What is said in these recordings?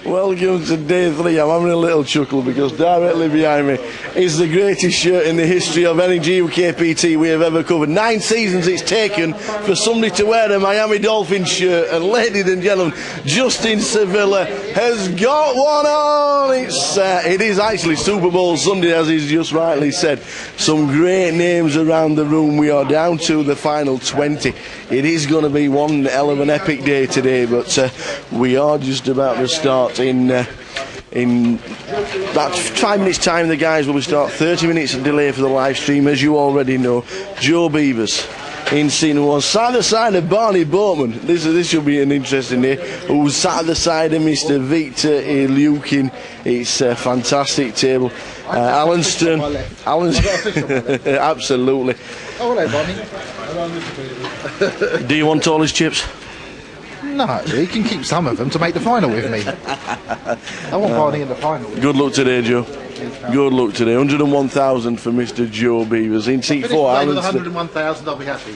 Welcome to day 3. I'm having a little chuckle because directly behind me is the greatest shirt in the history of any GUKPT we have ever covered. 9 seasons it's taken for somebody to wear a Miami Dolphins shirt, and ladies and gentlemen, Justin Sevilla has got one on. It is actually Super Bowl Sunday, as he's just rightly said. Some great names around the room. We are down to the final 20. It is going to be one hell of an epic day today, but we are just about to start in about 5 minutes time. The guys will start. 30 minutes delay for the live stream, as you already know. Joe Beavers in scene 1, sat at the side of Barney Boatman. This should be an interesting day. Who's sat at the side of Mr. Victor Ilyukin. It's a fantastic table. Alan Stern. Absolutely. Oh, hello, Barney. Do you want all his chips? No, he can keep some of them to make the final with me. I want Barney in the final. Good luck today, Joe. Good luck today. 101,000 for Mr. Joe Beavers. In seat 4, Alan. With 101,000, I'll be happy.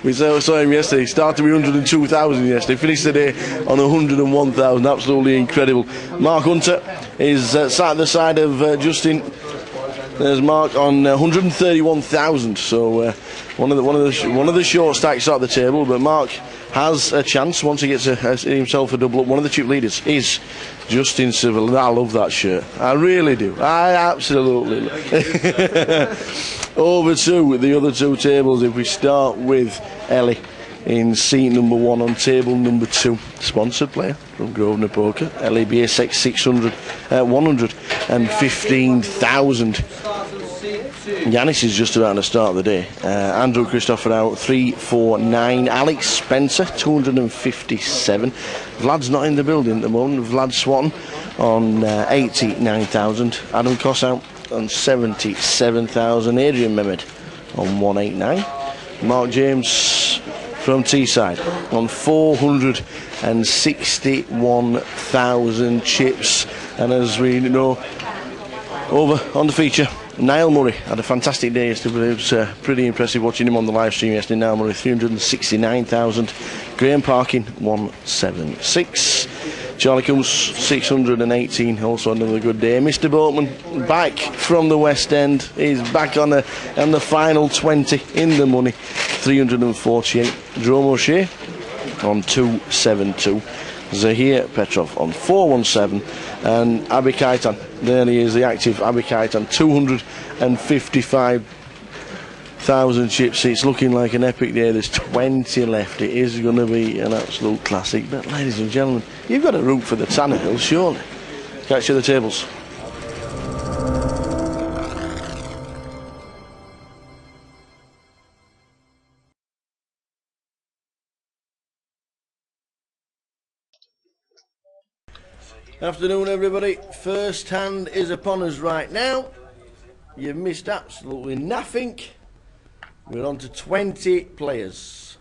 We saw him yesterday. Started with 102,000 yesterday. Finished the day on 101,000. Absolutely incredible. Mark Hunter is sat at the side of Justin. There's Mark on 131,000. So one of the short stacks at the table, but Mark has a chance once he gets himself a double up. One of the chip leaders is Justin Sevilla. I love that shirt. I really do. I absolutely love it. Over to the other 2 tables. If we start with Ellie in seat number 1 on table number 2. Sponsored player from Grosvenor Poker. Ellie BSX 600, 115,000. Yanis is just about to start the day. Andrew Christopher out 349. Alex Spencer 257. Vlad's not in the building at the moment. Vlad Swan on 89,000. Adam Koss out on 77,000. Adrian Mehmed on 189. Mark James from Teesside on 461,000 chips. And as we know, over on the feature, Niall Murray had a fantastic day yesterday. It was pretty impressive watching him on the live stream yesterday. Niall Murray 369,000. Graham Parkin 176. Charlie Coombs 618. Also another good day. Mr. Boatman back from the West End. He's back on the final 20 in the money. 348. Jerome O'Shea on 272. Zahir Petrov on 417. And Abby Kaitan, there he is, the active Abby Kaitan, 255,000 chips. It's looking like an epic day. There's 20 left. It is going to be an absolute classic. But ladies and gentlemen, you've got a route for the Tanner Hill, surely. Catch you the tables. Afternoon, everybody. First hand is upon us right now. You've missed absolutely nothing. We're on to 20 players.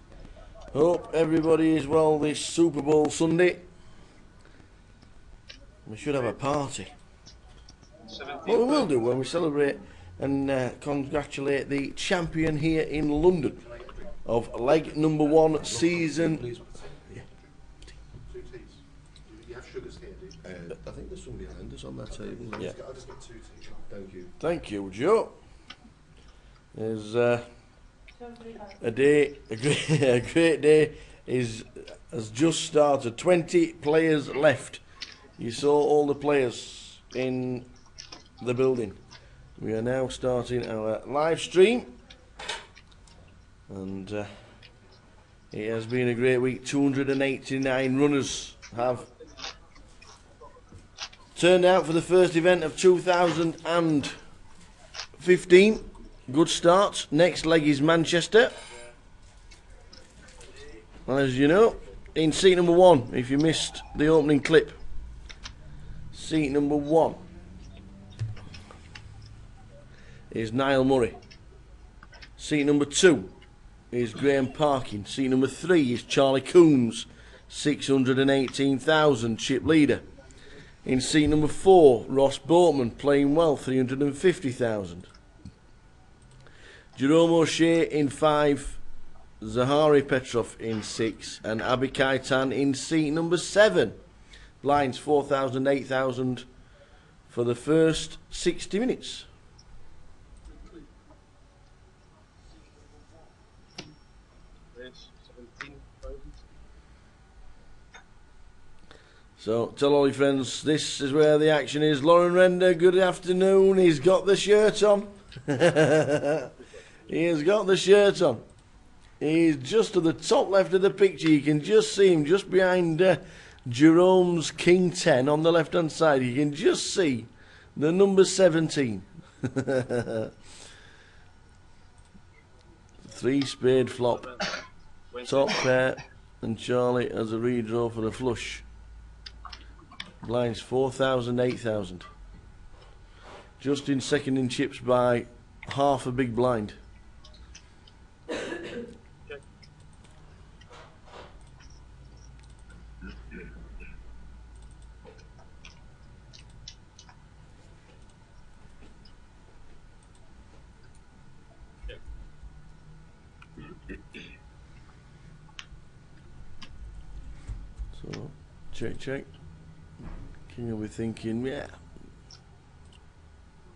Hope everybody is well this Super Bowl Sunday. We should have a party. What we will do when we celebrate and congratulate the champion here in London of leg number 1 season. I think there's some behind us on that table. Yeah. I'll just get 2 tea. Thank you. Thank you, Joe. There's a great day has just started. 20 players left. You saw all the players in the building. We are now starting our live stream, and it has been a great week. 289 runners have turned out for the first event of 2015. Good start. Next leg is Manchester. As you know, in seat number 1, if you missed the opening clip, seat number 1 is Niall Murray. Seat number 2 is Graham Parkin. Seat number 3 is Charlie Coombs, 618,000 chip leader. In seat number 4, Ross Boatman, playing well, 350,000. Jerome O'Shea in 5 Zahari Petrov in 6, and Abi Kaitan in seat number 7. Blinds 4,000, 8,000 for the first 60 minutes. So tell all your friends, this is where the action is. Lauren Render, good afternoon. He's got the shirt on. He has got the shirt on. He's just to the top left of the picture. You can just see him just behind Jerome's King 10 on the left hand side. You can just see the number 17. 3 spade flop. Top pair, and Charlie has a redraw for the flush. Blinds 4,000, 8,000. Justin second in chips by half a big blind. So, check. King will be thinking, yeah,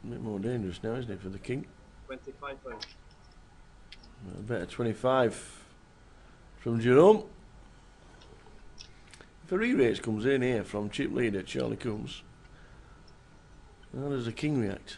a bit more dangerous now, isn't it, for the king? 25 points. A better 25 from Jerome. If a re-race comes in here from chip leader Charlie Coombs, how does the king react?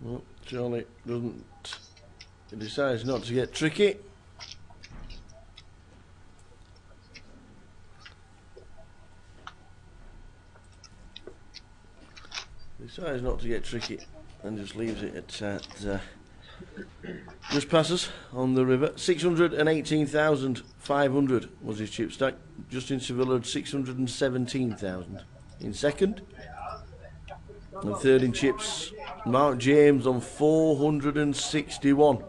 Well, Charlie doesn't. He decides not to get tricky. Decides not to get tricky and just leaves it at just passes on the river. 618,500 was his chip stack. Justin Sevilla had 617,000 in second. And third in chips, Mark James on 461.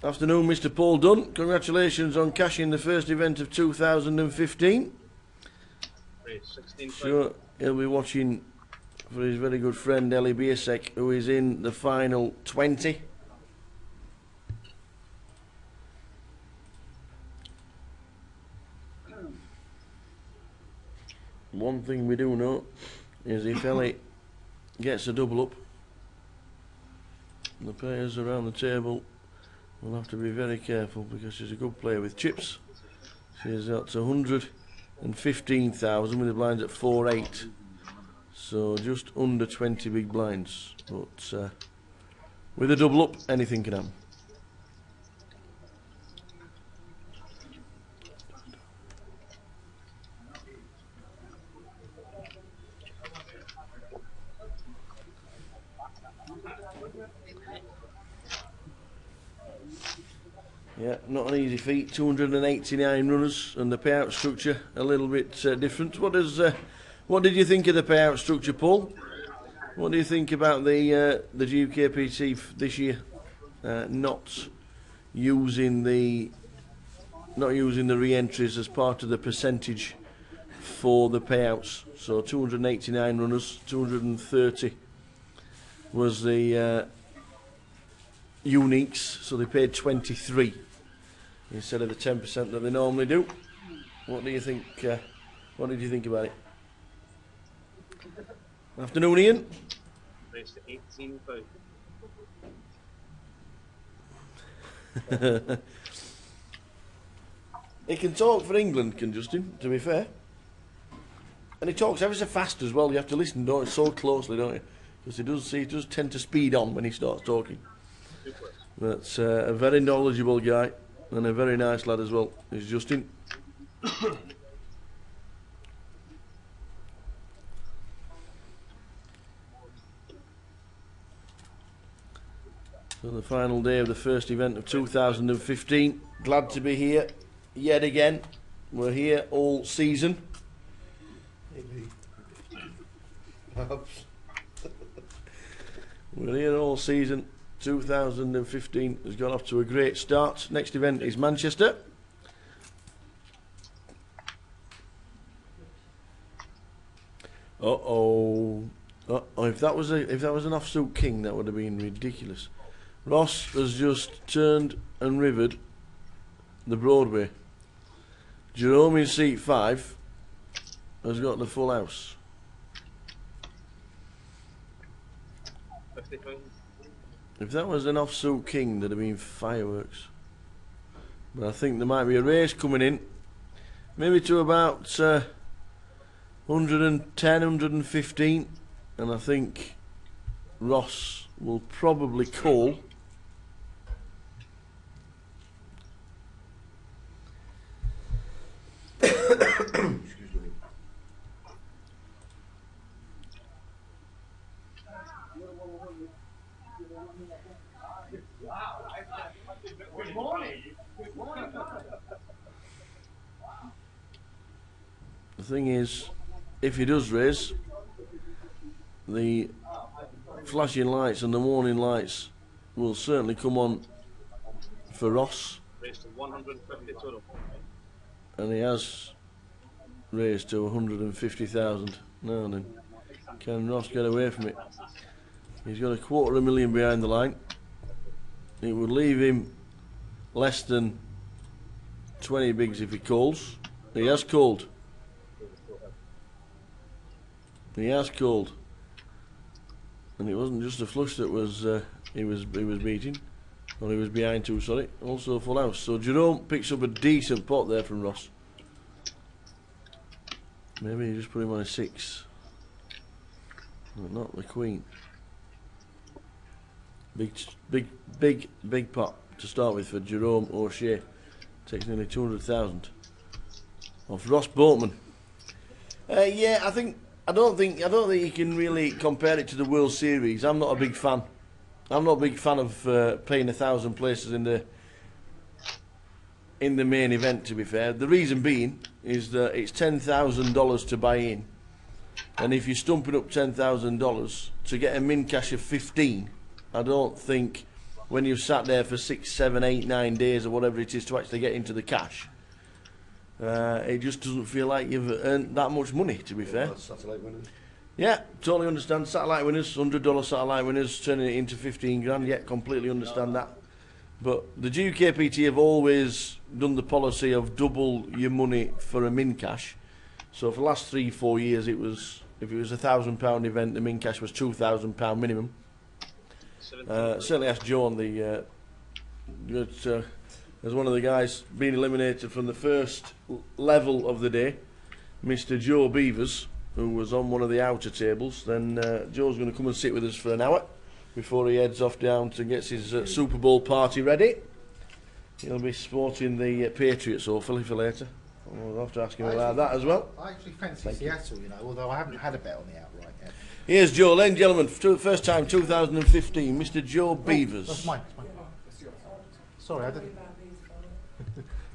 Afternoon, Mr. Paul Dunn. Congratulations on cashing the first event of 2015. Sure, he'll be watching for his very good friend Ellie Biasek, who is in the final 20. One thing we do know is if Ellie gets a double up, the players around the table will have to be very careful because she's a good player with chips. She's got 115,000 with the blinds at 4-8, so just under 20 big blinds. But with a double up, anything can happen. Yeah, not an easy feat. 289 runners, and the payout structure a little bit different. What did you think of the payout structure, Paul? What do you think about the GUKPT this year not using the re-entries as part of the percentage for the payouts? So 289 runners, 230 was the uniques, so they paid 23 instead of the 10% that they normally do. What do you think? What did you think about it? Afternoon, Ian. Raised to 18 pounds. He can talk for England, can Justin, to be fair. And he talks ever so fast as well. You have to listen, don't you, so closely, don't you? Because he does tend to speed on when he starts talking. That's a very knowledgeable guy and a very nice lad as well, is Justin. So the final day of the first event of 2015. Glad to be here yet again We're here all season. We're here all season. 2015 has got off to a great start. Next event is Manchester. If that was an offsuit king, that would have been ridiculous. Ross has just turned and rivered the Broadway. Jerome in seat 5 has got the full house. 50 pounds. If that was an offsuit king, there'd have been fireworks. But I think there might be a race coming in, maybe to about 110, 115, and I think Ross will probably call. Excuse me. The thing is, if he does race, the flashing lights and the warning lights will certainly come on for Ross, Race to 150 total. and he has raised to 150,000. Now then, can Ross get away from it? He's got $250,000 behind the line. It would leave him less than 20 bigs if he calls. He has called. He has called, and it wasn't just a flush that was he was beating, or he was behind to. Sorry, also a full house. So Jerome picks up a decent pot there from Ross. Maybe he just put him on a 6, but not the queen. Big pot to start with for Jerome O'Shea. Takes nearly 200,000 off Ross Boatman. Yeah, I don't think you can really compare it to the World Series. I'm not a big fan. I'm not a big fan of paying 1,000 places in the main event. To be fair, the reason being is that it's $10,000 to buy in, and if you're stumping up $10,000 to get a min cash of 15, I don't think when you've sat there for 6, 7, 8, 9 days or whatever it is to actually get into the cash, it just doesn't feel like you've earned that much money, to be fair. That's satellite winners. Yeah, totally understand. Satellite winners, $100 satellite winners, turning it into 15 grand. Yeah, completely understand that. But the GUKPT have always done the policy of double your money for a min cash. So for the last 3-4 years, it was, if it was £1,000 event, the min cash was £2,000 minimum. Certainly asked Joe on the as one of the guys being eliminated from the first level of the day, Mr. Joe Beavers, who was on one of the outer tables. Then Joe's going to come and sit with us for an hour before he heads off down to get his Super Bowl party ready. He'll be sporting the Patriots, hopefully, for later. We'll have to ask him about that as well. I actually fancy Seattle, you know, although I haven't had a bet on the outright yet. Here's Joe, ladies and gentlemen, first time 2015, Mr. Joe Beavers. That's mine. That's mine. Sorry, I didn't.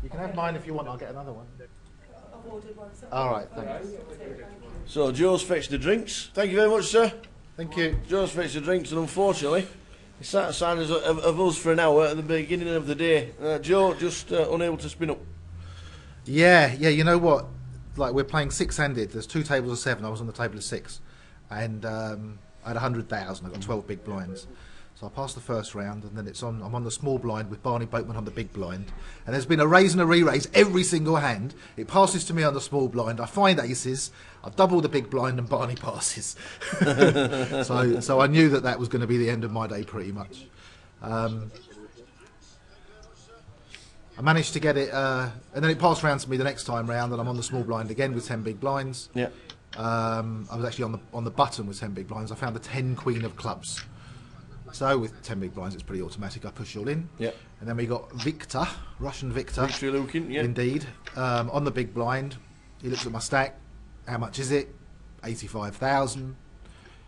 You can have mine if you want. I'll get another one. All right, thanks. So Joe's fetched the drinks. Thank you very much, sir. Thank you. Joe's fetched the drinks, and unfortunately, he sat aside of us for an hour at the beginning of the day. Joe just unable to spin up. Yeah. You know what? Like, we're playing 6-handed. There's 2 tables of 7. I was on the table of 6, and I had 100,000. I got 12 big blinds. So I passed the first round, and then I'm on the small blind with Barney Boatman on the big blind. And there's been a raise and a re-raise every single hand. It passes to me on the small blind. I find aces. I double the big blind, and Barney passes. So I knew that was going to be the end of my day, pretty much. I managed to get it, and then it passed round to me the next time round, and I'm on the small blind again with 10 big blinds. Yeah. I was actually on the button with 10 big blinds. I found the 10 queen of clubs. So with 10 big blinds, it's pretty automatic. I push all in. Yeah. And then we got Victor, Russian Victor. Victory looking, yeah. Indeed. On the big blind, he looks at my stack. How much is it? 85,000.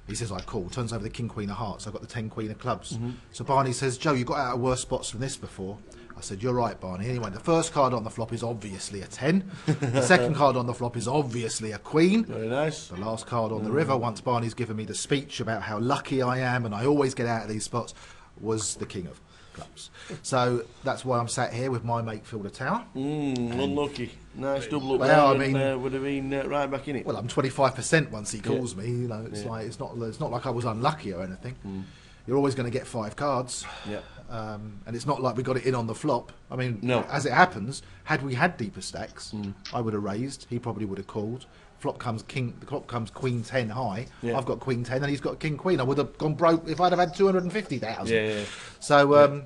He says I call. Turns over the king queen of hearts. I've got the 10 queen of clubs. So Barney says, Joe, you got out of worse spots than this before. I said, "You're right, Barney." And he went, "The first card on the flop is obviously a 10. The second card on the flop is obviously a queen. Very nice. The last card on the river, once Barney's given me the speech about how lucky I am and I always get out of these spots, was the king of clubs. So that's why I'm sat here with my mate Fielder Tower. Unlucky. Nice double up Well, there, I mean- and would have been right back in it. Well, I'm 25% once he calls me. You know, it's like it's not like I was unlucky or anything. You're always going to get 5 cards. Yeah. And it's not like we got it in on the flop. I mean, No. as it happens, had we had deeper stacks, I would have raised. He probably would have called. Flop comes king. The flop comes queen 10 high. Yeah. I've got queen 10, and he's got king queen. I would have gone broke if I'd have had 250,000. Yeah. So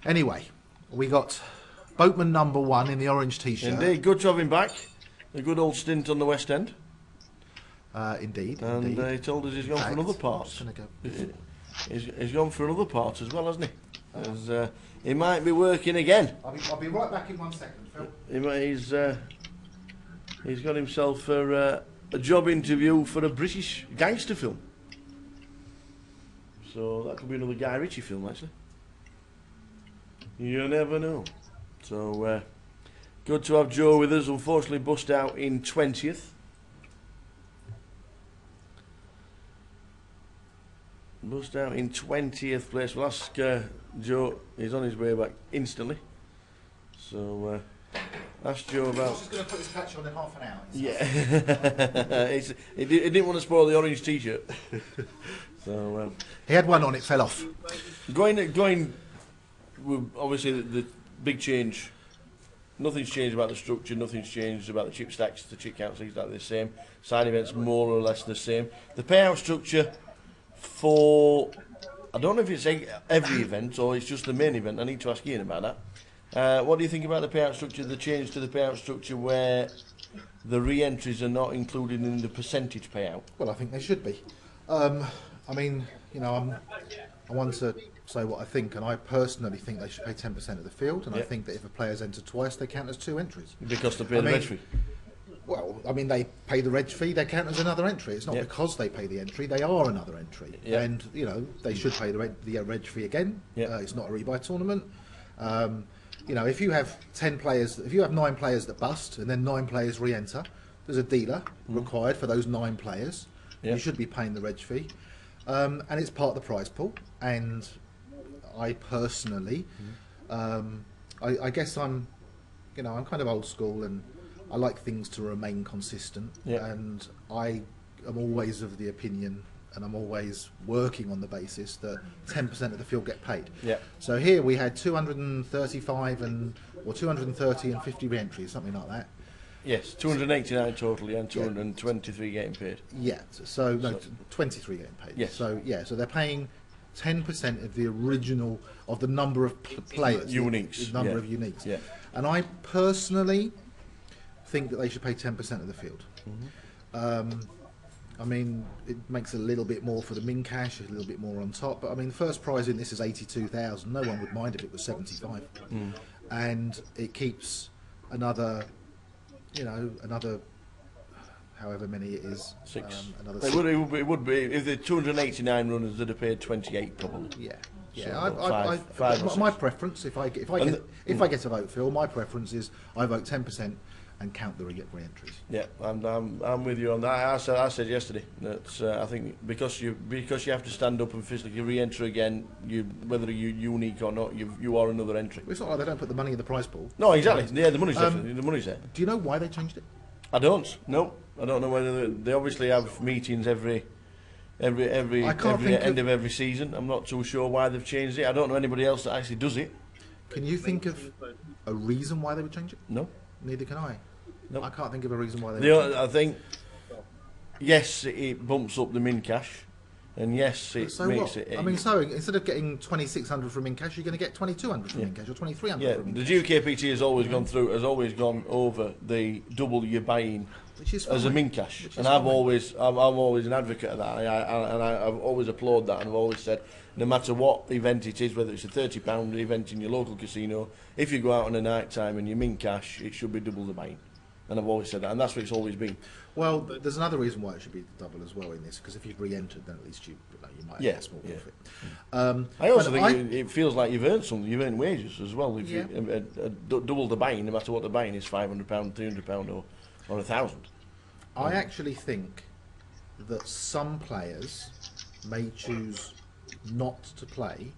anyway, we got boatman number 1 in the orange t-shirt. Indeed, good to have him back. A good old stint on the West End. Indeed. And indeed. he told us he's gone for another part. Just gonna go- He's gone for another part as well, hasn't he? As, he might be working again. I'll be right back in 1 second, Phil. He's got himself a job interview for a British gangster film. So that could be another Guy Ritchie film, actually. You never know. So good to have Joe with us. Unfortunately, bust out in 20th. Bust out in 20th place. We'll ask Joe. He's on his way back instantly. So ask Joe about. He's just going to put his patch on in half an hour. Yeah. He didn't want to spoil the orange t-shirt. So He had one on, it fell off. going. With obviously the big change. Nothing's changed about the structure. Nothing's changed about the chip stacks. The chip counts exactly the same. Side events more or less the same. The payout structure for, I don't know if it's every event or it's just the main event. I need to ask Ian about that. What do you think about the payout structure? The change to the payout structure where the re-entries are not included in the percentage payout. Well, I think they should be. I mean, you know, I want to say what I think, and I personally think they should pay 10% of the field, and I think that if a player's entered twice, they count as 2 entries. Because they pay the reg fee. Well, I mean, they pay the reg fee, they count as another entry. It's not because they pay the entry, they are another entry. Yeah. And, you know, they should pay the reg fee again. Yeah. It's not a rebuy tournament. You know, if you have 10 players, if you have 9 players that bust and then 9 players re-enter, there's a dealer required for those 9 players. Yeah. You should be paying the reg fee. And it's part of the prize pool. And I personally, I guess I'm kind of old school and I like things to remain consistent. Yeah. And I am always of the opinion, and I'm always working on the basis that 10% of the field get paid. Yeah. So here we had 235 or 230 and 50 re-entries, something like that. Yes, 289 totally and 223 getting paid. Yeah. So no, 23 getting paid. Yes. So yeah. So they're paying 10% of the original of the number of players. Uniques. The number Yeah. of uniques. Yeah. And I personally think that they should pay 10% of the field. I mean, it makes a little bit more for the min cash, a little bit more on top. But I mean, the first prize in this is 82,000. No one would mind if it was 75, and it keeps another, another however many it is. 6. Another It 6. would be if the 289 runners they'd have paid 28 probably. Yeah. So Yeah, about five or my six. preference, if I get a vote, Phil, my preference is I vote 10% and count the re-entries. Yeah, I'm with you on that. I said yesterday that I think because you have to stand up and physically re-enter again, whether you're unique or not, you are another entry. It's not like they don't put the money in the prize pool. No, exactly. Yeah, the money's definitely the money's there. Do you know why they changed it? I don't. No, I don't know whether they obviously have meetings every end of every season. I'm not too sure why they've changed it. I don't know anybody else that actually does it. Can you think of a reason why they would change it? No. Neither can I. Nope. I can't think of a reason why they would change it. I think yes, it bumps up the min cash, and yes, it So makes what? it. I mean, so instead of getting 2,600 from in cash, you're going to get 2,200 from in cash or 2,300 yeah, from in the cash. GUKPT has always gone over the double you're buying Which is as a fine. min cash, Which is and fine. I'm always an advocate of that, I've always applauded that, and I've always said no matter what event it is, whether it's a £30 event in your local casino, if you go out on a night time and you min cash, it should be double the buying. and I've always said that, and that's what it's always been. Well, there's another reason why it should be double as well in this, because if you've re-entered, then at least you might Yeah, get a small yeah. profit. I also but think it feels like you've earned something. You've earned wages as well. If Yeah. you double the buying, no matter what the buying is, £500, £300, or £1,000. I actually think that some players may choose not to play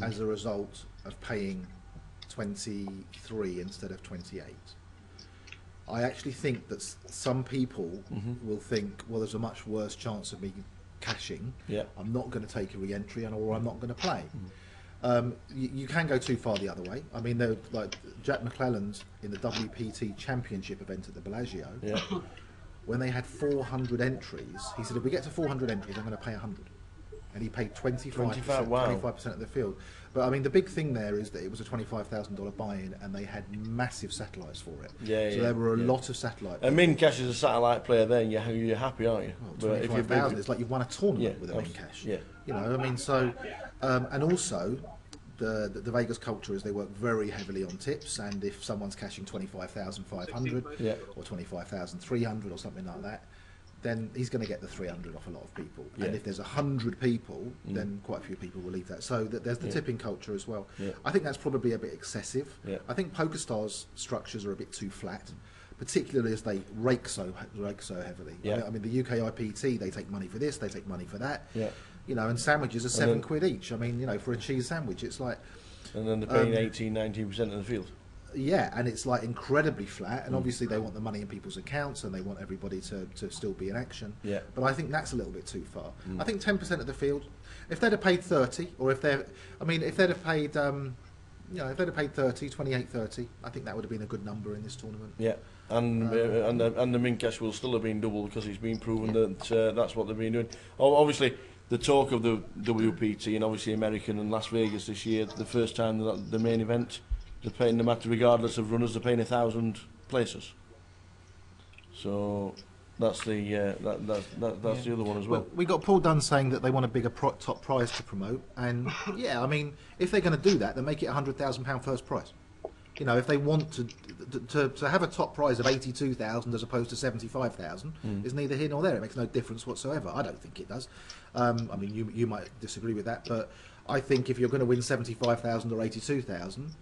as a result of paying 23 instead of 28. I actually think that some people will think, well, there's a much worse chance of me cashing. Yeah. I'm not going to take a re-entry, or I'm not going to play. You can go too far the other way. I mean, like Jack McClelland in the WPT Championship event at the Bellagio. Yeah. When they had 400 entries, he said, if we get to 400 entries, I'm going to pay 100. And he paid 25%, wow. 25% of the field. But I mean, the big thing there is that it was a $25,000 buy-in, and they had massive satellites for it. Yeah, so yeah, there were a yeah. lot of satellite. And Mincash is a satellite player there, and you're happy, aren't you? Well, 25,000. It's like you've won a tournament Yeah, with a Mincash. yeah. You know, I mean, so, and also, the Vegas culture is they work very heavily on tips, and if someone's cashing 25,500 Yeah. or 25,300 or something like that, then he's going to get the 300 off a lot of people. Yeah. And if there's 100 people, then quite a few people will leave that. So there's the tipping culture as well. Yeah. I think that's probably a bit excessive. Yeah. I think PokerStars structures are a bit too flat, particularly as they rake so heavily. Yeah. I mean, the UKIPT, they take money for this, they take money for that. Yeah. You know, and sandwiches are then- £7 each. I mean, you know, for a cheese sandwich, it's like, And then they're paying 18-19% of the field. yeah, and it's like incredibly flat. And obviously, they want the money in people's accounts, and they want everybody to still be in action. Yeah. But I think that's a little bit too far. I think 10% of the field, if they'd have paid 30, or if they're, I mean, if they'd have paid, if they'd have paid 30, 28, 30, I think that would have been a good number in this tournament. Yeah. And the Mincash will still have been double because it's been proven that that's what they've been doing. Obviously, the talk of the WPT and obviously American and Las Vegas this year, the first time that the main event, they're paying, no matter regardless of runners, they're paying 1,000 places. So that's the that's the other one as well. We got Paul Dunn saying that they want a bigger top prize to promote, and yeah, I mean, if they're going to do that, then make it £100,000 first prize. You know, if they want to have a top prize of 82,000 as opposed to 75,000, is neither here nor there. It makes no difference whatsoever. I don't think it does. I mean, you might disagree with that, but I think if you're going to win 75,000 or 82,000,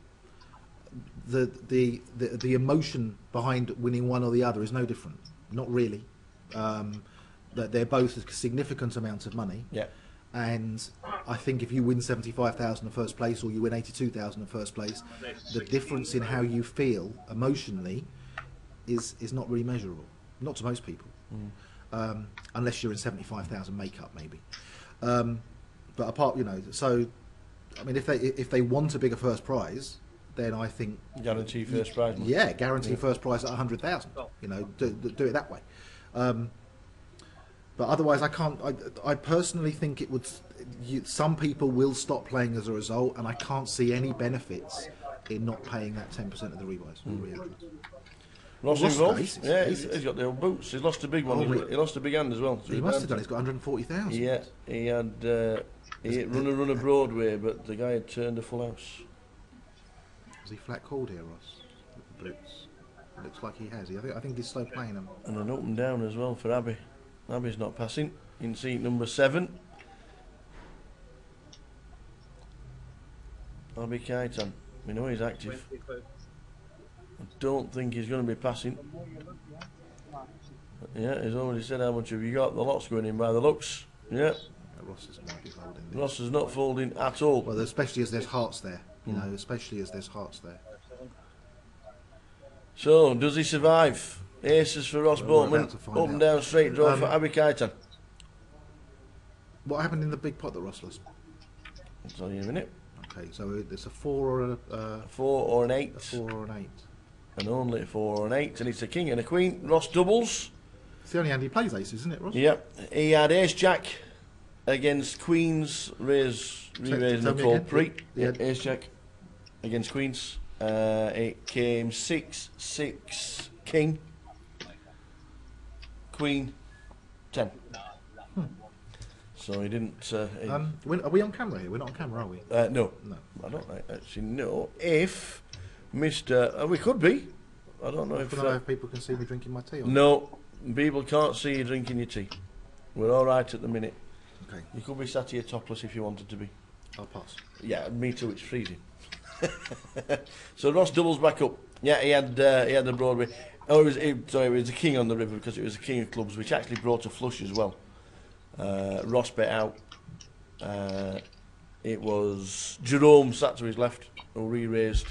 the emotion behind winning one or the other is no different. Not really. That they're both a significant amount of money. Yeah. And I think if you win 75,000 in first place, or you win 82,000 in first place, the difference in how you feel emotionally is not really measurable. Not to most people, unless you're in 75,000 makeup maybe. But apart, you know, so I mean, if they want a bigger first prize, then I think Guarantee first prize. yeah, guarantee first prize at 100,000. You know, do it that way. But otherwise, I can't. I personally think it would. Some people will stop playing as a result, and I can't see any benefits in not paying that 10% of the rebuys. Ross Ross involved. Grace, Yeah, he's- he's got the old boots. He's lost a big one. Oh, He lost a big hand as well. He must have done. He's got 140,000. Yeah, he had he hit run a Broadway, but the guy had turned a full house. Is he flat called here, Ross? With the boots. Looks like he has. I think he's slow playing them. And an up and down as well for Abbey. Abbey's not passing. In seat number 7. Abbey Kaitan. We know he's active. I don't think he's going to be passing. Yeah, he's already said how much have you got. The lot's going in by the looks. Yeah, Ross is not holding this. Ross is not folding at all. Well, especially as there's hearts there. You know, especially as there's hearts there. So, does he survive? Aces for Ross Well, we're Boatman. about to find Up and out. down straight draw for Abbey Kaitan. What happened in the big pot that Ross lost? I'll tell you in a minute. Okay, so it's a 4 or A 4 or an 8. a 4 or an 8. And only a 4 or an 8. And it's a king and a queen. Ross doubles. It's the only hand he plays aces, isn't it, Ross? Yep. He had ace jack against queens. Re-raise tell and me a call again. pre. Yeah. Yep, ace jack against queens. It came 6, 6, king, queen, 10. So he didn't. Are we on camera here? We're not on camera, are we? No, No. I don't actually know if Mr. We could be. I don't know I if. don't know if people can see me drinking my tea or not. No, people can't see you drinking your tea. We're all right at the minute. Okay, You could be sat here topless if you wanted to be. I'll pass. Yeah, me too. It's freezing. So Ross doubles back up. Yeah, he had the Broadway. Oh, it was the king on the river because it was the king of clubs, which actually brought a flush as well. Ross bet out. It was Jerome sat to his left, who re-raised.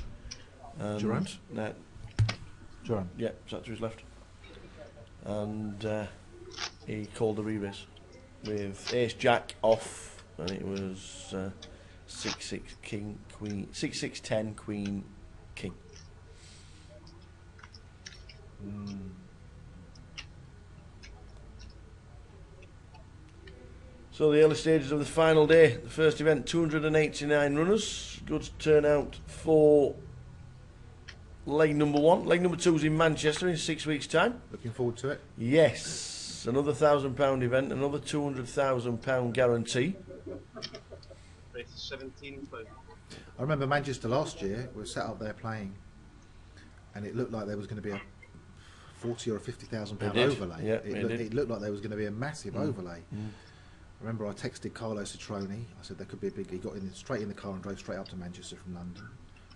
Jerome? Jerome. Yeah, sat to his left. And he called the re-raise with Ace Jack off, and it was 6-6 King Queen 6-6 10 Queen King. So the early stages of the final day, the first event, 289 runners, good turnout for leg number 1. Leg number 2 is in Manchester in 6 weeks' time. Looking forward to it. Yes, another £1,000 event, another £200,000 guarantee. Race 17. I remember Manchester last year. We were sat up there playing, and it looked like there was going to be a 40 or a £50,000 It did. overlay. Yeah, it looked like there was going to be a massive overlay. I remember I texted Carlos Citroni. I said there could be a big. He got in straight in the car and drove straight up to Manchester from London,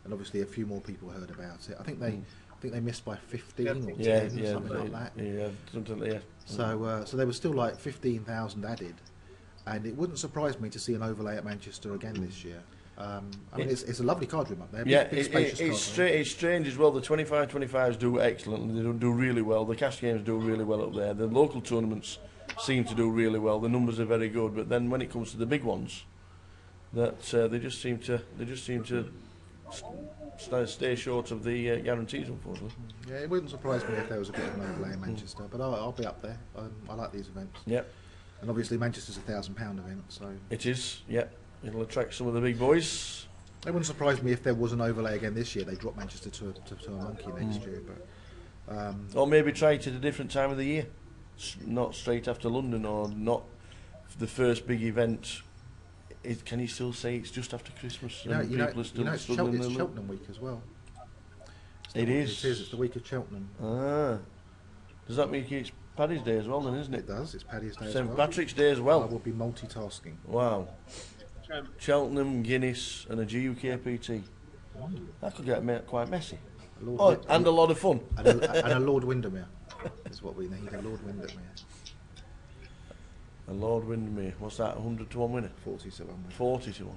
and obviously a few more people heard about it. I think they missed by 15 or 10, Yeah, something like that. Yeah, something like that. So there was still like 15,000 added, and it wouldn't surprise me to see an overlay at Manchester again this year. I mean, it's a lovely card room up there. Yeah, big spacious it's strange as well. The 25-25s do excellent. They do really well. The cash games do really well up there. The local tournaments seem to do really well. The numbers are very good. But then when it comes to the big ones, that they just seem to stay short of the guarantees, unfortunately. Yeah, it wouldn't surprise me if there was a bit of an overlay in Manchester, but I'll be up there. I like these events. Yep, And obviously Manchester's a £1,000 event, so it is. Yep, it'll attract some of the big boys. it wouldn't surprise me if there was an overlay again this year. They drop Manchester to a monkey next year, but Or maybe try it at a different time of the year, not straight after London, or not the first big event. Can you still say it's just after Christmas and people are still it's struggling? It's Cheltenham week as well. It is. It is. It's the week of Cheltenham. Ah, does that mean it's Paddy's Day as well, then, isn't It it? does. It's Paddy's Day as St well. Patrick's Day as I well. will be multitasking. Wow. Cheltenham, Guinness, and a GUKPT. That could get quite messy. And a lot of fun. And a Lord Windermere is what we need. A Lord Windermere. A Lord Windermere. What's that? 100 to 1 winner? 40 to 1. 40 to 1.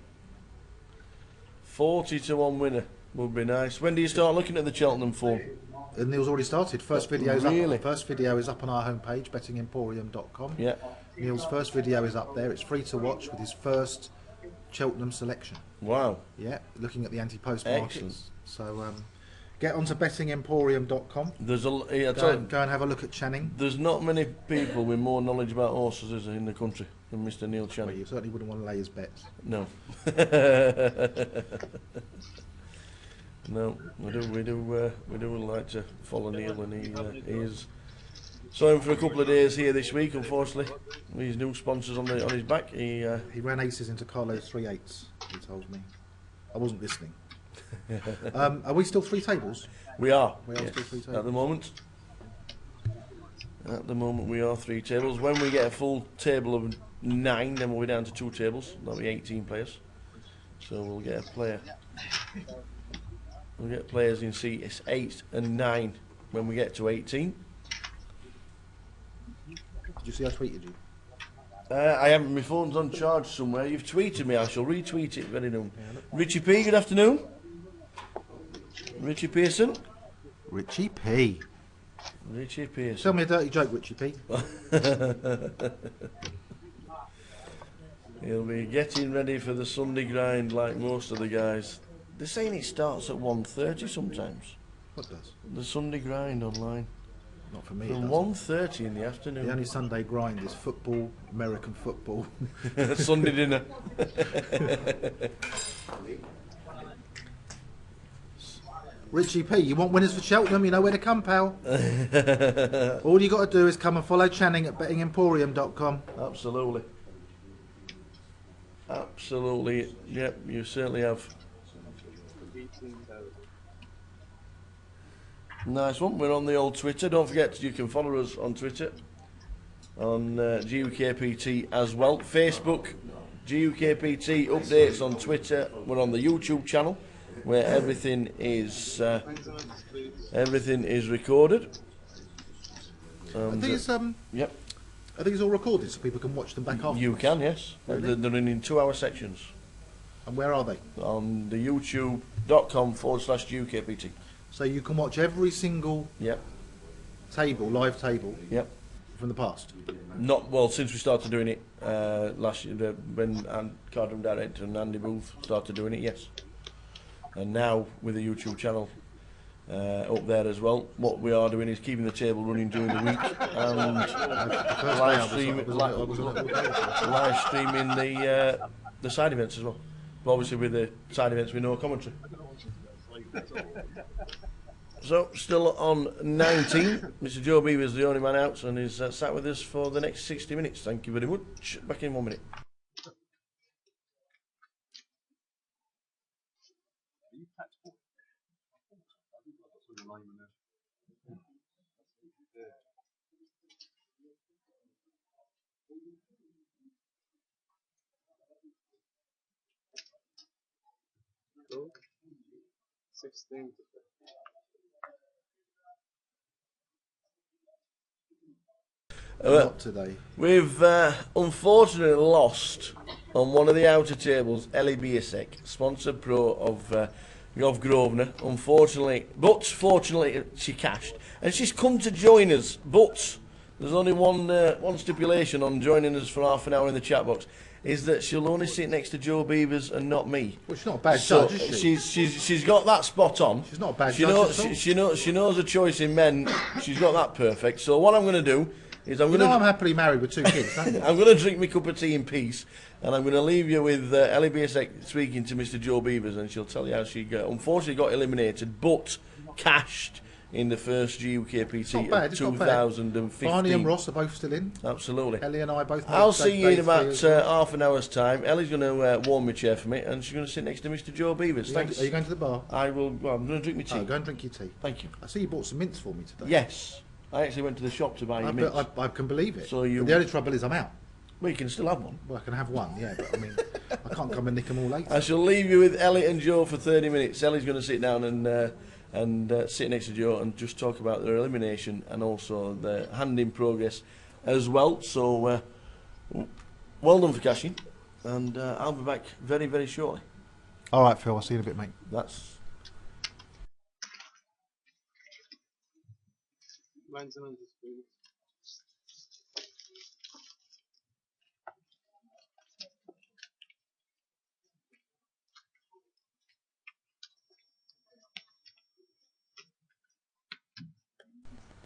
40 to 1 winner would be nice. When do you start looking at the Cheltenham form? And Neil's already started. First video's Really? up. First video is up on our homepage, bettingemporium.com. Yeah. Neil's first video is up there. It's free to watch with his first Cheltenham selection. Wow. Yeah, looking at the anti-post Excellent. markets. So get onto bettingemporium.com. There's a Go and have a look at Channing. there's not many people with more knowledge about horses is there, in the country than Mr. Neil Well, Channing. you certainly wouldn't want to lay his bets. No. No, we do like to follow Neil, and he is. Saw him for a couple of days here this week. Unfortunately, with his new sponsors on his back, he He ran aces into Carlo's 3/8. He told me. I wasn't listening. Are we still 3 tables? we are. We are Yes, still 3 tables. at the moment. At the moment, we are 3 tables. When we get a full table of 9, then we'll be down to 2 tables. That'll be 18 players. So we'll get a player. We'll get players in seats 8 and 9 when we get to 18. Did you see I tweeted you? I haven't. My phone's on charge somewhere. You've tweeted me. I shall retweet it very soon. Richie P, good afternoon. Richie Pearson. Richie P. Richie Pearson. Tell me a dirty joke, Richie P. He'll be getting ready for the Sunday grind like most of the guys. They're saying it starts at 1:30 sometimes. What does? The Sunday grind online. Not for me. From it doesn't. 1:30 in the afternoon. The only Sunday grind is football, American football. Sunday dinner. Richie P, you want winners for Cheltenham? You know where to come, pal. All you got to do is come and follow Channing at bettingemporium.com. Absolutely. Absolutely. Yep, you certainly have. 18,000. Nice one. We're on the old Twitter. Don't forget you can follow us on Twitter on GUKPT as well. Facebook, GUKPT updates on Twitter. We're on the YouTube channel where everything is recorded. Are these Yep, are these all recorded so people can watch them back after? you can. Yes, Really? they're in 2-hour sections And where are they? on the youtube.com/GUKPT. So you can watch every single Yep, live table yep. from the past. Not well since we started doing it last year when Cardroom Director and Andy Booth started doing it. Yes, and now with the YouTube channel up there as well. What we are doing is keeping the table running during the week and live streaming the side events as well. But obviously with the side events with no commentary. So, still on 19, Mr. Joe Beaver is the only man out and is sat with us for the next 60 minutes. Thank you very much. Back in 1 minute. So, 16. Not today. We've unfortunately lost on one of the outer tables, Ellie Biasek, sponsored pro of Grosvenor. Unfortunately, but fortunately she cashed. And she's come to join us, but there's only one stipulation on joining us for half an hour in the chat box, is that she'll only sit next to Joe Beavers and not me. Well, she's not a bad So judge, is she? she's got that spot on. She's not a bad She judge knows at all. she knows a choice in men. She's got that perfect. So what I'm going to do is I'm You know I'm going to happily married with 2 kids, don't you? I'm going to drink my cup of tea in peace, and I'm going to leave you with Ellie Biasek speaking to Mr. Joe Beavers, and she'll tell you how she unfortunately got eliminated, but cashed in the first GUKPT Not bad, of it's not bad. 2015. Barney and Ross are both still in. Absolutely. Ellie and I both. I'll made see you in day about 3 as well. half an hour's time. Ellie's going to warm my chair for me, and she's going to sit next to Mr. Joe Beavers. Thanks. Are you going to the bar? I will. Well, I'm going to drink my tea. Oh, go and drink your tea. Thank you. I see you bought some mints for me today. Yes, I actually went to the shop to buy your mints. I can believe it. So you- But the only trouble is I'm out. Well, you can still have one. Well, I can have one, yeah, but I mean, I can't come and nick them all later. I shall leave you with Ellie and Joe for 30 minutes. Ellie's going to sit down and sit next to Joe and just talk about their elimination and also the hand in progress as well. So, well done for cashing, and I'll be back very, very shortly. All right, Phil, I'll see you in a bit, mate. That's Mine's an undisputed.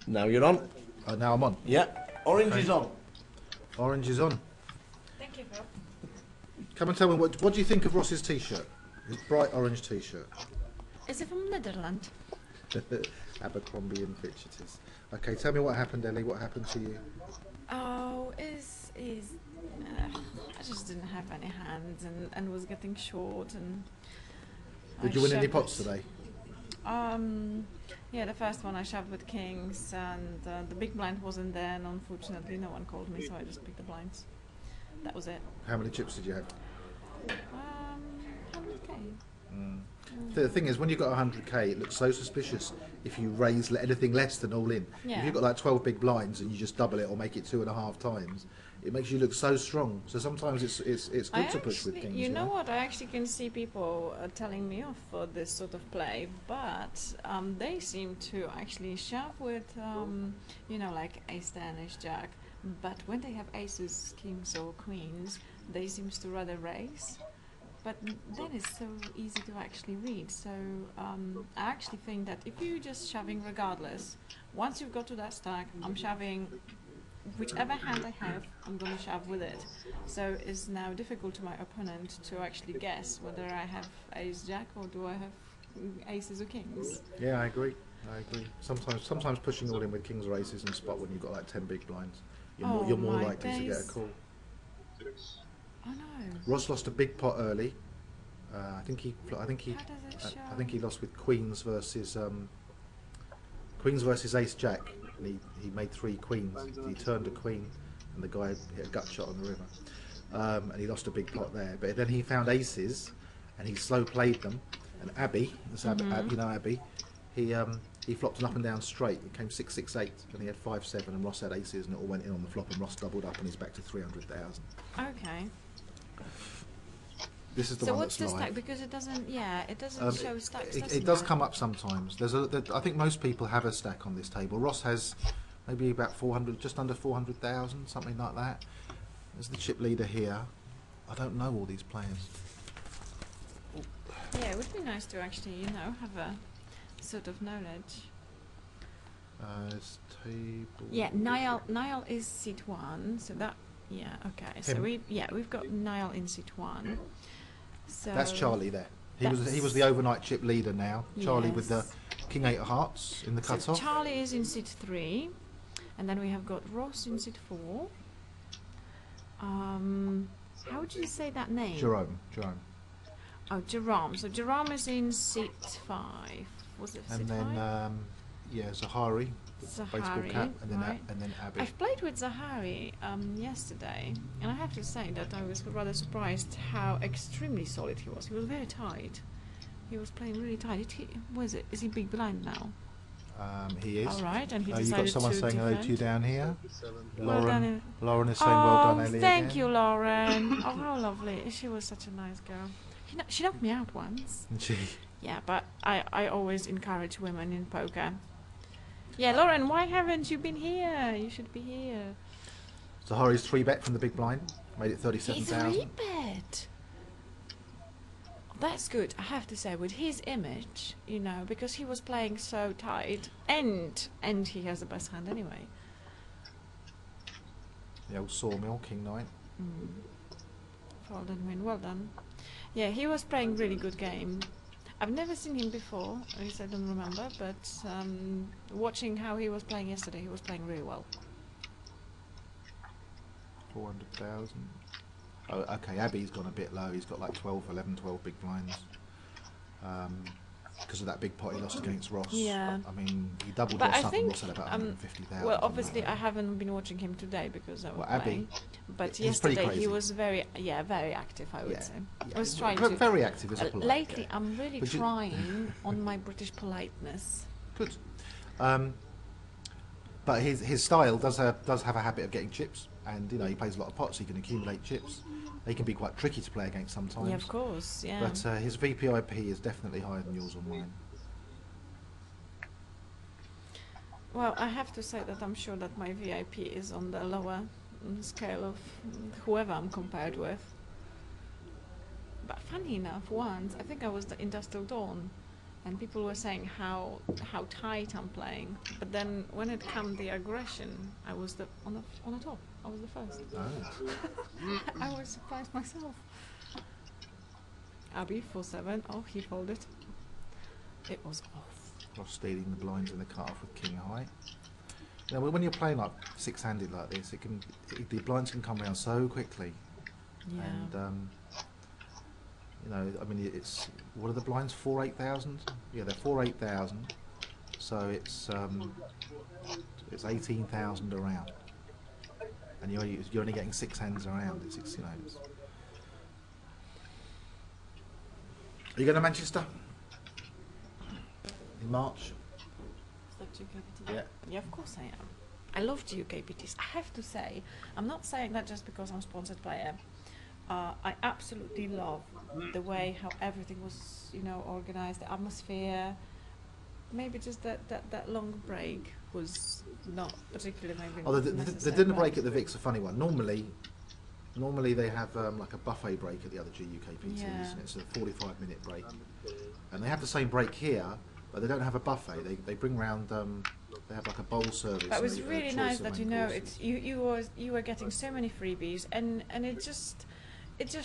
now you're on. Now I'm on. Yeah, orange is on. Orange is on. Thank you, Phil. Come and tell me, what do you think of Ross's T-shirt? His bright orange T-shirt. Is it from Netherlands? Abercrombie and Fitch it is. Okay, tell me what happened, Ellie. What happened to you? Oh, I just didn't have any hands and was getting short and. Did I you win any shoved pots it. today? Yeah, the first one I shoved with kings and the big blind wasn't there and unfortunately no one called me, so I just picked the blinds. That was it. How many chips did you have? 100k. The thing is, when you've got 100k, it looks so suspicious if you raise anything less than all in. Yeah. If you've got like 12 big blinds and you just double it or make it 2.5 times, it makes you look so strong. So sometimes it's good to push with kings. You know what? I actually can see people telling me off for this sort of play, but they seem to actually shove with, like ace 10, ace jack. But when they have aces, kings, or queens, they seem to rather raise. But then it's so easy to actually read. So I actually think that if you're just shoving regardless, once you've got to that stack, I'm shoving whichever hand I have, I'm going to shove with it. So it's now difficult to my opponent to actually guess whether I have ace jack or do I have aces or kings. Yeah, I agree. Sometimes pushing all in with kings or aces in spot when you've got like 10 big blinds, you're more my likely to get a days. call. Oh no. Ross lost a big pot early. I think he How does it show? I think he lost with queens versus Queens versus Ace Jack, and he made 3 queens. He turned a queen, and the guy hit a gut shot on the river, and he lost a big pot there. But then he found aces, and he slow played them. And Abby, you know Abby, he flopped an up and down straight. It came 6-6-8, and he had 5-7, and Ross had aces, and it all went in on the flop, and Ross doubled up, and he's back to 300,000. Okay. This is the So one what's that's the live. stack? Because it doesn't. Yeah, it doesn't show stacks. It does come up sometimes. I think most people have a stack on this table. Ross has maybe about 400, just under 400,000, something like that. There's the chip leader here. I don't know all these players. Yeah, it would be nice to actually, have a sort of knowledge. It's table. Yeah, Niall is seat 1, so that. Yeah, okay. So Him. we've got Niall in seat 1. So That's Charlie there. He was the overnight chip leader now. Charlie with the Yes. King 8 of hearts in the So cut-off. Charlie is in seat 3, and then we have got Ross in seat 4. How would you say that name? Jerome. Oh, Jerome. So Jerome is in seat 5. Was it seat And 5? then Zahari, the baseball Zahari, cap, and then right. and then Abby. I've played with Zahari yesterday, and I have to say that I was rather surprised how extremely solid he was. He was very tight. He was playing really tight. Is he big blind now? He is. All right, and he You've decided got someone to saying hello to you defend. down here. Well done, Lauren is saying well done, Ellie. thank again. you, Lauren. Oh, how lovely. She was such a nice girl. She knocked me out once. And she, Yeah, but I always encourage women in poker. Yeah, Lauren, why haven't you been here? You should be here. Zahari's 3-bet from the big blind, made it He's 37,000. 3-bet. That's good, I have to say, with his image, because he was playing so tight, and he has the best hand anyway. The old sawmill, King 9. Fold and win, well done. Yeah, he was playing really good game. I've never seen him before, at least I don't remember, but watching how he was playing yesterday, he was playing really well. 400,000. Oh, okay, Abby's gone a bit low. He's got like 12 big blinds. Because of that big pot he lost against Ross. Yeah. I mean, he doubled But Ross I up and think, Ross had about 150,000. well, obviously I haven't been watching him today because I was Well, Abby, playing. But he's pretty yesterday he crazy. was very active, I would say. I was Yeah, trying very, to. very active as a polite Lately, guy. I'm really But you- trying on my British politeness. Good. But his style does have a habit of getting chips, and he plays a lot of pots. He can accumulate chips. They can be quite tricky to play against sometimes. Yeah, of course. Yeah. But his VPIP is definitely higher than yours or mine. Well, I have to say that I'm sure that my VIP is on the lower scale of whoever I'm compared with. But funny enough, once I think I was the Industrial Dawn, and people were saying how tight I'm playing. But then when it came the aggression, I was on the top. I was the first. Oh. I was surprised myself. Abby 4-7. Oh, he folded. It was off. Ross stealing the blinds in the cut-off with King High. Now, when you're playing like six-handed like this, the blinds can come around so quickly. Yeah. And I mean, it's what are the blinds? 4-8,000. Yeah, they're 4-8,000. So it's 18,000 around, and you're only getting 6 hands around. It's Are you going to Manchester in March? Is that GUKPT? Yeah. Yeah, of course I am. I love GUKPTs. I have to say, I'm not saying that just because I'm sponsored by them. I absolutely love the way how everything was, organized, the atmosphere. Maybe just that long break was not particularly maybe. Oh, the necessary, dinner but- break at the Vic's a funny one. Normally they have like a buffet break at the other GUKPTs, Yeah. and it's a 45-minute break. And they have the same break here, but they don't have a buffet. They bring round. They have like a bowl service. But it was and a really choice nice of that main courses. you were getting so many freebies, and it just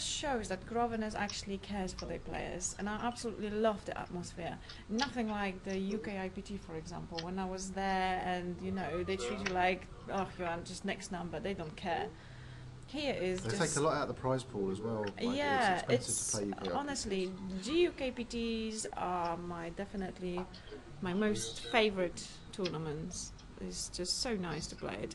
shows that Grosvenor actually cares for their players, and I absolutely love the atmosphere. Nothing like the UKIPT, for example, when I was there, and they treat you like, oh, you're just next number. They don't care. Here is They just take a lot out of the prize pool as well. Like, yeah, it's expensive to play UKIPT. honestly, GUKPTs are definitely my most favorite tournaments. It's just so nice to play it.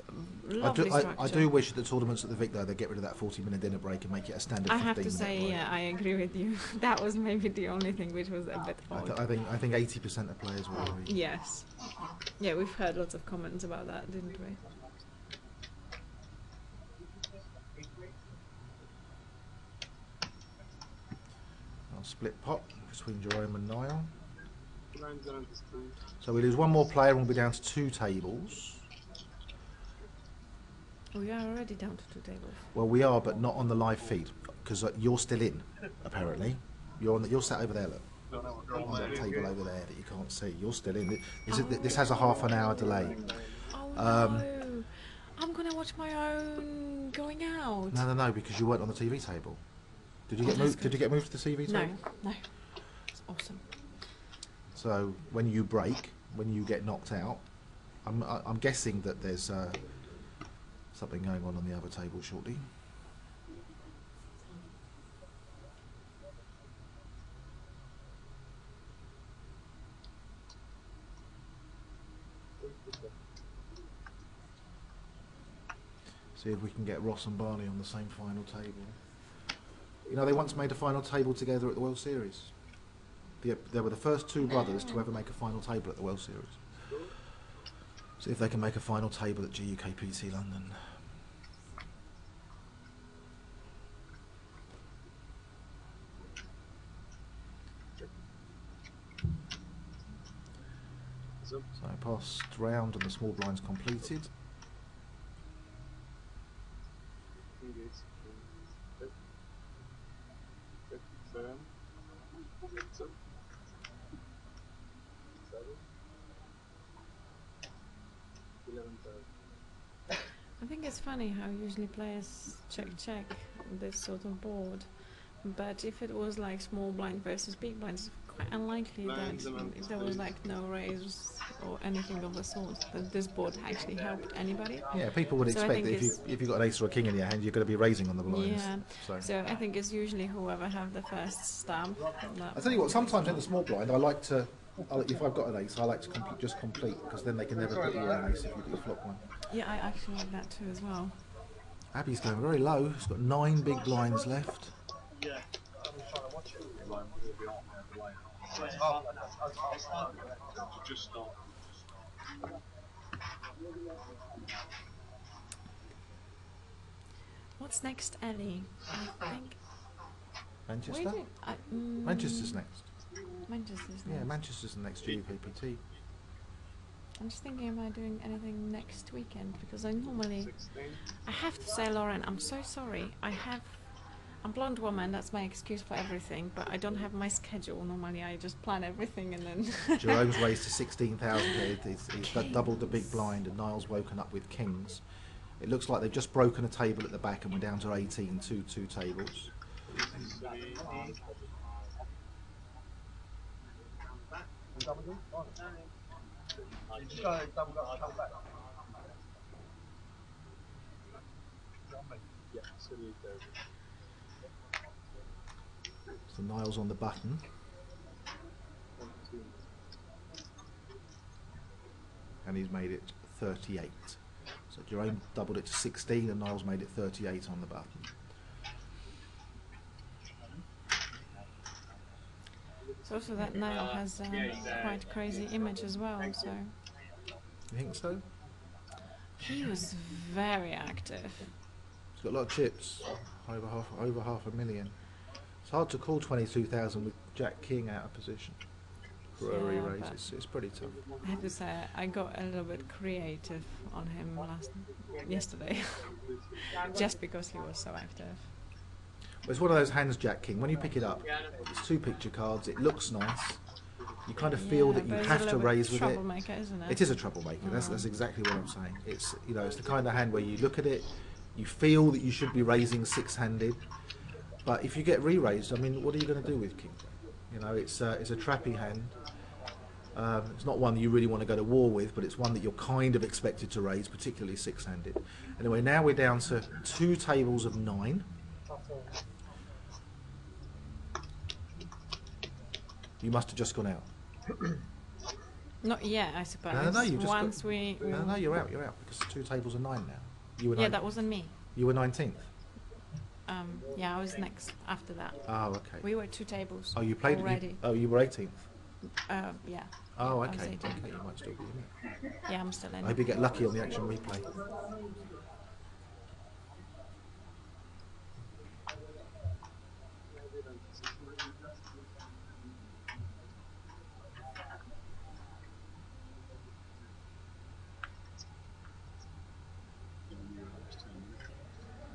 I Lovely do, structure. I do wish at the tournaments at the Vic though they get rid of that 40-minute dinner break and make it a standard 15-minute I have to say, break. yeah, I agree with you. That was maybe the only thing which was a bit odd. I think 80% of players will agree. Yes. Yeah, we've heard lots of comments about that, didn't we? I'll split pot between Jerome and Niall. Blinds are undisputed. So we lose one more player and we'll be down to 2 tables. We are already down to 2 tables. Well, we are, but not on the live feed because you're still in. Apparently, you're sat over there. Look, on that table over there that you can't see. You're still in. This has a half an hour delay. Oh no! I'm gonna watch my own going out. No, because you weren't on the TV table. Did you get moved? Did you get moved to the TV table? No. It's awesome. So when you break, when you get knocked out, I'm guessing that there's something going on the other table shortly. See if we can get Ross and Barney on the same final table. You know, they once made a final table together at the World Series. They were the first 2 brothers to ever make a final table at the World Series. See if they can make a final table at GUKPT London. So past round and the small blinds completed. Engage. Firm. 7. I think it's funny how usually players check this sort of board, but if it was like small blind versus big blinds, it's quite unlikely that if there was like no raise or anything of the sort, that this board actually helped anybody. Yeah, people would So I expect think that if you've got an ace or a king in your hand, you're going to be raising on the blinds. Yeah. So I think it's usually whoever have the first stamp. I tell you what, sometimes in the small blind, I like to, if I've got an ace, I like to just complete, because then they can never put you on an ace if you do flop one. Yeah, I actually like that too as well. Abby's going very low. He's got 9 big blinds left. Yeah. Just stop. What's next, Ellie? I think. Manchester? Mm, Manchester's next. Manchester's next. Yeah, Manchester's the next GUKPT. I'm just thinking, am I doing anything next weekend? Because I normally... 16. I have to say, Lauren, I'm so sorry. I'm blonde woman, that's my excuse for everything, but I don't have my schedule. Normally I just plan everything and then... Jerome's raised to 16,000 here. He's doubled the big blind, and Niall's woken up with kings. It looks like they've just broken a table at the back and we're down to 18, 2 tables. So Niall's on the button. And he's made it 38. So Jerome doubled it to 16 and Niall's made it 38 on the button. It's also that Niall has quite crazy image as well, so... You think so? He was very active. He's got a lot of chips, over half a million. It's hard to call 22,000 with Jack King out of position for a Yeah, re-raise. but It's pretty tough. I have to say, I got a little bit creative on him yesterday, just because he was so active. Well, it's one of those hands, Jack King. When you pick it up, it's 2 picture cards. It looks nice. You kind of feel that you but it's have a to little bit raise with it. troublemaker, isn't it? It is a troublemaker. That's exactly what I'm saying. It's it's the kind of hand where you look at it, you feel that you should be raising 6-handed, but if you get re-raised, I mean, what are you going to do with King? You know, it's a trappy hand. It's not one that you really want to go to war with, but it's one that you're kind of expected to raise, particularly 6-handed. Anyway, now we're down to 2 tables of 9. You must have just gone out. Not yet, I suppose. No, you just Once we. No, you're out, because 2 tables are 9 now. You were Yeah, 9 that wasn't me. You were 19th. Yeah, I was next after that. Oh, okay. We were 2 tables. Oh, you played already. you were 18th. Yeah. Oh, I was okay. 18. Okay, you might still be in it. Yeah, I'm still in. I hope you get lucky on the action replay.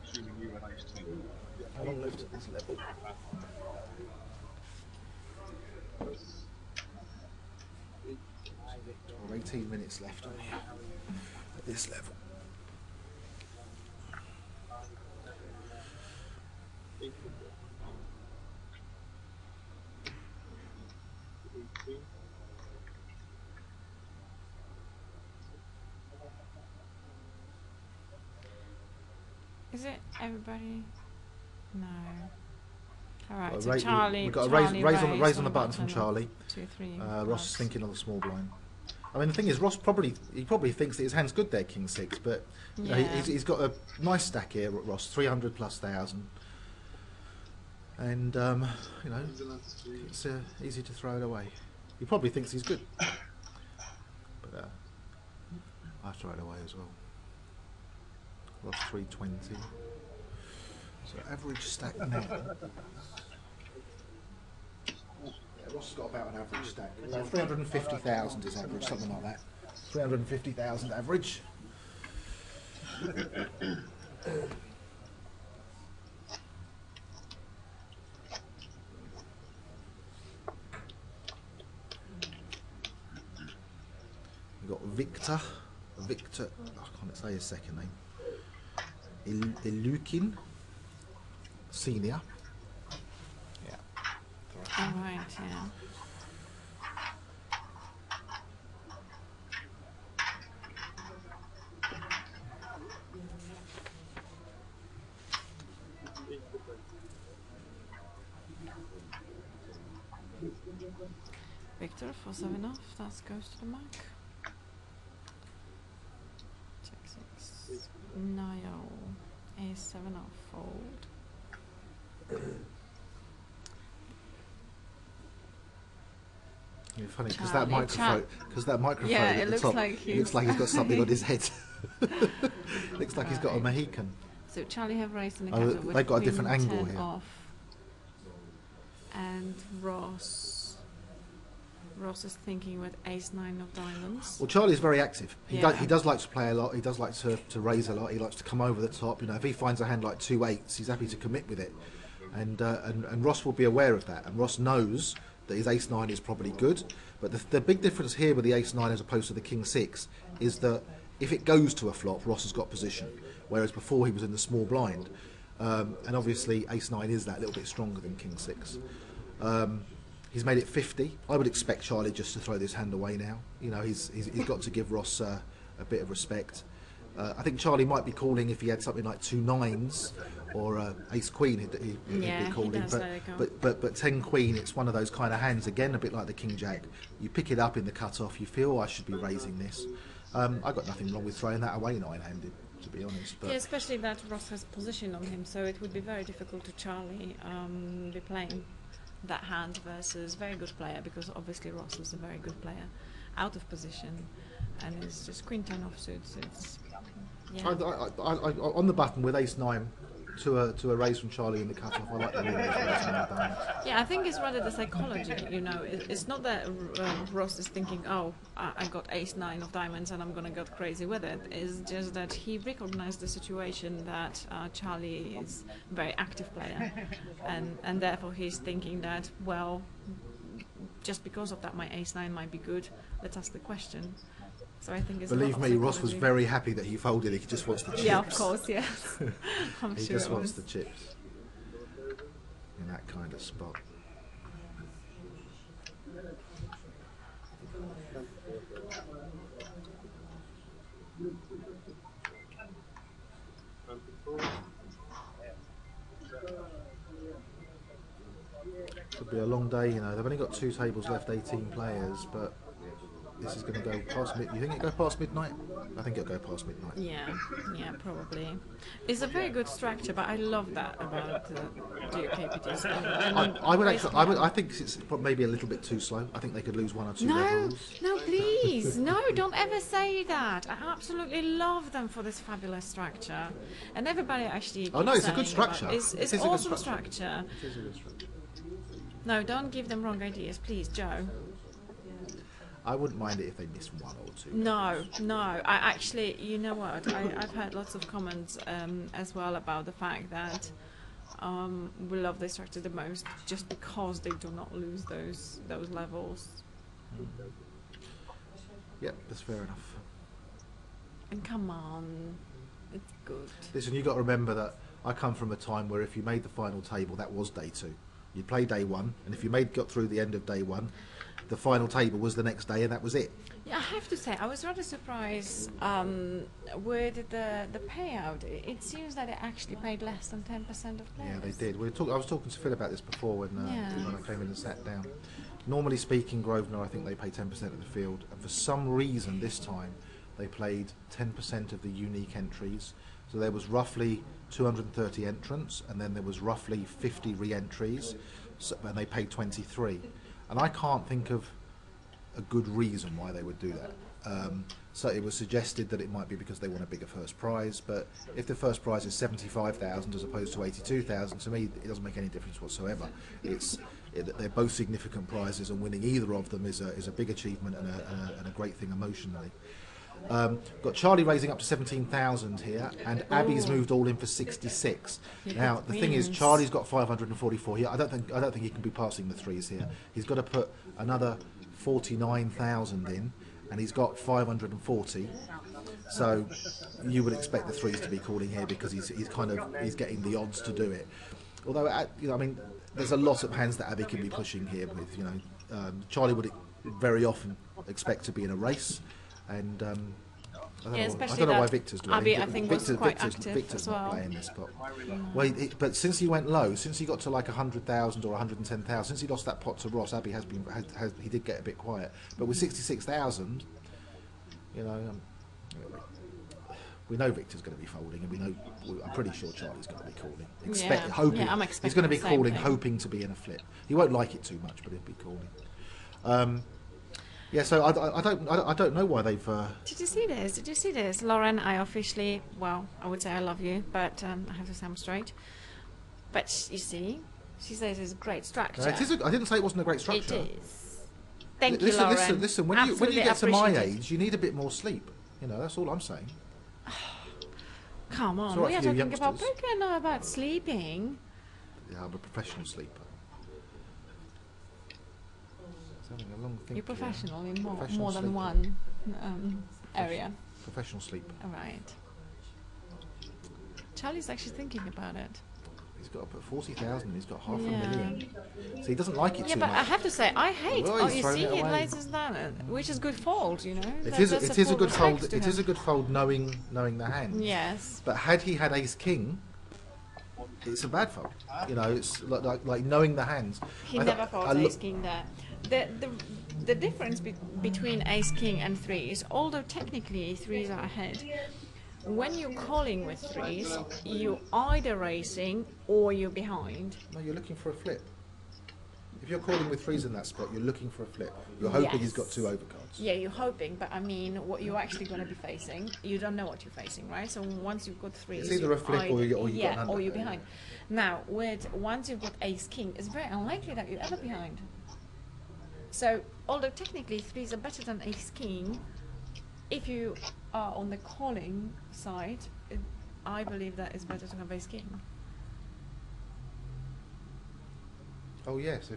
Assuming you had ace 10. How long left at this level? Or 18 minutes left on here at this level. Is it everybody? No. All right. Got a So ra- Charlie. We've got a Charlie raise on the button from Charlie. 2, 3. Ross is thinking on the small blind. I mean, the thing is, Ross probably thinks that his hand's good there, King 6, but you know, Yeah. he's got a nice stack here, Ross, 300 plus 1,000, and you know, it's easy to throw it away. He probably thinks he's good, but I throw it away as well. Ross 320. So average stack now. Yeah, Ross has got about an average stack. 350,000 is average, something like that. 350,000 average. We've got Victor. I can't say his second name. Ilukin Senior. Yeah. All right. Yeah. Victor for 7 off. That goes to the mark. Check 6. Niall. A7 off. Fold. Yeah, funny because Charlie, that microphone Yeah, at it the looks top, like it looks like he's got something on his head. Looks like he's got a Right. Mohican. So Charlie have raised in the Oh, cutter with they've got a queen different angle 10 here. off. And Ross is thinking with ace-9 of diamonds. Well, Charlie's very active. He Yeah. does like to play a lot. He does like to raise a lot. He likes to come over the top. You know, if he finds a hand like 2 8s, he's happy to commit with it. And Ross will be aware of that. And Ross knows that his ace-9 is probably good. But the big difference here with the ace-9 as opposed to the king-6 is that if it goes to a flop, Ross has got position. Whereas before he was in the small blind. And obviously ace-9 is that little bit stronger than king-6. He's made it 50. I would expect Charlie just to throw this hand away now. You know, he's got to give Ross a bit of respect. I think Charlie might be calling if he had something like 2 9s or ace queen. He'd Yeah, be he calling. does let it go. But 10 queen, it's one of those kind of hands again, a bit like the king jack. You pick it up in the cutoff. You feel, I should be raising this. I got nothing wrong with throwing that away 9-handed, to be honest. But Yeah, especially that Ross has position on him, so it would be very difficult to Charlie be playing that hand versus very good player, because obviously Ross is a very good player out of position, and it's just queen 10 offsuits. It's yeah. I, on the button with ace-9 to a raise from Charlie in the cutoff, I like the raise from the button. Yeah, I think it's rather the psychology, you know. It's not that Ross is thinking, oh, I got ace-9 of diamonds and I'm going to go crazy with it. It's just that he recognized the situation that Charlie is a very active player, and therefore he's thinking that, well, just because of that my ace-9 might be good, let's ask the question. So I think it's a lot Believe of me, Ross was psychology. very happy that he folded. He just wants the chips. Yeah, of course, yes. I'm He sure just it wants was. the chips in that kind of spot. Could be a long day, you know. They've only got 2 tables left, 18 players, but this is going to go past mid. You think it'll go past midnight? I think it'll go past midnight. Yeah, probably. It's a very good structure, but I love that about GUKPT. I think it's maybe a little bit too slow. I think they could lose 1 or 2 No, levels. no, please, no, don't ever say that. I absolutely love them for this fabulous structure, and everybody actually. Oh no, keeps it's a good saying about- structure. It's It is a good awesome structure. structure. It is a good structure. No, don't give them wrong ideas, please, Joe. I wouldn't mind it if they missed 1 or 2. No, no. I actually, you know what? I've heard lots of comments as well about the fact that we love this structure the most just because they do not lose those levels. Yep, that's fair enough. And come on, it's good. Listen, you've got to remember that I come from a time where if you made the final table, that was day 2. You'd play day 1, and if you got through the end of day 1, the final table was the next day, and that was it. Yeah, I have to say, I was rather surprised with the payout. It seems that it actually paid less than 10% of players. Yeah, they did. I was talking to Phil about this before when I came in and sat down. Normally speaking, Grosvenor, I think they pay 10% of the field, and for some reason this time they played 10% of the unique entries. So there was roughly 230 entrants, and then there was roughly 50 re-entries, and they paid 23. And I can't think of a good reason why they would do that. So it was suggested that it might be because they want a bigger first prize, but if the first prize is 75,000 as opposed to 82,000, to me it doesn't make any difference whatsoever. They're both significant prizes, and winning either of them is a big achievement and a great thing emotionally. Got Charlie raising up to 17,000 here, and Abby's moved all in for 66. Now the thing is, Charlie's got 544 here. I don't think he can be passing the threes here. He's got to put another 49,000 in, and he's got 540. So you would expect the threes to be calling here because he's getting the odds to do it. Although I mean, there's a lot of hands that Abby can be pushing here with. Charlie would very often expect to be in a race. And I don't know why Victor's doing Abby, it. I think, was quite active Victor's as well. not playing this pot. Well, but since he went low, since he got to like 100,000 or 110,000, since he lost that pot to Ross, Abby he did get a bit quiet. But with 66,000, we know Victor's going to be folding, and I'm pretty sure Charlie's going to be calling. Hoping. Yeah, I'm he's going to be expecting the same calling, thing. hoping to be in a flip. He won't like it too much, but he'll be calling. Yeah, so I don't know why they've. Did you see this? Did you see this, Lauren? I officially, well, I would say I love you, but I have to say I'm straight. But you see, she says it's a great structure. I didn't say it wasn't a great structure. It is. Thank you, Lauren. Listen. When you get to my appreciate it. age, you need a bit more sleep. That's all I'm saying. Come on, It's all right we are for you talking about youngsters. poker, not about sleeping. Yeah, I'm a professional sleeper. Having a long think You're here. professional in Professional more than sleeper. one area. Professional sleeper. All right. Charlie's actually thinking about it. He's got to put 40,000 and he's got half Yeah. a million. So he doesn't like it Yeah, too but much. I have to say, I hate. Oh, Oh, he's you thrown see, it it away. lays us down, which is good fold, It That- is that's a full good fold. respect to It is a him. good fold knowing the hand. Yes. But had he had ace king, it's a bad fold. It's like knowing the hands. He I never th- folds I look- ace king there. The difference between ace king and threes, although technically threes are ahead, when you're calling with threes, you're either racing or you're behind. No, you're looking for a flip. If you're calling with threes in that spot, you're looking for a flip. You're hoping he's got Yes. 2 overcards. Yeah, you're hoping, but I mean, what you're actually going to be facing, you don't know what you're facing, right? So once you've got threes, It's either you're a flip or you've got an yeah, under. or you're behind. Now, once you've got ace king, it's very unlikely that you're ever behind. So, although technically threes are better than ace king, if you are on the calling side, I believe that it's better to have ace king. Oh yes,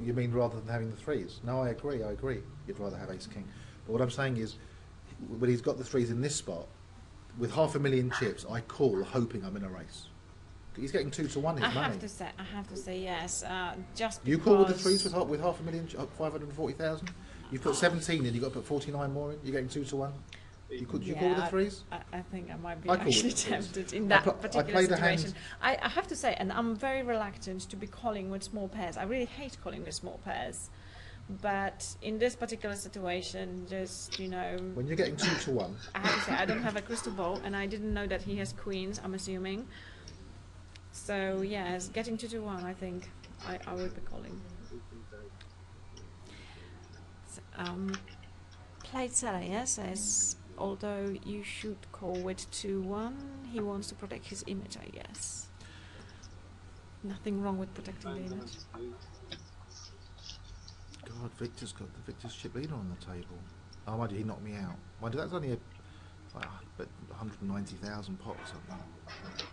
you mean rather than having the threes? No, I agree. You'd rather have ace king. But what I'm saying is, when he's got the threes in this spot, with 500,000 chips, I call hoping I'm in a race. He's getting 2 to 1 his I money. have to say yes. Just You call with the because- threes with 500,000, 540,000. You put 17 in, you got to put 49 more in. You're getting 2 to 1. Do you call with the Yeah, threes? I think I might be I call with actually the threes. tempted in I that pl- I particular played a hand- situation. I have to say, and I'm very reluctant to be calling with small pairs. I really hate calling with small pairs. But in this particular situation, just, you know, When you're getting 2-1, I have to say I don't have a crystal ball, and I didn't know that he has queens, I'm assuming. So yes, getting 2-1, I think I would be calling. So, Played Salah, yes, says although you should call with 2-1, he wants to protect his image, I guess. Nothing wrong with protecting the image. God, Victor's chip leader on the table. Oh, mind you, he knocked me out. Mind you, that's only but 190,000 pot or something.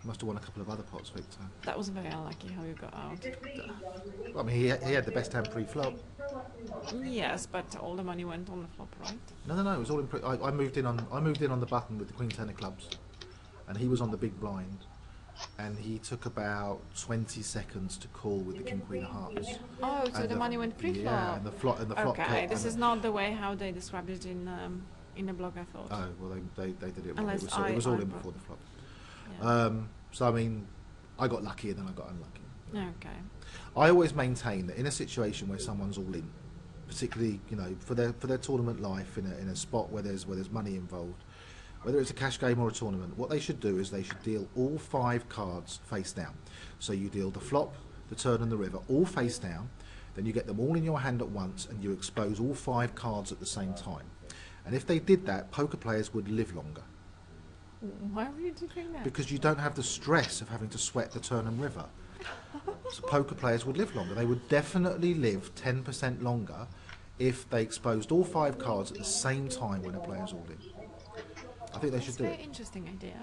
Must have won a couple of other pots, Victor. That was very unlucky how you got out. I mean, he had the best hand pre-flop. Yes, but all the money went on the flop, right? No, it was all in. I moved in on the button with the Queen Ten of clubs, and he was on the big blind, and he took about 20 seconds to call with the King Queen of Hearts. Oh, so And the money went pre-flop. Yeah, and the flop. Okay, this is not the way how they described it in the blog, I thought. Oh well, they did it wrong. Unless It was all I in brought- before the flop. Yeah. So I mean, I got lucky and then I got unlucky. Okay. I always maintain that in a situation where someone's all in, particularly for their tournament life in a spot where there's money involved, whether it's a cash game or a tournament, what they should do is they should deal all 5 cards face down. So you deal the flop, the turn and the river all face down, then you get them all in your hand at once and you expose all 5 cards at the same time. And if they did that, poker players would live longer. Why would you think that? Because you don't have the stress of having to sweat the turn and river. So poker players would live longer. They would definitely live 10% longer if they exposed all 5 cards at the same time when a player's all in. I think they should That's a do very it. interesting idea.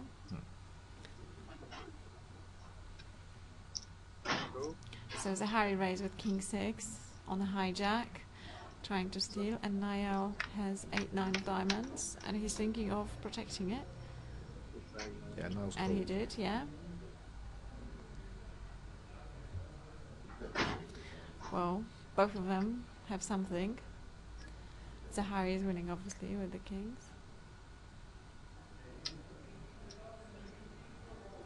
So Zahari raised with King 6 on a hijack, trying to steal, and Niall has 8-9 of diamonds, and he's thinking of protecting it, Yeah, Niall's and cool. he did, yeah. Well, both of them have something. Zahari is winning, obviously, with the kings.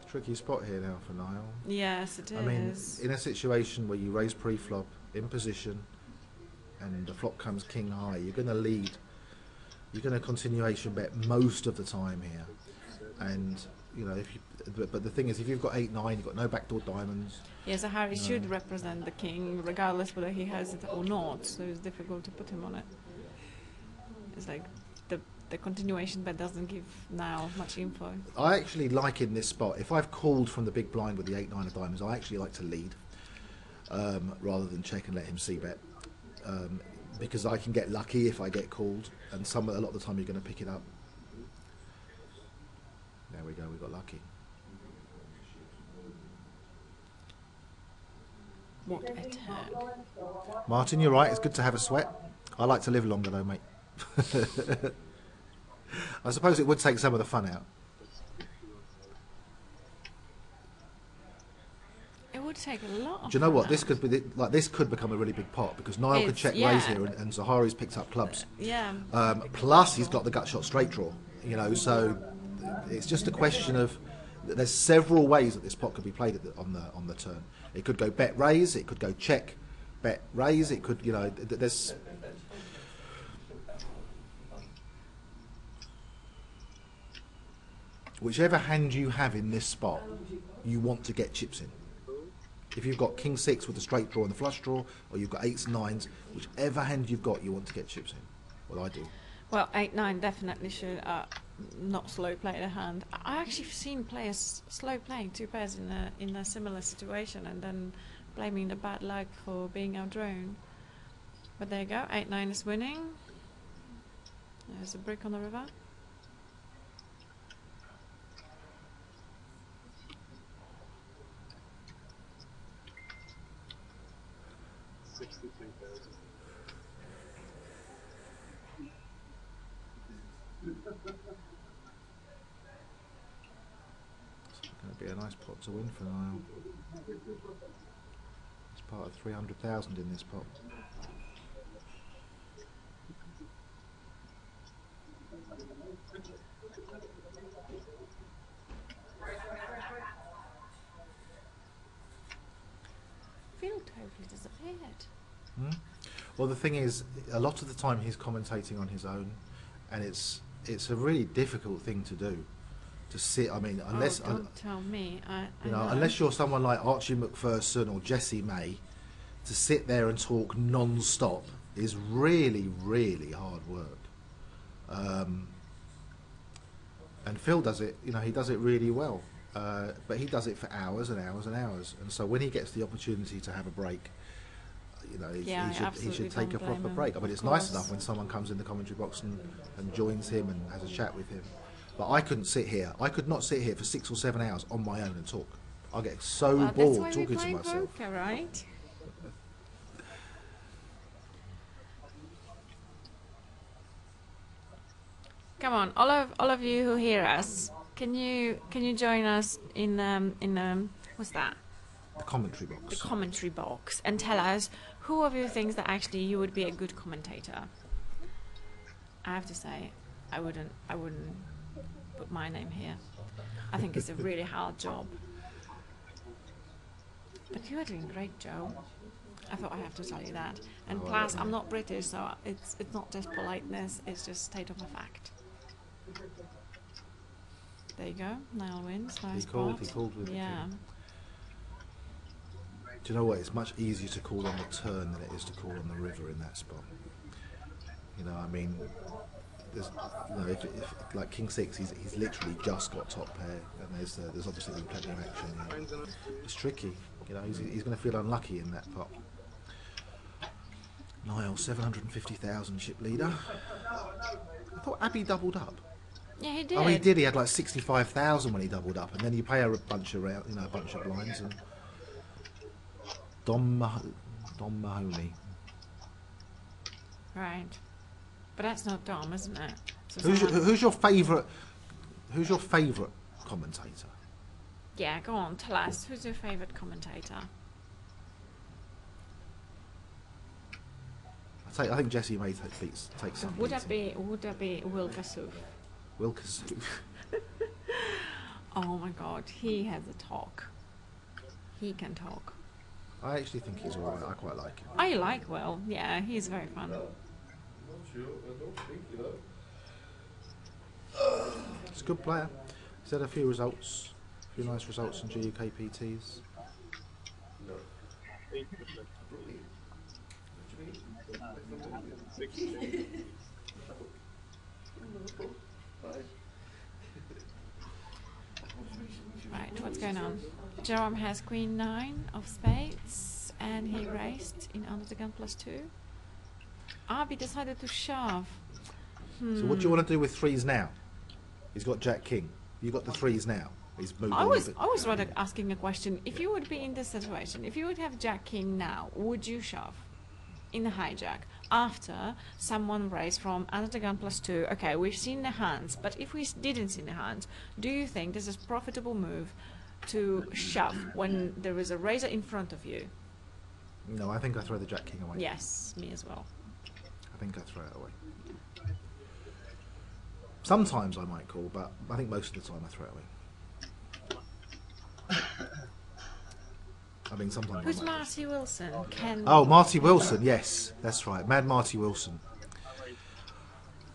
Tricky spot here now for Niall. Yes, it is. I mean, in a situation where you raise pre-flop in position and the flop comes king high, you're going to lead. You're going to continuation bet most of the time here, and but the thing is, if you've got 8-9, you've got no backdoor diamonds. Yes, Zahari should represent the king, regardless whether he has it or not. So it's difficult to put him on it. It's like the continuation bet doesn't give now much info. I actually like in this spot, if I've called from the big blind with the 8-9 of diamonds, I actually like to lead rather than check and let him c-bet, because I can get lucky if I get called, and a lot of the time you're going to pick it up. There we go, we got lucky. What a turn. Martin, you're right, it's good to have a sweat. I like to live longer though, mate. I suppose it would take some of the fun out. It would take a lot of Do you know what? fun This out. could be this could become a really big pot, because Niall could It's- check yeah. raise here, and Zahari's picked up clubs. Yeah. Plus, he's got the gut shot straight draw. So it's just a question of there's several ways that this pot could be played on the turn. It could go bet raise, it could go check bet raise, it could there's. Whichever hand you have in this spot, you want to get chips in. If you've got king 6 with the straight draw and the flush draw, or you've got 8s and 9s, whichever hand you've got, you want to get chips in. Well, I do. Well, 8-9 definitely should not slow play the hand. I actually seen players slow playing 2 pairs in a similar situation and then blaming the bad luck for being outdrawn. But there you go, 8-9 is winning. There's a brick on the river. It's going to be a nice pot to win for Niall. It's part of 300,000 in this pot. Field totally disappeared. Hmm? Well, the thing is, a lot of the time he's commentating on his own, and it's a really difficult thing to do. To sit, I mean, unless don't tell me. I unless you're someone like Archie McPherson or Jesse May, to sit there and talk non-stop is really, really hard work. And Phil does it, you know, he does it really well. But he does it for hours and hours and hours. And so when he gets the opportunity to have a break, you know, Yeah, he should take a don't blame proper him, break. I mean, of it's nice course. enough when someone comes in the commentary box and joins him and has a chat with him. But I couldn't sit here. I could not sit here for 6 or 7 hours on my own and talk. I get so Well, that's bored why we talking to play myself. poker, right? Come on, all of you who hear us, can you join us in what's that? The commentary The box. commentary box, and tell us who of you thinks that actually you would be a good commentator. I have to say, I wouldn't put my name here. I think it's a really hard job. But you are doing great, Joe. I thought I have to tell you that. And Oh, plus, yeah. I'm not British, so it's not just politeness, it's just state of a fact. There you go, Niall wins, nice called spot. with the Yeah. king. Do you know what? It's much easier to call on the turn than it is to call on the river in that spot. You know, I mean, there's, you know, if like King 6, he's literally just got top pair, and there's obviously been plenty of action. You know. It's tricky. You know, he's going to feel unlucky in that pot. Niall, 750,000 ship leader. I thought Abbey doubled up. Yeah, he did. Oh, he did. He had like 65,000 when he doubled up, and then you pay her a bunch of a bunch of blinds. And Dom Mahoney. Right. But that's not Dom, isn't it? So Who's your favourite? Who's your favourite commentator? Yeah, go on, tell us. Who's your favourite commentator? I think Jesse May takes some. Would that be Will Kassouf? Wilkerson. Oh my god, he has a talk. He can talk. I actually think he's alright. I quite like him. I like Will. Yeah, he's very fun. He's a good player. He's had a few results, a few nice results in GUKPTs. 8%. 60. Right, what's going on? Jerome has Queen 9 of spades, and he raised in under the gun +2. Arby decided to shove. So what do you want to do with threes now? He's got Jack King. You got the threes now. He's moved I on a was bit. rather asking a question. If you would be in this situation, if you would have Jack King now, would you shove in the hijack after someone raised from under the gun +2? Okay, we've seen the hands, but if we didn't see the hands, do you think this is a profitable move to shove when there is a raiser in front of you? No, I think I throw the Jack King away. Yes, me as well. I think I throw it away. Sometimes I might call, but I think most of the time I throw it away. I mean, sometimes. Who's I might. Marty Wilson? Oh, Marty Wilson. Yes, that's right. Mad Marty Wilson.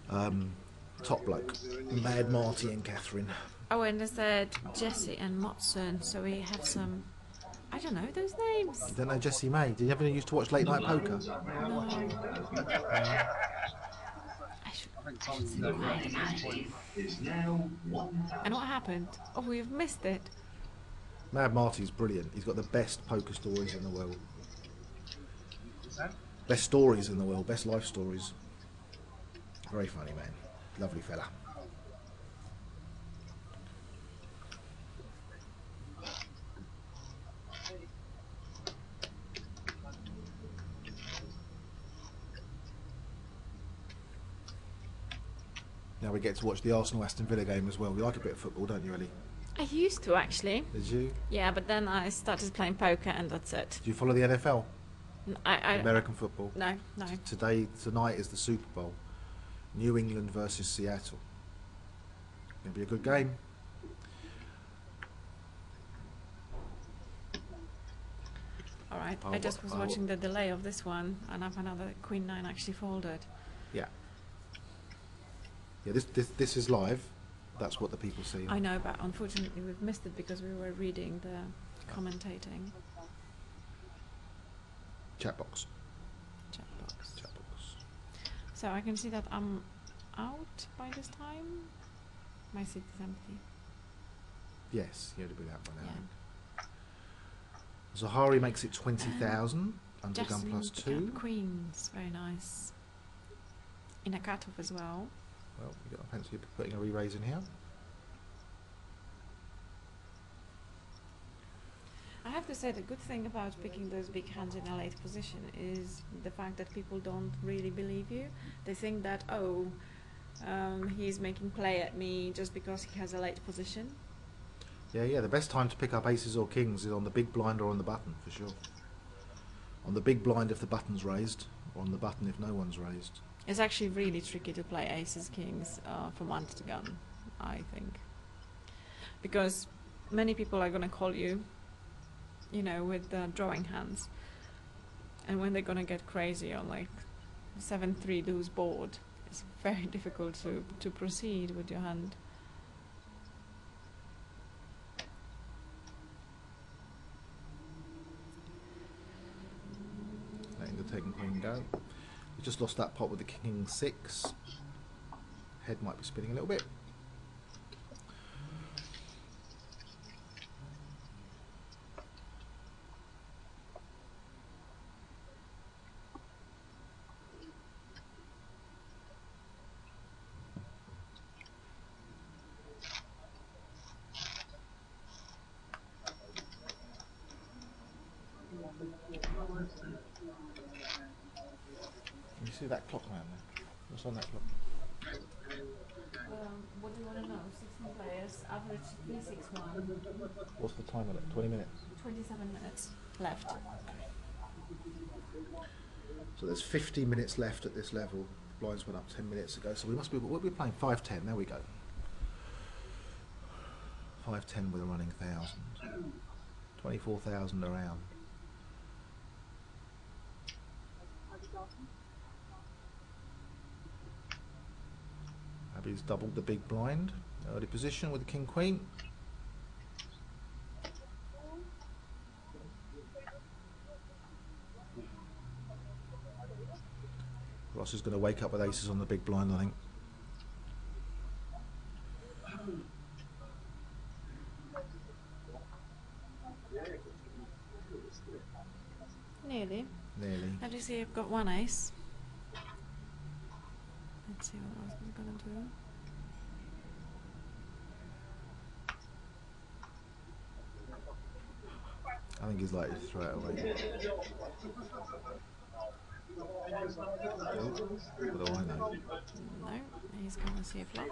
Top bloke. Mad Marty and Catherine. Oh, and they said Jesse and Motson, so we have some. I don't know those names. You don't know Jesse May? Did you ever used to watch Late Night Poker? No. I should say quiet about it. And what happened? Oh, we've missed it. Mad Marty's brilliant. He's got the best poker stories in the world. Best stories in the world. Best life stories. Very funny man. Lovely fella. Now we get to watch the Arsenal-Aston Villa game as well. You like a bit of football, don't you, Ellie? I used to actually. Did you? Yeah, but then I started playing poker and that's it. Do you follow the NFL? I American football? no. Tonight is the Super Bowl. New England versus Seattle. Gonna be a good game. All right. Oh, I just what- was oh, watching the delay of this one, and I've another Queen 9 actually folded. Yeah. Yeah, this is live. That's what the people see. I know, but unfortunately we've missed it because we were reading the commentating Chat box. chat box. Chat box. So I can see that I'm out by this time. My seat is empty. Yes, you had to be that one Yeah. out. Zahari makes it 20,000 under gun Justin plus picked up 2. Queens, very nice. In a cut-off as well. Well, you got a pencil, you're putting a re-raise in here. I have to say the good thing about picking those big hands in a late position is the fact that people don't really believe you. They think that, oh, he's making play at me just because he has a late position. Yeah, the best time to pick up aces or kings is on the big blind or on the button, for sure. On the big blind if the button's raised, or on the button if no one's raised. It's actually really tricky to play aces, kings from under the gun, I think. Because many people are going to call you, you know, with drawing hands. And when they're going to get crazy on like 7-3 deuce board, it's very difficult to proceed with your hand. Letting the taken queen go. You just lost that pot with the king 6. Head might be spinning a little bit. You see that clock around there? What's on that clock? What do you want to know? 16 players, average 361, What's the time on it? 20 minutes. 27 minutes left. So there's 50 minutes left at this level. Blinds went up 10 minutes ago, so we must be. What we're playing 5-10. There we go. 5-10 with a running 1,000. 24,000 around. Abby's doubled the big blind. Early position with the king queen. Ross is going to wake up with aces on the big blind, I think. Nearly. Nearly. As you see, I've got one ace. Let's see what else I'm gonna do. I think he's likely to throw it away. What do I know? No, he's gonna see a flop.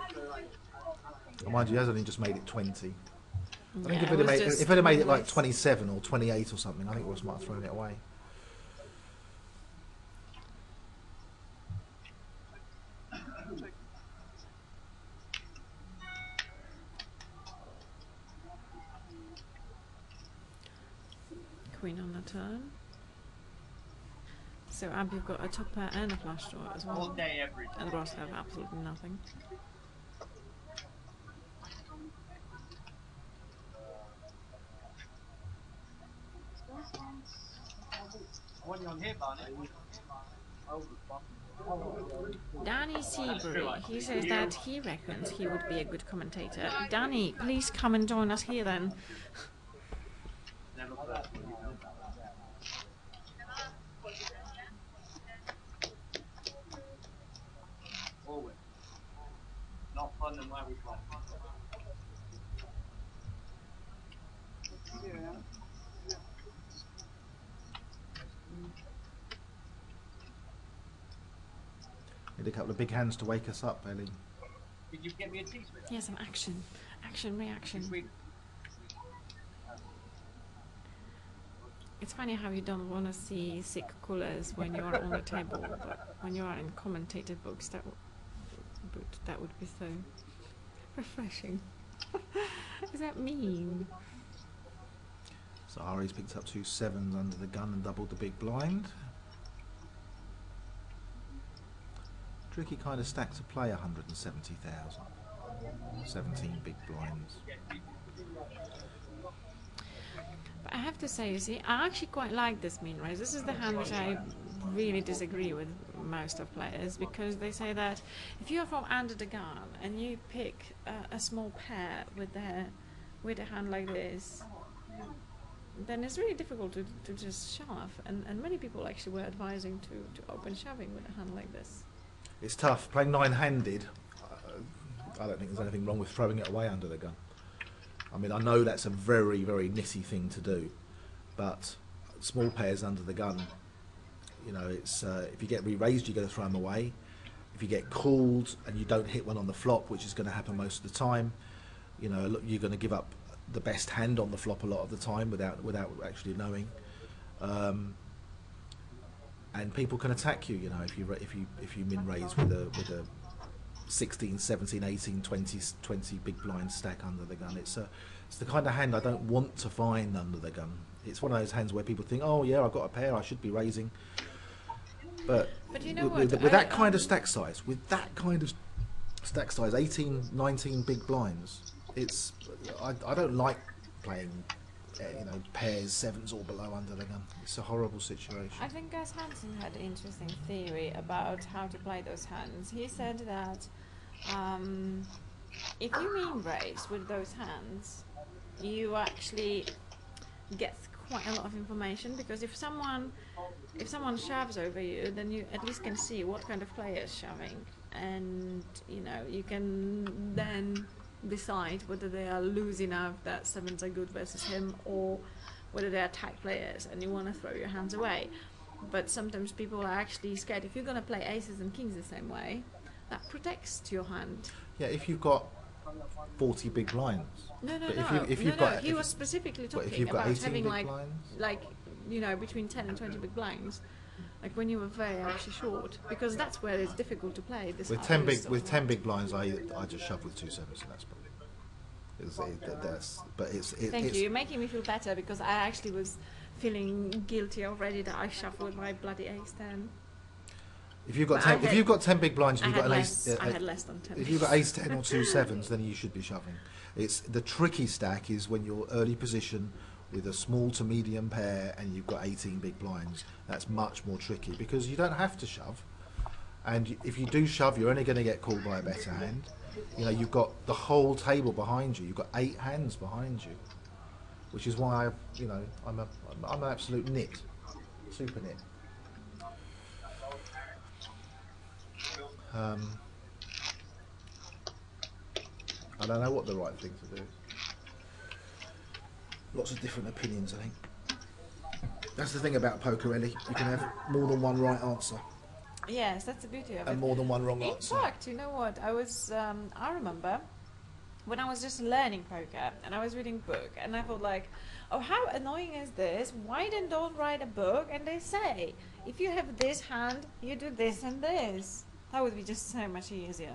Oh, mind you, he has only just made it 20. I think Yeah, if it had made it like waste. 27 or 28 or something, I think Ross might have thrown it away. Queen on the turn. So Ab, you've got a top pair and a flush draw as well. All day, every day. And Ross have absolutely nothing. I want you on here, Barney. Danny Seabury, he says that he reckons he would be a good commentator. Danny, please come and join us here then. Never first. Always. Not fun than where we play. Need a couple of big hands to wake us up, Ellie. Did you get me a tea sweet? Yeah, some action. Action, reaction. Sweet. It's funny how you don't want to see sick coolers when you are on the table, but when you are in commentator books, that would be so refreshing. Is that mean? So Ari's picked up 2 sevens under the gun and doubled the big blind. Tricky kind of stack to play 170,000. 17 big blinds. But I have to say, you see, I actually quite like this mean raise. This is the hand which I really disagree with most of players, because they say that if you're from under the gun and you pick a small pair with a hand like this, then it's really difficult to just shove. And many people actually were advising to open shoving with a hand like this. It's tough. Playing 9-handed, I don't think there's anything wrong with throwing it away under the gun. I mean, I know that's a very, very nitty thing to do, but small pairs under the gun, you know, it's if you get re-raised, you're going to throw them away. If you get called and you don't hit one on the flop, which is going to happen most of the time, you know, you're going to give up the best hand on the flop a lot of the time without actually knowing. And people can attack you, you know, if you min raise with a 16, 17, 18, 20 big blind stack under the gun. It's the kind of hand I don't want to find under the gun. It's one of those hands where people think, oh yeah, I've got a pair, I should be raising. But you know with what? that kind of stack size, 18, 19 big blinds, it's I don't like playing you know, pairs, sevens or below under the gun. It's a horrible situation. I think Gus Hansen had an interesting theory about how to play those hands. He said that if you mean raise with those hands, you actually get quite a lot of information, because if someone shoves over you, then you at least can see what kind of player is shoving, and you know, you can then decide whether they are loose enough that sevens are good versus him, or whether they are tight players and you want to throw your hands away. But sometimes people are actually scared. If you're going to play aces and kings the same way, that protects your hand. Yeah, if you've got 40 big blinds. No. He was specifically talking about having like you know, between 10 and 20 big blinds, like when you were very actually short, because that's where it's difficult to play. This with 10 big blinds, I just shove with 2 sevens, and that's probably. Thank you. You're making me feel better, because I actually was feeling guilty already that I shuffled with my bloody ace 10. If you've got 10 big blinds, and you've got an ace. I had less than 10. If you've got ace 10 or 2 sevens, then you should be shoving. It's the tricky stack is when you're early position with a small to medium pair and you've got 18 big blinds. That's much more tricky, because you don't have to shove, and if you do shove, you're only going to get called by a better hand. You know, you've got the whole table behind you. You've got 8 hands behind you, which is why I'm an absolute nit, super nit. I don't know what the right thing to do. Lots of different opinions, I think. That's the thing about poker, Ellie. You can have more than one right answer. Yes, that's the beauty of it. And more than one wrong answer. In fact, you know what? I remember when I was just learning poker and I was reading a book, and I thought like, oh, how annoying is this? Why then don't write a book and they say, if you have this hand, you do this and this. That would be just so much easier.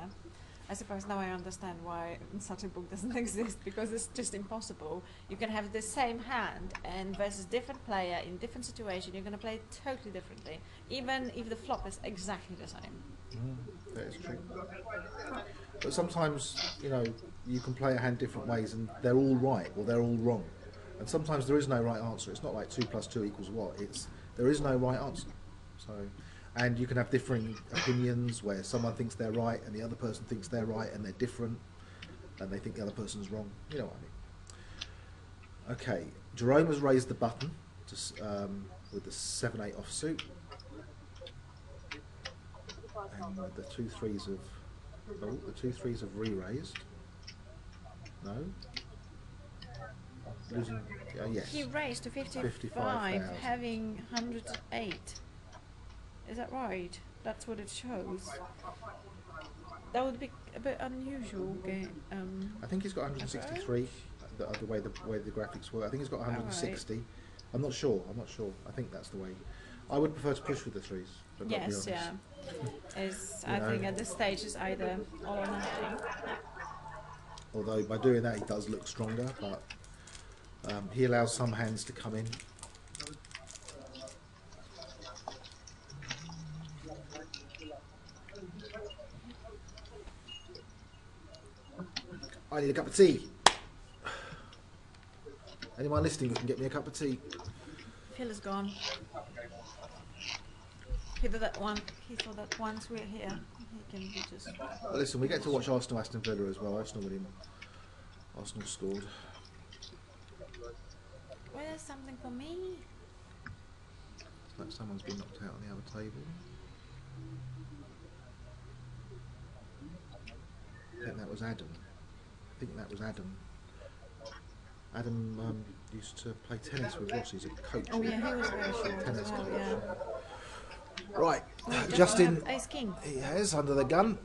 I suppose now I understand why such a book doesn't exist, because it's just impossible. You can have the same hand and versus different player in different situation, you're going to play it totally differently, even if the flop is exactly the same. That is true. But sometimes, you know, you can play a hand different ways and they're all right or they're all wrong. And sometimes there is no right answer. It's not like 2 + 2 = what? There is no right answer. So. And you can have differing opinions where someone thinks they're right and the other person thinks they're right and they're different and they think the other person's wrong. You know what I mean. Okay, Jerome has raised the button with the 7-8 offsuit. And the 2 3s have re-raised. No? Losing, yes. He raised to 55 having 108. Is that right? That's what it shows. That would be a bit unusual. I think he's got 163. The way the graphics work. I think he's got 160. Right. I'm not sure. I think that's the way. I would prefer to push with the 3s. Yes, yeah. I think at this stage it's either all or nothing. Although by doing that he does look stronger, but He allows some hands to come in. I need a cup of tea. Anyone listening who can get me a cup of tea? Phil is gone. He did that one. He thought that once we're here, he can be just. But listen, we get to watch Arsenal Aston Villa as well. Arsenal with him. Arsenal scored. Where's something for me? It's like someone's been knocked out on the other table. I think that was Adam. Adam used to play tennis with Ross. He's a coach. Oh yeah, he was very short Tennis as well, coach. yeah. Right, Oh, Justin. Ace King. He has under the gun.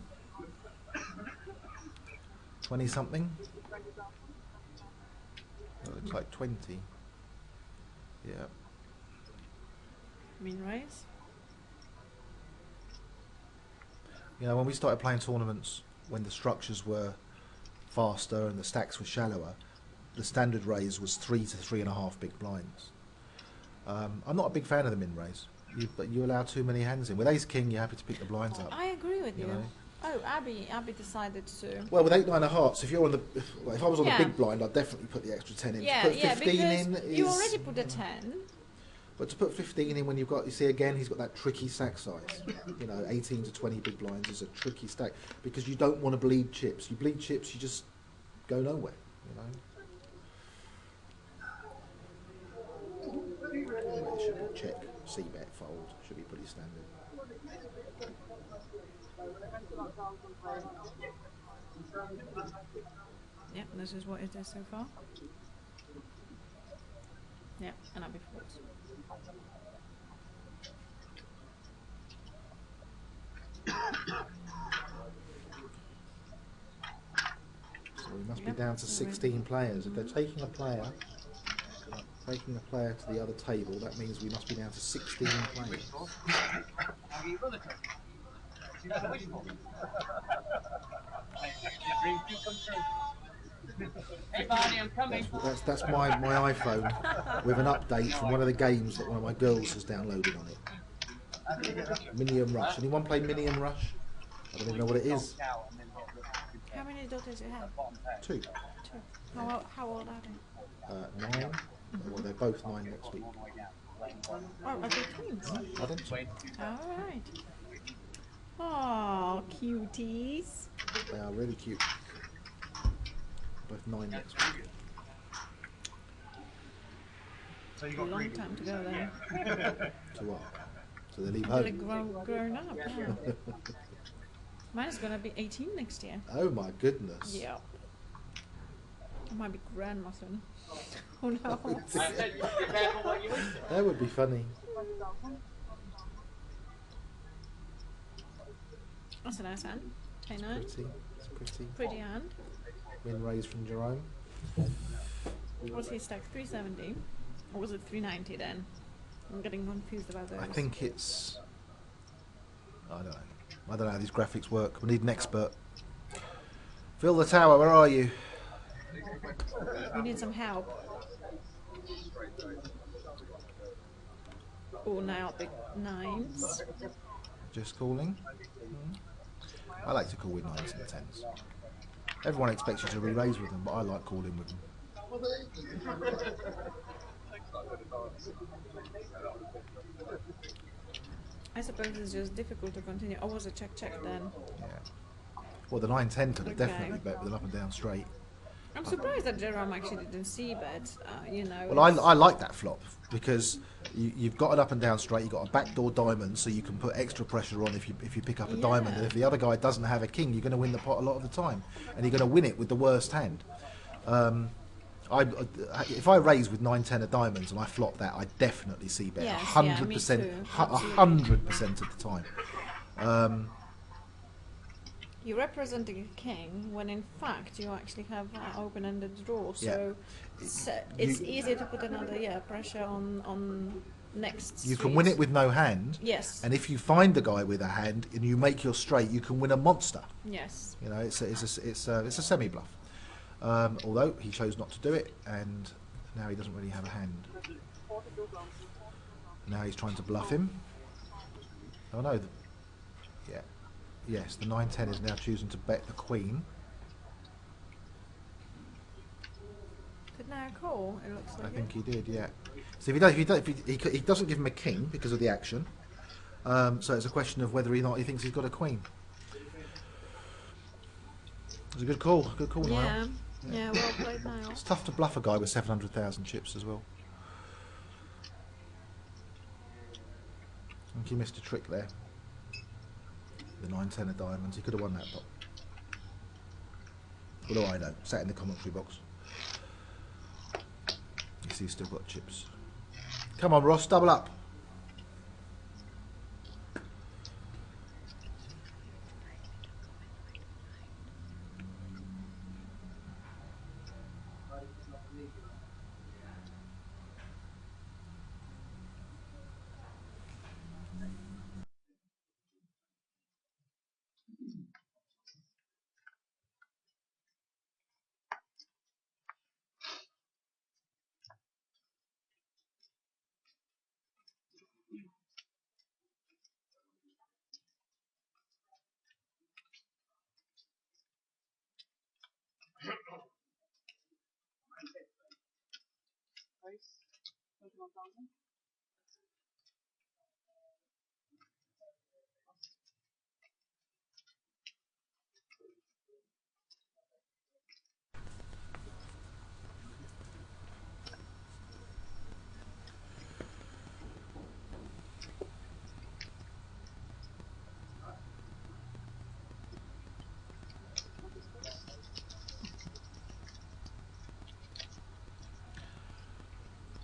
20 something. That looks like 20. Yeah. Mean raise. You know, when we started playing tournaments, when the structures were faster and the stacks were shallower, the standard raise was 3 to 3.5 big blinds. I'm not a big fan of the min raise, but you allow too many hands in. With Ace King, you're happy to pick the blinds up. I agree with you. know. Oh, Abby decided to. Well, with 8, 9 of hearts, if you're on the, if I was on Yeah. the big blind, I'd definitely put the extra 10 in. Yeah, to put yeah, 15 because in is, you already put a 10. But to put 15 in when you've got, you see again, he's got that tricky stack size. You know, 18 to 20 big blinds is a tricky stack because you don't want to bleed chips. You bleed chips, you just go nowhere. You know. It should be check, c-bet, fold. Should be pretty standard. Yeah, this is what it is so far. Yeah, and Abby folds. So we must be Yep, down to so 16 players. If they're taking a player to the other table, that means we must be down to 16 players. Hey, Barney, I'm coming. That's my iPhone with an update from one of the games that one of my girls has downloaded on it. Minion Rush. Anyone play Minion Rush? I don't even know what it is. How many daughters do you have? 2. 2. How old are they? 9. Well, they're both 9 next week. Oh, are they twins? I think so. Alright. Oh, cuties. They are really cute. Both 9 next week. Long time to go then. To what? So they leave Really home. grown up, yeah. Mine's gonna be 18 next year. Oh my goodness. Yep. I might be grandma soon. Who knows? That would be funny. That's a nice hand. 10-9. Pretty. It's pretty. Pretty hand. Win raise from Jerome. What's his stack? 370? Or was it 390 then? I'm getting confused about those. I think it's. I don't know. I don't know how these graphics work. We need an expert. Phil the Tower, where are you? We need some help. Oh, now big 9s. Just calling. I like to call with 9s and 10s. Everyone expects you to re-raise with them, but I like calling with them. I suppose it's just difficult to continue. Oh, was a check then? Yeah. Well, the 9-10 could have Okay. definitely bet with an up and down straight. I'm surprised that Jerome actually didn't see bet. You know. Well, I like that flop because you've got an up and down straight. You've got a backdoor diamond, so you can put extra pressure on if you pick up a diamond. And if the other guy doesn't have a king, you're going to win the pot a lot of the time, and you're going to win it with the worst hand. If I raise with 9-10 of diamonds and I flop that, I definitely see bet. Yes, 100%, yeah, me too. 100% of the time. You're representing a king when in fact you actually have open-ended draw, so it's easier to put another pressure on next. You can win it with no hand. Yes. And if you find the guy with a hand and you make your straight, you can win a monster. Yes. You know, it's a semi bluff. Although he chose not to do it, and Now he doesn't really have a hand. Now he's trying to bluff him. Oh no. Yeah. Yes, the 9-10 is now choosing to bet the queen. Did now call? It looks like I think he did, yeah. So he doesn't give him a king because of the action. So it's a question of whether or not he thinks he's got a queen. It's a good call. Good call, Niall. Yeah. Yeah, well played, Niall. It's tough to bluff a guy with 700,000 chips as well. I think he missed a trick there. The 9-10 of diamonds. He could have won that pot. Although I don't. Sat in the commentary box. You see he's still got chips. Come on, Ross. Double up.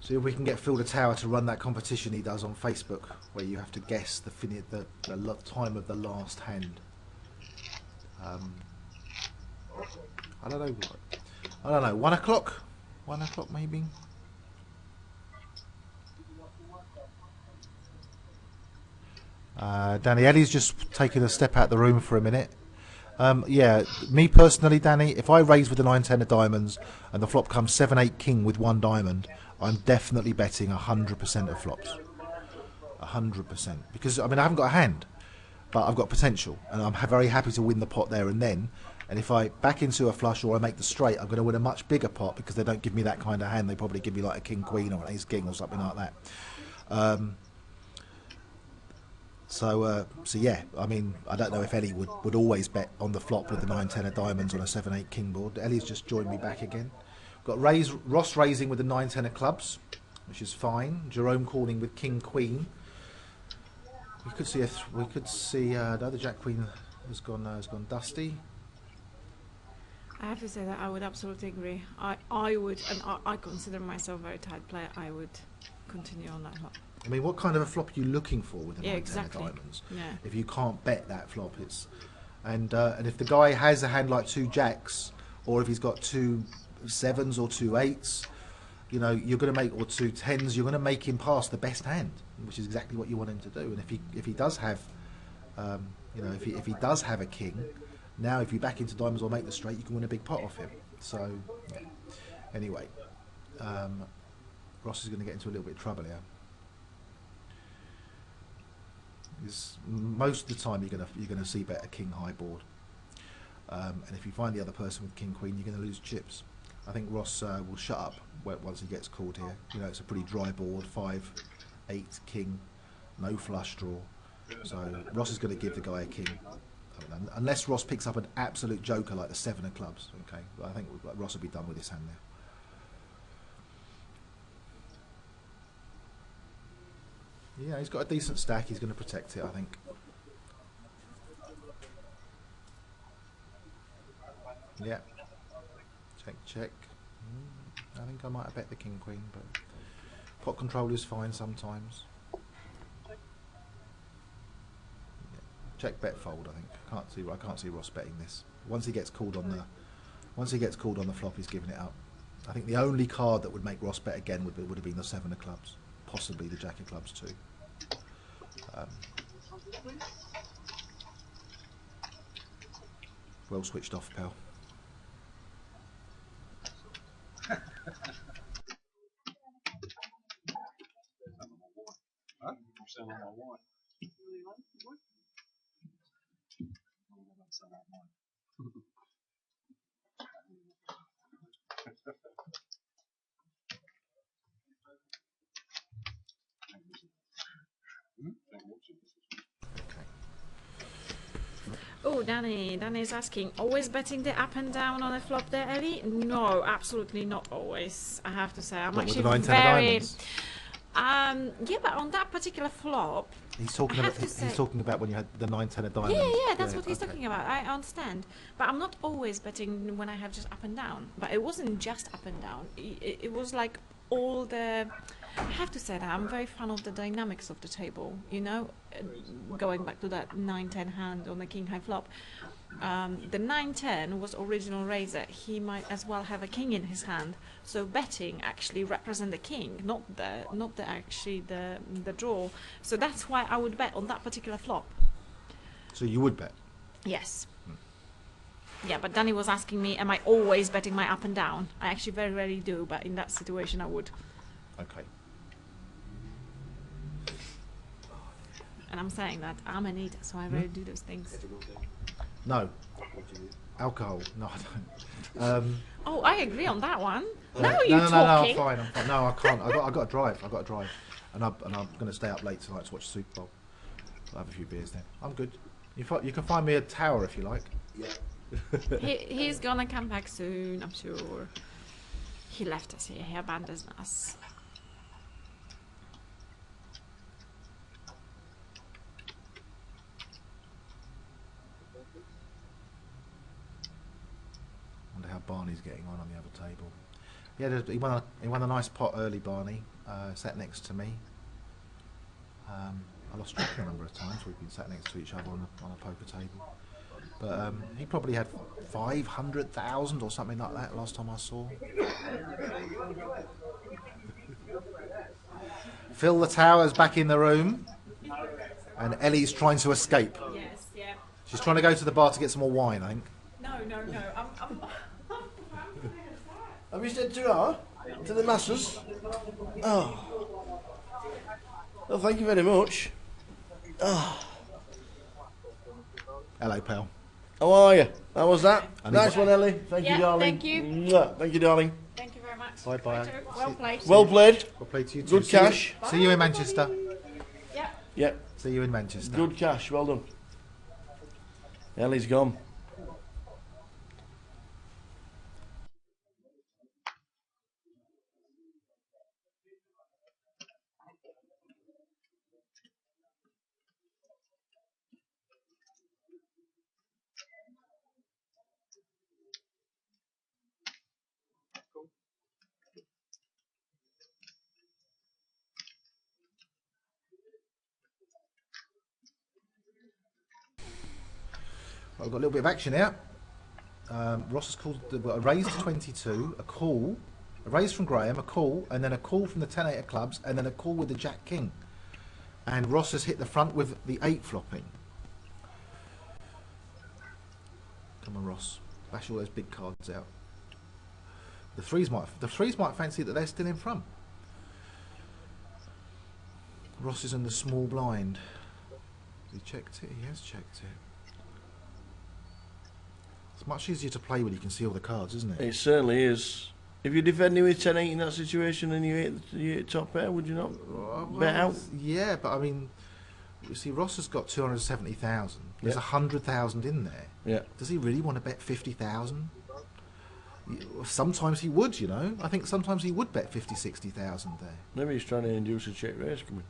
See if we can get Phil the Tower to run that competition he does on Facebook, where you have to guess the time of the last hand. I don't know. I don't know. 1 o'clock? 1 o'clock maybe. Danny Eddie's just taken a step out of the room for a minute. Yeah, me personally, Danny, if I raise with the 9-10 of diamonds and the flop comes 7-8 king with 1 diamond, I'm definitely betting 100% of flops. 100%. Because, I mean, I haven't got a hand, but I've got potential. And I'm very happy to win the pot there and then. And if I back into a flush or I make the straight, I'm going to win a much bigger pot because they don't give me that kind of hand. They probably give me like a king-queen or an ace-king or something like that. So yeah, I mean, I don't know if Ellie would always bet on the flop with the 9-10 of diamonds on a 7-8 king board. Ellie's just joined me back again. Got Ross raising with the 9-10 of clubs, which is fine. Jerome calling with king queen. We could see the other jack queen has gone dusty. I have to say that I would absolutely agree. I would, and I consider myself a very tight player. I would continue on that flop. I mean, what kind of a flop are you looking for with the 9-10 exactly. of diamonds? Yeah. If you can't bet that flop, and if the guy has a hand like 2 jacks, or if he's got 2 7s or 2 8s, you know, you're going to make, or 2 10s, you're going to make him pass the best hand, which is exactly what you want him to do. And if he does have, you know, if he does have a king, now if you back into diamonds or make the straight, you can win a big pot off him. So, yeah. Anyway, Ross is going to get into a little bit of trouble here. Most of the time you're gonna see bet a king high board, and if you find the other person with king queen, you're gonna lose chips. I think Ross will shut up once he gets called here. You know, it's a pretty dry board, 5-8 king, no flush draw. So Ross is going to give the guy a king, unless Ross picks up an absolute joker like the 7 of clubs. Okay, but I think Ross will be done with his hand now. Yeah, he's got a decent stack. He's going to protect it, I think. Yeah. Check, check. I think I might have bet the king queen, but pot control is fine sometimes. Yeah. Check, bet, fold. I think I can't see Ross betting this. Once he gets called on the flop, he's giving it up. I think the only card that would make Ross bet again would have been the 7 of clubs, possibly the jack of clubs too. Well switched off, pal. Huh? I'm selling my wine. Oh, Danny's asking, always betting the up and down on a flop there, Ellie? No, absolutely not always. I have to say, I'm What, with actually the 9, 10 of very. diamonds? Yeah, but on that particular flop, He's talking I about. have to say- He's talking about when you had the 9, 10 of diamonds. yeah, that's what he's okay. talking about. I understand, but I'm not always betting when I have just up and down. But it wasn't just up and down. It was like all the. I have to say that I'm very fan of the dynamics of the table. You know, going back to that 9-10 hand on the king high flop. The 9-10 was original raiser. He might as well have a king in his hand. So betting actually represent the king, not the actually the draw. So that's why I would bet on that particular flop. So you would bet. Yes. Yeah, but Danny was asking me, am I always betting my up and down? I actually very rarely do, but in that situation I would. Okay. And I'm saying that I'm an eater, so I rarely do those things. No. Alcohol. No, I don't. Oh, I agree on that one. Now no, you're no, talking. no, I'm fine. No, I can't. I got to drive. And I'm going to stay up late tonight to watch the Super Bowl. I'll have a few beers then. I'm good. You can find me a tower if you like. Yeah. He's gonna come back soon, I'm sure. He left us here. He abandoned us. Wonder how Barney's getting on the other table. He won a nice pot early, Barney. Sat next to me. I lost track of a number of times. We've been sat next to each other on a poker table. But he probably had 500,000 or something like that last time I saw. Phil the Tower's back in the room. And Ellie's trying to escape. Yes, yeah. She's trying to go to the bar to get some more wine, I think. No. Have you said to the masses? Oh. Well, thank you very much. Oh. Hello, pal. How are you? How was that? I Nice need- one, Ellie. Thank Yeah, you, darling. thank you. Mwah. Thank you, darling. Thank you very much. Bye-bye. Well played. Well played. We'll play to you too. Good cash. See you in Manchester. Yeah. Yep. See you in Manchester. Good cash. Well done. Ellie's gone. I've got a little bit of action here. Ross has called a raise to 22, a call, a raise from Graham, a call, and then a call from the 10-8 of clubs, and then a call with the Jack King. And Ross has hit the front with the 8 flopping. Come on, Ross, bash all those big cards out. The threes might fancy that they're still in front. Ross is in the small blind. He checked it. He has checked it. It's much easier to play when you can see all the cards, isn't it? It certainly is. If you're defending with 10-8 in that situation and you hit top pair, would you not bet out? Yeah, but I mean, you see, Ross has got 270,000. There's Yeah. 100,000 in there. Yeah. Does he really want to bet 50,000? Sometimes he would, you know. I think sometimes he would bet 50, 60,000 there. Maybe he's trying to induce a check raise coming.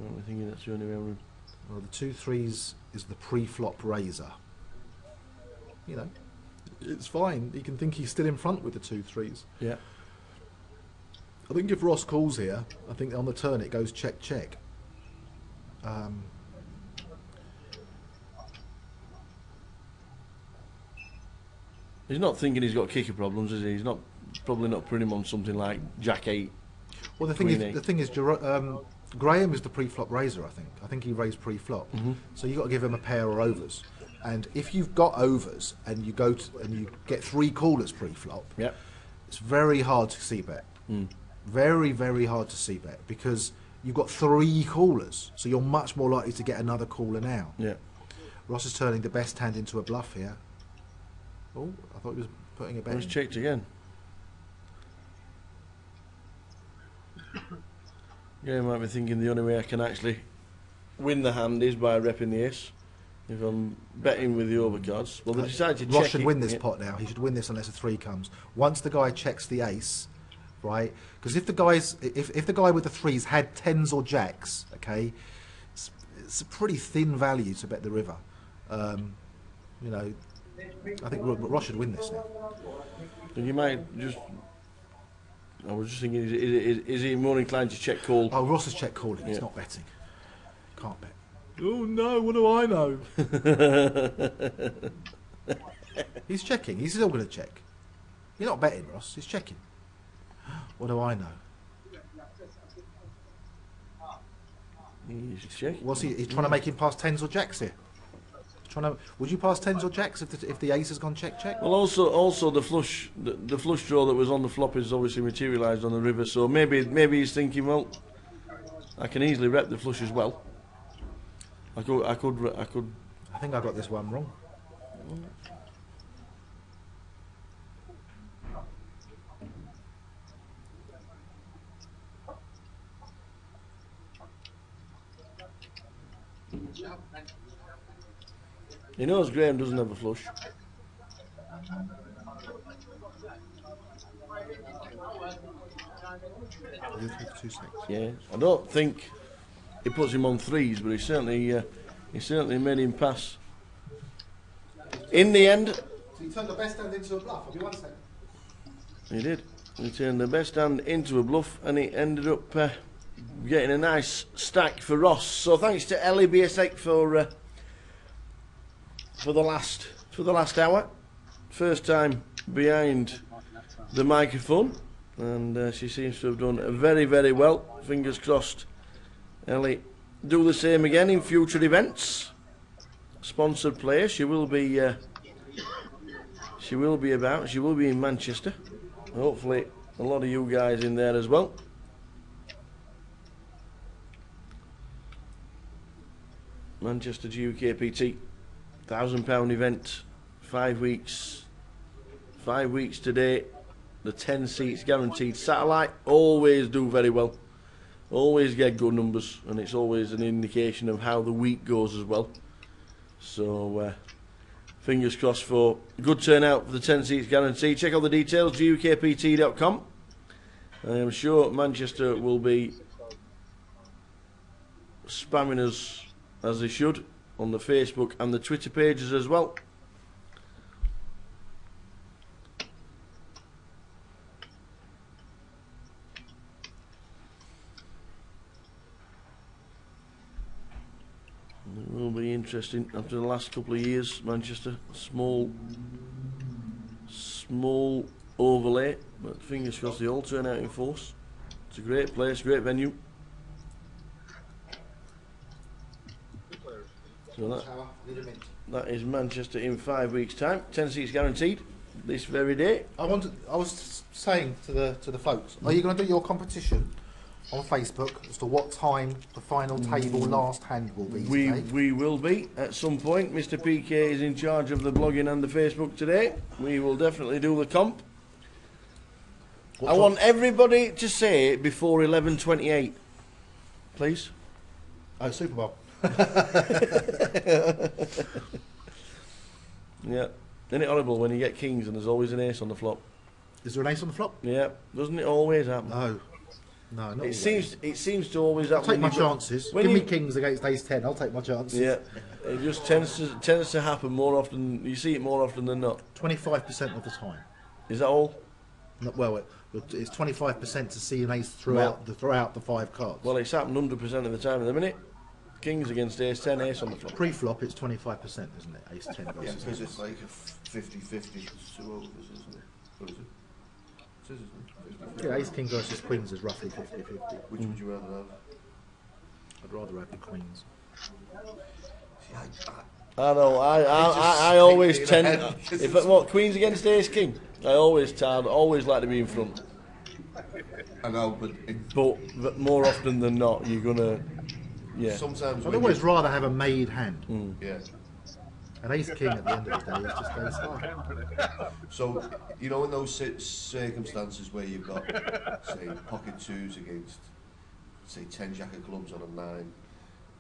I'm thinking that's the only way around. Well, the 2-3s is the pre-flop raiser. You know, it's fine. He can think he's still in front with the 2-3s. Yeah. I think if Ross calls here, I think on the turn it goes check, check. He's not thinking he's got kicker problems, is he? He's not probably not putting him on something like Jack 8. Well, the thing is, Graham is the pre-flop raiser. I think he raised pre-flop. So you got to give him a pair or overs. And if you've got overs and you go and you get 3 callers pre-flop, Yep. it's very hard to see bet. Very, very hard to see bet because you've got 3 callers, so you're much more likely to get another caller now. Yeah. Ross is turning the best hand into a bluff here. Oh, I thought he was putting a bet. Let's checked again. Yeah, you might be thinking the only way I can actually win the hand is by repping the ace. If I'm betting with the overcards, well, they decided to check. Ross should it. win this pot now. He should win this unless a 3 comes. Once the guy checks the ace, right? Because if the guy with the 3s had 10s or jacks, okay, it's a pretty thin value to bet the river. You know, I think Ross should win this now. And you might just. I was just thinking, is he more inclined to check call? Oh, Ross has checked calling. He's Yeah. not betting. Can't bet. Oh no! What do I know? He's checking. He's still going to check. You're not betting, Ross. He's checking. What do I know? He's checking. What's he? He's trying to make him pass 10s or jacks here. Trying to. Would you pass 10s or jacks if the ace has gone check check? Well, also the flush draw that was on the flop is obviously materialised on the river. So maybe he's thinking, well, I can easily rep the flush as well. I could. I think I got this one wrong. He knows Graham doesn't have a flush. Yeah, I don't think he puts him on 3s, but he certainly made him pass. In the end, So you turned the best hand into a bluff. I'll be 1 second. he did. He turned the best hand into a bluff, and he ended up getting a nice stack for Ross. So thanks to Ellie BSX for the last hour. First time behind the microphone, and she seems to have done very, very well. Fingers crossed, Ellie do the same again in future events. Sponsored player, she will be about. She will be in Manchester. Hopefully, a lot of you guys in there as well. Manchester GUKPT, £1,000 event, 5 weeks. 5 weeks today. The 10 seats guaranteed. Satellite always do very well. Always get good numbers, and it's always an indication of how the week goes as well. So fingers crossed for a good turnout for the 10 seats guaranteed. Check out the details, gukpt.com. I am sure Manchester will be spamming us as they should on the Facebook and the Twitter pages as well. It will be interesting after the last couple of years. Manchester, small overlay, but fingers crossed they all turn out in force. It's a great place, great venue. So that is Manchester in 5 weeks' time. 10 seats guaranteed this very day. I was saying to the folks, are you going to do your competition on Facebook as to what time the final table last hand will be today? We will be at some point. Mr. PK is in charge of the blogging and the Facebook today. We will definitely do the comp. I want everybody to say it before 11:28, please. Oh, Super Bowl. Yeah. Isn't it horrible when you get kings and there's always an ace on the flop? Is there an ace on the flop? Yeah. Doesn't it always happen? No. No, not It always. seems to always happen. I'll take my when you've got- chances. when Give me you- kings against ace 10. I'll take my chances. Yeah. It just tends to happen more often. You see it more often than not. 25% of the time. Is that all? Well, it's 25% to see an ace throughout the 5 cards. Well, it's happened 100% of the time at the minute. Kings against ace 10, ace on the flop. Pre-flop, it's 25%, isn't it? Ace 10 Yeah, versus because ace. it's like a 50-50, it's 2 overs, isn't it? What is it? It is, isn't it? 50-50. Yeah, ace king versus queens is roughly 50-50. Which would you rather have? I'd rather have the queens. See, I know. I just always think tend. in the head. If what queens against ace king, I always like to be in front. I know, but but more often than not, you're gonna, yeah. sometimes I'd when always you, rather have a made hand. yeah. An ace king at the end of the day is just ace high. So, you know, in those circumstances where you've got, say, pocket twos against, say, 10 jack of clubs on a 9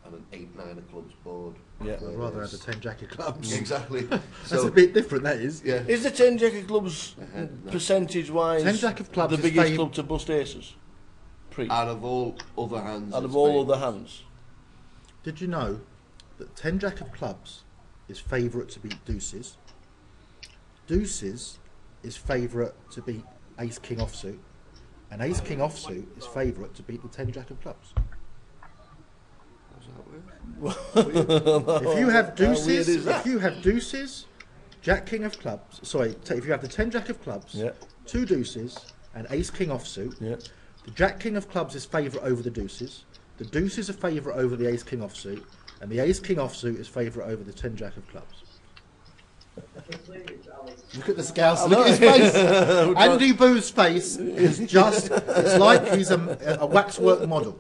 and an 8-9 of clubs board. Yeah. I'd rather have the 10 jack of clubs. Exactly. That's a bit different, that is. Yeah. Is the 10 jack of clubs No. percentage-wise 10 jack of clubs the is biggest fav- club to bust aces? Out of all other hands. Out it's of all favourites. other hands. Did you know that 10 jack of clubs is favourite to beat deuces? Deuces is favourite to beat ace king offsuit, and ace king offsuit is favourite to beat the 10 jack of clubs. How's that work? If you have How weird deuces, is that? if you have deuces, jack king of clubs. Sorry, if you have the 10 jack of clubs, Yeah. 2 deuces, and ace king offsuit. Yeah. The jack king of clubs is favourite over the deuces. The deuces are favourite over the ace king offsuit, and the ace king offsuit is favourite over the 10 jack of clubs. Look at the scouts. Look at his face. Andy Boo's face is just—it's like he's a waxwork model.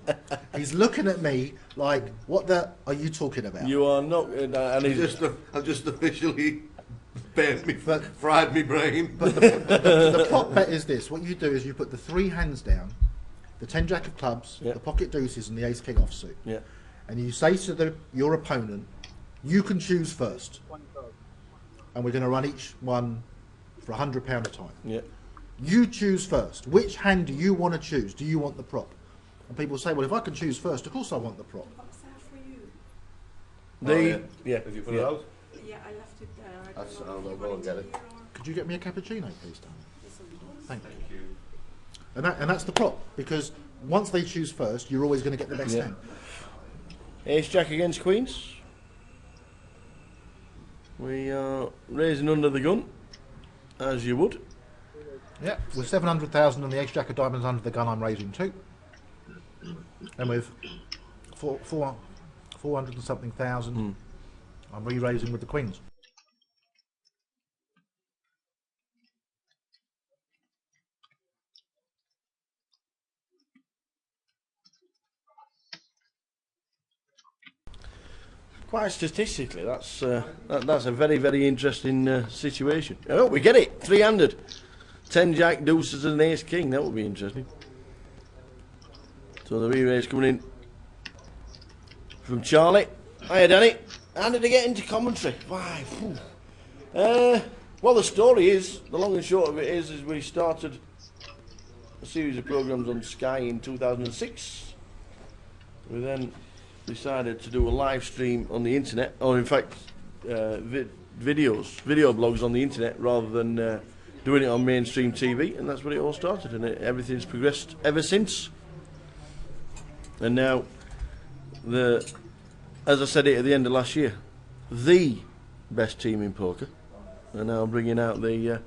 He's looking at me like, "What the are you talking about?" You are not, and he's I've just officially fried me brain. But the prop bet is this: what you do is you put the 3 hands down, the 10 jack of clubs, Yeah. the pocket deuces, and the ace king offsuit, yeah. and you say to your opponent, "You can choose first." And we're going to run each one for £100 a time. Yeah. You choose first. Which hand do you want to choose? Do you want the prop? And people say, well, if I can choose first, of course I want the prop. What's that for you? They, yeah. Have you put yeah. it out? Yeah, I left it there. I That's- don't know I'll if you go want and get to it. hear or- Could you get me a cappuccino, please, Dan? Yes, of course. Thank you. And that's the prop, because once they choose first, you're always going to get the best Yeah. hand. Ace jack against queens. We are raising under the gun, as you would. Yeah, with 700,000 and the ace jack of diamonds under the gun, I'm raising 2. And with 400 and something thousand, I'm re-raising with the queens. Quite statistically, that's a very, very interesting situation. Oh, we get it, 300. 10 jack, deuces and ace king, that would be interesting. So the re-raise coming in from Charlie. Hiya Danny. How did I get into commentary? Why? Well, the story is, the long and short of it is we started a series of programmes on Sky in 2006. We then decided to do a live stream on the internet, or in fact, video blogs on the internet rather than doing it on mainstream TV, and that's where it all started, and everything's progressed ever since. And now, as I said it at the end of last year, the best team in poker are now bringing out the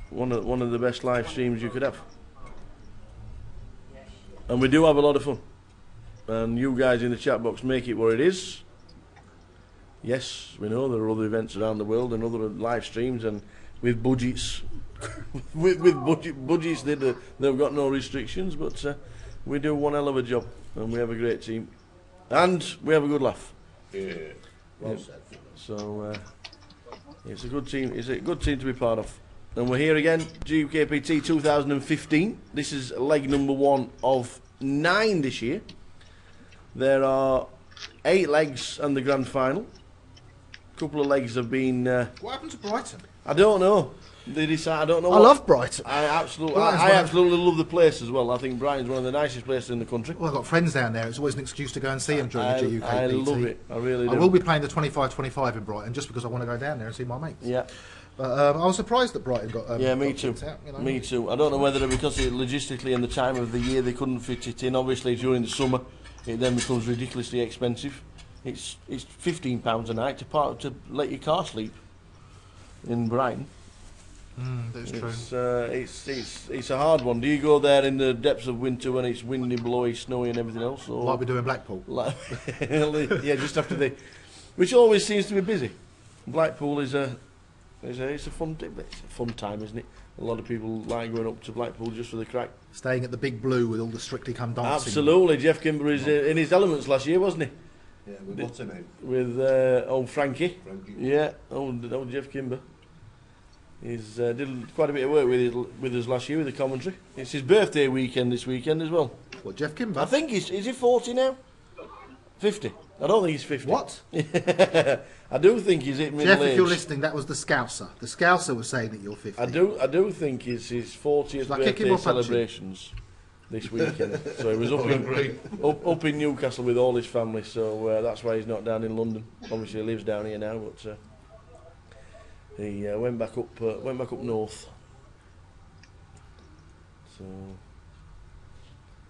one of the best live streams you could have, and we do have a lot of fun. And you guys in the chat box make it what it is. Yes, we know there are other events around the world and other live streams, and with budgets, with budgets they've got no restrictions. But we do one hell of a job, and we have a great team, and we have a good laugh. Yeah. Well said. So it's a good team. It's a good team to be part of. And we're here again, GUKPT 2015. This is leg number 1 of 9 this year. There are 8 legs and the grand final. A couple of legs have been. What happened to Brighton? I don't know. They decide. I don't know. I love Brighton. I absolutely Brighton's one of- love the place as well. I think Brighton's one of the nicest places in the country. Well, I've got friends down there. It's always an excuse to go and see them during the GUKPT. I love it. I really do. I will be playing the 25-25 in Brighton just because I want to go down there and see my mates. Yeah. But I was surprised that Brighton got. Yeah, got me too. kicked out, you know. Me too. I don't know whether because logistically and the time of the year they couldn't fit it in. Obviously during the summer, it then becomes ridiculously expensive. It's £15 a night to let your car sleep in Brighton. That's true. It's a hard one. Do you go there in the depths of winter when it's windy, blowy, snowy, and everything else? Or Like we do in Blackpool. yeah, just after which always seems to be busy. Blackpool is a fun time, isn't it? a lot of people like going up to Blackpool just for the crack. Staying at the Big Blue with all the Strictly Come Dancing. Absolutely, Jeff Kimber is in his elements last year, wasn't he? Yeah, with what's her name? With old Frankie. Frankie. Yeah, old Jeff Kimber. He's did quite a bit of work with us last year with the commentary. It's his birthday weekend this weekend as well. What, Jeff Kimber? I think is he 40 now? 50. I don't think he's 50. What? I do think he's hit middle Jeff, age. if you're listening, that was the Scouser. The Scouser was saying that you're 50. I do think it's his 40th Shall I kick him birthday or punch him? celebrations this weekend. So he was up in Newcastle with all his family, so that's why he's not down in London. Obviously he lives down here now, but he went back up north. So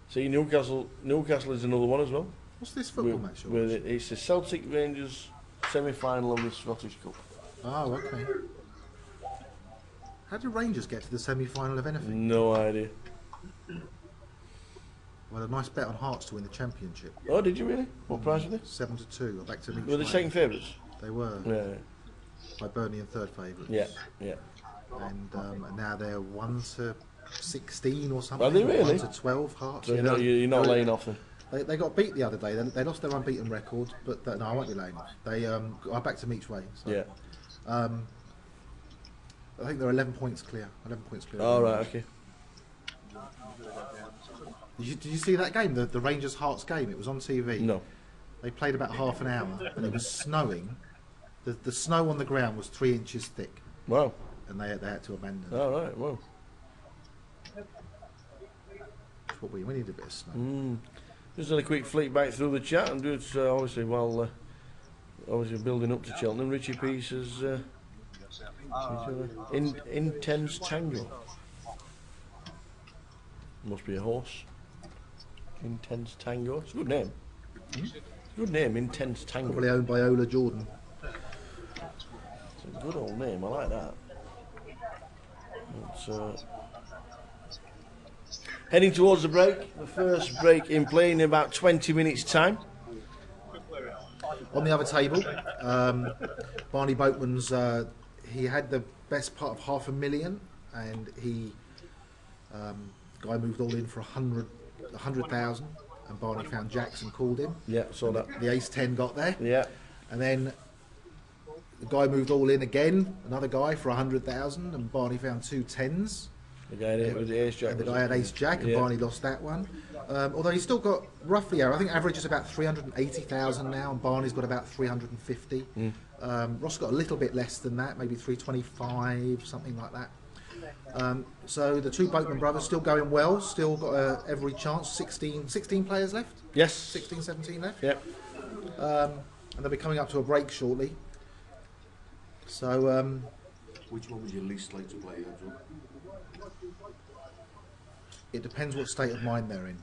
see, Newcastle is another one as well. What's this football match? It's the Celtic Rangers semi-final of the Scottish Cup. Oh, okay. How did Rangers get to the semi-final of anything? No idea. Well, a nice bet on Hearts to win the championship. Oh, did you really? What price were they? 7-2. Back to me. Were they second favourites? They were. Yeah. By Burnley and third favourites. Yeah. And now they're 1-16 or something. Are they really? 1-12 Hearts. So you're not laying off then? They got beat the other day. They lost their unbeaten record, but no, I won't be laying off. They are back to each way. So, Yeah. I think they're 11 points clear. 11 points clear. All right. Okay. Did you see that game? The Rangers Hearts game. It was on TV. No. They played about half an hour, and it was snowing. The snow on the ground was 3 inches thick, Wow. and they had to abandon. All right. Well. That's what we need a bit of snow. Just had a quick flick back through the chat and just obviously obviously building up to Cheltenham. Richie Peace is intense tango. Must be a horse. Intense Tango. It's a good name. It's a good name, Intense Tango. Probably owned by Ola Jordan. It's a good old name. I like that. It's, heading towards the break. The first break in play in about 20 minutes' time. On the other table, Barney Boatman's. He had the best part of $500,000, and he guy moved all in for 100,000, and Barney found Jackson, called him. Yeah, saw that. The ace 10 got there. Yeah. And then the guy moved all in again, another guy for 100,000, and Barney found 2 10s. The guy with the ace jack. And the guy had ace jack, and Yeah. Barney lost that one. Although he's still got roughly, I think average is about 380,000 now, and Barney's got about 350. Ross got a little bit less than that, maybe 325, something like that. So the two Boatman brothers still going well, still got every chance. 16 players left. Yes. 16, 17 left. Yep. And they'll be coming up to a break shortly. So Which one would you least like to play, Andrew? it depends what state of mind they're in.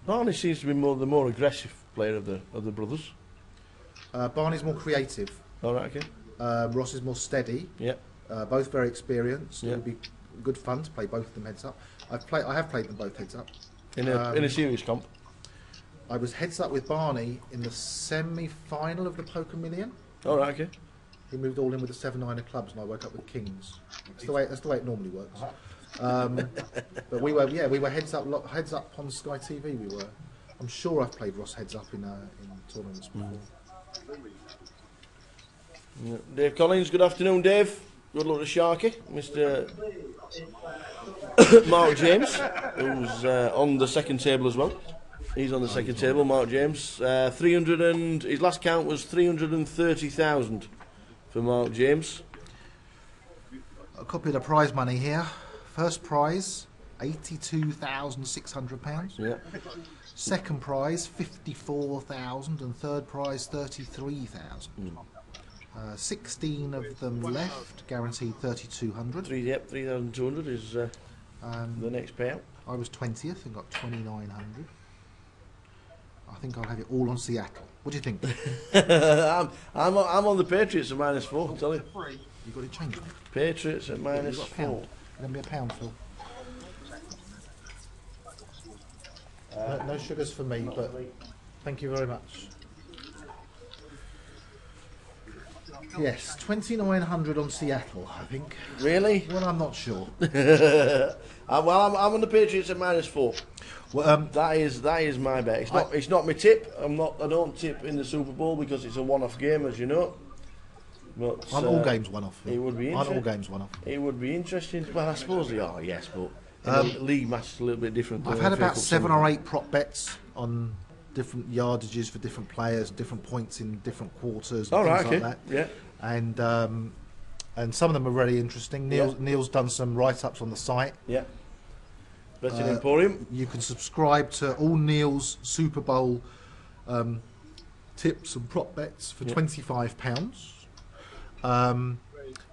Barney seems to be the more aggressive player of the brothers. Barney's more creative. All right. Okay. Ross is more steady. Yep. Both very experienced. Yeah. It would be good fun to play both of them heads up. I have played them both heads up. In a serious comp. I was heads up with Barney in the semi-final of the Poker Million. All right. Okay. He moved all in with the 7-9 of clubs, and I woke up with kings. That's the way it normally works. But we were heads up on Sky TV. We were. I'm sure I've played Ross heads up in tournaments before. Yeah. Dave Collins. Good afternoon, Dave. Good luck to Sharky, Mr. Mark James, who's on the second table as well. He's on the second table, Mark James. 300 and his last count was 330,000 for Mark James. A copy of the prize money here. First prize, £82,600. Yeah. Second prize, 54,000, and third prize, 33,000. 16 of them left, guaranteed 3,200. 3,200 is the next payout. I was 20th and got 2,900. I think I'll have it all on Seattle. What do you think? I'm on the Patriots at -4. Tell you. You got it changed. Patriots at You've got a -4. pound. Lend me a pound, Phil. No sugars for me, but thank you very much. Yes, 2,900 on Seattle, I think. Really? Well, I'm not sure. Well, I'm on the Patriots at -4. Well, That is my bet. It's not my tip. I don't tip in the Super Bowl because it's a one-off game, as you know. But aren't all games one off? it would be Aren't all interesting. games one off? It would be interesting. Well, I suppose they are, yes, but in the league match is a little bit different. I've had about 7 or 8 prop bets on different yardages for different players, different points in different quarters, and All right, things okay. like that. Yeah, And some of them are really interesting. Neil's done some write-ups on the site. yeah. Betting Emporium. You can subscribe to all Neil's Super Bowl tips and prop bets for £25.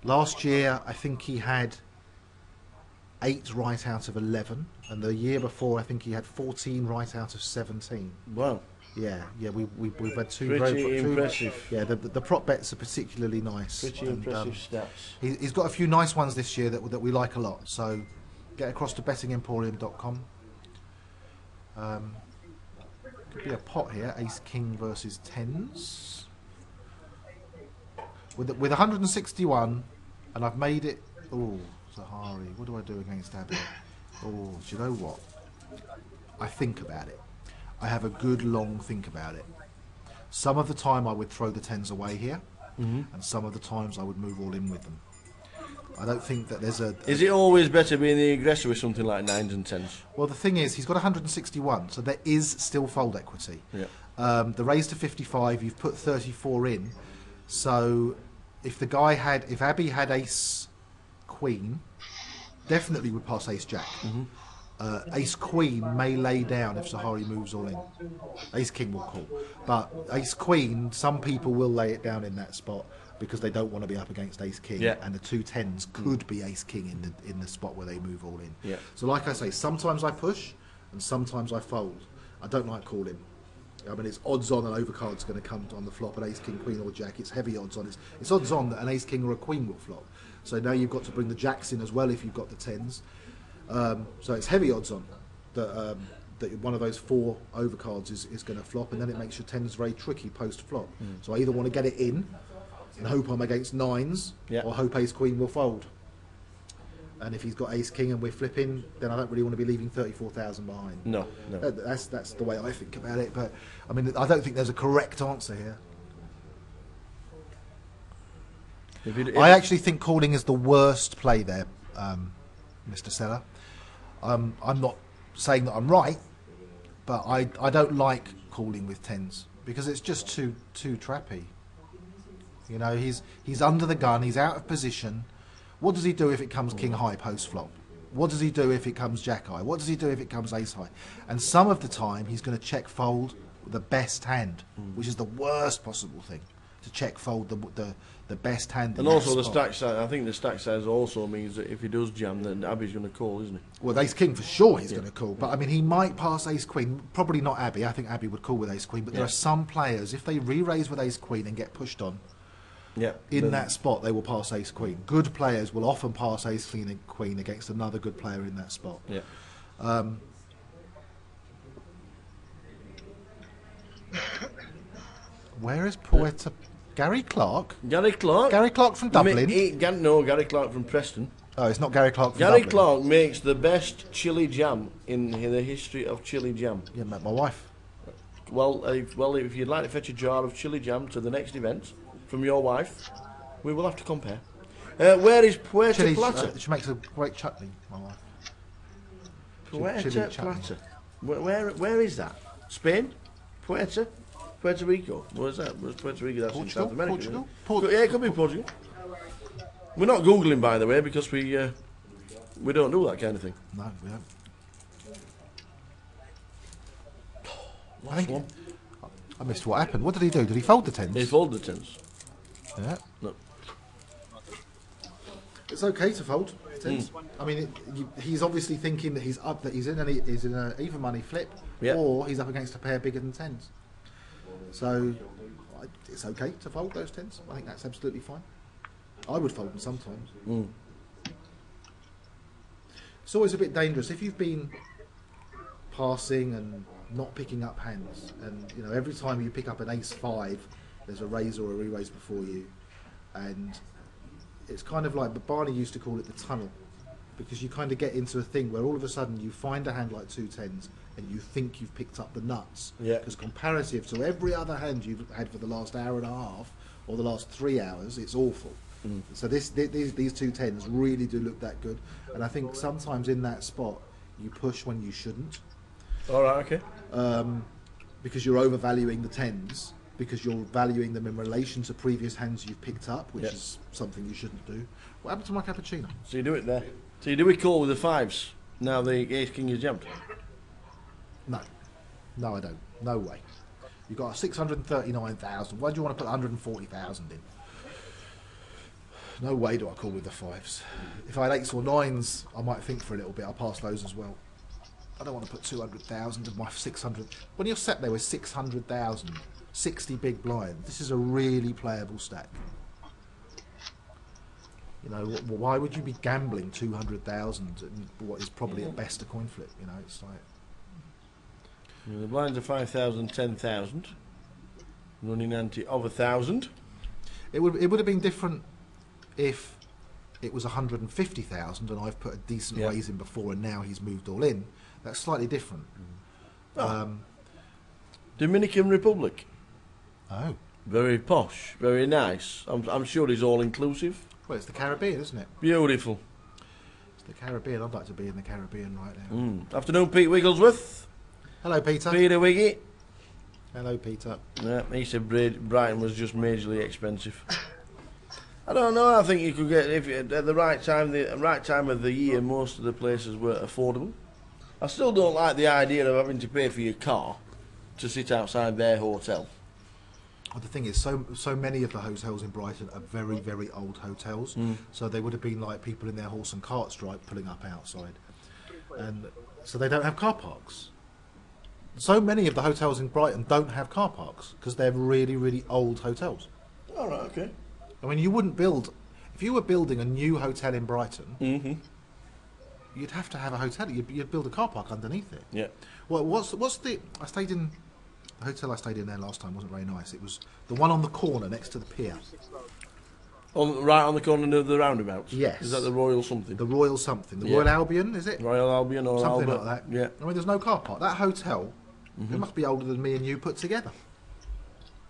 Last year, I think he had 8 right out of 11, and the year before, I think he had 14 right out of 17. Wow. Yeah, we've had two Pretty impressive. Yeah, the prop bets are particularly nice. Pretty and, impressive stats. He's got a few nice ones this year that we like a lot. So get across to bettingemporium.com. Could be a pot here. Ace King versus tens. With 161, and I've made it. Oh, Zahari, what do I do against Abby? Oh, do you know what? I think about it. I have a good long think about it. Some of the time I would throw the tens away here, and some of the times I would move all in with them. I don't think that there's a... Is it always better being the aggressor with something like 9s and 10s? Well, the thing is, he's got 161, so there is still fold equity. Yeah. The raise to 55, you've put 34 in, so if Abby had ace queen, definitely would pass ace jack. Ace queen may lay down if Zahari moves all in. Ace king will call, but ace queen, some people will lay it down in that spot because they don't want to be up against ace king, and the 2 10s could be ace king in the spot where they move all in. Yeah. So like I say, sometimes I push and sometimes I fold. I don't like calling. I mean, it's odds on an overcard's going to come on the flop, an ace king queen or jack. It's heavy odds on. It's odds on that an ace king or a queen will flop. So now you've got to bring the jacks in as well if you've got the 10s. So it's heavy odds on that one of those 4 overcards is going to flop, and then it makes your 10s very tricky post flop. So I either want to get it in and hope I'm against 9s, or hope ace queen will fold. And if he's got ace king and we're flipping, then I don't really want to be leaving 34,000 behind. No. That's the way I think about it. But I mean, I don't think there's a correct answer here. I actually think calling is the worst play there, Mr. Seller. I'm not saying that I'm right, but I don't like calling with 10s because it's just too trappy. You know, he's under the gun, he's out of position. What does he do if it comes king high post flop? What does he do if it comes jack high? What does he do if it comes ace high? And some of the time he's going to check fold the best hand, which is the worst possible thing, to check fold the best hand. And also the stack size. I think the stack size also means that if he does jam, then Abby's going to call, isn't he? Well, ace king for sure he's going to call, but I mean he might pass ace queen. Probably not Abby. I think Abby would call with ace queen, but there are some players, if they re-raise with ace queen and get pushed on, in that spot they will pass ace queen. Good players will often pass ace queen against another good player in that spot. Where is Poeta? Gary Clark? Gary Clark? Gary Clark from Dublin? No, Gary Clark from Preston. Oh, it's not Gary Clark from Gary Dublin. Clark makes the best chili jam in the history of chili jam. Yeah, met my wife. Well, if you'd like to fetch a jar of chili jam to the next event from your wife, we will have to compare. Where is Puerto Plata? She makes a great chutney, my wife. Puerto Plata. Where is that? Spain? Puerto Rico? What is that? Was Puerto Rico? That's in South America. Portugal? Yeah, it could be Portugal. We're not Googling, by the way, because we don't do that kind of thing. No, we don't. I missed what happened. What did he do? Did he fold the 10s? He folded the 10s. Yeah. No. It's okay to fold 10s. I mean, he's obviously thinking that he's up, that he's in an even money flip, or he's up against a pair bigger than 10s. So it's okay to fold those 10s. I think that's absolutely fine. I would fold them sometimes. It's always a bit dangerous if you've been passing and not picking up hands, and you know every time you pick up an ace 5, there's a raise or a re-raise before you. and it's kind of like, but Barney used to call it the tunnel, because you kind of get into a thing where all of a sudden you find a hand like 210s and you think you've picked up the nuts. Yeah. Because comparative to every other hand you've had for the last hour and a half or the last 3 hours, it's awful. So these 210s really do look that good, and I think sometimes in that spot you push when you shouldn't, All right, okay. because you're overvaluing the 10s, because you're valuing them in relation to previous hands you've picked up, which Yeah. is something you shouldn't do. What happened to my cappuccino? So you do it there. So you do it call with the fives. Now the ace king is jumped. No, no, I don't. No way. You've got 639,000. Why do you want to put 140,000 in? No way do I call with the fives. If I had eights or nines, I might think for a little bit. I'll pass those as well. I don't want to put 200,000 of my 600. When you're set there with 600,000, 60 big blind, this is a really playable stack. You know, why would you be gambling 200,000 in what is probably at best a coin flip? You know, it's like. The blinds are 5,000, 10,000. Running ante of 1,000. It would have been different if it was 150,000 and I've put a decent Yeah. raise in before and now he's moved all in. That's slightly different. Dominican Republic. Oh, Very posh, very nice. I'm sure it's all inclusive. well, it's the Caribbean, isn't it? Beautiful. It's the Caribbean. I'd like to be in the Caribbean right now. Afternoon, Pete Wigglesworth. Hello, Peter. Peter Wiggy. Hello, Peter. Yeah, he said Brighton was just majorly expensive. I don't know. I think you could get, if at the right time of the year, most of the places were affordable. I still don't like the idea of having to pay for your car to sit outside their hotel. Well, the thing is, so many of the hotels in Brighton are very, very old hotels. So they would have been like people in their horse and cart stripe pulling up outside, and so they don't have car parks. So many of the hotels in Brighton don't have car parks because they're really, really old hotels. All right, okay. I mean, you wouldn't build, if you were building a new hotel in Brighton, you'd have to have a hotel. You'd build a car park underneath it. Yeah. Well, what's the? I stayed in the hotel I stayed in there last time wasn't very nice. It was the one on the corner next to the pier. Right on the corner of the roundabouts. Yes. Is that the Royal something? The Royal something. The Yeah. Royal Albion, is it? Royal Albion or Something Albert? like that. Yeah. I mean, there's no car park. That hotel, it must be older than me and you put together.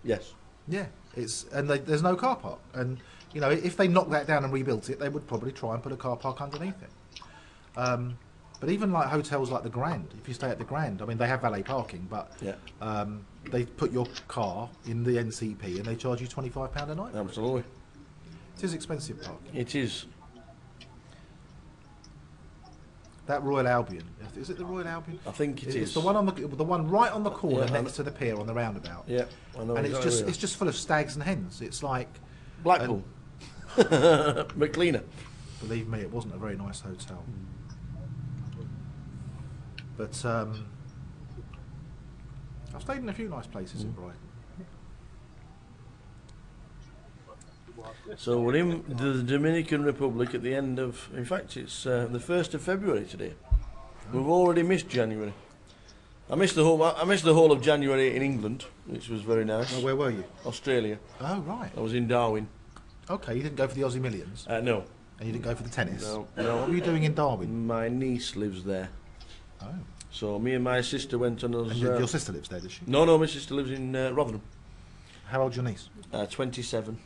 Yes. Yeah. There's no car park. And, you know, if they knocked that down and rebuilt it, they would probably try and put a car park underneath it. But even like hotels like the Grand, if you stay at the Grand, I mean, they have valet parking, but Yeah. they put your car in the NCP and they charge you £25 a night. Absolutely. It is expensive parking. It is. That Royal Albion, is it the Royal Albion? I think it It's is. the one right on the corner Yeah, next to the pier on the roundabout. Yeah. I know And exactly it's just full of stags and hens. It's like, Blackpool. McLeaner. believe me, it wasn't a very nice hotel. But I've stayed in a few nice places in Brighton. So we're in the Dominican Republic at the end of, in fact, it's the 1st of February today. We've already missed January. I missed the whole of January in England, which was very nice. Oh, where were you? Australia. Oh, right. I was in Darwin. Okay, you didn't go for the Aussie Millions, No. and you didn't go for the tennis. No. What were you doing in Darwin? My niece lives there. Oh, So me and my sister went on us. and your sister lives there, does she? No, my sister lives in Rotherham. How old's your niece? 27.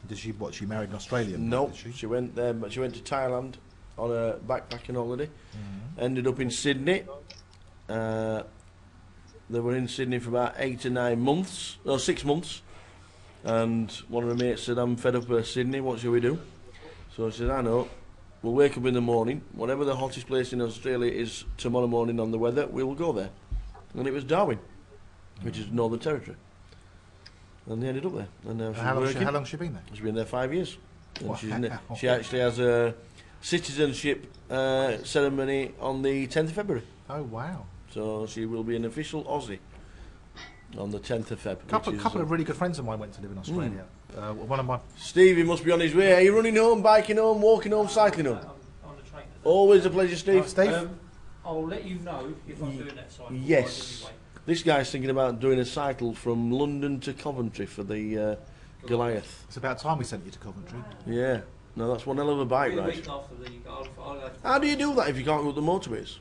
Did she she married an Australian? No, Did she? she went there, but she went to Thailand on a backpacking holiday. Ended up in Sydney. They were in Sydney for about 8 to 9 months, or 6 months. And one of her mates said, "I'm fed up of Sydney. What shall we do?" So I said, "I know. We'll wake up in the morning. Whatever the hottest place in Australia is tomorrow morning on the weather, we will go there." And it was Darwin, which is Northern Territory. And they ended up there. And now she's How working. long has she been there? She's been there 5 years. And Wow. she actually has a citizenship ceremony on the 10th of February. Oh, wow. So she will be an official Aussie on the 10th of Feb. Couple of really good friends of mine went to live in Australia. One of my Stevie must be on his way. Are you running home, biking home, walking home, cycling home? On the train. Always a pleasure, Steve. Steve. I'll let you know if I'm doing that cycle. Yes. This guy's thinking about doing a cycle from London to Coventry for the Goliath. It's about time we sent you to Coventry. Yeah. No, that's one hell of a bike Maybe a ride. week after the I'll go How do you do that if you can't go up the motorways?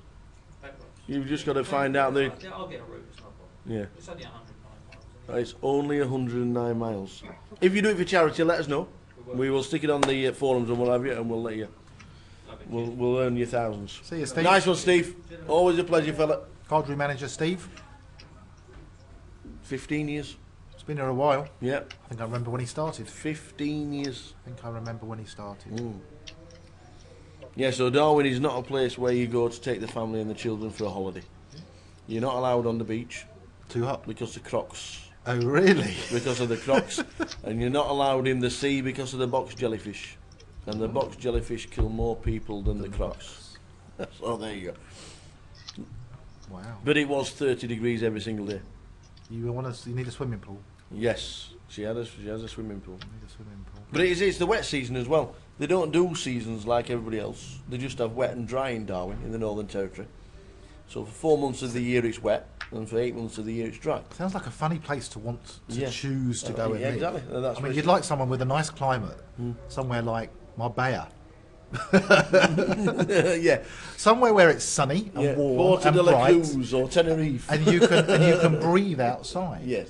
backwards. You've just got to find out the... Yeah, I'll get a route, it's no problem. Yeah. It's only 109 miles. Isn't it? It's only 109 miles. If you do it for charity, let us know. We will stick it on the forums and what have you, and we'll let you. We'll earn you thousands. See you, Steve. Nice one, Steve. Always a pleasure, fella. Cadre manager Steve. 15 years. It's been here a while. Yeah. I think I remember when he started. 15 years. I think I remember when he started. Yeah, so Darwin is not a place where you go to take the family and the children for a holiday. You're not allowed on the beach Too hot. because of crocs. Oh, really? Because of the crocs. And you're not allowed in the sea because of the box jellyfish. And the box jellyfish kill more people than the crocs. So there you go. Wow. But it was 30 degrees every single day. You need a swimming pool. Yes, she has a swimming pool. You need a swimming pool. But it's the wet season as well. They don't do seasons like everybody else. They just have wet and dry in Darwin, in the Northern Territory. So for 4 months of the year it's wet, and for 8 months of the year it's dry. Sounds like a funny place to want to Yeah. choose to go and yeah, live. exactly. That's I where mean, you'd it's- like someone with a nice climate, somewhere like Marbella, yeah, somewhere where it's sunny and yeah. warm Porto and de la bright, Cruz or Tenerife. and you can breathe outside. Yes.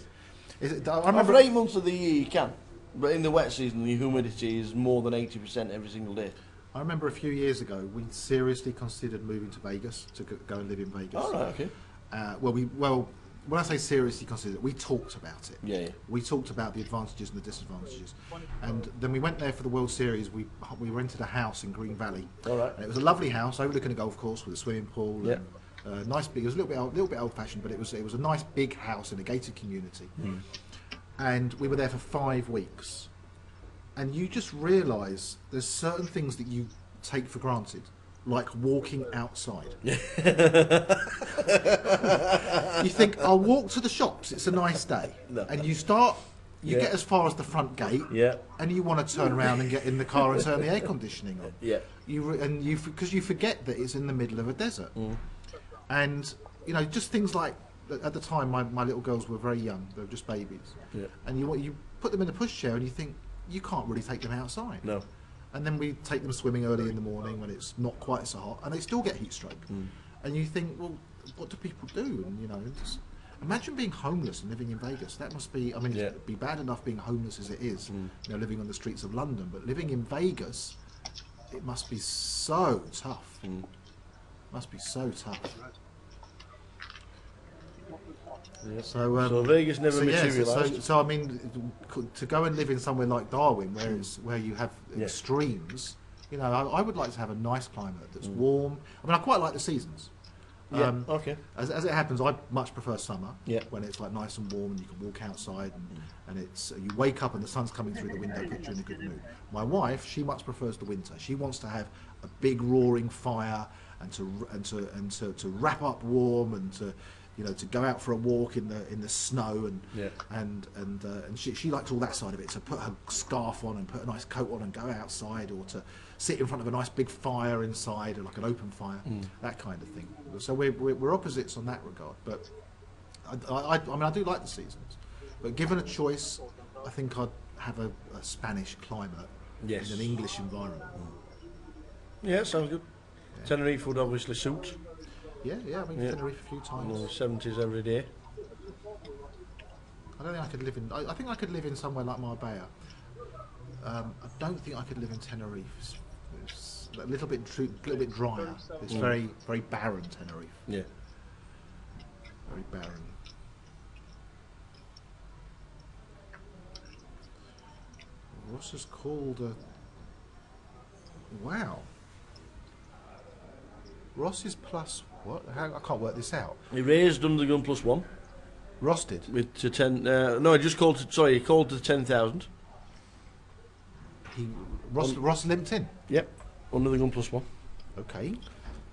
I For remember 8 months of the year you can, but in the wet season the humidity is more than 80% every single day. I remember a few years ago we seriously considered moving to Vegas to go and live in Vegas. All right, okay. Well, when I say seriously considered, we talked about it. Yeah, yeah. We talked about the advantages and the disadvantages, and then we went there for the World Series. We rented a house in Green Valley. All right. And it was a lovely house overlooking a golf course with a swimming pool. Yeah. And, nice big. It was a little bit old fashioned, but it was a nice big house in a gated community. And we were there for 5 weeks, and you just realise there's certain things that you take for granted, like walking outside. You think, I'll walk to the shops, it's a nice day. No. And you Yeah. get as far as the front gate, Yeah. and you want to turn around and get in the car and turn the air conditioning on. Yeah. Because you forget that it's in the middle of a desert. And, just things like, at the time, my little girls were very young, they were just babies. Yeah. And you put them in a pushchair and you think, you can't really take them outside. No. And then we take them swimming early in the morning when it's not quite so hot, and they still get heat stroke. And you think, well, what do people do? And just imagine being homeless and living in Vegas. That must be. I mean, Yeah. it'd be bad enough being homeless as it is, living on the streets of London. But living in Vegas, it must be so tough. Must be so tough. Yeah. So Vegas never yeah, materialised. so I mean, to go and live in somewhere like Darwin, where you have Yeah. extremes, I would like to have a nice climate that's warm. I mean, I quite like the seasons. Yeah, okay. As it happens, I much prefer summer. Yeah. When it's like nice and warm and you can walk outside and it's you wake up and the sun's coming through the window, puts you in a good mood. My wife, she much prefers the winter. She wants to have a big roaring fire and to wrap up warm and to go out for a walk in the snow and she likes all that side of it. To put her scarf on and put a nice coat on and go outside, or to sit in front of a nice big fire inside, or like an open fire, that kind of thing. So we're opposites on that regard. But I mean, I do like the seasons. But given a choice, I think I'd have a Spanish climate Yes. in an English environment. Yeah, sounds good. Tenerife would obviously suit. Yeah, I mean, Yeah. Tenerife a few times. In the 70s every day. I don't think I could live in. I think I could live in somewhere like Marbella. I don't think I could live in Tenerife. It's a little bit drier. It's very barren, Tenerife. Yeah. Very barren. Ross is called a. Wow. Ross is plus what? I can't work this out. He raised under the gun +1 Ross did. with to 10. No, he just called. He called to 10,000. Ross limped in. Yep, under the gun +1 Okay.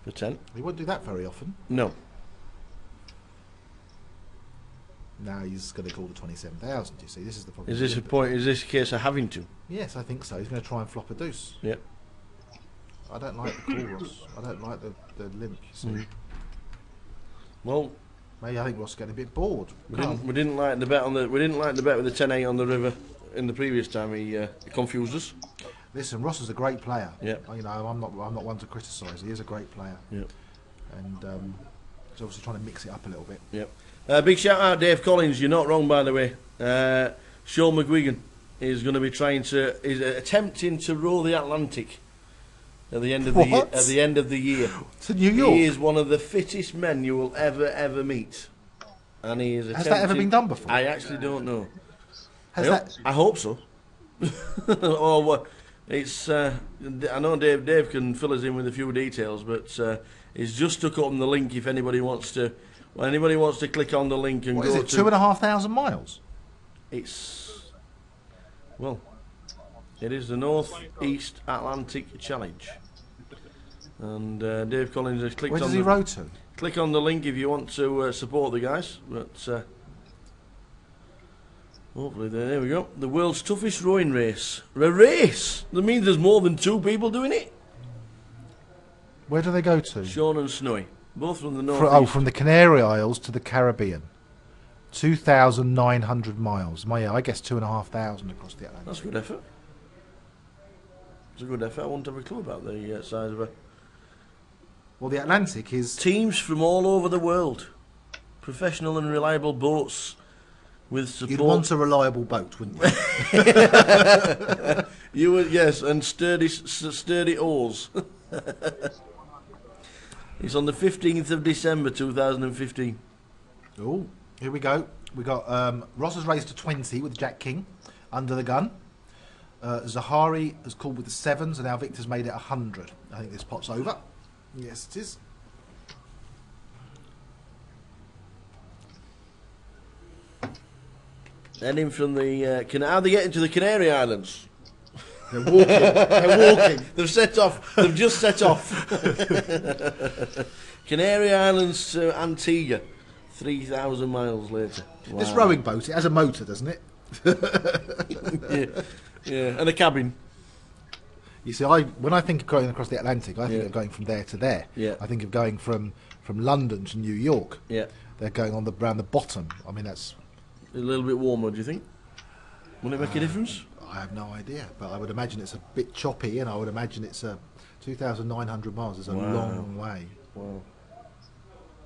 for 10. He won't do that very often. No. Now he's going to call to 27,000. You see, this is the problem. Is this a point? Is this a case of having to? Yes, I think so. He's going to try and flop a deuce. Yep. I don't like the call, Ross. I don't like the limp. You see, Well, maybe I think Ross is getting a bit bored. we didn't like the bet with the 10-8 on the river in the previous time he confused us. Listen, Ross is a great player. Yeah. You know, I'm not one to criticise. He is a great player. Yeah. And he's obviously trying to mix it up a little bit. Yep. Big shout out, Dave Collins. You're not wrong, by the way. Sean McGuigan is going to be is attempting to row the Atlantic at the end of the year. What? At the end of the year, To New York. he is one of the fittest men you will ever meet, and he is. Has that ever been done before? I actually don't know. Has I hope so. Or what? It's. I know Dave can fill us in with a few details, but he's just stuck up on the link. If anybody wants to, click on the link and What go is it? to 2,500 miles. It's it is the North East Atlantic Challenge, and Dave Collins has clicked Where on. does he row to? Click on the link if you want to support the guys. But hopefully, there we go. The world's toughest rowing race. A race. That means there's more than 2 people doing it. Where do they go to? Sean and Snowy, both from the North. From the Canary Isles to the Caribbean. 2,900 miles. I guess 2,500 across the Atlantic. That's a good effort. It's a good effort. I wouldn't have a clue about the size of a. Well, the Atlantic is... Teams from all over the world. Professional and reliable boats with support. You'd want a reliable boat, wouldn't you? You would, yes, and sturdy oars. It's on the 15th of December 2015. Oh, here we go. We got Ross has raised to 20 with Jack King under the gun. Zahari has called with the 7s, and now Victor's made it 100. I think this pot's over. Yes, it is. Heading from the how they get into the Canary Islands? They're walking. They're walking. They've set off. They've just set off. Canary Islands to Antigua, 3,000 miles later. Wow. This rowing boat, it has a motor, doesn't it? Yeah, and a cabin. You see, when I think of going across the Atlantic, I think of going from there to there. Yeah. I think of going from London to New York. Yeah. They're going on around the bottom. I mean, that's... A little bit warmer, do you think? Will it make a difference? I have no idea, but I would imagine it's a bit choppy, and I would imagine it's 2,900 miles is a long way. Wow.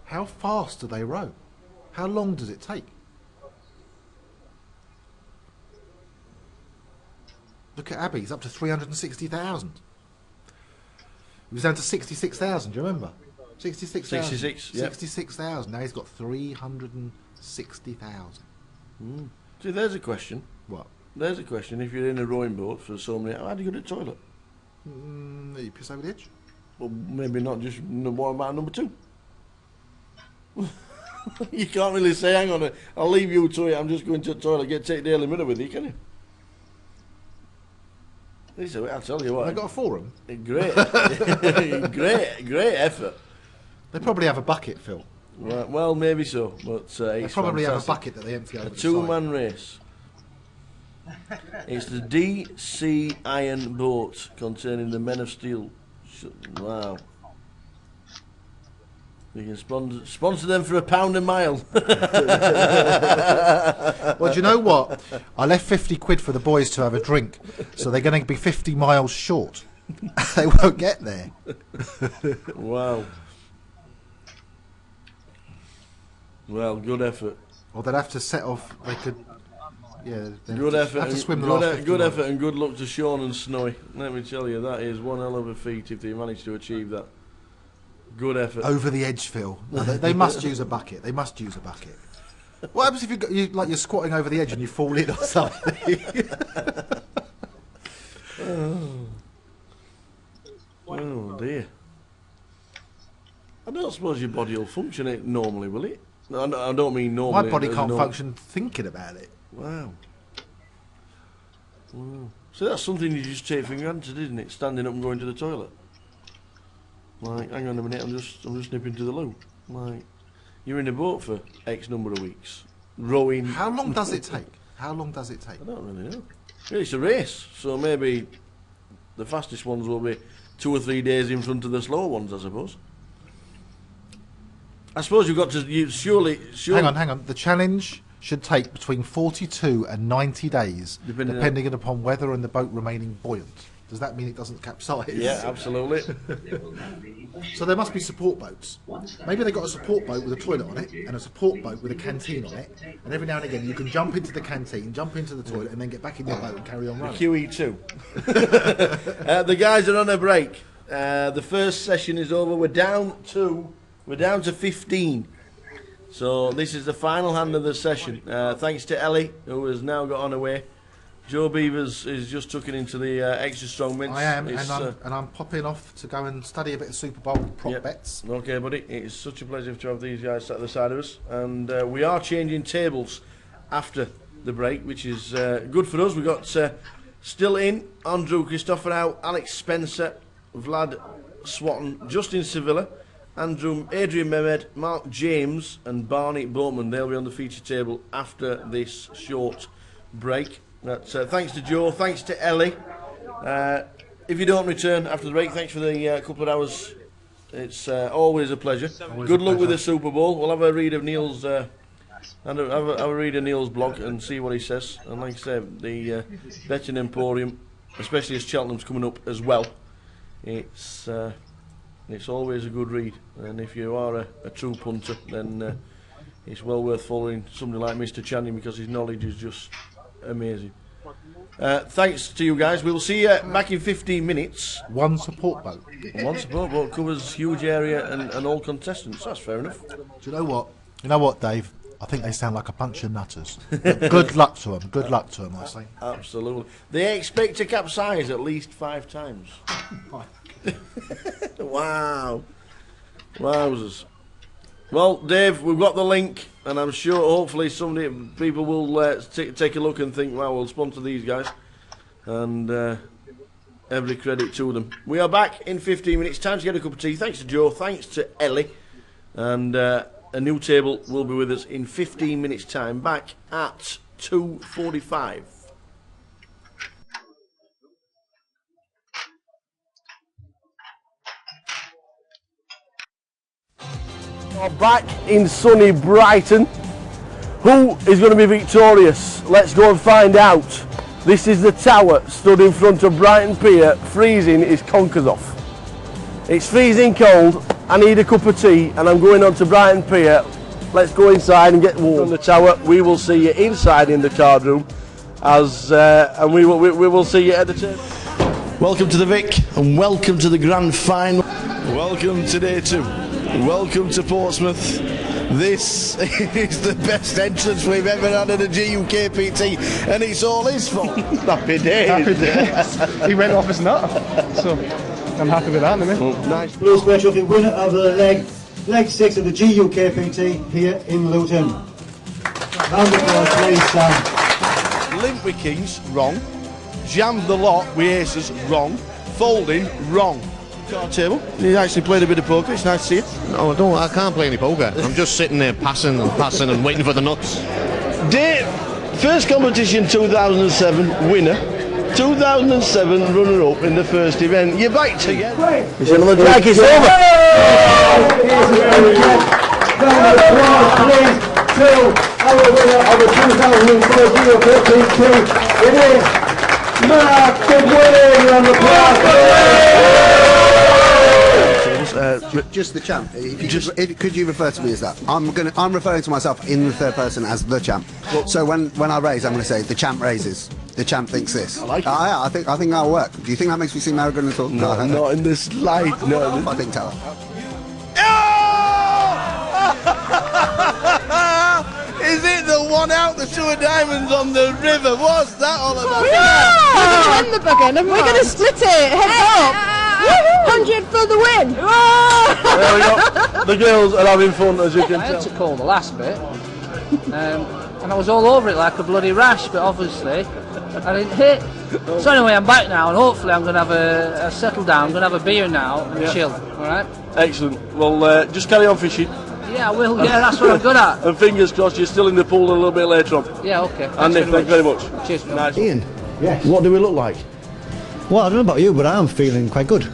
How fast do they row? How long does it take? Look at Abbey, he's up to 360,000. He was down to 66,000, do you remember? 66,000. 66, yeah. 66,000. Now he's got 360,000. See, there's a question. What? There's a question. If you're in a rowing boat for so many, how do you go to the toilet? You piss over the edge? Well, maybe not just. What about number 2? You can't really say, hang on, I'll leave you to it, I'm just going to the toilet, take Daily Mirror with you, can you? I'll tell you what. Have they got a forum? Great. great effort. They probably have a bucket, Phil. Well, maybe so, but They probably have a bucket that they empty over A the side. 2-man race. It's the DC Iron boat containing the Men of Steel. Wow. You can sponsor them for £1 a mile. Well, do you know what? I left 50 quid for the boys to have a drink, so they're going to be 50 miles short. They won't get there. Wow. Well, good effort. Or they'd have to set off. They could. Yeah. Good effort. Have to swim the good, last 50 good miles. effort and good luck to Sean and Snowy. Let me tell you, that is one hell of a feat if they manage to achieve that. Good effort. Over the edge, Phil. No, they must use a bucket. They must use a bucket. What happens if you're squatting over the edge and you fall in or something? Oh dear. I don't suppose your body will function it normally, will it? I don't mean normally. My body can't no- function thinking about it. Wow. So that's something you just take for granted, isn't it? Standing up and going to the toilet. Like, hang on a minute, I'm just nipping to the loo. Like, you're in a boat for X number of weeks, rowing. How long does it take? How long does it take? I don't really know. Well, it's a race, so maybe the fastest ones will be 2 or 3 days in front of the slower ones, I suppose. I suppose you've got to surely. Hang on. The challenge should take between 42 and 90 days, depending upon weather and the boat remaining buoyant. Does that mean it doesn't capsize? Yeah, absolutely. So there must be support boats. Maybe they got a support boat with a toilet on it and a support boat with a canteen on it, and every now and again you can jump into the canteen, jump into the toilet, and then get back in your boat and carry on running. QE2. The guys are on a break. The first session is over. We're down to 15. So this is the final hand of the session. Thanks to Ellie, who has now got on her way. Joe Beavers is just tucking into the extra strong mints. I am, and I'm popping off to go and study a bit of Super Bowl prop bets. Okay, buddy. It's such a pleasure to have these guys sat at the side of us. And we are changing tables after the break, which is good for us. We've got still in Andrew Christopher out, Alex Spencer, Vlad Swatton, Justin Sevilla, Adrian Mehmed, Mark James and Barney Boatman. They'll be on the feature table after this short break. That's, thanks to Joe, thanks to Ellie. If you don't return after the break, thanks for the couple of hours. It's always a pleasure. Good luck with the Super Bowl. We'll have a read of Neil's have a read of Neil's blog and see what he says. And like I said, the Betting Emporium, especially as Cheltenham's coming up as well, it's always a good read. And if you are a true punter, then it's well worth following somebody like Mr. Channing, because his knowledge is just amazing. Thanks to you guys. We'll see you back in 15 minutes. One support boat. One support boat covers huge area and all contestants. That's fair enough. Do you know what? You know what, Dave? I think they sound like a bunch of nutters. Good luck to them. Good luck to them, I say. Absolutely. They expect to capsize at least 5 times. Wow. Wowzers. Well, Dave, we've got the link, and I'm sure hopefully people will take a look and think, wow, we'll sponsor these guys. And every credit to them. We are back in 15 minutes. Time to get a cup of tea. Thanks to Joe. Thanks to Ellie. And a new table will be with us in 15 minutes' time. Back at 2:45. Are back in sunny Brighton. Who is going to be victorious? Let's go and find out. This is the tower stood in front of Brighton Pier, freezing his conkers off. It's freezing cold. I need a cup of tea and I'm going on to Brighton Pier. Let's go inside and get warm. From the tower, we will see you inside in the card room, and we will see you at the table. Welcome to the Vic and welcome to the grand final. Welcome to day 2. Welcome to Portsmouth. This is the best entrance we've ever had at a GUKPT, and it's all his fault. Happy days. Happy days. He went off his nut, so I'm happy with that, isn't it? Nice. Blue Special, the winner of the leg 6 of the GUKPT here in Luton. Round of applause, please, Sam. Limp with kings, wrong. Jammed the lot with aces, wrong. Folding, wrong. Card table. You actually played a bit of poker. It's nice to see you. No, I can't play any poker. I'm just sitting there passing and waiting for the nuts. Dave, first competition 2007 winner, 2007 runner-up in the first event. You're back together. It's another drag. It's over. Round of applause, please, to our winner of the 2004 GUKPT. It is Mark Goodwin. Round of applause. Just the champ. Could you refer to me as that? I'm referring to myself in the third person as the champ. So when I raise, I'm going to say the champ raises. The champ thinks this. I like it. I think that'll work. Do you think that makes me seem arrogant at all? No, not in this light. No, I think Tower. Is it the one out the 2 of diamonds on the river? What's that all about? We're going to win the bugger. We're going to split it. Heads up. 100 for the win! There we go. The girls are having fun, as you can tell. I had to call the last bit, and I was all over it like a bloody rash, but obviously I didn't hit. So anyway, I'm back now, and hopefully I'm going to have a settle down. I'm going to have a beer now and chill. All right? Excellent. Well, just carry on fishing. Yeah, I will. Yeah, that's what I'm good at. And fingers crossed, you're still in the pool a little bit later on. Yeah, okay. And Nick, thanks very much. Cheers. Nice. Ian. Yes. What do we look like? Well, I don't know about you, but I'm feeling quite good.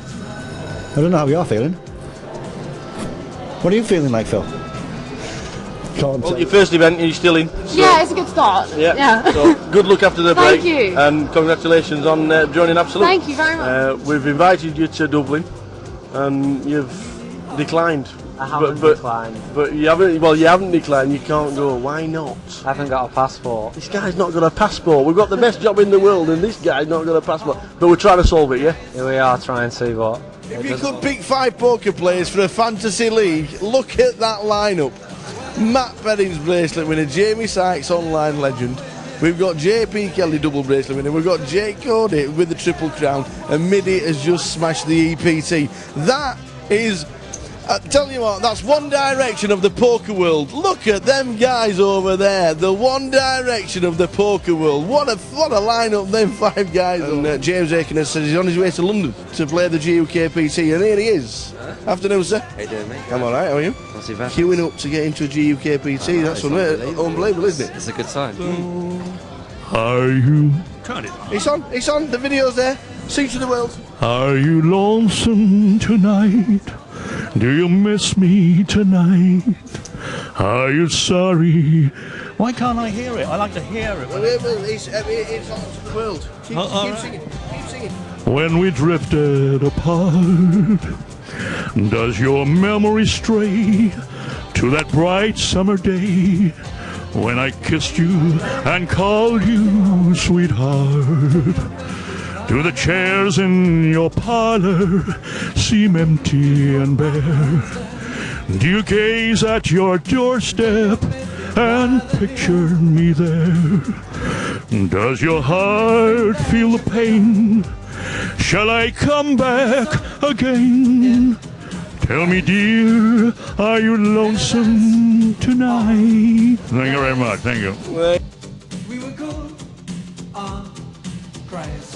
I don't know how you're feeling. What are you feeling like, Phil? Can't Well, tell. your first event, are you still in? So, Yeah, it's a good start. yeah. So good luck after the break. Thank you. And congratulations on joining Absolute. Thank you very much. We've invited you to Dublin, and you've declined. I haven't declined. But you haven't. Well, you haven't declined. You can't go. Why not? I haven't got a passport. This guy's not got a passport. We've got the best job in the world, and this guy's not got a passport. But we're trying to solve it, yeah? Here we are trying to, but... If you could pick 5 poker players for a fantasy league, look at that lineup. Matt Perrin's bracelet winner, Jamie Sykes online legend. We've got JP Kelly double bracelet winner. We've got Jake Cody with the triple crown, and Midi has just smashed the EPT. That is... tell you what, that's One Direction of the poker world. Look at them guys over there. The One Direction of the poker world. What a lineup them 5 guys. And James Aiken says he's on his way to London to play the GUKPT, and here he is. Afternoon, sir. How you doing, mate? I'm alright, how are you? Not too bad. Queuing up to get into a GUKPT, that's unbelievable, isn't it? It's a good sign. Are you? It's on, the video's there. Sing to the world. Are you lonesome tonight? Do you miss me tonight? Are you sorry? Why can't I hear it? I like to hear it. It's on to the world. Keep singing, keep singing. When we drifted apart, does your memory stray to that bright summer day when I kissed you and called you sweetheart? Do the chairs in your parlor seem empty and bare? Do you gaze at your doorstep and picture me there? Does your heart feel the pain? Shall I come back again? Tell me, dear, are you lonesome tonight? Thank you very much. Thank you. We were good on Christ.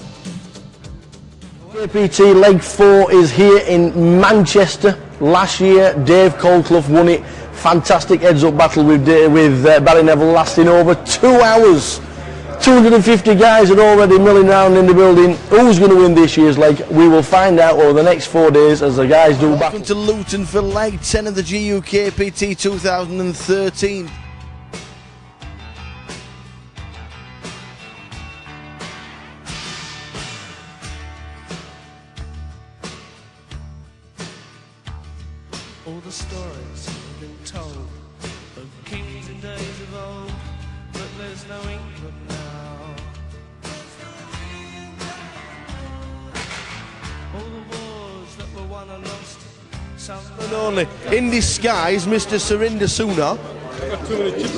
GUKPT Leg 4 is here in Manchester. Last year, Dave Colclough won it. Fantastic heads-up battle with Barry Neville, lasting over 2 hours. 250 guys are already milling around in the building. Who's going to win this year's leg? We will find out over the next 4 days as the guys do battle. Welcome to Luton for Leg 10 of the GUKPT 2013. All the stories have been told of kings in days of old, but there's no England now. All the wars that were won are lost. Some And only in disguise, Mr. Surinder Sooner.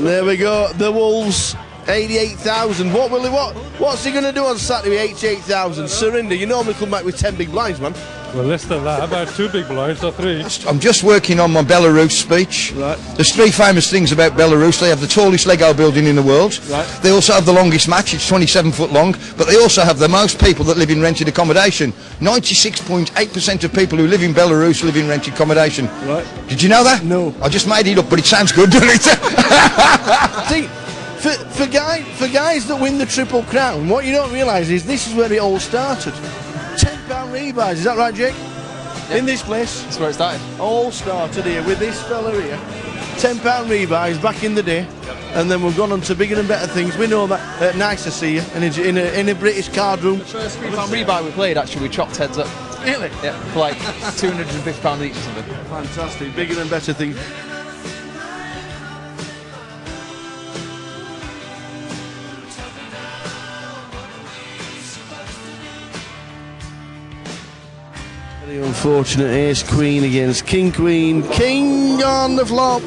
There we go. The Wolves, 88,000. What's he going to do on Saturday? 88,000. Surinder, you normally come back with 10 big blinds, man. Well, less than that, about 2 big blinds or 3. I'm just working on my Belarus speech. Right. There's 3 famous things about Belarus. They have the tallest Lego building in the world. Right. They also have the longest match, it's 27 foot long, but they also have the most people that live in rented accommodation. 96.8% of people who live in Belarus live in rented accommodation. Right. Did you know that? No. I just made it up, but it sounds good, doesn't it? See, for guys that win the Triple Crown, what you don't realise is this is where it all started. £10 rebuys, is that right, Jake? Yeah. In this place. That's where it started. All started here with this fella here. £10 rebuys back in the day, and then we've gone on to bigger and better things. We know that. Nice to see you in a British card room. The first £3 rebuy we played, actually, we chopped heads up. Really? Yeah, for like £250 each or something. Fantastic, bigger and better things. Very unfortunate ace queen against king queen. King on the flop.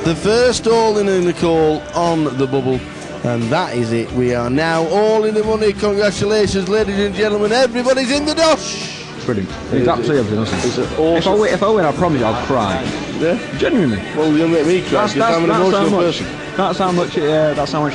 The first all in the call on the bubble. And that is it. We are now all in the money. Congratulations, ladies and gentlemen. Everybody's in the dosh. Brilliant. It's absolutely everything, isn't it? Awesome. If I win, I promise you I'll cry. Yeah? Genuinely. Well, you'll make me cry because I'm an emotional person. That's how much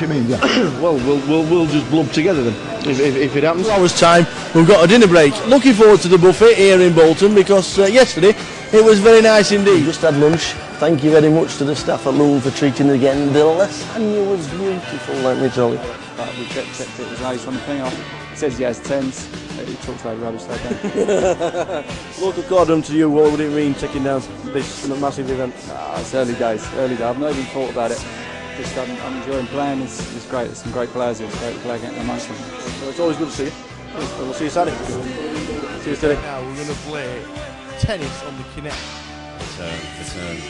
it means, yeah. Well, we'll just blub together then, if it happens. 2 hours time, we've got a dinner break. Looking forward to the buffet here in Bolton because yesterday it was very nice indeed. Just had lunch. Thank you very much to the staff at Luton for treating us again. The lasagna was beautiful, let me tell you. We checked it was nice on the thing off. It says yes, 10s. he talks like rubbish that day. Local cordon to you, what would it mean taking down this massive event? It's early days, early days. I've not even thought about it. Just I'm enjoying playing. It's great. There's some great players here. It's great to play against amongst them. Well, it's always good to see you. And we'll see you Saturday. See you Saturday. Now we're going to play tennis on the Kinect. Return.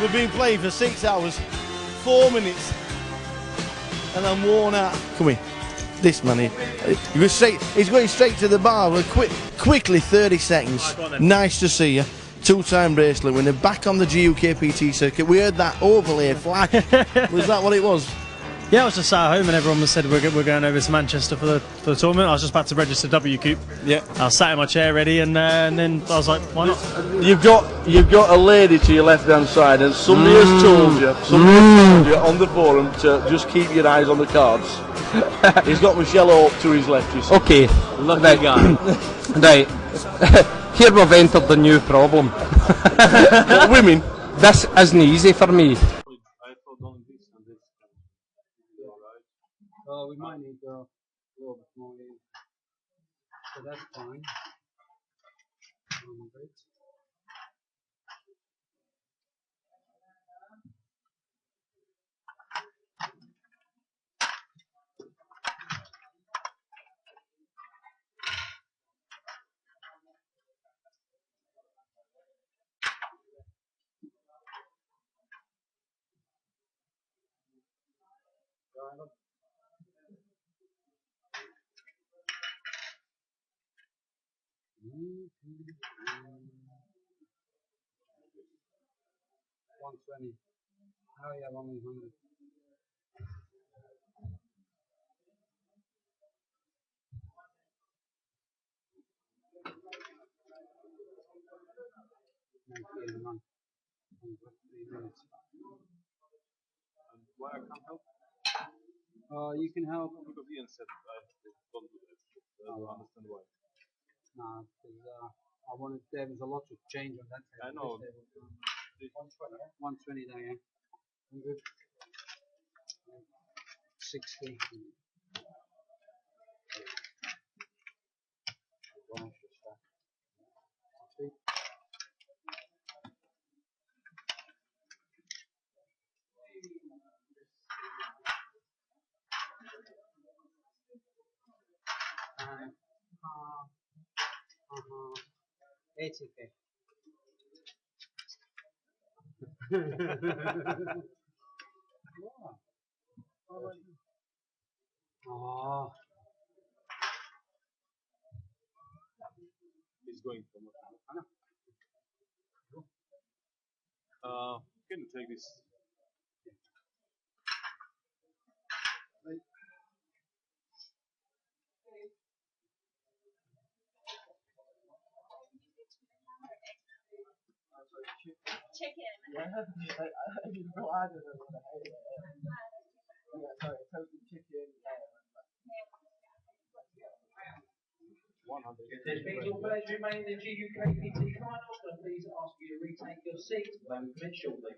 We've been playing for 6 hours, 4 minutes, and I'm worn out. Come here. This man here. He's going straight to the bar. We're quickly, 30 seconds. Nice to see you. Two-time bracelet winner, back on the GUKPT circuit. We heard that overlay flag. Was that what it was? Yeah, I was just sat at home and everyone said we're going over to Manchester for the tournament. I was just about to register WCUP. Yeah. I was sat in my chair ready, and then I was like, why not? You've got a lady to your left-hand side, and somebody has told you on the forum to just keep your eyes on the cards. He's got Michelle Hope to his left. You see. Okay, Lucky guy. Right, here we've entered the new problem. Women. This isn't easy for me. Oh, we might need a little bit more in. So that's fine. $120. Oh yeah, only 100. $90 a month. 3 minutes. Why I can't help? You can help. Because Ian said I don't do that. I don't understand why. No, because I wanted there was a lot of change on that table. I know. 120 there, yeah. 100. 60. And 80k. Oh. He's going from can you take this? Chicken. If there's been your players remain in the GUKPT final, then please ask you to retake your seat. They will commence shortly.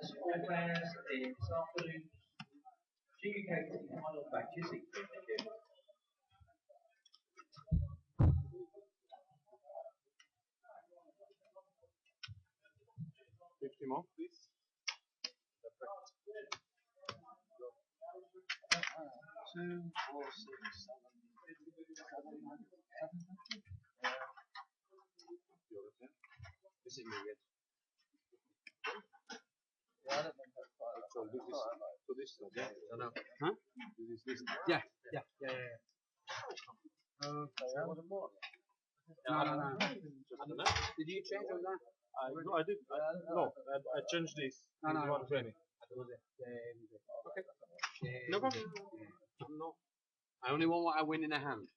As all players in this afternoon's GUKPT final, back to your seat. Thank you. 50 more, please. 2, 4, 6, 7, 7. Is it me yet? Yeah, I don't think that's quite. So this is yeah? No. Huh? This. Yeah. Okay, that wasn't more. No. Did you change on that? No, I did. I changed this. No. 120. Okay. No problem. No. I only want what I win in a hand.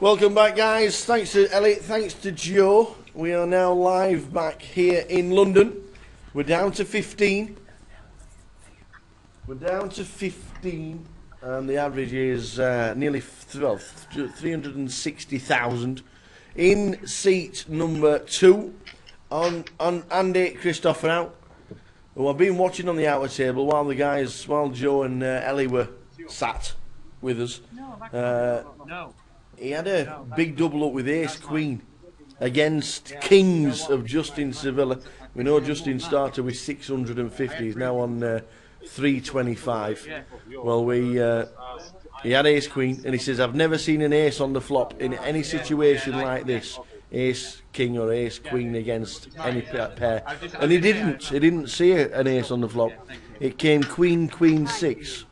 Welcome back, guys. Thanks to Elliot, thanks to Joe. We are now live back here in London. We're down to 15. We're down to 15, and the average is nearly 360,000. In seat number 2, on Andy Christopher out, who I've been watching on the outer table while Joe and Ellie were sat with us. He had a big double up with Ace Queen against Kings of Justin Sevilla. We know Justin started with 650. He's now on 325. Well, he had Ace Queen, and he says, I've never seen an ace on the flop in any situation like this. Ace King or Ace Queen against any pair. And he didn't see an ace on the flop. It came Queen, Queen 6.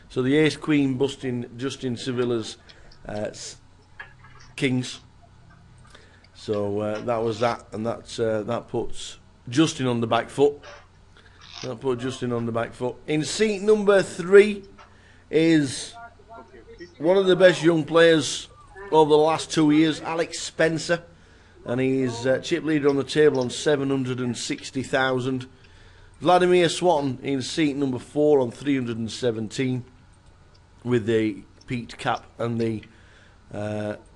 So the Ace Queen busting Justin Sevilla's Kings. So that was that, and that puts Justin on the back foot. In seat number 3 is one of the best young players over the last 2 years, Alex Spencer, and he's chip leader on the table on 760,000. Vladimir Swatton in seat number 4 on 317 with the peaked cap and the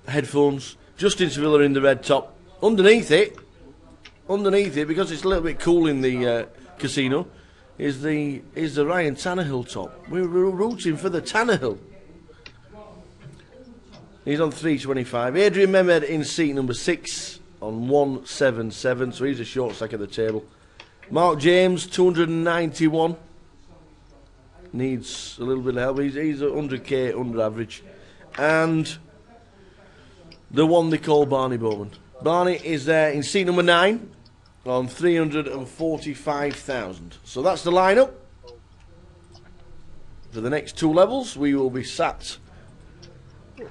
headphones. Justin Sevilla in the red top. Underneath it, because it's a little bit cool in the casino, is the Ryan Tannehill top. We're rooting for the Tannehill. He's on 325. Adrian Mehmed in seat number 6 on 177, so he's a short stack at the table. Mark James, 291. Needs a little bit of help. He's 100k under average. And the one they call Barney Bowman. Barney is there in seat number 9 on 345,000. So that's the lineup. For the next 2 levels, we will be sat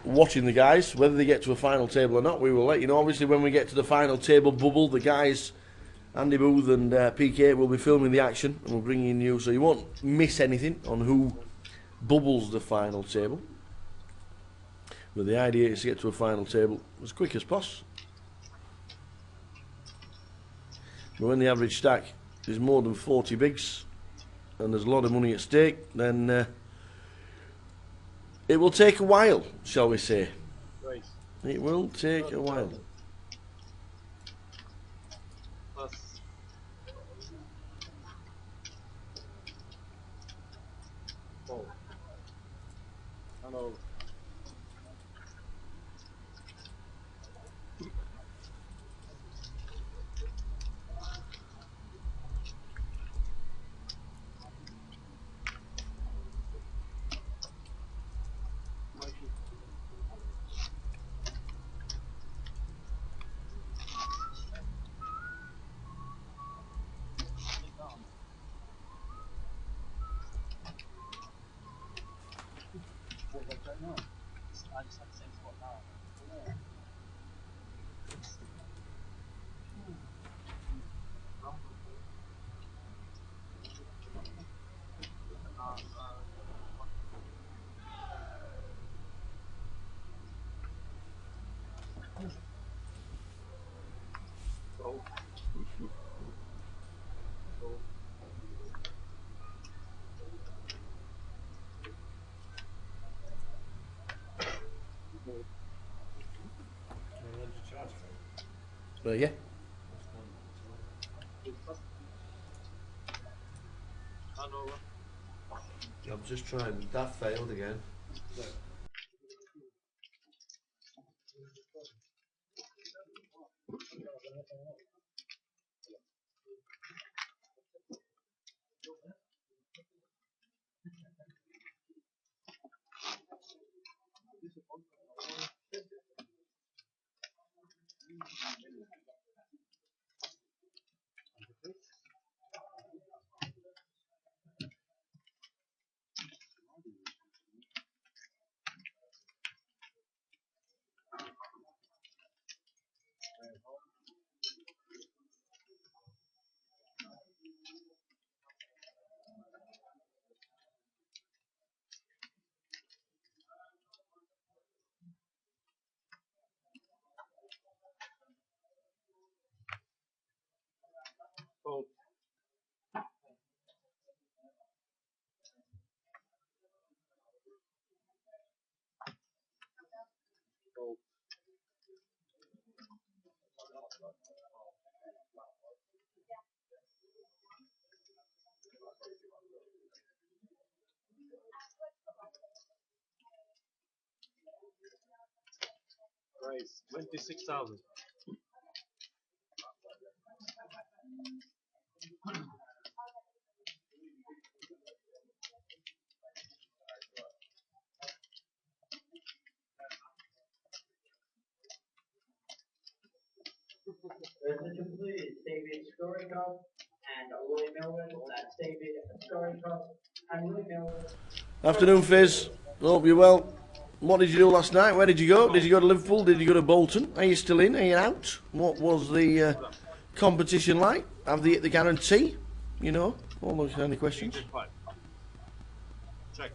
watching the guys. Whether they get to a final table or not, we will let you know. Obviously, when we get to the final table bubble, the guys, Andy Booth and PK, will be filming the action, and we'll bring in you, so you won't miss anything on who bubbles the final table. But the idea is to get to a final table as quick as possible. But when the average stack is more than 40 bigs and there's a lot of money at stake, then it will take a while, shall we say. It will take a while. But yeah. I'm just trying. That failed again. Raise 26,000. Attention please, David Skorikov and Roy Melvin. That's David Skorikov and Roy Melvin. Afternoon, Fizz. Hope you're well. What did you do last night? Where did you go? Did you go to Liverpool? Did you go to Bolton? Are you still in? Are you out? What was the competition like? Have they hit the guarantee? You know, all those kind of questions. Check.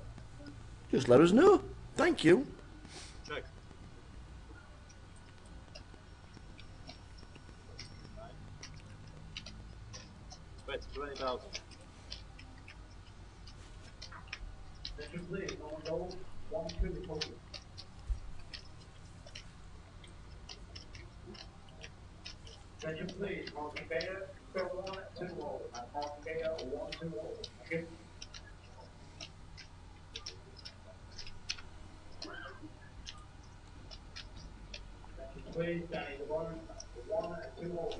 Just let us know. Thank you. Check. Bet 20,000. Attention please, on goal, 1-2 focus. Attention please, Monkey Bear, 1-2 all. Monkey Bear, 1-2 all. Okay. Attention please, Danny the bottom, 1-2 all.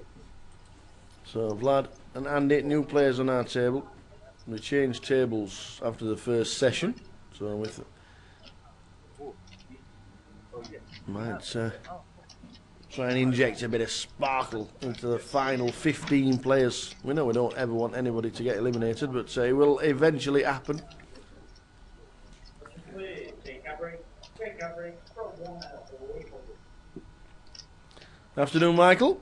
So Vlad and Andy, new players on our table. We changed tables after the first session, so with might try and inject a bit of sparkle into the final 15 players. We know we don't ever want anybody to get eliminated, but it will eventually happen. Afternoon, Michael.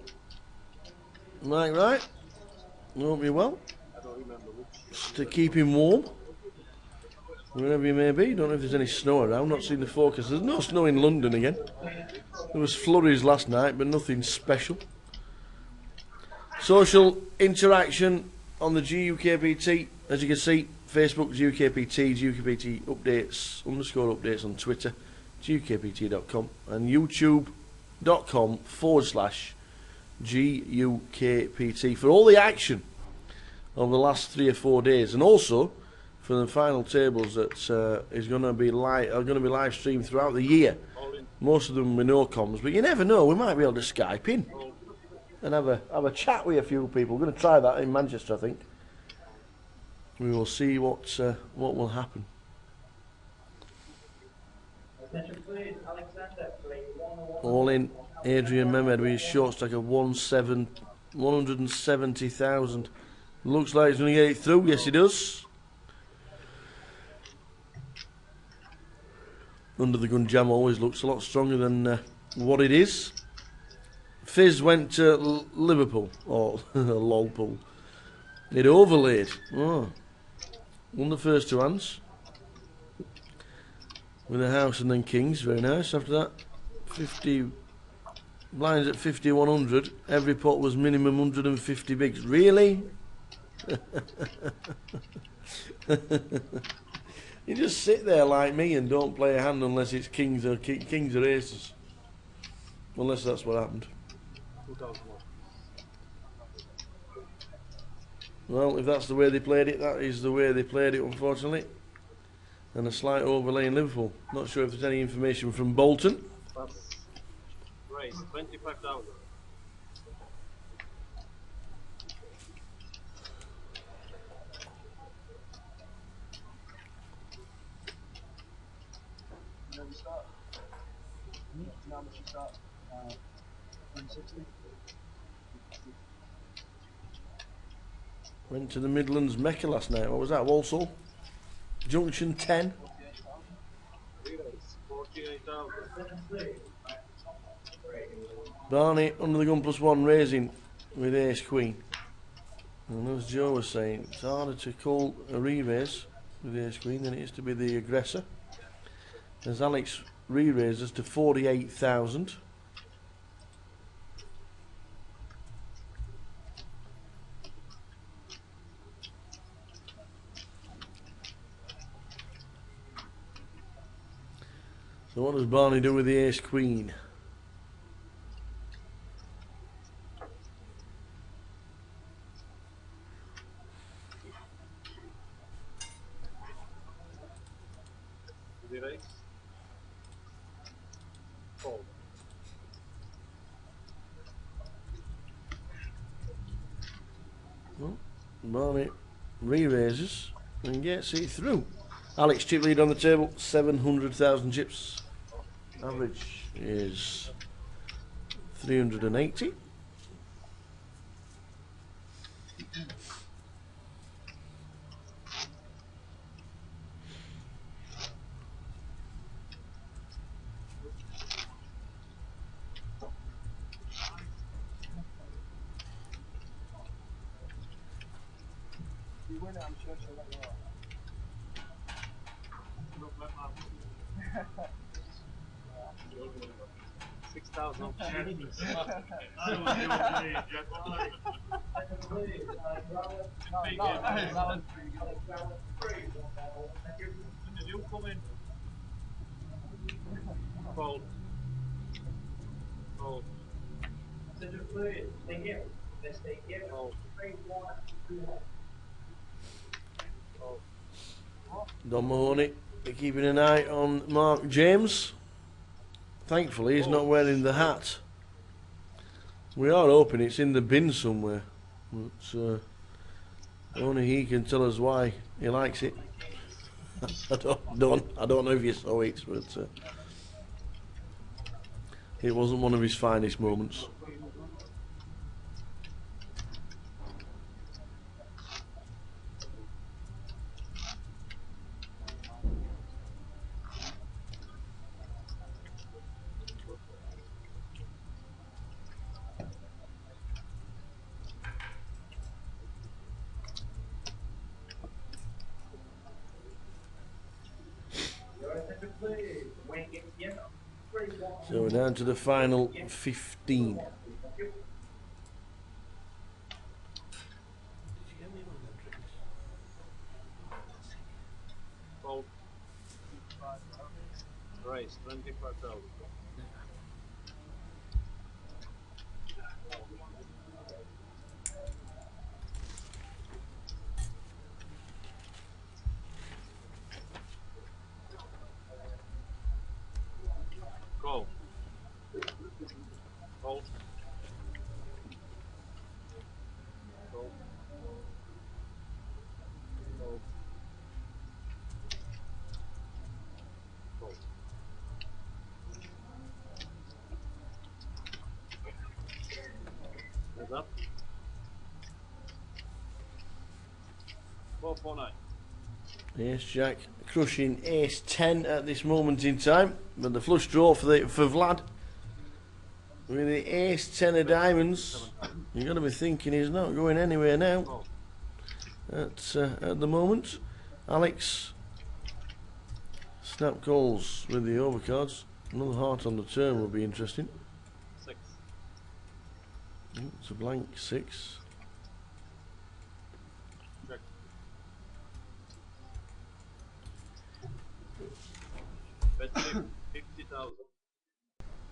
Mike, right? Hope you're well. I don't remember which. Just to keep him warm, wherever you may be. Don't know if there's any snow around. Not seen the forecast. There's no snow in London again. There was flurries last night, but nothing special. Social interaction on the GUKPT, as you can see, Facebook GUKPT, GUKPT updates, _updates on Twitter, GUKPT.com, and YouTube.com/GUKPT for all the action over the last 3 or 4 days, and also for the final tables that is going to be live streamed throughout the year. Most of them with no comms, but you never know. We might be able to Skype in and have a chat with a few people. We're going to try that in Manchester, I think. We will see what will happen. All in, Adrian Mehmed with his short stack of 170,000. Looks like he's going to get it through. Yes, he does. Under the gun jam always looks a lot stronger than what it is. Fizz went to Liverpool, or Lolpool. It overlaid. Oh. Won the first 2 hands. With a house and then kings. Very nice. After that, 50 blinds at 50-100. Every pot was minimum 150 bigs. Really? You just sit there like me and don't play a hand unless it's kings or aces. Unless that's what happened. 2001. Well, if that's the way they played it, that is the way they played it, unfortunately. And a slight overlay in Liverpool. Not sure if there's any information from Bolton. That's raise 25,000. Went to the Midlands Mecca last night. What was that? Walsall? Junction 10. 48,000. Barney under the gun +1 raising with ace queen. And as Joe was saying, it's harder to call a re-raise with ace queen than it is to be the aggressor. As Alex re-raises to 48,000. So what does Barney do with the ace queen? The race. Fold. Well, Barney re-raises and gets it through. Alex chip lead on the table, 700,000 chips. Average is 380. You win it, I'm sure she'll let you off. Not let Mark win. 6,000. Did you come in? Fold. Fold. Fold. Don Mahoney keeping an eye on Mark James. Thankfully, he's not wearing the hat. We are hoping it's in the bin somewhere, but only he can tell us why he likes it. I don't know if you saw it, but it wasn't one of his finest moments. So we're down to the final 15. Fold. Race, 25,000. Go. Fold. Fold. Fold. Fold. Heads up. 449. Ace Jack crushing Ace 10 at this moment in time, but the flush draw for Vlad with the Ace 10 of diamonds. You've got to be thinking he's not going anywhere now at the moment. Alex snap calls with the overcards. Another heart on the turn will be interesting. 6. It's a blank 6. Check. Bet 50,000.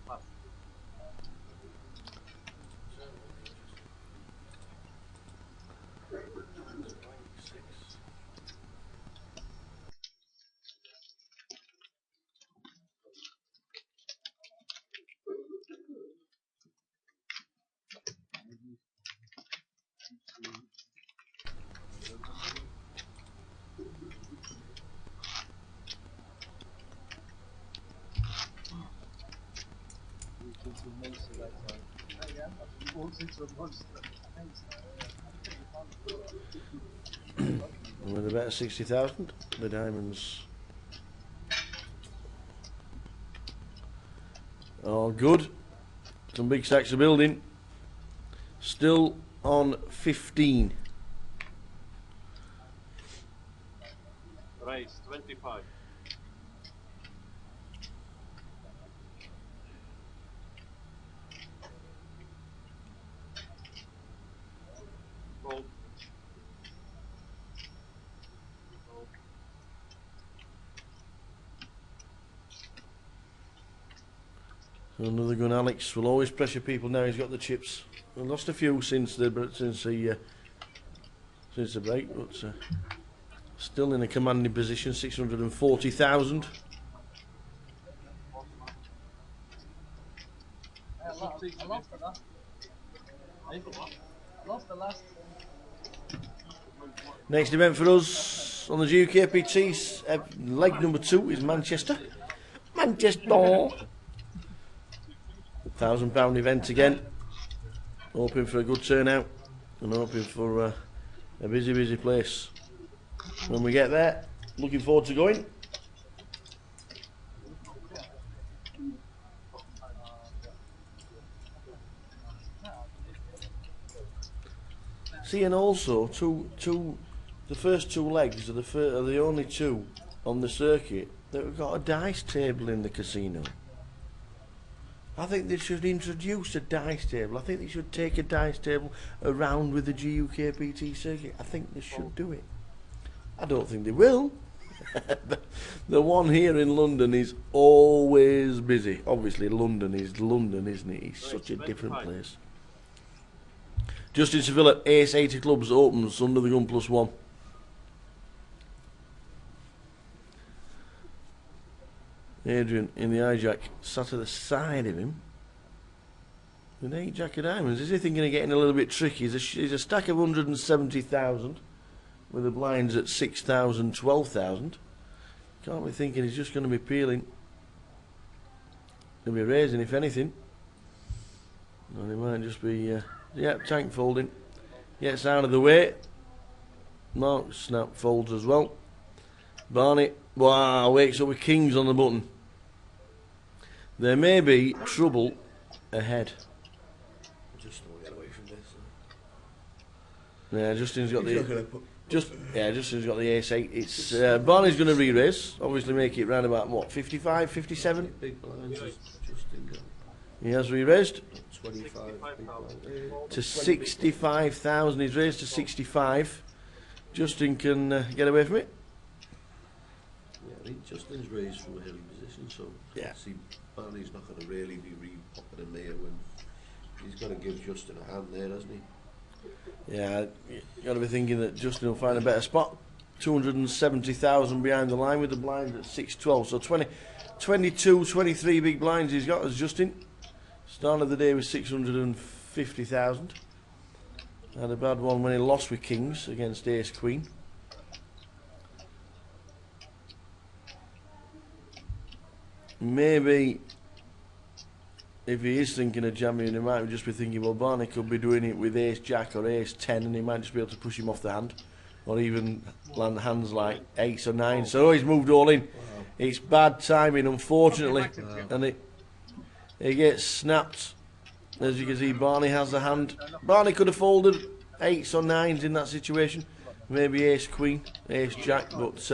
Pass. Into a monster that time. He walks into a monster. Thanks, With a bet of 60,000, the diamonds are good. Some big stacks of building. Still on 15. Race, 25. Fold. Fold. Another gun, Alex will always pressure people. Now he's got the chips. We lost a few since the break, but still in a commanding position. 640,000. Next event for us on the GUKPT, leg number 2 is Manchester. £1,000 event again. Hoping for a good turnout and hoping for a busy place. When we get there, looking forward to going. See, and also the first 2 legs are the only 2 on the circuit that have got a dice table in the casino. I think they should introduce a dice table. I think they should take a dice table around with the GUKPT circuit. I think they should do it. I don't think they will. The one here in London is always busy. Obviously London is London, isn't it? It's such a different place. Justin Sevilla, Ace 80 Clubs opens under the gun +1. Adrian in the hijack sat at the side of him with 8 jack of diamonds. Is he thinking of getting a little bit tricky? He's a stack of 170,000 with the blinds at 6,000, 12,000. Can't be thinking he's just going to be peeling. He'll be raising if anything. And he might just be, tank folding. Gets out of the way. Mark snap folds as well. Barney, wow, wakes up with kings on the button. There may be trouble ahead. Just don't get away from this. Yeah, Justin's got Justin's got the ace 8. It's Barney's going to re-raise. Obviously, make it round about what, 55, 57. Big blinds has Justin got. He has re-raised 25 to 65,000. He's raised to 65. Justin can get away from it. Yeah, I think Justin's raised from a hilly position, so yeah. See, Barney's not going to really be re-popping him there when he's got to give Justin a hand there, hasn't he? Yeah, you got to be thinking that Justin will find a better spot. 270,000 behind the line with the blind at 612. So 22, 23 big blinds he's got as Justin. Start of the day with 650,000. Had a bad one when he lost with kings against ace queen. Maybe if he is thinking of jamming, he might just be thinking, well, Barney could be doing it with ace jack or ace 10 and he might just be able to push him off the hand, or even land hands like ace or 9. So he's moved all in. It's bad timing, unfortunately, and it gets snapped. As you can see, Barney has the hand. Barney could have folded 8s or 9s in that situation, maybe ace queen, ace jack, but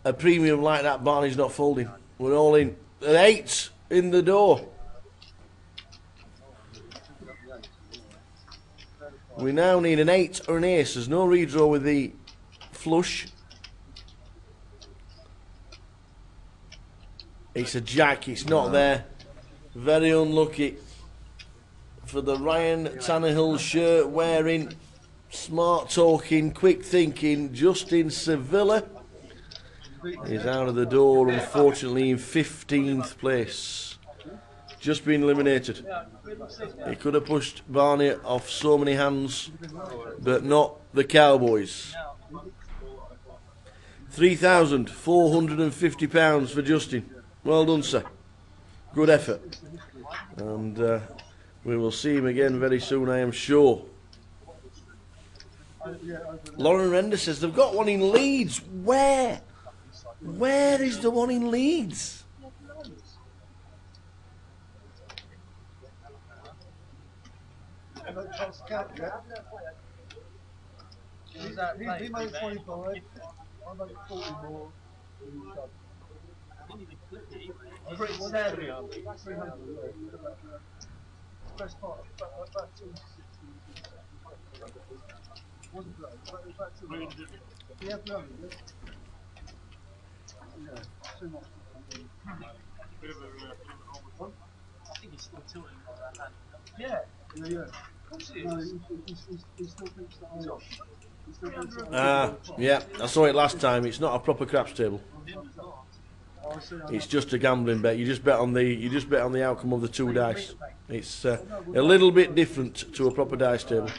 a premium like that, Barney's not folding. We're all in. An 8 in the door. We now need an 8 or an ace. There's no redraw with the flush. It's a jack, it's not there. Very unlucky for the Ryan Tannehill shirt wearing, smart talking, quick thinking Justin Sevilla. He's out of the door, unfortunately, in 15th place. Just been eliminated. He could have pushed Barney off so many hands, but not the Cowboys. £3,450 for Justin. Well done, sir. Good effort. And we will see him again very soon, I am sure. Lauren Render says they've got one in Leeds. Where? Where is the one in Leeds? He made 25. I made 40 more. Pretty sad. 300. Best part, about 260. Wasn't great, but about 200. Yeah, 300. Yeah, too much. I think he's still tilting like that. Yeah. Yeah. Of course he is. No, he still thinks that he's off. Yeah, I saw it last time. It's not a proper craps table. It's just a gambling bet. You just bet on the outcome of the two dice. It's a little bit different to a proper dice table.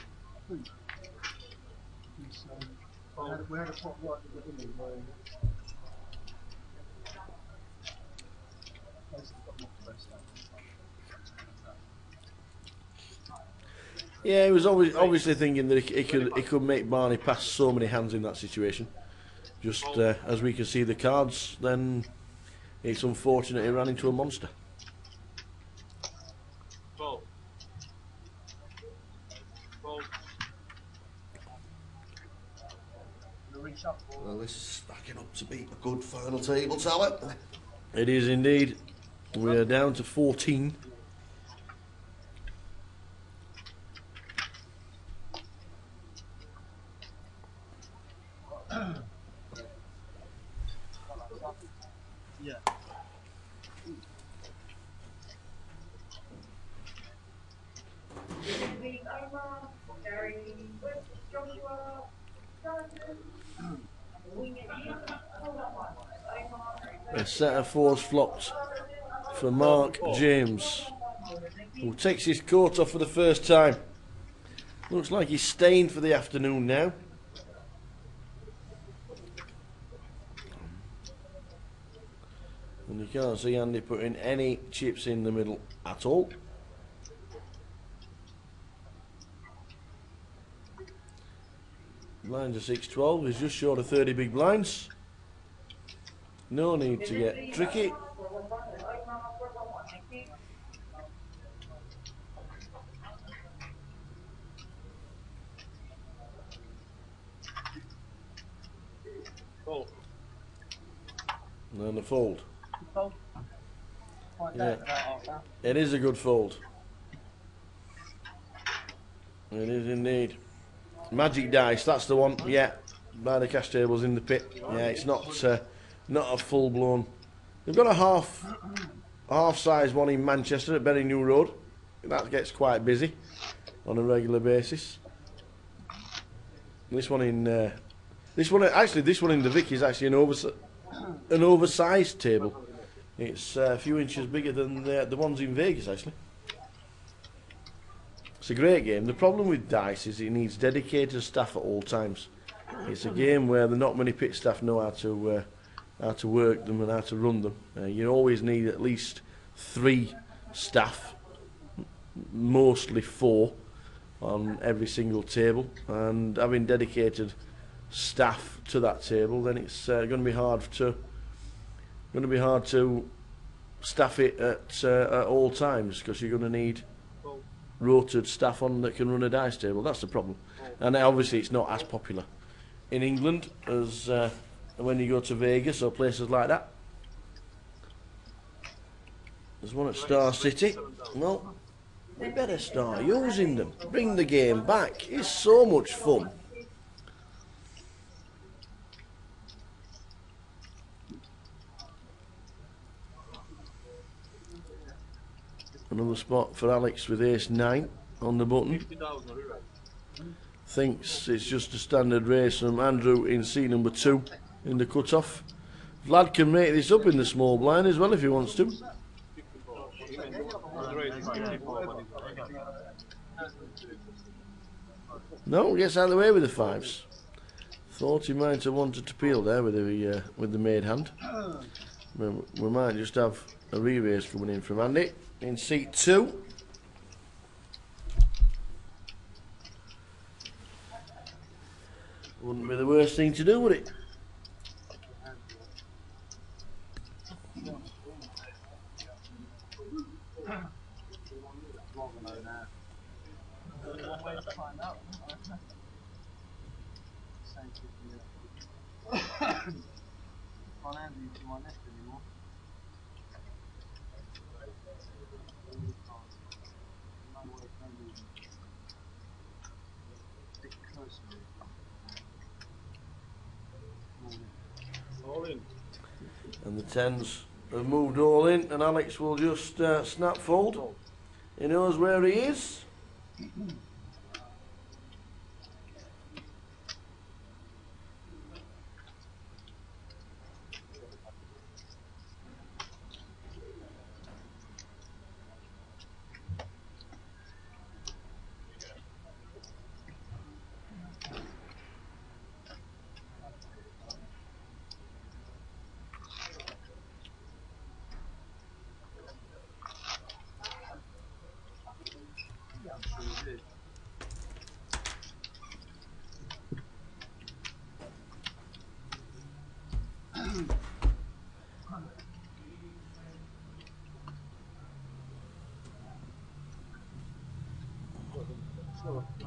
We had a pot right at the beginning where Yeah, he was obviously thinking that he could make Barney pass so many hands in that situation. Just as we can see the cards, then it's unfortunate he ran into a monster. Well, this is stacking up to be a good final table tower. It is indeed. We are down to 14. yeah. A set of fours flopped for Mark James, who takes his coat off for the first time. Looks like he's staying for the afternoon now. And you can't see Andy putting any chips in the middle at all. Blinds are 6-12, he's just short of 30 big blinds. No need to get tricky. And then the fold. Yeah, it is a good fold. It is indeed. Magic dice, that's the one. Yeah, by the cash tables in the pit. Yeah, it's not a full blown. They've got a half size one in Manchester at Berry New Road. That gets quite busy on a regular basis. This one in the Vic is actually an oversized table. It's a few inches bigger than the ones in Vegas actually. It's a great game. The problem with dice is it needs dedicated staff at all times. It's a game where not many pit staff know how to work them and how to run them. You always need at least 3 staff, mostly 4, on every single table. And having dedicated staff to that table, then it's going to be hard to staff it at all times, because you're going to need rotated staff on that can run a dice table. That's the problem. And obviously it's not as popular in England as when you go to Vegas or places like that. There's one at Star City. Well, we better start using them. Bring the game back. It's so much fun. Another spot for Alex with ace-9 on the button. Thinks it's just a standard race from Andrew in seat number 2 in the cut-off. Vlad can make this up in the small blind as well if he wants to. No, gets out of the way with the 5s. Thought he might have wanted to peel there with the made hand. We might just have a re-race coming in from Andy in seat 2. Wouldn't be the worst thing to do, would it? And the 10s have moved all in, and Alex will just snap fold. He knows where he is.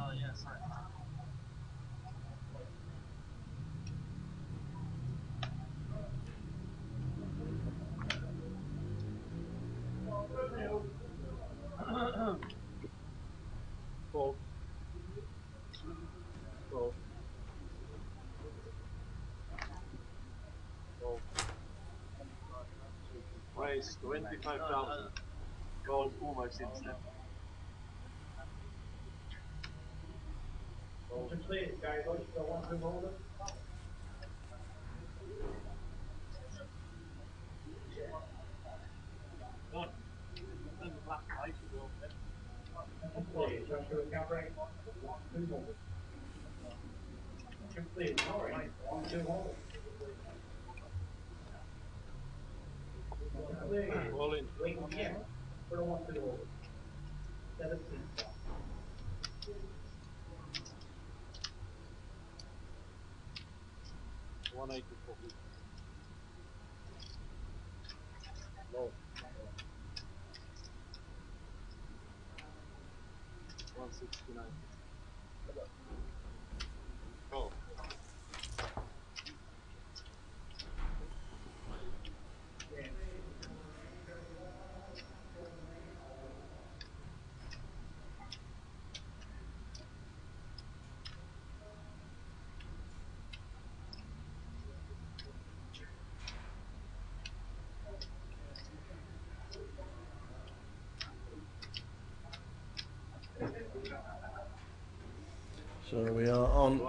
Oh, yeah, sorry. Fold. Fold. Fold. Raise 25,000. Gold almost instant. Complete, guys. Let's go on to hold. Done. Then the black light is all there. Complete. Jump to recovery. One, two, hold. Complete. All right. One, two, hold. Complete. All in. Wait, yeah. For the one, two, hold. 17. 184. Low. 169. Oh. So we are on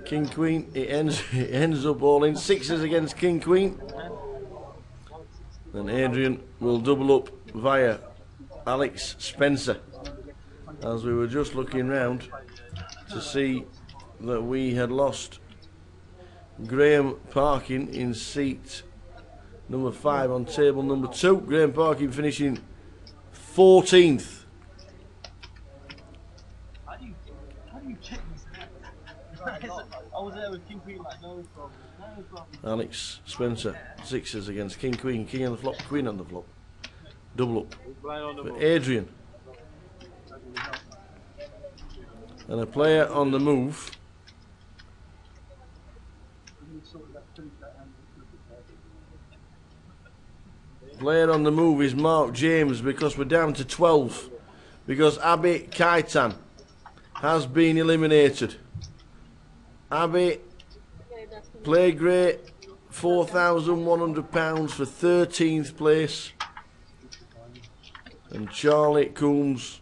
King Queen. It ends up all in sixes against King Queen. And Adrian will double up via Alex Spencer. As we were just looking round to see that we had lost Graham Parkin in seat number 5 on table number 2. Graham Parkin finishing 14th. How do you check these things? I was there with King Queen, like, no problem. No problem. Alex Spencer, sixes against King Queen. King on the flop, Queen on the flop. Double up for Adrian. And a player on the move. Player on the move is Mark James, because we're down to 12. Because Abby Kaitan has been eliminated. Abby played great, £4,100 for 13th place. And Charlie Coombs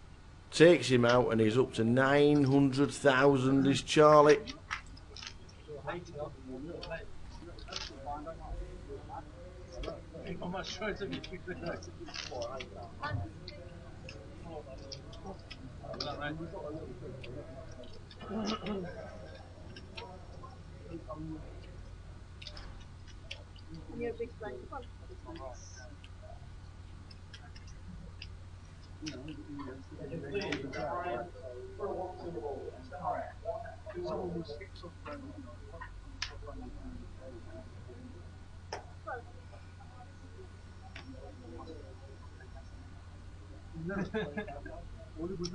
takes him out, and he's up to 900,000 is Charlie. I'm not sure it's a bit You're a big blank one.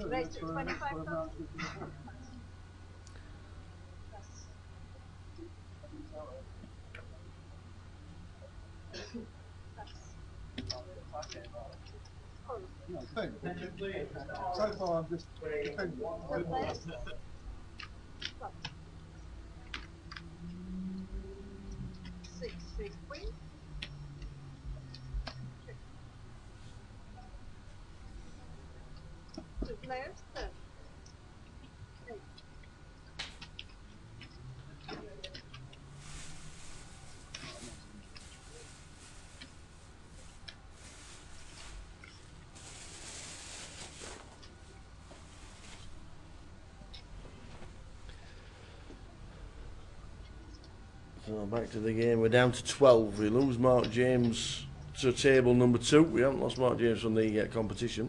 Raised to 25,000. So far, I'm just. Six, queen. So back to the game. We're down to 12. We lose Mark James to table number 2. We haven't lost Mark James from the competition.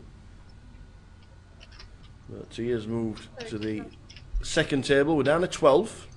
But he has moved to the second table. We're down to 12.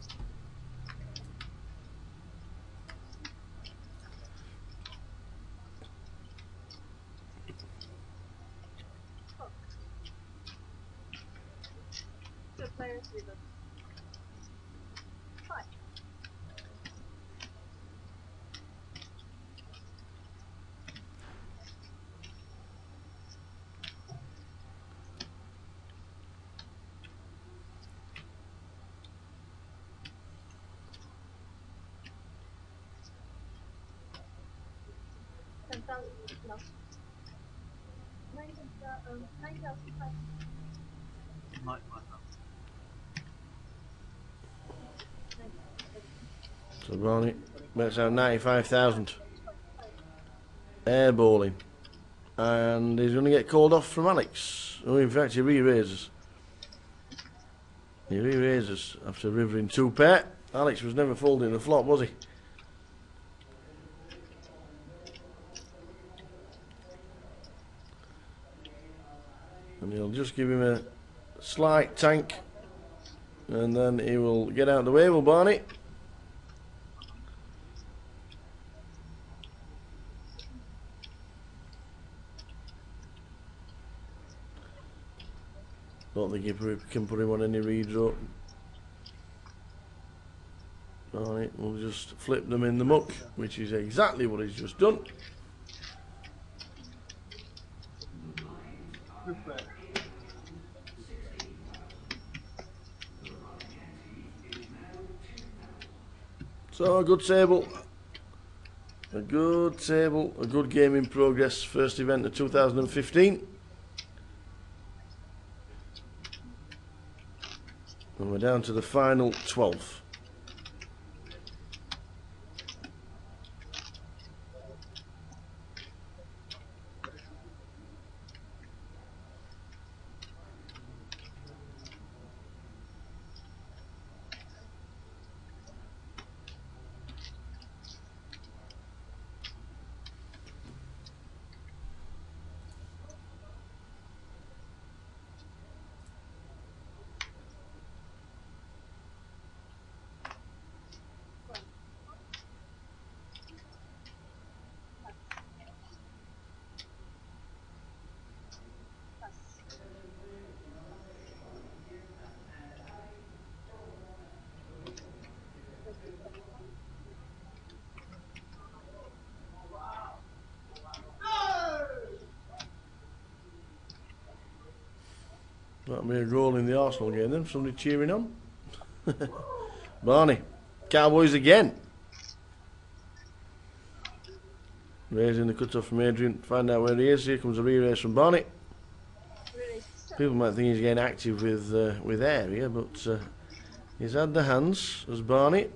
So Barney makes out 95,000. Air bowling. And he's going to get called off from Alex. Oh, in fact, he re-raises. He re-raises after rivering 2 pair. Alex was never folding the flop, was he? And he'll just give him a slight tank. And then he will get out of the way, will Barney? Don't think he can put him on any redraw. Alright, we'll just flip them in the muck, which is exactly what he's just done. So a good table. A good table, a good game in progress. First event of 2015. And we're down to the final 12. That'll be a goal in the Arsenal game then. Somebody cheering on. Barney. Cowboys again. Raising the cut-off from Adrian. Find out where he is. Here comes a re-raise from Barney. People might think he's getting active with air here, but he's had the hands as Barney.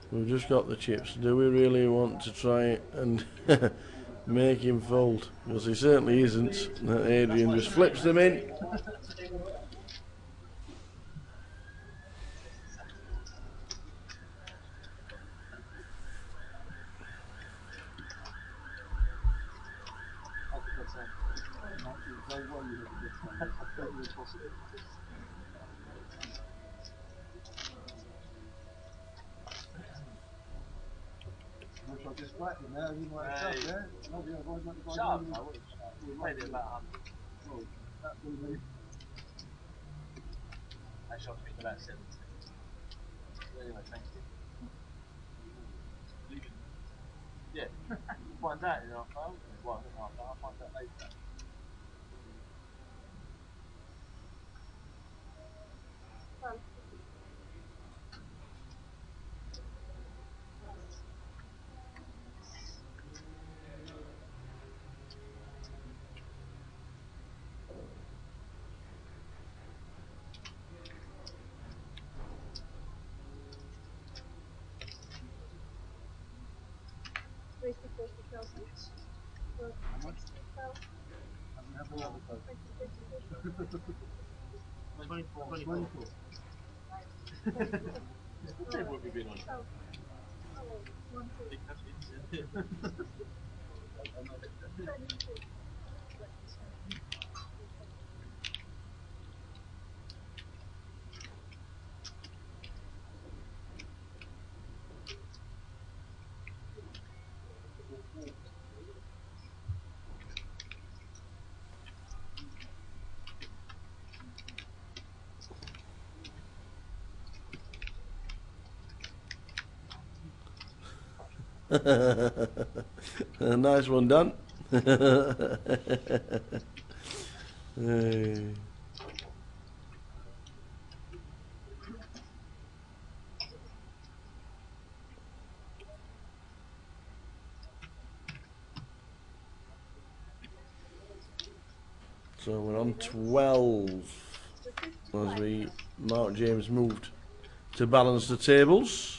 We've just got the chips. Do we really want to try and make him fold? Because he certainly isn't. Adrian just flips them in. I shot me about 70. Anyway, thank you. Yeah. find out in half hour. Well, not half hour, I'll find out later. Nice one, Dan. Hey. So we're on 12 as Mark James moved to balance the tables.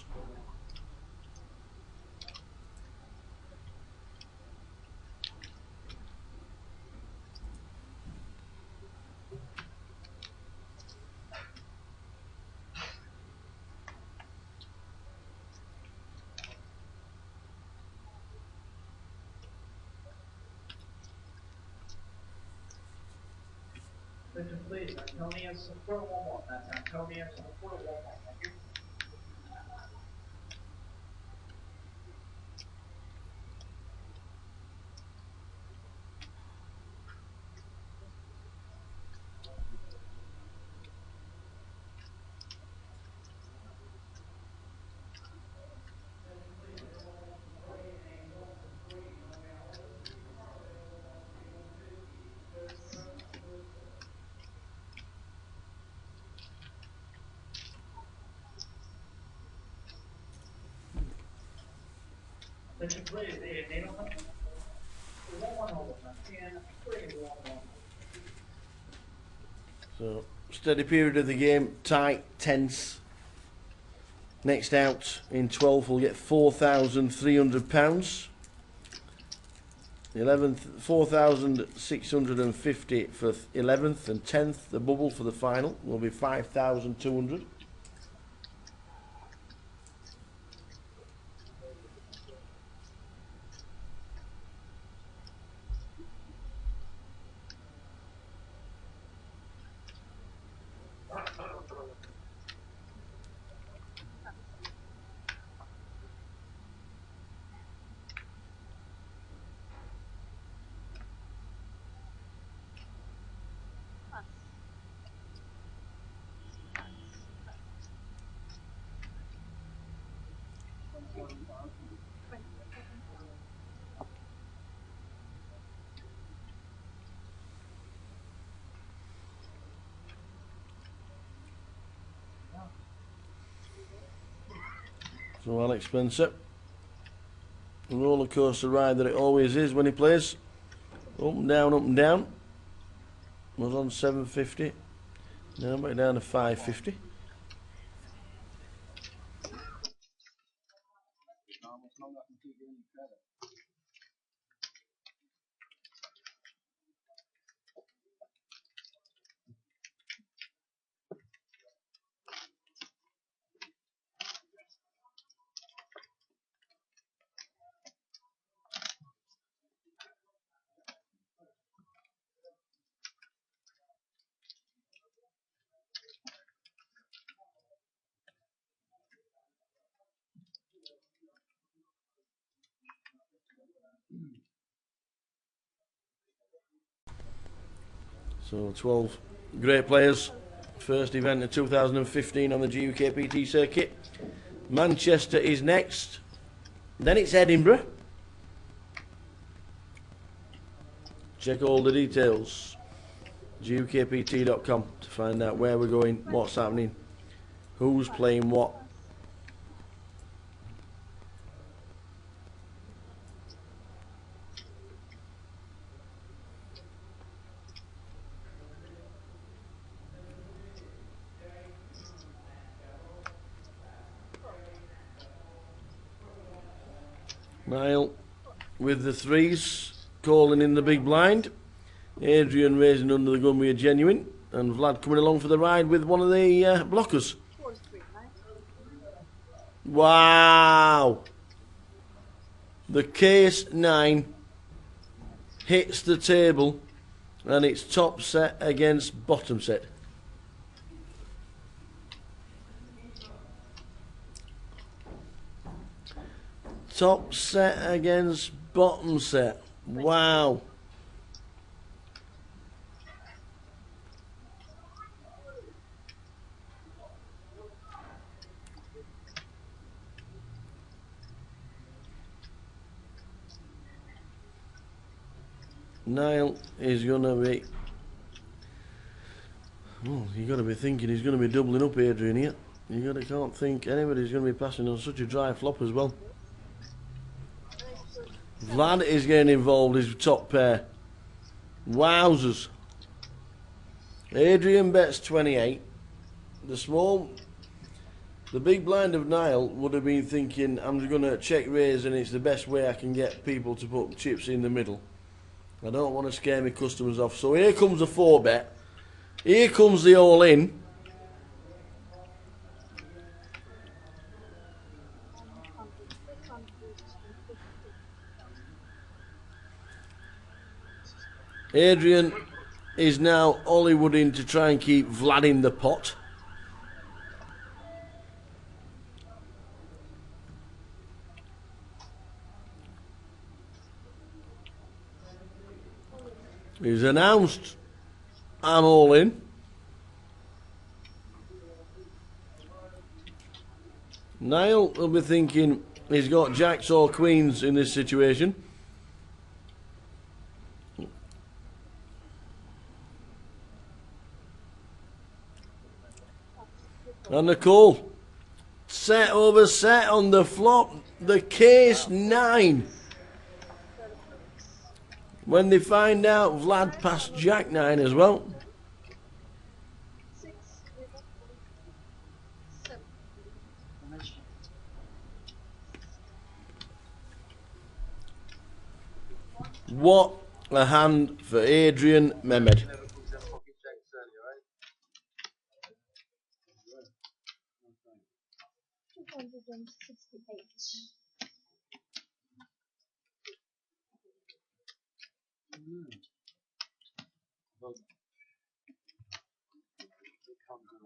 Attention please, Antonius, put 1-1. That's Antonius, put 1-1. Thank you. Attention please, the Needleman. 1-1 hold on. 10, 3-1-1. So steady period of the game, tight, tense. Next out in 12th will get £4,300. 11th, 4,650 for 11th, and 10th, the bubble for the final, will be 5,200. So Alex Spencer, the roller coaster ride that it always is when he plays, up and down, up and down. Was on 750, now back down to 550. So 12 great players. First event in 2015 on the GUKPT circuit. Manchester is next. Then it's Edinburgh. Check all the details. GUKPT.com to find out where we're going, what's happening, who's playing what. Niall with the threes, calling in the big blind. Adrian raising under the gun with a genuine, and Vlad coming along for the ride with one of the blockers. Wow! The case 9 hits the table, and it's top set against bottom set. Top set against bottom set. Wow. Niall is going to be... Well, you've got to be thinking he's going to be doubling up Adrian here. Can't think anybody's going to be passing on such a dry flop as well. Vlad is getting involved, his top pair. Wowzers. Adrian bets 28. The big blind of Niall would have been thinking, I'm just going to check raise and it's the best way I can get people to put chips in the middle. I don't want to scare my customers off. So here comes the 4-bet. Here comes the all-in. Adrian is now Hollywooding to try and keep Vlad in the pot. He's announced, I'm all in. Niall will be thinking he's got jacks or queens in this situation. And the call. Set over set on the flop. The case 9. When they find out Vlad passed Jack 9 as well. What a hand for Adrian Mehmed.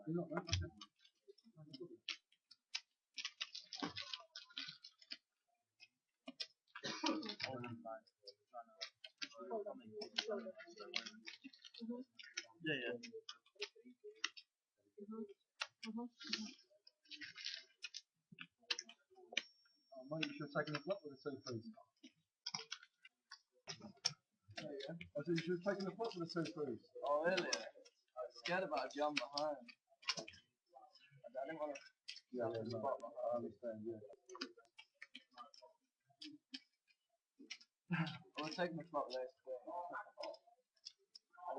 268. Yeah. Maybe you should have taken the flop with the 2 threes. I said you should have taken the flop with the 2 threes. Oh, really? I was scared about a jam behind. I didn't want to. Yeah, no, I understand, yeah. I was taking the flop with those 2.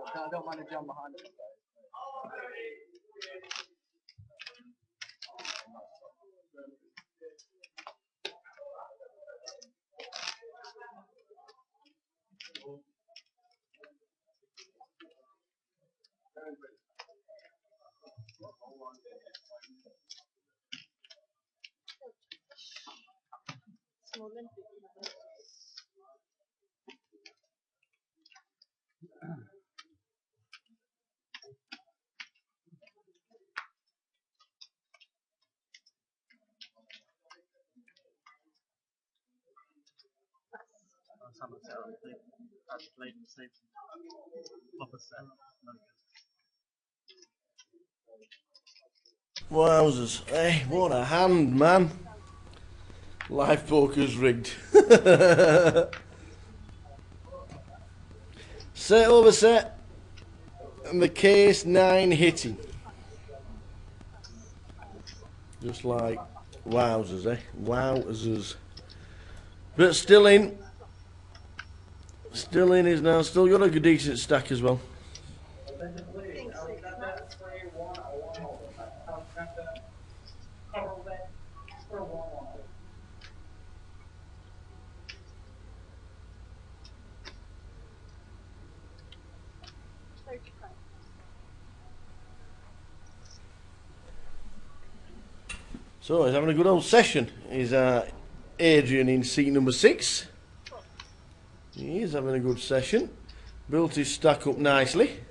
I don't mind a jam behind it. That's played in the same proper set. Wowzers. Hey, what a hand, man. Live poker's rigged. Set over set. And the case 9 hitting. Just like wowzers, eh? Wowzers. But still in. Still in is now. Still got a good decent stack as well. So he's having a good old session. Is Adrian in seat number 6. He is having a good session. Built his stack up nicely.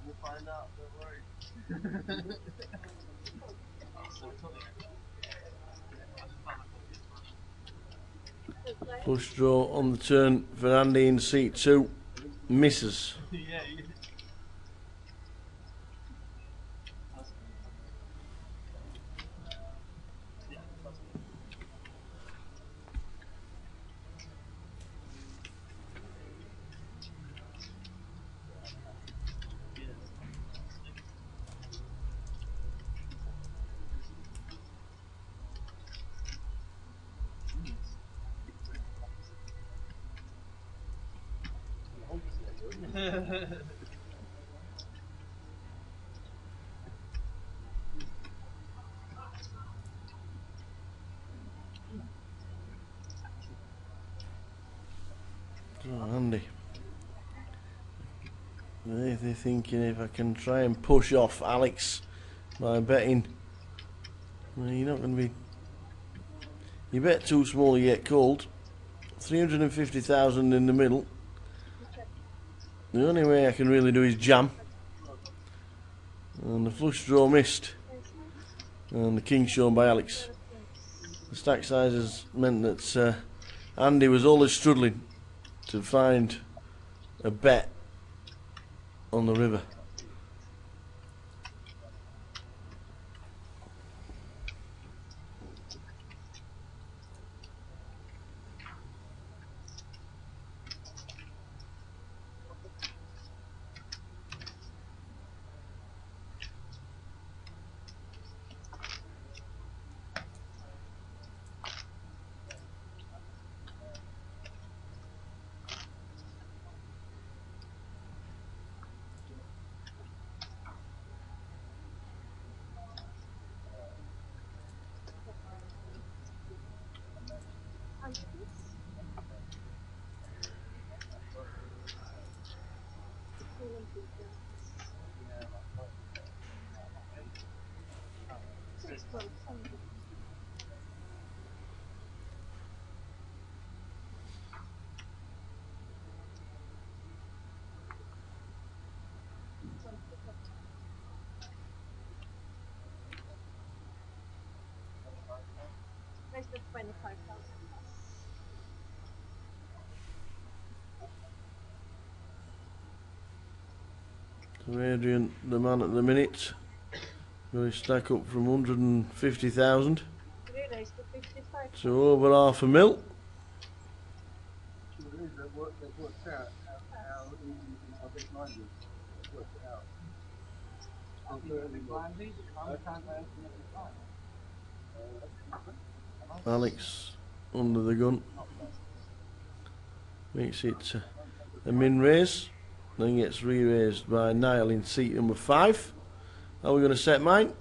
We'll find out, don't worry. Flush draw on the turn for Andy in seat 2. Misses. Yeah. Oh, Andy. They're thinking if I can try and push off Alex by betting. Well, you're not going to be. You bet too small, you get cold. 350,000 in the middle. The only way I can really do is jam. And the flush draw missed. And the king shown by Alex. The stack sizes meant that Andy was always struggling to find a bet on the river. Where's the 25,000? So Adrian, the man at the minute, going to stack up from 150,000 to over half a mil. They've worked out how easy I think mine is. They've worked it out. Alex under the gun. Makes it a min raise. Then gets re-raised by Niall in seat number 5. How are we going to set mine?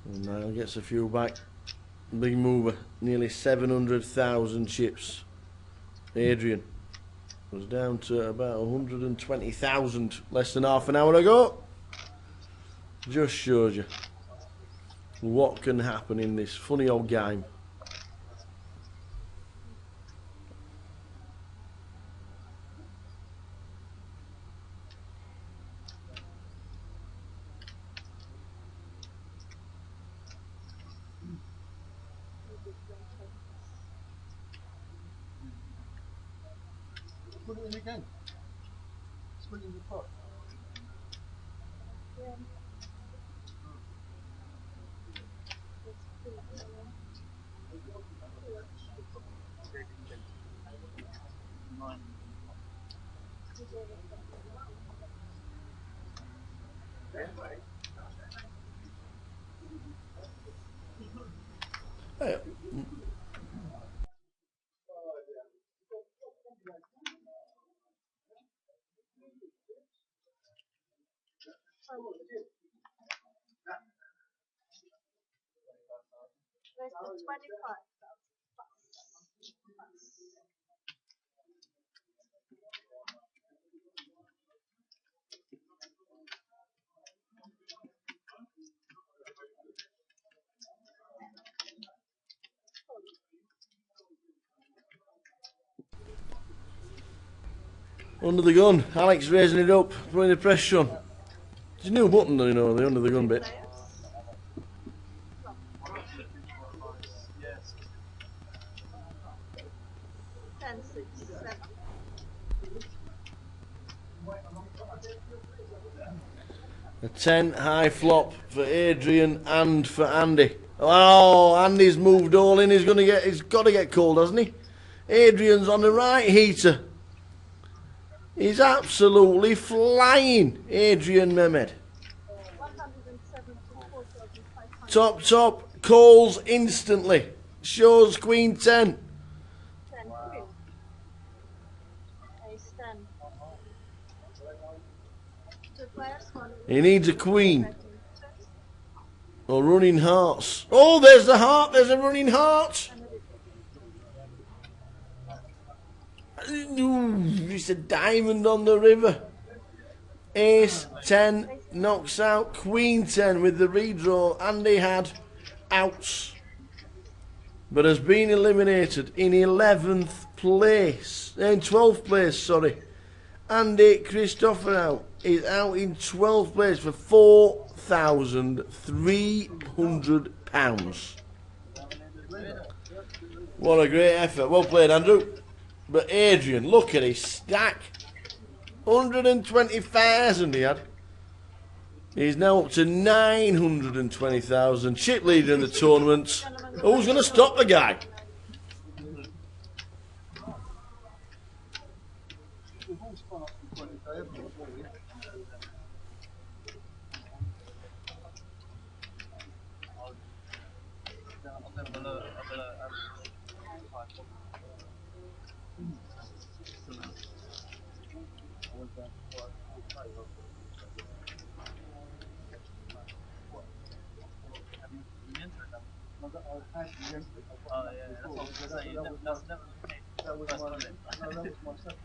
And now gets a few back. Big mover, nearly 700,000 chips. Adrian was down to about 120,000 less than half an hour ago. Just shows you what can happen in this funny old game. Put it in again. Split in the pot. Hey. Under the gun, Alex raising it up, putting the pressure on. There's a new button, you know, the under the gun bit. A 10 high flop for Adrian and for Andy. Oh, Andy's moved all in. He's got to get cold, hasn't he? Adrian's on the right heater. He's absolutely flying, Adrian Mehmed. Top, calls instantly. Shows Queen 10. He needs a queen. Or running hearts. Oh, there's the heart. There's a running heart. Ooh, it's a diamond on the river. Ace 10 knocks out Queen 10 with the redraw. Andy had outs, but has been eliminated in 11th place. In 12th place, sorry. Andy Christopher out. Is out in 12th place for £4,300. What a great effort. Well played, Andrew. But Adrian, look at his stack. 120,000 he had. He's now up to 920,000. Chip leader in the tournament. Who's going to stop the guy? Oh yeah, that's what I was going to say. That's never the case. That was my second.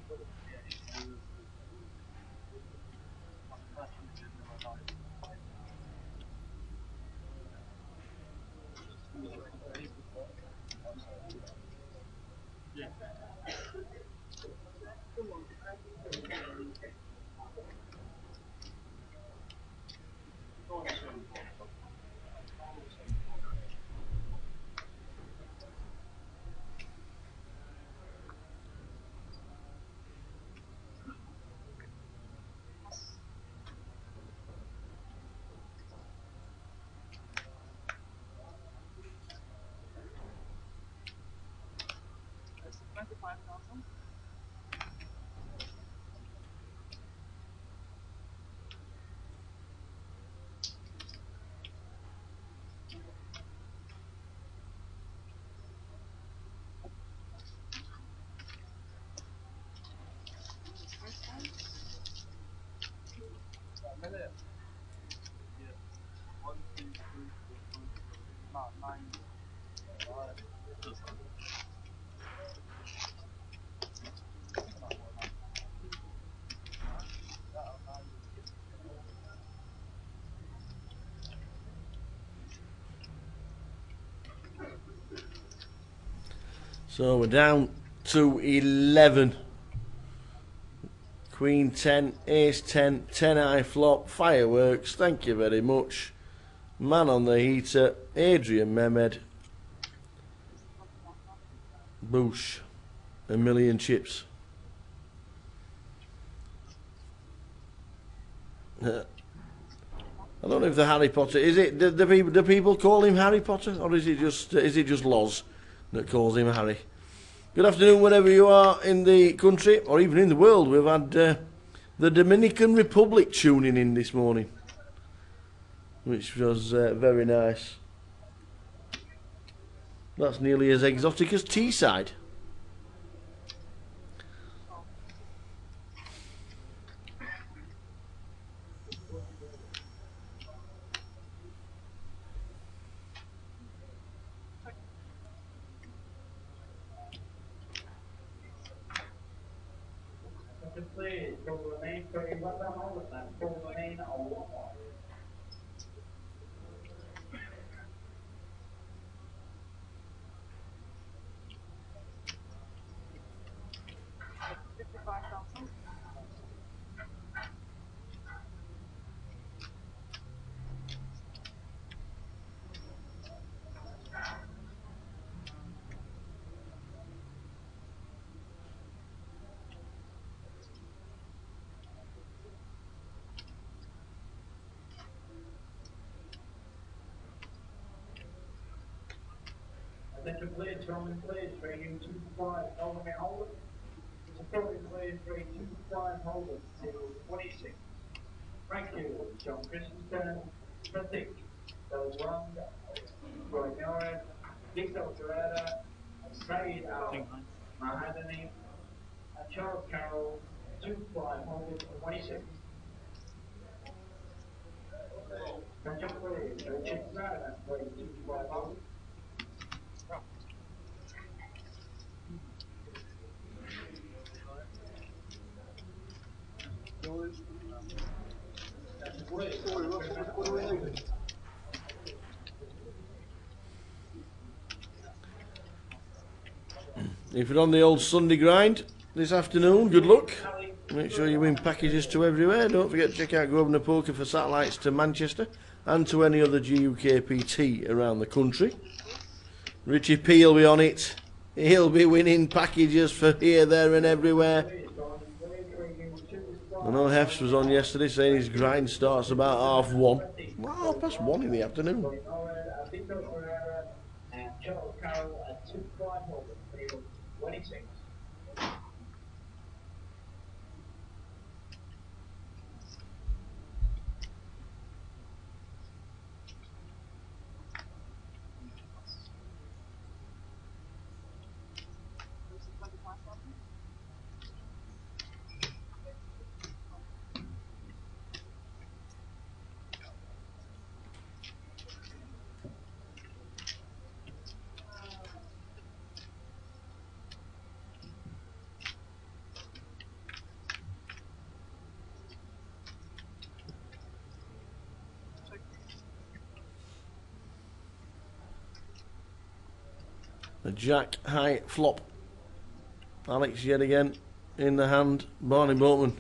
So we're down to 11. Queen 10, Ace 10, 10 high flop, fireworks, thank you very much. Man on the heater, Adrian Mehmed. Boosh. A million chips. I don't know if the Harry Potter is it. Do people call him Harry Potter, or is it just Loz that calls him Harry? Good afternoon, wherever you are in the country or even in the world. We've had the Dominican Republic tuning in this morning, which was very nice. That's nearly as exotic as Teesside. Please, call the name for a one hold and call the name on 1-1. Attention please, Roman please, for you 2-5, hold me hold it. Supporting please, for 2-5, hold it till 26. Thank you, John Christensen, Pratik, Belwang, Roy Norris, Victor Ferreira, Saeed Al Mahadani, and Charles Carroll, 2-5, hold it till 26. Attention please, for Chip Rada, for 2-5, hold it. If you're on the old Sunday grind this afternoon, good luck. Make sure you win packages to everywhere. Don't forget to check out Grosvenor Poker for satellites to Manchester and to any other GUKPT around the country. Richie P will be on it. He'll be winning packages for here, there and everywhere. I know Hefs was on yesterday saying his grind starts about 1:30. Well, 1:30 in the afternoon. And Charles Carroll at 2-5 hold it till 26. A jack high flop. Alex yet again in the hand. Barney Boatman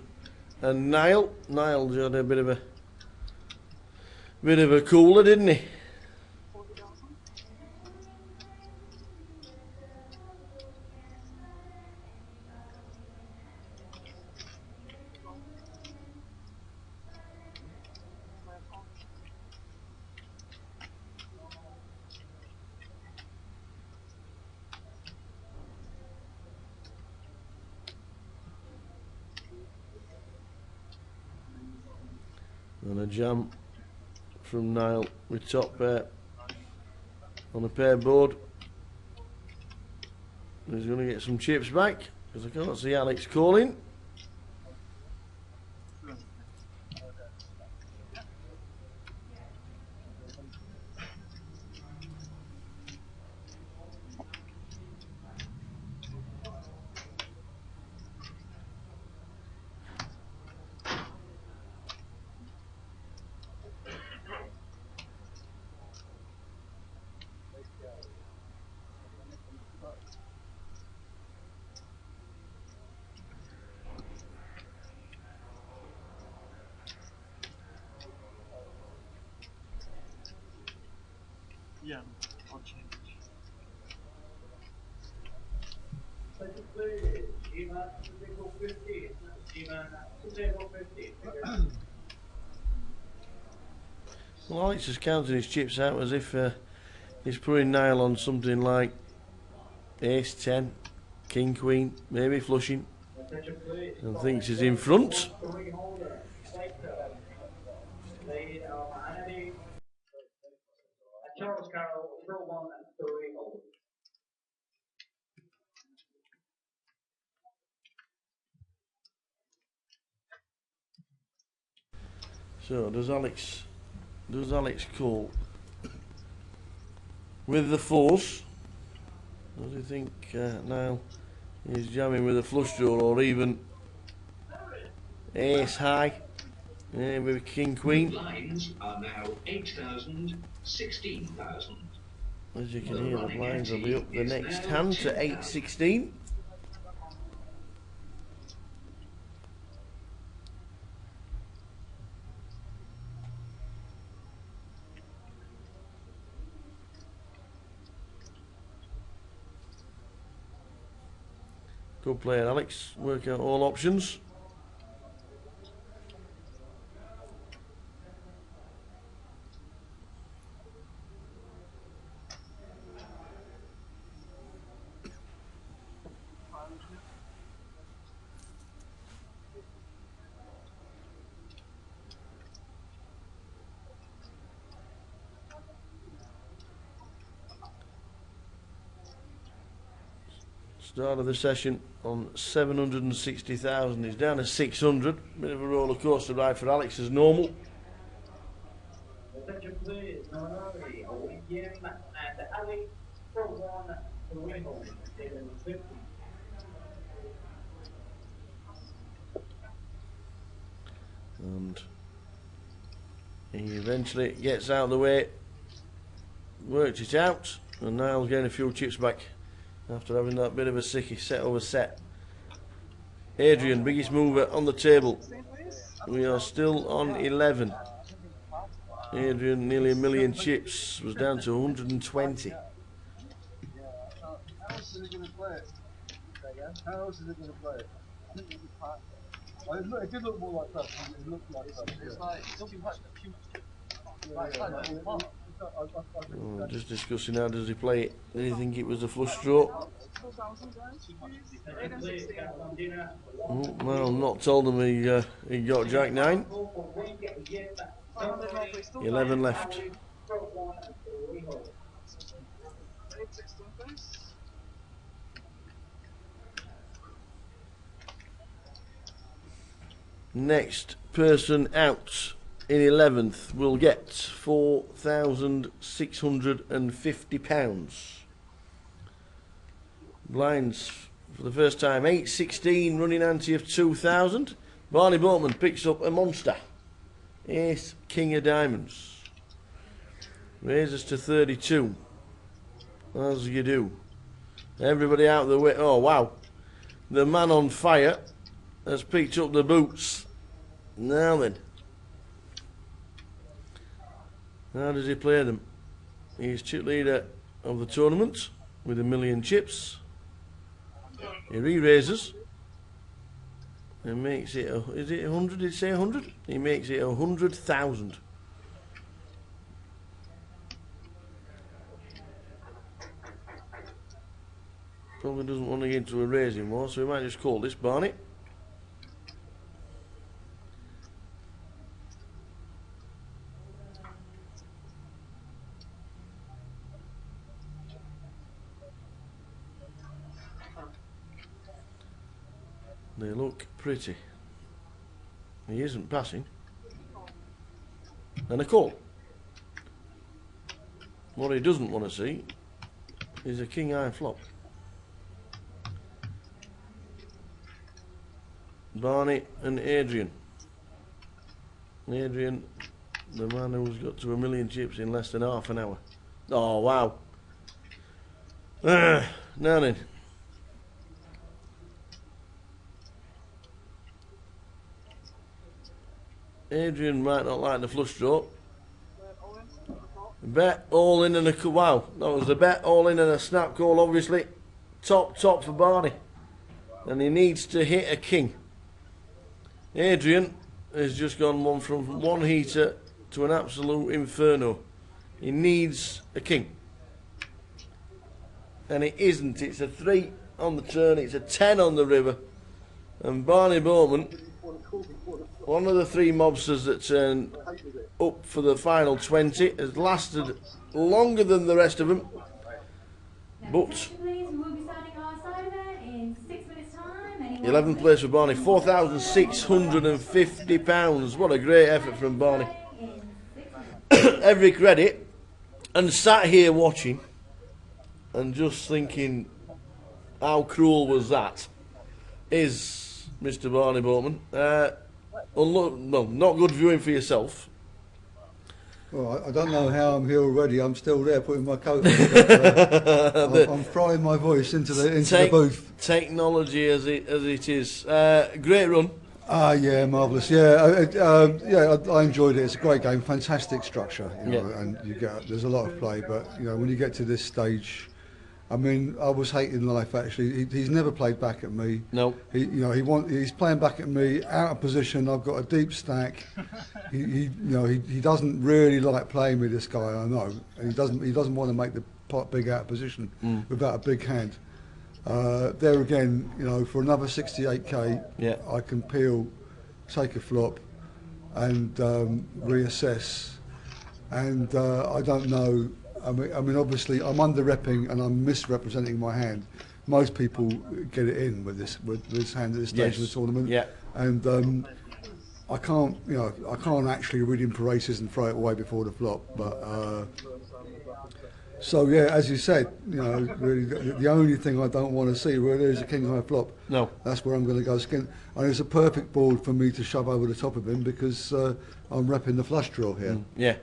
and Niall. Niall had a bit of a cooler, didn't he? And a jam from Niall with top pair on a pair board. He's going to get some chips back because I can't see Alex calling. Yeah, I'll change. Second place, G-Man to table 50. G-Man to table 50. Well, Alex is counting his chips out as if he's putting nail on something like ace 10, king queen, maybe flushing, and thinks he's in front. Charles Carroll, throw one and three hold. So does Alex call with the fours? Does he think now he's jamming with a flush draw or even ace high? Yeah, with king queen. Blinds are now 8,000, 16,000. As you can hear, the blinds will be up the next hand to 816. Good player, Alex. Work out all options. Start of the session on 760,000. He's down to 600. Bit of a roller coaster ride for Alex as normal. Attention please, Nori, William and Alex for one, three hold. Table 50. And he eventually gets out of the way, worked it out, and now getting a few chips back after having that bit of a sickie set over set. Adrian, biggest mover on the table. We are still on 11. Adrian, nearly a million chips, was down to 120. How else is he going to play it? How else is he going to play it? I think it'll be part. Well, it did look more like that. It looked like that. It's like, it doesn't touch the too much. Just discussing how does he play it. Did he think it was a flush draw? Well, not told him he got Jack 9. 11 left. Next person out in 11th will get £4,650. Blinds for the first time, 816, running ante of 2,000. Barney Boatman picks up a monster. Ace, king of diamonds. Raises to 32. As you do. Everybody out of the way. Oh, wow. The man on fire has picked up the boots. Now then. How does he play them? He's chip leader of the tournament with a million chips. He re-raises and makes it, is it 100? Did he say 100? He makes it 100,000. Probably doesn't want to get into a raise anymore, so we might just call this Barney. They look pretty. He isn't passing. And a call. What he doesn't want to see is a king high flop. Barney and Adrian. Adrian, the man who's got to a million chips in less than half an hour. Oh, wow. Now then. Adrian might not like the flush draw. Bet, all in and a wow. That was a bet, all in and a snap call, obviously. Top for Barney. And he needs to hit a king. Adrian has just gone from one heater to an absolute inferno. He needs a king. And it isn't. It's a 3 on the turn, it's a 10 on the river. And Barney Bowman, one of the 3 mobsters that turned up for the final 20, has lasted longer than the rest of them. But 11th place for Barney, £4,650. What a great effort from Barney. Every credit. And sat here watching and just thinking, how cruel was that? Is Mr. Barney Bowman. Well, not good viewing for yourself. Well, I don't know how I'm here already. I'm still there putting my coat on. I'm frying my voice into the booth. Technology as it is. Great run. Yeah, marvellous. I enjoyed it. It's a great game, fantastic structure, and there's a lot of play. But when you get to this stage, I mean, I was hating life actually. He's never played back at me. No. He's playing back at me out of position. I've got a deep stack. He doesn't really like playing with this guy. I know, and he doesn't want to make the pot big out of position without a big hand. There again, for another 68k, I can peel, take a flop, and reassess. And I don't know. I mean, obviously, I'm under-repping and I'm misrepresenting my hand. Most people get it in with this hand at this stage of the tournament. Yeah. And I can't actually read him for races and throw it away before the flop. But so yeah, as you said, really, the only thing I don't want to see where there's a king high flop. No. That's where I'm going to go skin. And it's a perfect board for me to shove over the top of him because I'm repping the flush draw here. Yeah.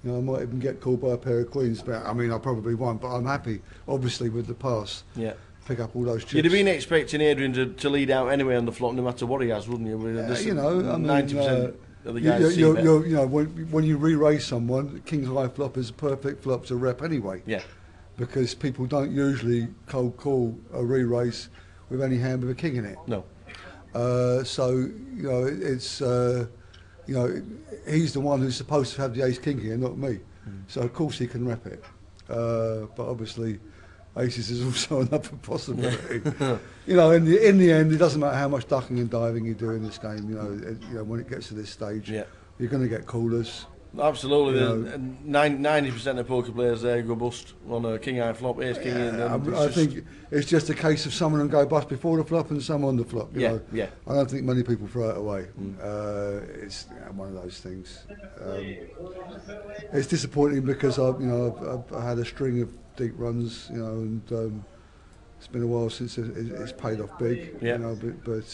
I might even get called by a pair of queens, but I mean, I probably won't. But I'm happy, obviously, with the pass. Yeah. Pick up all those chips. You'd have been expecting Adrian to lead out anyway on the flop, no matter what he has, wouldn't you? 90% of the guys see when you re-raise someone, king high flop is a perfect flop to rep anyway. Yeah. Because people don't usually cold call a re-raise with any hand with a king in it. No. So it's. He's the one who's supposed to have the ace king here, not me. So of course he can rep it. But obviously, aces is also another possibility. In the end, it doesn't matter how much ducking and diving you do in this game. When it gets to this stage, you're going to get callers. Absolutely, 90% of poker players there go bust on a king high flop, ace king. I think it's just a case of some of them go bust before the flop and some on the flop. I don't think many people throw it away. It's one of those things. It's disappointing because I've had a string of deep runs, and it's been a while since it's paid off big. But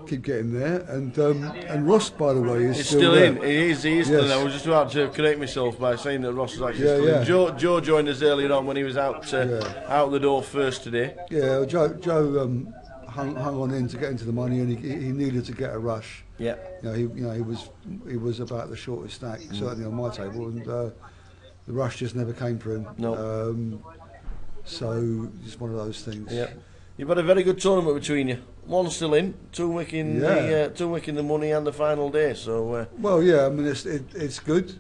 keep getting there, and Ross, by the way, is still there. In. He is still there. I was just about to correct myself by saying that Ross is actually still in. Joe joined us earlier on when he was out the door first today. Yeah, Joe hung on in to get into the money, and he needed to get a rush. Yeah. He was about the shortest stack, certainly on my table, and the rush just never came for him. No. So just one of those things. Yeah. You've had a very good tournament between you. One still in, two wicking the money and the final day. So. Well, yeah. I mean, it's good.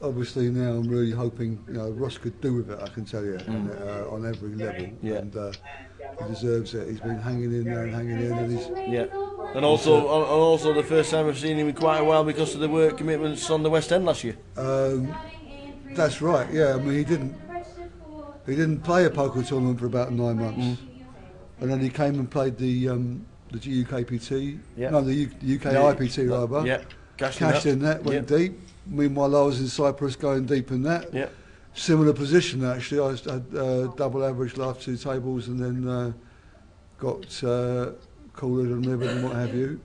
Obviously, now I'm really hoping Ross could do with it. I can tell you on every level. Yeah. And he deserves it. He's been hanging in there and hanging in, and he's. Yeah. And also the first time I've seen him in quite a while because of the work commitments on the West End last year. That's right. Yeah. I mean, he didn't play a poker tournament for about 9 months. And then he came and played the GUKPT, the UK IPT rather. Yeah, cashed in that, went deep. Meanwhile, I was in Cyprus going deep in that. Yeah. Similar position actually. I had double average last 2 tables and then got called and rivered and what have you.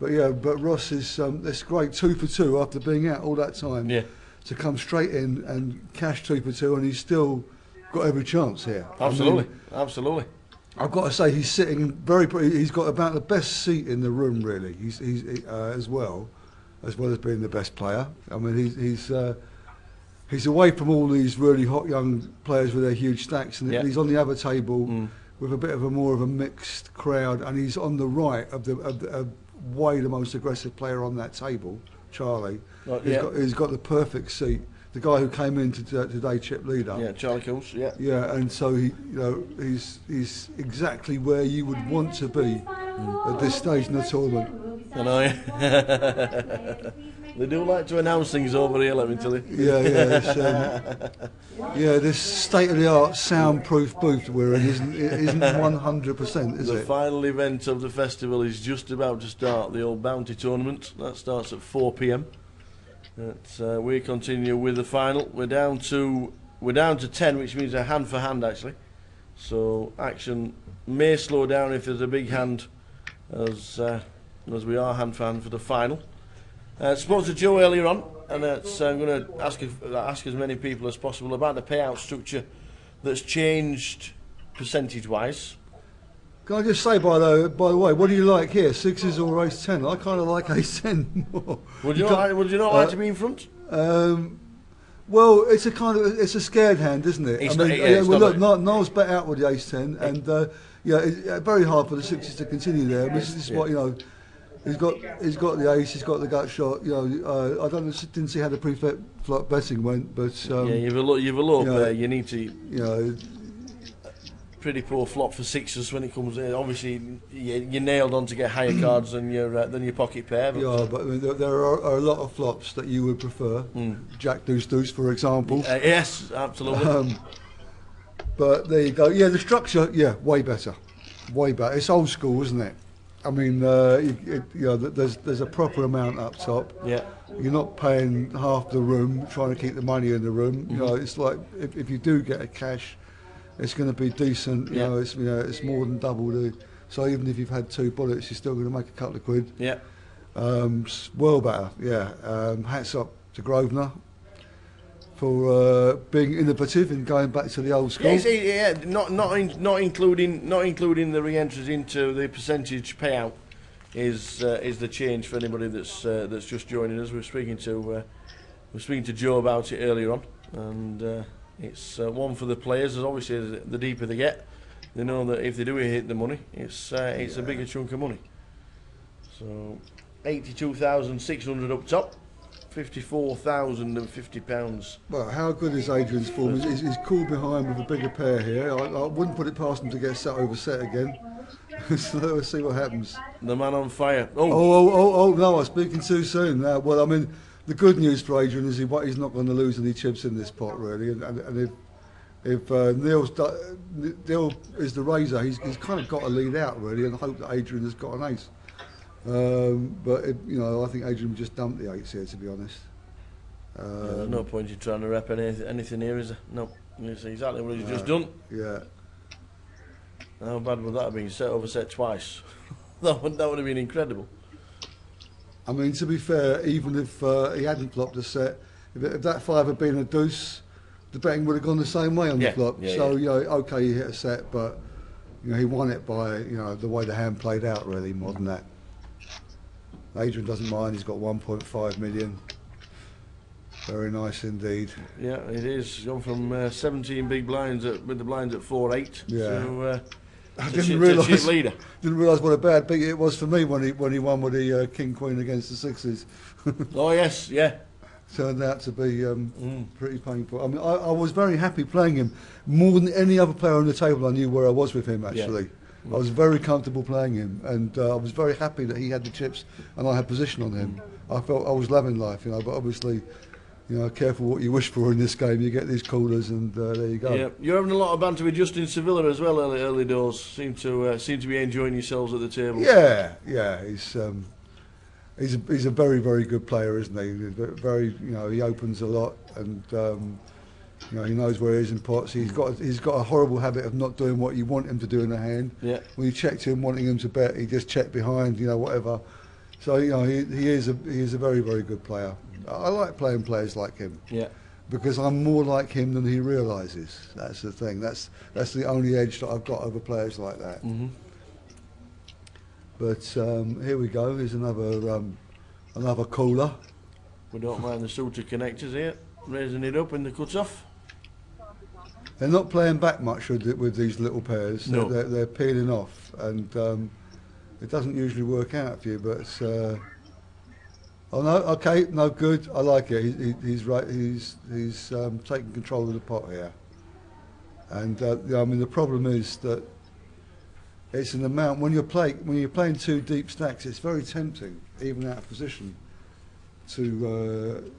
But Ross is it's great 2 for 2 after being out all that time. Yeah. To come straight in and cash 2 for 2, and he's still got every chance here. Absolutely, absolutely. I've got to say he's sitting very. He's got about the best seat in the room, really. He's as well, as well as being the best player. I mean, he's away from all these really hot young players with their huge stacks, and he's on the other table with a bit of a more of a mixed crowd, and he's on the right of the way the most aggressive player on that table, Charlie. He's got the perfect seat. The guy who came in today, chip leader. Yeah, Charlie Coles. Yeah. Yeah, and so he's exactly where you would want to be at this stage in the tournament. I know. They do like to announce things over here, let me tell you. Yeah, this state-of-the-art soundproof booth we're in isn't 100%, is it? The final event of the festival is just about to start. The old bounty tournament that starts at 4 p.m. We continue with the final. We're down to 10, which means a hand for hand actually. So action may slow down if there's a big hand, as we are hand for hand for the final. Spoke to Joe earlier on, and I'm going to ask as many people as possible about the payout structure that's changed percentage-wise. Can I just say, by the way, what do you like here, sixes or ace 10? I kind of like ace 10 more. Would you not like to be in front? Well, it's a scared hand, isn't it? Look, Niall's bet out with the ace 10, and it's very hard for the sixes to continue there. This is what he's got the ace, he's got the gut shot. I didn't see how the pre-flop betting went, but you've a look there. You need to. Pretty poor flop for sixes when it comes in. Obviously, you're nailed on to get higher cards than your pocket pair. But I mean, there are a lot of flops that you would prefer. Jack deuce deuce, for example. Yes, absolutely. But there you go. Yeah, the structure, way better, way better. It's old school, isn't it? I mean, there's a proper amount up top. Yeah. You're not paying half the room, trying to keep the money in the room. It's like if you do get a cash, it's going to be decent. It's more than double the. So even if you've had 2 bullets, you're still going to make a couple of quid. Yeah. Well better. Yeah. Hats up to Grosvenor for being innovative and going back to the old school. Not including the re-entries into the percentage payout is the change for anybody that's just joining us. We're speaking to Joe about it earlier on, and it's one for the players. As obviously the deeper they get, they know that if they do hit the money, it's a bigger chunk of money. So 82,600 up top. £54,050. Well, how good is Adrian's form? He's cool behind with a bigger pair here. I wouldn't put it past him to get set over set again. So let's see what happens. The man on fire. Oh, no, I'm speaking too soon. Well, I mean, the good news for Adrian is he's not going to lose any chips in this pot, really. And if Neil is the raiser, he's kind of got to lead out, really, and hope that Adrian has got an ace. But I think Adrian just dumped the 8s here, to be honest. There's no point in trying to rep anything here, is there? No, it's exactly what he's just done. Yeah. How bad would that have been? Set over set twice. that would have been incredible. I mean, to be fair, even if he hadn't flopped a set, if that 5 had been a deuce, the betting would have gone the same way on the flop. Okay, he hit a set, but he won it by the way the hand played out, really, more than that. Adrian doesn't mind. He's got 1.5 million. Very nice indeed. Yeah, it is. Gone from 17 big blinds with the blinds at 4-8. Yeah. So, I didn't realise what a bad beat it was for me when he won with the King Queen against the sixes. Oh yes, yeah. Turned out to be pretty painful. I mean, I was very happy playing him more than any other player on the table. I knew where I was with him actually. I was very comfortable playing him, and I was very happy that he had the chips and I had position on him. I felt I was loving life, but obviously, careful what you wish for in this game. You get these callers, and there you go. Yeah, you're having a lot of banter with Justin Sevilla as well. Early doors seem to be enjoying yourselves at the table. Yeah. He's a very, very good player, isn't he? Very, he opens a lot, and he knows where he is in pots. He's got a horrible habit of not doing what you want him to do in the hand. Yeah. When you check to him wanting him to bet, he just check behind, whatever. So he is a very, very good player. I like playing players like him. Yeah. Because I'm more like him than he realises. That's the thing. That's the only edge that I've got over players like that. Mm-hmm. But here we go. Here's another Another cooler. We don't mind the suitor connectors here, raising it up in the cut-off. They're not playing back much with these little pairs. No. They're peeling off, and it doesn't usually work out for you. But oh no, okay, no good. I like it. He's right. He's taking control of the pot here, and I mean the problem is that it's an amount when you're playing two deep stacks. It's very tempting, even out of position, to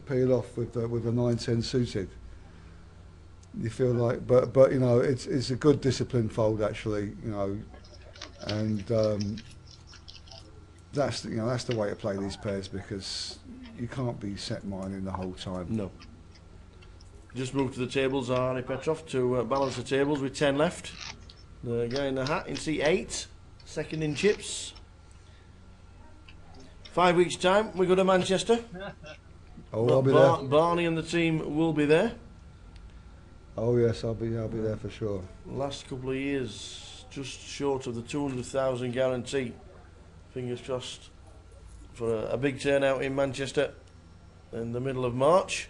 peel off with a 9-10 suited. You feel like, but you know, it's a good discipline fold actually, you know, and that's the way to play these pairs, because you can't be set mining the whole time. No. Just moved to the tables, Arnie Petrov, to balance the tables with 10 left. The guy in the hat in seat 8, second in chips. 5 weeks time, we go to Manchester. Oh, I'll be there. Barney and the team will be there. Oh yes, I'll be there for sure. Last couple of years, just short of the 200,000 guarantee. Fingers crossed for a big turnout in Manchester in the middle of March.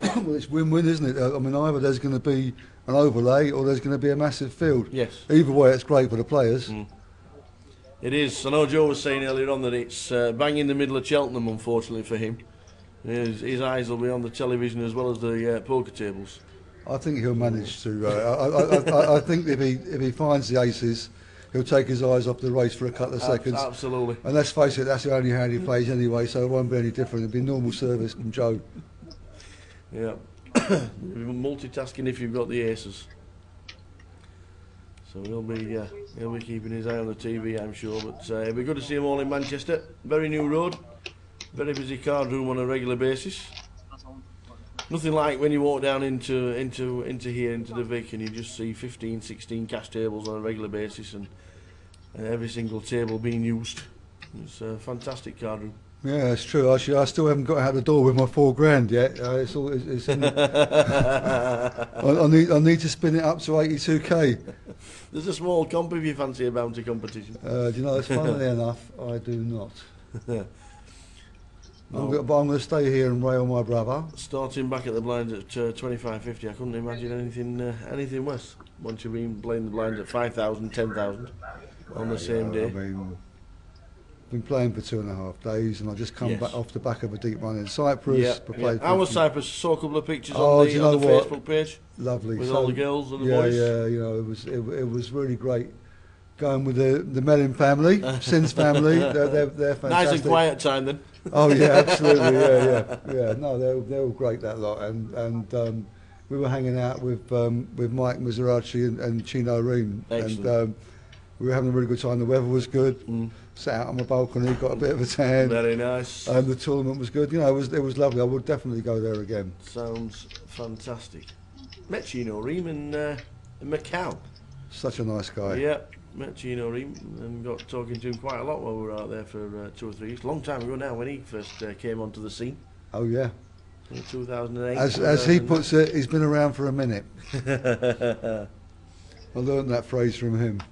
Well, it's win-win, isn't it? I mean, either there's going to be an overlay or there's going to be a massive field. Yes. Either way, it's great for the players. It is. I know Joe was saying earlier on that it's bang in the middle of Cheltenham, unfortunately for him. His eyes will be on the television as well as the poker tables. I think he'll manage to. I think if he finds the aces, he'll take his eyes off the race for a couple of seconds. Absolutely. And let's face it, that's the only hand he plays anyway, so it won't be any different. It'll be normal service from Joe. Yeah. Multitasking if you've got the aces. So he'll be keeping his eye on the TV, I'm sure. But it'll be good to see them all in Manchester. Very new road. Very busy card room on a regular basis. Nothing like when you walk down into here, into the Vic, and you just see 15, 16 cash tables on a regular basis, and every single table being used. It's a fantastic card room. Yeah, it's true. Actually, I still haven't got out the door with my £4,000 yet. It's in I need to spin it up to 82k. There's a small comp if you fancy a bounty competition. Do you know, it's funnily enough, I do not. I'm going to stay here and rail my brother. Starting back at the blinds at 25.50, I couldn't imagine anything worse. Once you've been playing the blinds at 5,000, 10,000 on the same day. I mean, I've been playing for 2.5 days, and I just come back off the back of a deep run in Cyprus. How was Cyprus? Saw a couple of pictures on the Facebook page. Lovely. With all the girls and the boys. Yeah, you know, it was really great. Going with the Mellin family, Sin's family, they're fantastic. Nice and quiet time then. Oh yeah, absolutely, yeah. No, they're all great, that lot, and we were hanging out with Mike Maserati and Chino Ream, and we were having a really good time. The weather was good. Sat out on the balcony, got a bit of a tan. Very nice. And the tournament was good. You know, it was lovely. I would definitely go there again. Sounds fantastic. Met Chino Ream in Macau. Such a nice guy. Yeah. Met Chino Ream and got talking to him quite a lot while we were out there for 2 or 3 years. Long time ago now when he first came onto the scene. Oh yeah. In 2008. As he puts it, he's been around for a minute. I learned that phrase from him.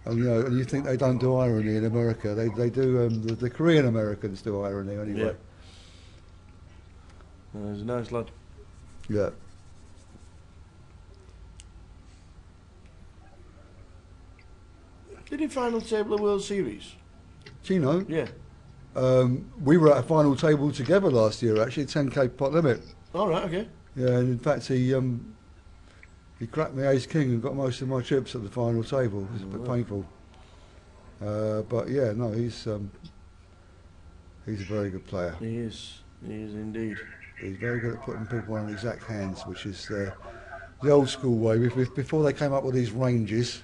And you know, and you think they don't do irony in America? They do. The Korean Americans do irony anyway. Yeah. He's a nice lad. Yeah. Did he final table the World Series? Chino? Yeah. We were at a final table together last year, actually, 10k pot limit. All right, okay. Yeah, and in fact he cracked me ace king and got most of my chips at the final table. It was a bit painful. But yeah, no, he's a very good player. He is indeed. He's very good at putting people on exact hands, which is the old school way. Before they came up with these ranges,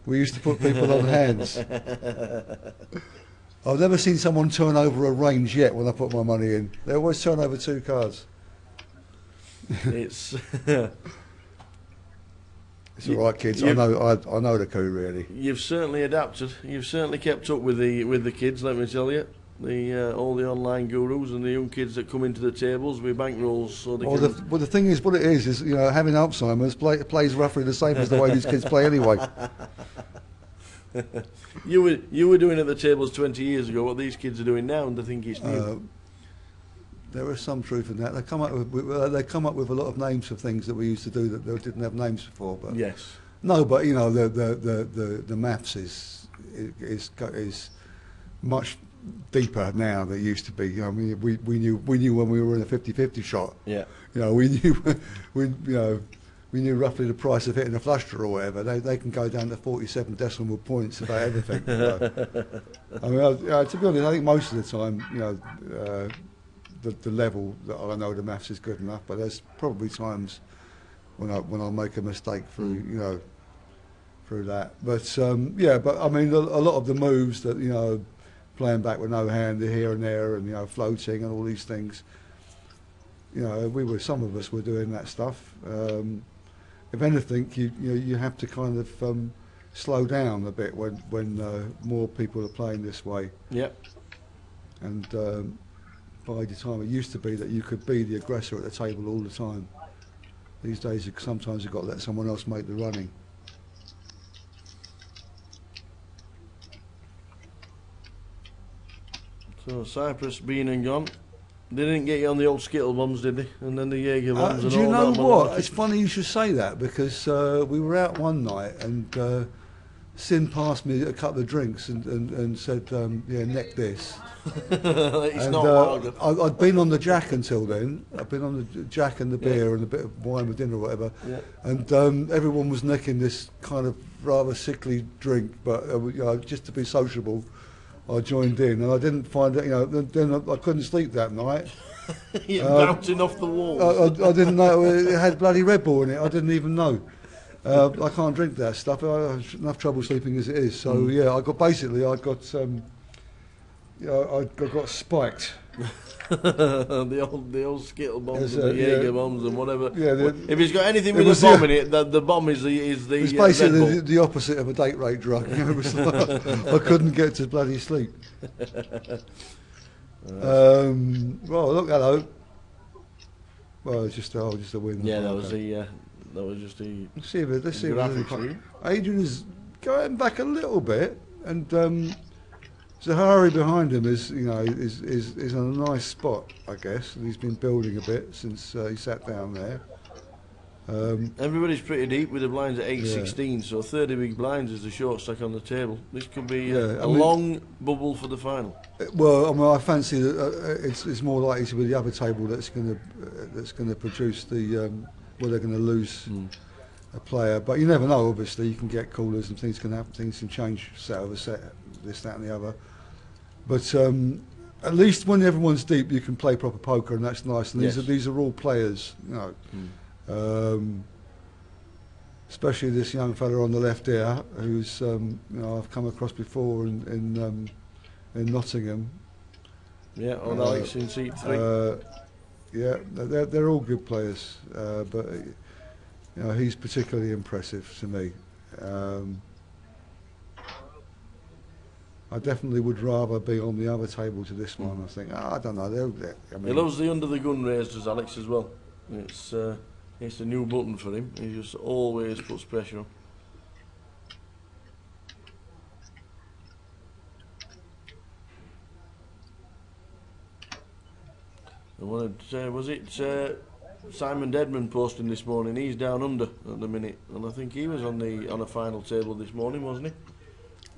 we used to put people on hands. I've never seen someone turn over a range yet when I put my money in. They always turn over 2 cards. It's it's all right, kids. I know the coup really. You've certainly adapted. You've certainly kept up with the kids. Let me tell you. All the online gurus and the young kids that come into the tables with bankrolls, so they can... Well, the thing is, what it is you know, having Alzheimer's plays roughly the same as the way these kids play anyway. You were doing at the tables 20 years ago what these kids are doing now, and they think it's new. There is some truth in that. They come up with a lot of names for things that we used to do that they didn't have names for. But yes. No, but you know the maths is much deeper now than it used to be. I mean, we knew when we were in a 50-50 shot. Yeah. You know, we knew roughly the price of hitting a flush draw or whatever. They can go down to 47 decimal points about everything. I mean, to be honest, I think most of the time, you know, the level that I know the maths is good enough. But there's probably times when I'll make a mistake through through that. But yeah, but I mean, a lot of the moves that, you know, playing back with no hand here and there, and you know, floating and all these things. You know, some of us were doing that stuff. If anything, you have to kind of slow down a bit when more people are playing this way. Yep. And by the time it used to be that you could be the aggressor at the table all the time. These days, sometimes you've got to let someone else make the running. So Cyprus being and gone. They didn't get you on the old Skittle bombs, did they? And then the Jaeger bombs and do you all know that. what? It's funny you should say that, because we were out one night and Sin passed me a couple of drinks and said, yeah, neck this. It's and, not wild. I'd been on the Jack until then. I'd been on the Jack and the beer and a bit of wine with dinner or whatever. Yeah. And everyone was necking this kind of rather sickly drink, but you know, just to be sociable, I joined in, and I didn't find it. You know, then I couldn't sleep that night. You're bouncing off the walls. I didn't know it had bloody Red Bull in it. I didn't even know. I can't drink that stuff. I have enough trouble sleeping as it is. So yeah, I got spiked. the old Skittle bombs and the Jaeger bombs and whatever. Yeah, if it's got anything with a bomb in it, the bomb is the. It's basically the opposite of a date rape drug. You know, it was like, I couldn't get to bloody sleep. Well, look, hello. Well, it's just a win. Yeah, that was just the. Let's see if Adrian is going back a little bit, and Zahari behind him is in a nice spot, I guess. And he's been building a bit since he sat down there. Everybody's pretty deep with the blinds at 8-16, so 30 big blinds is the short stack on the table. This could be a long bubble for the final. Well, I mean, I fancy that it's more likely to be the other table that's going to produce the where they're going to lose a player. But you never know. Obviously, you can get callers and things can happen. Things can change set over set, this, that, and the other. But at least when everyone's deep, you can play proper poker, and that's nice. And these are all players, you know. Especially this young fella on the left here, who's I've come across before in Nottingham. Yeah, on Alex in seat 3. Yeah, they're all good players, but you know, he's particularly impressive to me. I definitely would rather be on the other table to this one. I think I don't know. He loves the under the gun raised, does Alex as well. It's a new button for him. He just always puts pressure on. Was it Simon Deadman posting this morning? He's down under at the minute, and I think he was on a final table this morning, wasn't he?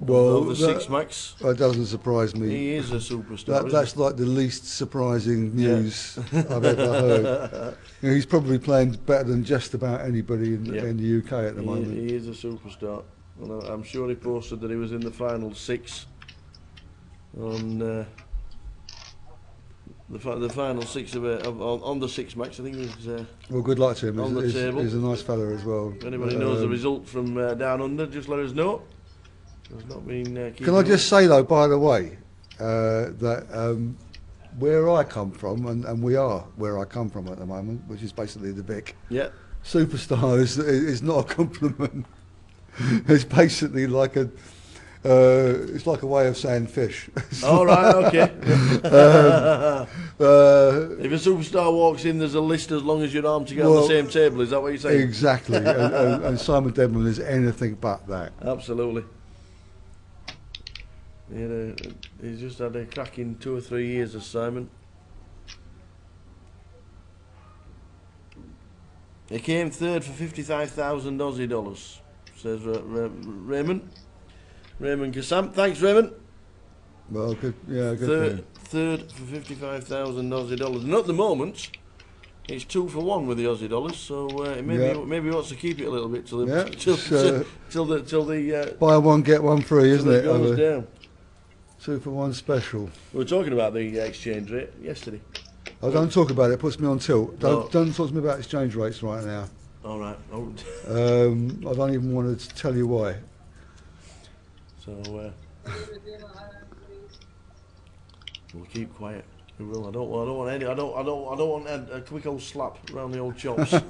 Well, the six max. That doesn't surprise me. He is a superstar. That's like the least surprising news I've ever heard. You know, he's probably playing better than just about anybody in the UK at the moment. He is a superstar, and I'm sure he posted that he was in the final 6 on the final 6 on the 6 max. I think it was. Well, good luck to him. On the table. He's a nice fella as well. If anybody knows the result from down under, just let us know. Not been, can I just say though, by the way, that where I come from, and we are where I come from at the moment, which is basically the Vic. Yeah. Superstar is not a compliment. It's basically like it's like a way of saying fish. All right, okay. If a superstar walks in, there's a list as long as your arm to get on the same table. Is that what you're saying? Exactly. and Simon Deadman is anything but that. Absolutely. He's just had a cracking 2 or 3 years as Simon. He came third for 55,000 Aussie dollars, says Raymond. Raymond Kassam. Thanks, Raymond. Well, good, yeah, good. Third for 55,000 Aussie dollars. And at the moment, it's 2 for 1 with the Aussie dollars. So maybe he wants to keep it a little bit till the buy one get one free, isn't it? Goes down. 2 for 1 special. We were talking about the exchange rate yesterday. Oh, don't talk about it. It puts me on tilt. Don't talk to me about exchange rates right now. All right. Oh. I don't even want to tell you why. So we'll keep quiet. We will. I don't want a quick old slap around the old chops. I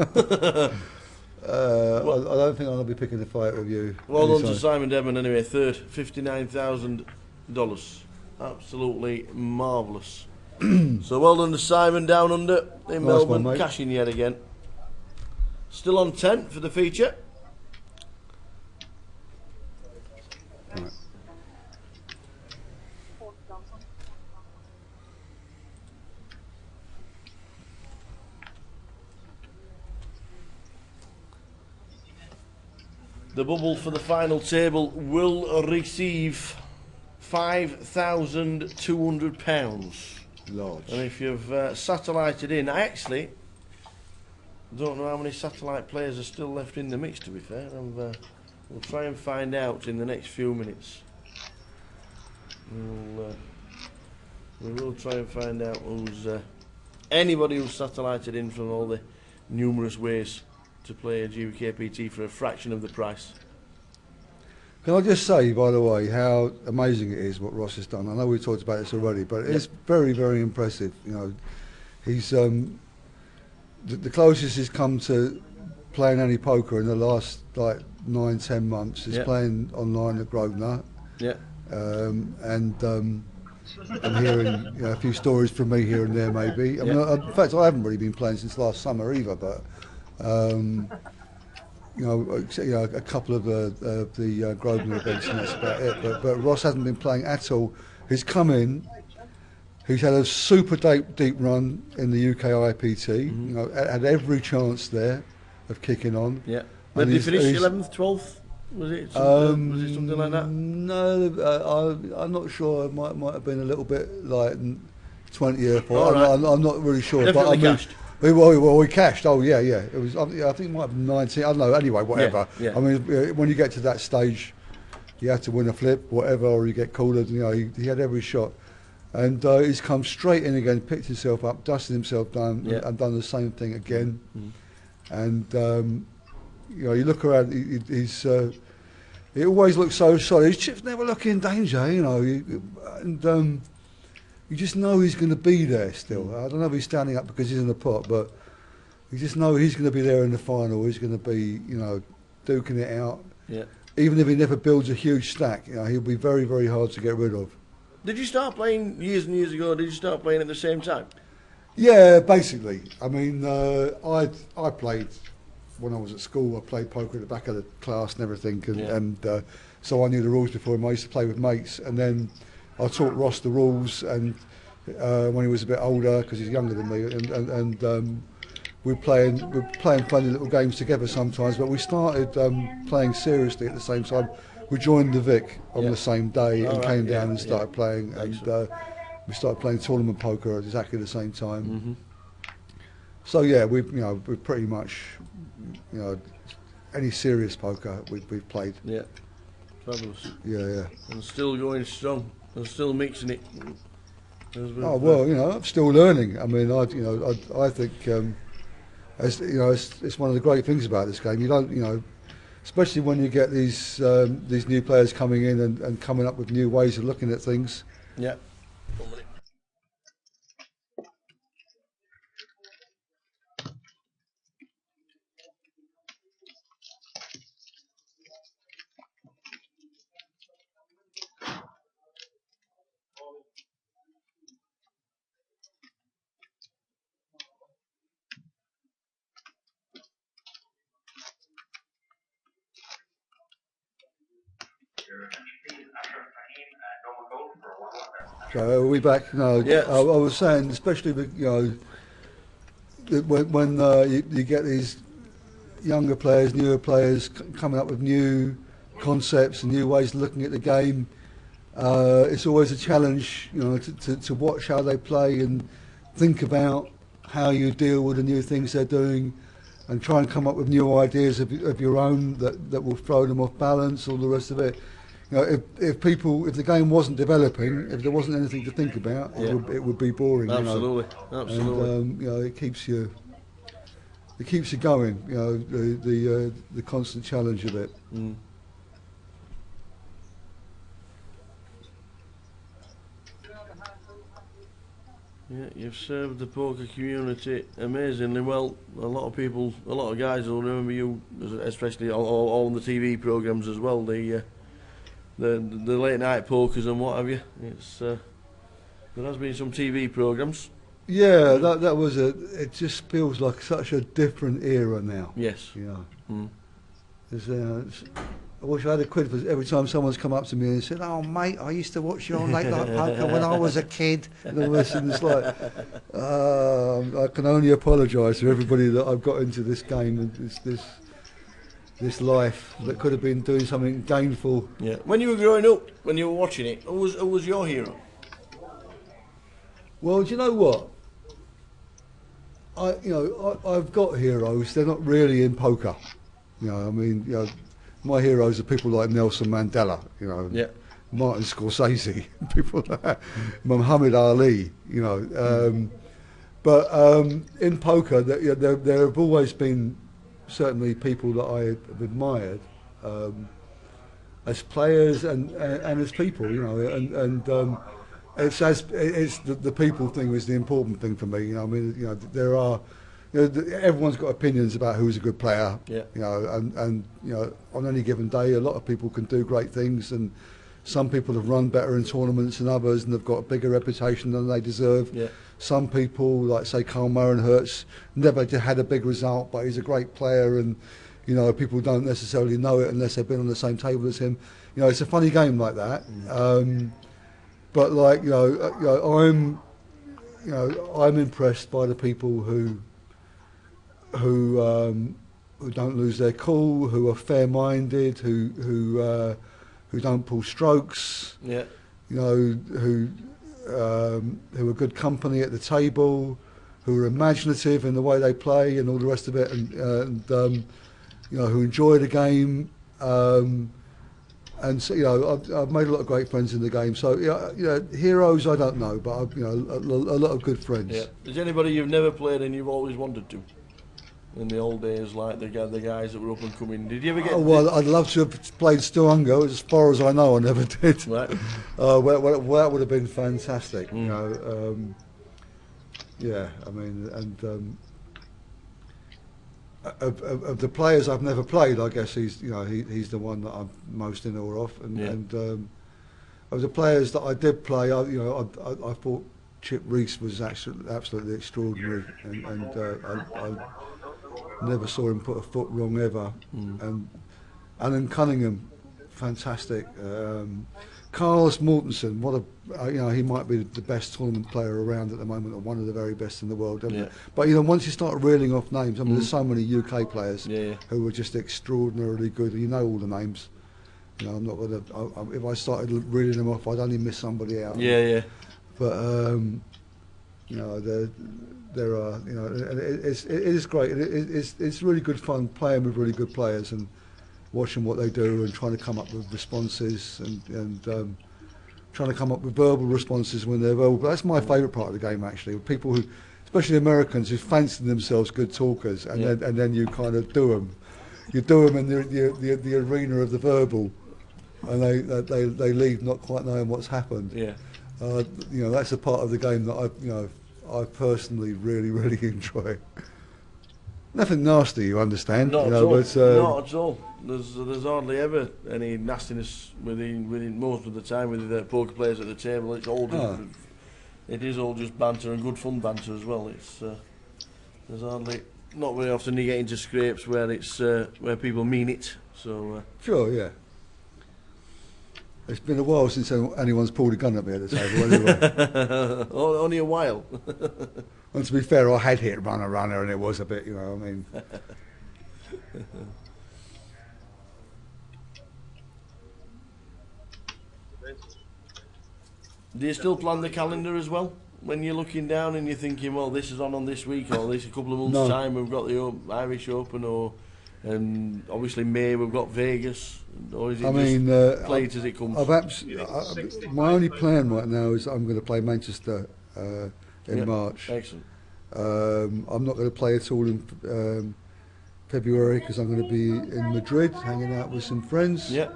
don't think I'll be picking a fight with you. Well done to Simon Devon anyway. Third, $59,000. Absolutely marvellous. So well done to Simon down under in Melbourne, cashing yet again. Still on 10 for the feature. Right. The bubble for the final table will receive £5,200. Large. And if you've satellited in, I actually don't know how many satellite players are still left in the mix, to be fair. We'll try and find out in the next few minutes. We will try and find out who's anybody who's satellited in from all the numerous ways to play a GUKPT for a fraction of the price. Can I just say, by the way, how amazing it is what Ross has done? I know we talked about this already, but it's very, very impressive. You know, he's the closest he's come to playing any poker in the last like 9-10 months is playing online at Grosvenor. Yeah. I'm hearing a few stories from me here and there, maybe. I mean, in fact, I haven't really been playing since last summer either, but. A couple of the Grosvenor events, and that's about it. But Ross hasn't been playing at all. He's come in. He's had a super deep run in the UK IPT. You know, had every chance there of kicking on. Yeah. Did he finish 11th, 12th? Was it something like that? No, I'm not sure. It might have been a little bit like 20th. All right. I'm not really sure. Definitely but cashed. We cashed. Oh yeah. It was. I think it might have been 19. I don't know. Anyway, whatever. Yeah. I mean, when you get to that stage, you have to win a flip, whatever, or you get called. You know, he had every shot, and he's come straight in again, picked himself up, dusted himself down, and done the same thing again. And you look around. He's. He always looks so solid. His chips never look in danger. You know, you just know he's going to be there still. I don't know if he's standing up because he's in the pot, but you just know he's going to be there in the final. He's going to be, duking it out. Yeah. Even if he never builds a huge stack, he'll be very, very hard to get rid of. Did you start playing years and years ago? Did you start playing at the same time? Yeah, basically. I mean, I played when I was at school. I played poker at the back of the class and everything, and so I knew the rules before him. I used to play with mates, and then I taught Ross the rules, and when he was a bit older, because he's younger than me, and we're playing funny little games together sometimes. But we started playing seriously at the same time. We joined the Vic on the same day and came down and started playing, and we started playing tournament poker at exactly the same time. So yeah, we pretty much any serious poker we've played. Yeah, fabulous. Yeah. And still going strong. And still mixing it. Oh well, I'm still learning. I mean, I think it's one of the great things about this game. You don't, especially when you get these new players coming in and coming up with new ways of looking at things. Yeah. Your attention please, Ashraf Rahim, normal So are we back? No. Yeah. I was saying, especially with, you know, when you get these younger players, newer players coming up with new concepts and new ways of looking at the game. It's always a challenge, you know, to watch how they play and think about how you deal with the new things they're doing, and try and come up with new ideas of your own that will throw them off balance, all the rest of it. You know, if the game wasn't developing, if there wasn't anything to think about, it would be boring. Absolutely, you know? absolutely. And you know, it keeps you going. You know, the constant challenge of it. Mm. Yeah, you've served the poker community amazingly well. A lot of people, a lot of guys will remember you, especially all on the TV programmes as well. The late night pokers and what have you. It's there has been some TV programmes. Yeah, that was it just feels like such a different era now. Yes. You know. Mm. I wish I had a quid for every time someone's come up to me and said, "Oh mate, I used to watch you on late night poker when I was a kid." And all this, and it's like, I can only apologise to everybody that I've got into this game and this life that could have been doing something gainful. Yeah. When you were growing up, when you were watching it, who was your hero? Well, do you know what? I've got heroes. They're not really in poker. You know, I mean, you know, my heroes are people like Nelson Mandela. You know, yeah. Martin Scorsese, people like that, Muhammad Ali. You know, but in poker, there have always been certainly people that I have admired as players and as people. You know, and it's the people thing is the important thing for me. You know, I mean, you know, there are, you know, everyone's got opinions about who's a good player. Yeah. You know, and you know, on any given day, a lot of people can do great things, and some people have run better in tournaments than others, and they've got a bigger reputation than they deserve. Yeah. Some people, like say Carl Hertz, never had a big result, but he's a great player, and you know, people don't necessarily know it unless they've been on the same table as him. You know, it's a funny game like that. But like I'm impressed by the people who don't lose their cool, who are fair-minded, who don't pull strokes. Yeah. You know, who are good company at the table, who are imaginative in the way they play and all the rest of it, and you know, who enjoy the game. And so, you know, I've made a lot of great friends in the game. So, you know, heroes I don't know, but I've, you know, a lot of good friends. Yeah. Is anybody you've never played and you've always wanted to? In the old days, like the guys that were up and coming. Did you ever get? Oh, well, I'd love to have played Stuango. As far as I know, I never did. Right. Well, that would have been fantastic. You know, yeah. I mean, and of the players I've never played, I guess he's the one that I'm most in awe of. And of the players that I did play, I thought Chip Reese was actually absolutely extraordinary, and I never saw him put a foot wrong ever. And Alan Cunningham, fantastic. Carlos Mortensen, what a he might be the best tournament player around at the moment, or one of the very best in the world. But you know, once you start reeling off names, I mean, there's so many UK players who are just extraordinarily good, and you know all the names. You know, I'm not gonna. If I started reeling them off, I'd only miss somebody out. Yeah. But you know, there are, you know, and it is great. It's really good fun playing with really good players and watching what they do and trying to come up with responses and trying to come up with verbal responses when they're verbal. But that's my favourite part of the game, actually. People who, especially Americans, who fancy themselves good talkers, and then you kind of do them. You do them in the arena of the verbal, and they leave not quite knowing what's happened. Yeah. You know, that's a part of the game that I personally really enjoy. Nothing nasty, you understand? Not you at know, all. but, Not at all. There's hardly ever any nastiness within most of the time with the poker players at the table. It's all just, it is all just banter and good fun banter as well. It's there's hardly, not very often you get into scrapes where it's where people mean it. So sure, yeah. It's been a while since anyone's pulled a gun at me at the table anyway. Only a while. And to be fair, I had hit runner, and it was a bit, you know, I mean. Do you still plan the calendar as well? When you're looking down and you're thinking, well, this is on this week, or this a couple of months' No. time, we've got the Irish Open, and obviously May we've got Vegas, or is it just play it as it comes? My only plan right now is I'm going to play Manchester in March. Excellent. I'm not going to play at all in February because I'm going to be in Madrid hanging out with some friends. Yeah.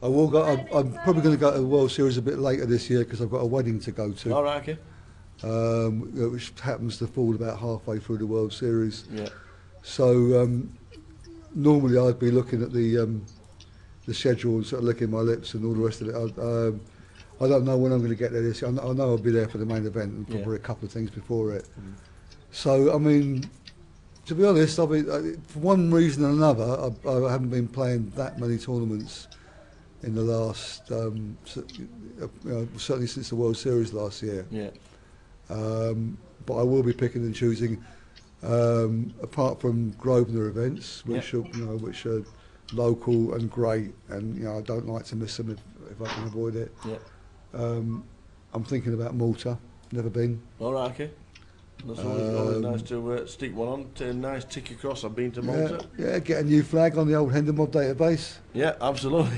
I will go. I'm probably going to go to the World Series a bit later this year because I've got a wedding to go to. All right, okay. Which happens to fall about halfway through the World Series. Yeah. So normally I'd be looking at the schedule and sort of licking my lips and all the rest of it. I don't know when I'm going to get there this year. I know I'll be there for the main event and probably a couple of things before it. So I mean, to be honest, for one reason or another, I haven't been playing that many tournaments in the last, certainly since the World Series last year. Yeah. But I will be picking and choosing, apart from Grosvenor events, which are local and great, and I don't like to miss them if I can avoid it. Yeah. I'm thinking about Malta. Never been. All right, okay. That's always nice to stick one on. Nice tick across. I've been to Malta. Yeah, get a new flag on the old Hendon database. Yeah, absolutely.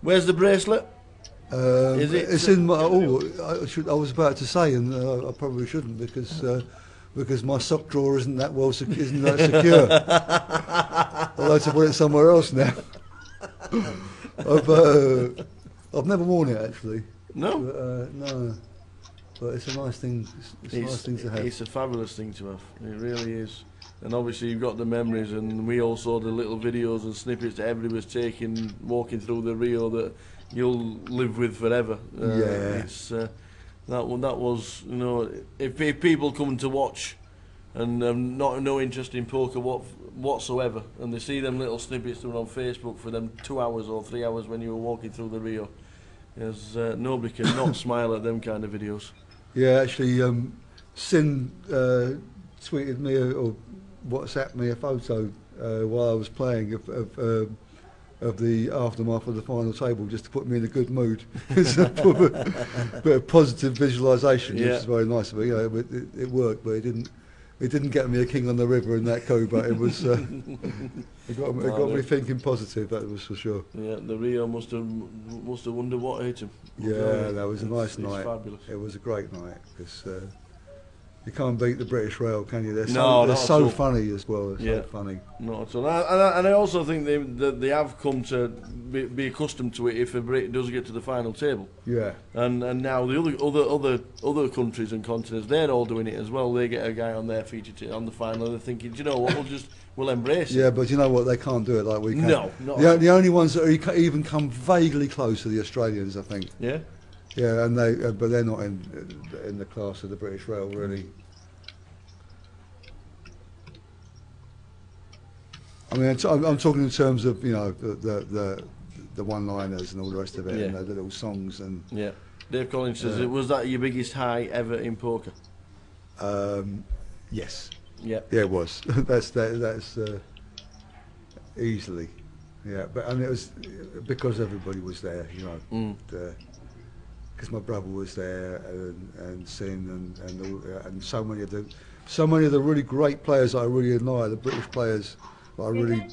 Where's the bracelet? Is it? It's in my. I was about to say, and I probably shouldn't because my sock drawer isn't that secure. I'll have to put it somewhere else now. I've never worn it actually. No. No. But it's a nice thing. It's a nice thing to have. It's a fabulous thing to have. It really is. And obviously you've got the memories, and we all saw the little videos and snippets that everybody was taking, walking through the Rio, that you'll live with forever. It's that was, if people come to watch and no interest in poker whatsoever, and they see them little snippets that were on Facebook for them 2 hours or 3 hours when you were walking through the Rio, nobody can not smile at them kind of videos. Yeah, actually, Sin tweeted me or WhatsApped me a photo while I was playing of the aftermath of the final table, just to put me in a good mood. It's a bit of positive visualisation, which is very nice of me. It worked, but it didn't get me a king on the river in that coup, but it was it got me thinking positive. That was for sure. Yeah, the Rio must have wondered what hit him. Yeah, that was a nice night. Fabulous. It was a great night because you can't beat the British Rail, can you? They're so funny as well. They're so funny. Not at all. And I also think they have come to be accustomed to it if a Brit does get to the final table. Yeah. And now the other countries and continents, they're all doing it as well. They get a guy on their feature on the final, and they're thinking, do you know what? We'll embrace it. Yeah, but you know what? They can't do it like we can. No, the only ones that even come vaguely close to the Australians, I think. Yeah. Yeah, and but they're not in the class of the British Rail, really. I mean, I'm talking in terms of the one-liners and all the rest of it, and the little songs and. Yeah. Dave Collins says, "Was that your biggest high ever in poker?" Yes. Yeah. Yeah, it was. That's easily. Yeah, and it was because everybody was there, because my brother was there, and Sin, and so many of the really great players I really admire, the British players that I really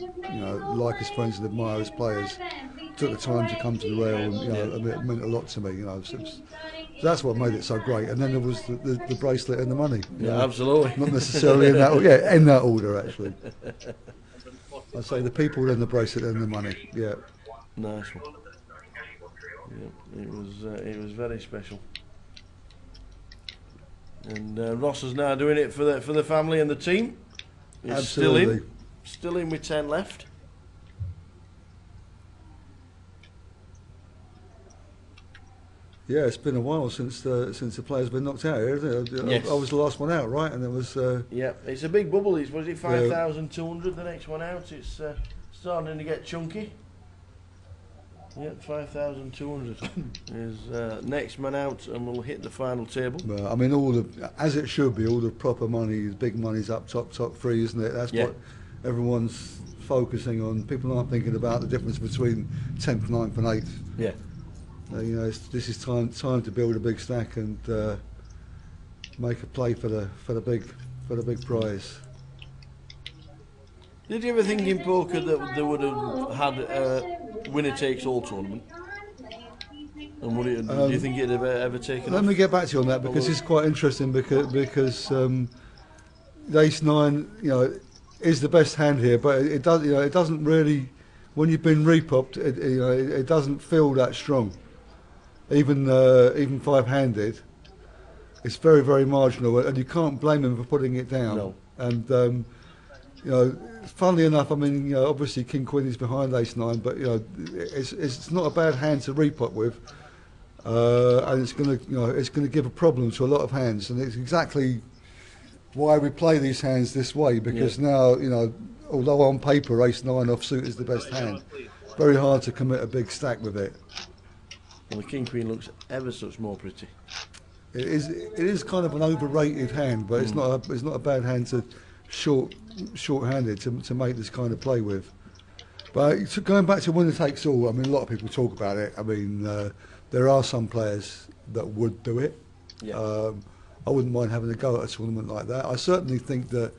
like as friends and admire as players, took the time to come to the Rail, and it meant a lot to me. That's what made it so great. And then there was the bracelet and the money. Yeah, absolutely. Not necessarily in that order actually. I'd say the people, then the bracelet, and the money. Yeah. Nice one. Yeah, it was very special. And Ross is now doing it for the family and the team. He's Absolutely. Still in with 10 left. Yeah, it's been a while since the players been knocked out here, isn't it? Yes. I was the last one out, right? And there was. Yeah, it's a big bubble. Was it 5,200? The next one out. It's starting to get chunky. Yep, 5,200 is next man out, and we'll hit the final table. Well, I mean, as it should be, all the proper money, big money's up top three, isn't it? That's what everyone's focusing on. People aren't thinking about the difference between 10th, 9th, and 8th. Yeah. You know, this is time to build a big stack and make a play for the big prize. Did you ever think in poker that they would have had a winner takes all tournament? And would it, do you think it'd have ever taken Let off? me get back to you on that, because it's quite interesting, because the ace nine, you know, is the best hand here, but it doesn't really, when you've been repopped, it doesn't feel that strong. Even five-handed, it's very, very marginal, and you can't blame him for putting it down. No. And you know, funnily enough, I mean, you know, obviously King Queen is behind ace nine, but you know, it's not a bad hand to repot with, and it's gonna give a problem to a lot of hands, and it's exactly why we play these hands this way, because now, you know, although on paper ace nine offsuit is the best hand, very hard to commit a big stack with it. Well, the King Queen looks ever such more pretty. It is kind of an overrated hand, but it's not a bad hand to short-handed to make this kind of play with. But going back to winner takes all, I mean, a lot of people talk about it. I mean, there are some players that would do it. Yeah. I wouldn't mind having a go at a tournament like that. I certainly think that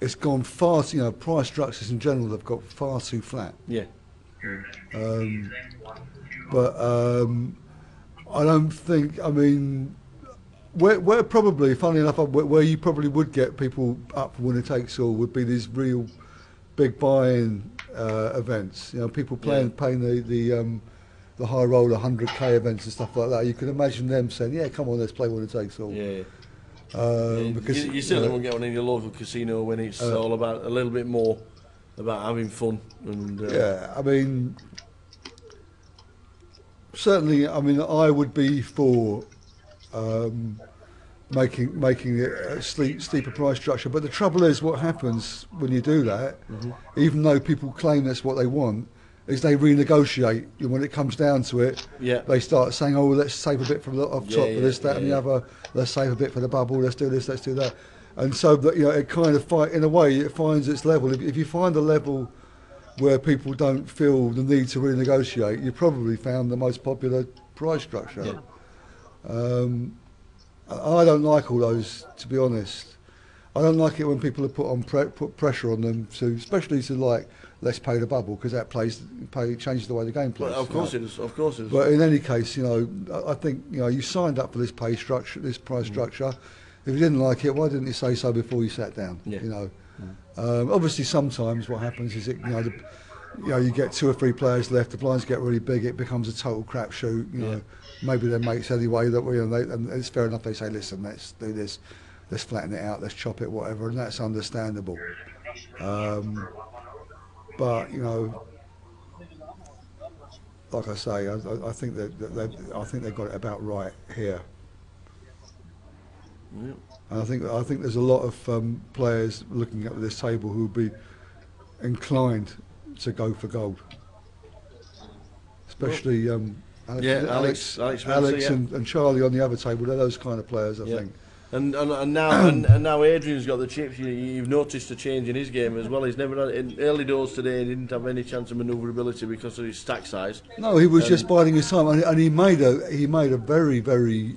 it's gone far. You know, price structures in general have got far too flat. Yeah. But I don't think. I mean, where probably, funnily enough, where you probably would get people up for winner takes all would be these real big buy-in events. You know, people paying the high roller 100k events and stuff like that. You can imagine them saying, "Yeah, come on, let's play winner takes all." Yeah. Because you certainly won't get one in your local casino when it's all about a little bit more about having fun. And yeah, I mean, certainly, I mean, I would be for making it a steeper price structure. But the trouble is, what happens when you do that, even though people claim that's what they want, is they renegotiate. When it comes down to it, they start saying, "Oh, let's save a bit from the off top for this, that, and the other. Let's save a bit for the bubble. Let's do this. Let's do that." And so that, you know, it kind of in a way, it finds its level. If you find a level where people don't feel the need to renegotiate, you probably found the most popular price structure. I don't like all those, to be honest. I don't like it when people are put pressure on them to, especially to like, let's pay the bubble, because that changes the way the game plays. Well, of course it is. Of course it is. But in any case, you know, I think, you know, you signed up for this pay structure, this price structure. If you didn't like it, why didn't you say so before you sat down? You know, obviously sometimes what happens is you get 2 or 3 players left, the blinds get really big, it becomes a total crapshoot. You know, maybe they're mates anyway. And it's fair enough. They say, "Listen, let's do this, let's flatten it out, let's chop it, whatever," and that's understandable. But you know, like I say, I think they got it about right here. Yeah. And I think there's a lot of players looking at this table who would be inclined to go for gold, especially Alex and Charlie on the other table. They're those kind of players, I think. And now Adrian's got the chips. You've noticed a change in his game as well. He's never had, in early doors today. He didn't have any chance of manoeuvrability because of his stack size. No, he was just biding his time, and he made a very very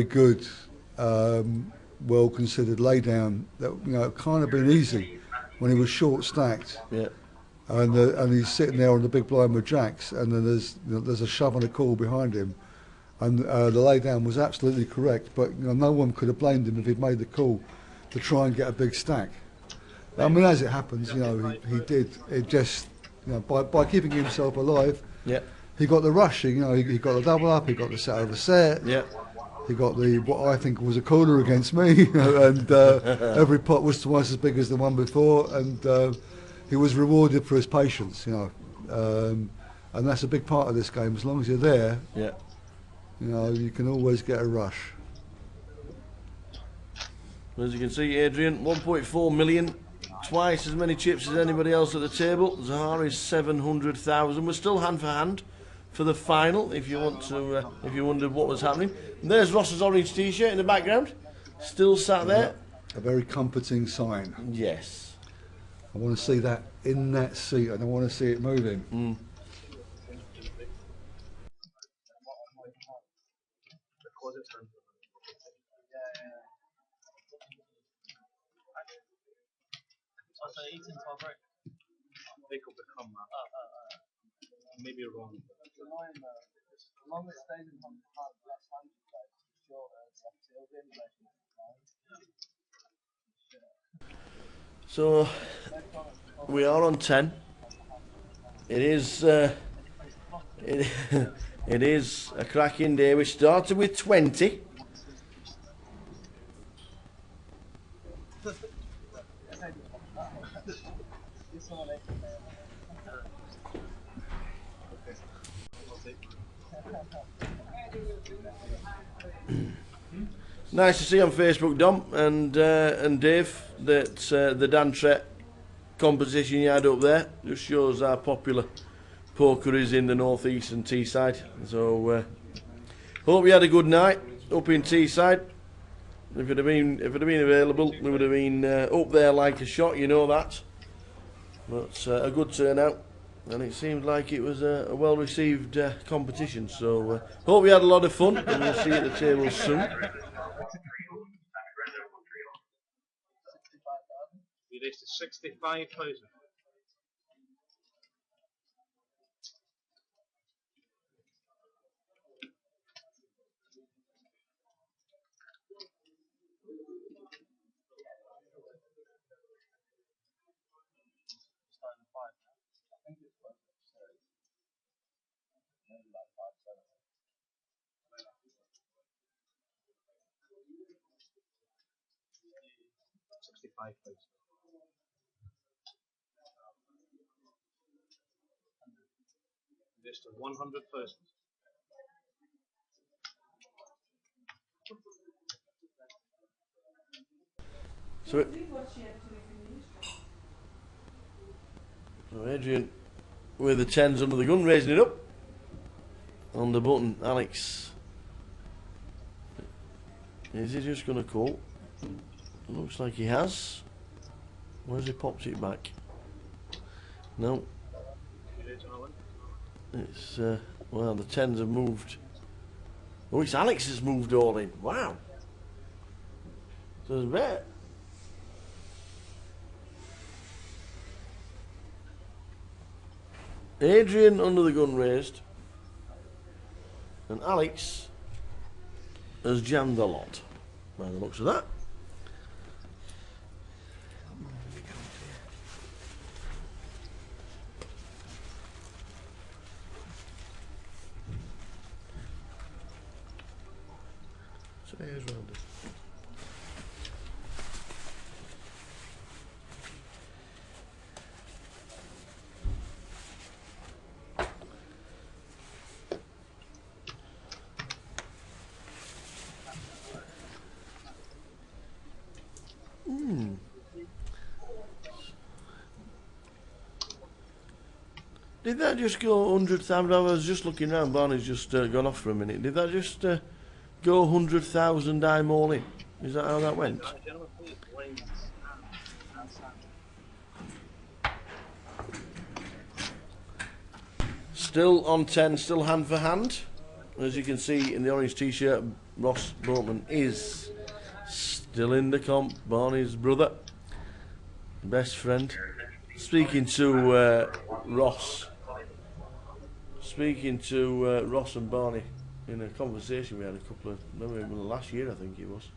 good, well considered laydown that, you know, kind of been easy when he was short stacked. Yeah. And he's sitting there on the big blind with jacks, and then there's a shove and a call behind him. And the laydown was absolutely correct, but you know, no one could have blamed him if he'd made the call to try and get a big stack. I mean, as it happens, you know, he did it just, you know, by keeping himself alive. Yeah. He got the rush. You know, he got the double up. He got the set over set. Yeah. He got what I think was a corner against me, you know, and every pot was twice as big as the one before, and he was rewarded for his patience, you know. and that's a big part of this game. As long as you're there, yeah, you know, you can always get a rush. As you can see, Adrian, 1.4 million, twice as many chips as anybody else at the table. Zahari's 700,000. We're still hand for hand for the final. If you want to, if you wondered what was happening, and there's Ross's orange T-shirt in the background, still sat there. A very comforting sign. Yes. I want to see that in that seat, and I want to see it moving. Mm. They could become maybe wrong. It's annoying though. The longer it stays in the last 100 days, the shorter the innovation. So we are on 10. It is it is a cracking day. We started with 20. Nice to see on Facebook, Dom and Dave, that the Dantret competition you had up there just shows how popular poker is in the North East and Teesside. So hope you had a good night up in Teesside. If it had been available, we would have been up there like a shot. You know that. But a good turnout, and it seemed like it was a well received competition. So hope we had a lot of fun, and we'll see you at the table soon. We raised to 65,000. Just to 100,000. So Adrian with the 10s under the gun, raising it up on the button. Alex, is he just going to call? Looks like he has. Where's he popped it back? No. It's well, the 10s have moved. Oh, it's Alex has moved all in. Wow. So there's a bet. Adrian under the gun raised, and Alex has jammed the lot by the looks of that. So here's round it. Did that just go 100,000? I was just looking around, Barney's just gone off for a minute. Did that just go 100,000 I'm all in? Is that how that went? Still on 10, still hand for hand. As you can see in the orange t-shirt, Ross Boatman is still in the comp. Barney's brother, best friend. Speaking to Ross and Barney in a conversation we had a couple of, maybe last year I think it was,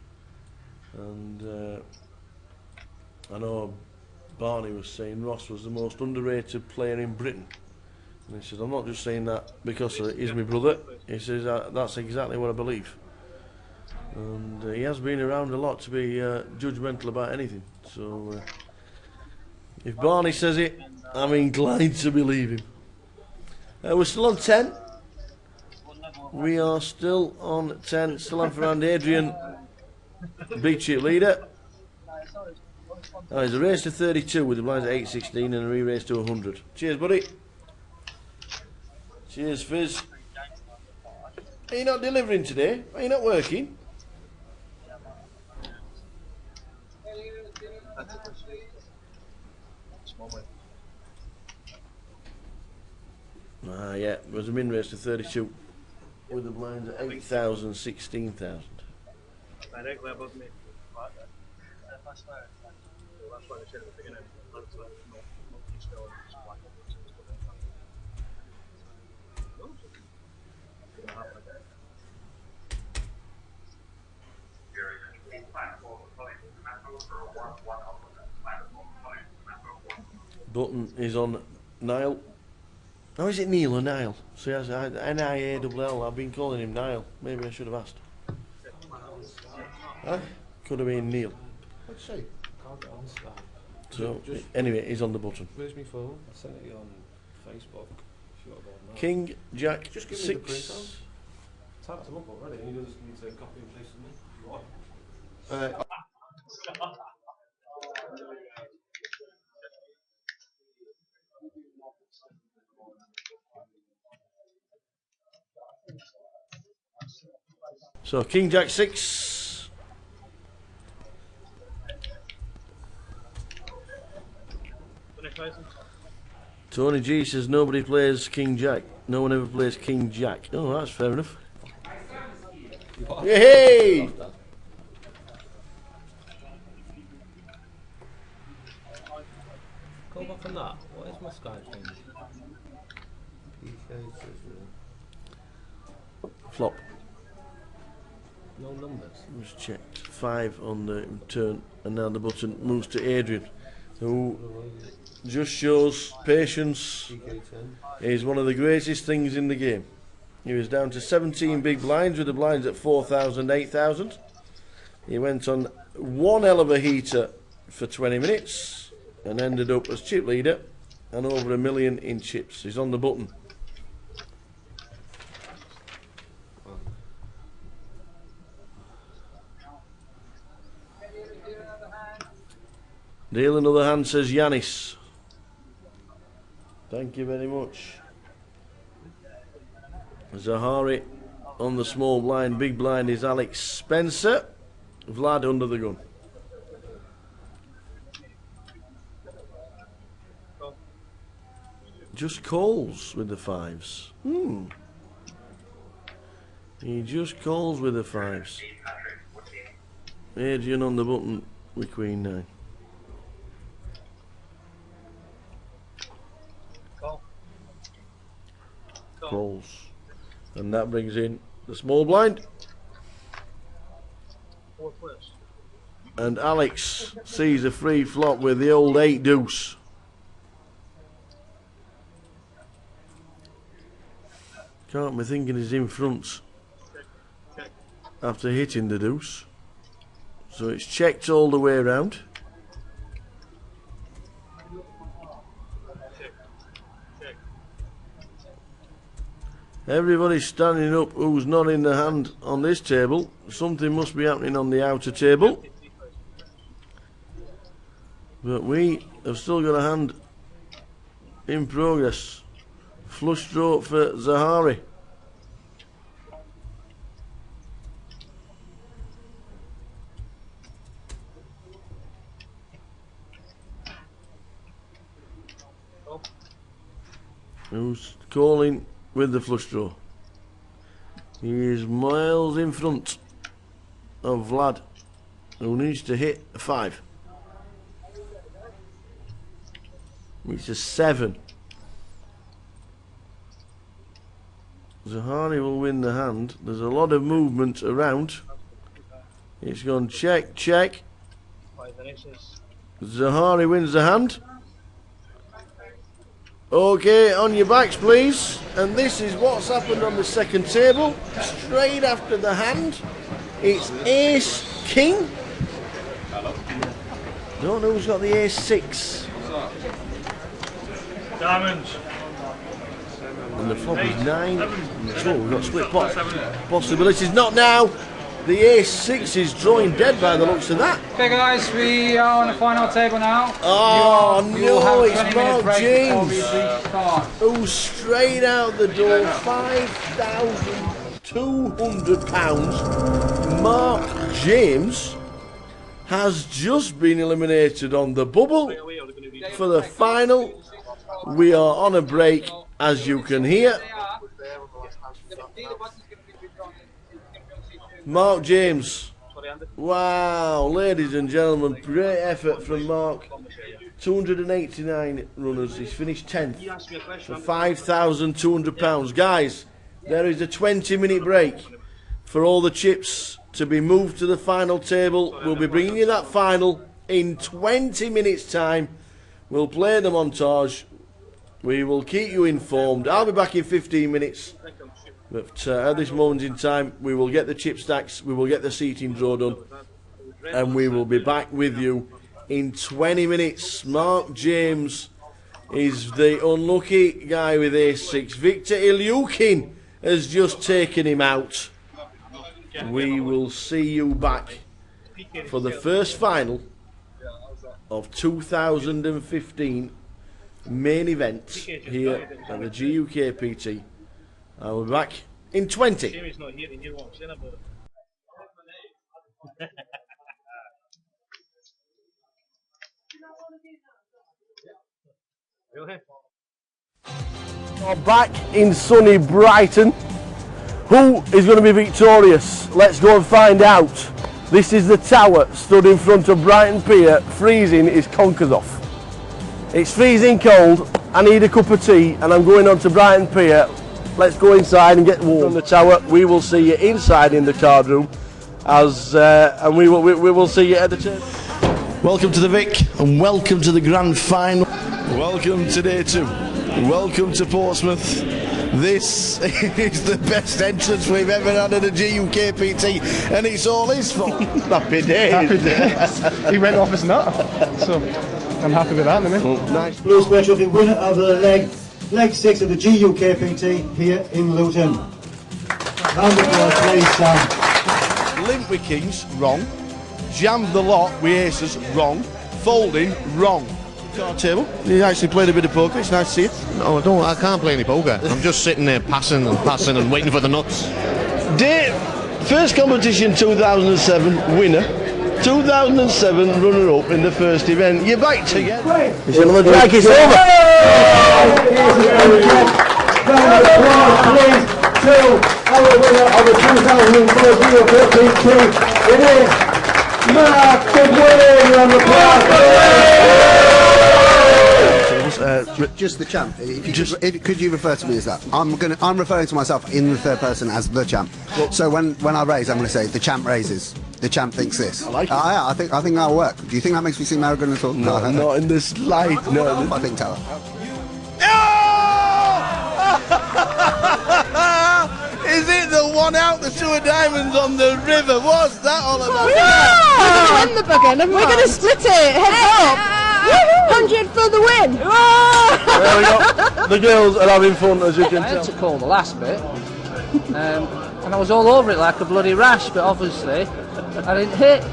and I know Barney was saying Ross was the most underrated player in Britain, and he said, I'm not just saying that because he's my brother. He says that's exactly what I believe, and he has been around a lot to be judgmental about anything. So if Barney says it, I'm inclined to believe him. We're still on 10. We are still on 10. Still on for around Adrian. Big chip leader. Oh, there's a race to 32 with the blinds at 8.16 and a re-race to 100. Cheers, buddy. Cheers, Fizz. Are you not delivering today? Are you not working? Ah, yeah, there was a min race to 32 with the blinds at 8,000, 16,000. Directly above me. That's why I said at the beginning. That's why it's not still black. Button is on Niall. Oh, is it Neil or Niall? So he has N-I-A-L-L. I've been calling him Niall. Maybe I should have asked. Huh? Could have been Neil. What'd you say? Can't get on Skype. So, anyway, he's on the button. Where's my phone? I sent it on Facebook. King, Jack, just give 6. me the print out. Typed them up already, and you just need to copy and paste them in. So, King, Jack, 6. Tony G says nobody plays King Jack. No one ever plays King Jack. Oh, that's fair enough. Hey! Go back on that. What is my Skype thing? Flop. No numbers. Just checked. 5 on the turn, and now the button moves to Adrian, who just shows patience is one of the greatest things in the game. He was down to 17 big blinds with the blinds at 4,000, 8,000. He went on one hell of a heater for 20 minutes and ended up as chip leader and over $1 million in chips. He's on the button. Deal another hand, says Yanis. Thank you very much. Zahari on the small blind. Big blind is Alex Spencer. Vlad under the gun. Just calls with the 5s. He just calls with the 5s. Adrian on the button with Queen 9. Calls. And that brings in the small blind. And Alex sees a free flop with the old 8 deuce. Can't be thinking he's in front after hitting the deuce. So it's checked all the way around. Everybody's standing up who's not in the hand on this table. Something must be happening on the outer table. But we have still got a hand in progress. Flush draw for Zahari. Who's calling with the flush draw? He is miles in front of Vlad, who needs to hit a 5. It's a 7. Zahari will win the hand. There's a lot of movement around. It's gone check, check. Zahari wins the hand. Okay, on your backs please. And this is what's happened on the second table. Straight after the hand, it's Ace King. Don't know who's got the Ace 6. Diamonds. And the flop is 9. Oh, we've got split pot possibilities. Not now. The ace-6 is drawing dead by the looks of that. Okay guys, we are on the final table now. Oh You will have no, a it's 20-minute Mark break before we James. restart. Who's straight out the door, £5,200. Mark James has just been eliminated on the bubble for the final. We are on a break, as you can hear. Mark James. Wow, ladies and gentlemen, great effort from Mark. 289 runners. He's finished 10th for £5,200. Guys, there is a 20-minute break for all the chips to be moved to the final table. We'll be bringing you that final in 20 minutes' time. We'll play the montage. We will keep you informed. I'll be back in 15 minutes. But at this moment in time, we will get the chip stacks, we will get the seating draw done, and we will be back with you in 20 minutes. Mark James is the unlucky guy with ace-6. Victor Ilyukin has just taken him out. We will see you back for the first final of 2015 main event here at the GUKPT. I will be back in 20. We're back in sunny Brighton. Who is going to be victorious? Let's go and find out. This is the tower stood in front of Brighton Pier. Freezing is conkers off. It's freezing cold. I need a cup of tea and I'm going on to Brighton Pier. Let's go inside and get warm. From the tower, we will see you inside in the card room, and we will see you at the table. Welcome to the Vic, and welcome to the grand final. Welcome to day 2. Welcome to Portsmouth. This is the best entrance we've ever had at a GUKPT, and it's all his fault. Happy days. Happy days. He went off as nut, so I'm happy with that, isn't it? Nice. Blue special for winner of the leg 6 of the GUKPT here in Luton. Round of applause, please, Sam. Limp with kings, wrong. Jammed the lot with aces, wrong. Folding, wrong. Card table. You actually played a bit of poker. It's nice to see you. No, I don't. I can't play any poker. I'm just sitting there passing and waiting for the nuts. Dave, first competition 2007 winner. 2007 runner-up in the first event. You're back together. It's another drag. It's over. Round of applause, please, to our winner of the 2004 GUKPT. It is Mark the winner. Round of applause. Just the champ. Could you refer to me as that? I'm referring to myself in the third person as the champ. So when I raise, I'm going to say the champ raises. The champ thinks this. I like it. Yeah, I think that'll work. Do you think that makes me seem arrogant at all? No, not in this light. No, I think Tower. Is it the one out, the 2 of diamonds on the river? What's that all about? Yeah! We're going to win the bugger. We're going to split it. Heads up. 100 for the win. There we go. The girls are having fun, as you can I tell. had to call the last bit, and I was all over it like a bloody rash, but obviously I didn't hit.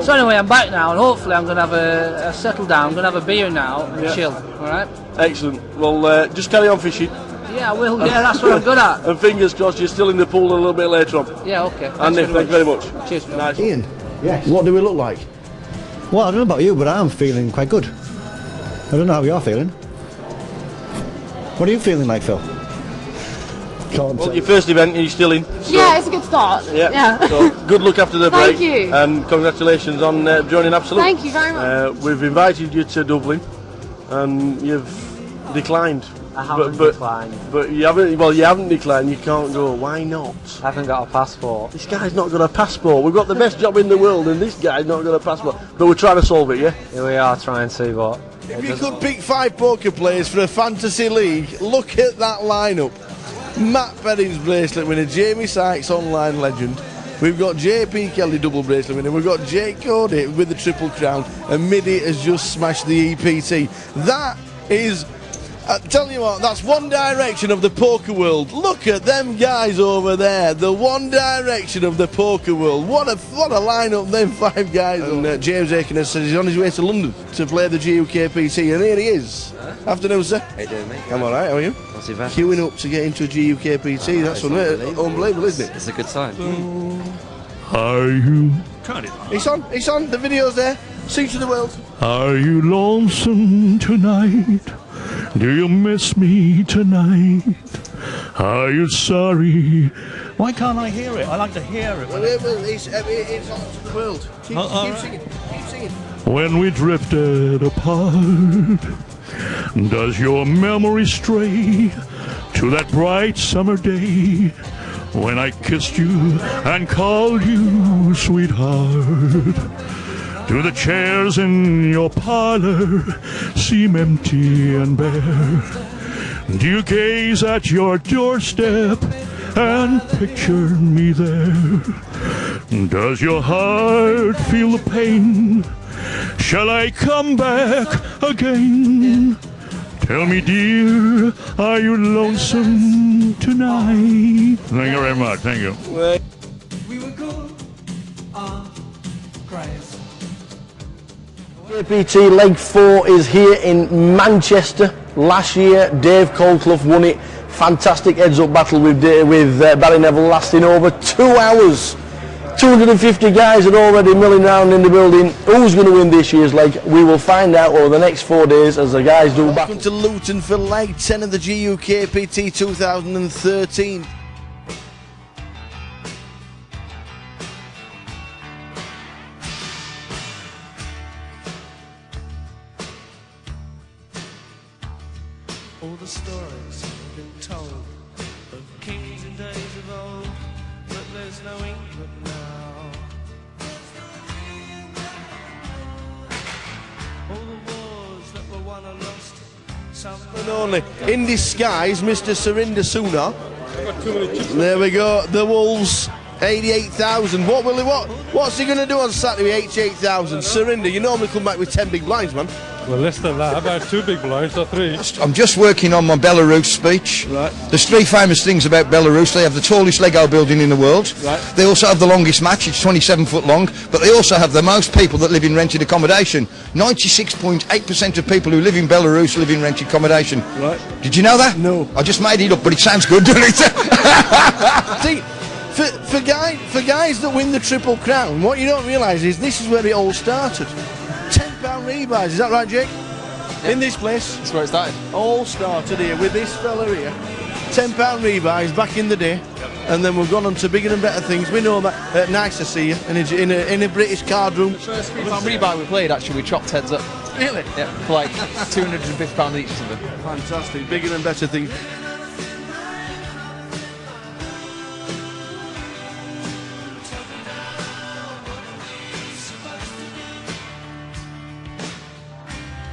So anyway, I'm back now, and hopefully I'm going to have a settle down. I'm going to have a beer now and chill. All right. Excellent. Well, just carry on fishing. Yeah, I will. Yeah, that's what I'm good at. And fingers crossed you're still in the pool a little bit later on. Yeah, okay. Andy, thank you very much. Cheers. Nice. Ian. Yes. What do we look like? Well, I don't know about you, but I'm feeling quite good. I don't know how you're feeling. What are you feeling like, Phil? Well, your first event, are you still in? So, Yeah, it's a good start. Yeah. So good luck after the break. Thank you. And congratulations on joining Absolute. Thank you very much. We've invited you to Dublin, and you've declined. I haven't declined. But you haven't. Well, you haven't declined. You can't go. Why not? I haven't got a passport. This guy's not got a passport. We've got the best job in the world, and this guy's not got a passport. But we're trying to solve it, yeah. Here we are trying to, but If you could pick 5 poker players for a fantasy league, look at that lineup. Matt Perrin's bracelet winner, Jamie Sykes online legend. We've got JP Kelly double bracelet winner. We've got Jake Cody with the triple crown, and Midi has just smashed the EPT. That is Tell you what, that's One Direction of the poker world. Look at them guys over there. The One Direction of the poker world. What a lineup them 5 guys. And James Aiken has said he's on his way to London to play the GUKPT, and here he is. Afternoon, sir. How you doing, mate? I'm all right. How are you? Not too bad. Queuing up to get into a GUKPT. That's unbelievable, isn't it? It's a good sign. Are you? It's on. It's on. The video's there. Sing to the world. Are you lonesome tonight? Do you miss me tonight? Are you sorry? Why can't I hear it? I like to hear it. It's on to the world. Keep singing. Keep singing. When we drifted apart, does your memory stray to that bright summer day when I kissed you and called you sweetheart? Do the chairs in your parlor seem empty and bare? Do you gaze at your doorstep and picture me there? Does your heart feel the pain? Shall I come back again? Tell me, dear, are you lonesome tonight? Thank you very much. Thank you. We were good on Christ. GUKPT Leg 4 is here in Manchester. Last year, Dave Colclough won it. Fantastic heads-up battle with Barry Neville, lasting over 2 hours. 250 guys are already milling around in the building. Who's going to win this year's leg? We will find out over the next 4 days as the guys do. Welcome to Luton for Leg 10 of the GUKPT 2013. All the stories have been told of kings in days of old, but there's no England now. All the wars that were won are lost. Some And only in disguise, Mr. Surinder Sooner. There we go. The Wolves, 88,000. What's he going to do on Saturday? 88,000. Surinder, you normally come back with 10 big blinds, man. Well, less than that. About 2 big blinds or 3. I'm just working on my Belarus speech. Right. There's 3 famous things about Belarus. They have the tallest Lego building in the world. Right. They also have the longest match. It's 27 foot long. But they also have the most people that live in rented accommodation. 96.8% of people who live in Belarus live in rented accommodation. Right. Did you know that? No. I just made it up, but it sounds good, doesn't it? See, for guys that win the Triple Crown, what you don't realise is this is where it all started. £10 rebuys, is that right, Jake? Yeah. In this place. That's where it started. All started here with this fella here. £10 rebuys back in the day, and then we've gone on to bigger and better things. We know that. Nice to see you in a British card room. The first £3 rebuy we played, actually, we chopped heads up. Really? Yeah, for like £250 each or something. Fantastic, bigger and better things.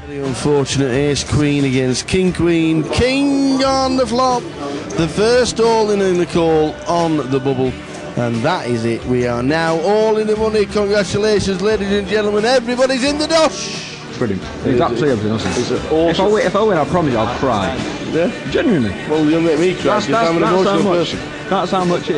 Very unfortunate ace queen against king queen. King on the flop. The first all in the call on the bubble. And that is it. We are now all in the money. Congratulations, ladies and gentlemen. Everybody's in the dosh. Brilliant. It's absolutely awesome. Awesome. If I win, I promise you I'll cry. Yeah? Genuinely. Well, you'll make me cry because I'm an emotional person. That's how much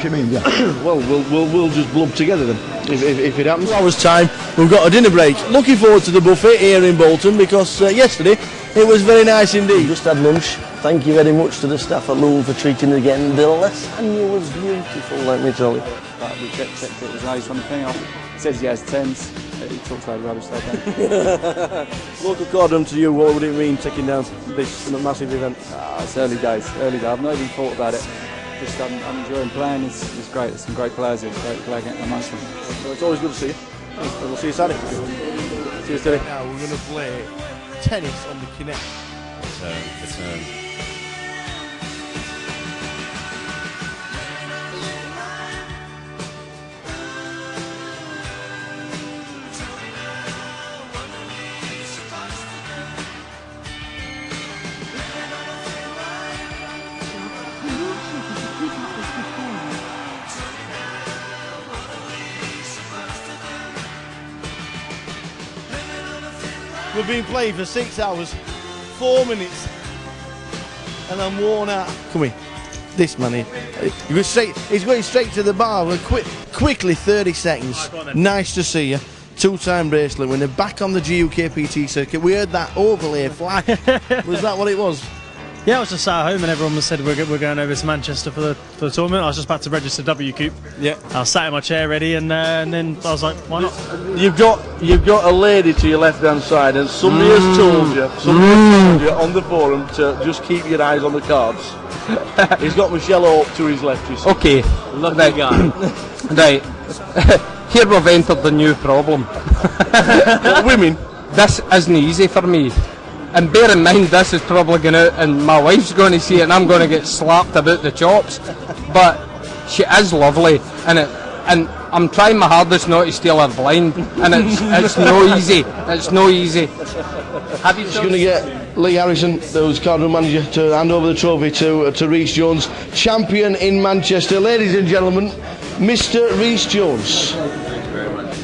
it means, yeah. Well, we'll just blub together then, if it happens. 2 hours time, we've got a dinner break. Looking forward to the buffet here in Bolton because yesterday it was very nice indeed. Just had lunch. Thank you very much to the staff at Loon for treating us again. The lasagna was beautiful, let me tell you. We checked it was nice on the thing. It says he has 10s. He talks about rubbish like that. Local cordon to you, what would it mean taking down this massive event? It's early days. I've not even thought about it. Just I'm enjoying playing. It's great. There's some great players here. It's great playing amongst them. So it's always good to see you. We'll see you Saturday. See you Saturday. Now we're going to play tennis on the Kinect. Return. We've been playing for 6 hours, 4 minutes, and I'm worn out. Come here. This man here. He's going straight to the bar. Quickly, 30 seconds. Nice to see you. Two-time bracelet winner, back on the GUKPT circuit. We heard that overlay fly. Was that what it was? Yeah, I was just sat at home and everyone said we're going over to Manchester for the tournament. I was just about to register WCUP. Yeah. I was sat in my chair ready, and then I was like, why not? You've got a lady to your left-hand side, and somebody has told you on the forum to just keep your eyes on the cards. He's got Michelle Hope to his left. You see. Okay, Lucky guy. Right. Here we've entered the new problem. Women. This isn't easy for me. And bear in mind, this is probably going out and my wife's going to see it and I'm going to get slapped about the chops. But she is lovely, and I'm trying my hardest not to steal her blind, and it's no easy. It's no easy. Have you just going to get Lee Harrison, who's cardroom manager, to hand over the trophy to Rhys Jones, champion in Manchester. Ladies and gentlemen, Mr. Rhys Jones. Thank you very much.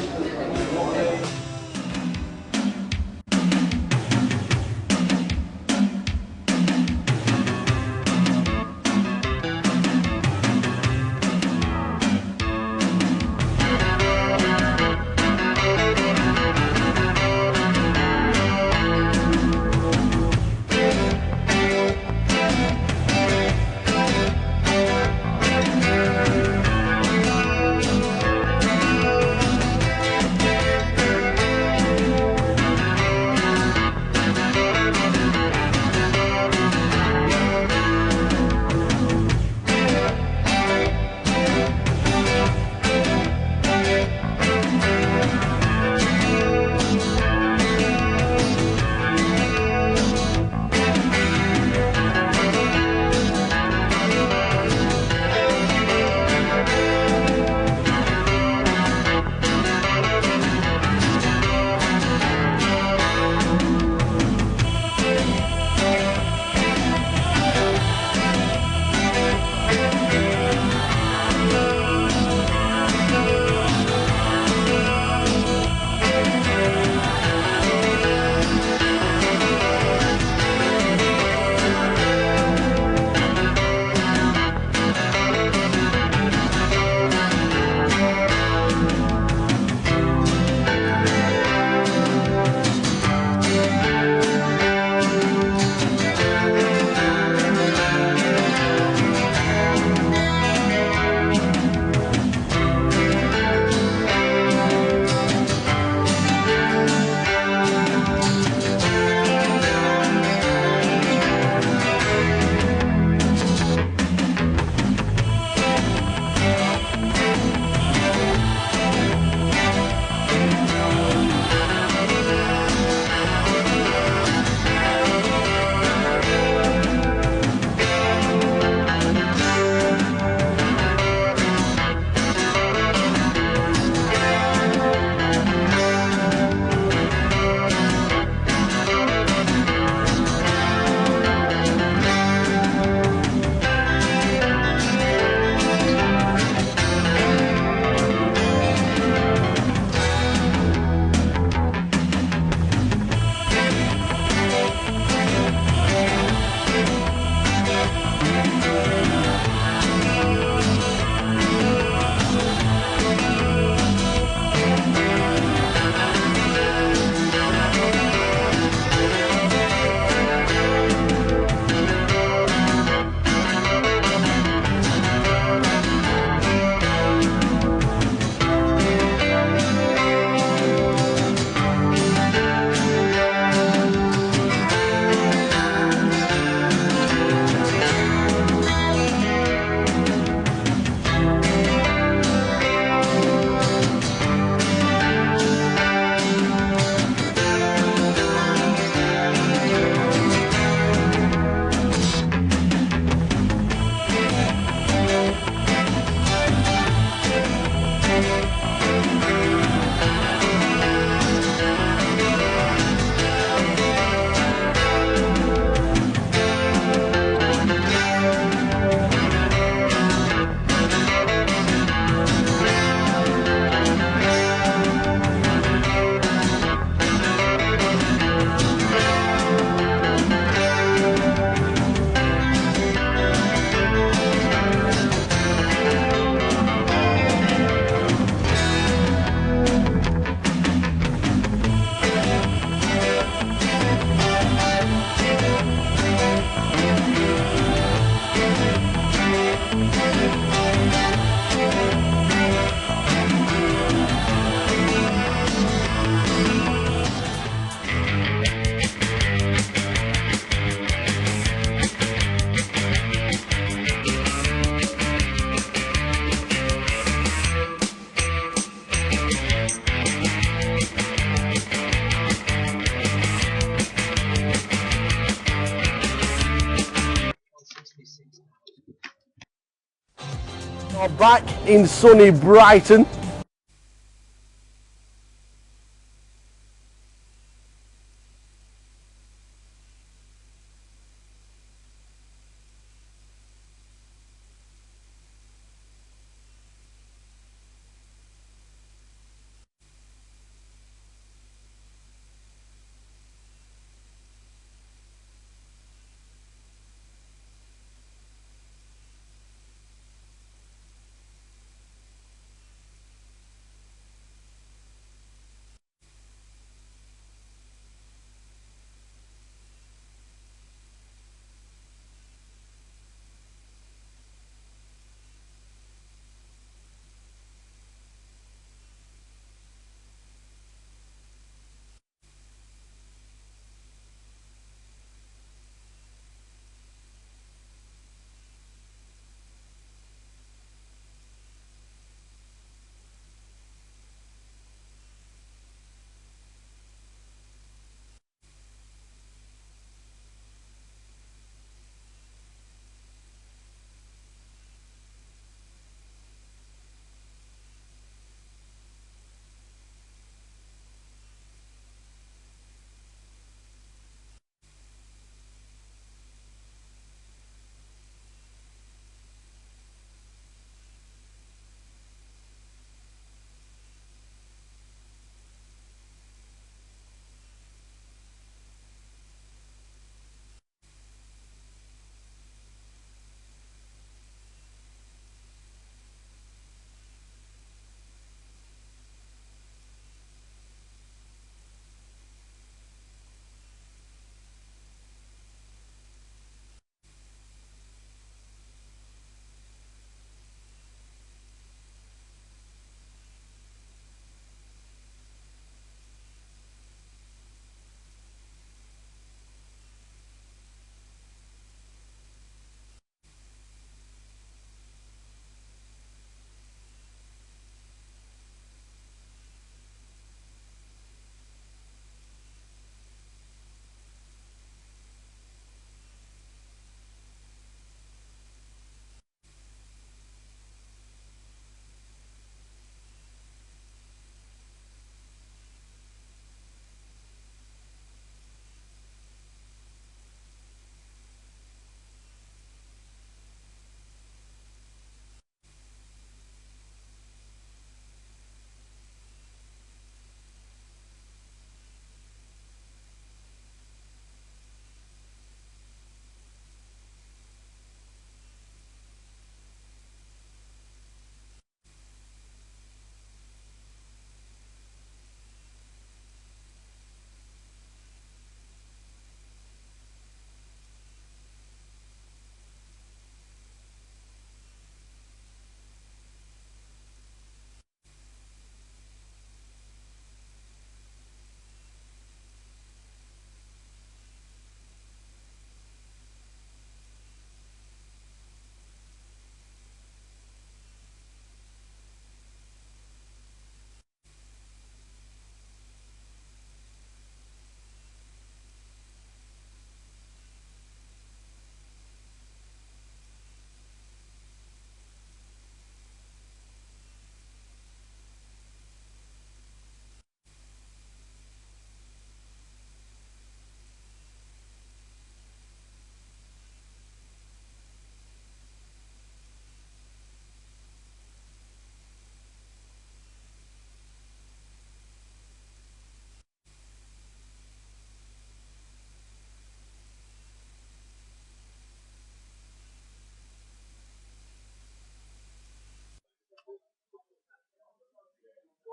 are back in sunny Brighton.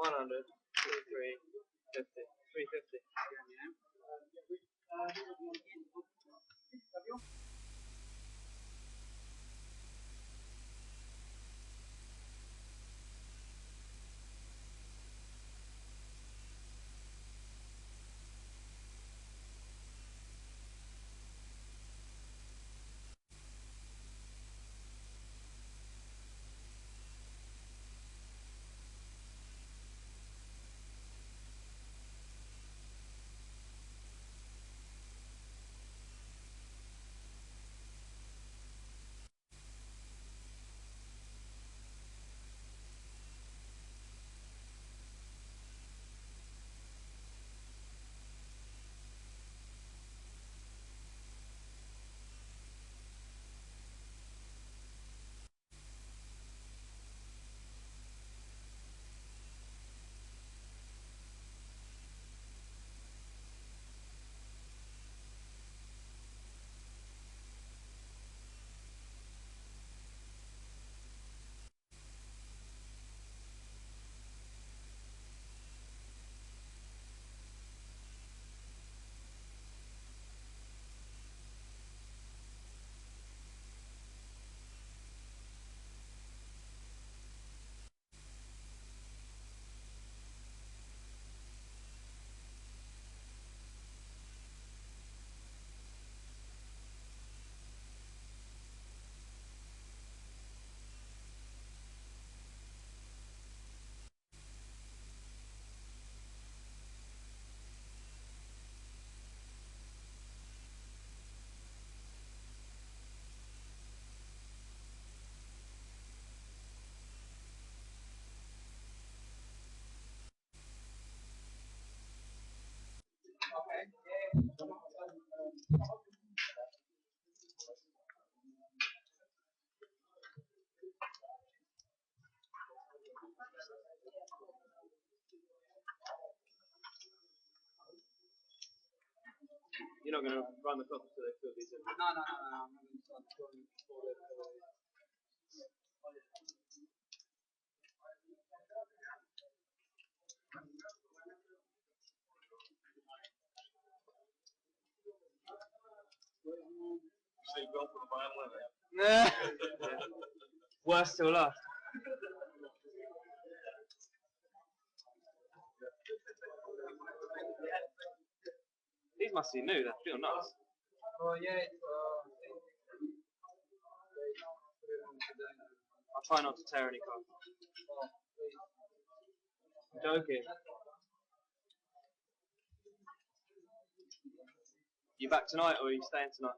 One hundred, 2, 3, 50, 350. You're not going to run the clock until they fill these in? No. I'm not going to start scoring before they So you've gone for the bottom limit? Worst till last. These must be new, they feel nice. Oh, yeah. I'll try not to tear any cards. I'm joking. You back tonight or are you staying tonight?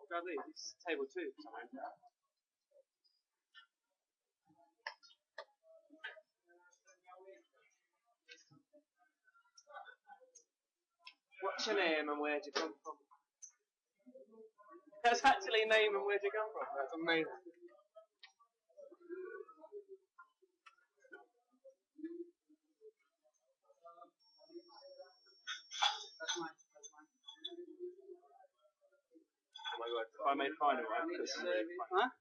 Grab these, it's table 2. What's your name and where'd you come from? That's actually a name and where'd you come from? That's amazing. That's mine. Oh my god, if I made final, I'd put some really fun. Huh? I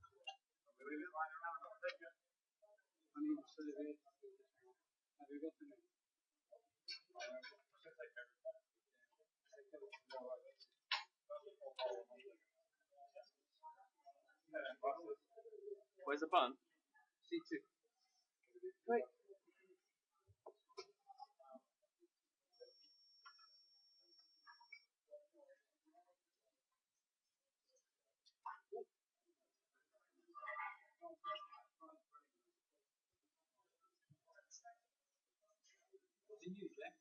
need to serve it. Have you got the name? Where's the bun? C2. Great. What's in you, Jack?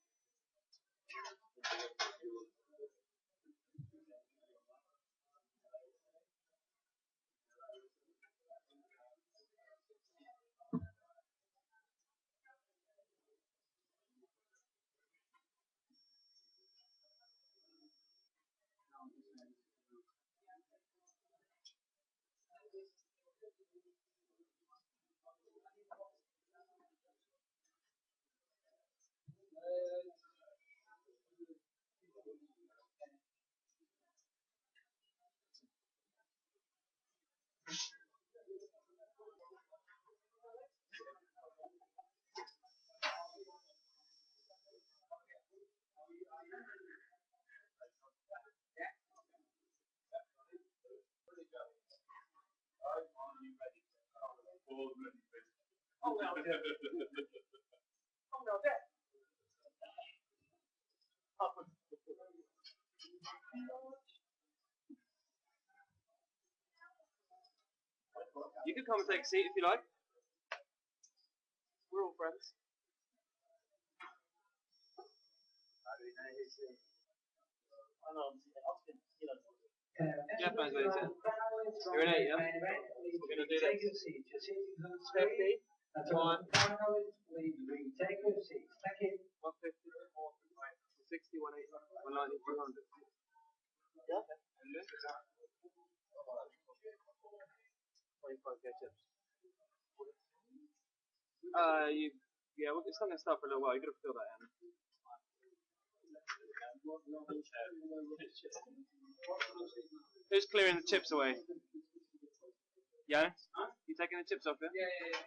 Oh, no, yeah. Oh, no, that. You can come and take a seat if you like. We're all friends. Jeff knows what he said. You're an 8, yeah? We're going to do this. 50. That's one. Please retake your seats. Thank you. 150, 60, 180, 190, 200. Yeah. 25k tips. Yeah, well, it's not going to start for a little while. You've got to fill that in. Who's clearing the chips away? Yeah? You taking the chips off here? Yeah.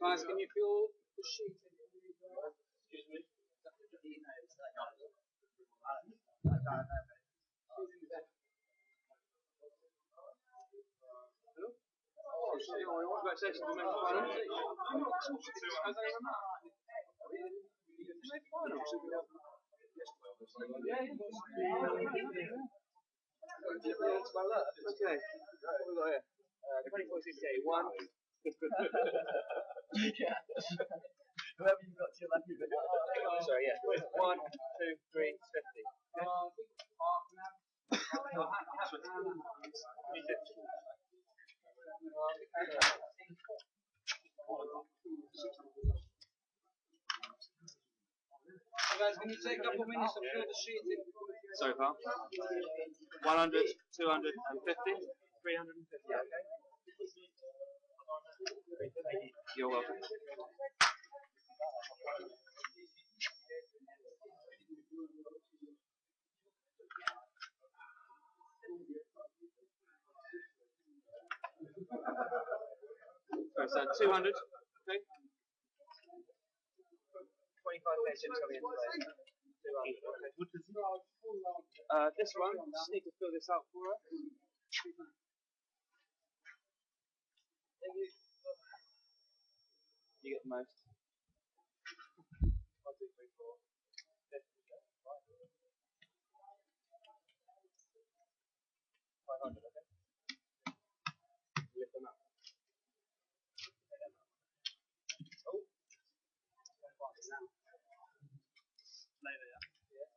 Guys, can you fill the sheet? Excuse me? Hello? Oh, sorry, congratulations on making finals. How's that even matter? You made finals? Yeah. Okay. What have we got here? 2468. One. Yeah. Whoever you've got to your left, you've got. Sorry, yeah. 1, 2, 3, 50. Guys, can you take a couple minutes to fill the sheet in? Sorry, pal. 100, 250, 350. Okay. You're welcome. Sorry, so 200. Okay. 25k chips coming in today. 200. Okay. This one, just need to fill this out for us. You get the most. 1, 2, 3, 4. 500, okay? Lift them up. Oh. Now. Later, yeah?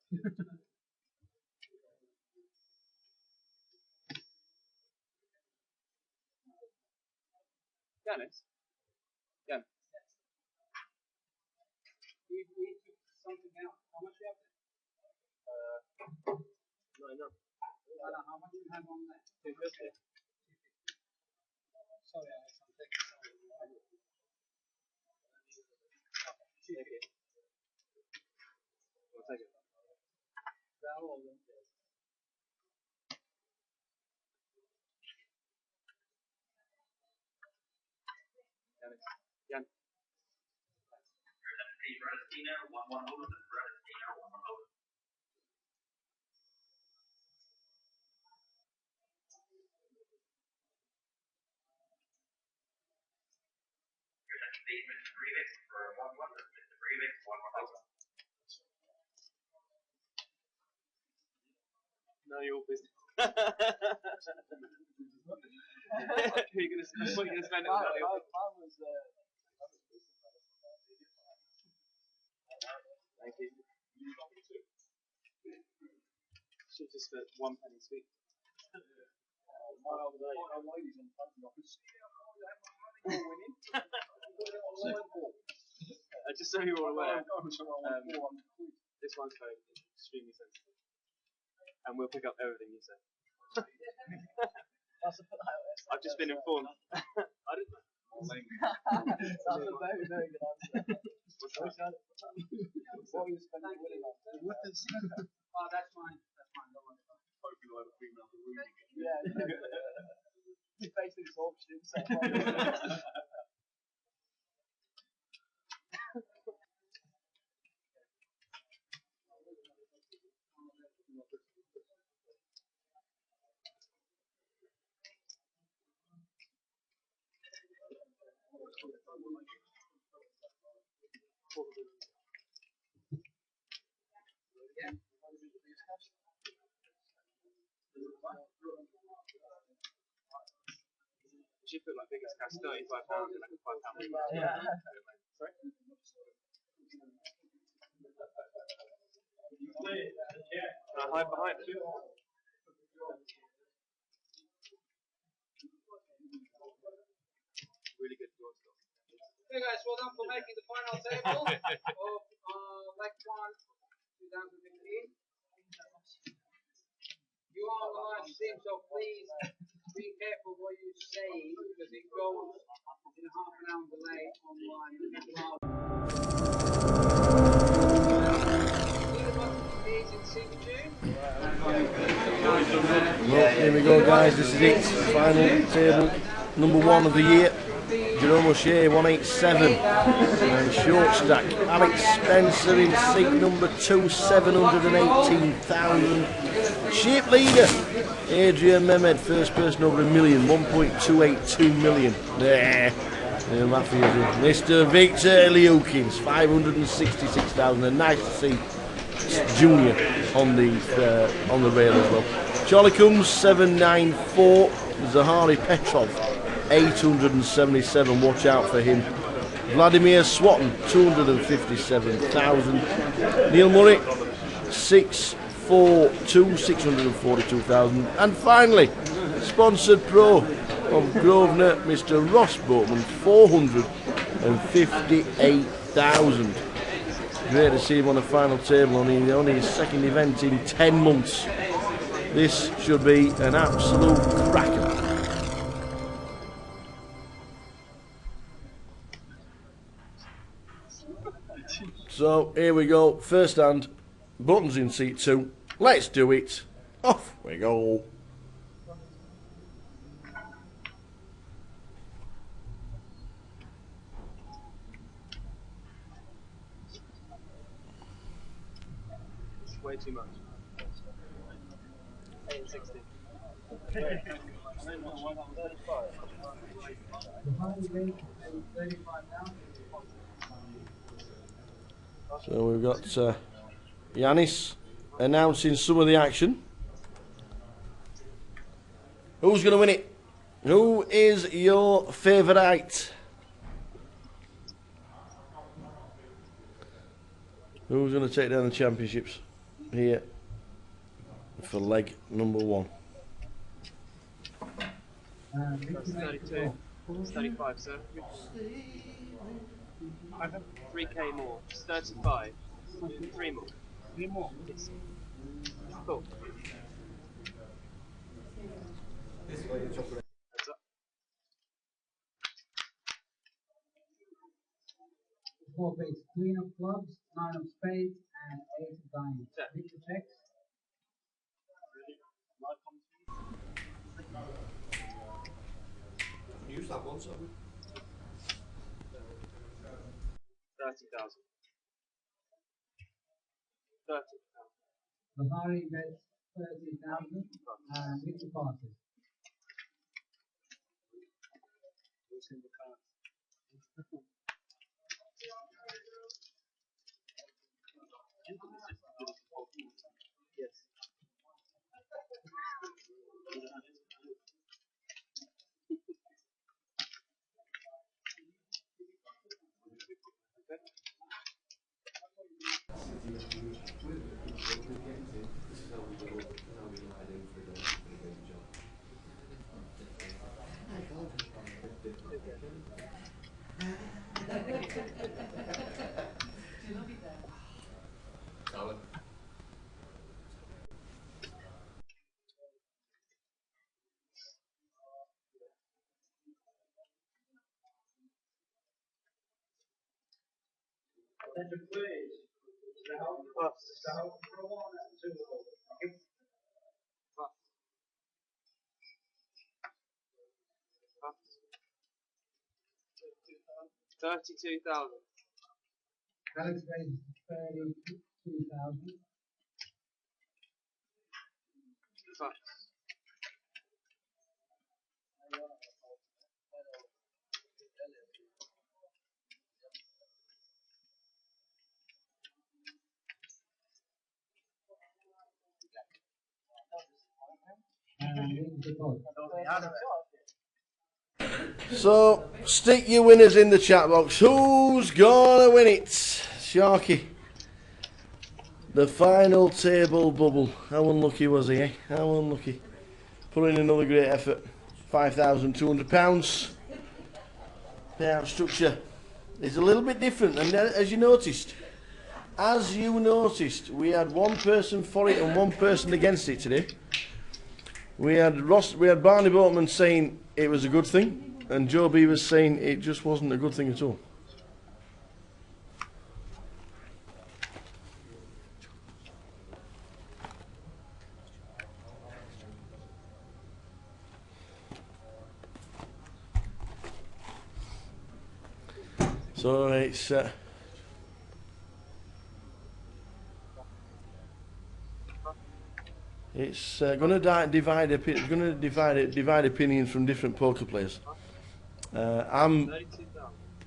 Dennis? Yeah. We took something out. How much do you have there? Not enough. How much do you have on there? 250. Sorry, Alex, I'm taking something. Thank you. We'll take it. Jan. No, you're busy. Who are you going to spend it on? Thank you. Should just spent 1 penny sweet. Just so you're all aware, this one's very extremely sensitive, and we'll pick up everything you say. I've just been informed. I didn't know. That's a very, very good answer. What are you spending money on? Oh, that's mine. That's mine. Don't worry about it. Hopefully, I'll have a female to room again. Yeah. He's basically absorption himself. She put like biggest cash £35 in like a £5 ring. Yeah. Sorry? Hide behind it. Really good doorstop. Okay guys, well done for making the final table of Leg 1 2015. You are on the live stream, so please be careful what you say because it goes in a half an hour delay online. Well, here we go guys, this is it, final table number 1 of the year. Jerome O'Shea 187 and short stack Alex Spencer in seat number 2 718,000. Shape leader Adrian Mehmed, first person over $1 million, 1.282 million. There, Mr. Victor Liukins 566,000. And nice to see Junior on the rail as well. Charlie Combs 794. Zahari Petrov 877, watch out for him. Vladimir Swatton 257,000. Neil Murray 642, 642,000. And finally, sponsored pro of Grosvenor, Mr. Ross Boatman 458,000. Great to see him on the final table, only his second event in 10 months. This should be an absolute cracker. So here we go, first hand, Buttons in seat 2. Let's do it. Off we go. It's way too much. 860. So we've got Yanis announcing some of the action. Who's going to win it? Who is your favourite? Who's going to take down the championships here for leg number 1? That's 32. It's 35, sir. 3k more. It's 35. 3 more. 3 more. It's cool. Heads up. Four face queen of clubs, 9 of spades, and 8 of diamonds. Victor checks. Use that one, son. 30,000. 30,000. Lahari bets 30,000, and Victor passes. Yes. Attention please. Now, start for 1 and 2. 32,000. Alex raised 32,000. So, stick your winners in the chat box. Who's gonna win it? Sharky The final table bubble. How unlucky was he, eh? How unlucky. Put in another great effort. £5,200. Payout structure is a little bit different, and as you noticed, we had one person for it and one person against it today. We had Barney Boatman saying it was a good thing, and Joe Beavers saying it just wasn't a good thing at all. So it's going to divide opinions from different poker players. I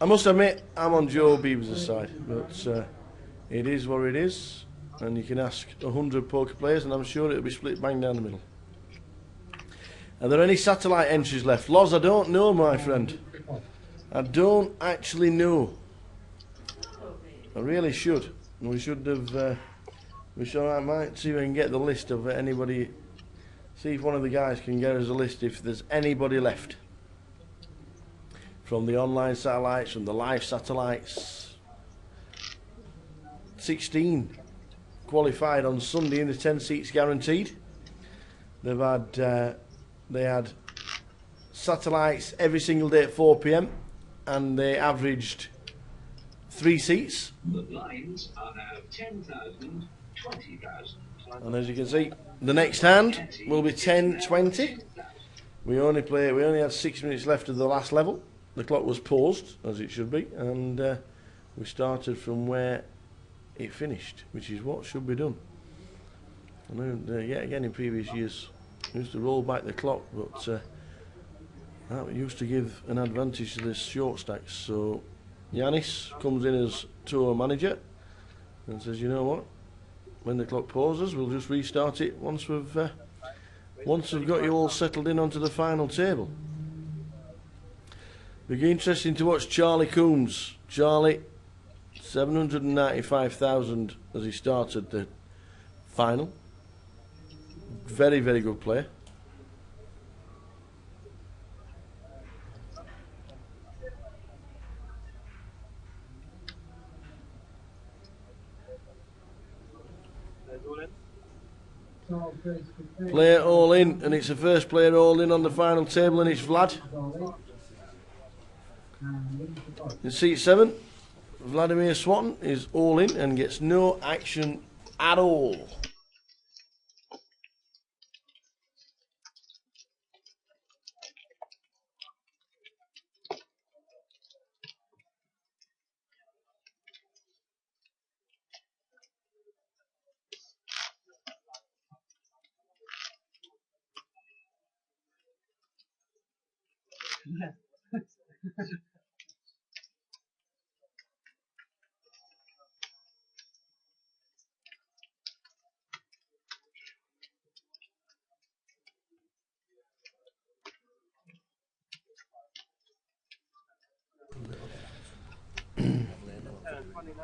must admit, I'm on Joe Beavers' side, but it is what it is, and you can ask 100 poker players, and I'm sure it'll be split bang down the middle. Are there any satellite entries left? Loz, I don't know, my friend. I don't actually know. I really should. We should have. I might see if I can get the list of anybody. See if one of the guys can get us a list if there's anybody left from the online satellites, from the live satellites. 16 qualified on Sunday in the 10 seats guaranteed. They had satellites every single day at 4 p.m. and they averaged 3 seats. The blinds are now 10,000, 20,000. And as you can see, the next hand will be 10:20. We only had 6 minutes left of the last level. The clock was paused, as it should be, and we started from where it finished, which is what should be done. I know, yet again in previous years, we used to roll back the clock, but that used to give an advantage to the short stacks. So Yanis comes in as tour manager and says, you know what, when the clock pauses, we'll just restart it once we've got you all settled in onto the final table. It'll be interesting to watch Charlie Coombs. Charlie, 795,000 as he started the final. Very, very good player. Player all in, and it's the first player all in on the final table, and it's Vlad. In seat 7, Vladimir Swatton is all in and gets no action at all.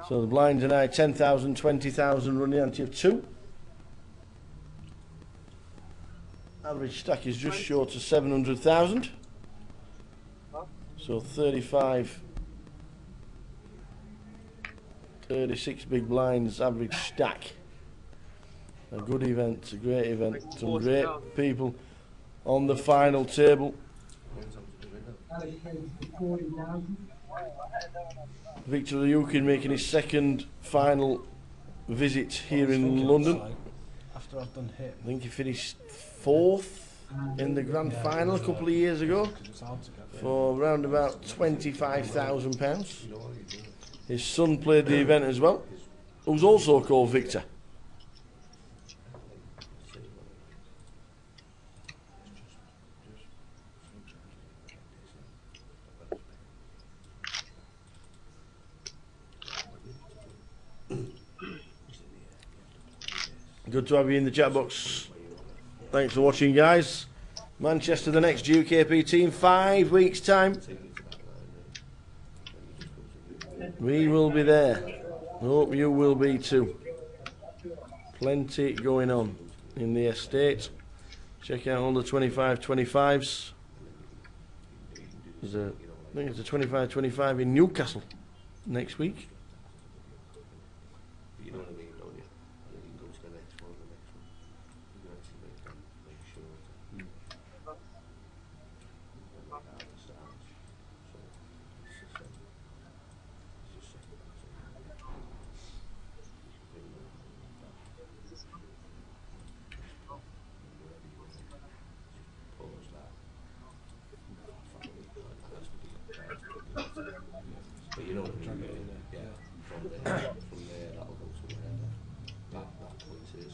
So the blinds are now 10,000, 20,000, running ante of 2. Average stack is just short of 700,000. So 35, 36 big blinds average stack. A good event, a great event. Some great people on the final table. Victor Ryukin making his second final visit here in London. After I've done hit. I think he finished 4th in the grand final a couple of years ago for around about £25,000. His son played the event as well, who's also called Victor. Good to have you in the chat box. Thanks for watching, guys. Manchester, the next GUKP team, 5 weeks' time. We will be there. I hope you will be too. Plenty going on in the estate. Check out all the 25-25s. There's a, I think it's a 25-25 in Newcastle next week. You know what I mean, don't you? And then you can go to the next one, the next one. You can actually make sure to but you know what I mean, yeah. From there that'll go to wherever that point is.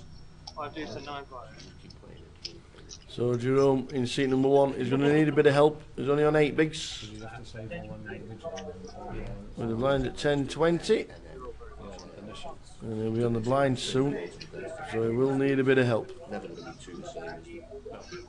5 deuce and 9 5. Keep playing it. So Jerome in seat number 1 is going to need a bit of help. He's only on 8 bigs. With the blind at 10-20. And he'll be on the blind soon. So he will need a bit of help. Never going to be two the same, is it?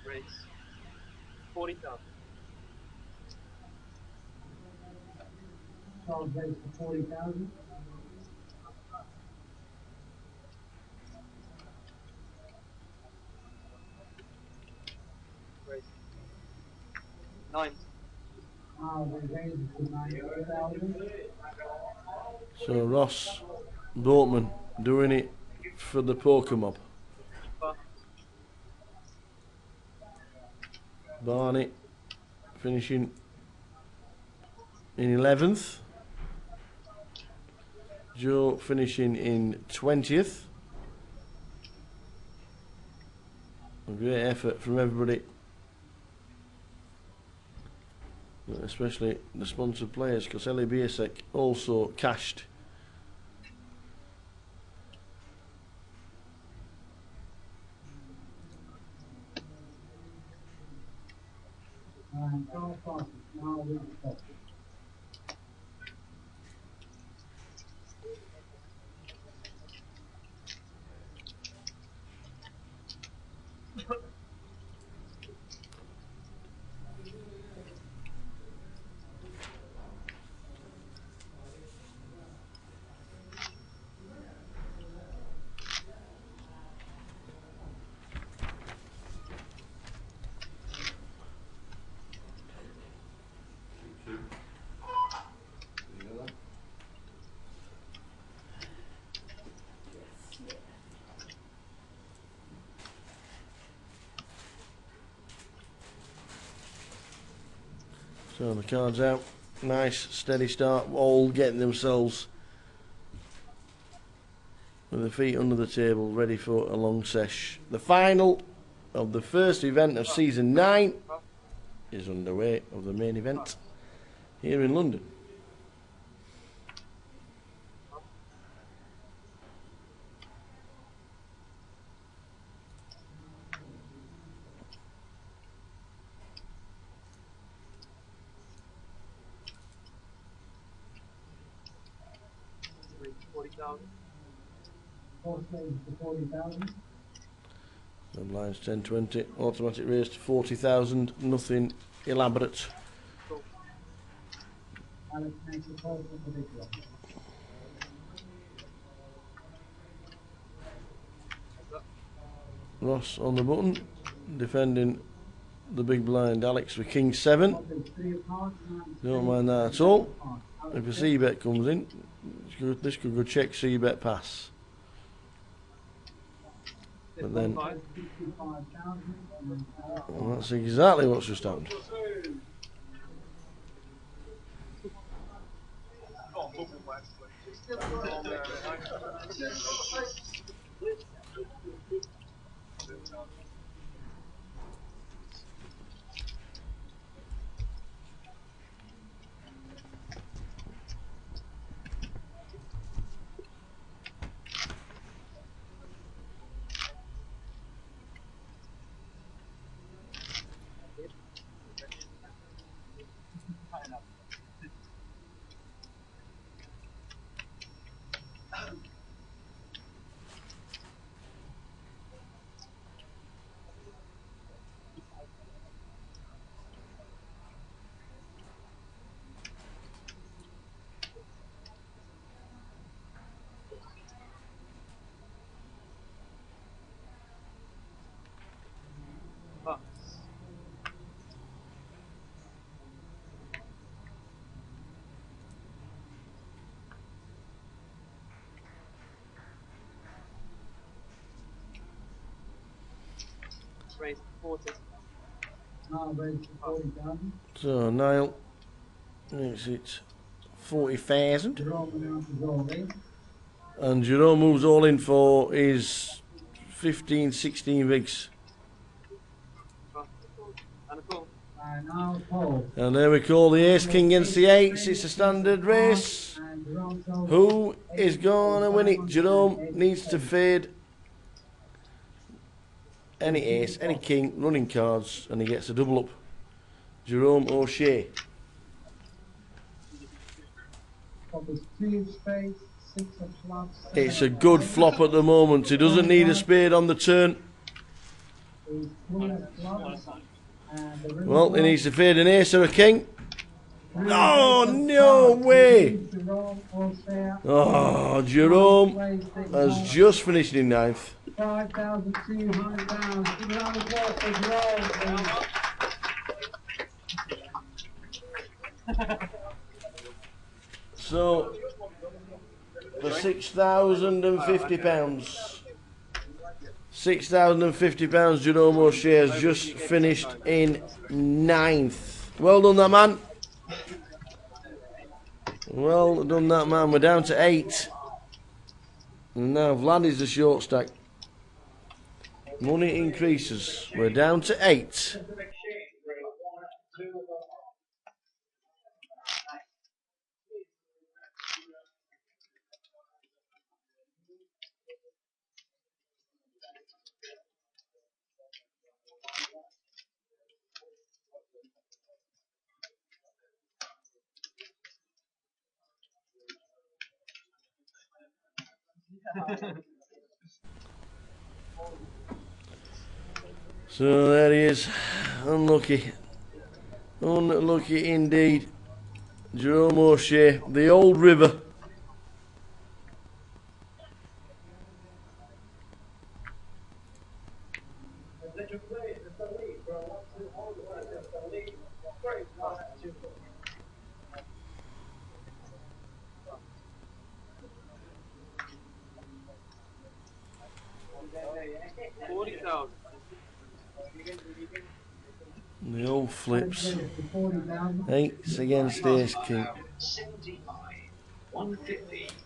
Race 40,000. Charles race for 40,000. Race 9. So Ross Boatman doing it for the poker mob. Barney finishing in 11th. Joe finishing in 20th. A great effort from everybody, especially the sponsored players, because Ellie Biasek also cashed. So the cards out, nice steady start, all getting themselves with their feet under the table, ready for a long sesh. The final of the first event of season 9 is underway, of the main event here in London. The blinds 10-20, automatic raise to 40,000, nothing elaborate. Ross on the button, defending the big blind. Alex with King 7. Don't mind that at all. If a C-bet comes in, this could go check C-bet pass. But then, well, that's exactly what's just happened. raised 40. So Niall makes it 40,000. And Jerome moves all in for his 15, 16 bigs. And there we call the ace king against the eights. It's a standard race. Who is going to win it? Jerome needs to fade any ace, any king, running cards, and he gets a double up. Jerome O'Shea. It's a good flop at the moment. He doesn't need a spade on the turn. Well, he needs to fade an ace or a king. Oh, no way! Oh, Jerome has just finished in ninth. So, for £6,050. £6,050, Jerome O'Shea has just finished in ninth. Well done, that man. Well done, that man. We're down to 8. And now Vlad is the short stack. Money increases. We're down to 8. So there he is. Unlucky. Unlucky indeed. Jerome O'Shea, the old river. The old flips. 8s against ace king.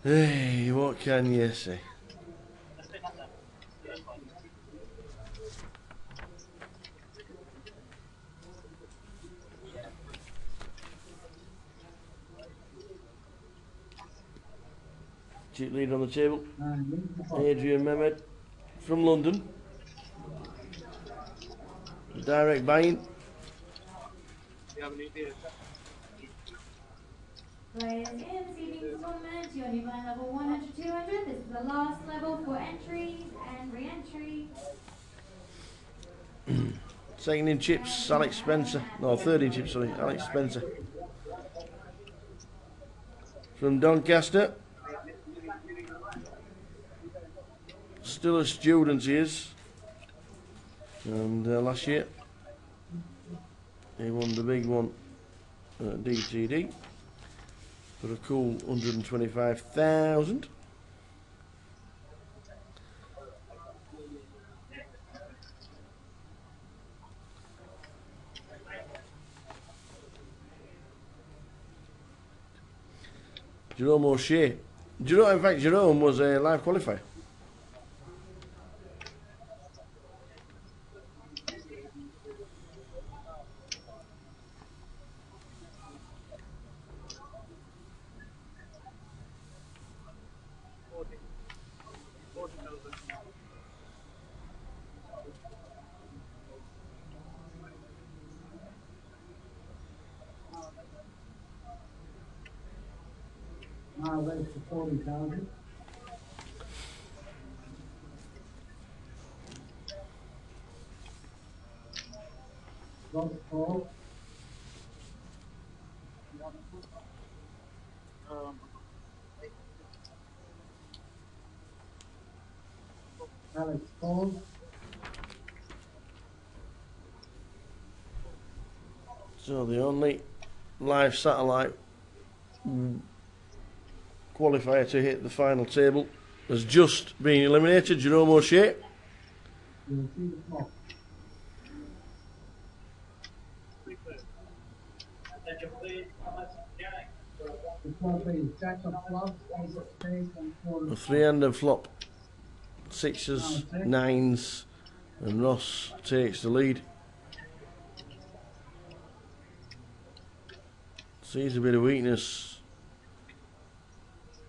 Hey, what can you say? Chip lead on the table. Adrian Mehmed from London. Direct buying. Players in seeding tournament, you're new playing level 100, 200. This is the last level for entries and re-entry. Second in chips, Alex Spencer. No, third in chips, sorry, Alex Spencer. From Doncaster. Still a student he is. And last year he won the big one at DTD for a cool 125,000. Jerome O'Shea. In fact, Jerome was a live qualifier. Now raise to 40,000. Lost call. Alex Paul. So the only live satellite qualifier to hit the final table has just been eliminated, Jerome O'Shea. A three-hander flop. Sixes, nines, and Ross takes the lead. Sees a bit of weakness.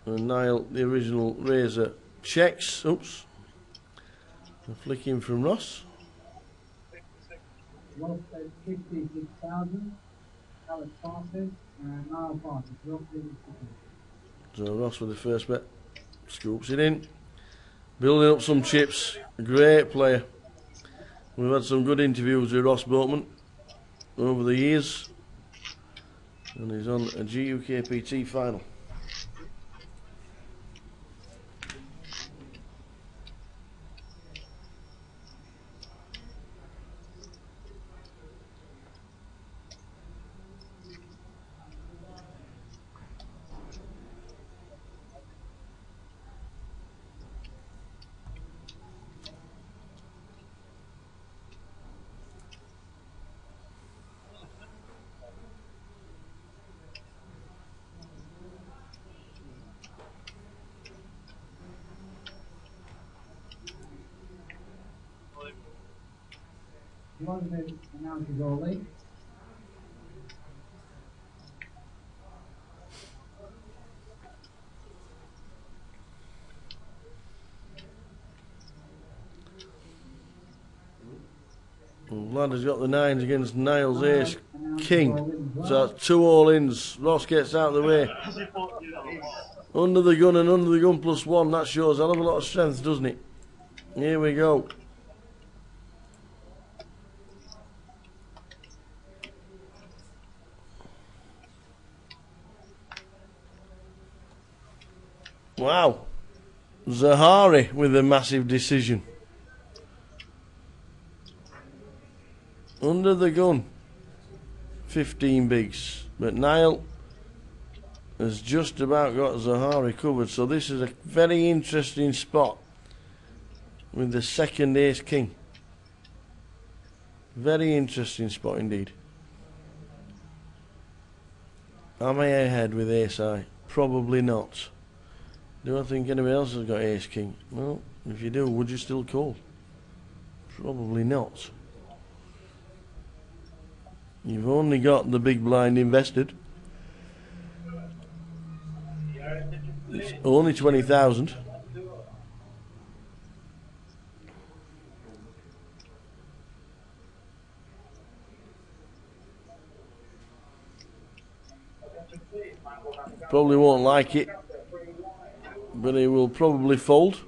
And Niall, the original raiser, checks. Oops. A flick in from Ross. Ross at 56,000. Alex passes and Niall passes. So Ross with the first bet. Scoops it in. Building up some chips. Great player. We've had some good interviews with Ross Boatman over the years. And he's on a GUKPT final. London announces all late. Vlad has got the nines against Niall's ace king. So that's 2 all-ins. Ross gets out of the way. Under the gun and under the gun +1. That shows a hell of a lot of strength, doesn't it? Here we go. Wow. Zahari with a massive decision. Under the gun. 15 bigs. But Niall has just about got Zahari covered. So this is a very interesting spot with the second ace king. Very interesting spot indeed. Am I ahead with ace high? Probably not. Do I think anybody else has got ace king? Well, if you do, would you still call? Probably not. You've only got the big blind invested. It's only 20,000. Probably won't like it, but he will probably fold.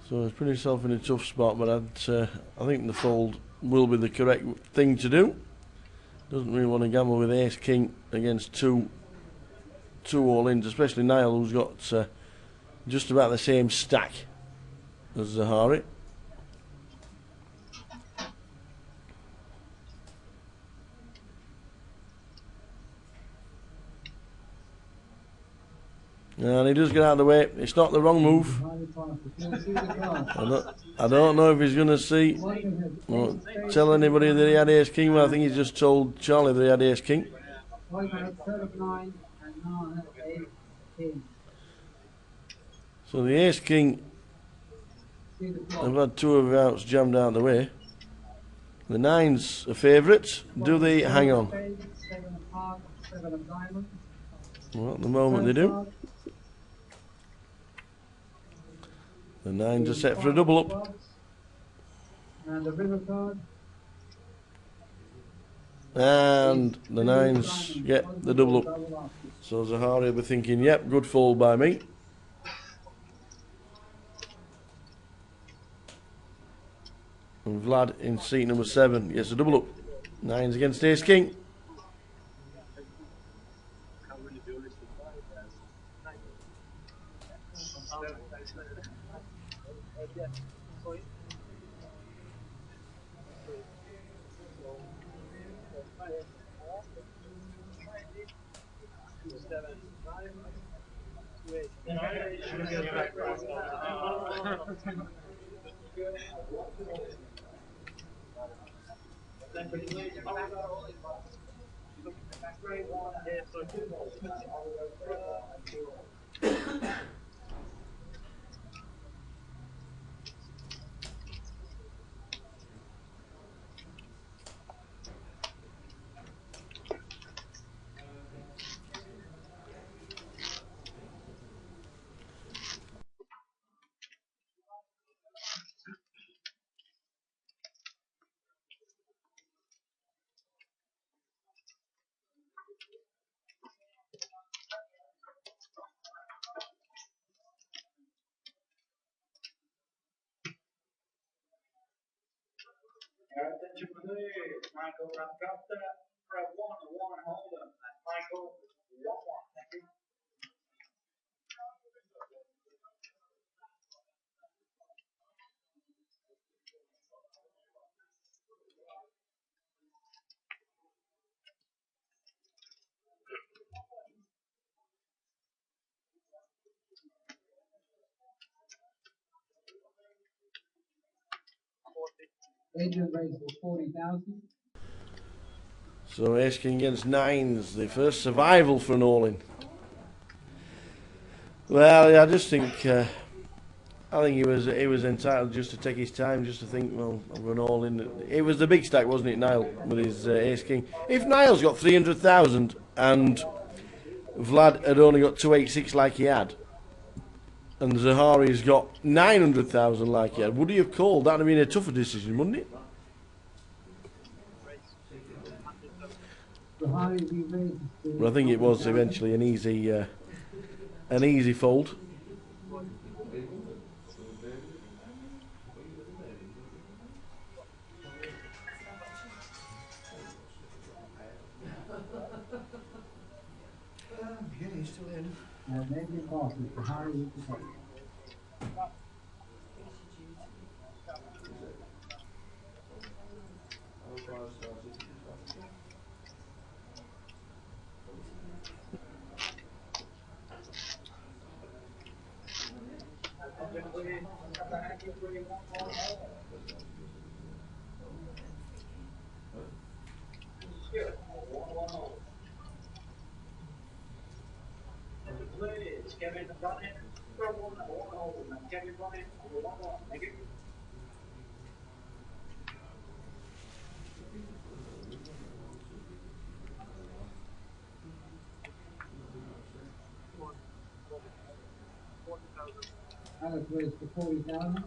So he's put himself in a tough spot, but I think the fold will be the correct thing to do. Doesn't really want to gamble with ace king against two all-ins, especially Niall, who's got just about the same stack as Zahari. And he does get out of the way. It's not the wrong move. I don't know if he's going to see. Well, tell anybody that he had ace king. Well, I think he's just told Charlie that he had ace king. So the ace king, I've had 2 of the outs jammed out of the way. The nines are favourites. Do they hang on? Well, at the moment they do. The nines are set for a double up. And the river card. And the nines get the double up. So Zahari will be thinking, yep, good fold by me. And Vlad in seat number 7 gets a double up. 9s against Ace King. Attention please, Michael Ramkopta, prep 1-1, hold him. And Michael, 1-1, thank you. Adrian raised for 40,000. So Ace King against 9s, the first survival for an all-in. Well, yeah, I just think I think he was entitled just to take his time, just to think, well, I'm going all in. It was the big stack, wasn't it, Niall, with his Ace King? If Niall's got 300,000 and Vlad had only got 286 like he had, and Zahari's got 900,000 like he had, would he have called? That'd have been a tougher decision, wouldn't it? But I think it was eventually an easy fold. Yeah, he's still in. And then you pass it to Harry with the code. Please, Kevin Bryant, from 1-1, hold him. Kevin Bryant, 1-1, thank you. Alex raised for 40,000.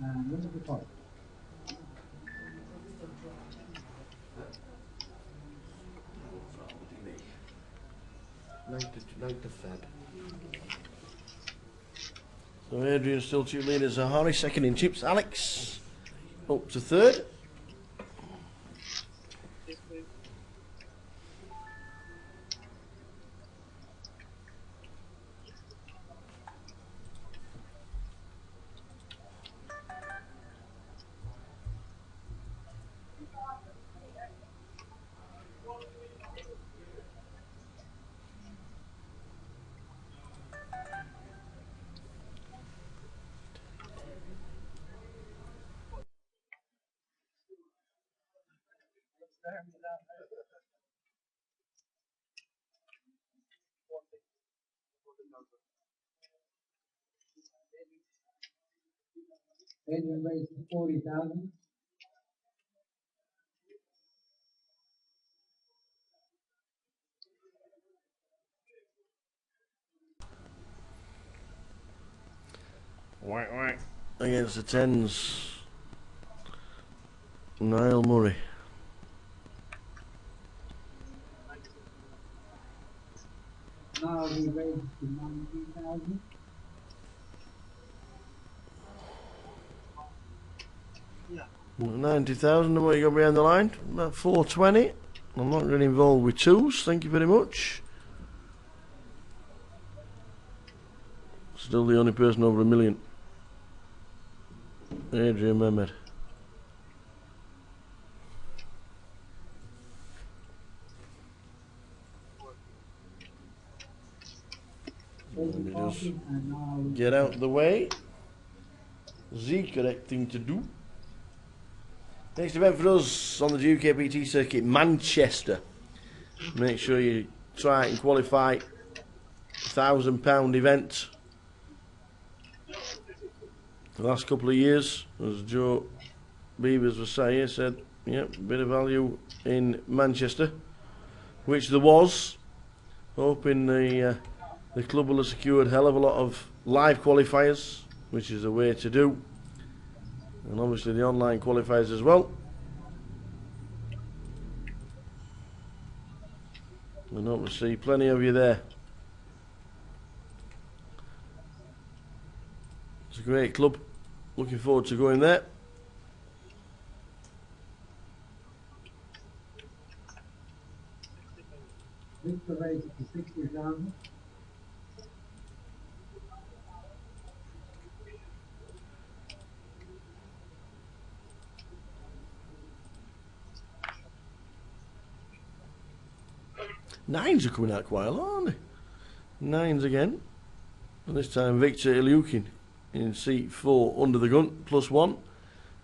And win the deposit. Ninth of Feb. So Adrian still 2 leaders. Zahari second in chips. Alex up to third. Adrian raised for 40,000. Whack whack. Against the 10s. Niall Murray. Now we raised to 19,000. Yeah. 90,000, and what you got behind the line? About 420. I'm not really involved with twos, thank you very much. Still the only person over $1 million. Adrian Mehmet. And it is get out the way. The correct thing to do. Next event for us on the GUKPT circuit, Manchester. Make sure you try and qualify. £1,000 event. The last couple of years, as Joe Beavers was saying, said, yep, a bit of value in Manchester, which there was. Hoping the club will have secured a hell of a lot of live qualifiers, which is the way to do, and obviously the online qualifiers as well. And hope to see plenty of you there. It's a great club. Looking forward to going there. Victor raised to 60,000. Nines are coming out quite a lot, aren't they? Nines again. And this time Victor Ilyukin in seat 4 under the gun, +1.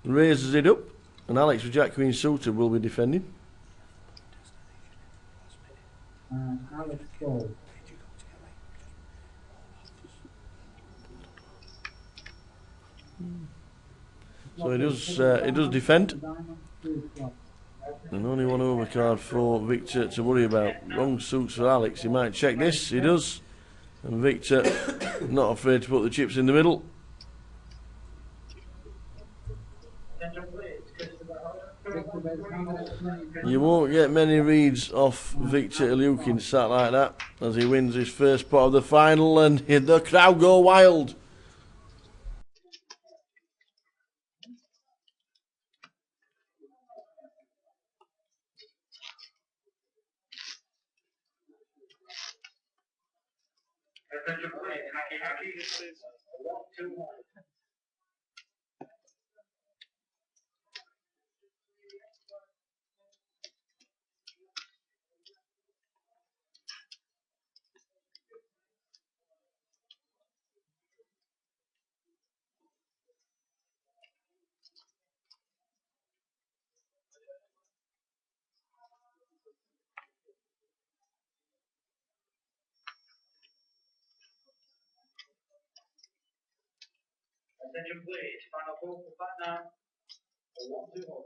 Raises it up. And Alex with Jack Queen Suitor will be defending. Alex Gold. So he does defend. And only one overcard for Victor to worry about. Wrong suits for Alex. He might check this. He does. And Victor not afraid to put the chips in the middle. You won't get many reads off Victor Ilyukin sat like that as he wins his first pot of the final, and the crowd go wild. Attention please, final call for partner. 1-2 hold.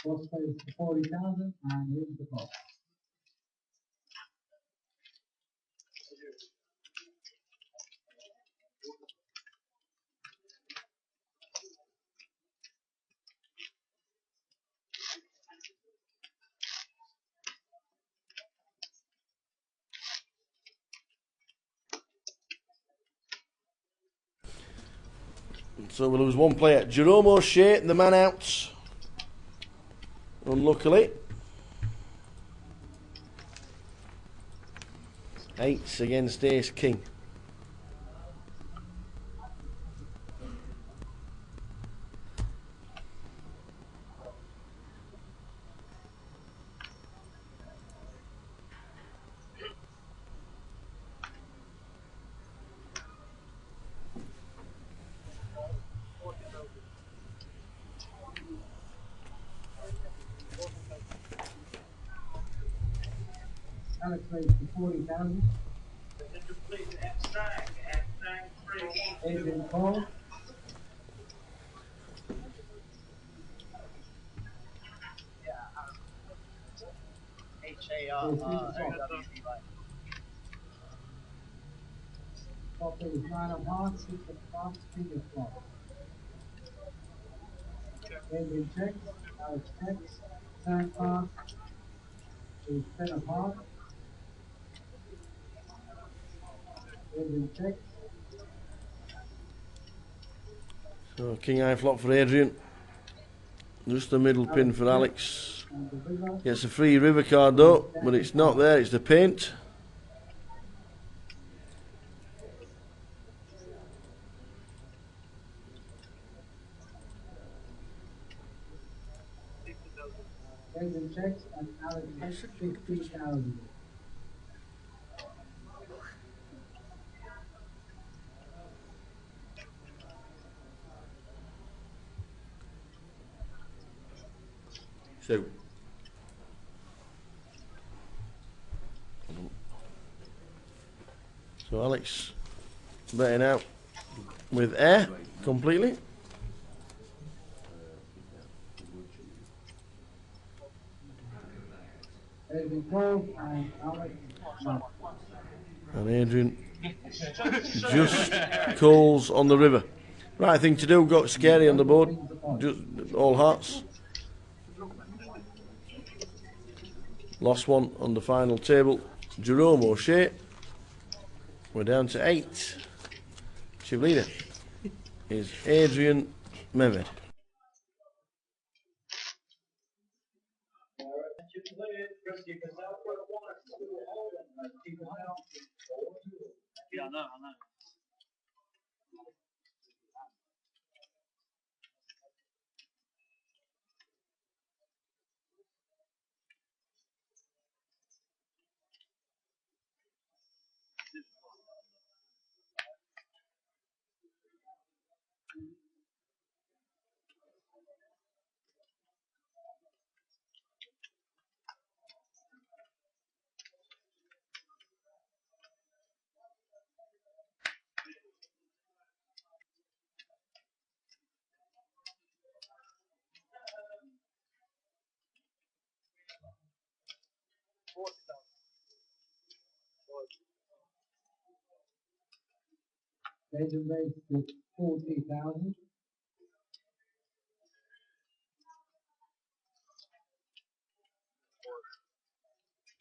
Cost pays 40,000 and here's the cost. So we'll lose one player. Jerome O'Shea, the man out. Unluckily. 8s against Ace King. Alex raised to 40,000. Adrian Cole. Top is 9 of hearts, 6 of clubs, 3 of clubs. Adrian checks, Alex checks, 9 pass is 10 of hearts. Adrian checks. So king high flop for Adrian. Just the middle pin for Alex. Gets a free river card though, but it's not there, it's the paint. Adrian checks and Alex checks 50,000. So Alex betting out with air completely. Adrian Cole and Alex. And Adrian just calls on the river. Right thing to do, got scary on the board. Just all hearts. Lost one on the final table. Jerome O'Shea. We're down to 8. Chief leader is Adrian Mehmed. Yeah, I know. Adrian raised to 40,000.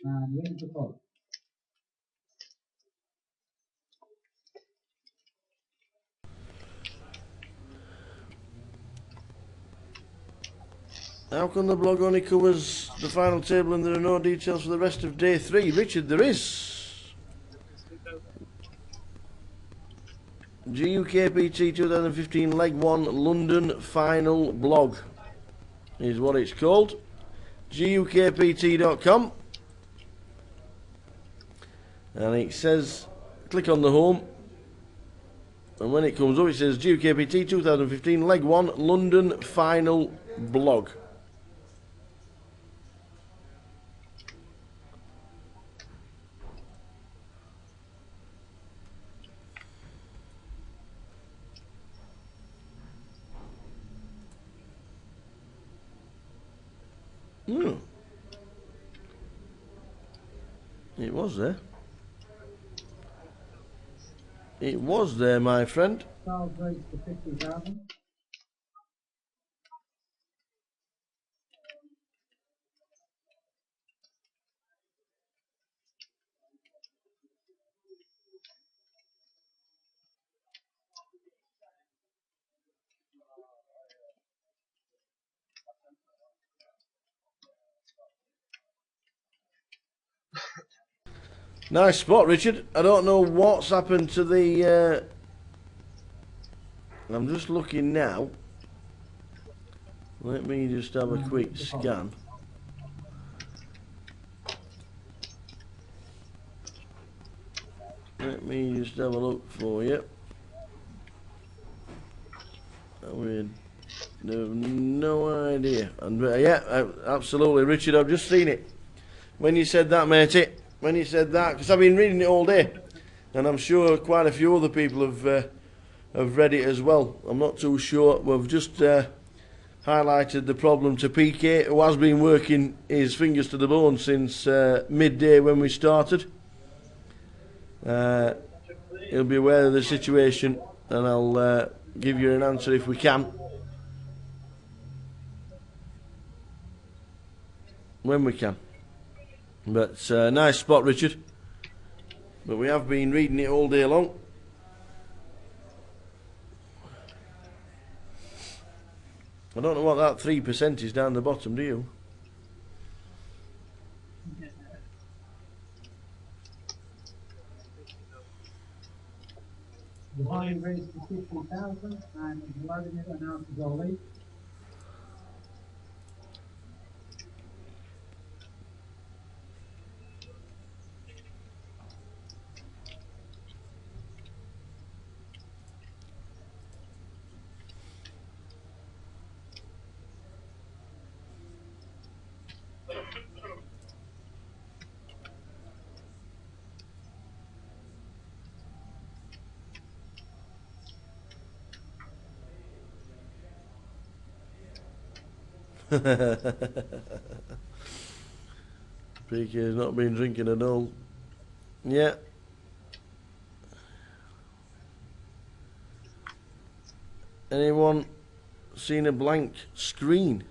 And wins the pot. How come the blog only covers the final table and there are no details for the rest of day 3? Richard, there is. GUKPT 2015 Leg 1 London Final Blog is what it's called. GUKPT.com. And it says, click on the home. And when it comes up, it says GUKPT 2015 Leg 1 London Final Blog. It was there. It was there, my friend. Charles raised to 50,000. Nice spot, Richard. I don't know what's happened to the... I'm just looking now. Let me just have a quick scan. Let me just have a look for you. We have no idea. And yeah, absolutely, Richard. I've just seen it. When you said that, matey. When you said that, because I've been reading it all day, and I'm sure quite a few other people have have read it as well. I'm not too sure. We've just highlighted the problem to PK, who has been working his fingers to the bone since midday when we started. He'll be aware of the situation, and I'll give you an answer if we can. When we can. But nice spot, Richard. But we have been reading it all day long. I don't know what that 3% is down the bottom, do you? The volume raised to 50,000 and Vladimir announces our lead. PK has not been drinking at all. Yeah. Anyone seen a blank screen?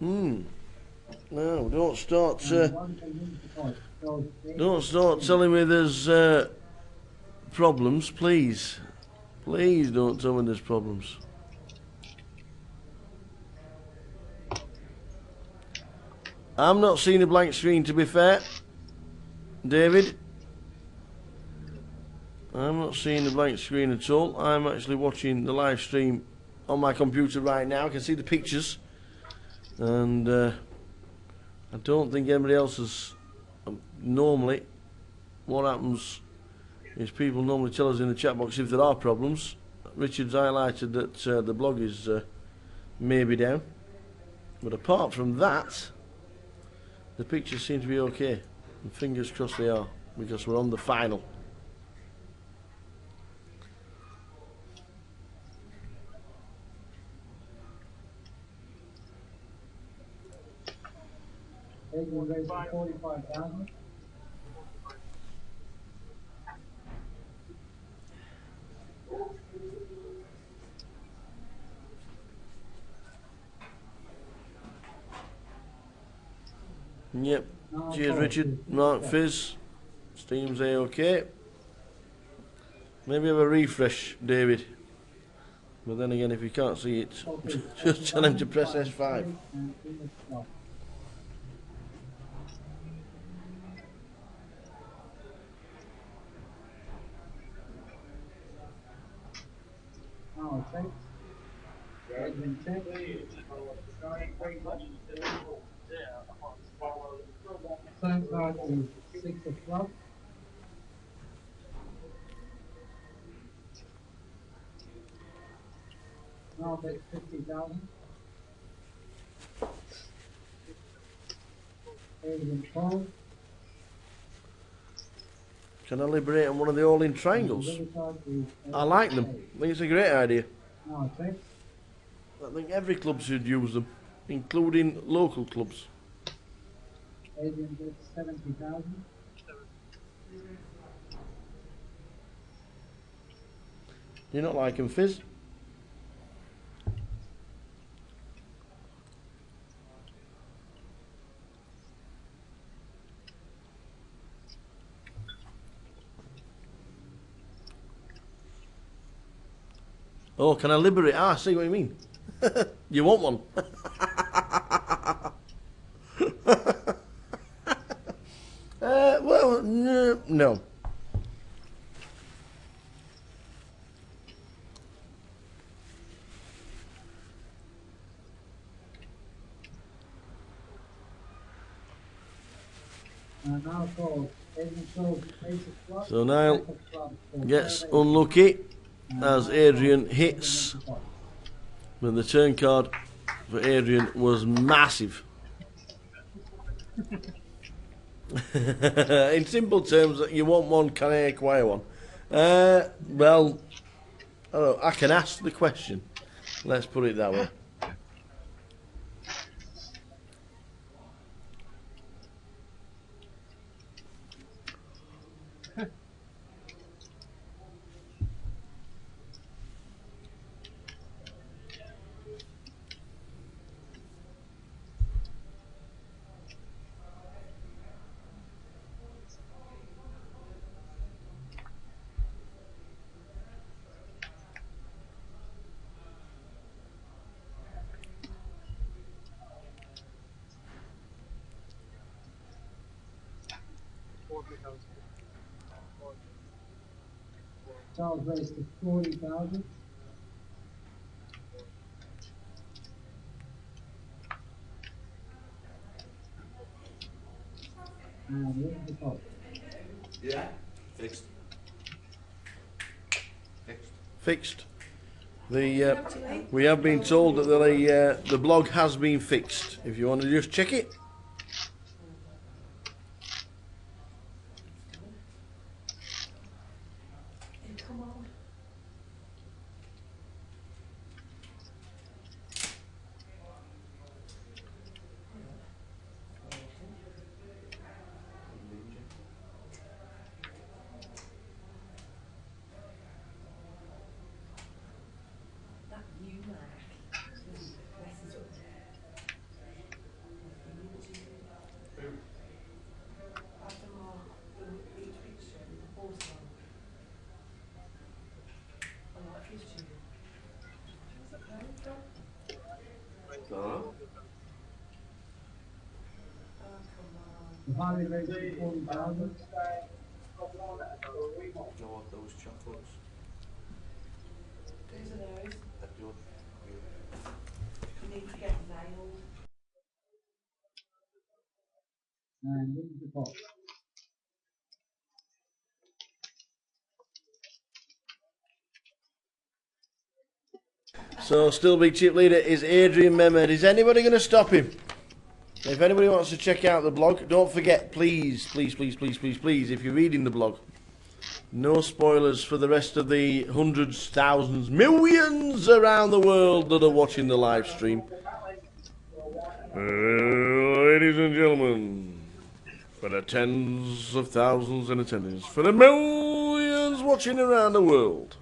No, don't start telling me there's problems, please. Please don't tell me there's problems. I'm not seeing a blank screen, to be fair, David. I'm not seeing a blank screen at all. I'm actually watching the live stream on my computer right now. I can see the pictures, and I don't think anybody else has. Normally, what happens is people normally tell us in the chat box if there are problems. Richard's highlighted that the blog is maybe down, but apart from that, the pictures seem to be okay, and fingers crossed they are, because we're on the final. Adrian raised to 45,000. Yep. Cheers, Richard. Mark Fizz. Steam's A-OK. Maybe have a refresh, David. But then again, if you can't see it, just tell him to press S5. Sign card is 6 o'clock. Now that's 50,000. Adrian 12. Can I liberate on one of the all-in triangles? I like them. I think it's a great idea. Now 6. I think every club should use them, including local clubs. Adrian gets 70,000. You're not liking Fizz? Oh, can I liberate? Ah, I see what you mean. You want one? Well, no. So Niall gets unlucky as Adrian hits, but the turn card for Adrian was massive. In simple terms, you want one, can I acquire one? Well, Oh, I can ask the question. Let's put it that way. Charles raised to 40,000. And where's the top? Yeah, fixed. Fixed. Fixed. We have been told that the blog has been fixed. If you want to just check it. Come on. That you, Mark, messes up. After Mark, each picture with the photo on. I like his tune. Where's it coming from? Don't Oh, come on. The value raised to 40,000. know what those chocolates? Those are those. That you You need to get nailed. And where's the top? So, still big chip leader is Adrian Mehmed. Is anybody going to stop him? If anybody wants to check out the blog, don't forget, please, please, please, please, please, please, if you're reading the blog, no spoilers for the rest of the hundreds, thousands, millions around the world that are watching the live stream. Ladies and gentlemen, for the tens of thousands in attendance, for the millions watching around the world.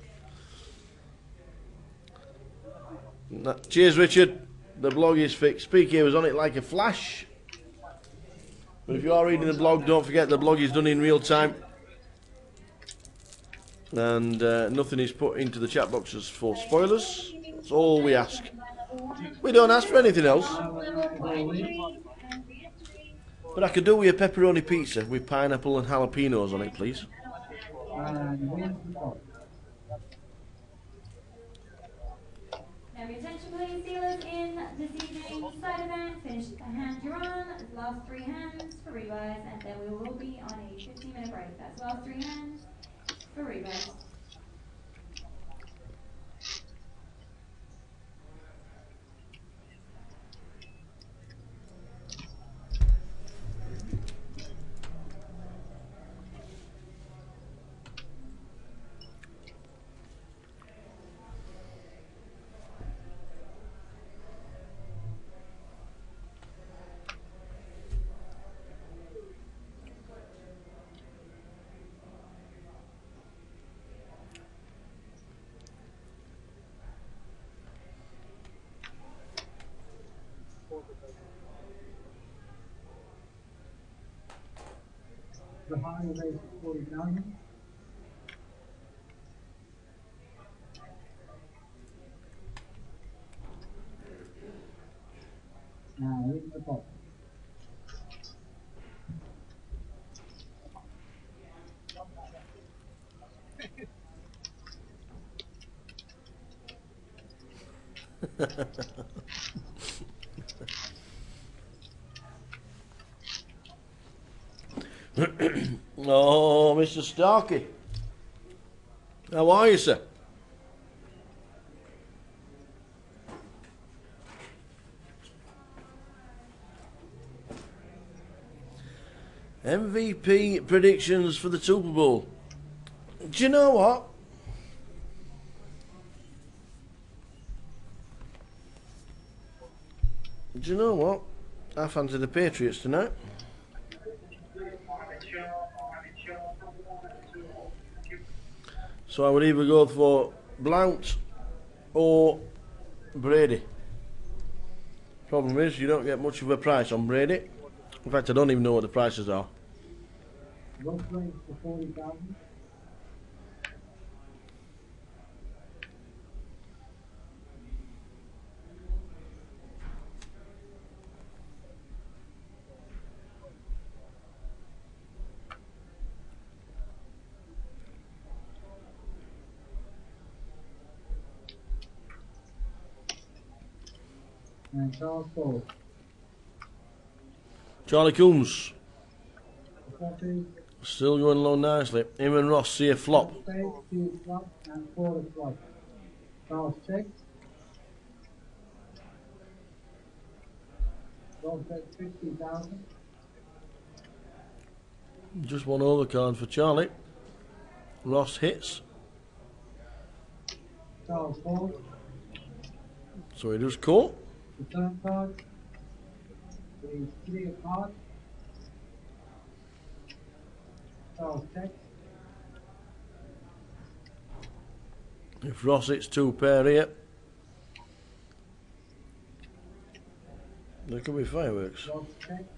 Cheers, Richard. The blog is fixed. Speaker was on it like a flash. But if you are reading the blog, don't forget the blog is done in real time. And nothing is put into the chat boxes for spoilers. That's all we ask. We don't ask for anything else. But I could do with a pepperoni pizza with pineapple and jalapenos on it, please. And where's the top? Now, your attention, please, dealers, in this evening's side event. Finish the hand you're on, last 3 hands for rebuys, and then we will be on a 15-minute break. That's last 3 hands for rebuys. The value raised to 40,000. And where's the top? Oh, Mr. Starkey. How are you, sir? MVP predictions for the Super Bowl. Do you know what? Do you know what? I fancy the Patriots tonight. So I would either go for Blount or Brady. Problem is, you don't get much of a price on Brady. In fact, I don't even know what the prices are. Roughly for 40,000. And Charles Paul. Charlie Coombs. 40. Still going along nicely. Him and Ross see a flop. Spade, two flop, and 4 flop. Charles checked. Ross bet 50,000. Just one overcard for Charlie. Ross hits. Charles Paul. So he does call. The turn card is 3 of hearts. Charles checked. If Ross hits 2 pair here, there could be fireworks. Ross checked.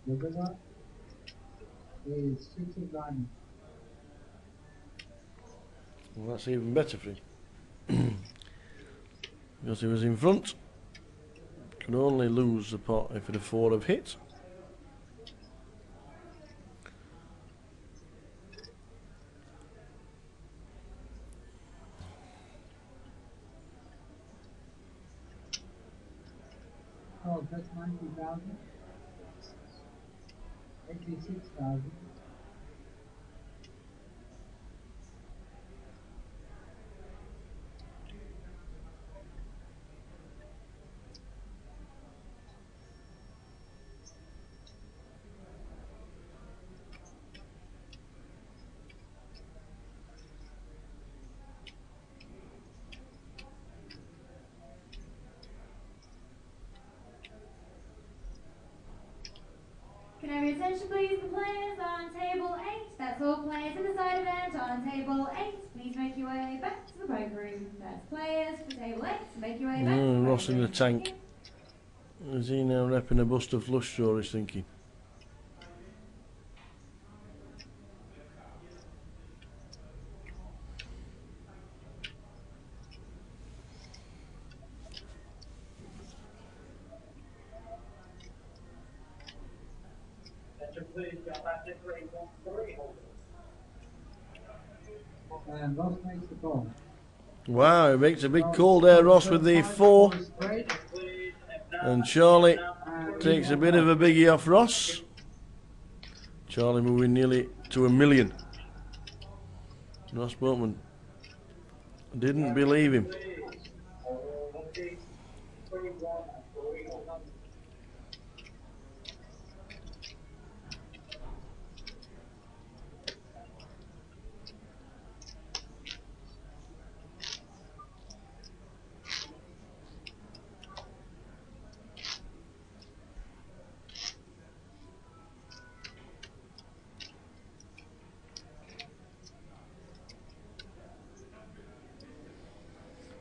The winner is 6 of diamonds. Well, that's even better for him. Because he was in front. Can only lose the pot if it a 4 of hit. Oh, that's 90,000. 86,000. Can I have your attention please? The players on table 8. That's all players in the side event on table 8. Please make your way back to the poker room. That's players for table 8. Make your way back to the Ross poker in the room. tank. Is he now repping a bust of flush draw, he's thinking? And Ross makes the call. Wow, he makes a big call there, Ross, with the 4. And Charlie takes a bit of a biggie off Ross. Charlie moving nearly to $1 million. Ross Boatman didn't believe him.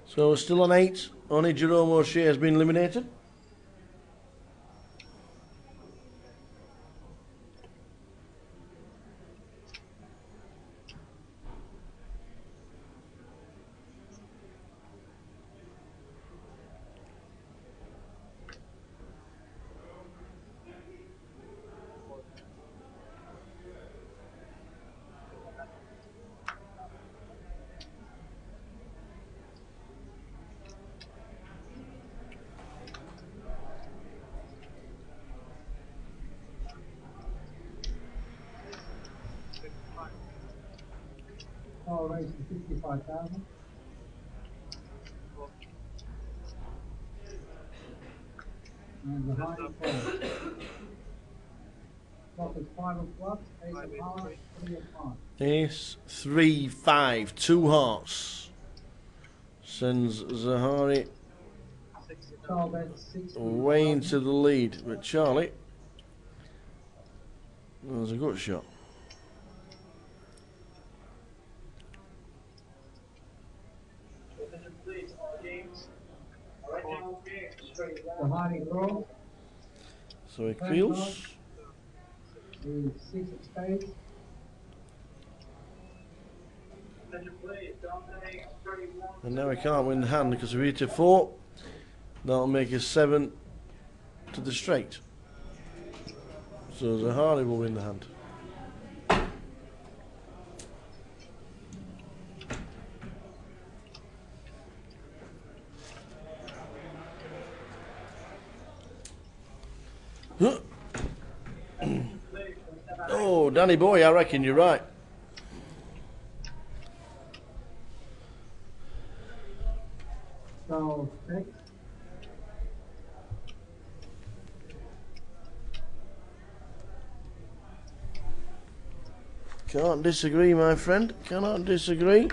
So we're still on 8. Only Jerome O'Shea has been eliminated. Oh, raised to 55,000. And the high call. Flop is 5 of clubs, ace of hearts, 3 of hearts. Ace, 3, 5, 2 hearts. Sends Zahari way into the lead, but Charlie, that was a good shot. So he feels. And now we can't win the hand because we're to 4. That'll make us 7 to the straight. So Zahari will win the hand. Oh, Danny boy, I reckon you're right. Can't disagree, my friend. Cannot disagree.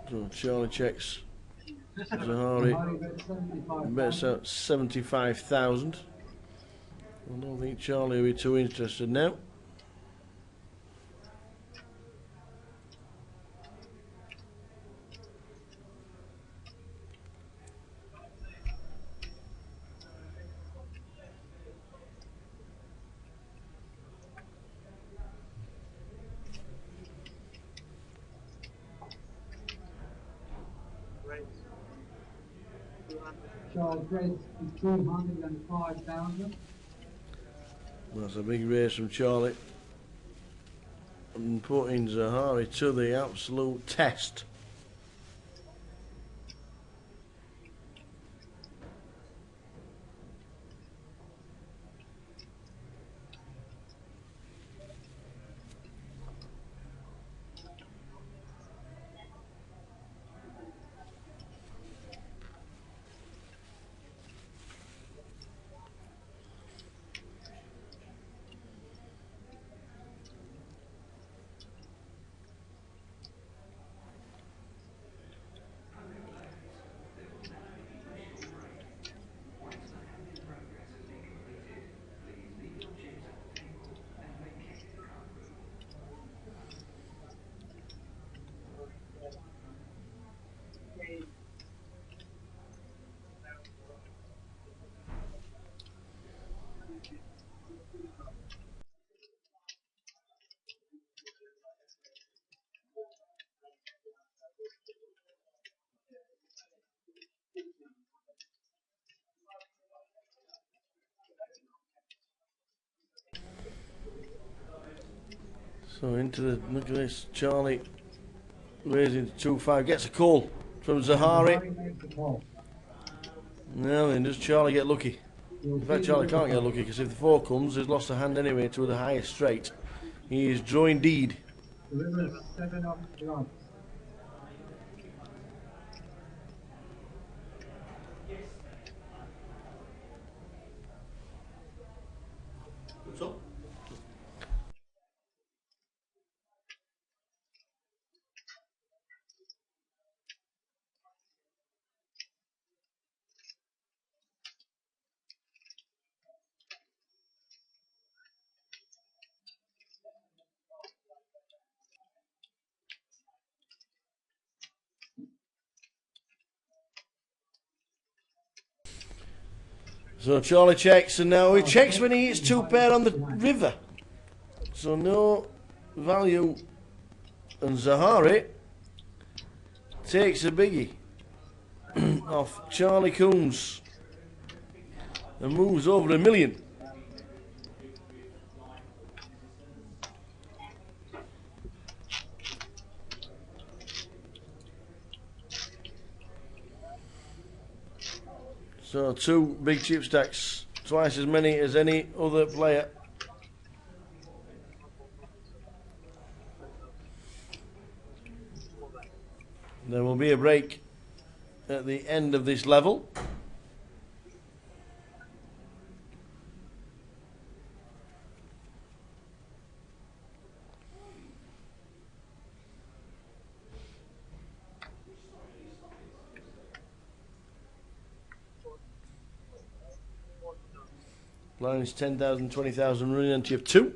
So Charlie checks. Zahari bets out 75,000. I don't think Charlie will be too interested now. That's a big race from Charlie. And putting Zahari to the absolute test. So into the, look at this, Charlie raising to 2-5, gets a call from Zahari. Now then, does Charlie get lucky? In fact, Charlie can't get lucky because if the 4 comes, he's lost a hand anyway to the highest straight. He is draw indeed. What's up? So Charlie checks, and now he checks when he hits 2 pair on the river. So no value, and Zahari takes a biggie off Charlie Coombs and moves over $1 million. So 2 big chip stacks, twice as many as any other player. There will be a break at the end of this level. Blinds 10,000, 20,000 running onto you have 2.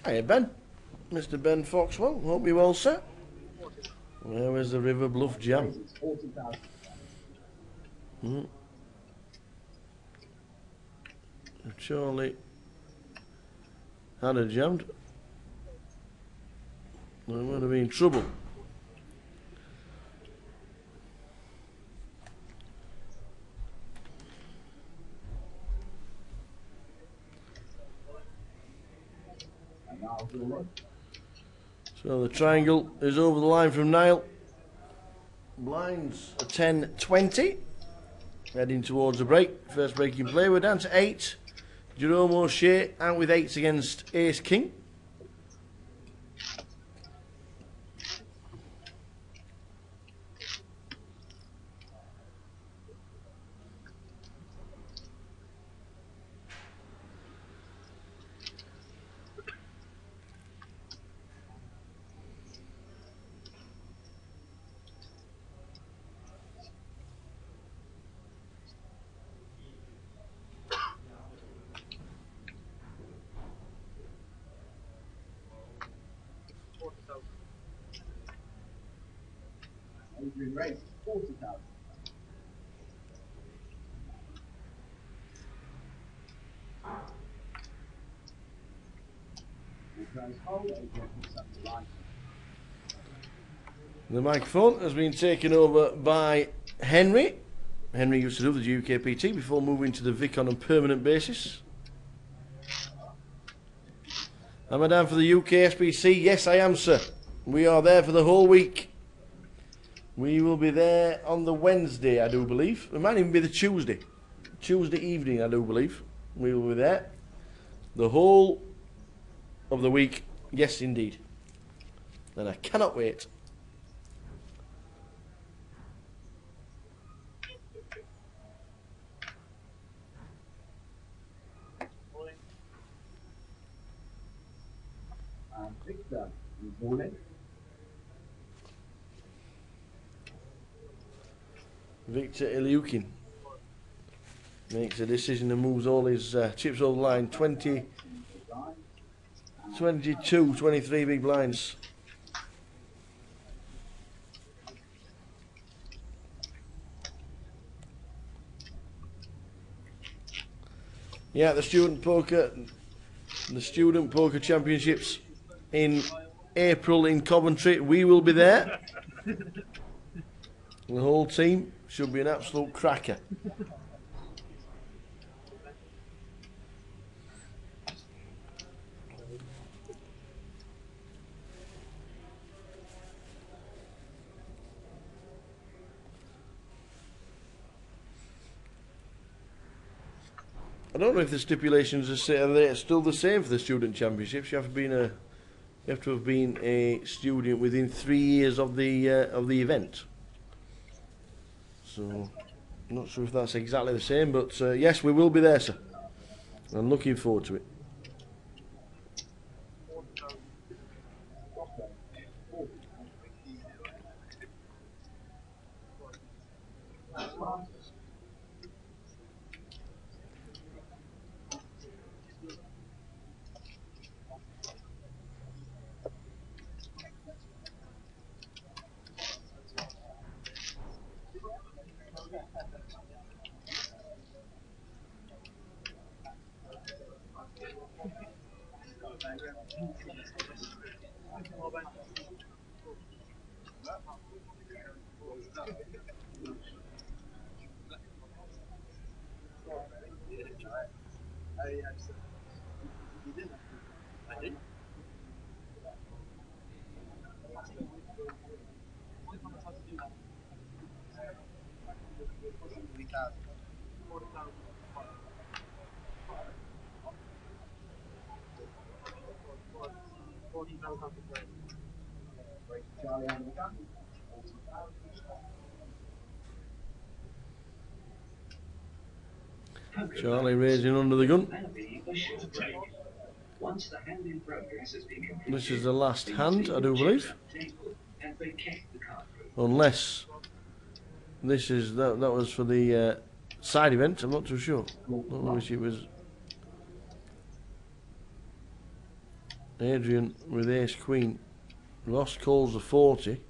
Hiya Ben, Mr. Ben Foxwell, hope you're well set. Where is the River Bluff Jam? Surely had a jammed. There would have been trouble. So the triangle is over the line from Niall. Blinds are 10-20. Heading towards the break. First break in play. We're down to 8. Jerome O'Shea out with 8s against Ace King. Race 40,000. The microphone has been taken over by Henry. Henry used to do the GUKPT before moving to the Vic on a permanent basis. Am I down for the UK SBC? Yes, I am, sir. We are there for the whole week. We will be there on the Wednesday, I do believe. It might even be the Tuesday. Tuesday evening, I do believe. We will be there. The whole of the week. Yes, indeed. And I cannot wait. Victor, good morning. Victor Ilyukin makes a decision and moves all his chips over the line. 20, 22, 23 big blinds. Yeah, the student poker championships in April in Coventry. We will be there. The whole team should be an absolute cracker. I don't know if the stipulations are still the same for the student championships. You have to have been a student within 3 years of the event. So, I'm not sure if that's exactly the same, but yes, we will be there, sir. I'm looking forward to it. Charlie raising under the gun. This is the last hand, I do believe. Unless this is that was for the side event, I'm not too sure. Don't know which it was. Adrian with ace queen. Ross calls the 40.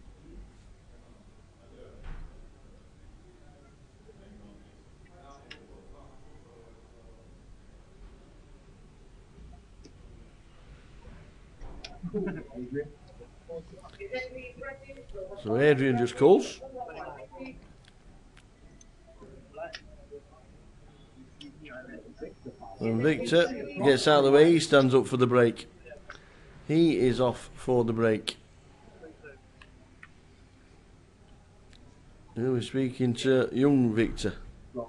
So Adrian just calls. And Victor gets out of the way, he stands up for the break. He is off for the break. Now we're speaking to young Victor.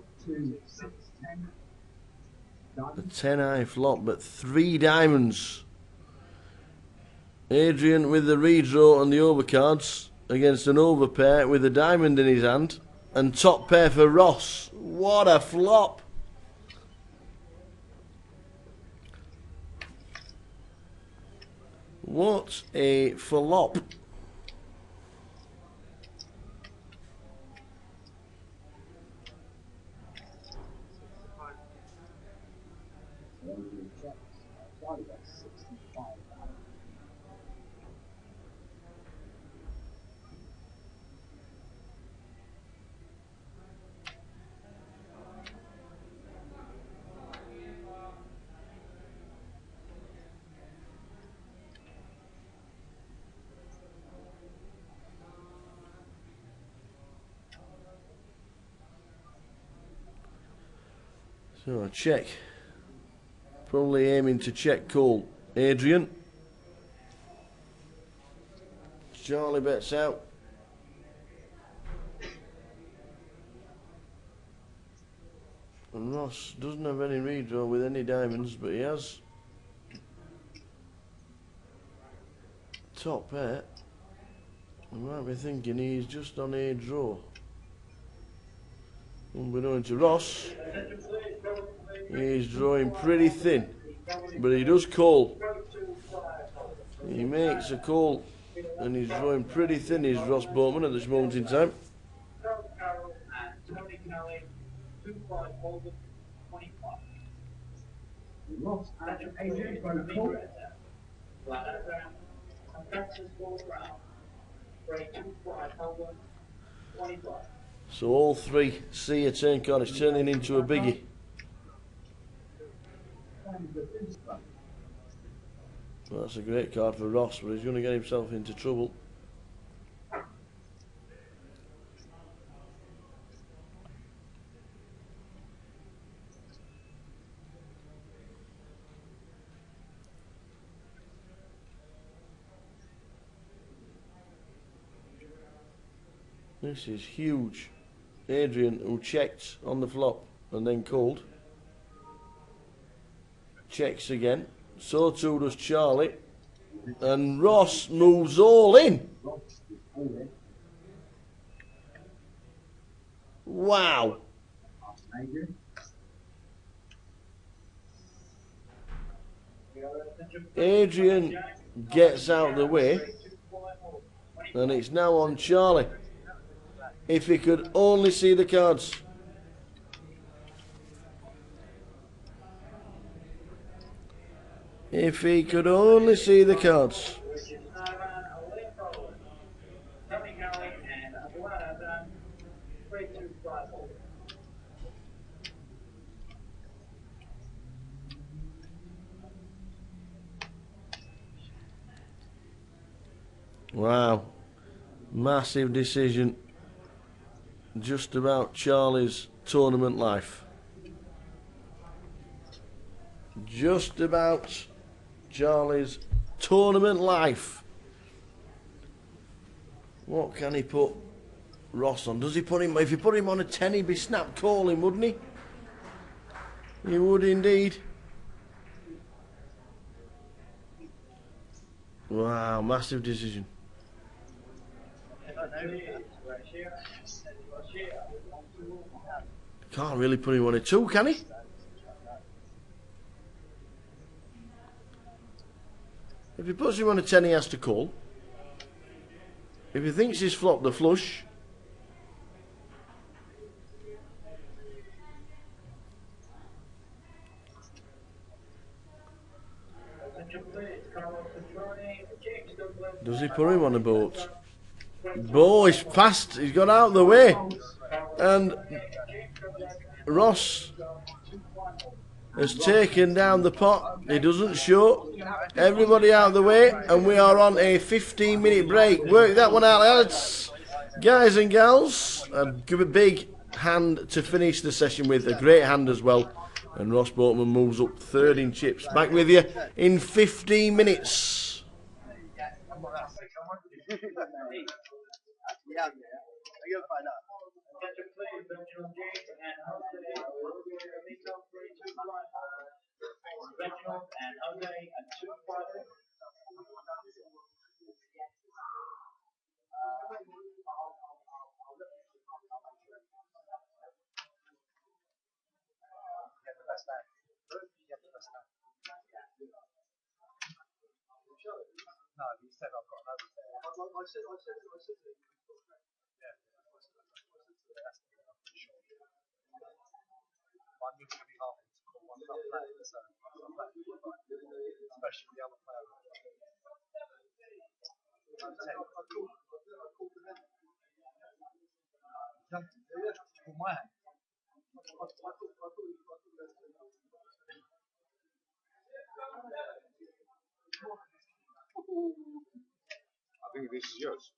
The 10-eye flop, but 3 diamonds. Adrian with the redraw on the overcards against an overpair with a diamond in his hand. And top pair for Ross. What a flop. What a flop. So a check. Probably aiming to check call Adrian. Charlie bets out. And Ross doesn't have any redraw with any diamonds, but he has top pair. You might be thinking he's just on a draw. Unbeknown to Ross, he's drawing pretty thin, but he does call. He makes a call, and he's drawing pretty thin, is Ross Bowman at this moment in time. So all 3 see a turn card. It's turning into a biggie. Well, that's a great card for Ross, but he's going to get himself into trouble. This is huge. Adrian, who checked on the flop and then called, checks again. So too does Charlie. And Ross moves all in. Wow. Adrian gets out of the way, and it's now on Charlie. If he could only see the cards. If he could only see the cards. Wow. Massive decision. Just about Charlie's tournament life. Just about Charlie's tournament life. What can he put Ross on? Does he put him? If he put him on a 10, he'd be snap calling, wouldn't he? He would indeed. Wow, massive decision. Can't really put him on a 2, can he? If he puts him on a 10, he has to call. If he thinks he's flopped the flush, does he put him on a boat? He's passed, he's got out of the way. And Ross has taken down the pot. He doesn't show. Everybody out of the way, and we are on a 15-minute break. Work that one out, lads. Guys and gals, give a big hand to finish the session with. A great hand as well. And Ross Boatman moves up third in chips. Back with you in 15 minutes. No, he said I've got another there. I said to him. Yeah. I'm pretty sure. I need to be half to call one of our players, so especially the other player. I called the men. You have to call my hand. I think this is yours.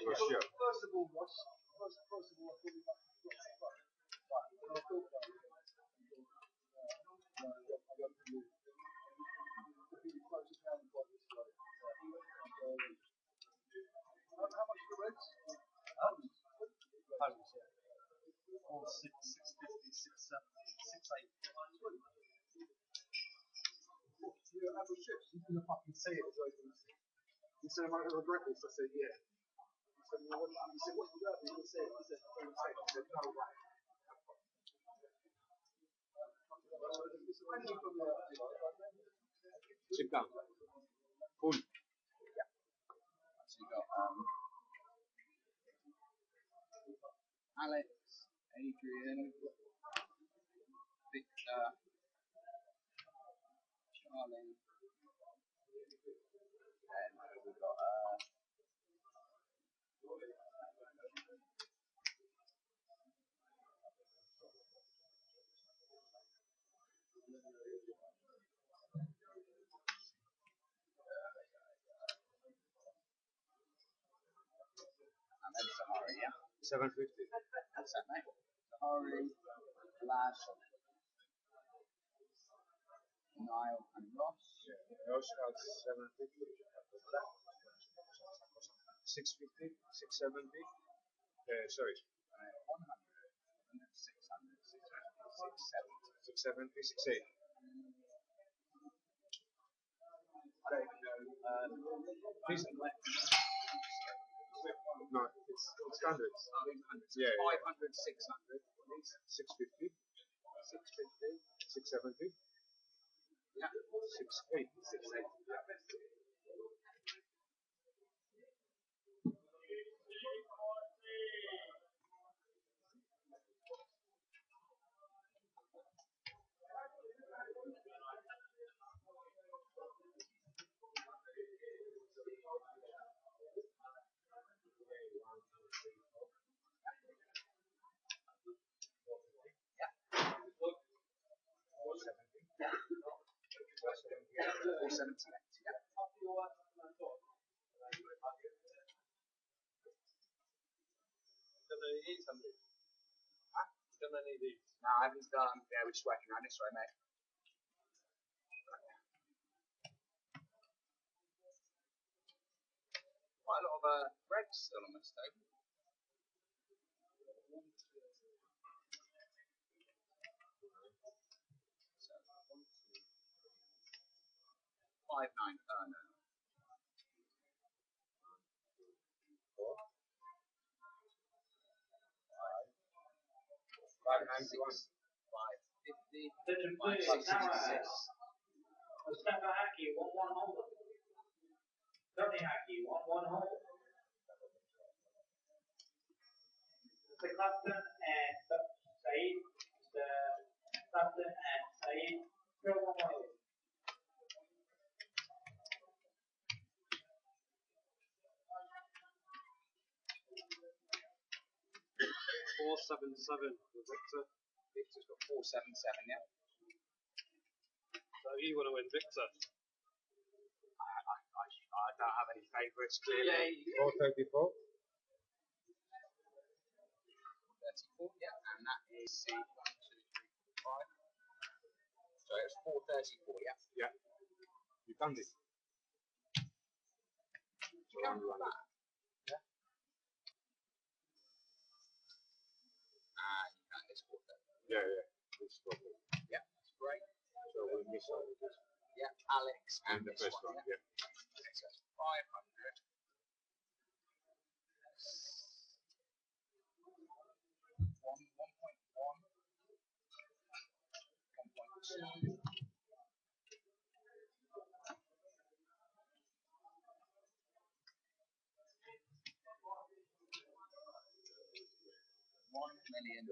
First of all, Ross. First of all, I thought you might have got some right. When I thought about it, how much the Reds? Pounds, yeah. All 650, 670, 680. You have a ships, you can fucking say it as well. You said, am I going to regret this? I said, yeah. He said, well, what you got? You say it. He said, don't say it. I said, no, right. Sit down. Full. Yeah. So you got Alex, Adrian, Victor, Charlie, and we've got and then Sahari, yeah? 750. What's that, mate? Sahari, Lash, Niall, and Ross. Ross got 750. 650, 670. Sorry. 100, 600, 670, 670, 680. I don't even know. Decent. No, it's standards. Yeah, 500, 600, 650, 650, 670. Yeah. 6'8", 6'8". No, I haven't done. Yeah, we're just working around this way, mate. Quite a lot of breaks still on this table. So, 5, 9, no. 4. 5, 9, 6. 550. 566. Mustafa Haki, 1-1 hold. Tony Haki, 1-1 hold. Mr. Clapton and Saeed. Mr. Clapton and Saeed, still 1-1 hold. 477 for Victor. Victor's got 477, yeah. So you want to win Victor? I don't have any favourites, clearly. 434. 34, yeah, and that is C. 1, 2, 3, 4, 5. So it's 434, yeah. Yeah. You've done this. Count that. Yeah. You can. It's 430. Yeah. It's probably. Yeah, that's great. So we'll miss out with this. Yeah, Alex And the first one, yeah. Okay, so that's 500. 1.1. 1.2. 1,250,000.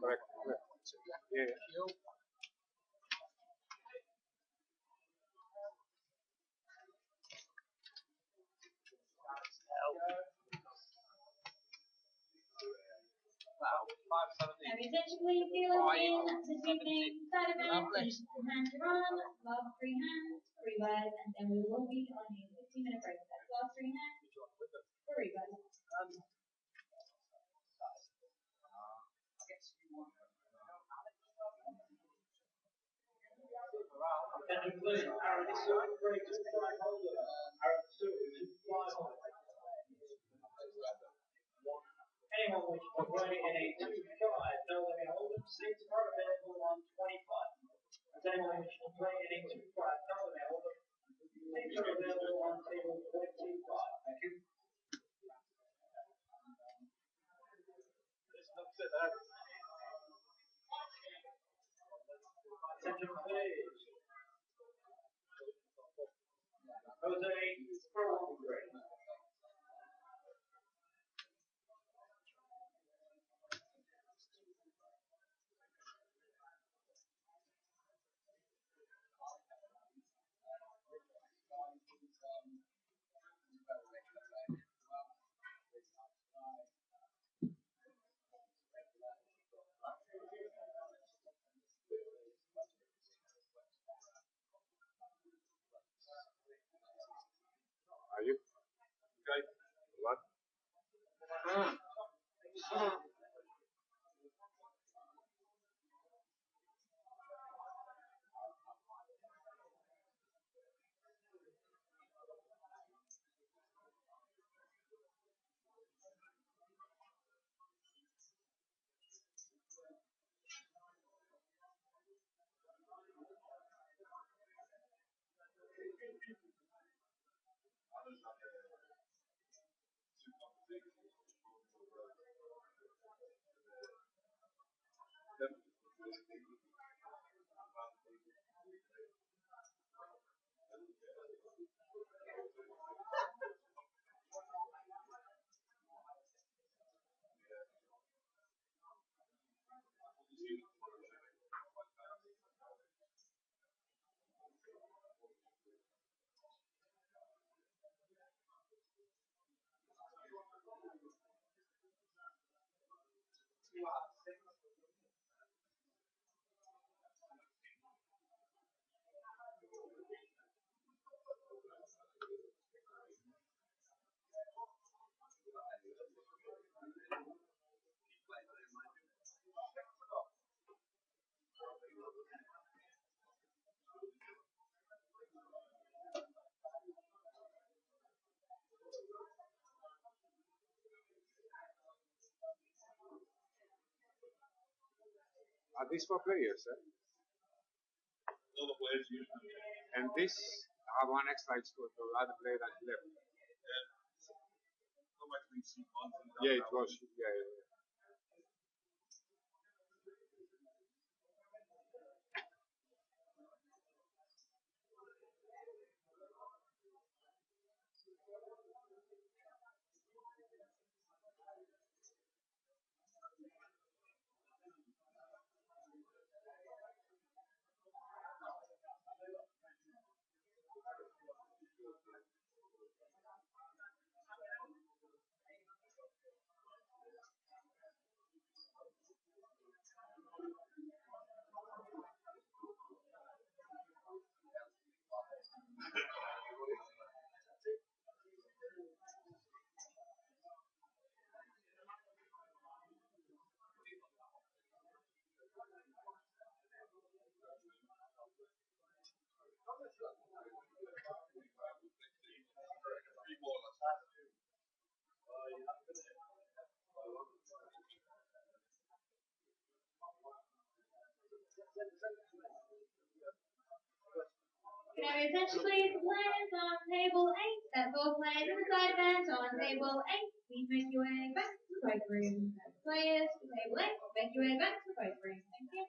Correct. Yeah. Have your attention please, dealers in this evening. Side event, finish hand to run, last 3 hands, 3 buys, and then we will be on a 15-minute break. That's last 3 hands, 3 buys. Attention please, Aaron is ready to fly holder. Aaron 2 to fly holder. Anyone wishing to play in a 2-5 no limit holder, seats are available on 25. As anyone wishing to play in a 2-5 no limit holder, seats are available on table 25. Thank you. Attention please. Jose, from Great. Are you? Okay. What? Are these for players? All the players usually. And this, I have one extra for the other player that left. How much we see once and Yeah, it was. Yeah. Can I have your attention please? Players on table 8. That's all players in the side event on table 8. Please make your way back to the break room. That's players to table 8. Make your way back to the break room. Thank you.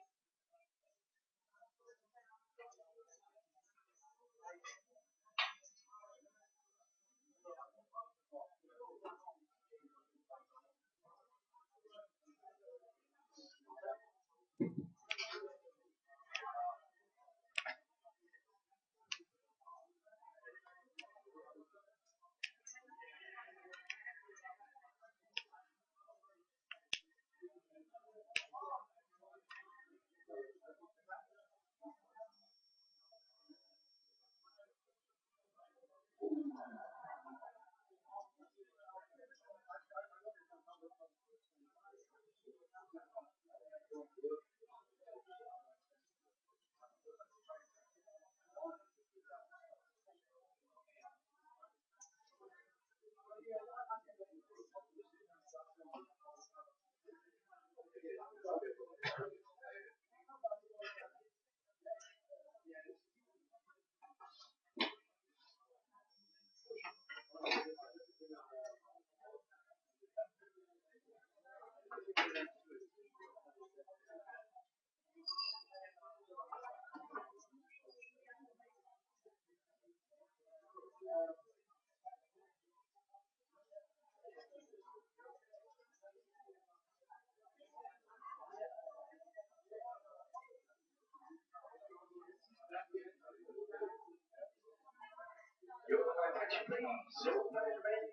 So, on a private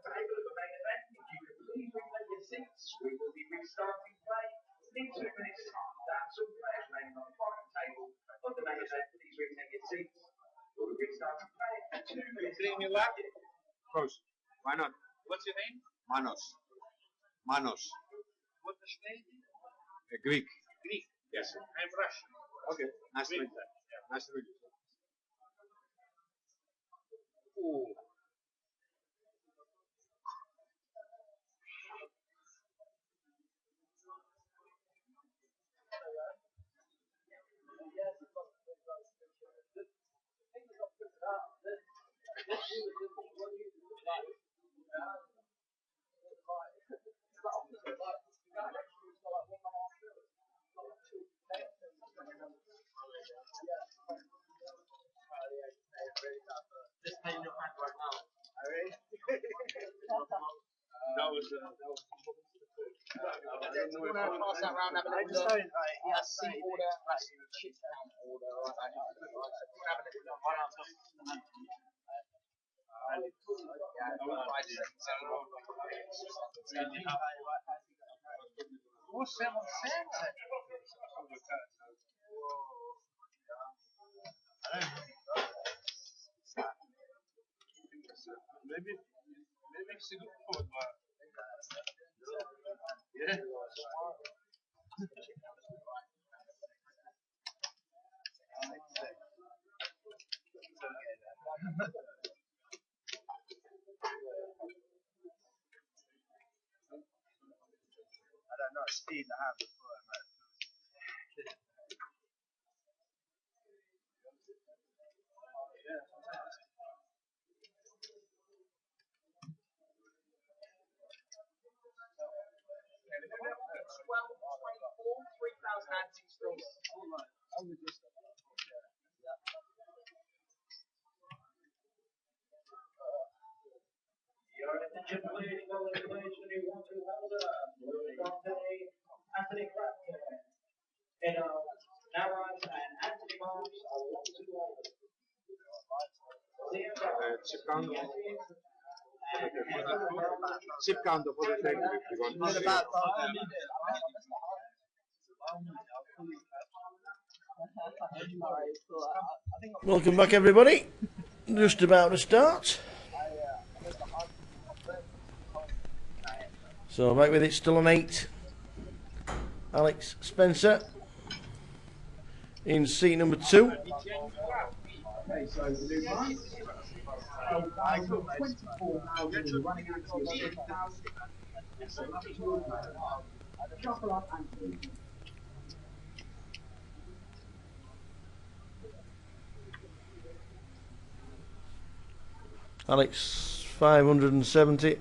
table of the main event, if you could please reclaim your seats, we will be restarting play in 2 minutes' time. That's all players remaining on the private table of the main event. Please reclaim your seats. We'll be restarting play in 2 minutes' time. In your lap? Coach, why not? What's your name? Manos. Manos. What's the name? Greek. Greek. Yes. I'm Russian. Okay. Nice to meet you. Nice to meet you. Ooh. Just pay in your hand right now. That was I don't know if Pass that round, have a little look. Yeah, see order, that's shit down order. Have a little look. Right after. What's 7 cents? maybe it's a good point, but yeah. I don't know, speed I have before, man. Anthony Clapton, Narrows and Anthony Marks are 1 to 1. Chip counter for the second if you want to see. Welcome back, everybody. Just about to start. So back with it, still on 8. Alex Spencer in seat number 2. Okay, so the new one. 24,000 running out to 6,000. So up to your shuffle up and through. Alex 570.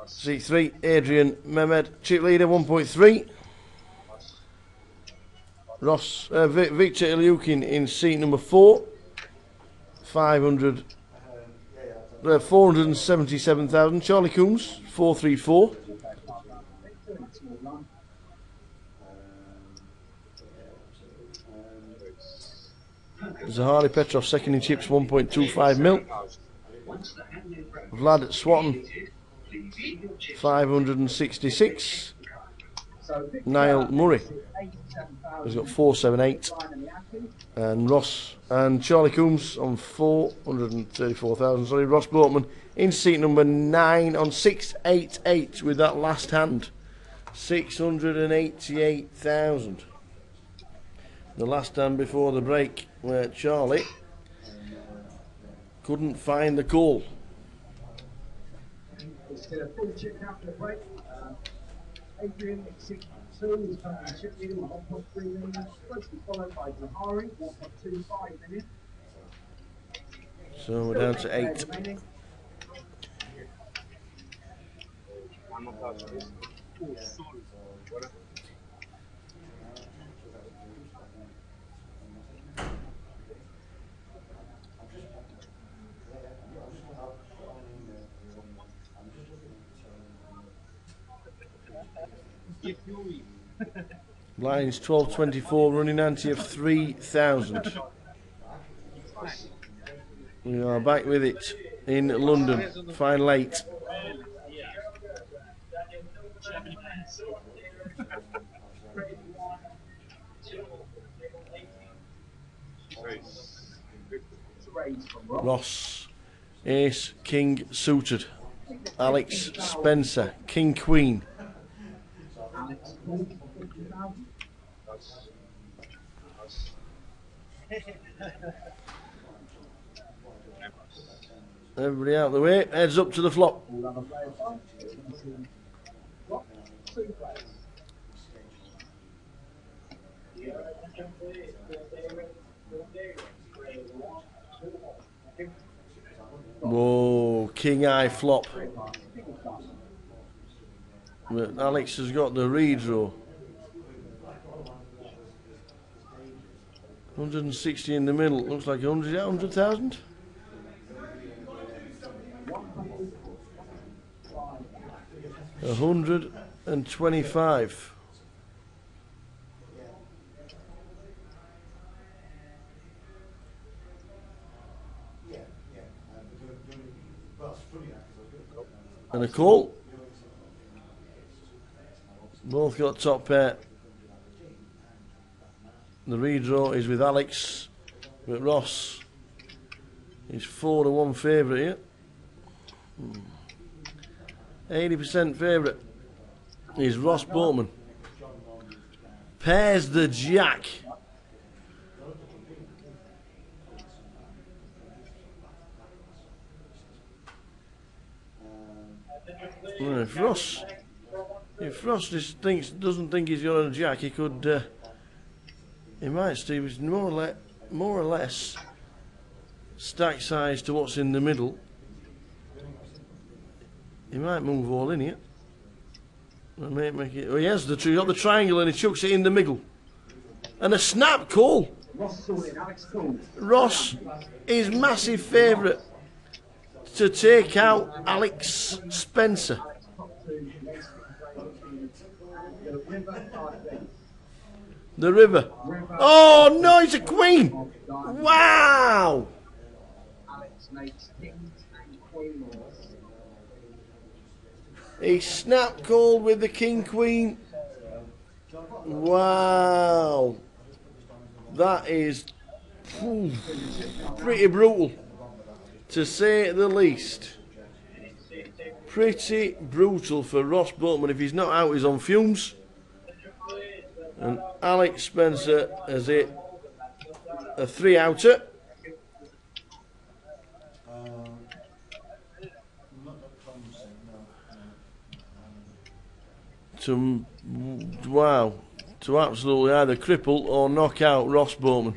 Seat 3, Adrian Mehmed, chip leader 1.3. Ross Victor Ilyukin in seat number 4. 477,000. Charlie Coombs 434. Zahari Petrov second in chips 1.25 mil. Vlad Swatton 566. Niall Murray has got 478. And Ross and Charlie Coombs on 434,000. Sorry, Ross Boatman in seat number 9 on 688 with that last hand. 688,000. The last hand before the break where Charlie couldn't find the call. It's still a full chip count for the break. Adrian, 6.2, is currently chip leader with 1.3 million. Closely followed by Zahari, 1.25 million. So we're down to 8. Lines 12.24, running ante of 3,000. We are back with it in London, final 8. Ross, Ace, King, suited. Alex Spencer, King, Queen. Everybody out of the way, heads up to the flop. Whoa, King Eye flop. But Alex has got the redraw. 160 in the middle. Looks like 100. Yeah, 100,000. 125. And a call. Both got top pair. The redraw is with Alex, but Ross is 4-1 favourite here. 80% favourite is Ross Boatman. Pairs the jack. Well, if Ross just doesn't think he's got a jack, he could. He might. Steve is more or less stack size to what's in the middle. He might move all in here. Make it. Oh, he has he got the triangle and he chucks it in the middle. And a snap call. Ross is massive favourite to take out Alex Spencer. The river. Oh no, it's a queen! Wow! He snap called with the king queen. Wow! That is pretty brutal, to say the least. Pretty brutal for Ross Boatman. If he's not out, he's on fumes. And Alex Spencer has hit a 3-outer. To absolutely either cripple or knock out Ross Boatman.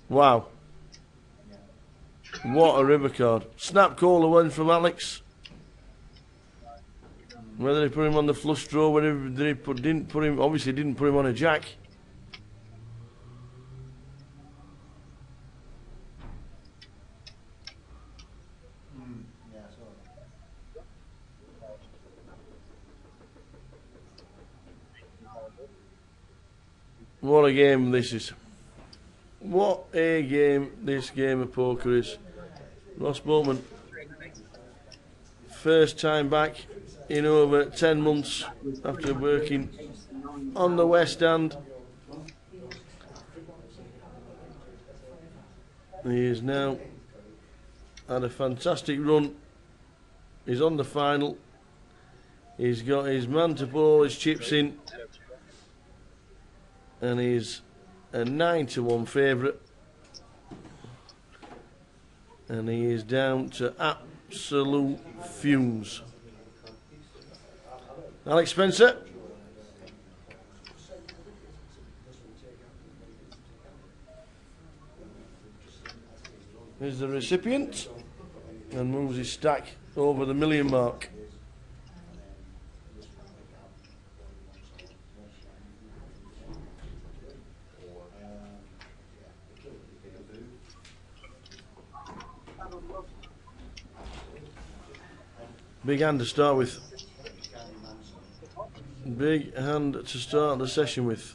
Wow. What a river card. Snap call away from Alex. Whether he put him on the flush draw, whether didn't put him on a jack. What a game this is. What a game this game of poker is. Ross Boatman, first time back in over 10 months after working on the West End. He is now had a fantastic run. He's on the final. He's got his man to put all his chips in. And he's a 9-1 favourite. And he is down to absolute fumes. Alex Spencer. Here's the recipient. And moves his stack over the million mark. Big hand to start with. Big hand to start the session with.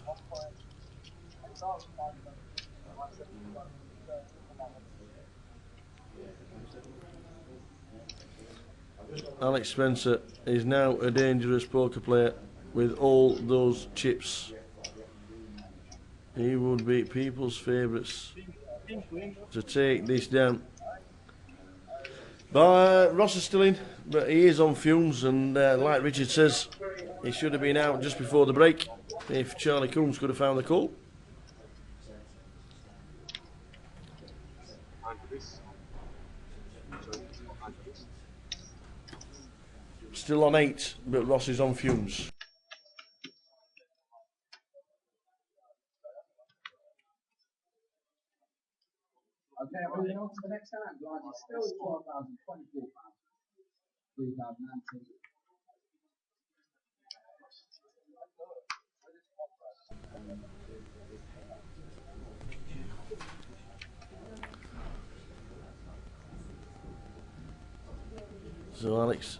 Alex Spencer is now a dangerous poker player with all those chips. He would be people's favourites to take this down. But Ross is still in, but he is on fumes, and like Richard says, he should have been out just before the break if Charlie Coombs could have found the call. Still on 8, but Ross is on fumes. Okay, moving on to the next hand. Blind is still £12,024. 3,019. So Alex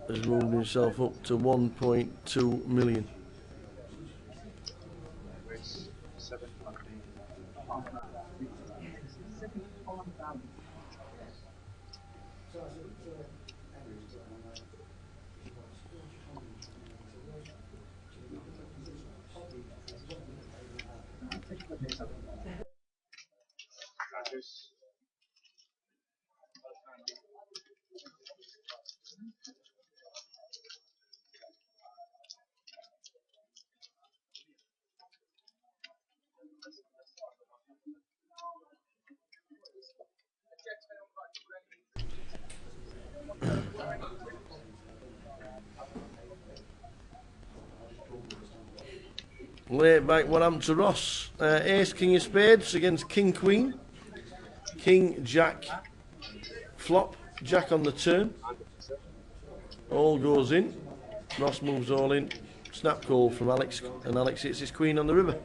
has moved himself up to 1.2 million. Late back, what happened to Ross? Ace, King of Spades against King, Queen. King, Jack, flop. Jack on the turn. All goes in. Ross moves all in. Snap call from Alex, and Alex hits his Queen on the river.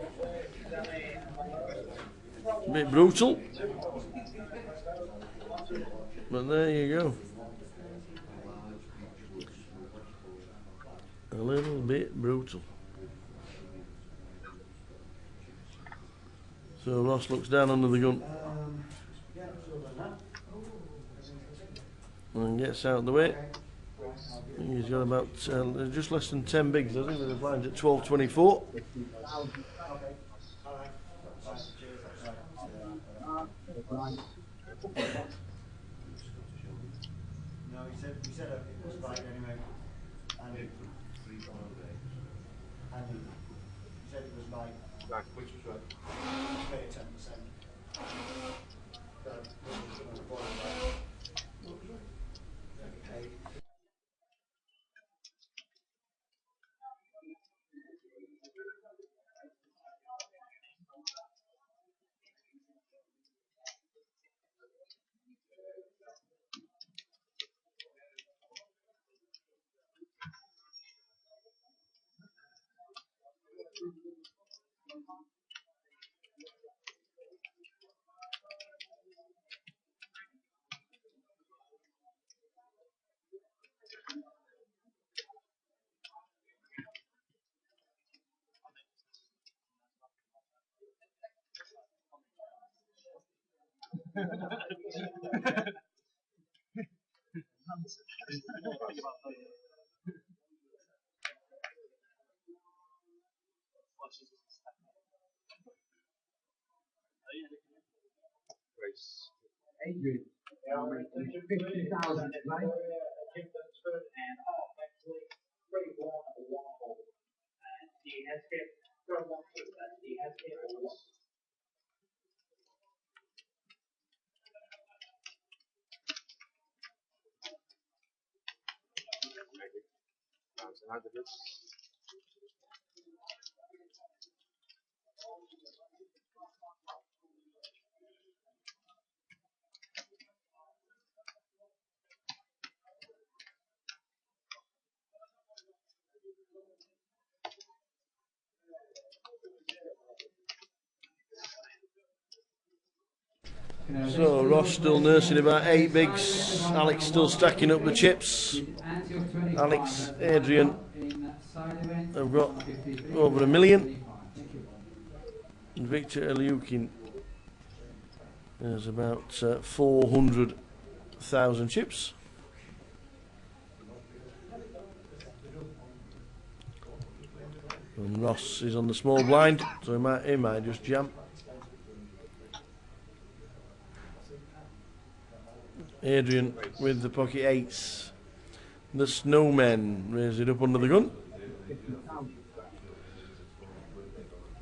A bit brutal. But there you go. A little bit brutal. So Ross looks down under the gun and gets out of the way. He's got about just less than 10 bigs, I think, with the blinds at 12.24. No, he said it was right anyway. Andy. Andy. He said it was right. Right. Which was right? Pay 10%. Adrian. 50,000 right? And actually, pretty long a long hole. And he has hit from one foot, and he has hit a lot. So Ross still nursing about 8 bigs. Alex still stacking up the chips. Alex, Adrian have got over $1 million. And Victor Eliukin has about 400,000 chips. And Ross is on the small blind, so he might just jam. Adrian with the pocket eights. The snowman raises it up under the gun.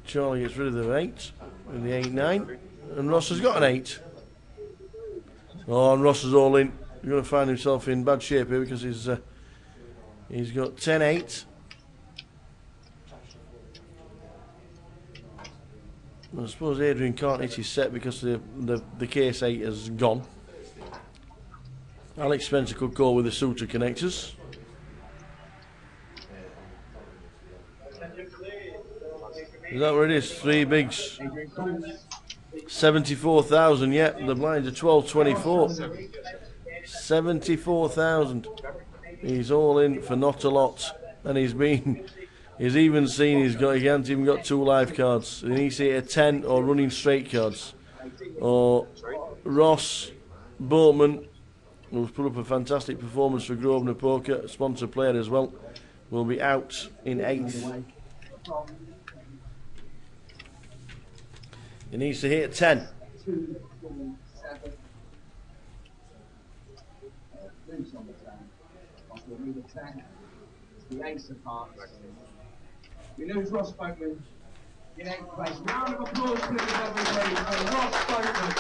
Charlie gets rid of the 8 with the 8-9, and Ross has got an 8. Oh, and Ross is all in. He's going to find himself in bad shape here because he's got 10-8. I suppose Adrian can't hit his set because the case 8 has gone. Alex Spencer could go with the suitor connectors. Is that what it is? 3 bigs. 74,000, yep, the blinds are 12.24. 74,000. He's all in for not a lot. And he's even seen he hasn't even got 2 live cards. He needs to hit a 10 or running straight cards. Or Ross Boatman, who's put up a fantastic performance for Grosvenor Poker, a sponsor player as well, will be out in 8th. He needs to hit a 10. The ace of hearts. We lose Ross Boatman in 8th place. Round of applause, please, everybody, for Ross Boatman.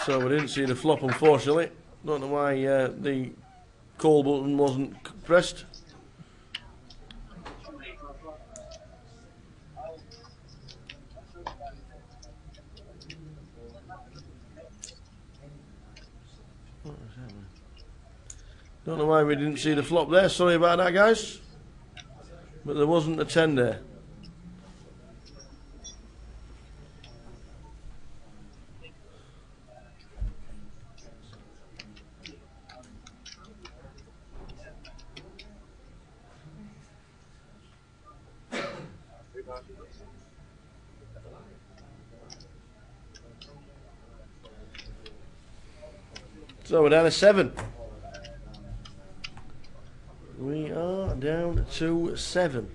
So we didn't see the flop, unfortunately. Don't know why the call button wasn't pressed. Don't know why we didn't see the flop there. Sorry about that, guys. But there wasn't a 10 there. So we're down to 7. We are down to 7.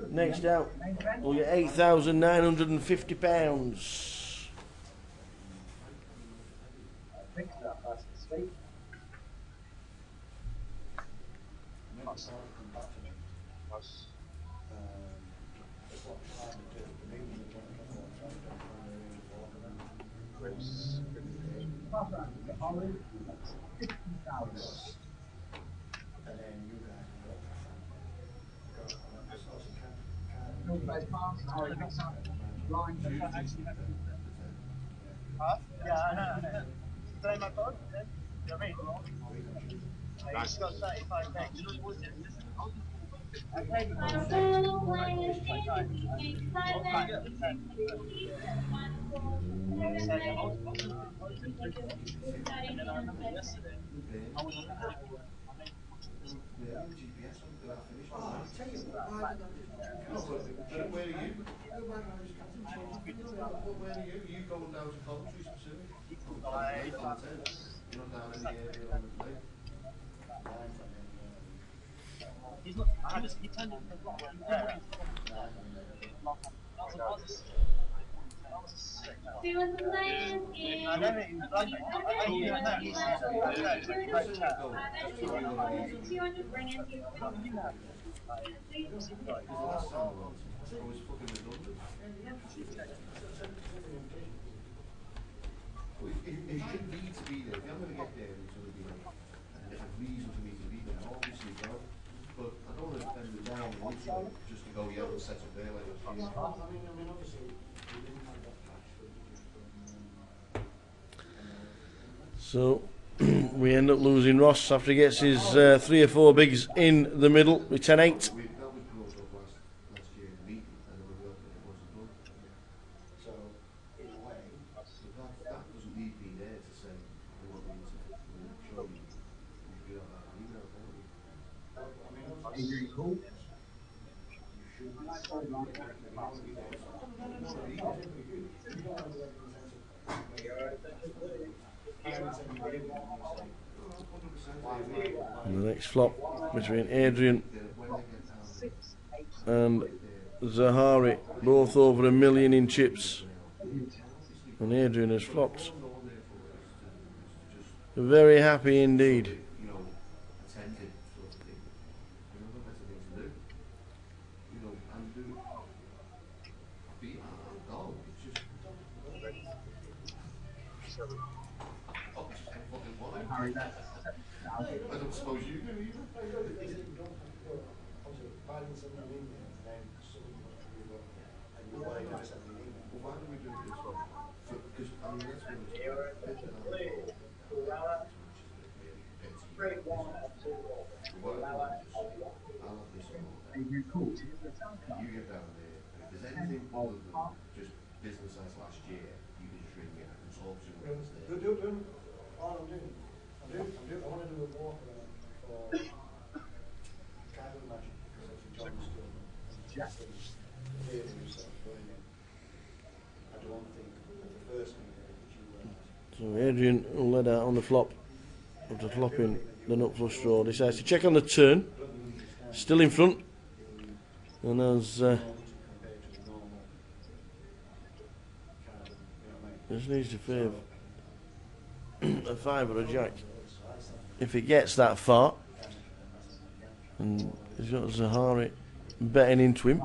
Next out, we'll get £8,950. Yeah, I know. Today my phone, you know what I mean? He's got 35 days. Where are you? Where are you? Are you going down to Coventry specifically? You're not down in the area on the plate? He's not. He turned it into a block. It should need to be there. If I'm going to get there, it's going to be a reason for me to be there. Obviously, go. But I don't want to spend the down literally just to go the other set up there like I've seen. So we end up losing Ross after he gets his 3 or 4 bigs in the middle with 10-8. And the next flop between Adrian and Zahari, both over $1 million in chips, and Adrian has flopped. Very happy indeed. I don't suppose you do either. Why do we do this? Because I mean, let's be honest. You get down there, and if there's anything other than just business as last year, you can just ring me and I can talk to whoever's there. All I'm doing, I want to do a walk around for Carbon Magic, because obviously John's still, and Jack and David himself going in. I don't think that the first meeting that you were at. So Adrian led out on the flop after flopping the nut flush draw. Decides to check on the turn. Still in front. And as just needs to fave a 5 or a jack. If it gets that far, and he's got Zahari betting into him.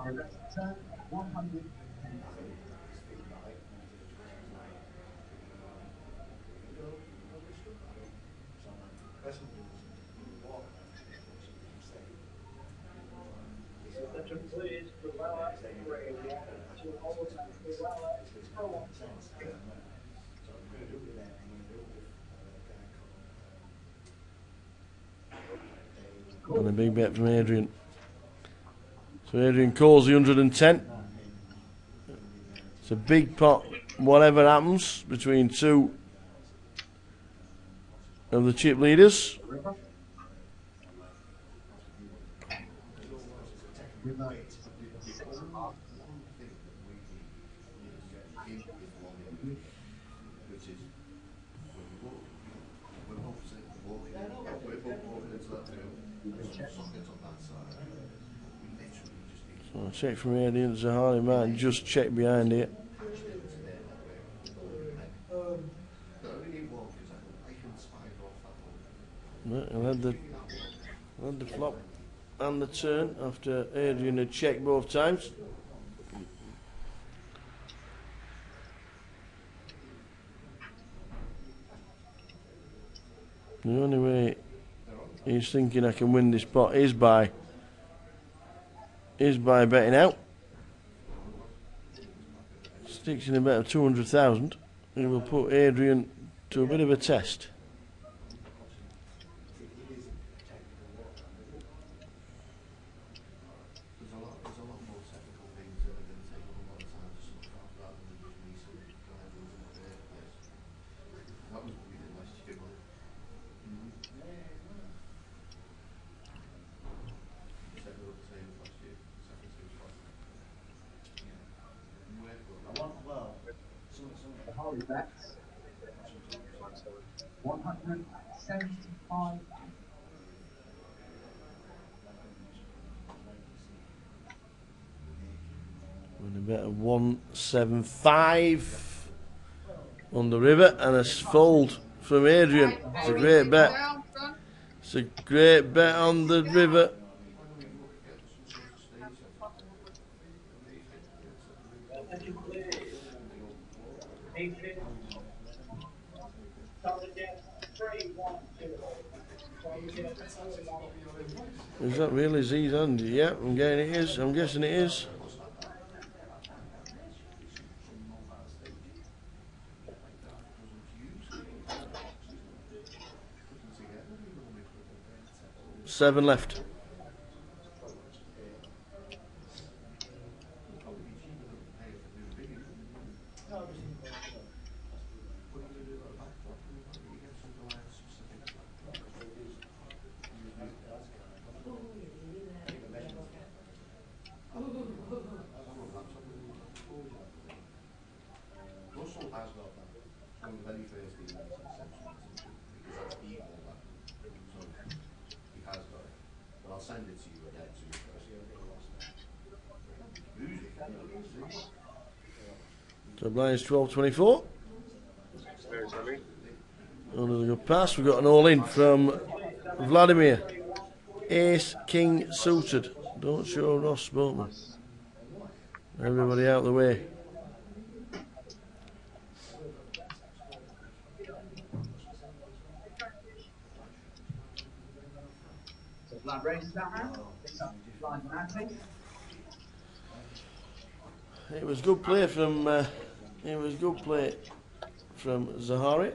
And a big bet from Adrian. So Adrian calls the 110. It's a big pot, whatever happens, between two of the chip leaders. So check from Adrian. Zahari might just check behind it. He'll had the flop and the turn after Adrian had checked both times. The only way he's thinking I can win this pot is by betting out. Sticks in a bet of 200,000. He will put Adrian to a bit of a test. Bets 175. With a bet of 175 on the river and a fold from Adrian. It's a great bet. It's a great bet on the river. Is that really Z's hand? Yeah, I'm getting it is. I'm guessing it is. Seven left. Russell has got that. One of the very first emails I sent to him, because that's email that. So he has got it. But I'll send it to you again to you first. So blinds 12-24. Another good pass. We've got an all in from Vladimir. Ace, King suited. Don't show Ross Boatman. Everybody out of the way. It was good play from Zahari.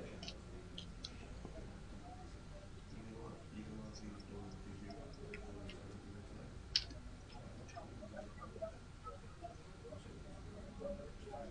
Yeah,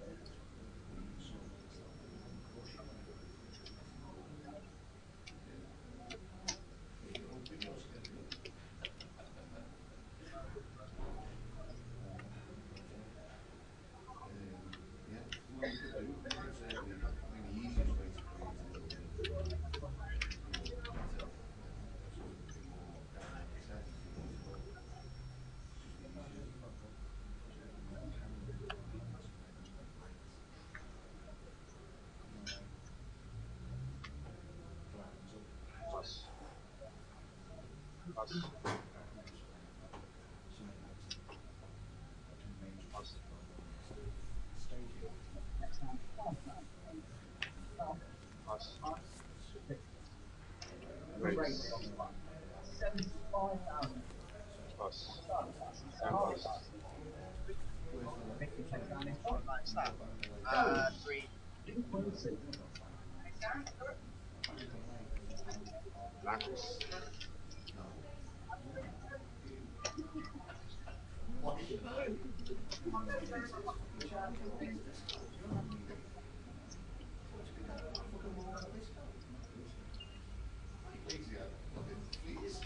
well, you could do. Certainly, I think the easiest way to create it would be, better, sort of a bit more dynamic set if you want to go. It's just easier. Three. Please.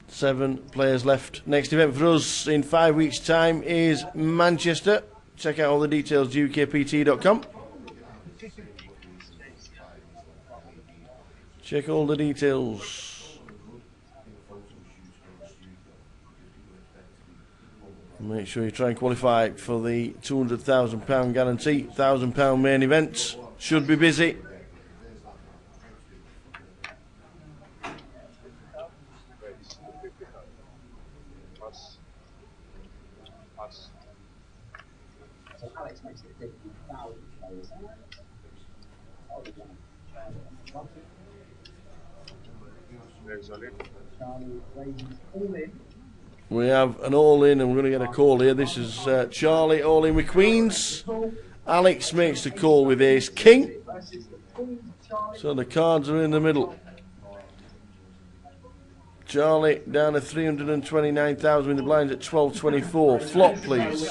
7 players left. Next event for us in 5 weeks' time is Manchester. Check out all the details, GUKPT.com. Check all the details. Make sure you try and qualify for the £200,000 guarantee. £1,000 main event. Should be busy. So Alex makes it 50,000 players. Charlie raises all in. We have an all-in and we're going to get a call here. This is Charlie all-in with Queens. Alex makes the call with Ace King. So the cards are in the middle. Charlie down to 329,000 with the blinds at 12.24. Flop, please.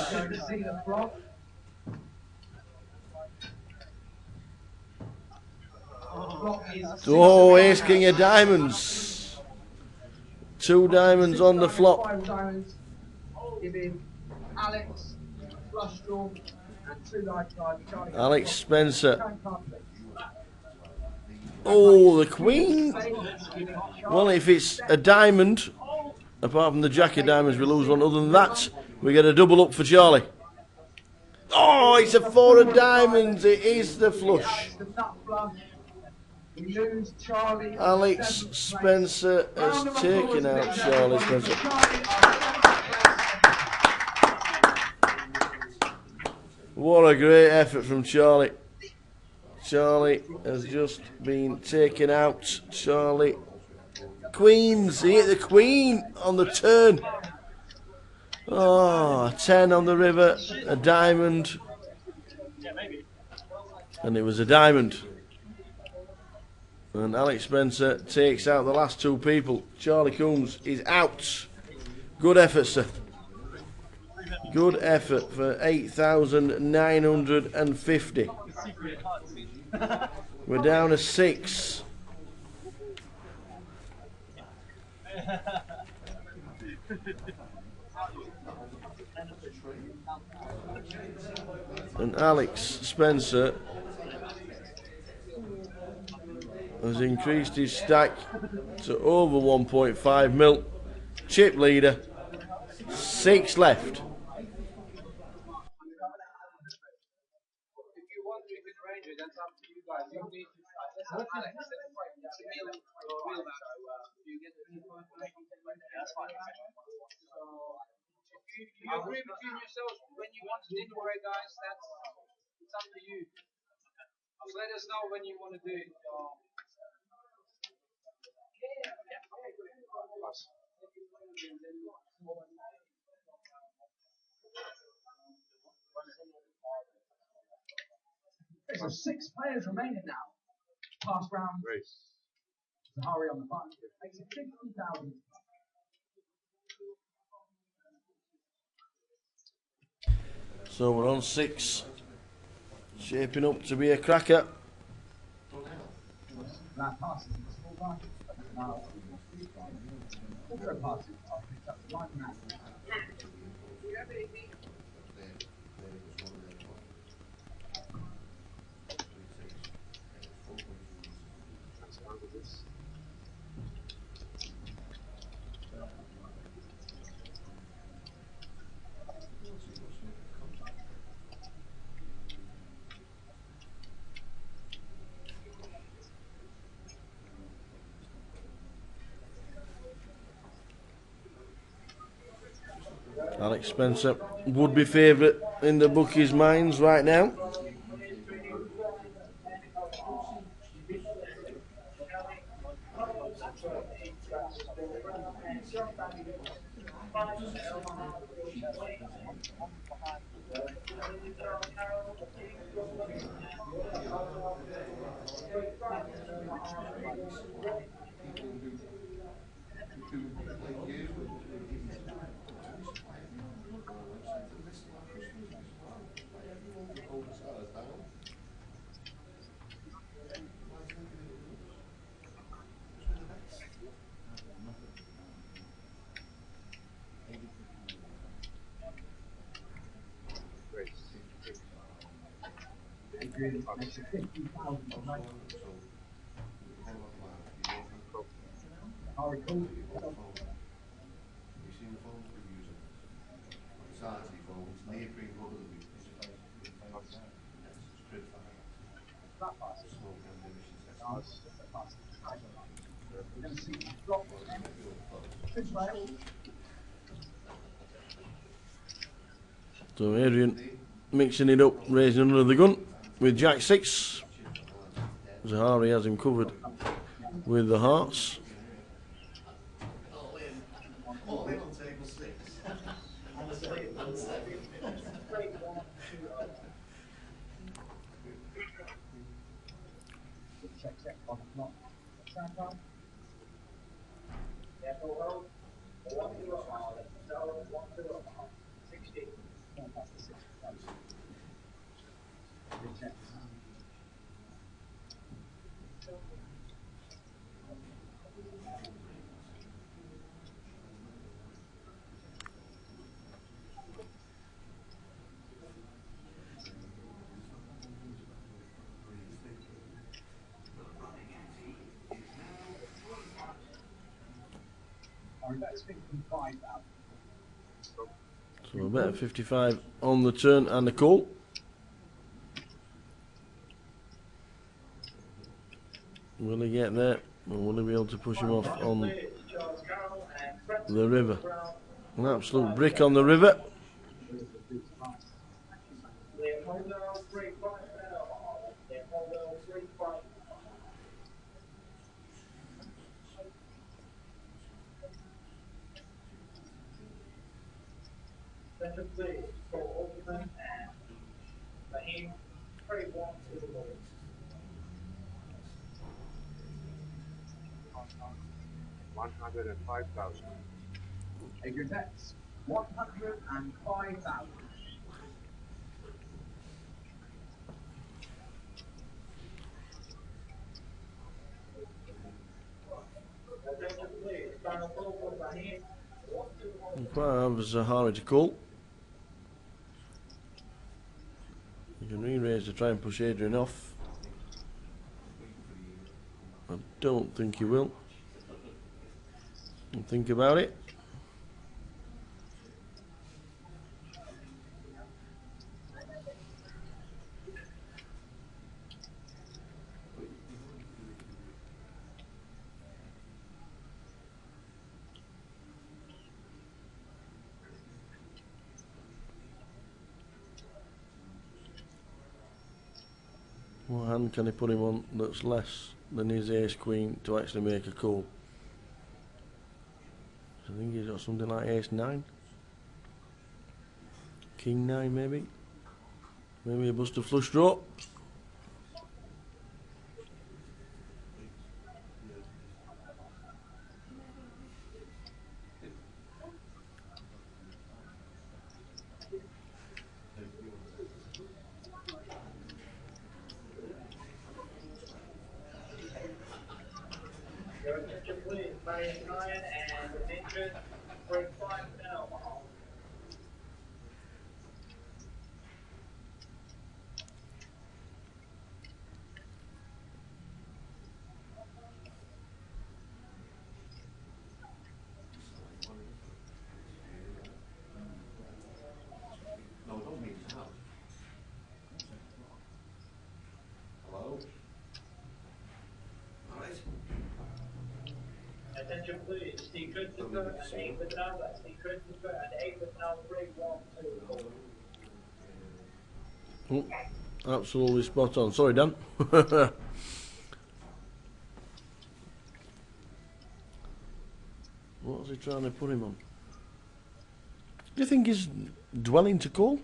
Oh, Ace King of diamonds. 2 diamonds on the flop. Giving Alex flush draw and 2 life cards. Alex Spencer. Oh, the queen. Well, if it's a diamond, apart from the jack of diamonds, we lose one. Other than that, we get a double up for Charlie. Oh, it's a 4 of diamonds. It is the flush. Alex Spencer has taken out Charlie Spencer. What a great effort from Charlie. Charlie has just been taken out. Charlie. Queens. He hit the queen on the turn. Oh, a 10 on the river. A diamond. And it was a diamond. And Alex Spencer takes out the last 2 people. Charlie Coombs is out. Good effort, sir. Good effort for 8,950. We're down to 6. And Alex Spencer has increased his stack to over 1.5 mil. Chip leader. 6 left. You agree between yourselves when you want to deliberate, guys. It's up to you. Just let us know when you want to do it. There's 6 players remaining now. Last round. Zahari on the button. Makes it 50,000. So we're on 6. Shaping up to be a cracker. Alex Spencer would be favourite in the bookies' minds right now. So Adrian mixing it up, raising under the gun with Jack 6. Zahari has him covered with the hearts. All in on table 6. And a 7. And 7. So a bet of 55 on the turn and the call. Will he get there? Or will he be able to push him off on the river? An absolute brick on the river. $105,000. Adrian bets 105,000. Quite have Zahari to call. You can re-raise to try and push Adrian off. I don't think he will. And think about it. What hand can he put him on that's less than his ace queen to actually make a call? I think he's got something like ace 9. King 9 maybe. Maybe a bust of flush draw. No, don't mean it's out. Hello? Alright. Attention please, Steve Christopher and 8 with number, Steve Christopher and 8 with number 3, 1, 2, 4. Absolutely spot on. Sorry, Dan. What's he trying to put him on? Do you think he's dwelling to call?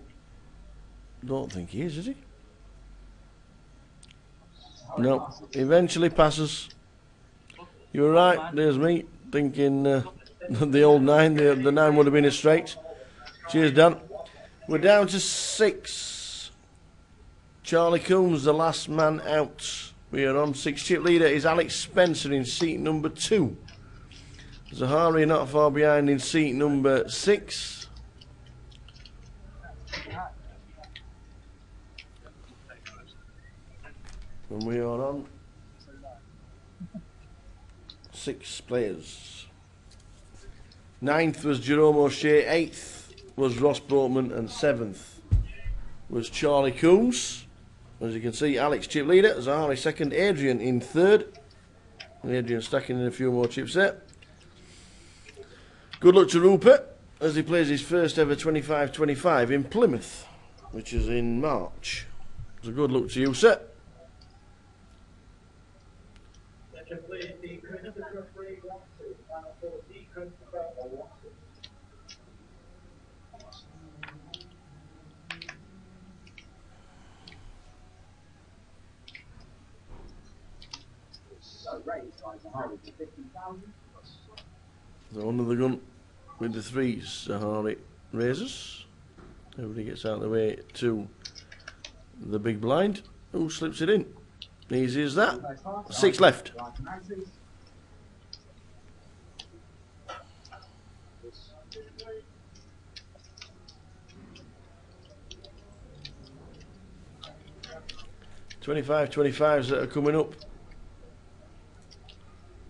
Don't think he is he? No. Eventually passes. You were right. There's me thinking the old 9. The 9 would have been a straight. Cheers, Dan. We're down to 6. Charlie Coombs, the last man out. We are on 6. Chip leader is Alex Spencer in seat number 2. Zahari not far behind in seat number 6. And we are on 6 players. 9th was Jerome O'Shea, 8th was Ross Boatman, and 7th was Charlie Coombs. As you can see, Alex chip leader, Zahari second, Adrian in 3rd. And Adrian stacking in a few more chips there. Good luck to Rupert as he plays his first ever 25-25 in Plymouth, which is in March. So good luck to you, sir. Please, Steve Christopher 3, 1, 2, final 4, Steve Christopher 1, 2. So under the gun with the 3 Zahari razors. Everybody gets out of the way to the big blind. Who slips it in? Easy as that. 6 left. $25-25s that are coming up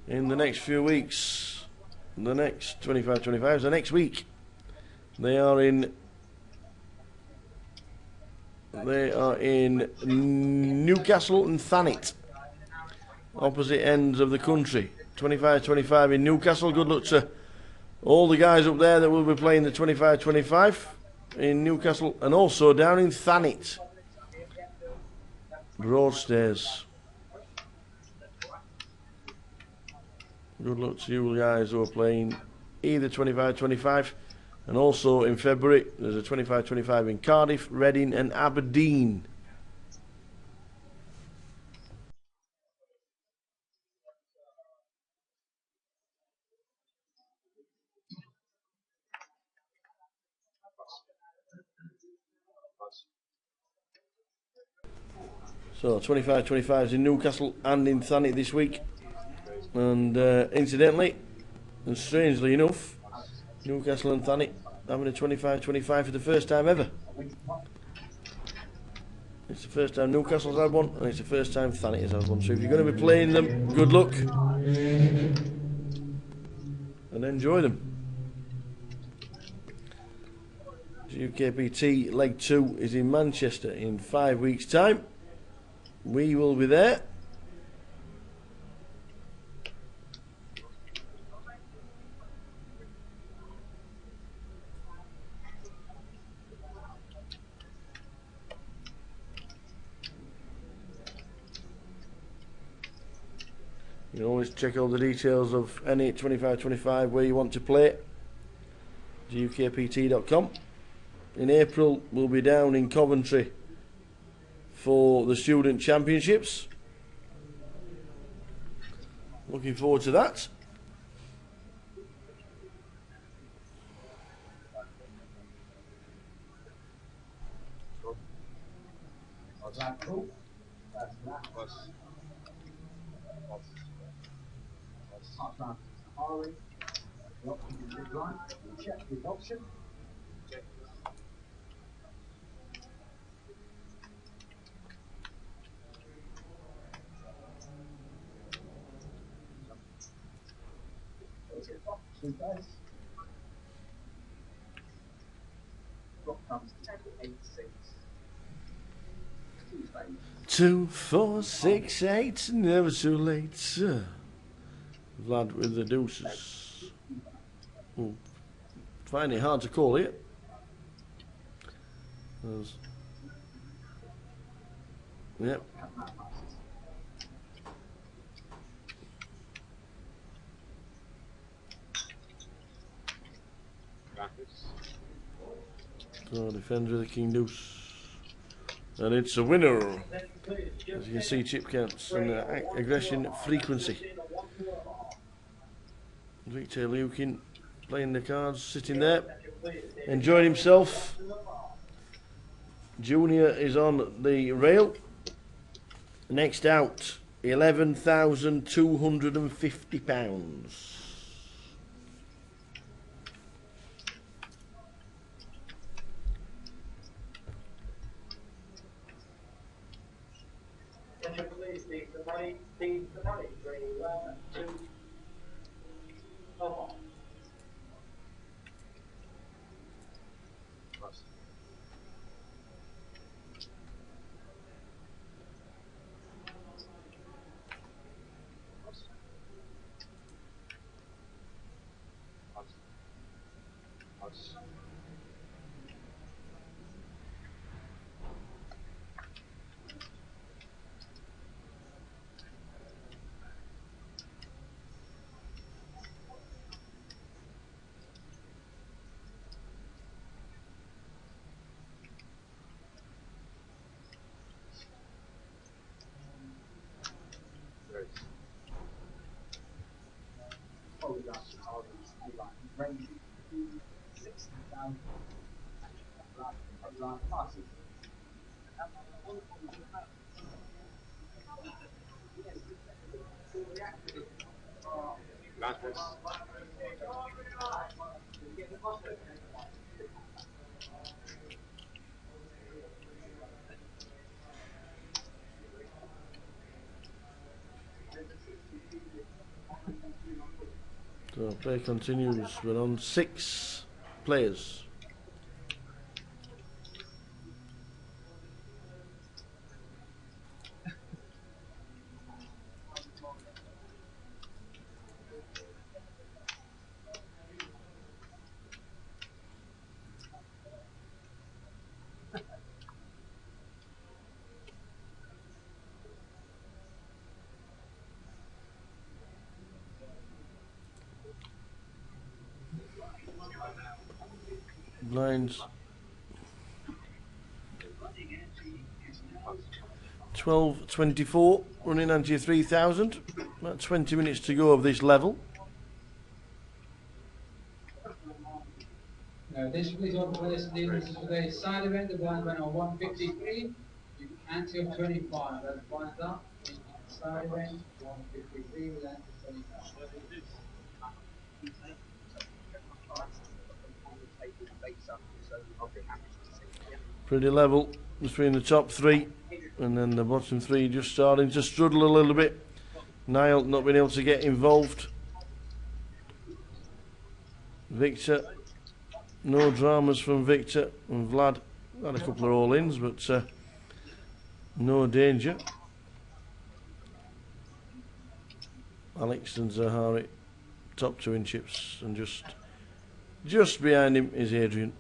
in the next few weeks. The next 25-25s, the next week. They are in Newcastle and Thanet, opposite ends of the country. 25-25 in Newcastle. Good luck to all the guys up there that will be playing the 25-25 in Newcastle, and also down in Thanet, Broadstairs. Good luck to you guys who are playing either 25-25, and also in February there's a 25-25 in Cardiff, Reading and Aberdeen. So 25-25s in Newcastle and in Thanet this week. And incidentally, and strangely enough, Newcastle and Thanet having a 25-25 for the first time ever. It's the first time Newcastle's had one, and it's the first time Thanet has had one. So if you're going to be playing them, good luck and enjoy them. GUKPT Leg 2 is in Manchester in 5 weeks' time. We will be there. You can always check all the details of any 25-25 where you want to play. GUKPT.com. In April, we'll be down in Coventry for the Student Championships. Looking forward to that. Harley. The option is midline. Check with option. Two dice. Drop comes 8, 6. 2 spades. 2, 4, 6, 8, never too late. Vlad with the deuces. Ooh. Find it hard to call it. Yep. So defender of the king deuce. And it's a winner. As you can see, chip counts and aggression frequency. Victor Lukin playing the cards, sitting there, enjoying himself. Junior is on the rail. Next out, £11,250. Please leave the money, 3, 1, 2, 4. So play continues. We're on 6 players. Blinds 12.24, running onto your 3,000. About 20 minutes to go of this level. This is all for this for the side event. The blind went on 153. You ante of 25. That's blind up. Side event 153 with ante of 25. Pretty level between the top 3 and then the bottom 3 just starting to struggle a little bit. Niall not being able to get involved. Victor, no dramas from Victor, and Vlad had a couple of all-ins, but no danger. Alex and Zahari top 2 in chips, and just behind him is Adrian.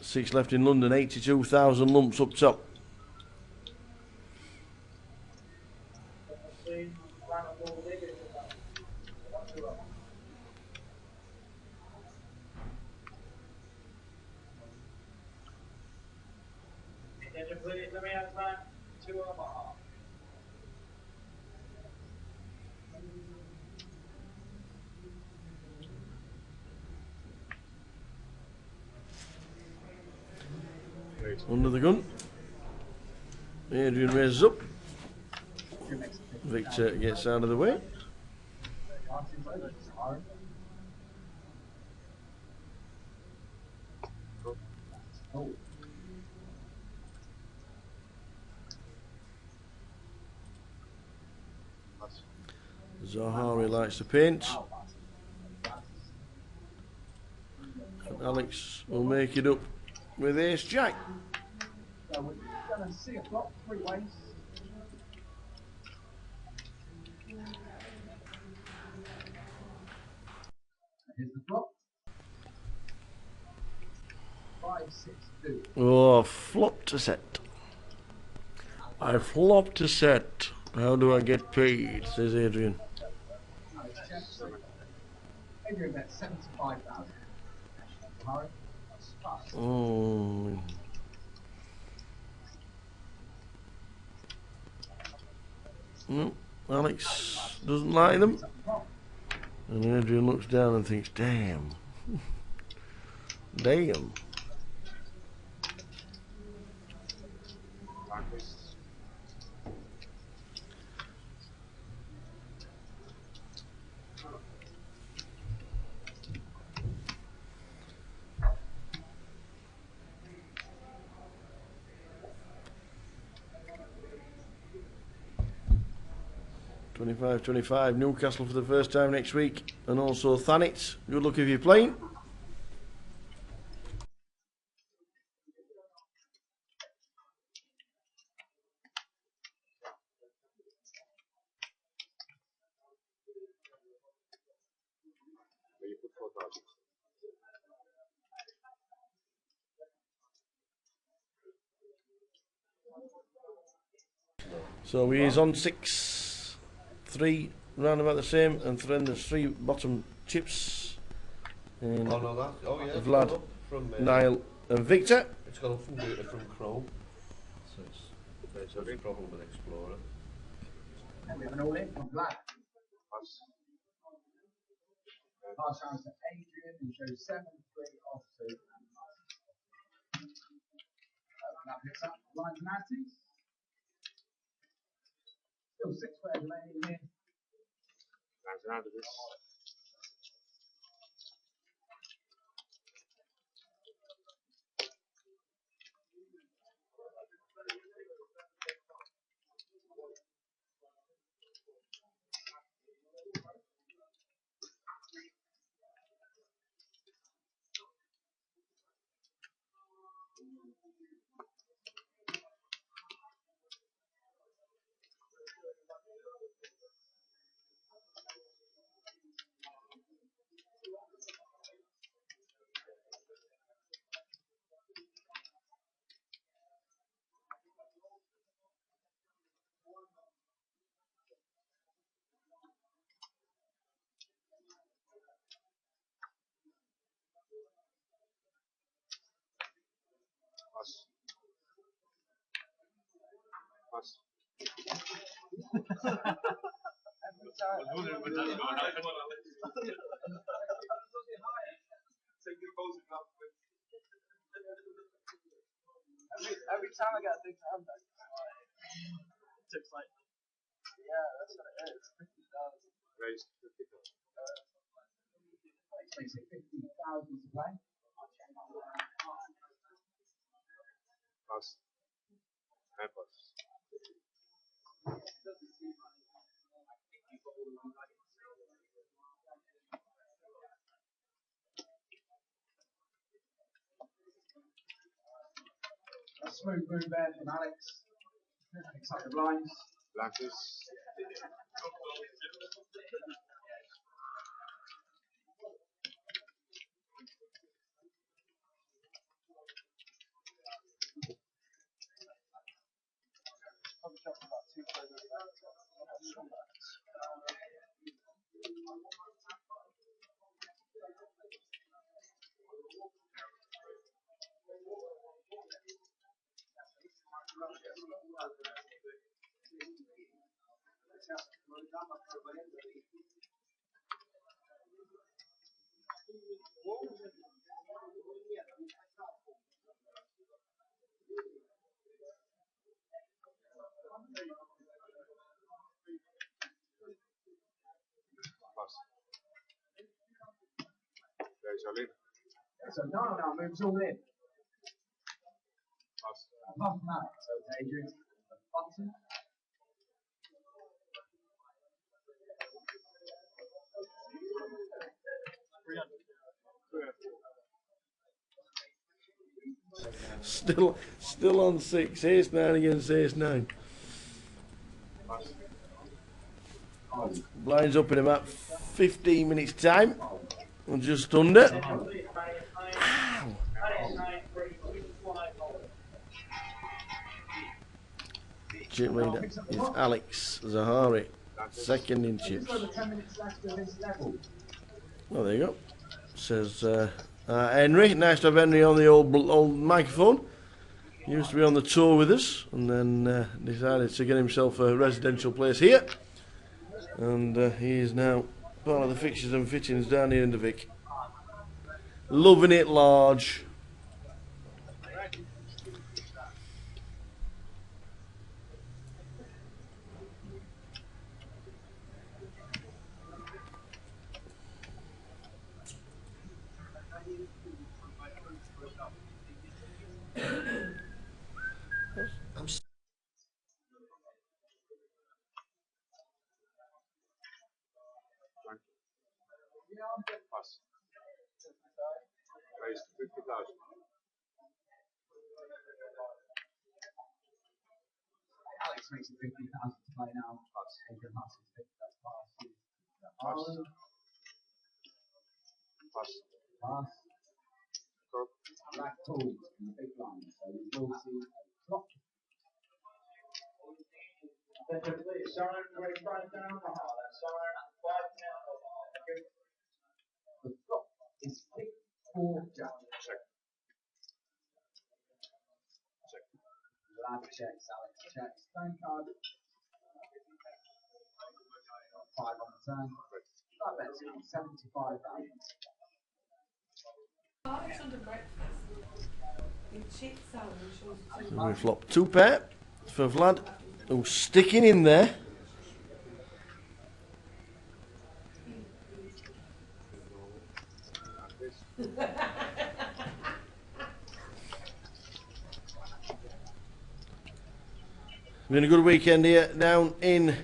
6 left in London, 82,000 lumps up top. Let me have time. 2.5. Under the gun. Adrian raises up. Victor gets out of the way. Zahari likes to paint. And Alex will make it up with Ace Jack. So we're going to see a flop 3 ways. Here's the flop. 5, 6, 2. Oh, flopped a set. I flopped a set. How do I get paid? Says Adrian. Alex checks. Adrian bet 75,000. Oh. No, Alex doesn't like them. And Adrian looks down and thinks, damn. Damn. $25-25, Newcastle for the first time next week, and also Thanet. Good luck if you're playing. So he is on 6-3, round about the same, and then there's 3 bottom chips. And Oh no, that. Oh yeah. Vlad, From Niall, and Victor. It's gone up from data from Chrome. So there's a problem with Explorer. And we have an all-in from Vlad. Pass round to Adrian, who shows 7, 3, off 2. That picks up Ryan Natty. Still 6 players remaining here. That's out of this. Every time I get a big hand back, it's like, yeah, that's what it is. 50,000. Raised 50,000. Makes it 50,000 to play. Pass. And pass. A smooth move there from Alex. Picks up the blinds. Blankers. Probably dropped about 2 players. Pass. So Niall now moves all in. Apart from that, so it's Adrian Bunton. Still on 6. Ace 9 against Ace 9. Blinds up in about 15 minutes time. Or just under. Chip leader is Alex Zahari, second in chips. Oh, there you go. Says Henry. Nice to have Henry on the old microphone. He used to be on the tour with us, and then decided to get himself a residential place here. And he is now part of the fixtures and fittings down here in the Vic. Loving it large. Pass. Raised 50,000. Alex makes it 50,000 to play now. Adrian Huss is 50,000 pass. Pass. Pass. Black tools in the big line, so we will see a drop. The flop is pick 4 jack. Check. Lad checks, Alex checks, phone card. 5 on the turn. That bet's 75,000. Alex under breakfast. You cheap salad. So we flop 2 pair for Vlad, who's sticking in there. Been a good weekend here down in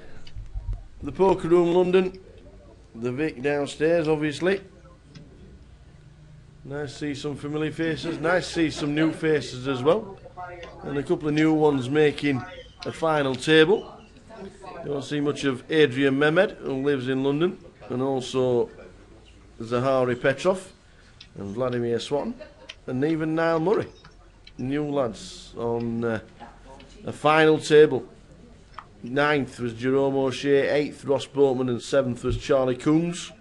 the Poker Room London. The Vic downstairs, obviously. Nice to see some familiar faces. Nice to see some new faces as well. And a couple of new ones making a final table. Don't see much of Adrian Mehmed, who lives in London. And also Zahari Petrov and Vladimir Swatton. And even Niall Murray. New lads on a final table. 9th was Jerome O'Shea, 8th Ross Boatman, and 7th was Charlie Coombs.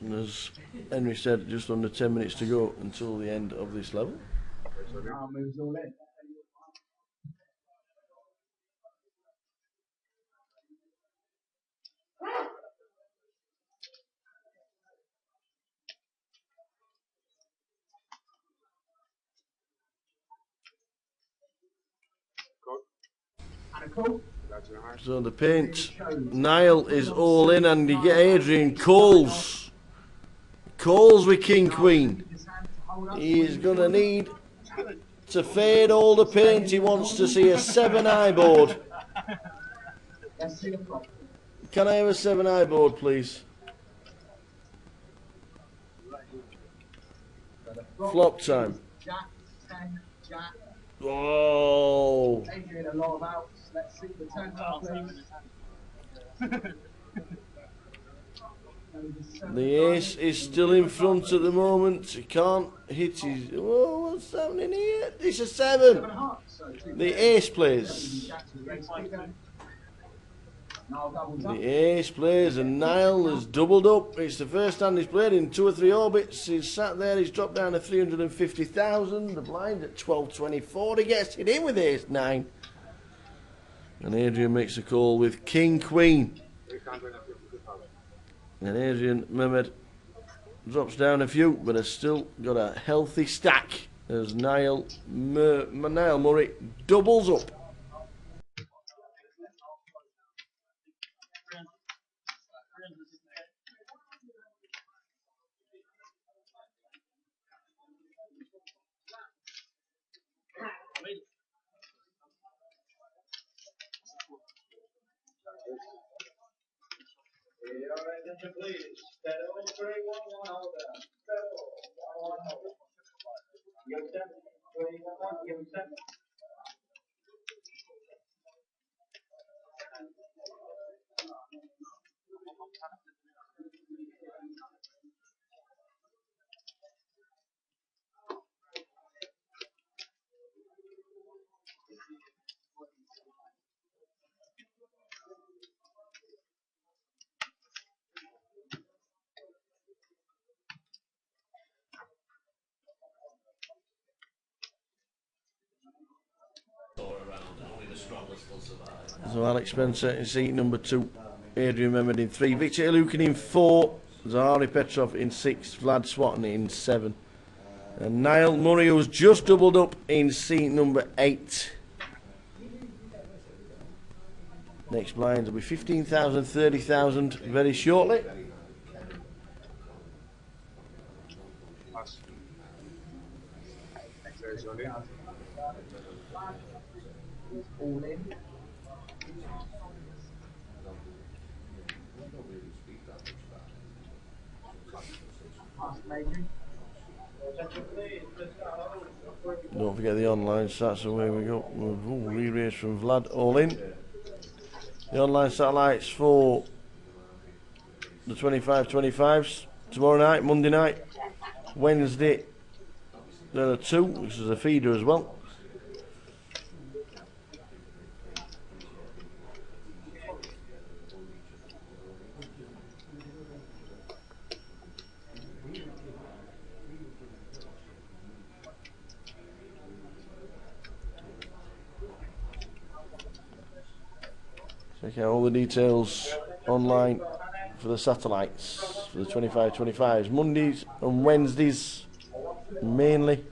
And as Henry said, just under 10 minutes to go until the end of this level. Now moves all in. And a call. So the paint, Niall is all in, and you get Adrian Coles. Coles with King Queen. He's going to need to fade all the paint. He wants to see a 7-eye board. Can I have a 7-eye board, please? Flop time. Jack, 10, Jack. Oh. Adrian, a lot of outs. Let's see the 10 card, please. The ace is still in front at the moment. He can't hit his... Oh, what's happening here? It's a 7. The ace plays. The ace plays and Niall has doubled up. It's the first hand he's played in 2 or 3 orbits. He's sat there, he's dropped down to 350,000. The blind at 12.24. He gets it in with ace 9. And Adrian makes a call with King Queen. And Adrian Mehmed drops down a few, but has still got a healthy stack as Niall Murray doubles up. So Alex Spencer in seat number 2, Adrian Mehmed in 3, Victor Ilukin in 4, Zahari Petrov in 6, Vlad Swatton in 7, and Niall Murray, who's just doubled up, in seat number 8. Next blinds will be 15,000, 30,000 very shortly. Don't forget the online stats, away we go. Re-race from Vlad, all in. The online satellites for the 25-25s tomorrow night, Monday night, Wednesday. There are 2, which is a feeder as well. Check out all the details online for the satellites for the 25-25s, Mondays and Wednesdays mainly.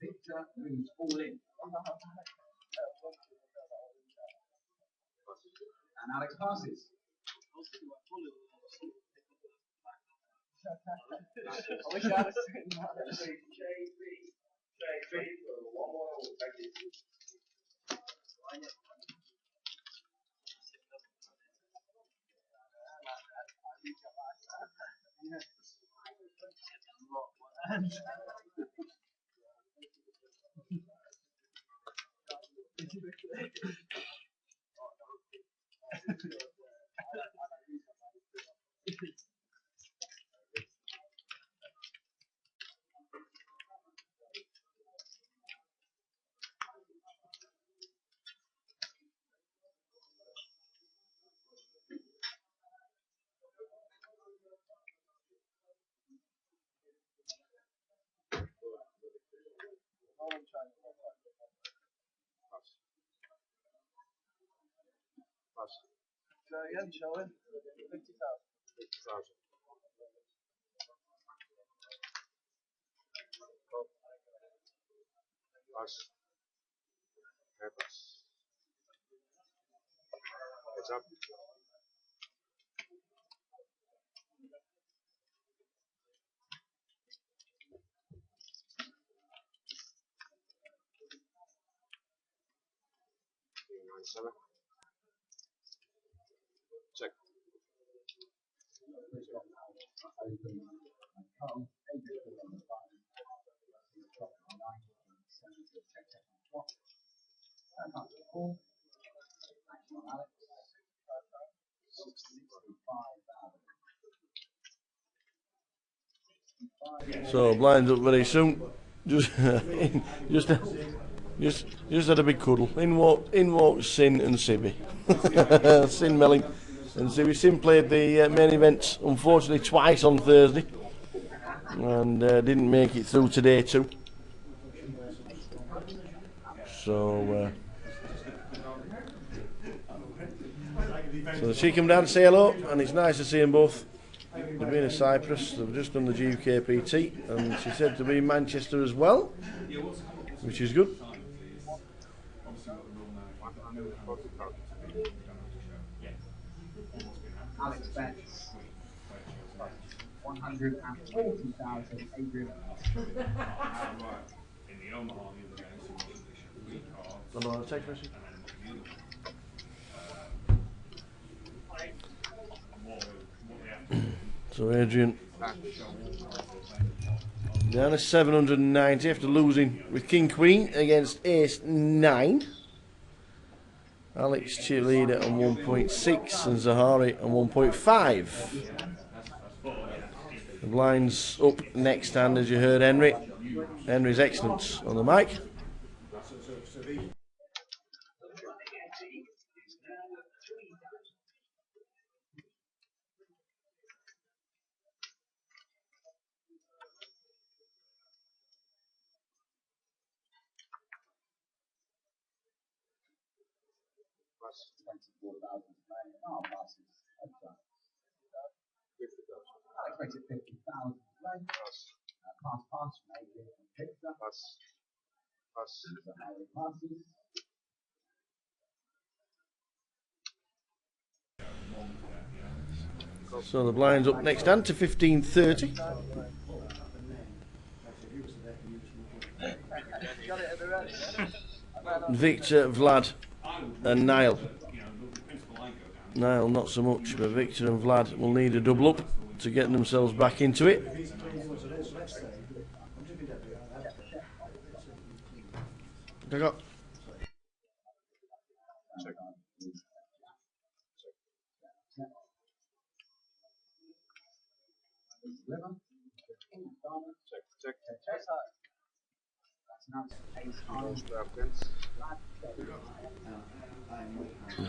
Victor moves all in. And Alex passes. I wish I had a certain amount of JB for 1-1. Thank you. And so again, shall we? 50,000. 50,000. Pass. Okay, pass. Heads up. Nine seven. Check. So blinds up very soon. Just, just had a big cuddle. In walked Sin and Sibby. Sin Melling and Sibby. Sin played the main event unfortunately twice on Thursday, and didn't make it through today too. So she came down to say hello, and it's nice to see them both. They've been in Cyprus, they've just done the GUKPT, and she said to be in Manchester as well, which is good. Alex bets 140,000. Adrian. Another text message. So Adrian down to 790 after losing with King Queen against Ace 9. Alex cheerleader on 1.6 and Zahari on 1.5. The blinds up next hand, as you heard Henry. Henry's excellent on the mic. Plus 24,000 playing. Oh, passes. Okay. 50,000. I expected 50,000 play. Pass from Adrian and Victor. Pass. So Harry passes. So the blinds up next hand to 1530. Victor, Vlad and Niall. Niall not so much, but Victor and Vlad will need a double up to get themselves back into it. They got Check.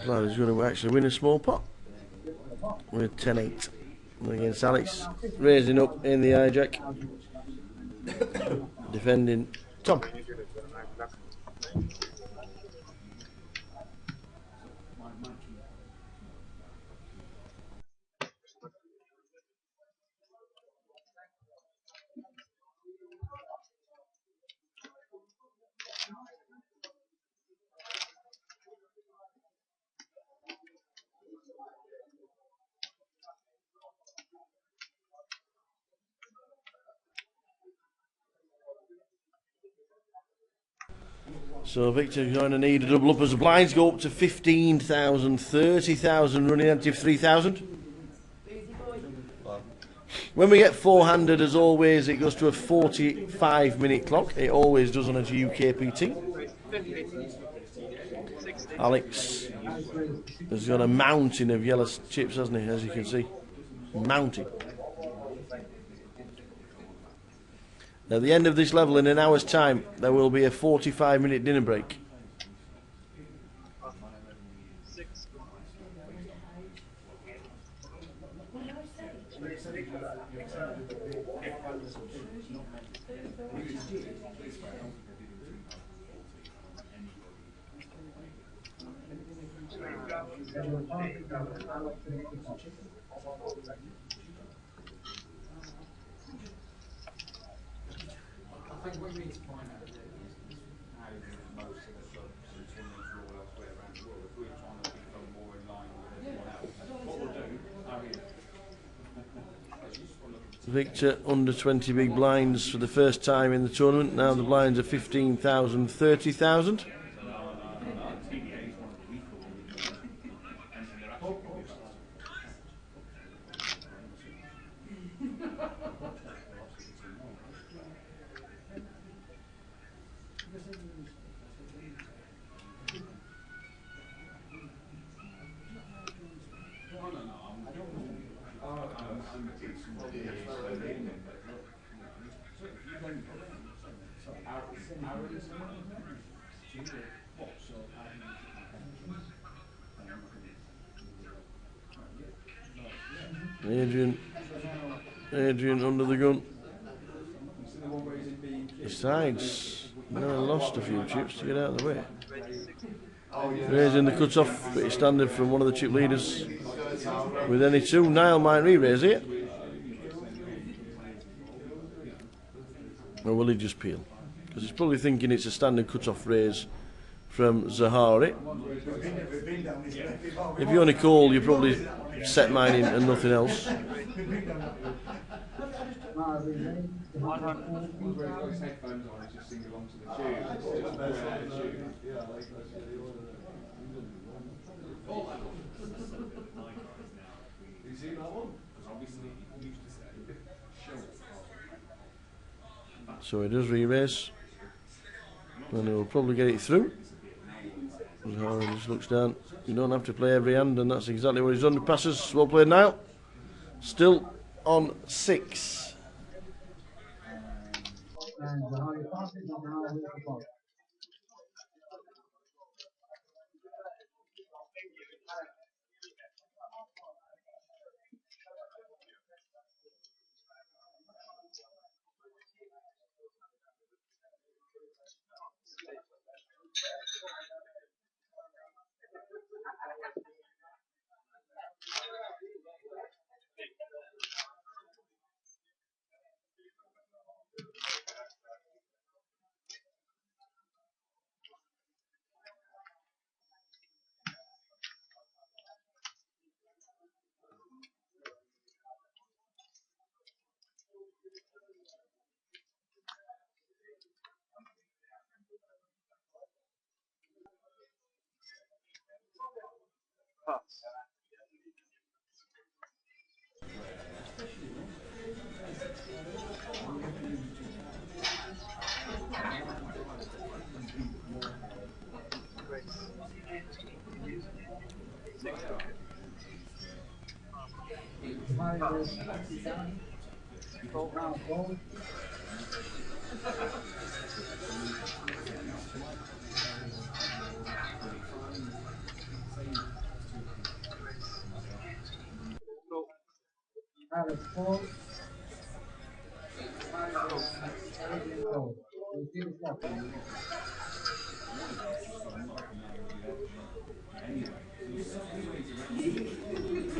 Vlad is going to actually win a small pot with 10-8 against Alex, raising up in the hijack, defending Tom. So Victor's going to need a double up as the blinds go up to 15,000, 30,000 running active 3,000. When we get four-handed, as always, it goes to a 45-minute clock. It always does on a GUKPT. 50, 60. Alex has got a mountain of yellow chips, hasn't he, as you can see. Mountain. At the end of this level, in an hour's time, there will be a 45-minute dinner break. 6. I think what we need to find out is how most of the clubs and tournaments rule elsewhere around the world. If we're trying to become more in line with everyone else, what we'll do, Victor under 20 big blinds for the first time in the tournament. Now the blinds are 15,000, 30,000. Adrian under the gun. Besides, no, lost a few chips to get out of the way. Raising the cut-off, pretty standard from one of the chip leaders. With any two, Niall might re-raise it. Or will he just peel? Because he's probably thinking it's a standard cut-off raise from Zahari. If you only call, you probably set mine in and nothing else. So he does re-raise, and he'll probably get it through. Zahari just looks down. You don't have to play every hand, and that's exactly what he's done. Passes, well played now. Still on 6.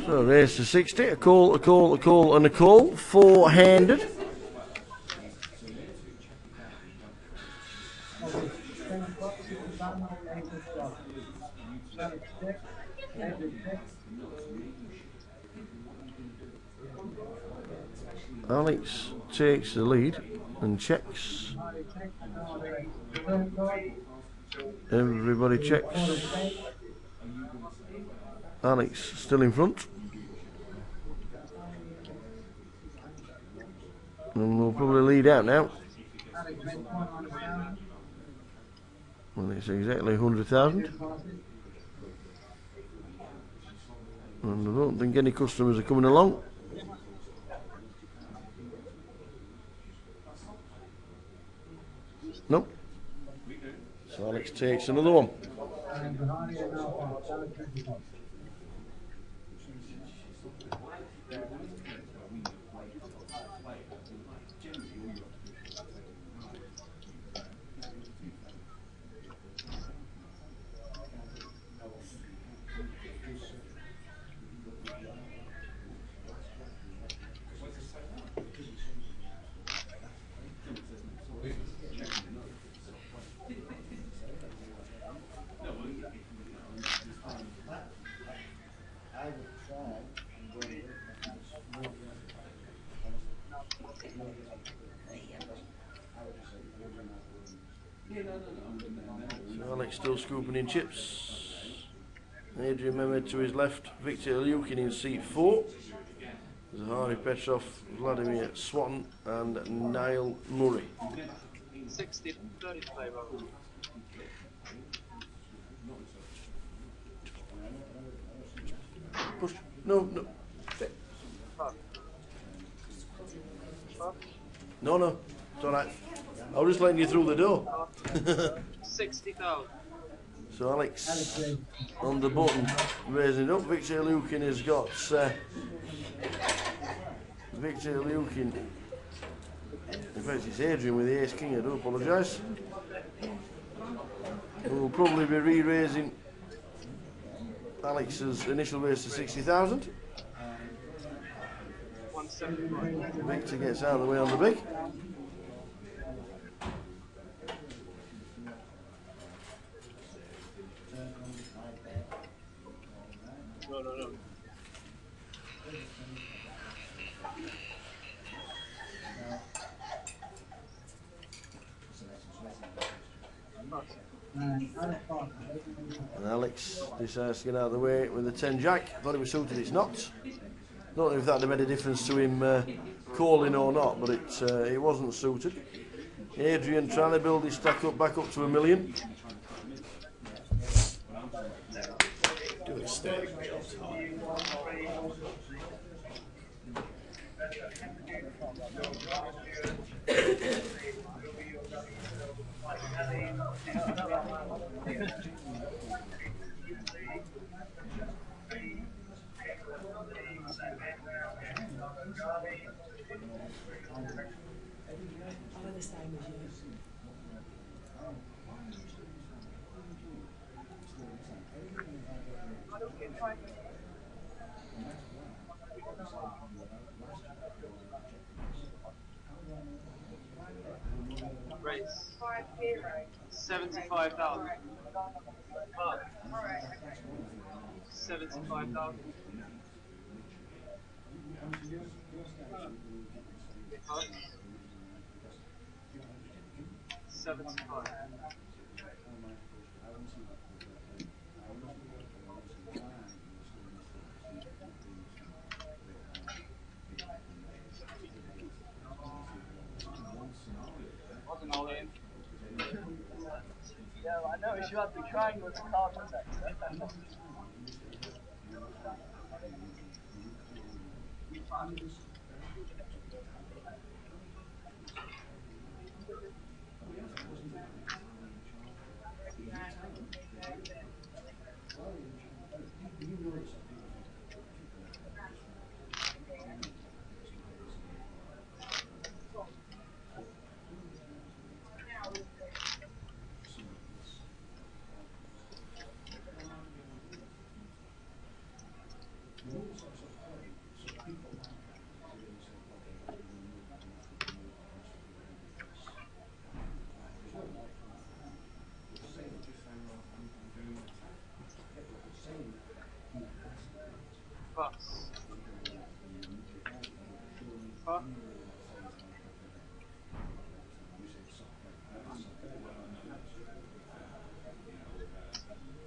So raise to 60, a call, a call, a call, and a call, four-handed. Alex takes the lead and checks. Everybody checks. Alex still in front. And we'll probably lead out now. Well, it's exactly 100,000. And I don't think any customers are coming along. Nope. So Alex takes another one. So Alex still scooping in chips. Adrian Mehmed to his left, Victor Ilyukin in seat 4. Zahari Petrov, Vladimir Swatton and Niall Murray. 60, 30 to play, Robert. Push. No. No. It's alright. I was just letting you through the door. 60,000. So Alex on the button, raising it up. Victor Ilyukin has got Victor Ilyukin. In fact, it's Adrian with the ace king. I do apologise. We'll probably be re-raising Alex's initial raise to 60,000. Victor gets out of the way on the big. No. And Alex decides to get out of the way with the 10 jack. Thought it was suited, it's not. Don't know if that would have made a difference to him calling or not, but it wasn't suited. Adrian trying to build his stack up back up to $1 million. Do it steady, job time. I'm the same as you. Race. 75,000. 75,000. 75. Wasn't all in. Yeah, I noticed you had the triangle as a card protector.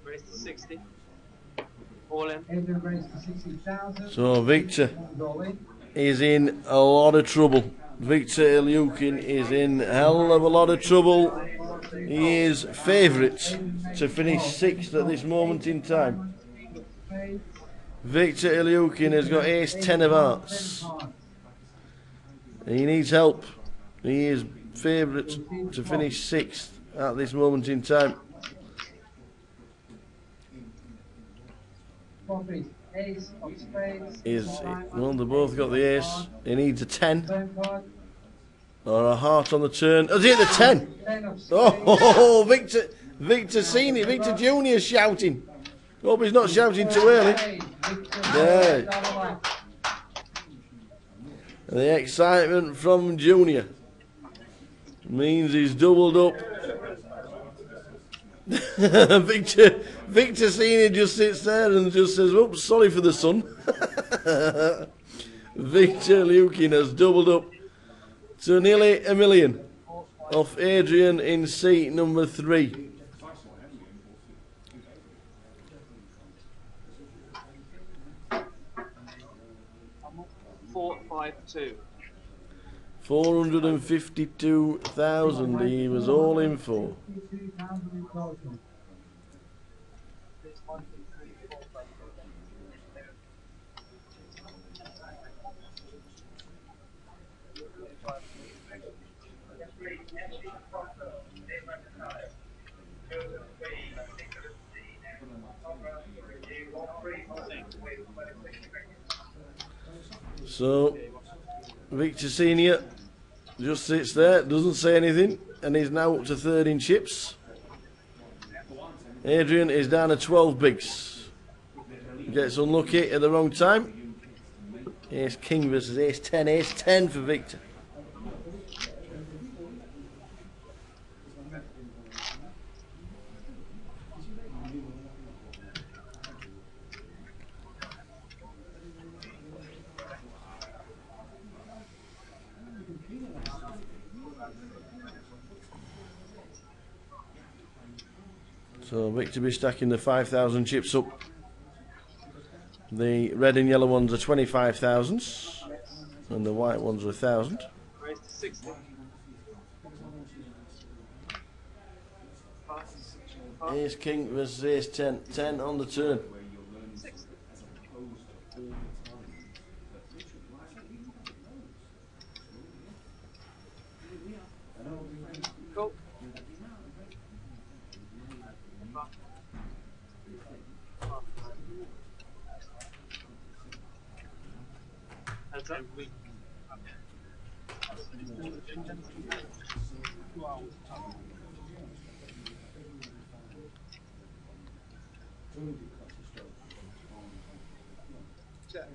Race to 60. All in. So Victor is in a lot of trouble. Victor Ilyukin is in a hell of a lot of trouble. He is favourite to finish 6th at this moment in time. Victor Ilyukin has got ace 10 of hearts. He needs help. He is favourite to finish 6th at this moment in time. Well, they both got the ace. He needs a 10 or a heart on the turn. Has he hit the 10? Oh, Victor Senior, Victor Junior shouting. Hope he's not shouting too early. Yeah. And the excitement from Junior means he's doubled up. Victor Senior just sits there and just says, "Oops, sorry for the sun." Victor Lukin has doubled up to nearly $1 million off Adrian in seat number 3. $452. 452,000 he was all in for. So Victor Senior just sits there, doesn't say anything, and he's now up to 3rd in chips. Adrian is down to 12 bigs. Gets unlucky at the wrong time. Ace King versus Ace 10. Ace 10 for Victor. So Victor be stacking the 5,000 chips up. The red and yellow ones are 25,000s, and the white ones are 1,000. Raised to 60. Ace King versus Ace 10. 10 on the turn. 60. Cool. Heads up. Check.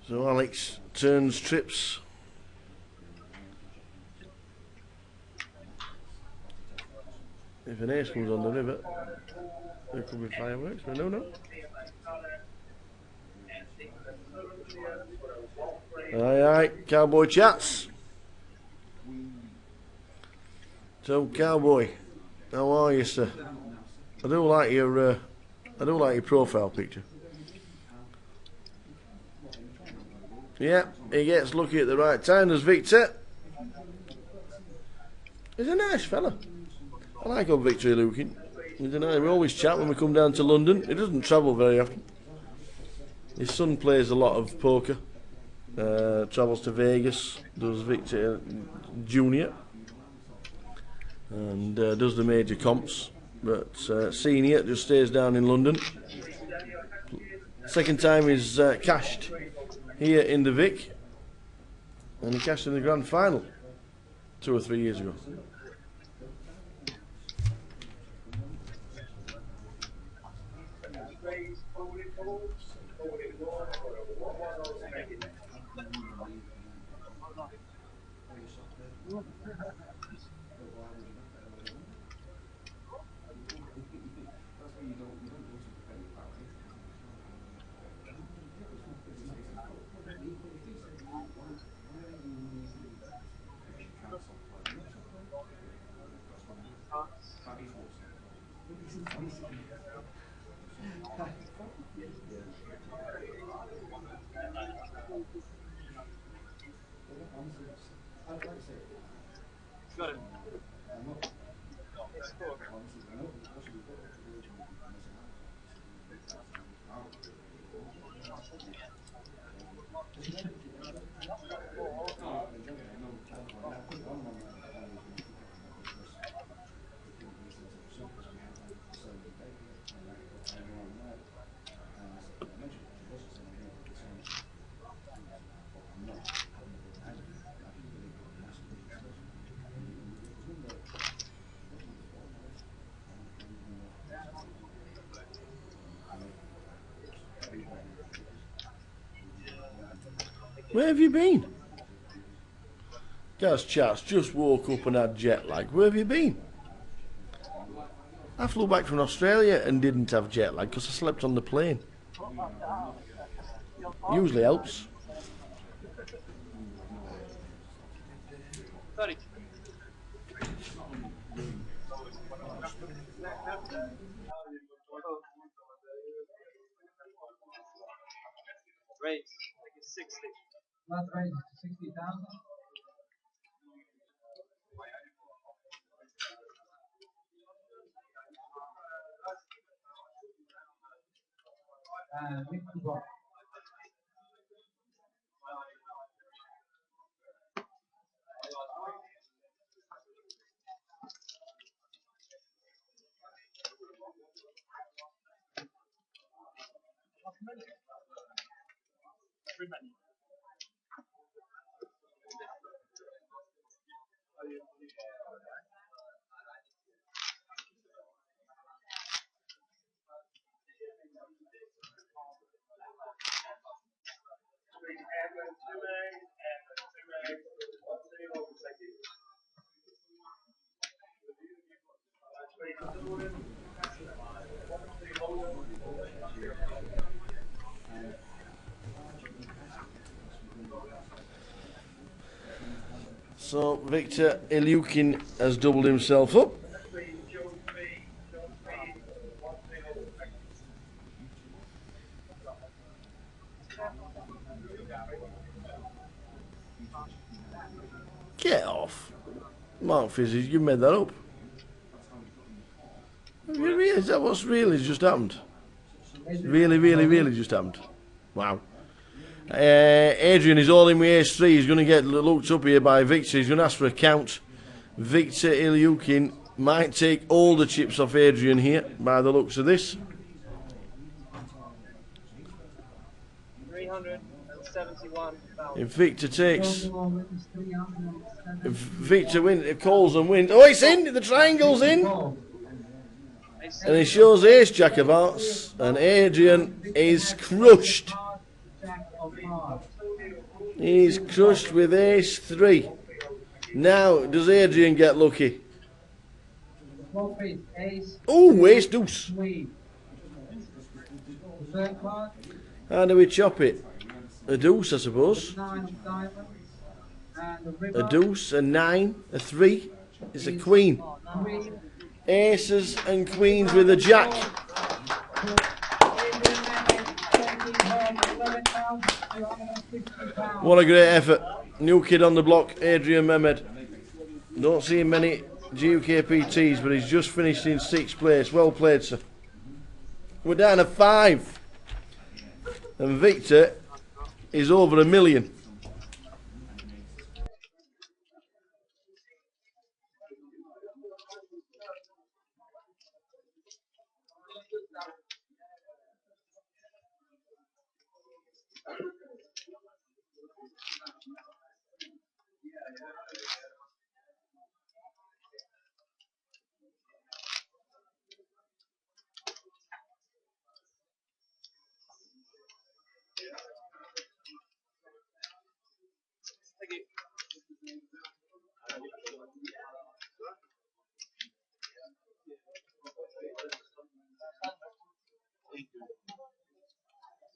So Alex turns trips. If an ace comes on the river, there could be fireworks, but no. Aye, Cowboy chats. So Cowboy, how are you, sir? I do like your profile picture. Yeah, he gets lucky at the right time. There's Victor. He's a nice fella. I like old Victor Lukin. We always chat when we come down to London. He doesn't travel very often. His son plays a lot of poker. Travels to Vegas. Does Victor Junior. And does the major comps. But Senior just stays down in London. Second time he's cashed here in the Vic. And he cashed in the grand final 2 or 3 years ago. Got it. I'm not. It's score. Honestly, I know because also we've got the version we've been messing around with. It's an edit kit anyway. No, I'm joking. I know. I put it on one night and I was going to kick off about because we couldn't release it until Sunday, so we had to sell the paper. And I put on one night and I said, I mentioned it to Russ. I said, I'm going to put this on. But I'm not. I think they got massively stuff. And it was number. What number 4 now? I don't even know. Where have you been? Gaz Chats just woke up and had jet lag. Where have you been? I flew back from Australia and didn't have jet lag because I slept on the plane. Usually helps. 30. Raise. Like it's 60. Last raise is 60,000. And Victor Block. So Victor Ilyukin has doubled himself up. Get off. Mark Fizzy, you made that up. Is that what's really just happened? Really just happened. Wow. Adrian is all in with ace 3. He's going to get looked up here by Victor. He's going to ask for a count. Victor Ilyukin might take all the chips off Adrian here by the looks of this. 371. If Victor takes... If Victor calls and wins... Oh, it's in! The triangle's in! And he shows ace jack of hearts. And Adrian is crushed. He's crushed with ace 3. Now, does Adrian get lucky? Oh, ace deuce. How do we chop it? A deuce, I suppose. A deuce, a 9, a 3. It's a queen. Aces and queens with a jack. What a great effort. New kid on the block, Adrian Mehmed. Don't see many GUKPTs, but he's just finished in 6th place. Well played, sir. We're down to 5. And Victor is over 1 million. Thank you.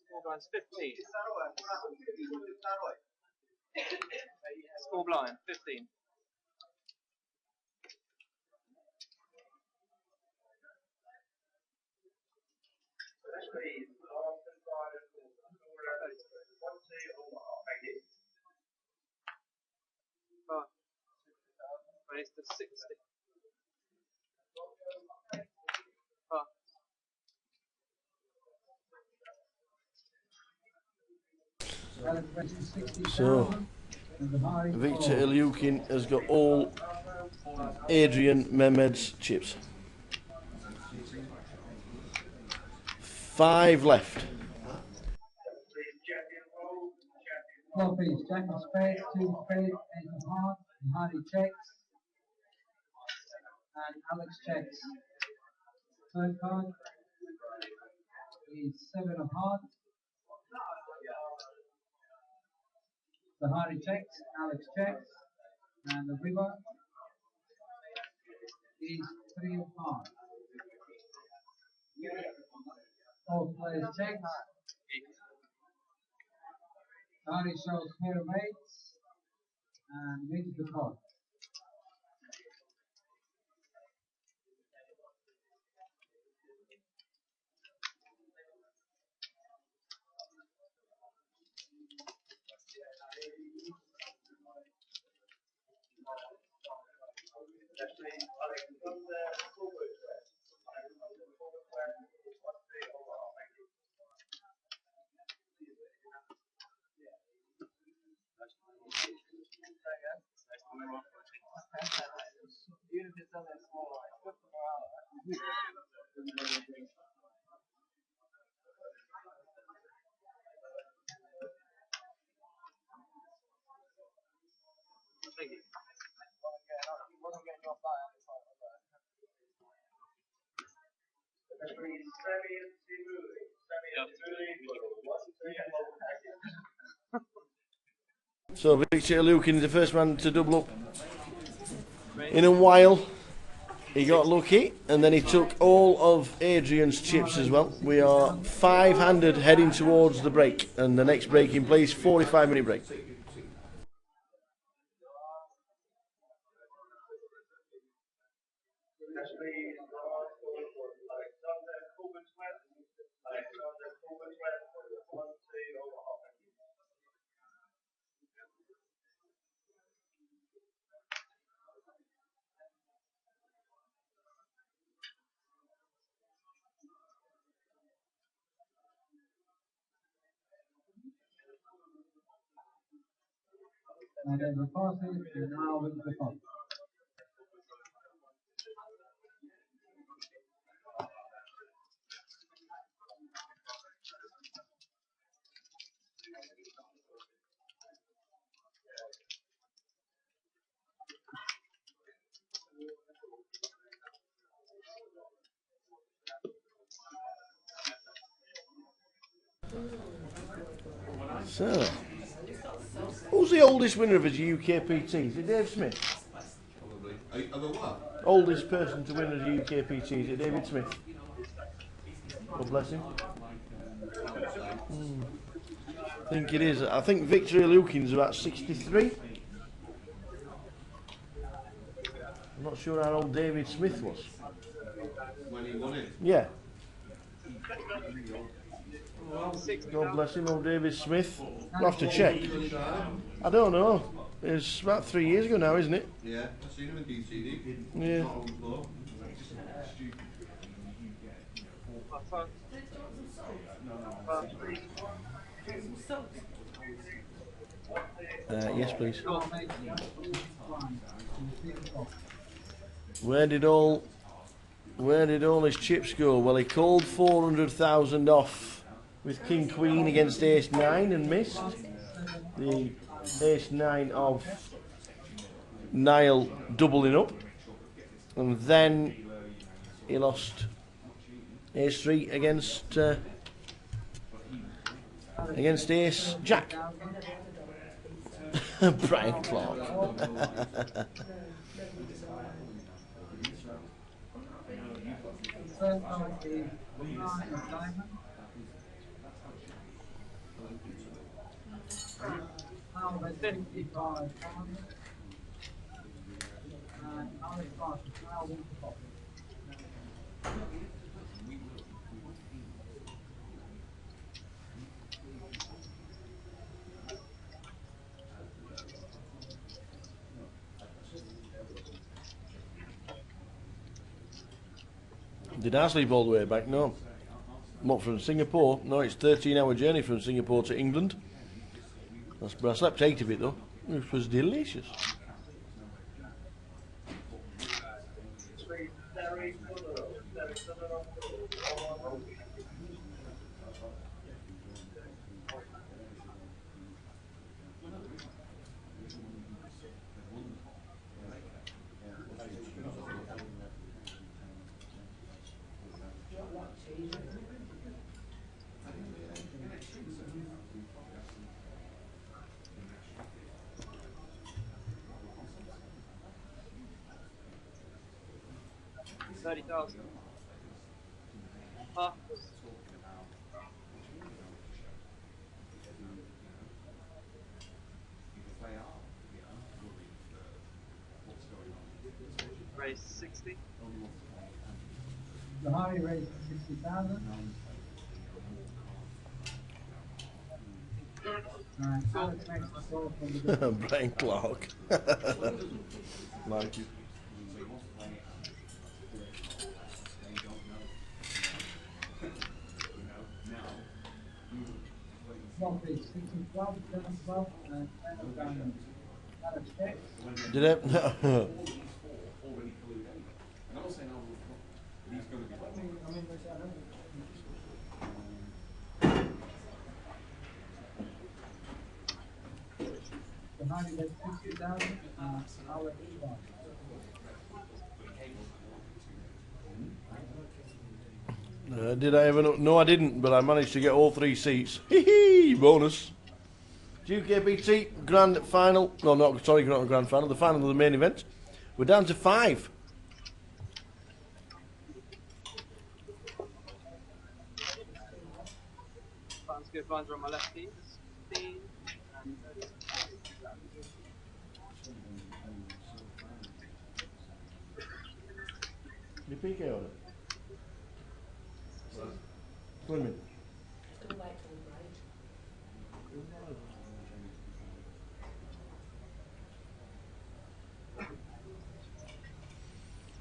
Score blind's 15. Score blind 15. So, Victor Ilyukin has got all Adrian Mehmed's chips. 5 left. Well, please, Jack of spades, 2 of spades, 8 of hearts, and Hardy checks, and Alex checks. Third card is 7 of hearts. The Hardy checks, Alex checks, and the river is 3 of hearts. All players checks. Hardy shows pair of eights and makes the call. Even if it's something small, it's good for morale. Thank you. He wasn't getting your fire at the time, was it? So Victor Ilyukin is the first man to double up in a while. He got lucky and then he took all of Adrian's chips as well. We are 5-handed heading towards the break, and the next break in place, 45-minute break. And then the passes, and now with the call. So, who's the oldest winner of his UKPT? Is it Dave Smith? Probably. Of a what? Oldest person to win a UKPT, is it David Smith? God bless him. I think it is. I think Victor Ilyukin's about 63. I'm not sure how old David Smith was. When he won it? Yeah. God bless him, old David Smith. I'll have to check. I don't know. It's about 3 years ago now, isn't it? Yeah, I've seen him in DCD. Yeah. Not on the floor. Yes, please. Where did all his chips go? Well, he called 400,000 off with King Queen against Ace 9 and missed. The Ace 9 of Niall doubling up, and then he lost Ace 3 against Ace Jack. Brian Clark. Did I sleep all the way back? No. What, from Singapore? No, it's 13-hour journey from Singapore to England. But I slept 8 of it though, which was delicious. $30,000. Half was raised 60. The high raised 60,000. And Alex makes the call from the Brian Clark. Thank you. Small fish, 612, 712, and 10 diamond. Alex checks. Did it? The high raised 60,000. Alex Clark. Did I ever? No, I didn't. But I managed to get all 3 seats. Hee hee! Bonus. GUKPT grand final. No, not sorry, not the grand final. The final of the main event. We're down to 5. Sounds good. Blinds are on my left team. 15 and 30. You PK on it. Swimming.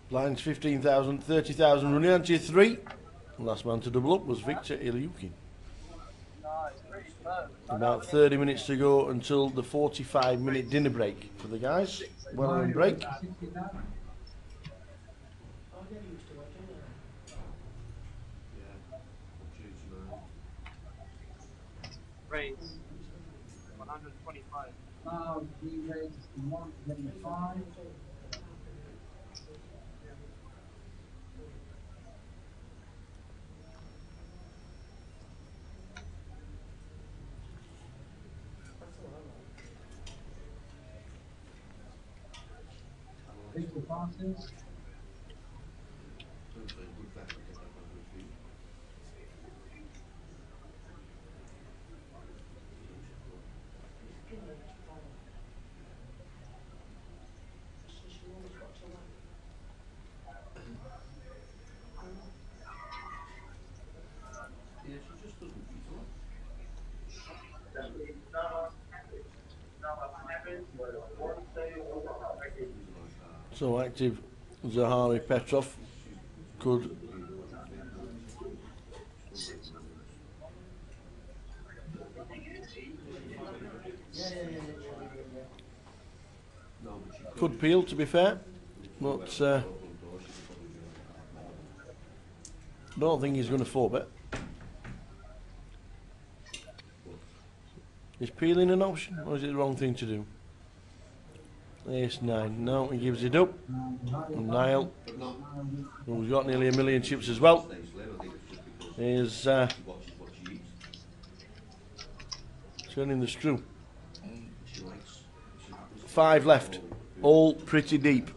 Blinds 15,000, 30,000 running on to 3. Last man to double up was Victor Ilyukin. About 30 minutes to go until the 45-minute dinner break for the guys. Well on break. Raise 125. Now he raised 125. Equal passes. So active Zahari Petrov could peel, to be fair, but don't think he's going to 4-bet. Is peeling an option, or is it the wrong thing to do? Ace 9, no, he gives it up. And Niall, who's got nearly 1 million chips as well, is turning the screw. 5 left, all pretty deep.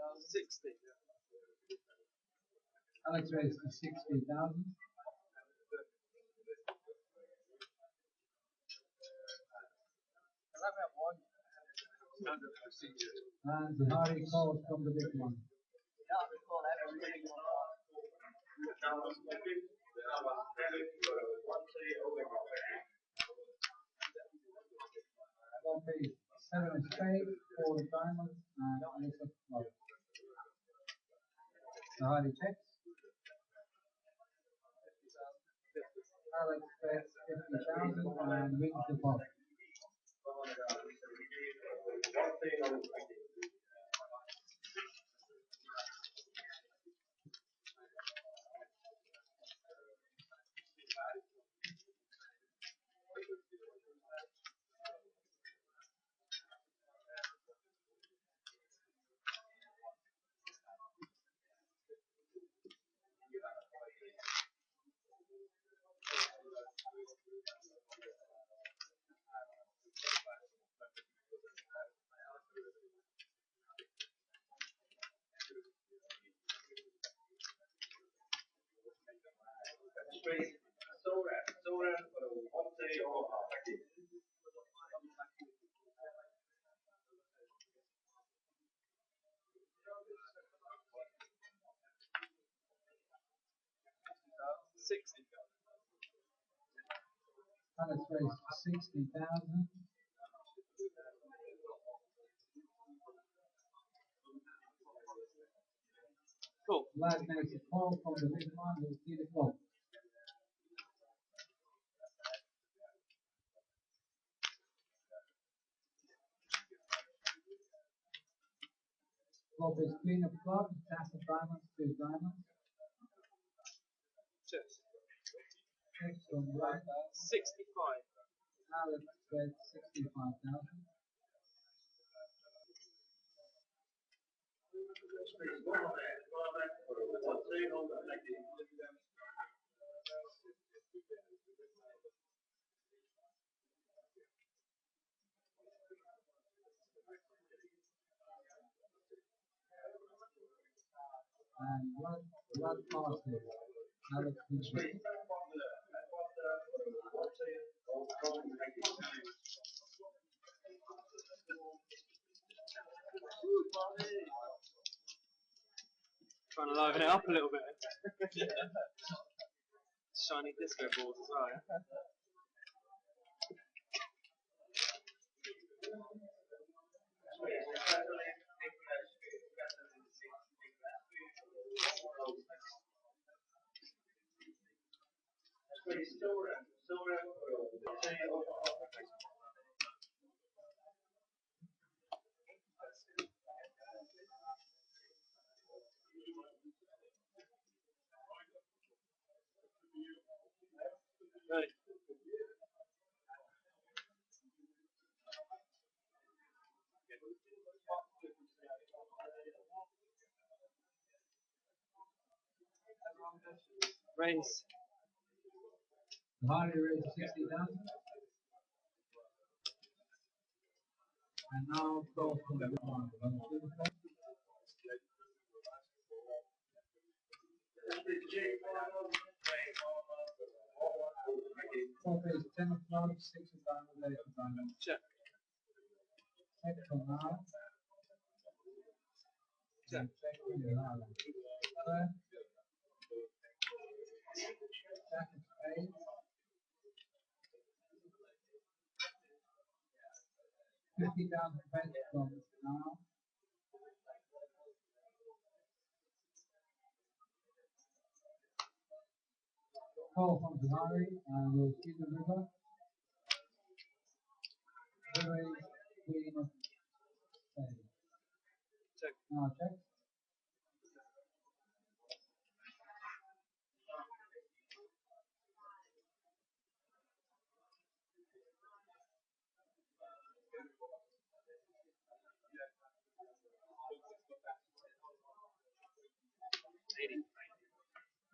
60. Alex raised to 60,000. And Zahari calls from the big one. One piece, 7 of spades, 4 of diamonds, and ace of clubs. Zahari checks. Alex bets 50,000 and wins the pot. Alex raised 60,000. Cool. Vlad makes a call from the big one, we'll see the clock. Flop is queen of clubs, jack of diamonds, 2 diamonds. Cheers. Checks on the right. 65. Alex bets 65,000. And Vlad passes. Alex pitches. Trying to liven it up a little bit. Shiny disco balls as well, yeah? Ready. Raise. Zahari raised 60,000. And now call from the big one. Top is 10 of clubs, 6 of diamonds, 8 of diamonds. Check. Check for now. Check. Check for now. Jack of spades. 50,000 bets from now. Call from Zahari and we'll see the river. River is queen of spades. Check. Now check.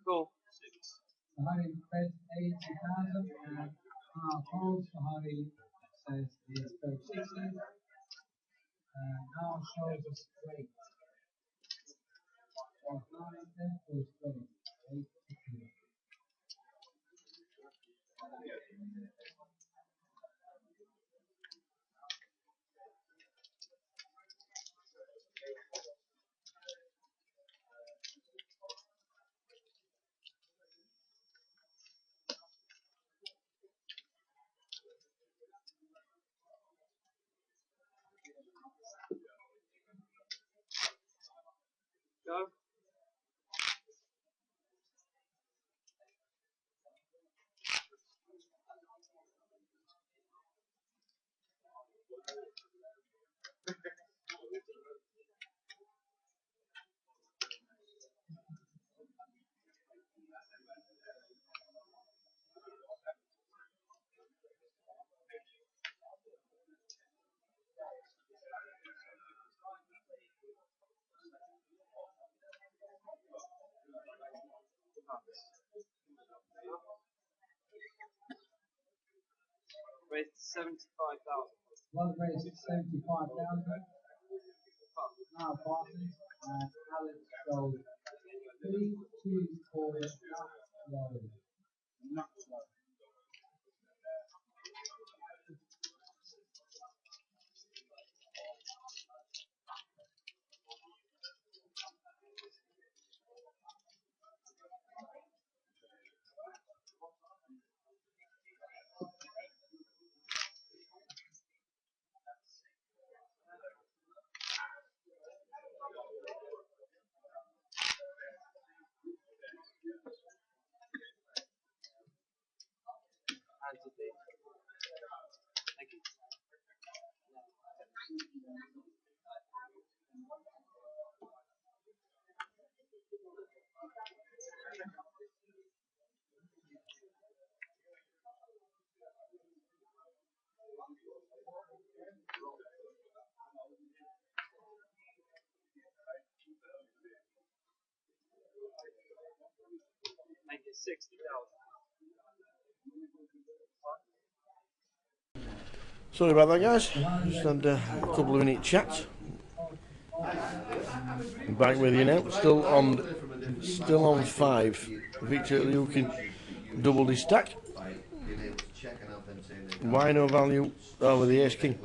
Cool. Zahari bets 80,000 and calls. Zahari says he has bet 60. And now shows a straight. Go. Raised 75,000. One race at 75,000. Now passes, and Alex goes 3, 2, 4, not slow. Thank you. Thank you. 60,000. Sorry about that, guys. Just had a couple of minute chat. I'm back with you now. Still on 5. Victor Lukin doubled his stack. Why no value over the Ace King?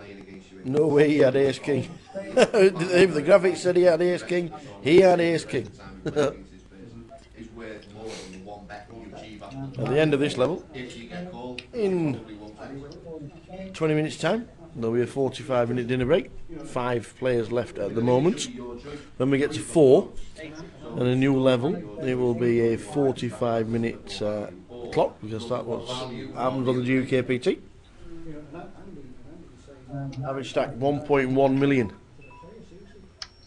No way he had Ace King. If the graphics said he had Ace King, he had Ace King. At the end of this level, in 20 minutes time, there'll be a 45-minute dinner break. 5 players left at the moment. When we get to 4 and a new level, it will be a 45-minute clock, because that's what happens on the GUKPT. Average stack 1.1 million.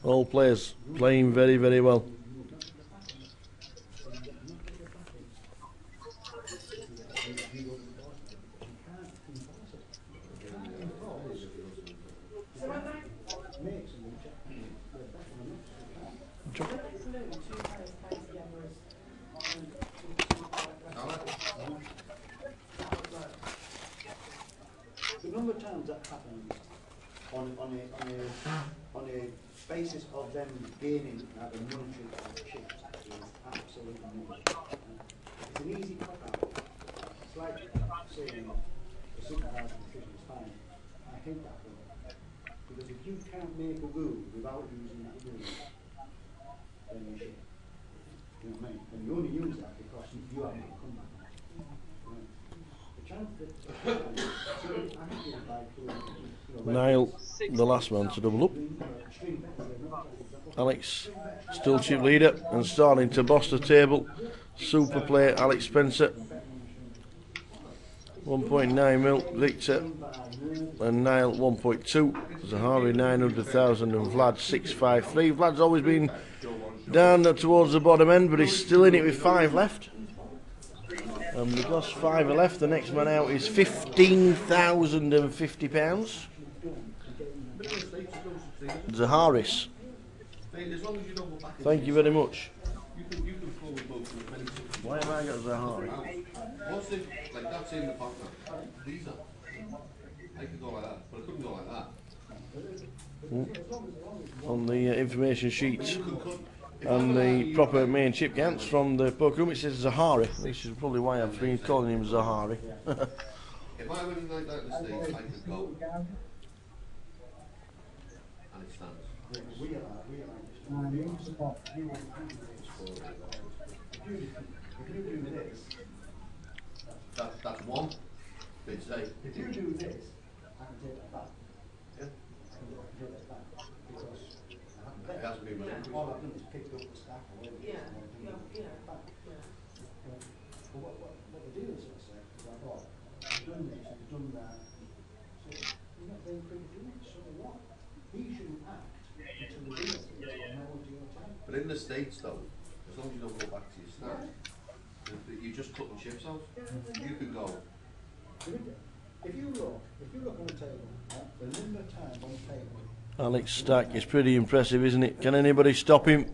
All players playing very, very well. The number of times that happens on a basis of them gaining like a monetary shift is absolutely nuts. It's an easy cop out. It's like saying a supervised decision is fine. I hate that thing. Because if you can't make a rule without using that rule, then you should. You know what I mean? And you only use that because you haven't got a comeback. Niall, the last man to double up. Alex, still chip leader and starting to boss the table. Super player Alex Spencer. 1.9 mil, Victor and Niall 1.2. Zahari 900,000 and Vlad 653. Vlad's always been down towards the bottom end, but he's still in it with 5 left. And because 5 are left, the next man out is £15,050. Zaharis. Thank you very much. Why have I got Zahari? What's it like? That's in the partner. These are. I could go like that, but I couldn't go like that. On the information sheet, And the proper main chip gants from the poker room, it says Zahari, which is probably why I've been calling him Zahari. If I went like that in the States, I could go. And it stands. If you do this, that's one. Bit safe. if you do this, I can take that back. Yeah. I can take that back because I haven't It hasn't been managed. all I've done is picked up the stack and whatever. Yeah, Back. But what the deal sort of said is I thought, you've done this, you've done that. So you're not very quick doing it, so what? He shouldn't act until the deal says, now do your time. But in the States though, as long as you don't go back to your stack, you just cut the chips out. You could go. If you look on the table, the number of times on the table. Alex Stack is pretty impressive, isn't it? Can anybody stop him?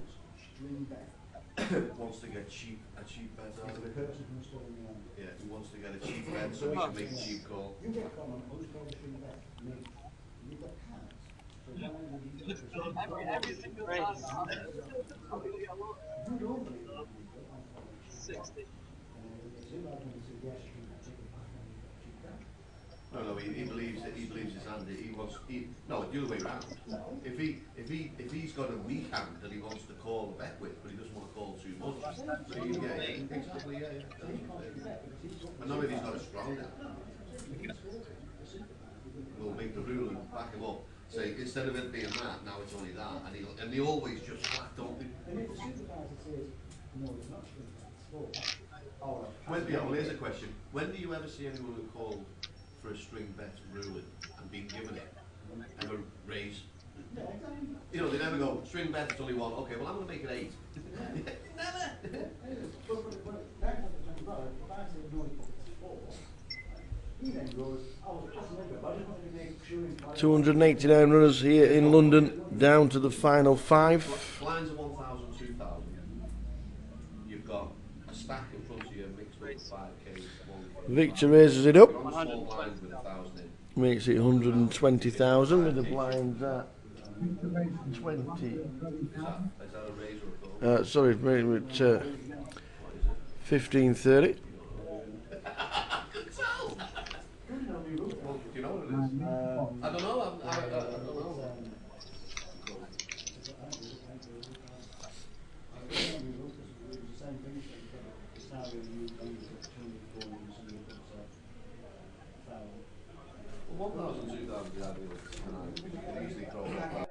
Wants to get a cheap bet out of it. Yeah, he wants to get a cheap bet so he can make a cheap call. You get a call on who's called the string bet? Me. You've got cards. So why would you do it? Every single time. You don't believe it. 60. No, he believes it. He believes his hand. He wants. No, the other way round. If he's got a weak hand that he wants to call the bet with, but he doesn't want to call too much. So exactly. Yeah. But not if he's got a strong hand. We'll make the rule and back him up. Say instead of it being that, now it's only that, and they always just flat, don't they? And if the supervisor says no, it's not true. Well, here's a question. When do you ever see anyone who called for a string bet ruling and been given it ever raise? You know, they never go, string bet, it's only one. Okay, well, I'm going to make it 8. Never! 289 runners here in London, down to the final 5. Blinds are 1,000, 2,000. You've got a stack in front of you mixed with 5K, 1K. Victor raises it up. Small blinds with 1,000 in. Makes it 120,000 with the blinds at 20. Is that a raise or a call? Sorry, made it 1530. Do you know what it is? I don't know. I don't know. Well, 1,000, 2,000 is ideal. You can easily throw that back.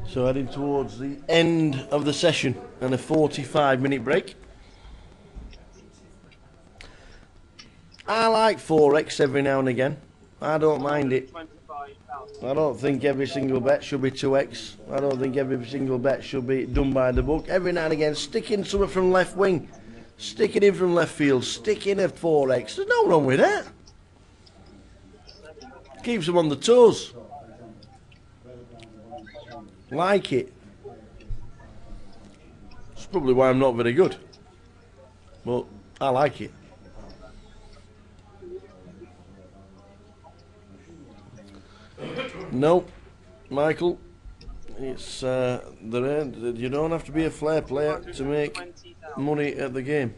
So heading towards the end of the session and a 45-minute break. I like 4x every now and again. I don't mind it. I don't think every single bet should be 2x. I don't think every single bet should be done by the book. Every now and again, stick in something from left wing. Stick it in from left field. Stick in a 4x. There's no wrong with that. Keeps them on the toes. Like it. It's probably why I'm not very good. But I like it. No, Michael, it's you don't have to be a flair player to make money at the game.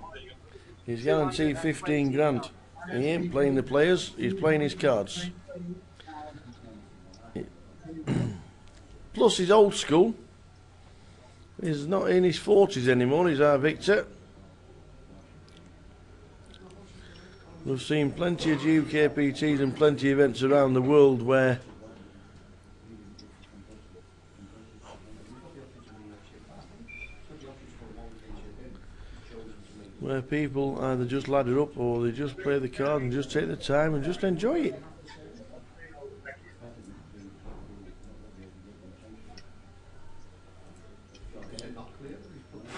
He's guaranteed 15 grand. He ain't playing the players, he's playing his cards. Plus he's old school. He's not in his 40s anymore, he's our Victor. We've seen plenty of GUKPTs and plenty of events around the world where where people either just ladder up or they just play the card and just take the time and just enjoy it. Is it not clear that he's put the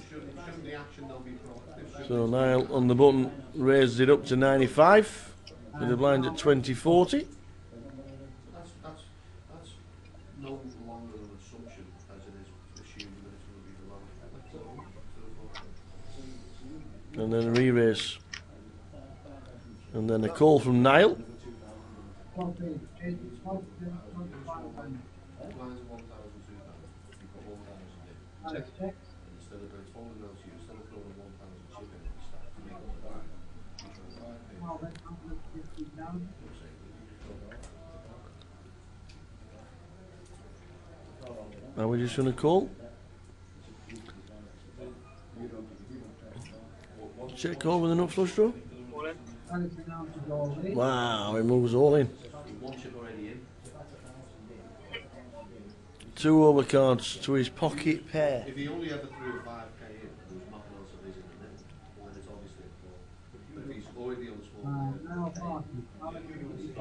shouldn't the action though be proactive? So Niall on the button raises it up to 95 with the blinds at 20-40. That's no longer an assumption as it is assuming that it's going to be the low. And then a re-raise. And then a call from Niall. Blinds are 1,000, 2,000. You've got 1,000 in. And instead of it's falling out to you, instead of throwing a 1,000 chip in at the start to make it back, Now we're just going to call. Check call with an up flush draw. Wow, he moves all in. Two overcards to his pocket pair. If he only ever threw a 5k in, there was nothing else that is in the net, well then it's obviously a call. But if he's already on the small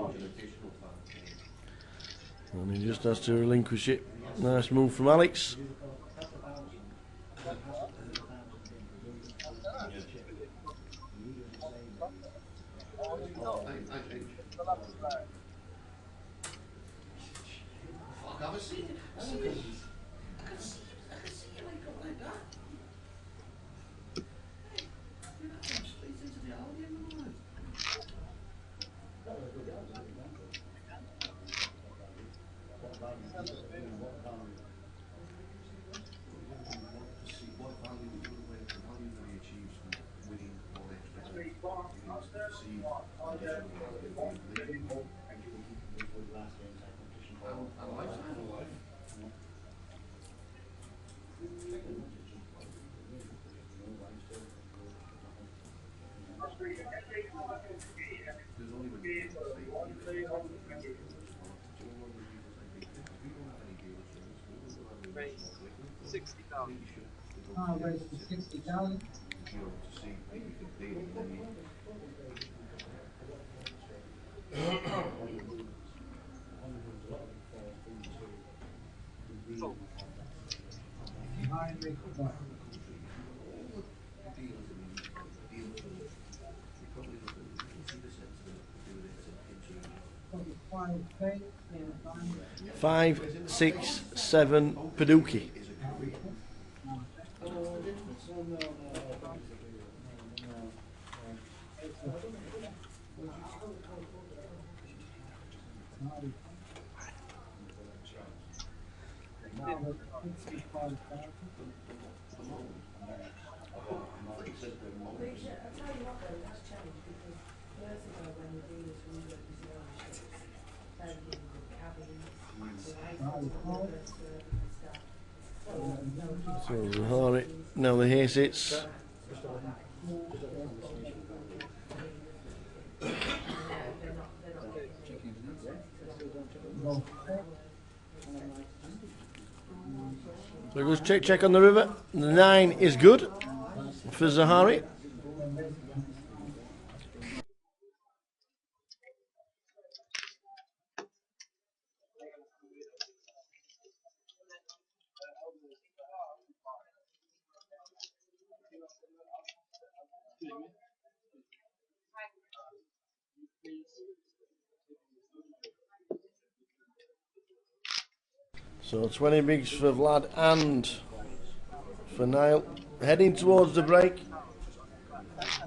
an additional 5k. And he just has to relinquish it. Nice move from Alex. Fuck, I was seeing it. I can see it like that. You're not going straight into the alley, man. See what value that he achieves from winning one extra game. To see and lifetime of life. There's only when you Raise 60,000. Raise to 60,000. to see if you can deal with any. Five, 6, 7, Paducah. So Zahari, now the hair sits. So goes check on the river. The 9 is good for Zahari. So 20 bigs for Vlad and for Niall. Heading towards the break.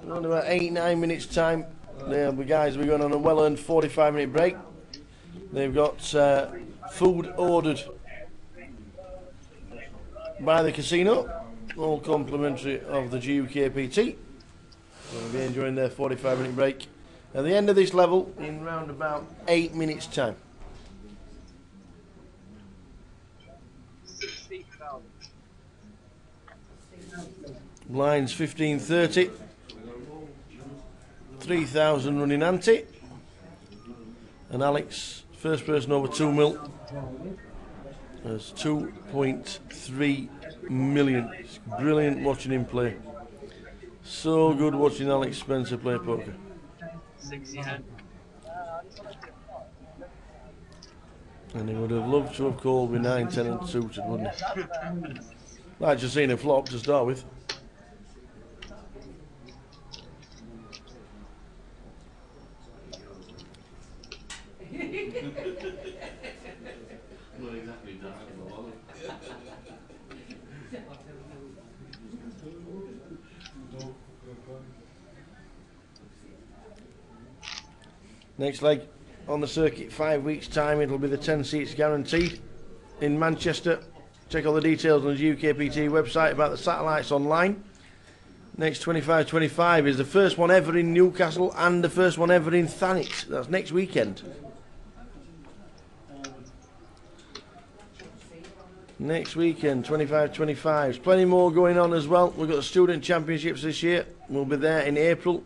Around about 8-9 minutes time. There the guys, we're going on a well-earned 45-minute break. They've got food ordered by the casino, all complimentary of the GUKPT. So we'll be enjoying their 45-minute break at the end of this level in round about 8 minutes time. Blinds 15-30, 3,000 running ante, and Alex First person over 2 mil. There's 2.3 million. It's brilliant watching him play. So good watching Alex Spencer play poker. 60 hand. And he would have loved to have called with 9, 10 and suited, wouldn't he? I'd just seen a flop to start with. Not exactly dark, Next leg on the circuit, 5 weeks' time, it'll be the 10 seats guaranteed in Manchester. Check all the details on the GUKPT website about the satellites online. Next 25-25 is the first one ever in Newcastle and the first one ever in Thanet. That's next weekend. Next weekend, 25-25. There's plenty more going on as well. We've got the Student Championships this year. We'll be there in April.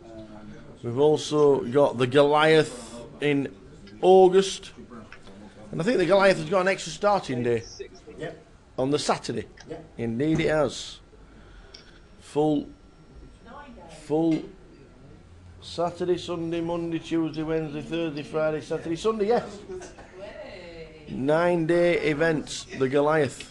We've also got the Goliath in August. And I think the Goliath has got an extra starting day. Yep. On the Saturday. Yep. Indeed it has. Full Saturday, Sunday, Monday, Tuesday, Wednesday, Thursday, Friday, Saturday, Sunday, yes. 9-day event, the Goliath.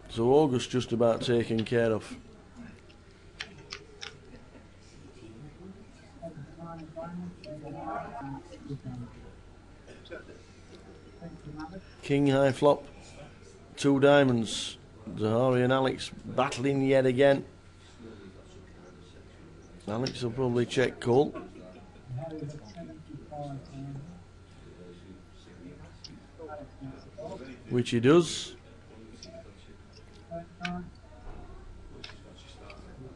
So August just about taken care of. King high flop, 2 diamonds. Zahari and Alex battling yet again. Alex will probably check call. Which he does.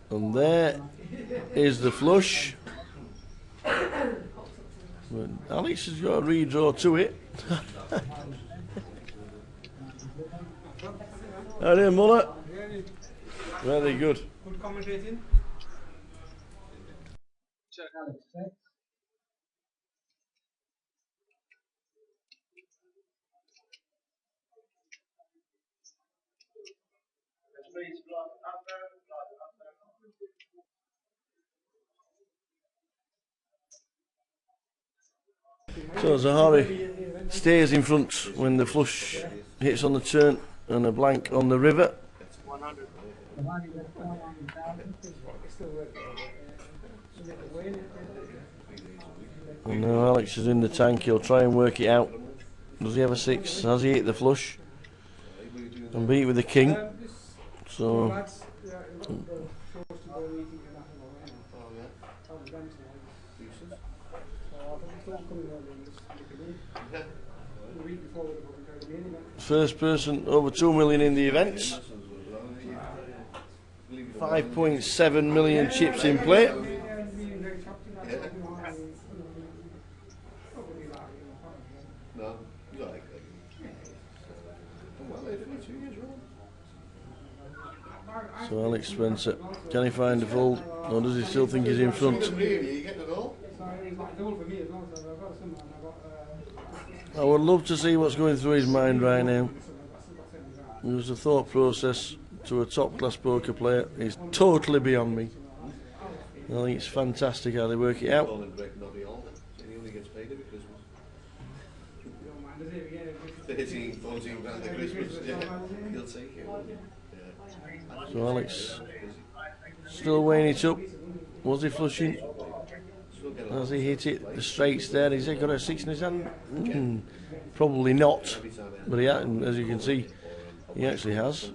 And there is the flush. But Alex has got a redraw to it. There, Muller. Very good. Good commentating. Check. So Zahari stays in front when the flush hits on the turn and a blank on the river. 100. And now Alex is in the tank, he'll try and work it out. Does he have a 6? Has he hit the flush? And beat with the king. So first person over 2 million in the event. 5.7 million chips in play. So Alex Spencer, can he find a fold, or does he still think he's in front? I would love to see what's going through his mind right now. There's a thought process to a top class poker player. It's totally beyond me. I think it's fantastic how they work it out. So Alex still weighing it up. Was he flushing? Has he hit it? The straights there. Has he got a 6 in his hand? Probably not. But he, as you can see, he actually has.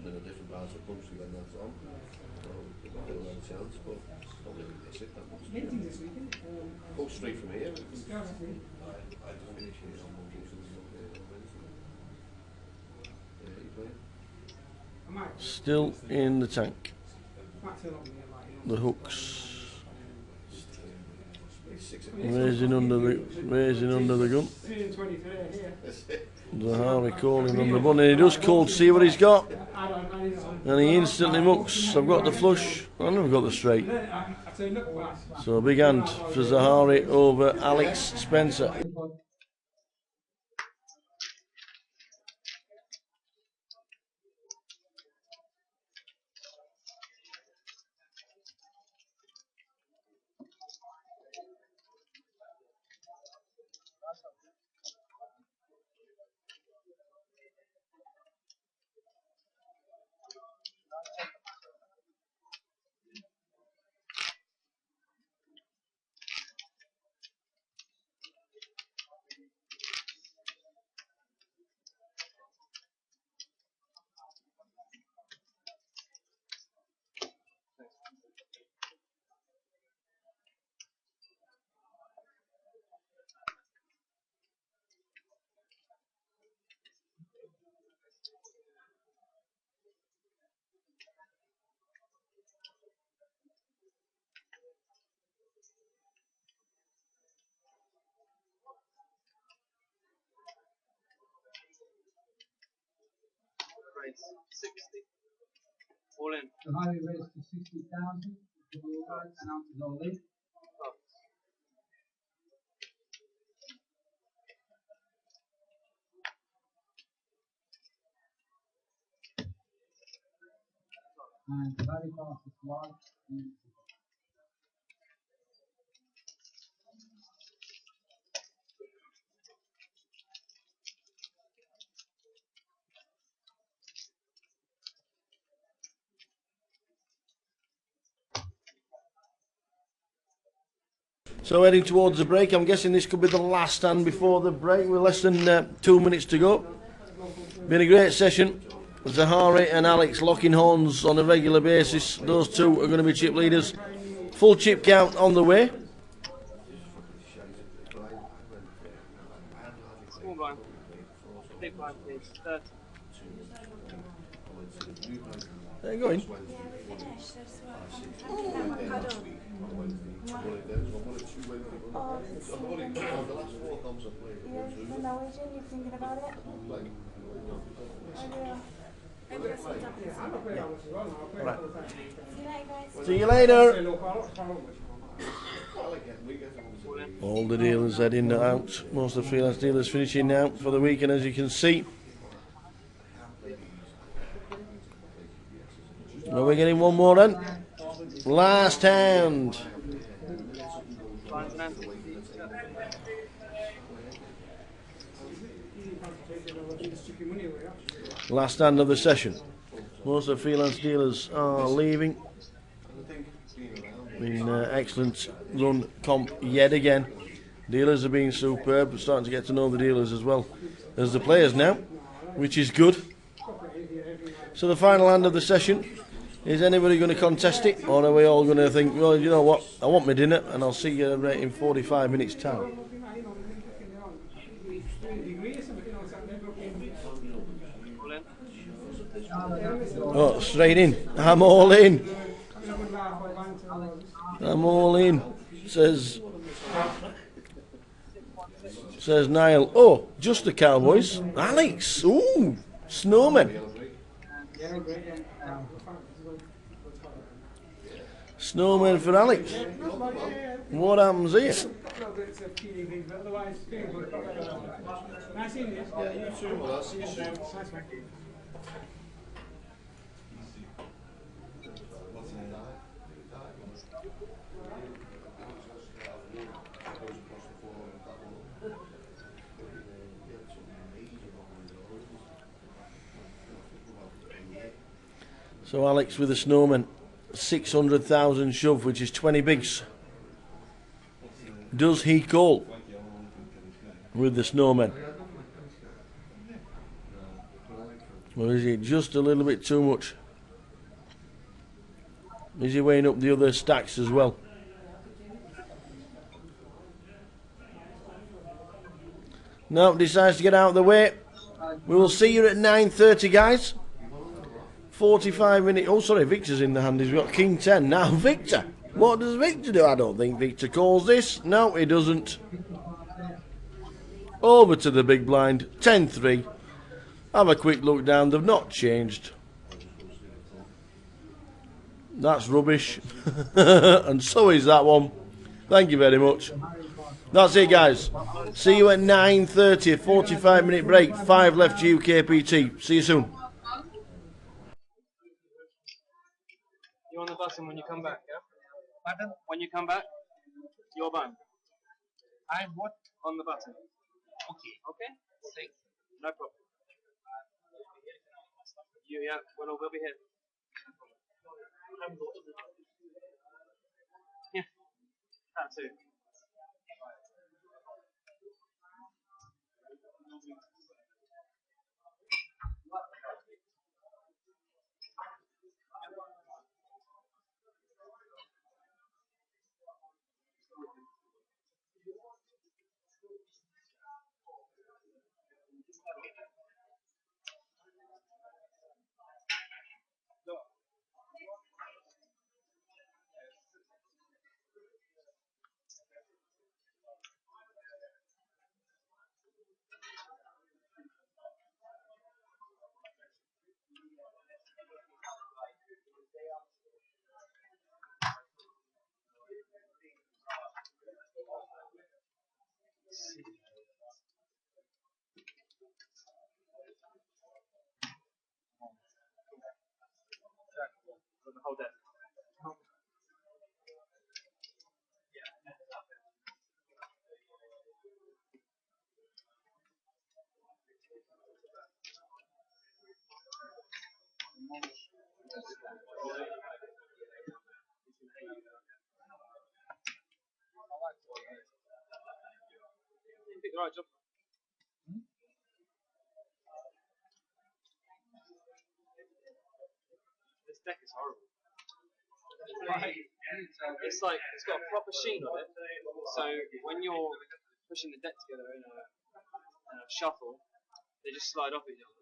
Still in the tank. The hooks. Raising under the gun. Zahari calling on the bun, and he does call to see what he's got. And he instantly mucks. I've got the flush. I've never got the straight. So a big hand for Zahari over Alex Spencer. Raise 60. All in. The highway raised to 60,000. Announced all in. And the very fastest one is So heading towards the break. I'm guessing this could be the last stand before the break with less than 2 minutes to go. Been a great session. Zahari and Alex locking horns on a regular basis. Those two are going to be chip leaders. Full chip count on the way. Small blind. Big blind, please. 30. There you go in. See you later. All the dealers heading out. Most of the freelance dealers finishing out for the weekend, as you can see. Are we getting one more then? Last hand. Last hand of the session. Most of the freelance dealers are leaving. Been excellent run comp yet again. Dealers are being superb. We're starting to get to know the dealers as well as the players now, which is good. So the final hand of the session. Is anybody going to contest it, or are we all going to think, well, you know what, I want my dinner and I'll see you in 45 minutes time? Oh, straight in. I'm all in. I'm all in, says Niall. Oh, just the Cowboys. Alex. Ooh, Snowman. Snowman for Alex. What happens here? So Alex with the Snowman. 600,000 shove, which is 20 bigs. Does he call with the Snowman? Or is it just a little bit too much? Is he weighing up the other stacks as well? No, decides to get out of the way. We will see you at 9:30, guys. 45 minutes. Oh, sorry, Victor's in the hand. He's got King 10. Now, Victor. What does Victor do? I don't think Victor calls this. No, he doesn't. over to the big blind, 10-3. Have a quick look down, they've not changed. That's rubbish. And so is that one. Thank you very much. That's it, guys. See you at 9:30, 45-minute break, 5 left GUKPT. See you soon. You're on the button when you come back, yeah? Button? When you come back, your button. I'm what? On the button. Okay. Okay? Thanks. No problem. Yeah, we'll be here. Yeah, that too. Hold that. You did the right job. This deck is horrible. It's like it's got a proper sheen on it, so when you're pushing the deck together in a shuffle, they just slide off each other,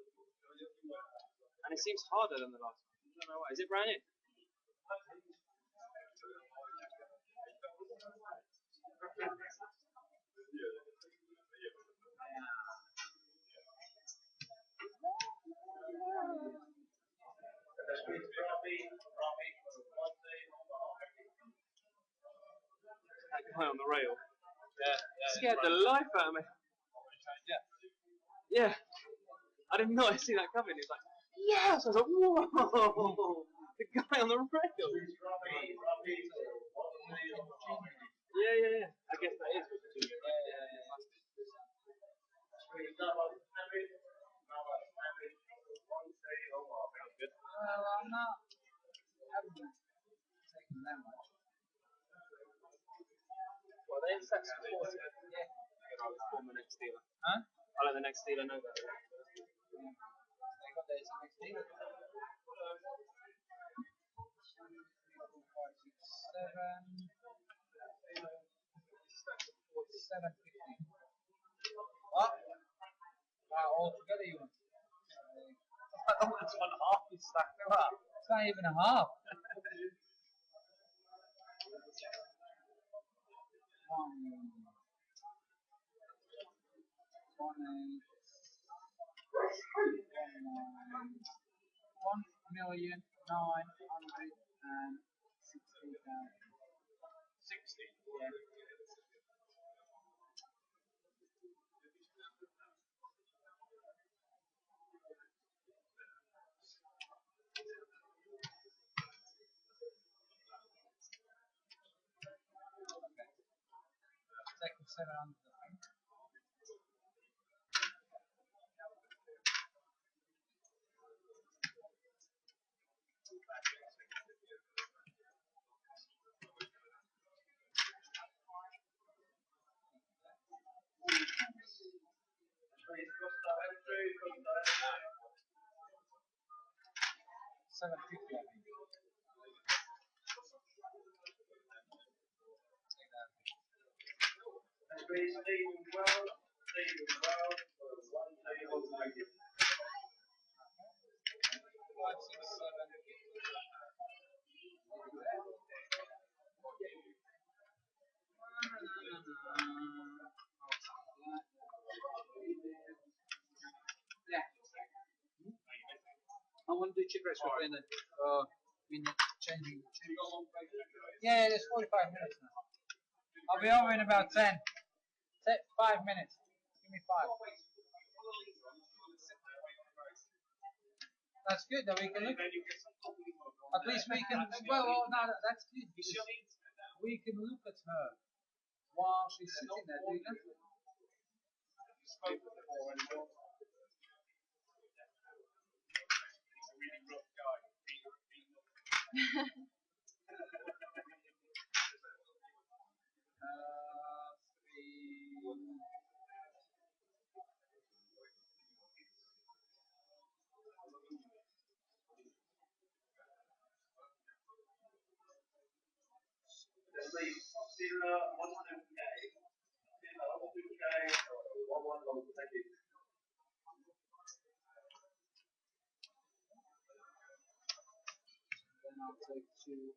and it seems harder than the last one. I don't know why. Is it brand new? That guy on the rail scared the life out of me. Yeah, I did not see that coming. He was like, yes! I was like, whoa! The guy on the rail. Yeah. I guess that is. Well, I'm not. I haven't taken that much. Well, they set some force. Yeah. I'll form the next dealer. Huh? I'll let the next dealer know that. They got theirs next deal. 4, 5, 6, 7. 750. What? Wow, all together you want? That's one half you stacked up. It's not even a half. 1,960,000. 60. Yeah. Second 700, I think. $750, I think. we'll do chip race between the changing. Yeah, there's 45 minutes now. I'll be over in about 10. Take 5 minutes. Give me 5. That's good. Then we can look. At least we can. Well, no, that's good. We can look at her while she's sitting there doing nothing. Then I'll take 2.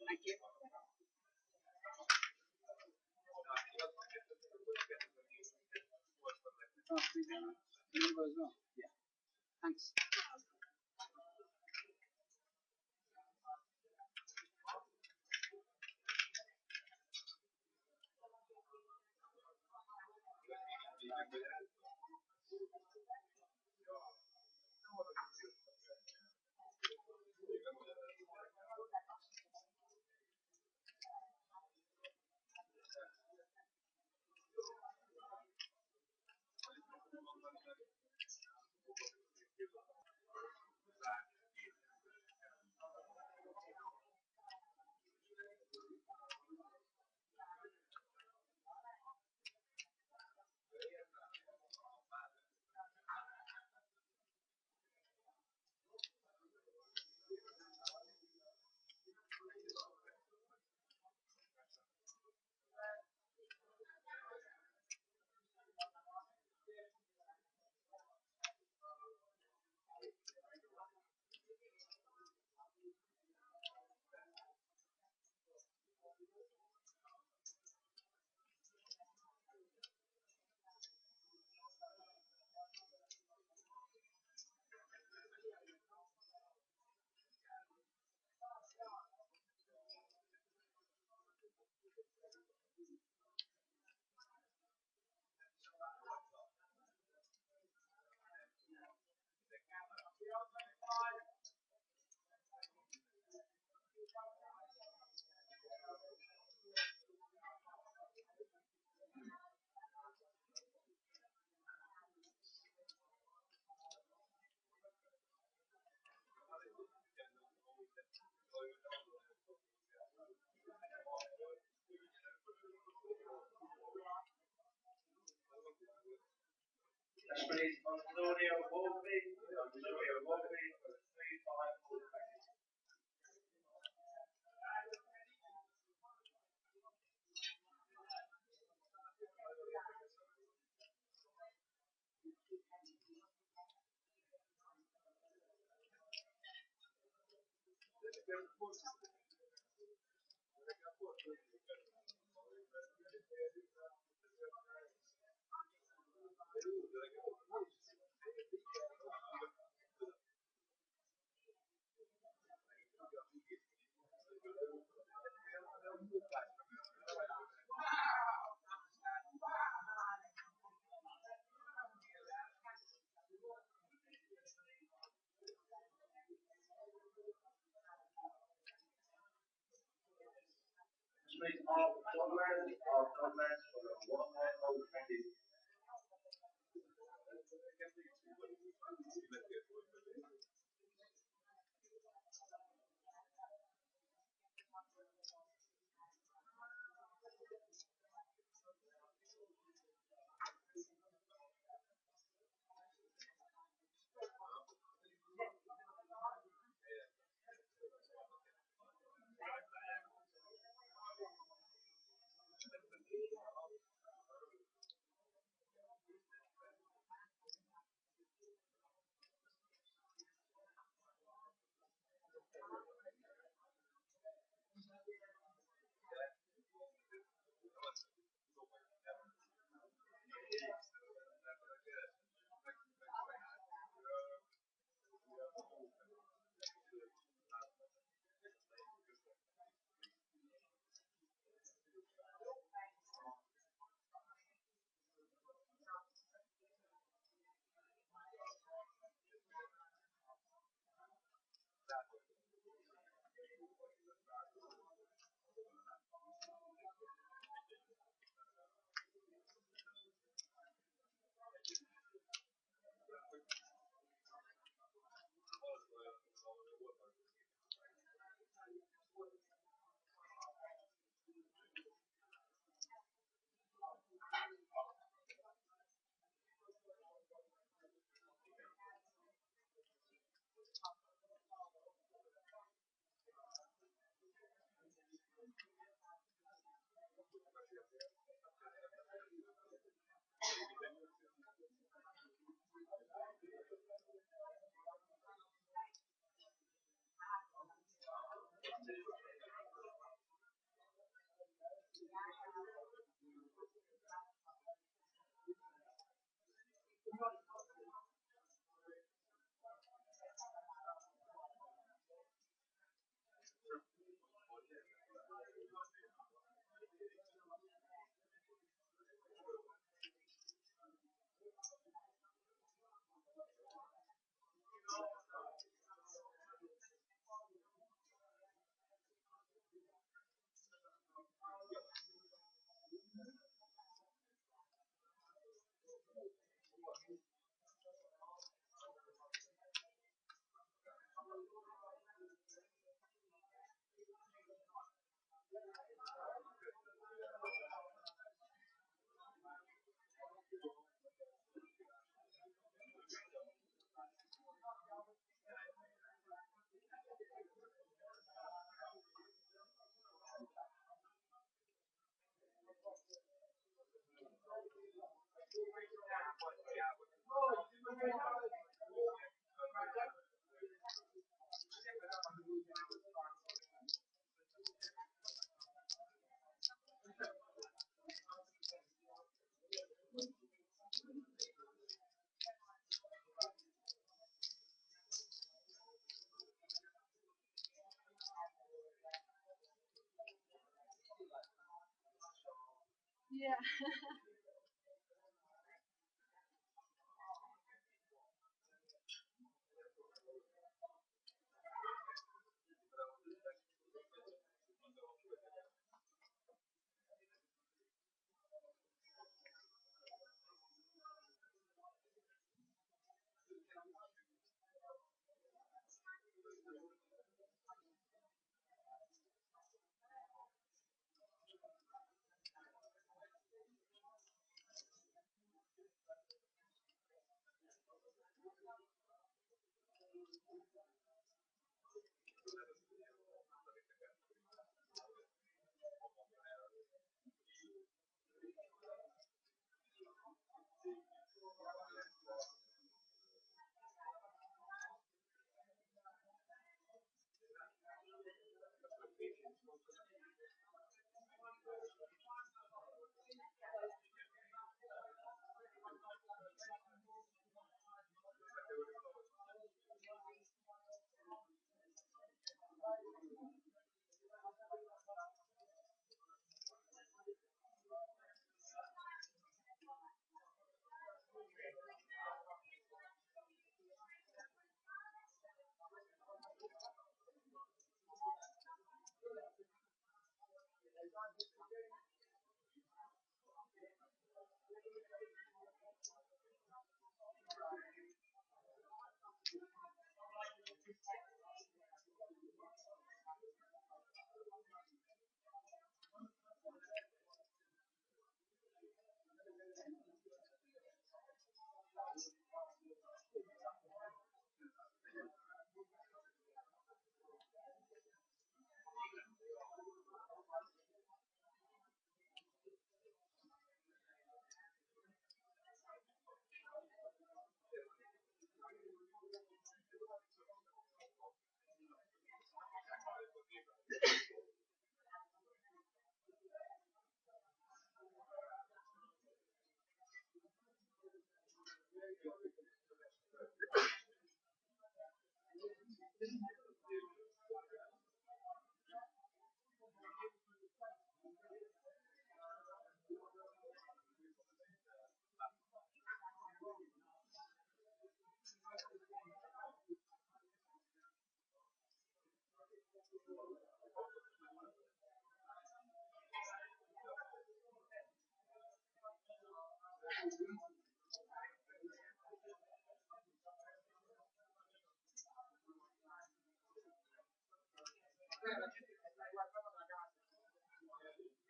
Thank you. Remember as well. Yeah. Thanks. Yeah.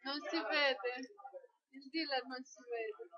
Non si vede, il dealer non si vede.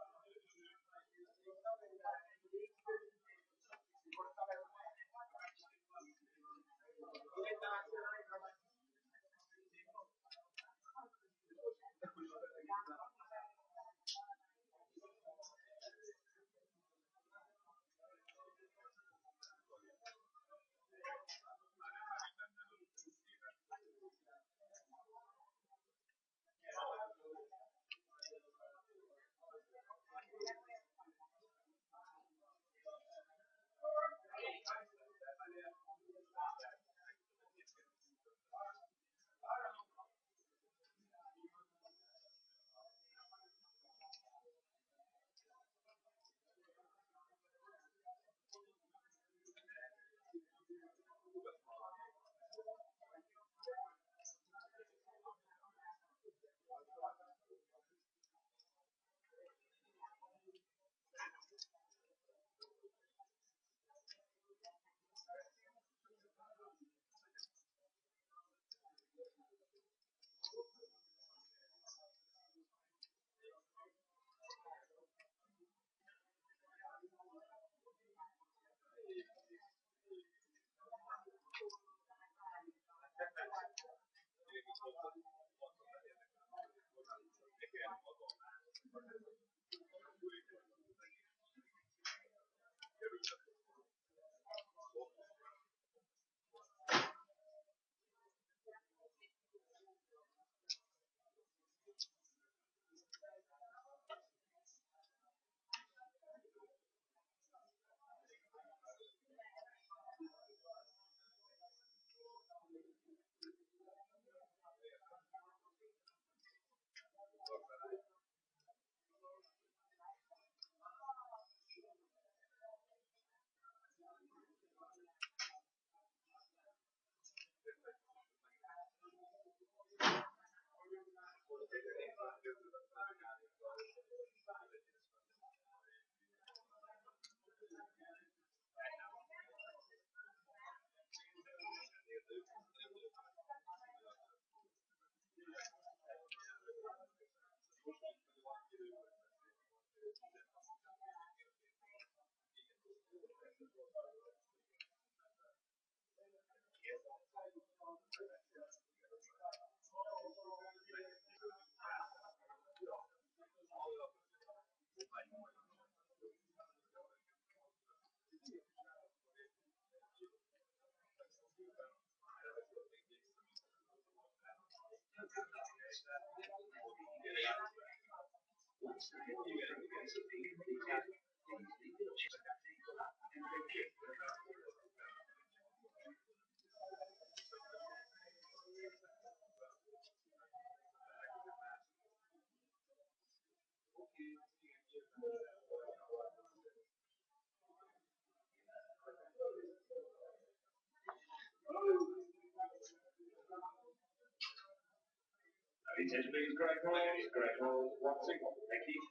Attention please, correct roll, correct roll, one single, thank you.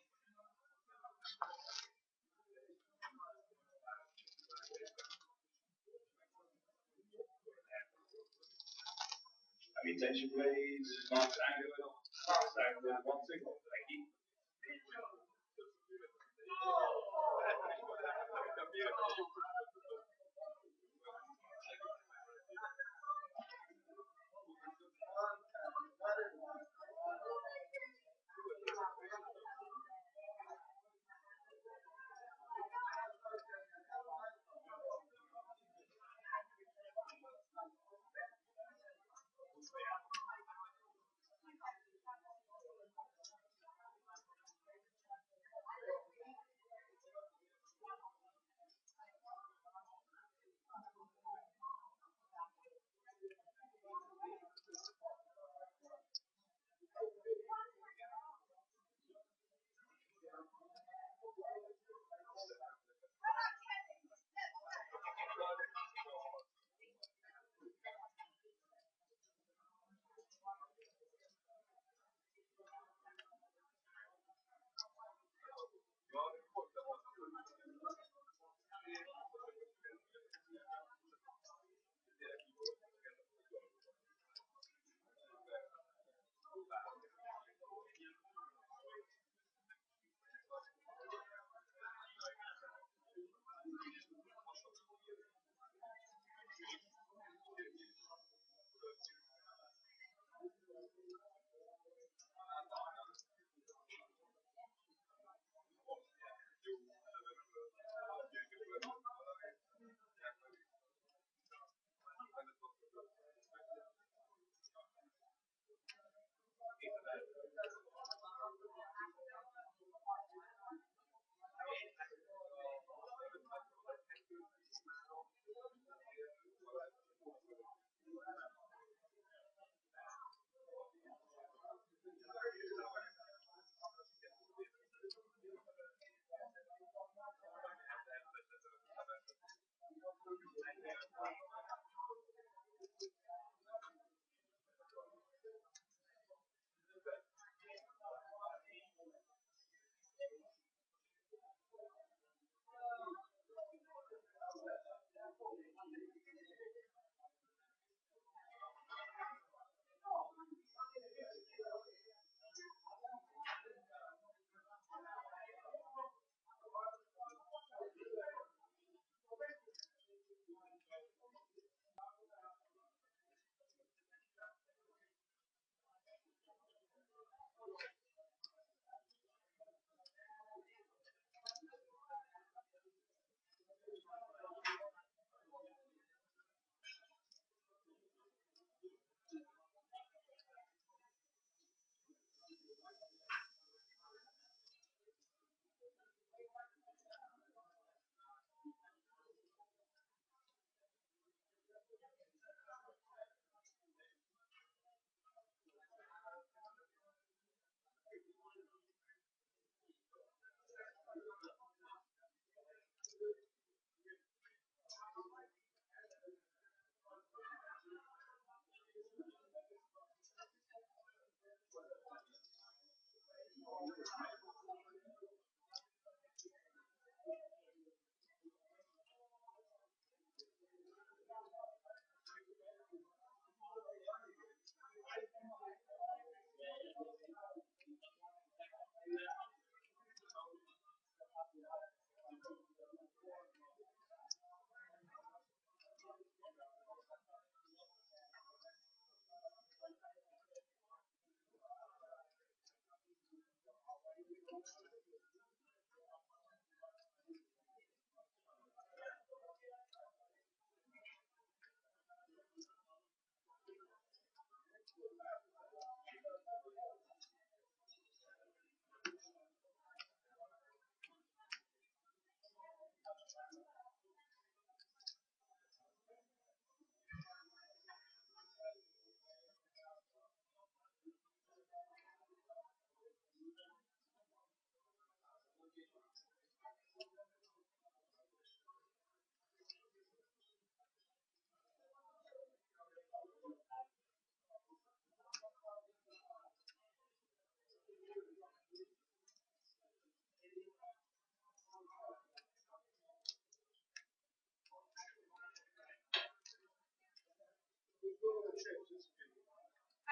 Attention please, mark angle, one single, thank you.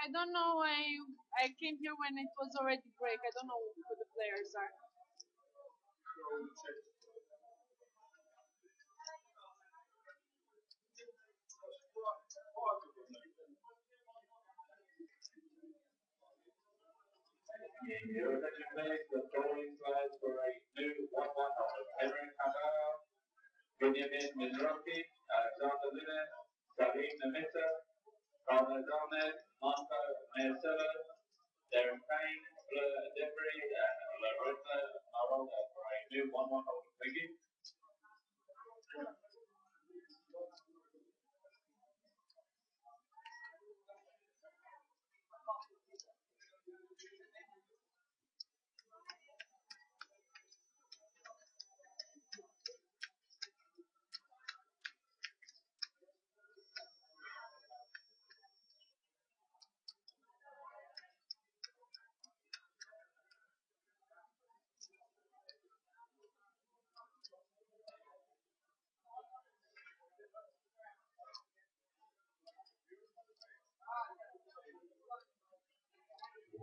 I don't know. I came here when it was already break. I don't know who the players are. Your attention please, the bowling flags for a new 1-1 on Henry Cabral, Benjamin Mizrahi, Alexander Luna, Salim Namita, Carlos Ahmed, Marco Mayasela, Darren Payne, Fleur Debris, and Larissa Marola for a new 1-1 hold. Thank you.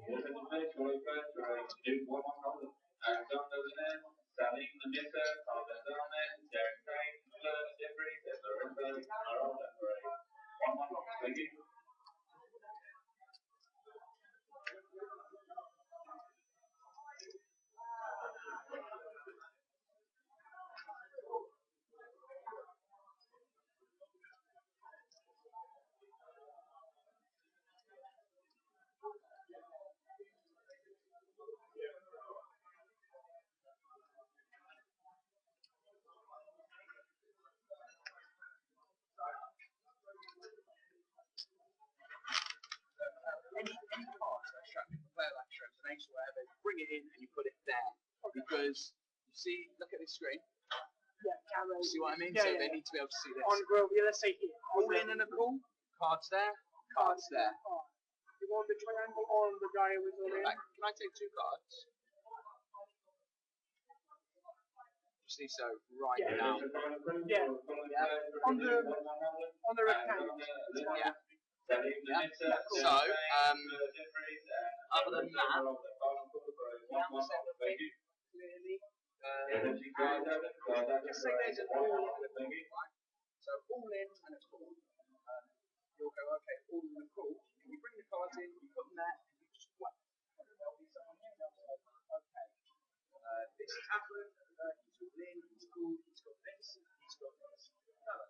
Your attention please, bowling flags for a new 1-1 hold. Alexander Luna, Salim Namita, Carlos Ahmed, Darren Payne, Fleur Debris, and Larissa Marola for a 1-1 hold. Thank you. Any cards that show a player that shows an ace or whatever, you bring it in and you put it there. Because you see, look at this screen. Yeah, camera. See what I mean? Yeah, So yeah. they need to be able to see this. On grove, yeah, let's say here. All in and a call. Cards there. Cards there. You want the triangle on the guy with all in? Can I take 2 cards? Just need to write it down. Yeah. On the rectangle. Yeah. So, other than that, clearly, just say there's an all in and a call, right? So all in and a call. You'll go, okay, all in and a call. And you bring the cards in, you put them there, and you just wait. There'll be someone here, they'll say, okay, this has happened, he's all in, he's cool, he's got this, he's got this. No.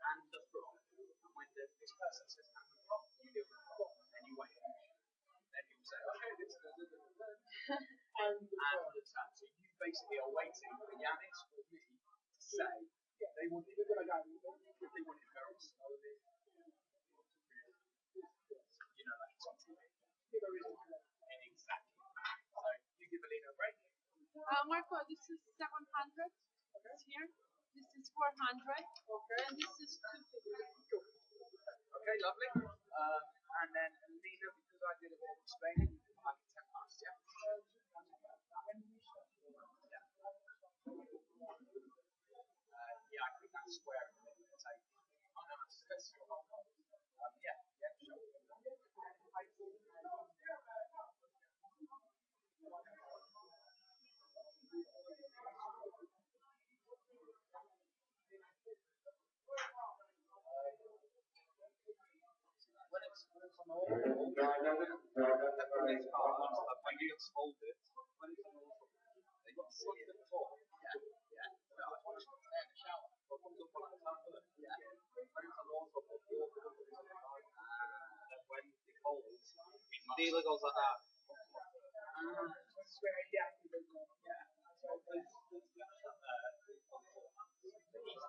And the flop. And when this person says happened flop, you do the flop, and you wait. Then you'll say, okay, this is and the turn. So you basically are waiting for Yanis or me to say, they want it, if they want it very slowly. You know, like it's on TV. Exactly. So you give Alina a break. Marco, this is 700. It's here. This is 400. Okay. And this is 250. Cool. Okay, lovely. And then Alina, because I did a bit of explaining, I can 10 past, yeah? Yeah, I think that's square. Oh no, that's yeah, sure. When it's on the wall, when it's folded, when it's on the wall, they got to see it before. Yeah. No, I want to stay in the shower. What comes up on the top of it? Yeah. When it's on the wall, when it folds, Dealer goes like that. Swear, yeah. So there's he's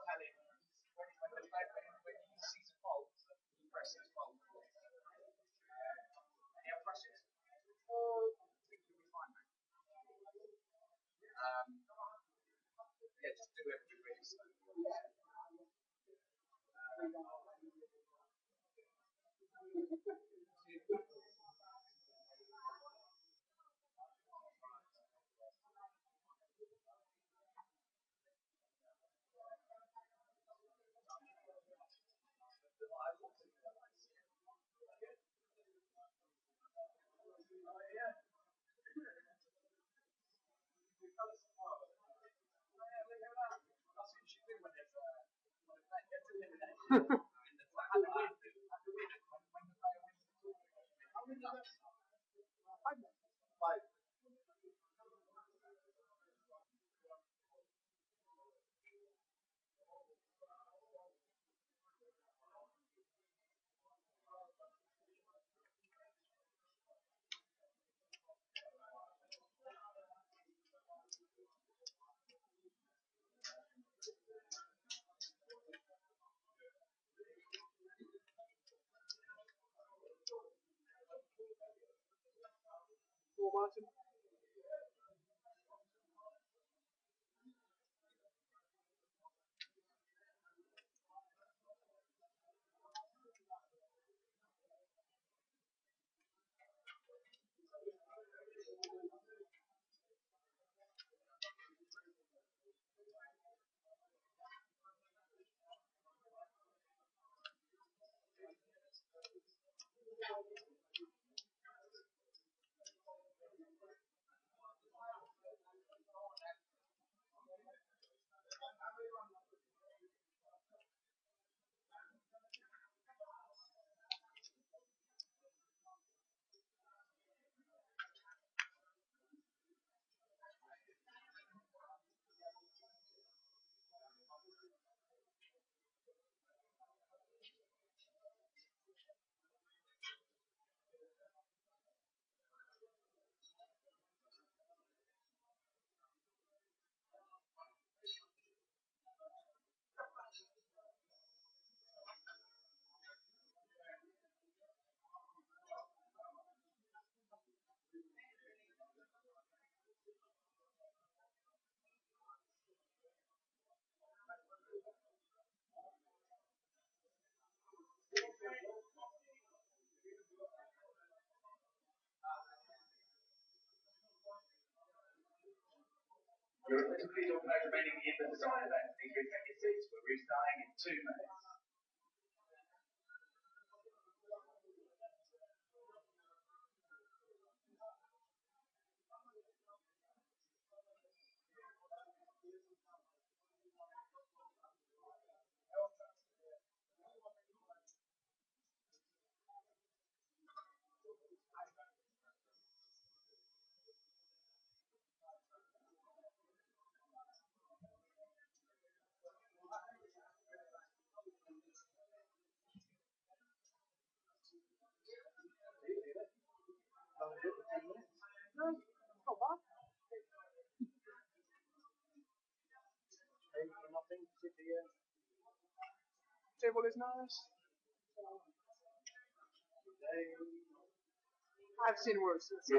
telling when he sees a fold, he presses fold. Any other questions? I think you'll be fine, mate. Yeah, just do everything really slow. Martin. Please all those remaining in the design event, please retake your seats. We're restarting in 2 minutes. No, it's not bad. Nothing. Table is nice. I've seen worse. That's a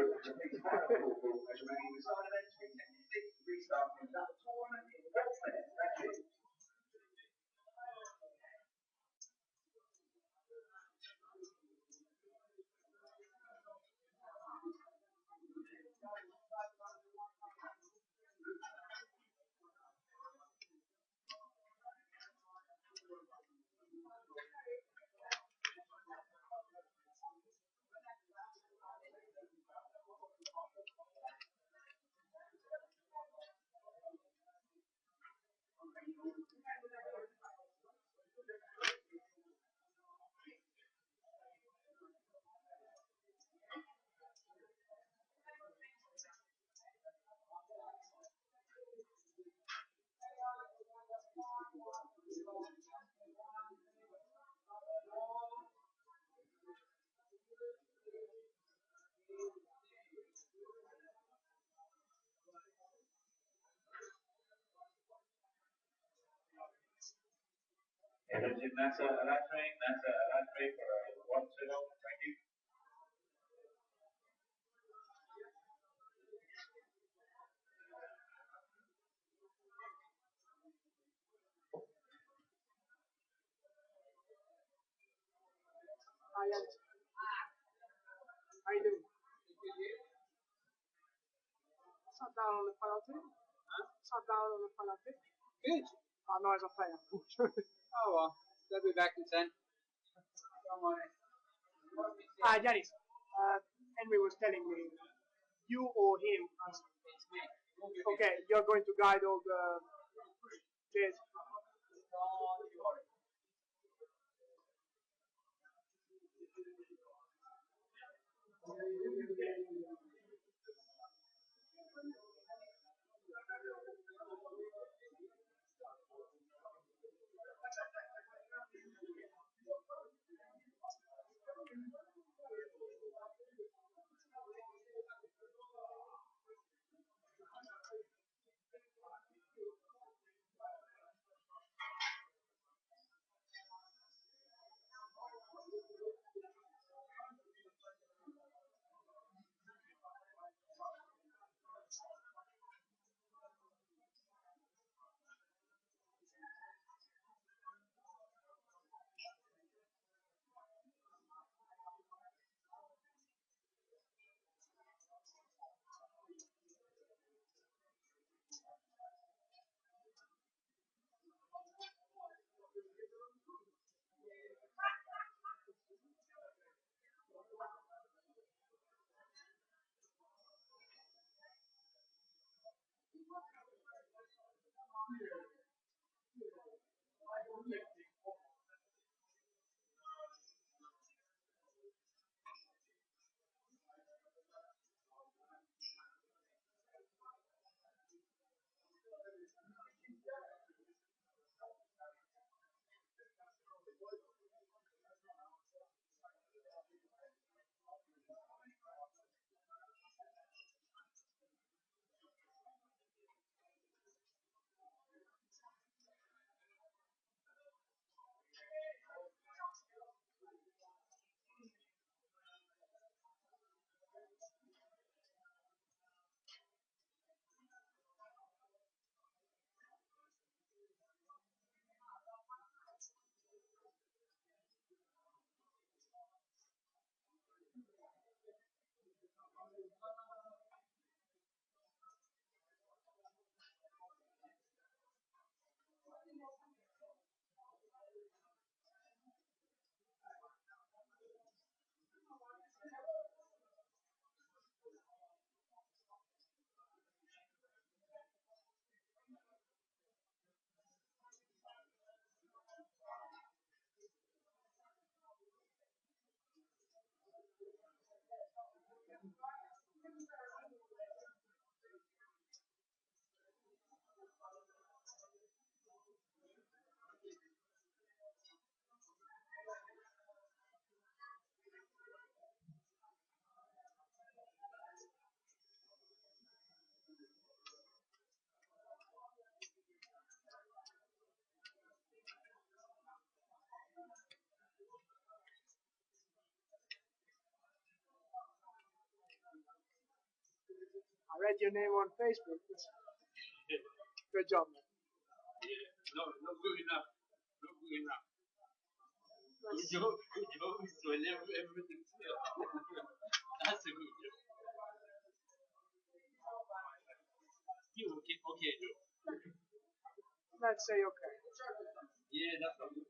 train for 1 0. Thank you. Hi, Ant. How you doing? Sat down on the penalty. Sat down on the penalty. Good. Oh, no, as a player. Oh well, they'll be back in 10. Don't worry. Janis, Henry was telling me, you or him. Okay, you're going to guide all the kids. I read your name on Facebook. Good job, man. Yeah, no, not good enough. Not good enough. Good job, so everything's here. That's a good job. Still okay, okay, Joe. Let's say okay. Yeah, that's a good.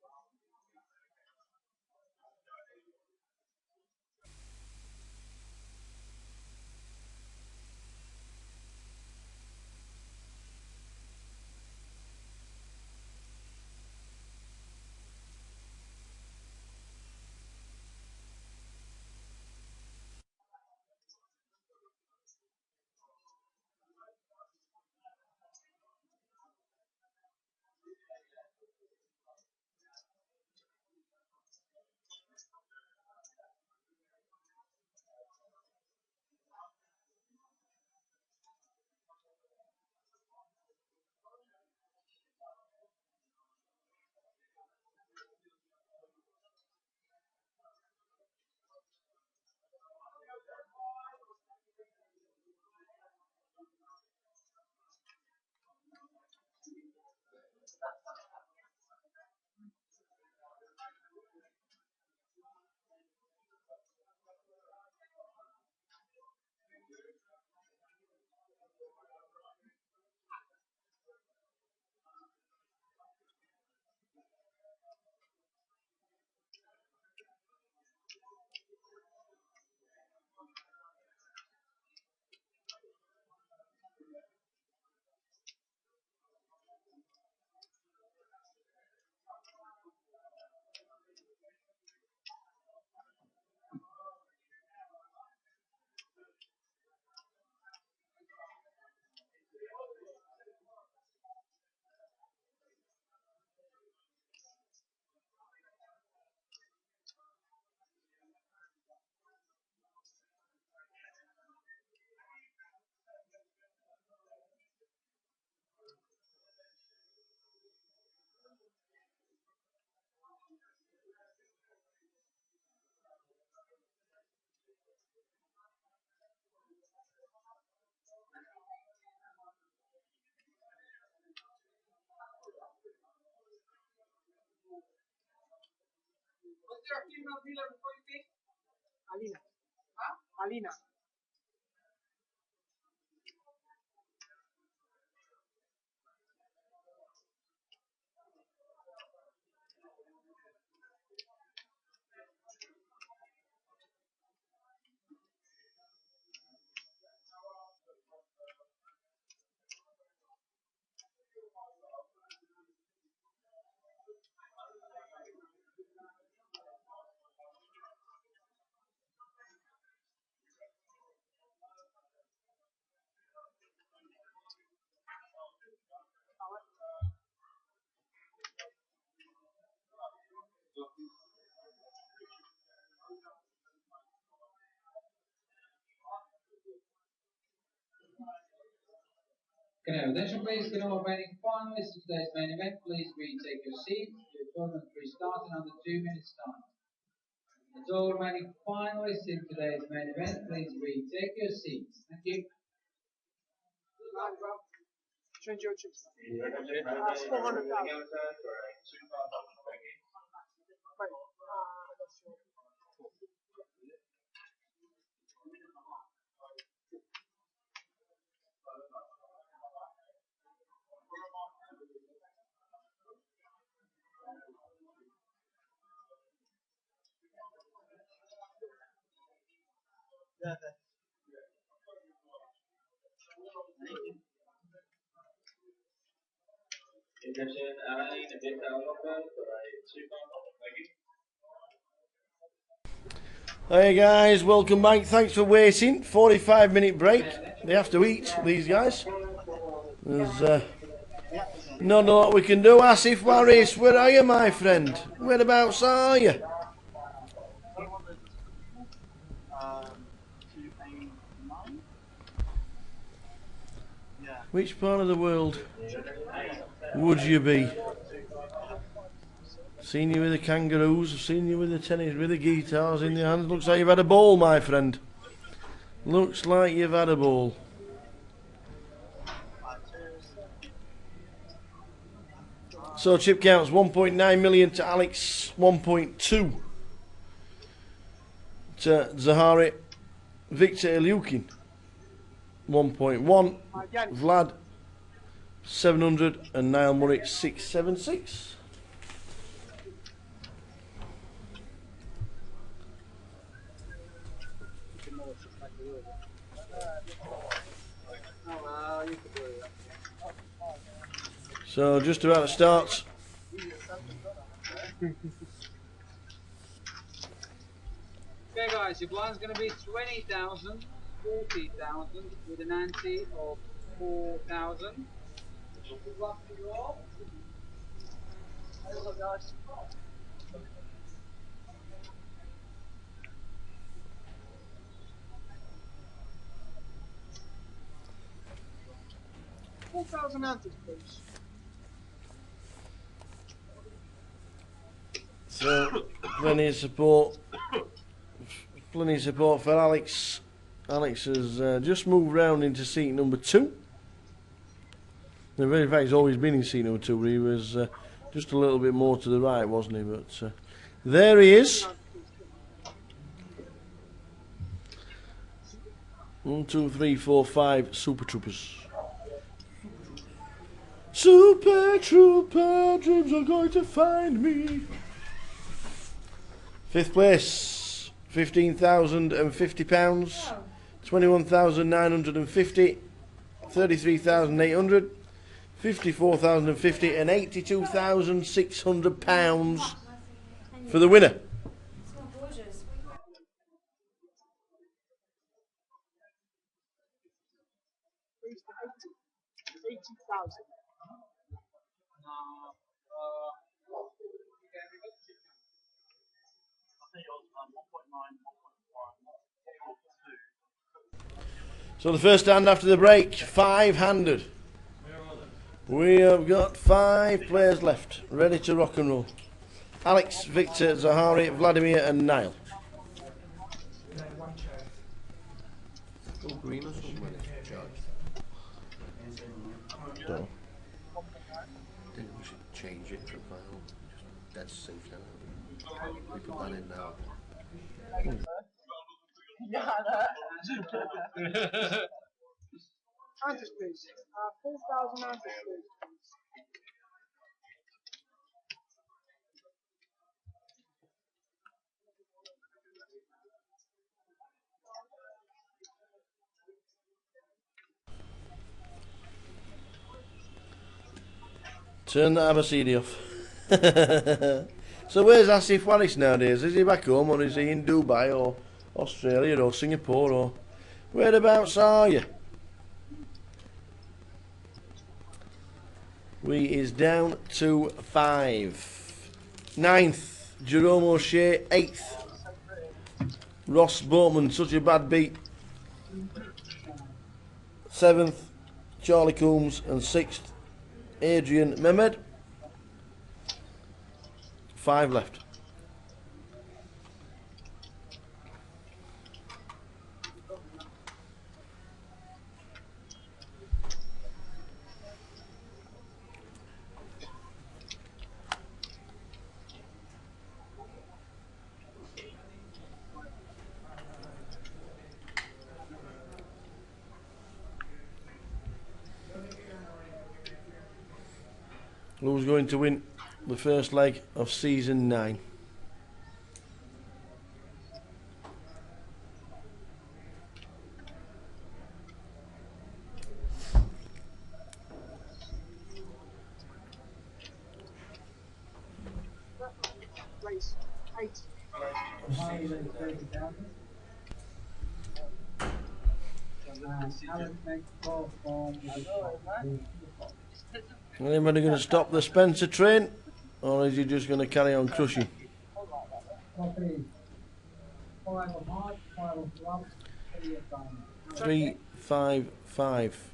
Was there a female dealer before you came? Alina. Huh? Alina. Can I have attention please? Can all remaining finalists of today's main event please retake your seats? Your tournament will be starting under 2 minutes time. As all remaining finalists in today's main event, please retake your seats. Thank you. Change your chips. 400,000. Wait, that's your. Yeah, Hey guys, welcome back. Thanks for waiting. 45-minute break. They have to eat, these guys. There's not a lot we can do. Asif Waris, where are you, my friend? Whereabouts are you? Which part of the world would you be? Seen you with the kangaroos, I've seen you with the tennis, with the guitars in your hands. Looks like you've had a ball, my friend. Looks like you've had a ball. So chip counts 1.9 million to Alex, 1.2 to Zahari, Victor Ilyukin 1.1, Vlad 700 and Niall Murray 676. So just about to start. Okay guys, your blind's going to be 20,000, 40,000 with an ante of 4,000. Good luck to you all. Hello guys. $4,000 please. So plenty of support. Plenty of support for Alex. Alex has just moved round into seat number 2. In fact, he's always been in seat number 2, but he was just a little bit more to the right, wasn't he? But there he is. 1, 2, 3, 4, 5 Super Troopers. Super Trooper, dreams are going to find me. 5th place, £15,050, 21,950, 33,800, 54,050 and £82,600 for the winner. So the first hand after the break, 5-handed. We have got 5 players left, ready to rock and roll. Alex, Victor, Zahari, Vladimir and Niall. Go green or something when it's charged. Don't. I think we should change it for a while. Just dead safe now. We put that in now. Answers, please. 4,000 answers, please. Turn that Abbassidi off. So where's Asif Waris nowadays? Is he back home or is he in Dubai or Australia or Singapore or whereabouts are you? We is down to 5. 9th, Jerome O'Shea. 8th, Ross Boatman, such a bad beat. 7th, Charlie Coombs, and 6th, Adrian Mehmed. 5 left. Who's going to win the first leg of season 9? Race 8. Anybody going to stop the Spencer train, or is he just going to carry on crushing? 3, 5, 5.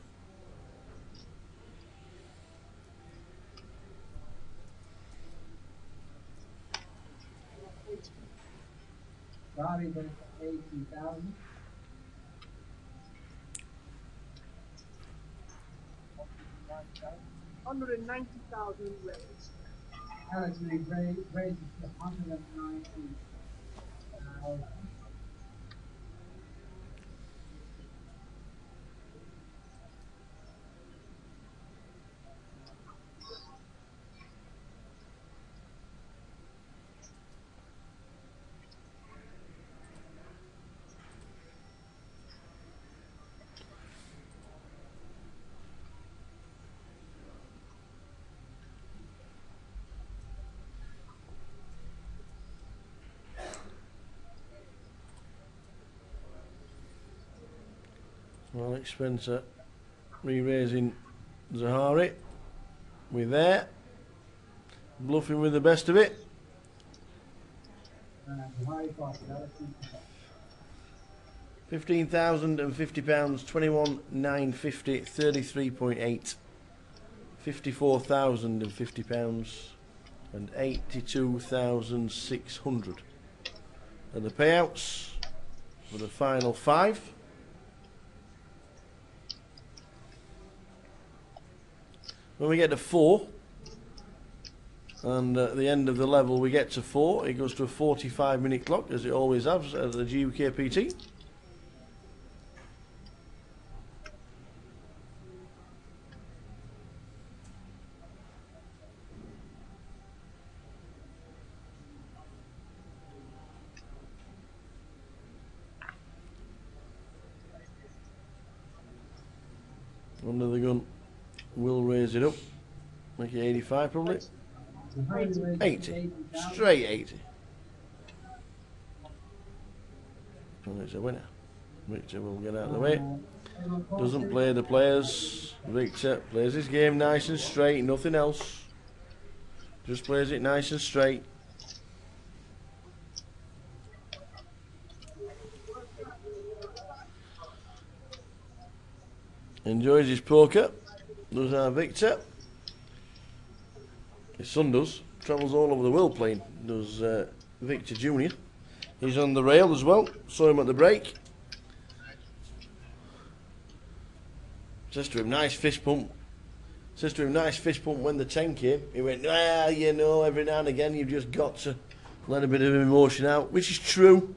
Bobby went for 18,000. $190,000 raised. Alex raises to 190,000. Alex Spencer re-raising Zahari. We're there. Bluffing with the best of it. £15,050, 21,950, 33.8. £54,050 and 82,600. And the payouts for the final 5. When we get to 4, and at the end of the level we get to 4, it goes to a 45-minute clock, as it always has at the GUKPT. Under the gun will raise it up, make it 85 probably. 80, straight 80. And it's a winner. Victor will get out of the way. Doesn't play the players. Victor plays his game nice and straight, nothing else. Just plays it nice and straight. Enjoys his poker, does our Victor. His son does, travels all over the world playing, does Victor Jr. He's on the rail as well, saw him at the break. Says to him, nice fist pump. Says to him, nice fist pump when the 10 came. He went, well, you know, every now and again you've just got to let a bit of emotion out, which is true.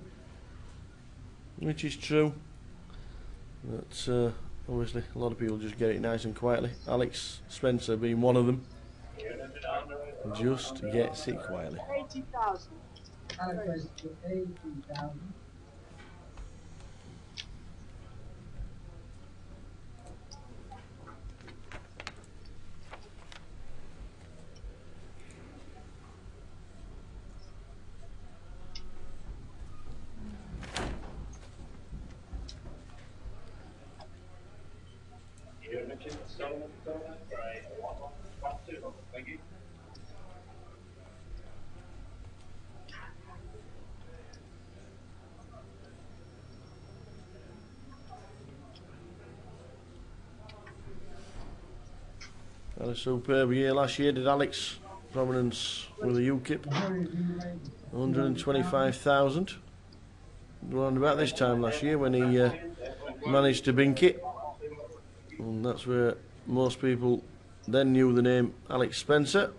Which is true. But obviously a lot of people just get it nice and quietly. Alex Spencer being one of them. Just gets it quietly. 80,000. Alex, 80,000. Thank you. Had a superb year last year, did Alex. Prominence with the UKIP. 125,000. Around about this time last year when he managed to bink it. And that's where most people then knew the name Alex Spencer.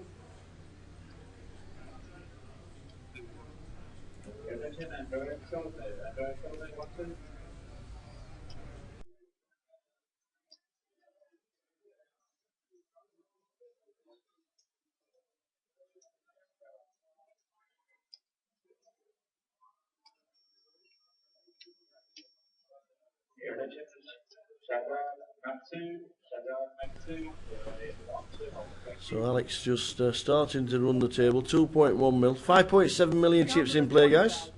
So Alex just starting to run the table. 2.1 mil, 5.7 million chips in play, guys.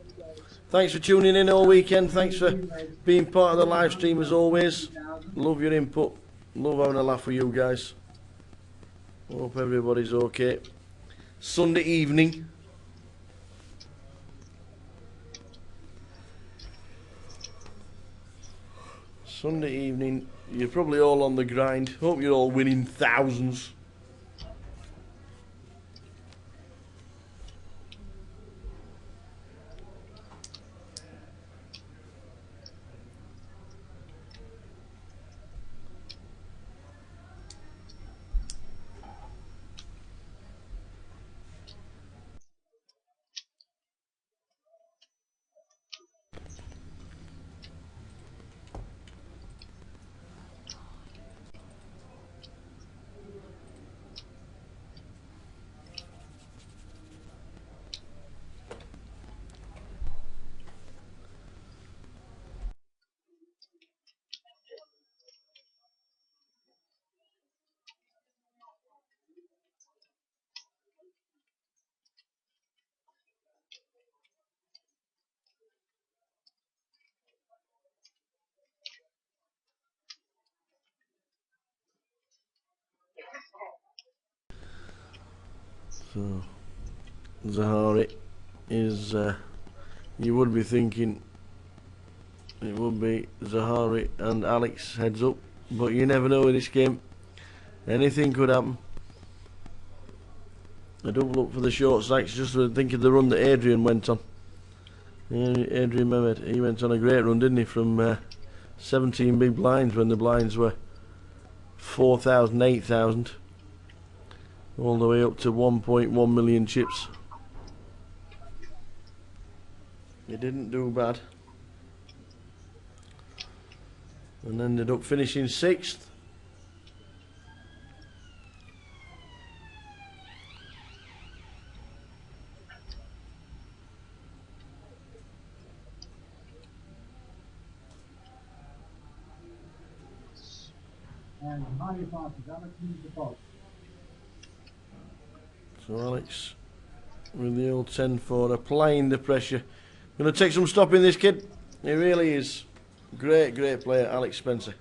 Thanks for tuning in all weekend. Thanks for being part of the live stream as always. Love your input. Love having a laugh with you guys. Hope everybody's okay. Sunday evening. Sunday evening. You're probably all on the grind. Hope you're all winning thousands. So Zahari is, you would be thinking it would be Zahari and Alex heads up, but you never know in this game. Anything could happen. A double up for the short stacks, just thinking the run that Adrian went on. Adrian Mehmed, he went on a great run, didn't he, from 17 big blinds when the blinds were 4,000, 8,000. All the way up to 1.1 million chips. He didn't do bad. And ended up finishing 6th. And highly fastest, Alex needs the box. So Alex with the old 10-4 applying the pressure. Going to take some stopping this kid. He really is. Great, great player, Alex Spencer.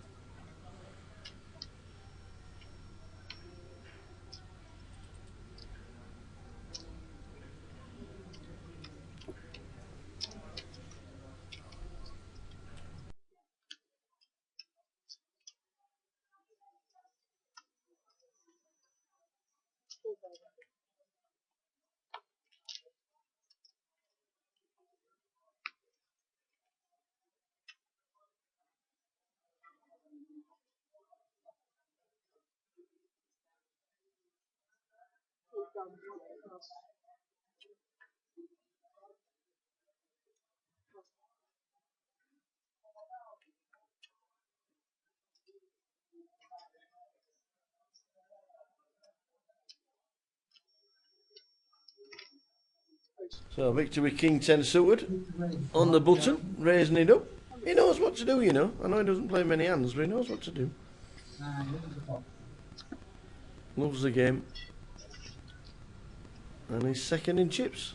So Victor with King 10 suited on the button, raising it up. He knows what to do, you know. I know he doesn't play many hands, but he knows what to do. Loves the game. And he's second in chips.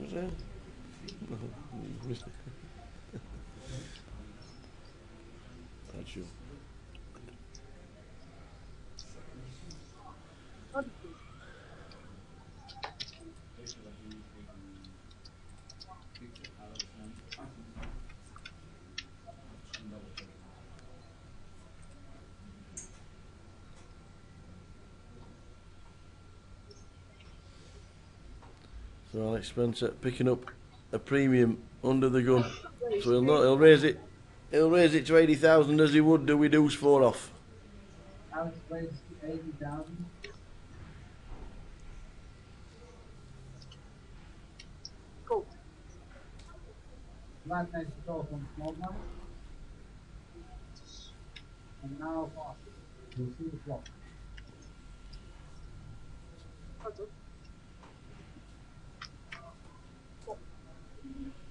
Was there? No, missed it. That's you. So Alex Spencer picking up a premium under the gun. So he'll raise it. He'll raise it to 80,000 as he would do with Deuce 4 off. Alex raised to 80,000. Cool. Black makes the call from small blind. And now we'll see the flop.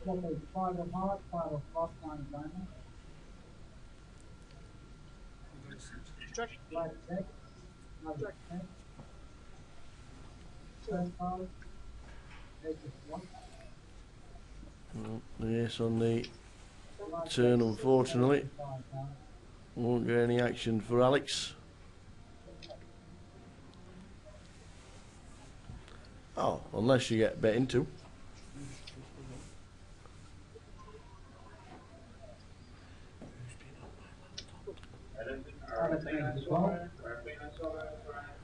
Flop is 5 of hearts, 5 of flop, 9 of diamond. Black check. Black check. Turn card. Take the flop. Well, the ace on the turn, unfortunately. Won't get any action for Alex. Oh, unless you get bet into.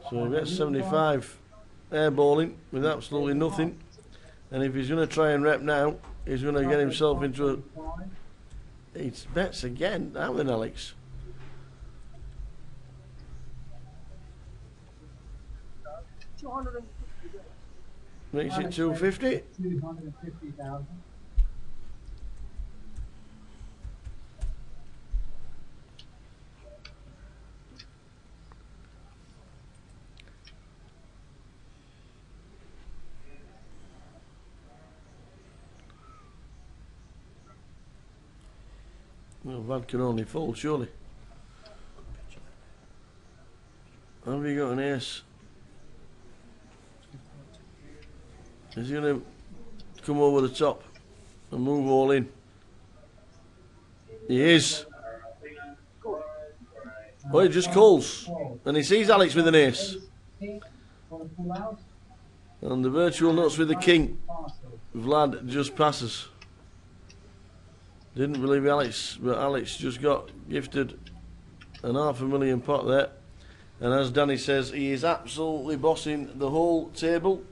So he gets 75 airballing with absolutely nothing. And if he's going to try and rep now, he's going to get himself into a... He bets again, haven't they, Alex? Makes it 250. 250,000. Well, Vad can only fold, surely. Have you got an ace? Is he going to come over the top and move all in? He is. Oh, he just calls. And he sees Alex with an ace. And the virtual nuts with the king. Vlad just passes. Didn't believe Alex, but Alex just got gifted an $500,000 pot there. And as Danny says, he is absolutely bossing the whole table.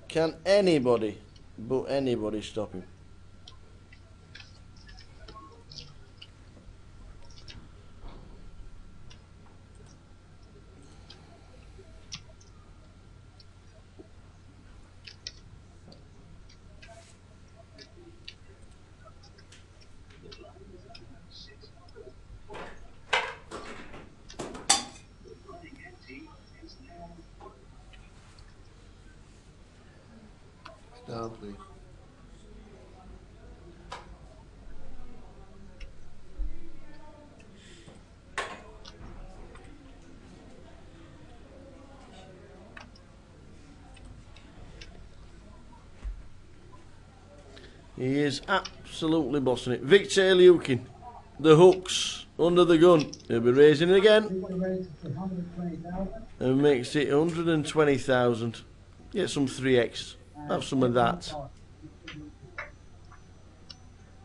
Can anybody, but anybody, stop him? Down, please. He is absolutely bossing it. Victor Eliukin, the hooks under the gun. He'll be raising it again. And makes it 120,000. Get some 3x. Have some of that.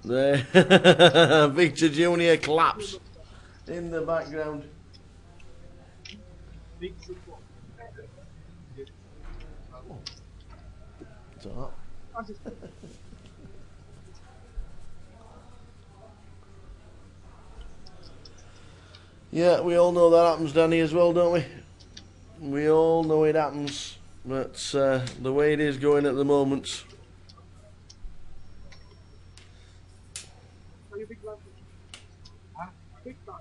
There. Victor Junior claps in the background. What's that? Yeah, we all know that happens, Danny, as well, don't we? We all know it happens. But the way it is going at the moment. Are you big lad? Huh? Big time.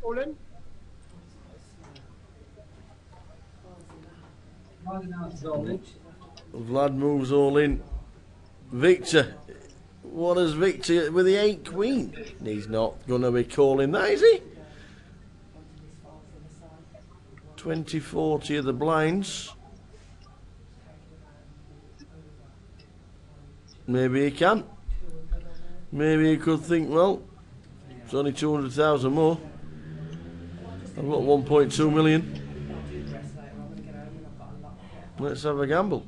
All in? Vlad moves all in. Victor. What is Victor with the 8 queen? He's not going to be calling that, is he? 20-40 of the blinds. Maybe he can. Maybe he could think, well, it's only 200,000 more. I've got 1.2 million. Let's have a gamble.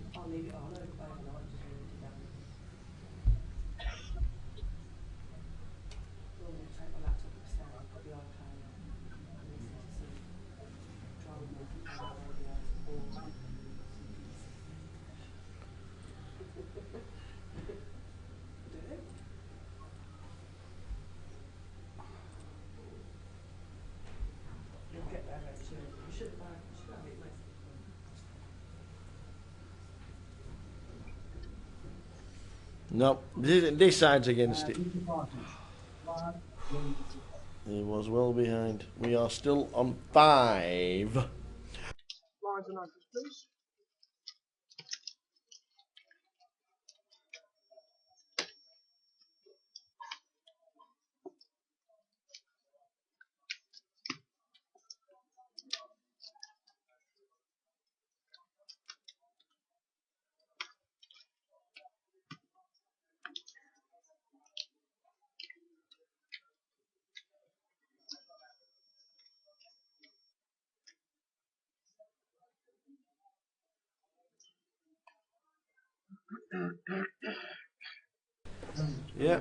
No, this side's against it. He was well behind. We are still on 5. Lines and answers, please. Yeah.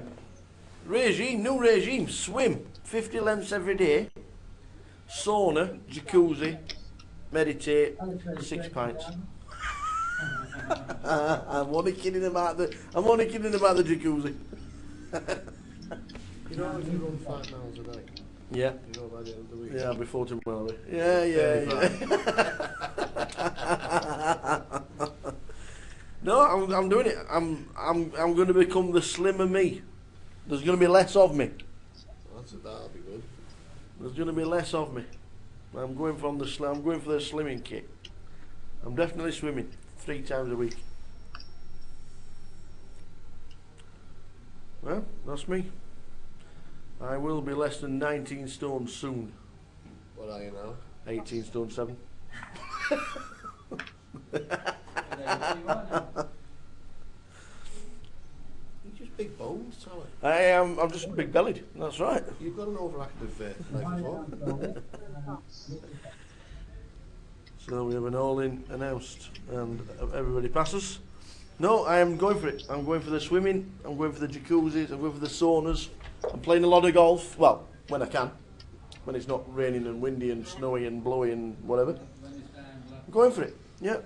Regime, new regime. Swim, 50 lengths every day. Sauna, jacuzzi, meditate, 6 pints. I'm only kidding about the jacuzzi. You know, if you run 5 miles a day. Yeah. You know, by the end of the week. Yeah, before tomorrow. Yeah. No, I'm doing it. I'm going to become the slimmer me. There's going to be less of me. That'll be good. There's going to be less of me. I'm going for the slimming kit. I'm definitely swimming 3 times a week. Well, that's me. I will be less than 19 stone soon. What are you now? 18 stone 7. You're just big bones, Sally. I'm just big bellied. That's right. You've got an overactive microphone. So we have an all-in announced, and everybody passes. No, I am going for it. I'm going for the swimming. I'm going for the jacuzzis. I'm going for the saunas. I'm playing a lot of golf. Well, when I can. When it's not raining and windy and snowy and blowy and whatever. I'm going for it. Yeah.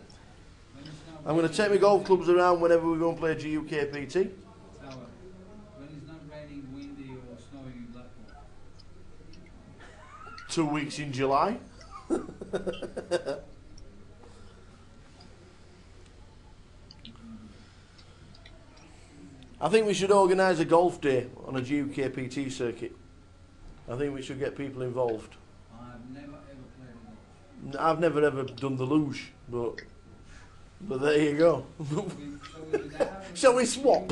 I'm going to take my golf clubs around whenever we go and play a GUKPT. When it's not raining, windy or snowing in Blackpool? 2 weeks in July. I think we should organise a golf day on a GUKPT circuit. I think we should get people involved. I've never ever played golf. I've never ever done the luge, but there you go. Shall we swap?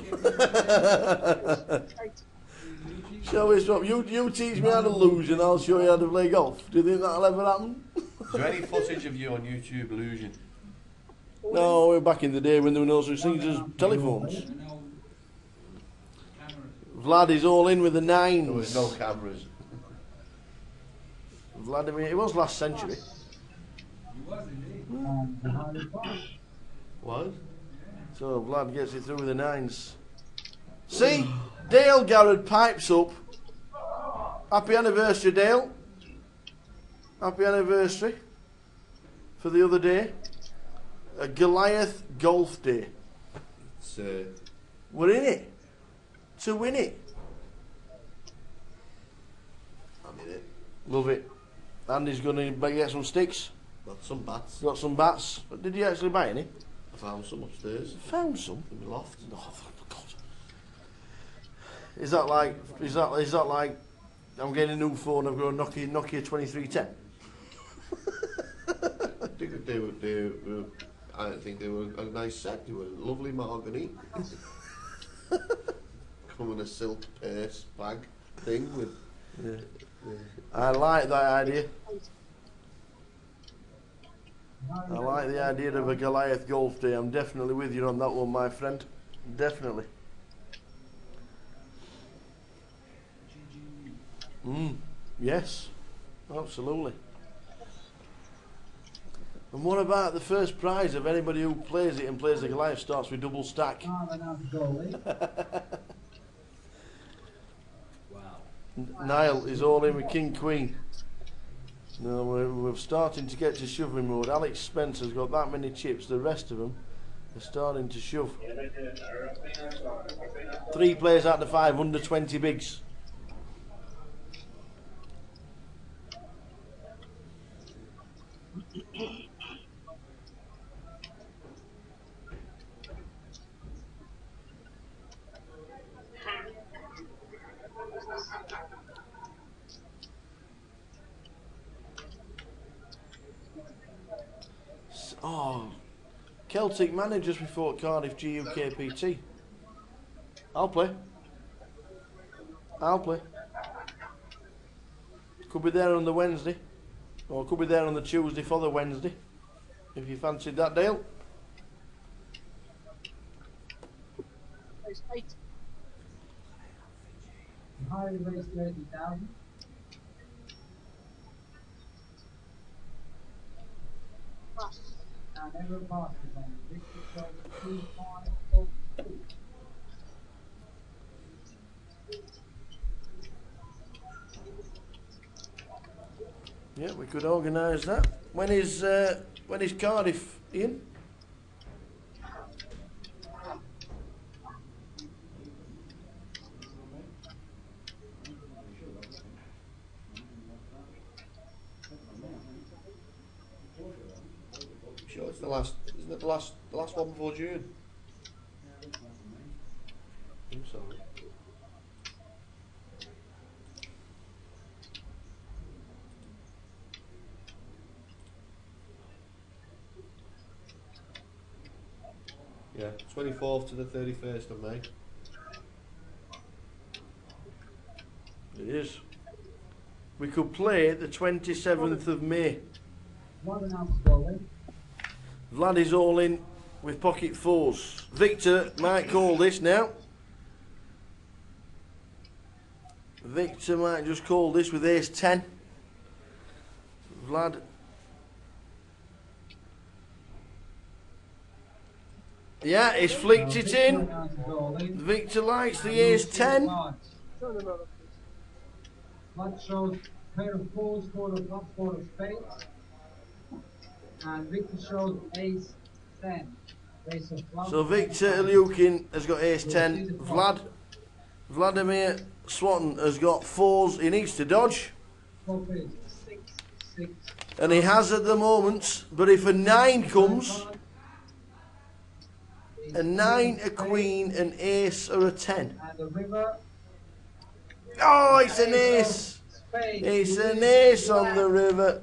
Shall we swap? You teach me how to luge and I'll show you how to play golf. Do you think that'll ever happen? Is there any footage of you on YouTube losing? No, we're back in the day when there were no such things as telephones. Vlad is all in with the 9s. There was no cameras. Vladimir, it was last century. Was? So Vlad gets it through with the 9s. See? Dale Garrett pipes up. Happy anniversary, Dale. Happy anniversary for the other day. A Goliath Golf Day. It's, we're in it to win it. I'm in it. Love it. Andy's going to get some sticks. Got some bats. Got some bats. But did you actually buy any? I found some upstairs. Found some in the loft. Oh God! Is that like? Is that like? I'm getting a new phone. I've got a Nokia 2310. I think they were. I think they were a nice set. They were lovely mahogany. Come in a silk purse bag thing with. Yeah. I like that idea. I like the idea of a Goliath Golf Day. I'm definitely with you on that one, my friend. Definitely. Yes, absolutely. And what about the first prize of anybody who plays it and plays the Goliath starts with double stack? Niall is all in with King Queen. No, we're starting to get to shoving mode. Alex Spencer's got that many chips, the rest of them are starting to shove. 3 players out of 5, under 20 bigs. Oh, Celtic managers before Cardiff GUKPT. I'll play. Could be there on the Wednesday, or could be there on the Tuesday for the Wednesday, if you fancied that, Dale. Highly raised 30,000. And never passed the game. Victor Charles 2-5-4-2. Yeah, we could organise that. When is Cardiff, Ian? Sure, it's the last. Isn't it the last one before June? I think so. Yeah, 24th to the 31st of May. It is. We could play the 27th of May. Vlad is all in with pocket 4s. Victor might call this now. Victor might just call this with ace 10. Vlad. Yeah, he's flicked it in. Victor likes the ace 10. Vlad shows pair of 4s for the flop for the spades. And Victor shows ace 10. Ace of clubs. So Victor Ilyukin has got ace 10. Vladimir Swatton has got 4s. He needs to dodge. And he has at the moment. But if a 9 comes, a 9, a queen, an ace, or a 10. And the river. Oh, it's an ace. It's an ace on the river.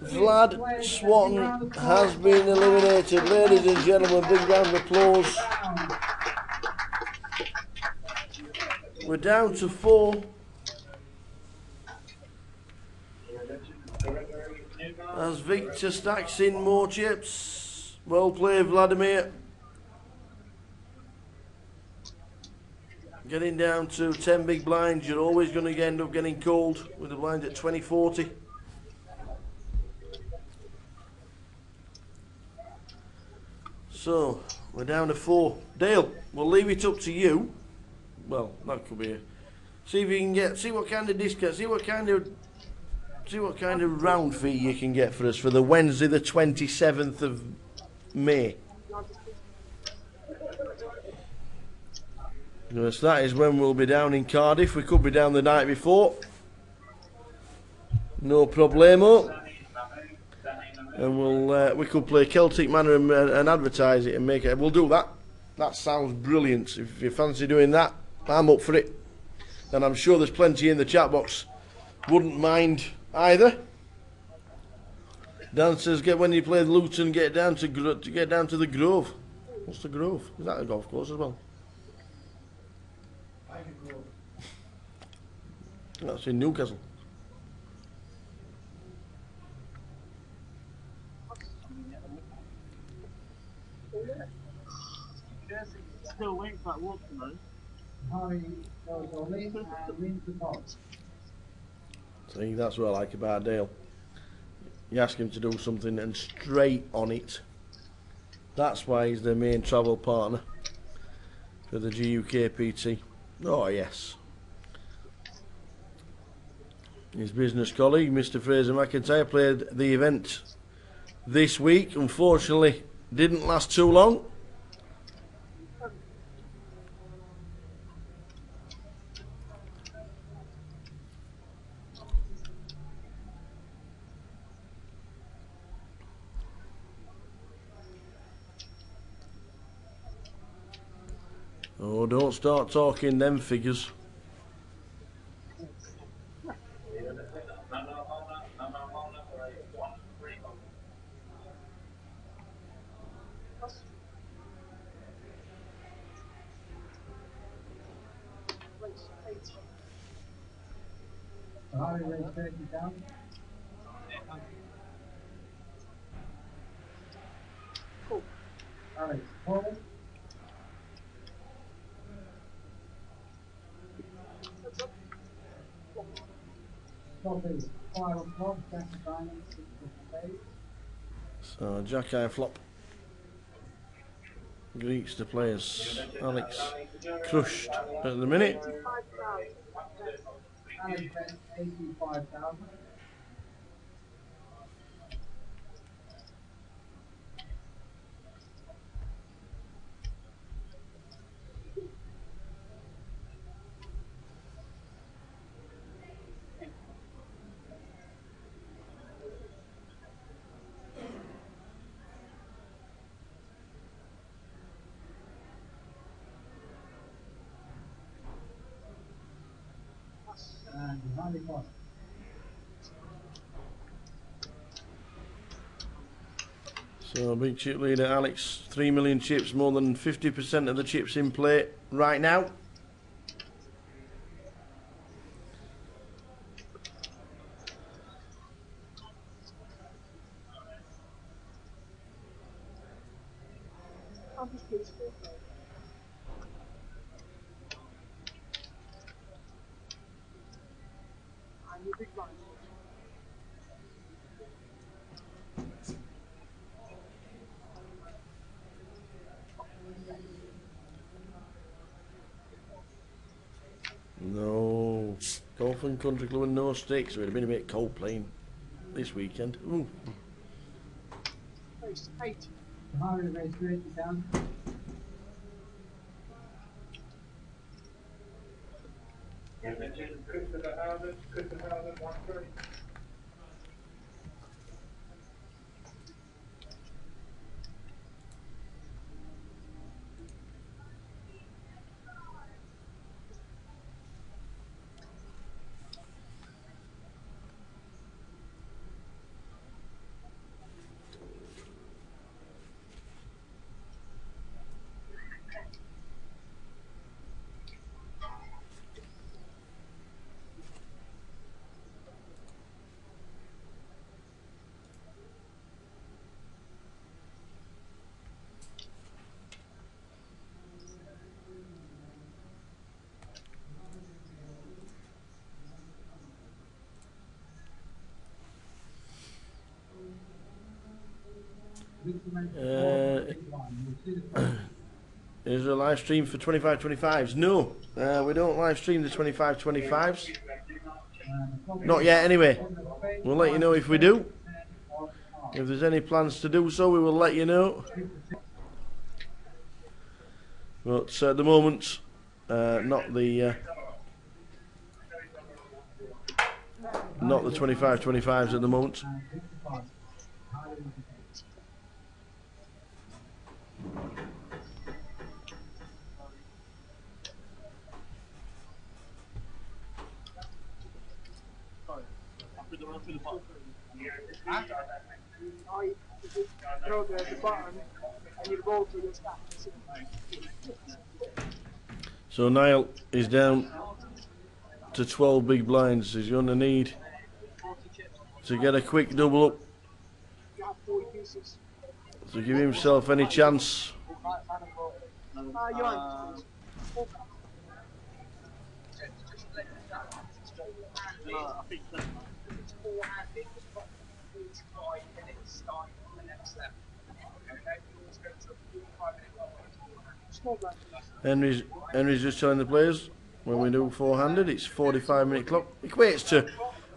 Vlad Swatton has been eliminated. Ladies and gentlemen, big round of applause. We're down to 4. As Victor stacks in more chips. Well played, Vladimir. Getting down to 10 big blinds. You're always going to end up getting called with the blind at 20-40. So, we're down to 4. Dale, we'll leave it up to you. Well, that could be a... See if you can get... See what kind of discount... See what kind of See what kind of round fee you can get for us for the Wednesday the 27th of May. Because that is when we'll be down in Cardiff. We could be down the night before. No problemo. And we could play Celtic Manor and advertise it and make it. We'll do that. That sounds brilliant. If you fancy doing that, I'm up for it. And I'm sure there's plenty in the chat box wouldn't mind either. Dan says, when you play Luton, get down to the Grove. What's the Grove? Is that a golf course as well? That's in Newcastle. Still waiting for that walk to See, that's what I like about Dale. You ask him to do something and straight on it. That's why he's the main travel partner for the GUKPT. Oh yes. His business colleague, Mr. Fraser McIntyre, played the event this week. Unfortunately, didn't last too long. Oh, don't start talking them figures. Alex, Paul. So Jack Eye Flop greets the players. Alex crushed at the minute. Alex bet 85,000. And Harley Potter. So big chip leader Alex, 3 million chips, more than 50% of the chips in play right now. No, Golf and Country Club and no stakes. It would have been a bit cold playing this weekend. Ooh. Harley race 30 down. Christopher Howden, 1-3. Is there a live stream for 25-25s? No, we don't live stream the 25-25s. Not yet, anyway. We'll let you know if we do. If there's any plans to do so, we will let you know. But at the moment, not the 25-25s at the moment. Throw the button and you roll through your stack. So Niall is down to 12 big blinds. He's going to need to get a quick double up to give himself any chance. Henry's just telling the players when we do four-handed, it's 45-minute clock. Equates to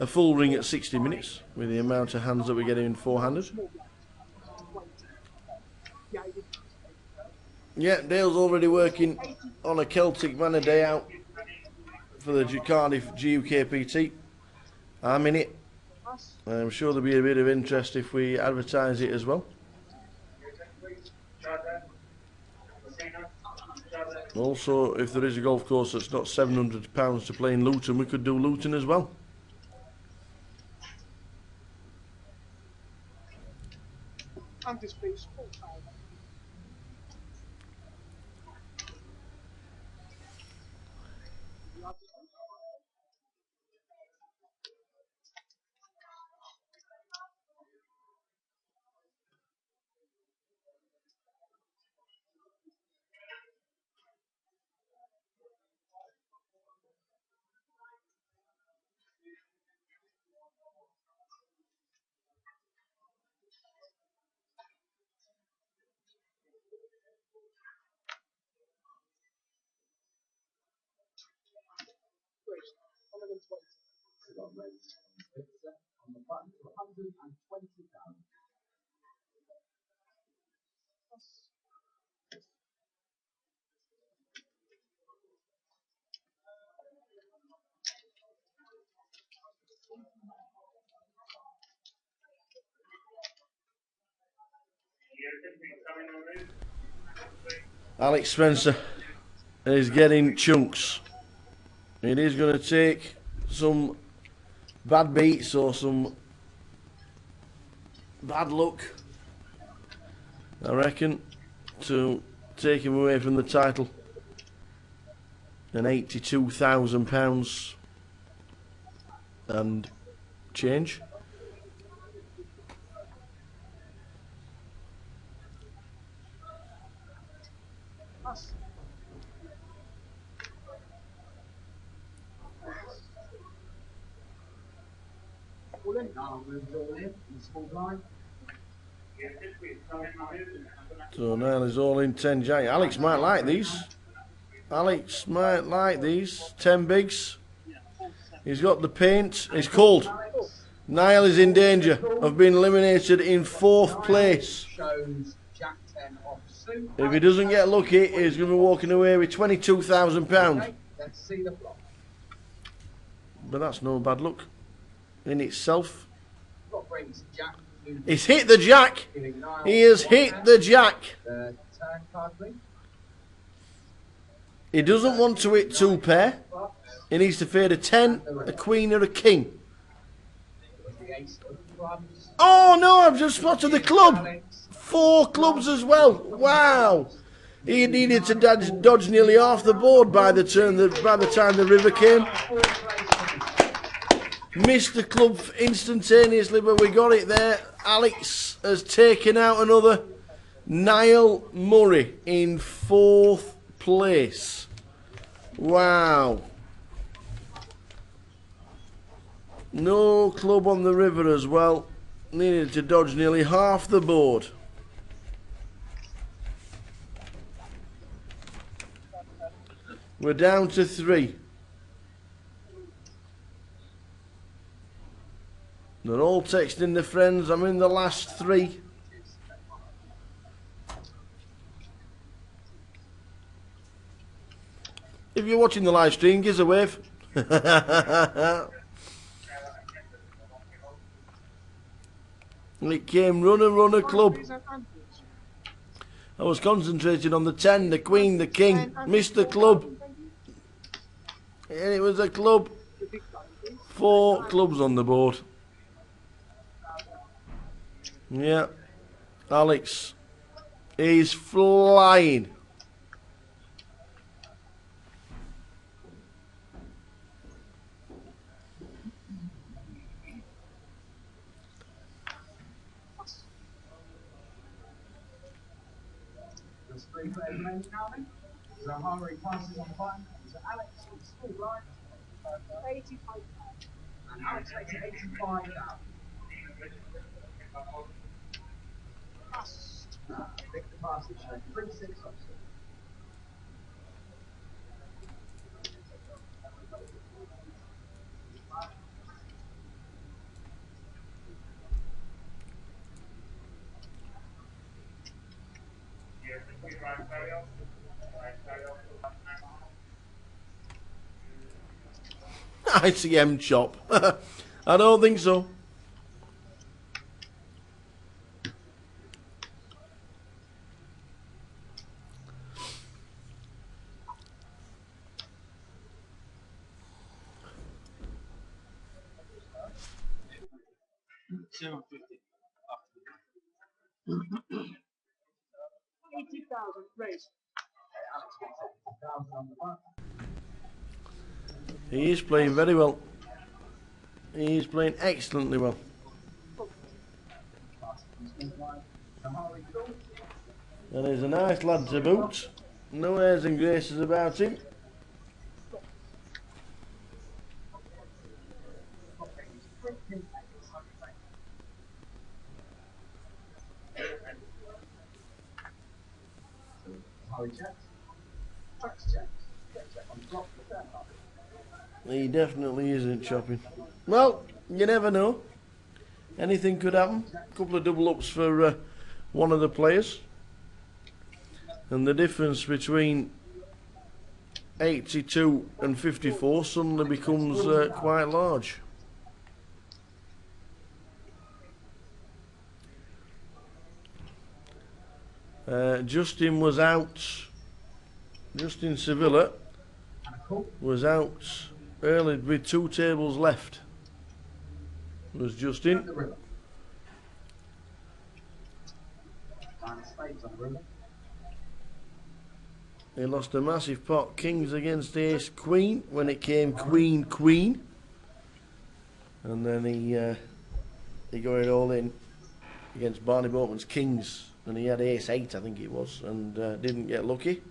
a full ring at 60 minutes with the amount of hands that we get in four-handed. Yeah, Dale's already working on a Celtic Manor day out for the Cardiff GUKPT. I'm in it. I'm sure there'll be a bit of interest if we advertise it as well. Also, if there is a golf course that's not £700 to play in Luton, we could do Luton as well. And this place full time. Alex Spencer is getting chunks. It is going to take some bad beats or some bad luck, I reckon, to take him away from the title. And £82,000 and change. So Niall is all in 10 giant. Alex might like these. Alex might like these 10 bigs. He's got the paint. It's cold. Niall is in danger of being eliminated in 4th place. If he doesn't get lucky, he's going to be walking away with £22,000. But that's no bad luck in itself. He's hit the jack. He has hit the jack. He doesn't want to hit 2 pair. He needs to fade a 10, a queen, or a king. Oh no, I've just spotted the club. 4 clubs as well. Wow. He needed to dodge nearly half the board by the time the river came. Missed the club instantaneously, but we got it there. Alex has taken out another. Niall Murray in 4th place. Wow. No club on the river as well. Needed to dodge nearly half the board. We're down to 3. They're all texting their friends. I'm in the last 3. If you're watching the live stream, give us a wave. It came runner club. I was concentrating on the 10, the queen, the king. Missed the club. And it was a club. 4 clubs on the board. Yeah. Alex is flying. There's 3 players remaining now then. Zahari passes on the button. So Alex is still blind. 85. And Alex makes it 85 now. Pick the passage. 3-6 off. ICM chop. I don't think so. He is playing very well. He is playing excellently well. And he's a nice lad to boot. No airs and graces about him. He definitely isn't chopping. Well, you never know. Anything could happen. A couple of double ups for one of the players. And the difference between 82 and 54 suddenly becomes quite large. Justin was out. Justin Sevilla was out early with 2 tables left. Was Justin. He lost a massive pot. Kings against ace queen when it came queen queen. And then he got it all in against Barney Boatman's kings. And he had ace 8 I think it was, and didn't get lucky.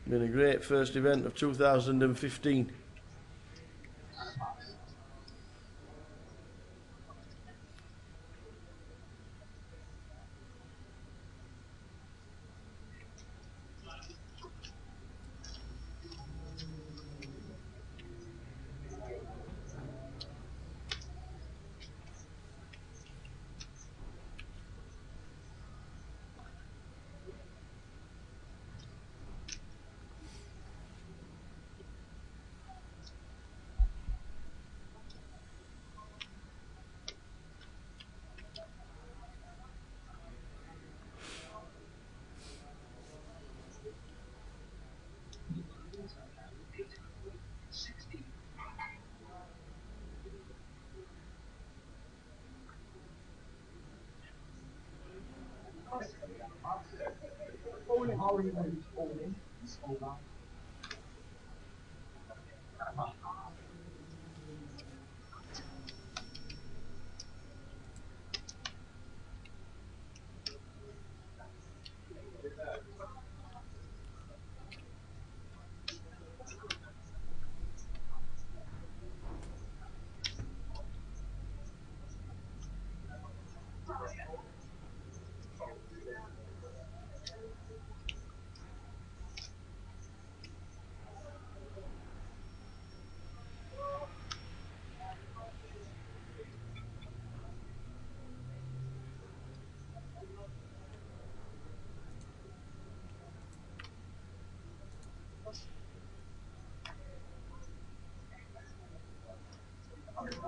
Been a great first event of 2015.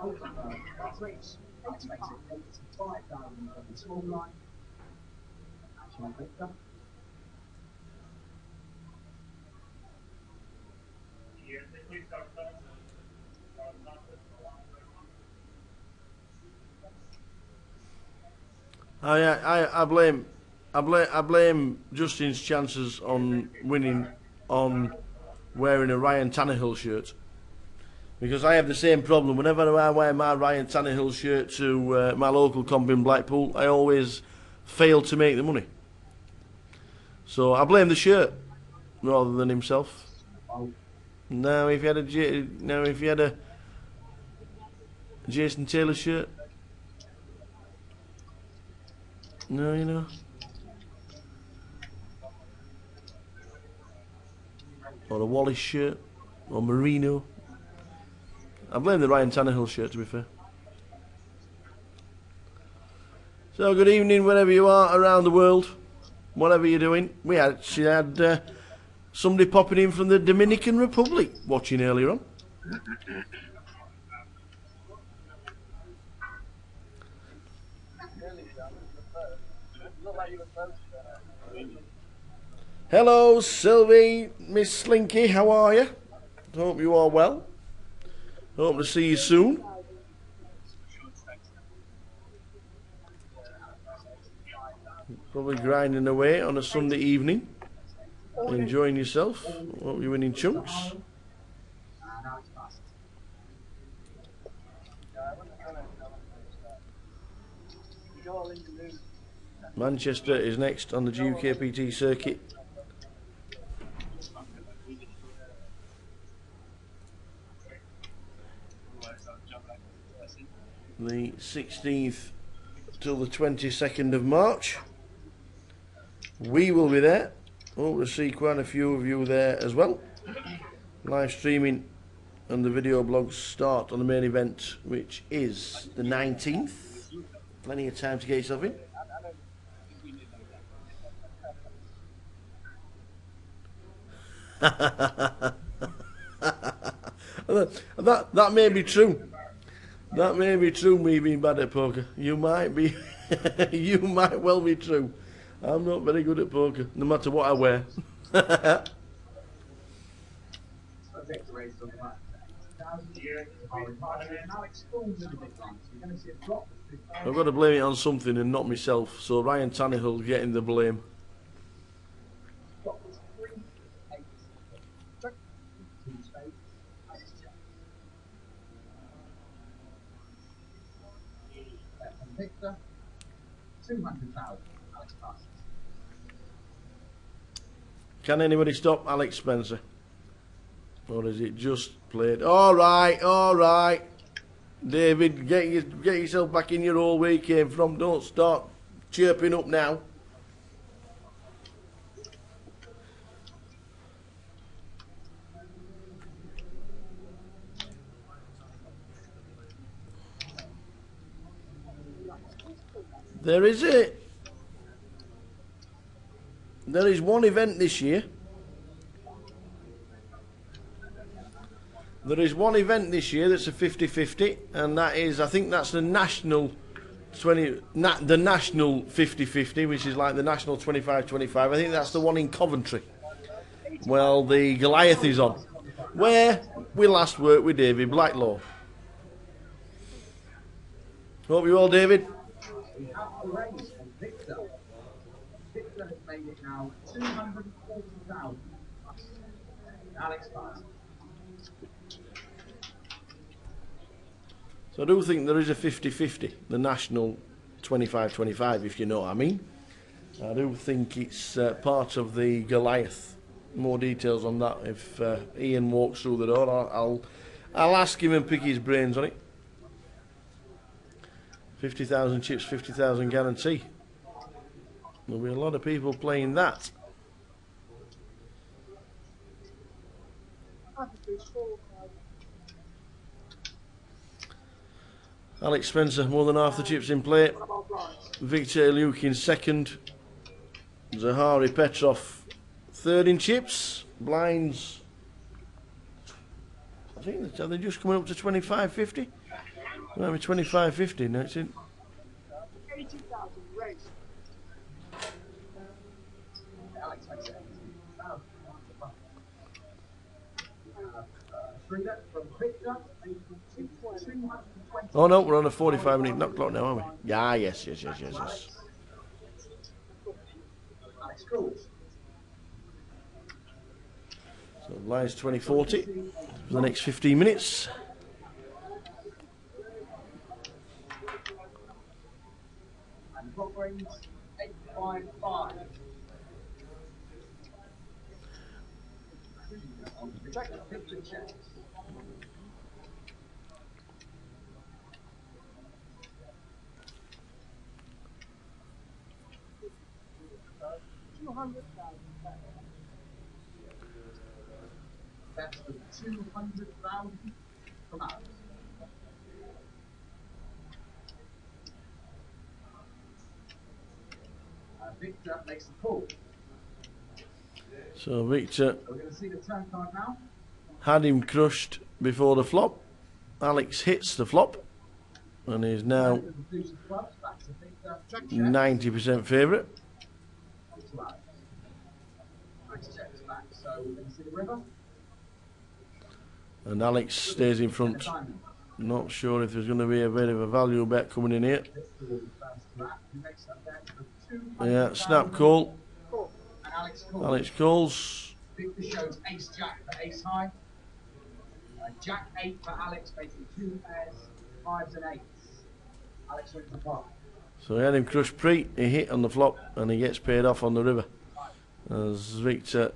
I blame Justin's chances on winning on wearing a Ryan Tannehill shirt, because I have the same problem. Whenever I wear my Ryan Tannehill shirt to my local comp in Blackpool, I always fail to make the money. So I blame the shirt rather than himself. Now, if you had a Jason Taylor shirt, no, you know, or a Wallace shirt, or Merino. I blame the Ryan Tannehill shirt, to be fair. So, good evening wherever you are around the world, whatever you're doing. We actually had somebody popping in from the Dominican Republic watching earlier on. Hello, Sylvie, Miss Slinky, how are you? Hope you are well. Hope to see you soon. Probably grinding away on a Sunday evening, enjoying yourself. Hope you're winning chunks. Manchester is next on the GUKPT circuit. The 16th till the 22nd of March. We will be there. Hope to see quite a few of you there as well. Live streaming and the video blogs start on the main event, which is the 19th. Plenty of time to get yourself in. that may be true. That may be true, me being bad at poker. You might be, you might well be true. I'm not very good at poker, no matter what I wear. I've got to blame it on something and not myself, so Ryan Tannehill getting the blame. Victor, 200,000. Can anybody stop Alex Spencer? Or is it just played? All right. David, get yourself back in your hole where you came from. Don't start chirping up now. There is one event this year. There is one event this year that's a 50-50, and that is, I think that's the national the national 50-50, which is like the national 25-25. I think that's the one in Coventry. Well, the Goliath is on, where we last worked with David Blacklaw. Hope you all, David. Victor has made it now 240,000. Alex Barnes. So I do think there is a 50-50, the national 25-25, if you know what I mean. I do think it's part of the Goliath. More details on that if Ian walks through the door. I'll ask him and pick his brains on it. 50,000 chips, 50,000 guarantee. There'll be a lot of people playing that. Alex Spencer, more than half the chips in play. Victor Luke in second. Zahari Petrov third in chips. Blinds, I think, are they just coming up to 25-50? Might be 25.50 next in. 80,000 race. Alex makes it 80,000. Frida from Victor, 220. Oh no, we're on a 45-minute knock clock now, aren't we? Yeah, yes. Alex Cruz. So lines 2040 for the next 15 minutes. And clock rings 855. Check the picture checks. That's the 200,000 from Alex. Victor makes the call. So Victor We're going to see the turn card now. had him crushed before the flop. Alex hits the flop and is now 90% favourite. And Alex stays in front. Not sure if there's going to be a bit of a value bet coming in here. Yeah, snap call. Alex calls. Victor shows ace jack for ace high. Jack 8 for Alex, making 2 pairs, 5s and 8s. Alex wins the pot. So he had him crushed pre, he hit on the flop, and he gets paid off on the river. As Victor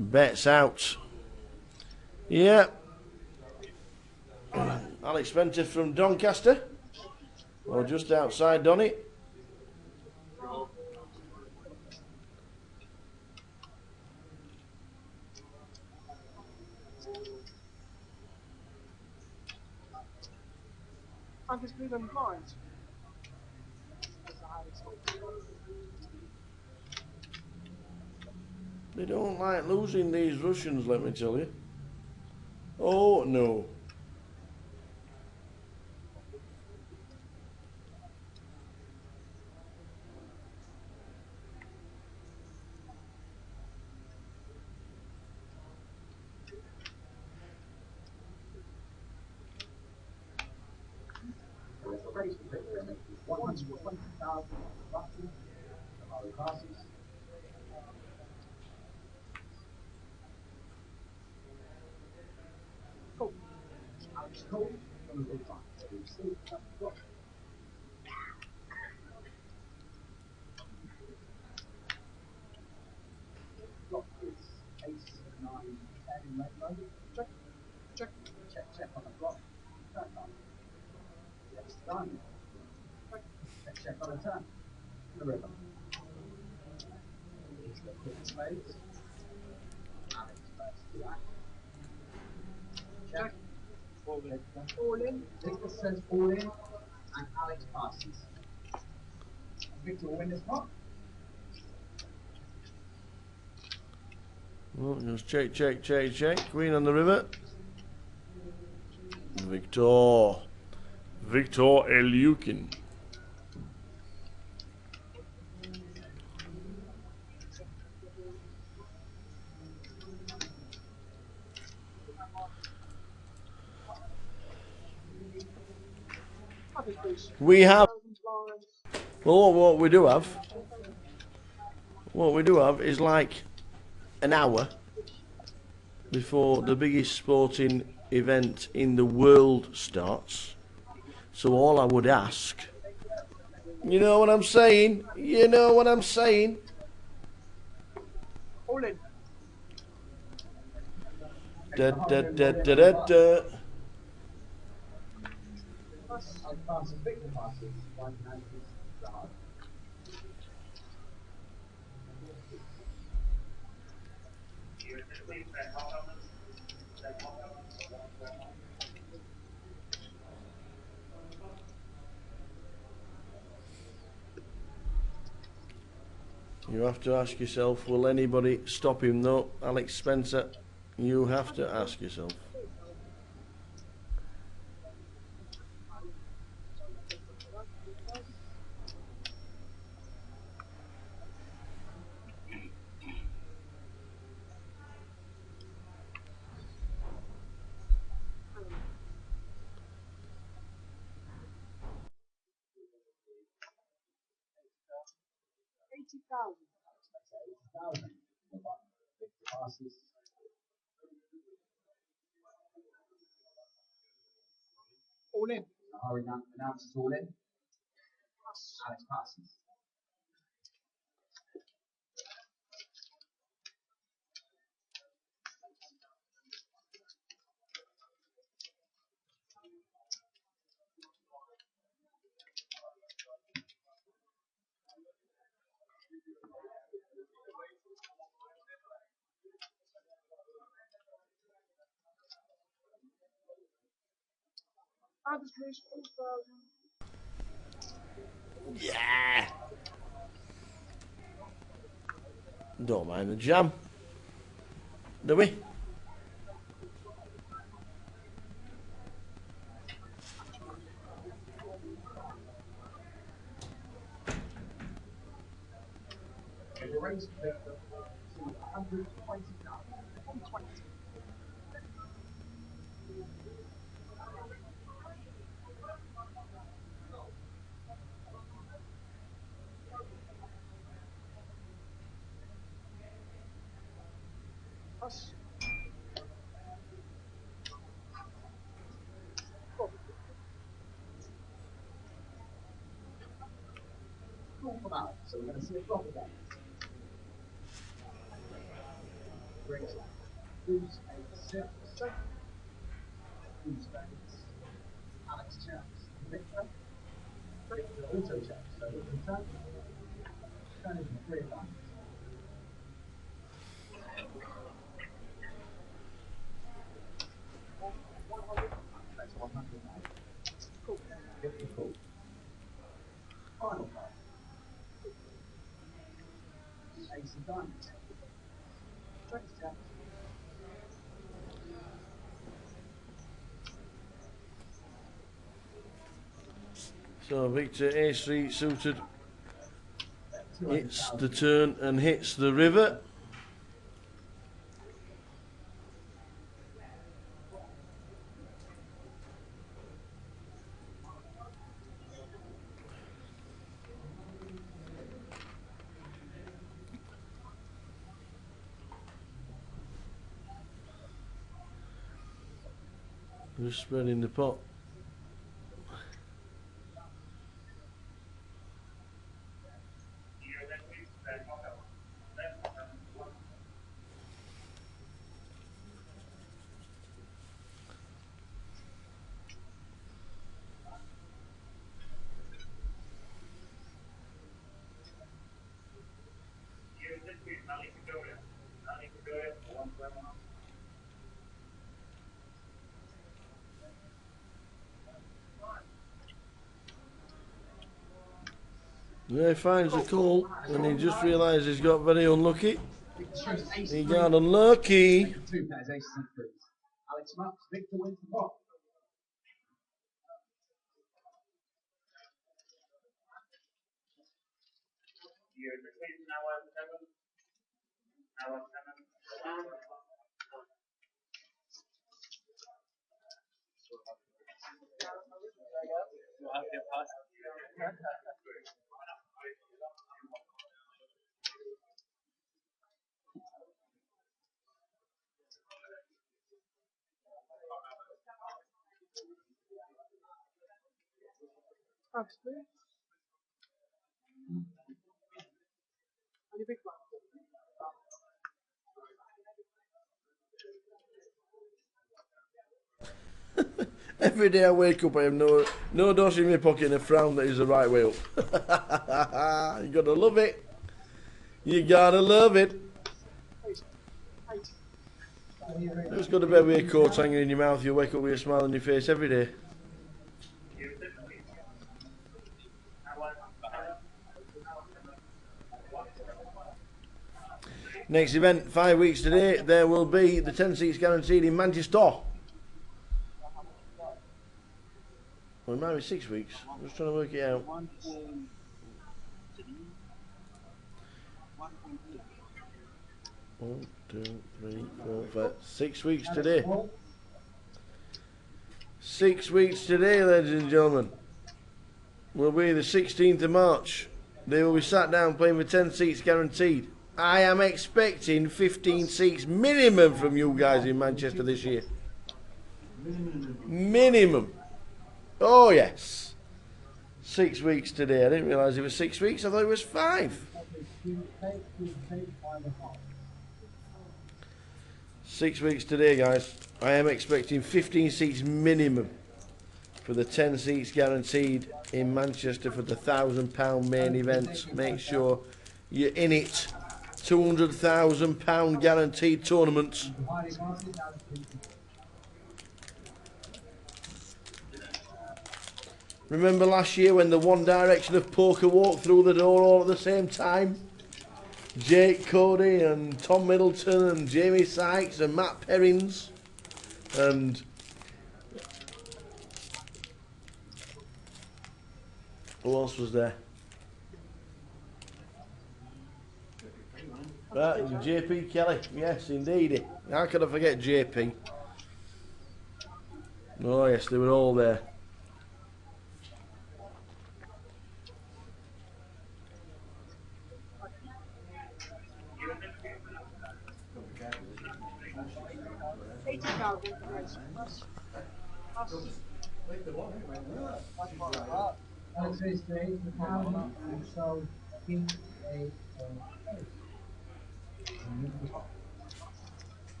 bets out. Yeah. Alex Spencer from Doncaster, or just outside Donny. Just leave them blind. They don't like losing these Russians, let me tell you. Oh no. Race for Victor, 120,000 roughly from other classes. Cool. Alex Cole from the big time. So we'll see what we've got. Block is ace, 9, 10 in late mode. Check, check, check, check on the block. Turn on. Next diamond. Check, check on the turn. The river. Here's the quick spades. Alex first black. Check. All in. Victor says all in, and Alex passes. Victor will win this pot. Well, just check, check, check, check. Queen on the river. Victor Eliukin. We have, well, what we do have is like an hour before the biggest sporting event in the world starts. So all I would ask, you know what I'm saying? You know what I'm saying? All in. Da da da da da da. You have to ask yourself, will anybody stop him though? Alex Spencer, you have to ask yourself. 80,000. 80,000. Passes. All in. Are we announces all in? Alex passes. Others lose 4,000. Yeah. Don't mind the jam, do we? The race Victor to 120,000. Plus. Cool from out, so we're going to see a drop again. Brings who's a six, who's Alex checks, Victor also checks, so we can turn into 3 advances. That's 100 now. Cool. Victor cool. Final card. Ace of diamonds. 20 checks. So Victor A3 suited hits the turn and hits the river. Just spreading the pot. Yeah, he finds the call and he just realised he's got very unlucky. He got unlucky. 2 pairs, aces and threes. Alex marks, Victor wins the pot. Absolutely. Only big one. Every day I wake up I have no dosh in my pocket and a frown that is the right way up. You gotta love it. You gotta love it. Just go to bed with your coat hanging in your mouth, you wake up with a smile on your face every day. Next event, 5 weeks today, there will be the 10 seats guaranteed in Manchester. Well, it might be 6 weeks. I'm just trying to work it out. 1, 2, 3, 4, 5, 6 weeks today. 6 weeks today, ladies and gentlemen, will be the 16th of March. They will be sat down playing for 10 seats guaranteed. I am expecting 15 seats minimum from you guys in Manchester this year. Minimum. Oh yes. 6 weeks today. I didn't realise it was 6 weeks. I thought it was 5. 6 weeks today, guys. I am expecting 15 seats minimum for the 10 seats guaranteed in Manchester for the £1,000 main event. Make sure you're in it. £200,000 guaranteed tournament. Remember last year when the One Direction of poker walked through the door all at the same time? Jake Cody and Tom Middleton and Jamie Sykes and Matt Perrins and who else was there? Right, JP Kelly. Yes, indeed. How could I forget JP? Oh yes, they were all there.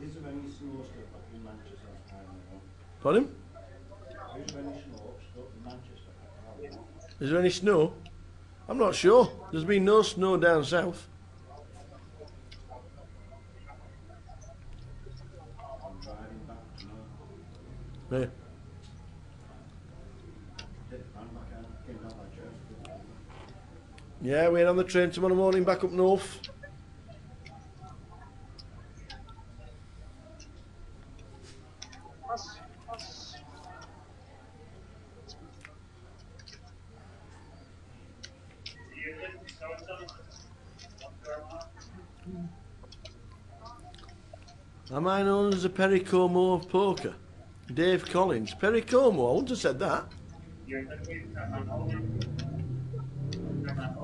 Is there any snow stuff up in Manchester? I don't know. Pardon? Is there any snow stuff in Manchester? I don't know. Is there any snow? I'm not sure. There's been no snow down south. I'm driving back tomorrow. Yeah. Yeah, we're on the train tomorrow morning back up north. Am I known as a Perry Como of poker? Dave Collins. Perry Como, I wouldn't have said that.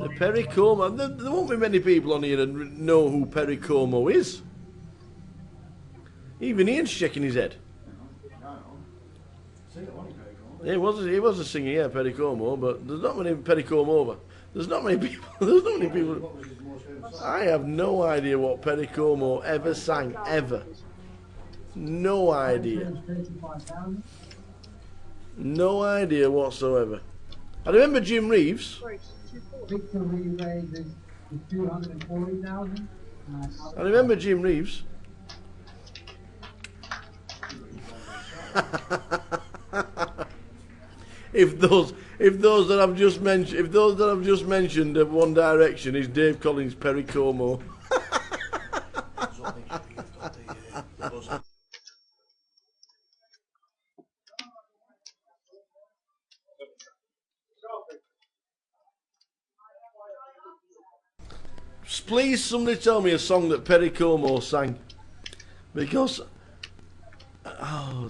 The Perry Como. There won't be many people on here that know who Perry Como is. Even Ian's shaking his head. He was a singer, yeah, Perry Como, but there's not many Perry Como over. There's not many people. There's not many people. I have no idea what Perry Como ever sang, ever. No idea. No idea whatsoever. I remember Jim Reeves. I remember Jim Reeves. If those that I've just mentioned of One Direction is Dave Collins, Perry Como. Please, somebody tell me a song that Perry Como sang, because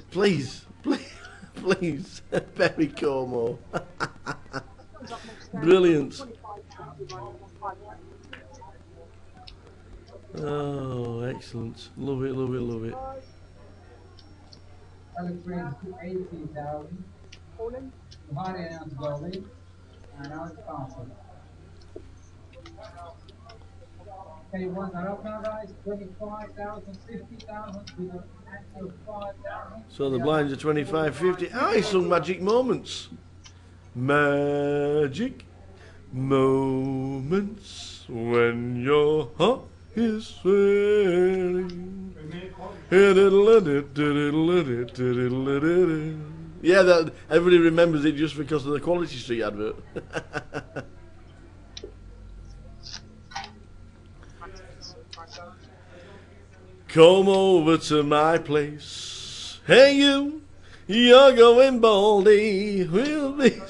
please, Perry Como. Brilliant. Oh, excellent. Love it, love it, love it. Okay, ones are up now, guys. 25,000, 50,000, with an actual 5,000. So the blinds are 25.50. I sung Magic Moments. Magic moments when your heart is swelling. Yeah, that everybody remembers it just because of the Quality Street advert. Come over to my place. Hey you, you're going baldy. We'll be.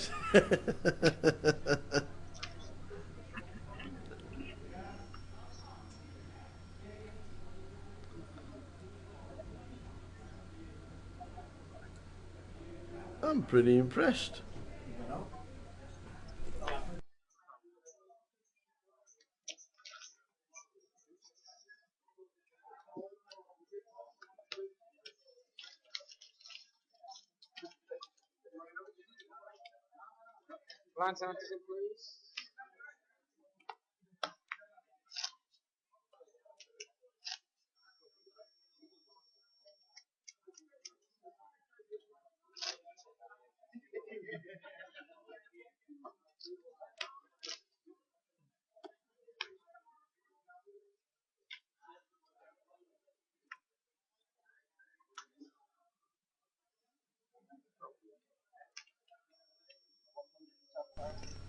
I'm pretty impressed. Glance out to please.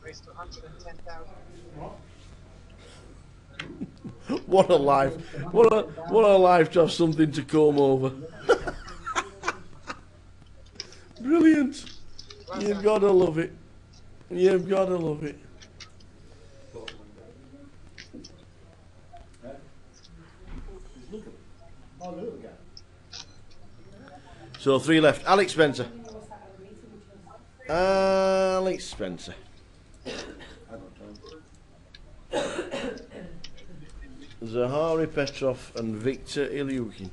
Race to 110,000. What a life! What a life to have something to comb over. Brilliant! You've got to love it. You've got to love it. So 3 left. Alex Spencer. Alex Spencer. Zahari Petrov and Victor Ilyukin.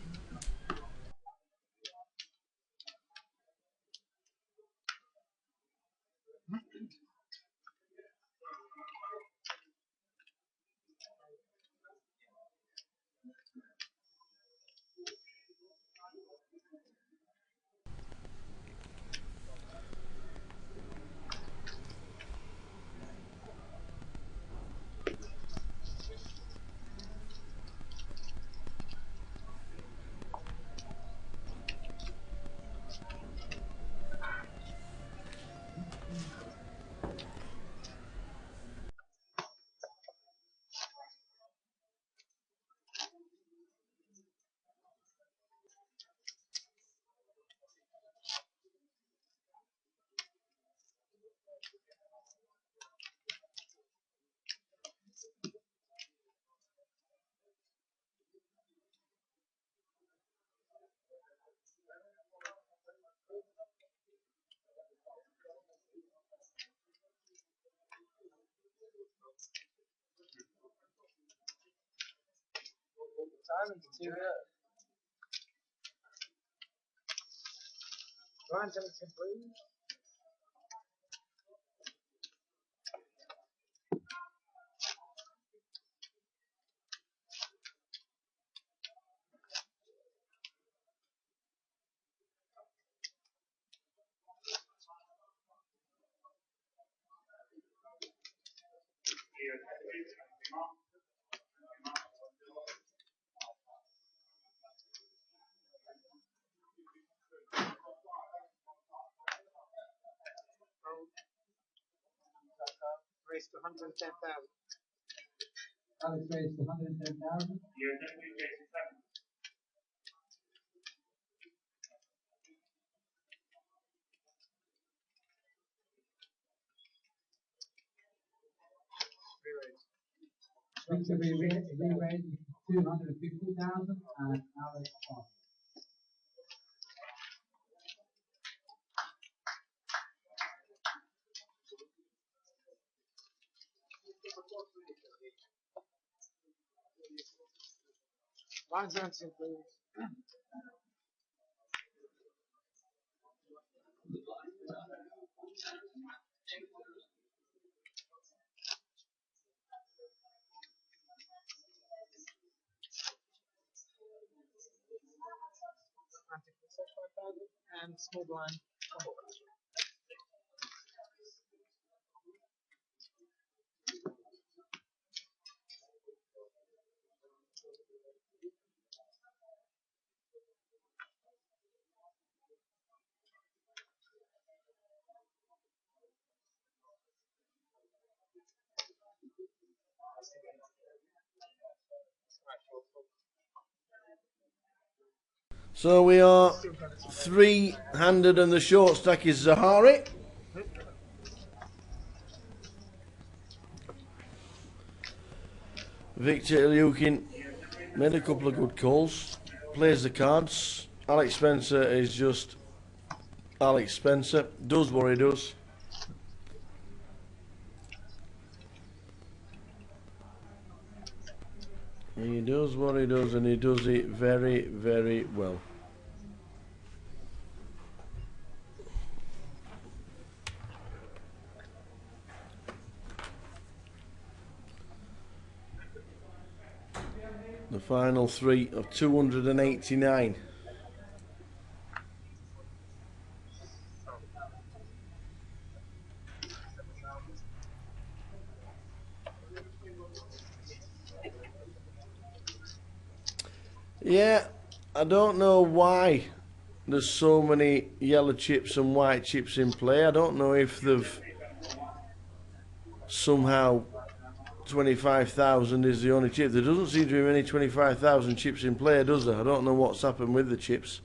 Silence too good. Glance out to please. Race to 110,000. Alex race to 110,000. Victor re-raised 250,000 and Alex off. Glance out to please. And small blind. So we are 3-handed and the short stack is Zahari. Victor Ilyukin made a couple of good calls, plays the cards. Alex Spencer is just Alex Spencer, does what he does. He does what he does and he does it very, very well. The final three of 289. Yeah, I don't know why there's so many yellow chips and white chips in play. I don't know if they've somehow 25,000 is the only chip. There doesn't seem to be many 25,000 chips in play, does there? I don't know what's happened with the chips.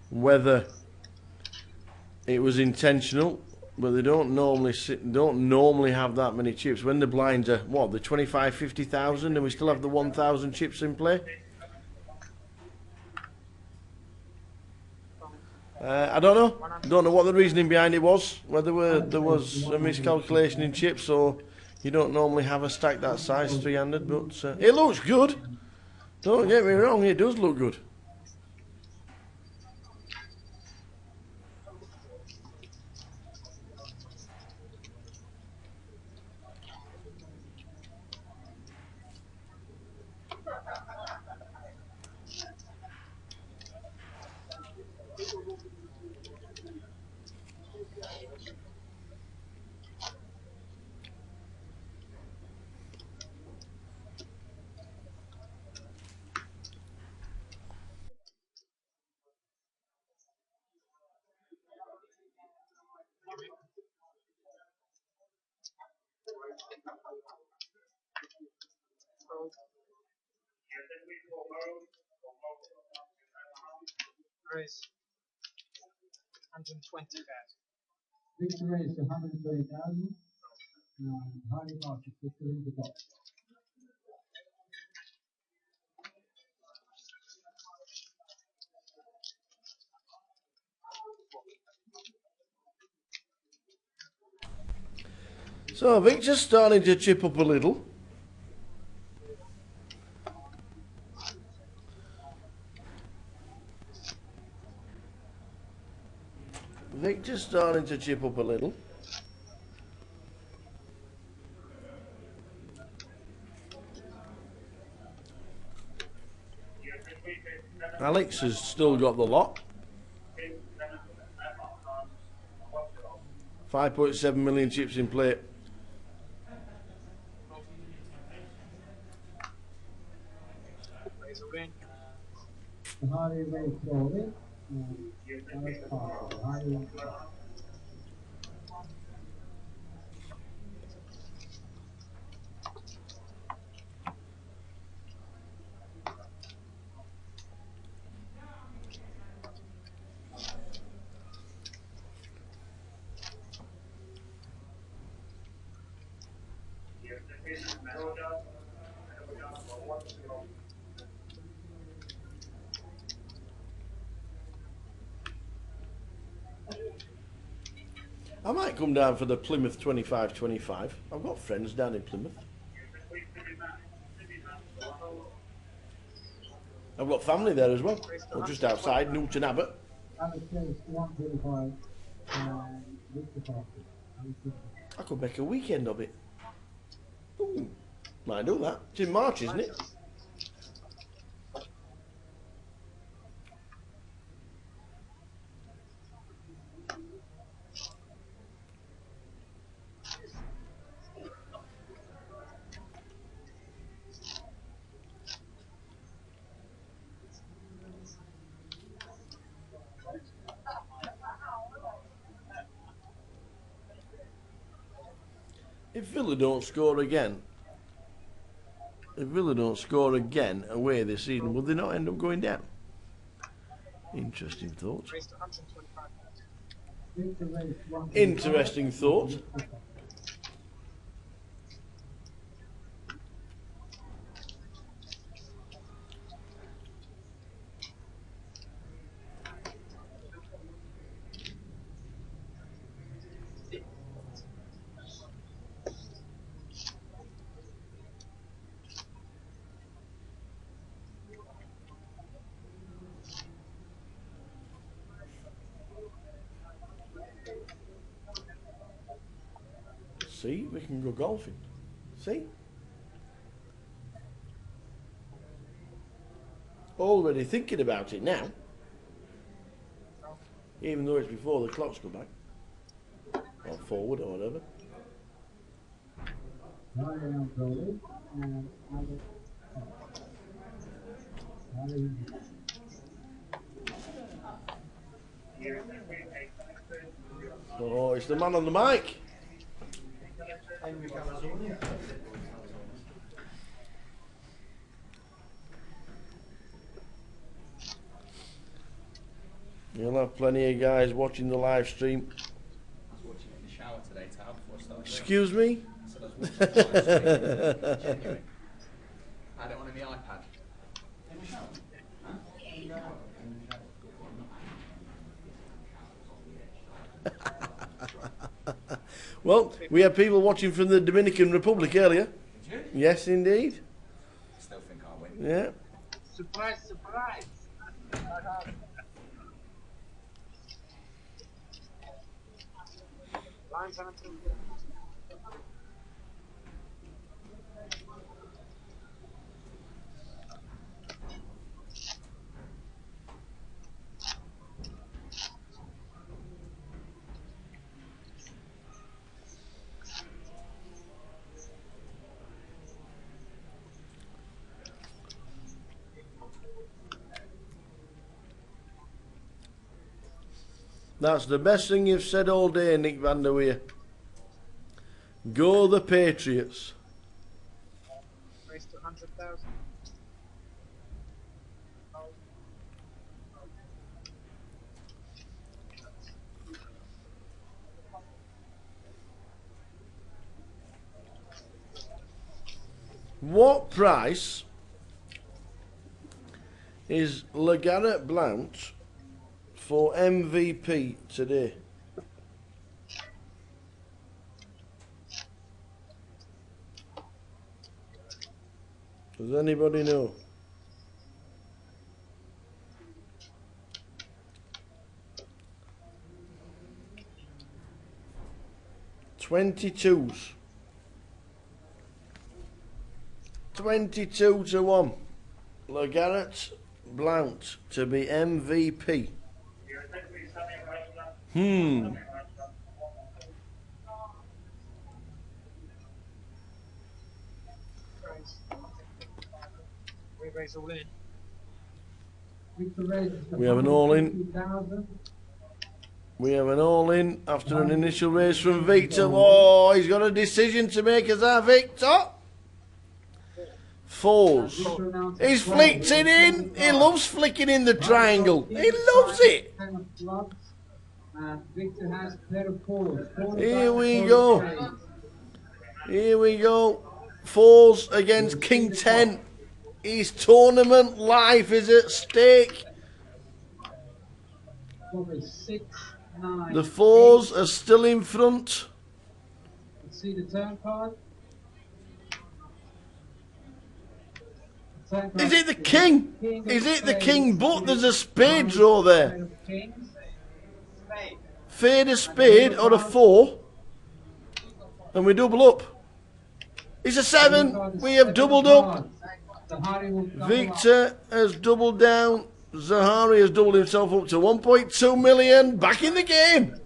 Whether it was intentional, but they don't normally have that many chips. When the blinds are what, the 25, 50,000, and we still have the 1,000 chips in play. I don't know. Don't know what the reasoning behind it was. Whether there was a miscalculation in chips, or you don't normally have a stack that size three-handed. But it looks good. Don't get me wrong, it does look good. Raise 120,000. Victor raised 130,000. Hardy March is in the box. So Victor's starting to chip up a little. Victor's starting to chip up a little. Alex has still got the lot. 5.7 million chips in play. Raise all in. Hardy raised all in. Alex Parker. Hardy. I might come down for the Plymouth 25-25. I've got friends down in Plymouth. I've got family there as well. Or just outside Newton Abbot. Alex raised 125. And Victor Parker. I could make a weekend of it. Ooh, might do that. It's in March, isn't it? If Villa don't score again, away this season, will they not end up going down? Interesting thought. Raised 125,000. Interesting thought. See, we can go golfing. See? already thinking about it now. Even though it's before the clocks go back. Or forward or whatever. Oh, it's the man on the mic. You'll have plenty of guys watching the live stream. I was watching it in the shower today, Tab, before I started. Excuse me? I said I was watching the live stream. Genuine. I had it on in the iPad. In the shower? Huh? Well, we had people watching from the Dominican Republic earlier. Did you? Yes, indeed. Still think I'll win. Yeah. Surprise, surprise. Line 17. That's the best thing you've said all day, Nick van der Weer. Go the Patriots. Race to 100,000. What price is LeGarrette Blount for MVP today? Does anybody know? $22s. 22 to 1. LeGarrette Blount to be MVP. We raise all in. We have an all-in. We have an all-in after an initial raise from Victor. Oh, he's got a decision to make as our Victor. Fours. He's flicked it in. He loves flicking in the triangle. He loves it. Here we go. Here we go. Fours against King 10. His tournament life is at stake. The fours are still in front. See the turn card. Is it the king? Is it the king? But there's a spade draw there. Fade a spade or a 4. And we double up. It's a 7. We have doubled up. Victor has doubled down. Zahari has doubled himself up to 1.2 million. Back in the game.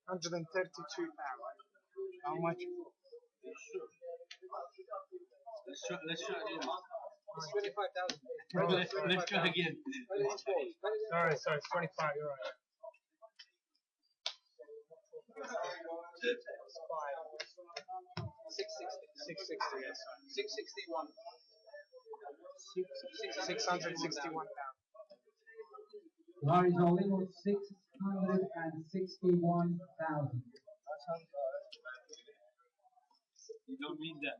132,000. How much? Let's try again. It's 25,000. Let's try again. Sorry, it's 25. You're right. 660. Yes. 661. 661,000. Larry's all in was 661,000. You don't mean that.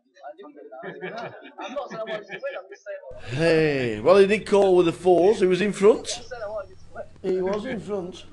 I'm not saying I wanted to win. I'm just saying. Hey, well, he did call with the 4s. He was in front. He was in front.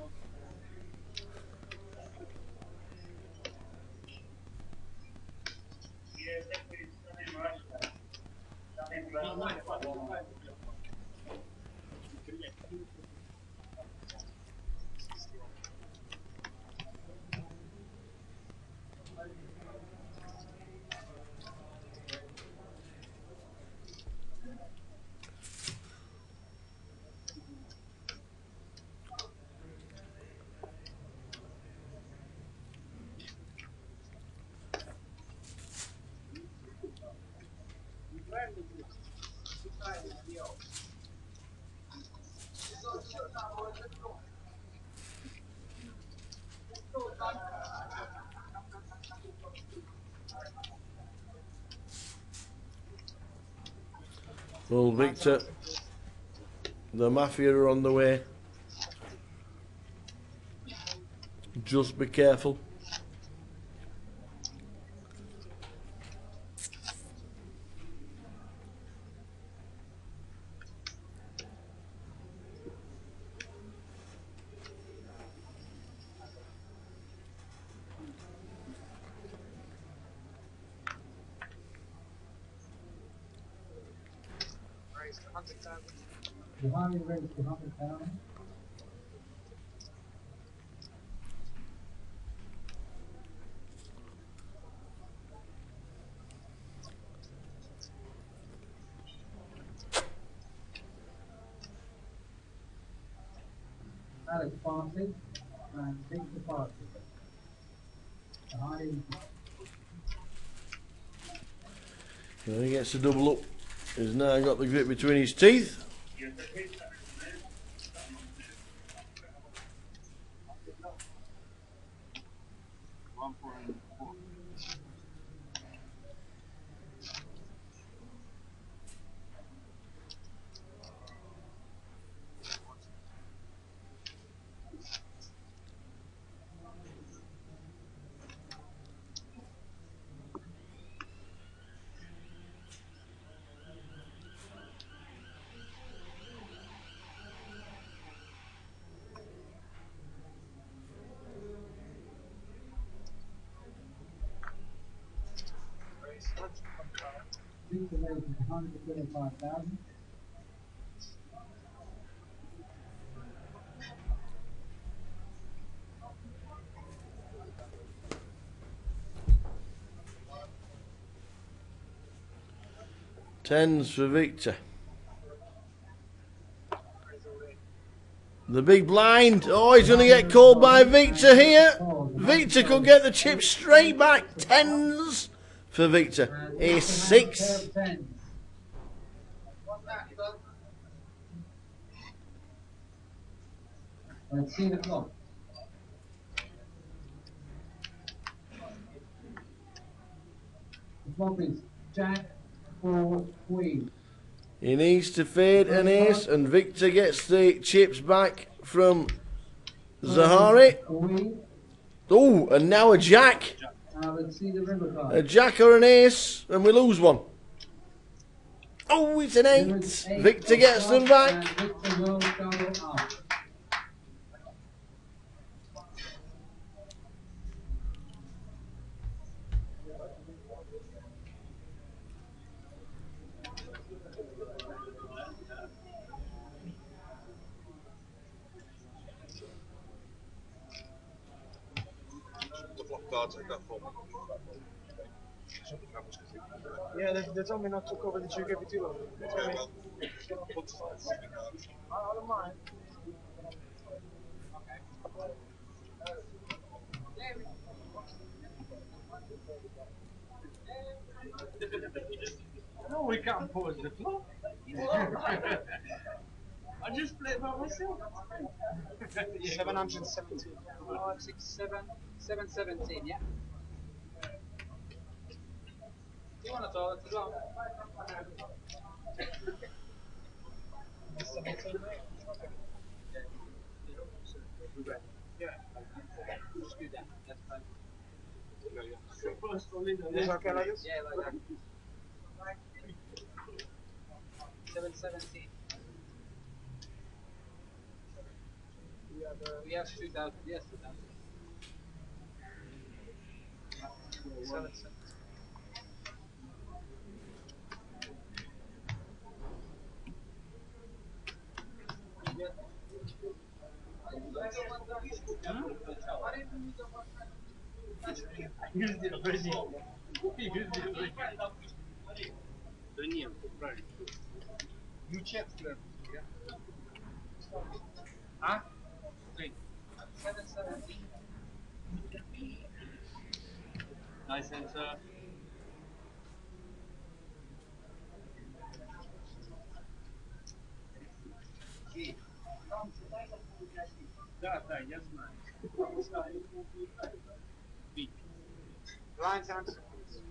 Well, Victor, the Mafia are on the way. Just be careful. Raised 100,000. Johanny raised to £100. Alex Bartley and Victor Bartley. Johanny When he gets a double up, he's now got the grip between his teeth. Victor raised to 125,000. Tens for Victor. The big blind. Oh, he's going to get called by Victor here. Victor could get the chip straight back. Tens for Victor. Ace 6. Let's see the clock. The flop is Jack, 4, Queen. He needs to fade an ace, and Victor gets the chips back from Zahari. Oh, and now a jack. Let's see the river card. A jack or an ace, and we lose one. Oh, it's an 8. Victor gets them back. Victor will go up. Yeah, they told me not to cover the GUKPT logo. They told me. I don't mind. No, we can't pause the floor. I just play it by myself. 717. 5, 6, 7, 717, yeah? You want to throw it as well? Yeah. Just do that. That's fine. Is it okay like this? Yeah, like that. 717. We have 2,000. Yes, 2,000. 717. I used it already. You checked them. Yeah. Huh? 717. Nice answer. Yes, man. Blind answer, please.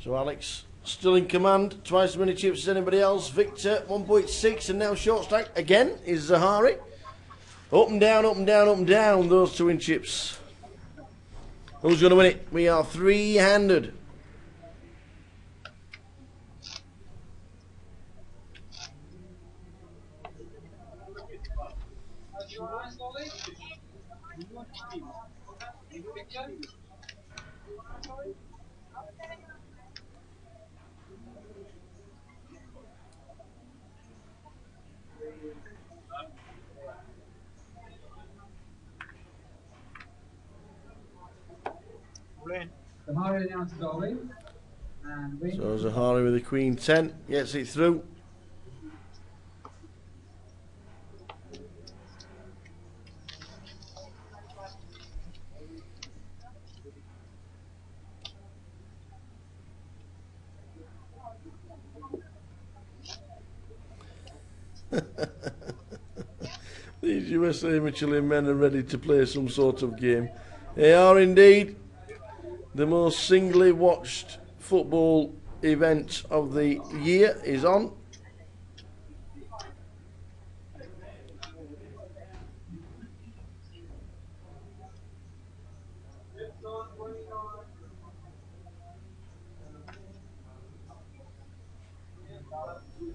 So Alex still in command, twice as many chips as anybody else. Victor 1.6, and now short stack again is Zahari. Up and down, up and down, up and down, those two in chips. Who's going to win it? We are three-handed. Zahari now to goalie. And win. So Zahari with the Queen 10 gets it through. These USA Michelin men are ready to play some sort of game. They are indeed. The most singly watched football event of the year is on.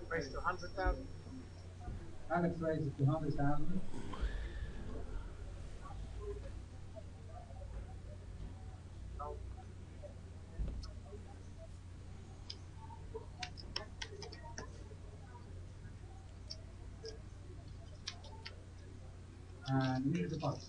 Raised to 100,000. Alex raised it to 100,000. And into the box.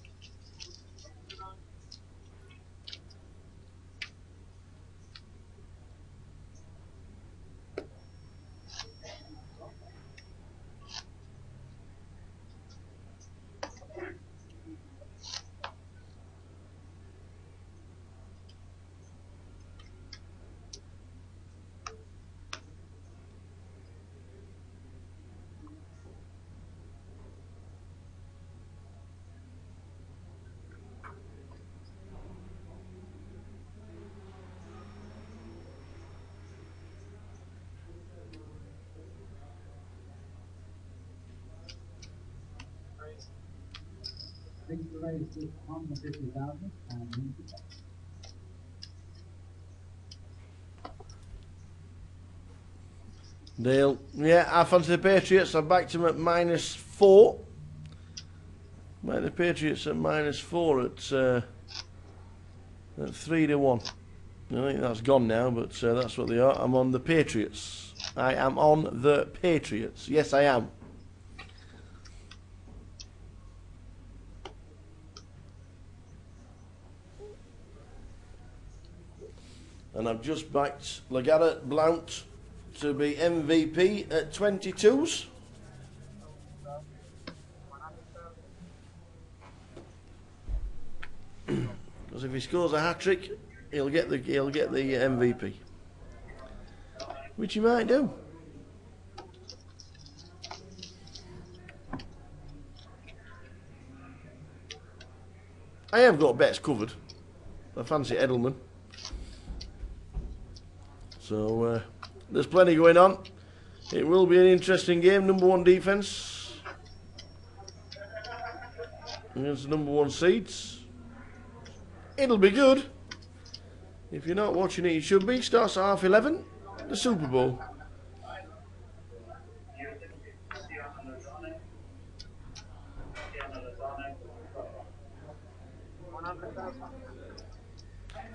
Victor raised to 150,000 and into the box. Dale, yeah, I fancy the Patriots. I backed them at -4. Back the Patriots at -4 at 3-1. I think that's gone now, but that's what they are. I'm on the Patriots. I am on the Patriots. Yes, I am. And I've just backed Lagarde Blount to be MVP at 22s. Because if he scores a hat-trick, he'll get the MVP, which he might do. I have got bets covered. I fancy Edelman. So there's plenty going on. It will be an interesting game. Number 1 defence against the number 1 seeds. It'll be good. If you're not watching it, you should be. Starts at 11:30. The Super Bowl.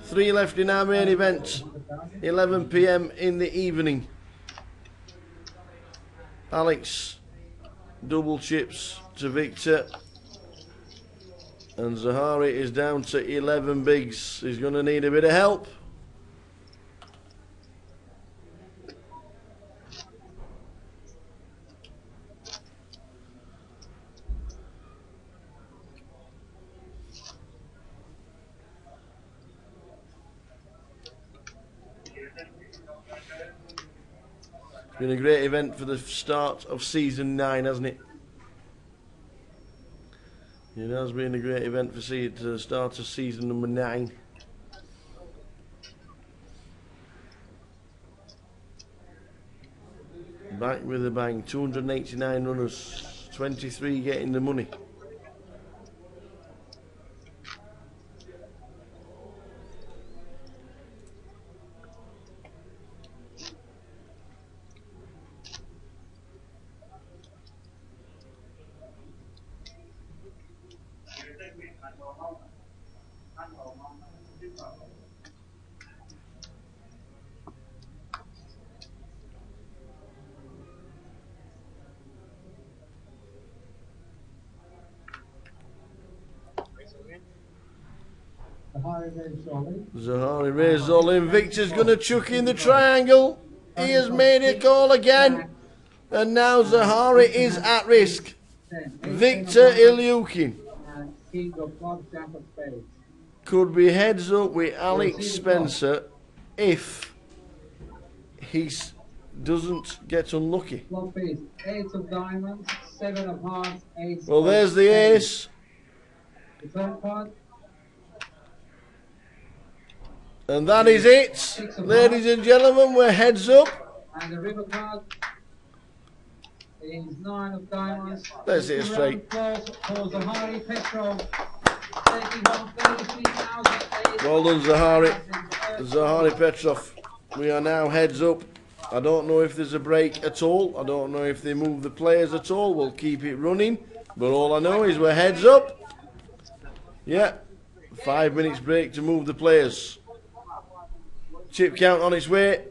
Three left in our main event. 11 PM in the evening. Alex, double chips to Victor. And Zahari is down to 11 bigs. He's going to need a bit of help. It's been a great event for the start of season 9, hasn't it? It has been a great event for the start of season number 9. Back with a bang. 289 runners. 23 getting the money. Zahari raised all in. Victor's going to chuck in the triangle. He has made a call again. And now Zahari is at risk. Victor Ilyukin could be heads up with Alex Spencer if he doesn't get unlucky. Eight of diamonds, 7 of hearts, 8 Well, there's the ace. The third card. And that is it. Ladies and gentlemen, we're heads up. And the river card is 9 of diamonds. Let's hit it straight. For Zahari Petrov, taking home 33,000. Well done, Zahari. Zahari Petrov. We are now heads up. I don't know if there's a break at all. I don't know if they move the players at all. We'll keep it running. But all I know is we're heads up. Yeah. 5 minutes break to move the players. Chip count on its way.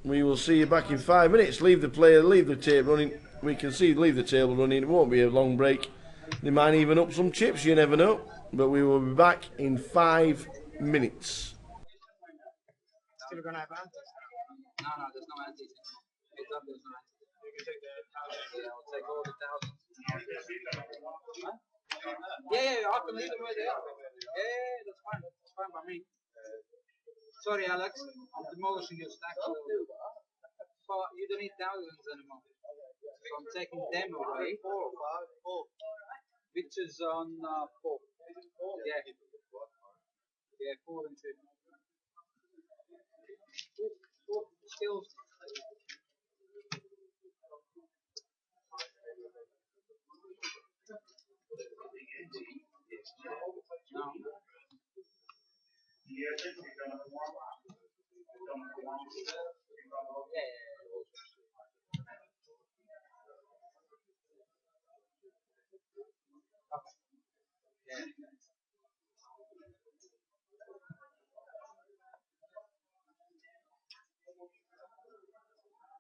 We will see you back in 5 minutes. Leave the tape running. We can leave the table running. It won't be a long break. They might even up some chips, you never know. But we will be back in 5 minutes. Still gonna have antes? No, there's no antes. Heads up, there's no antes. You can take the thousands. Yeah, I'll take all the thousands. Huh? Yeah, I can leave them where they are. Yeah, that's fine. That's fine by me. Sorry, Alex. I'm demolishing your stack. But you don't need thousands anymore. So I'm taking them away. 4 or 5? 4. Victor's on 4. Yeah. Yeah, 4 and 2. Still. No.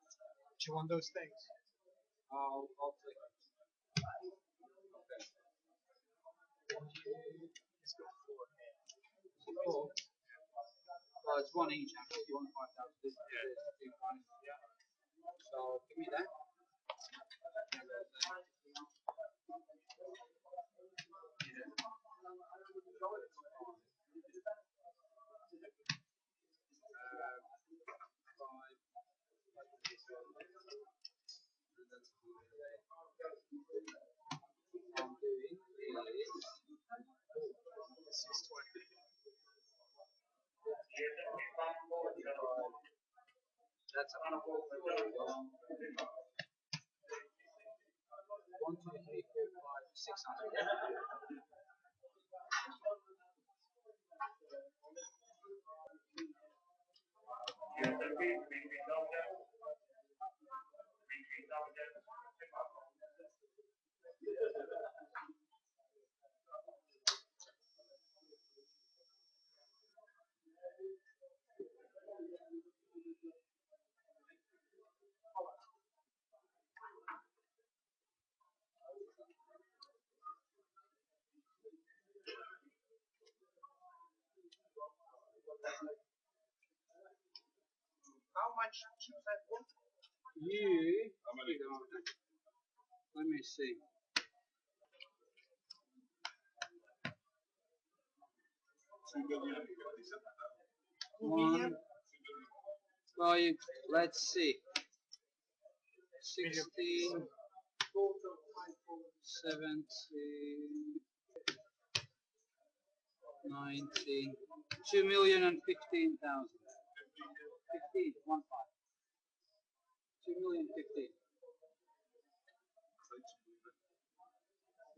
Do you want those things? I'll take it. Okay. It's got 4. 4. Well, it's 1 each actually. You want 5,000. This is 2 1. Yeah. So give me that. That's a 1, 2, 3, 4, 5, 600. How much chips I put? You. Let me see. One. Well, let's see. 16, 17, 19, 2,015,000. 15, 1 5. 2,015,000.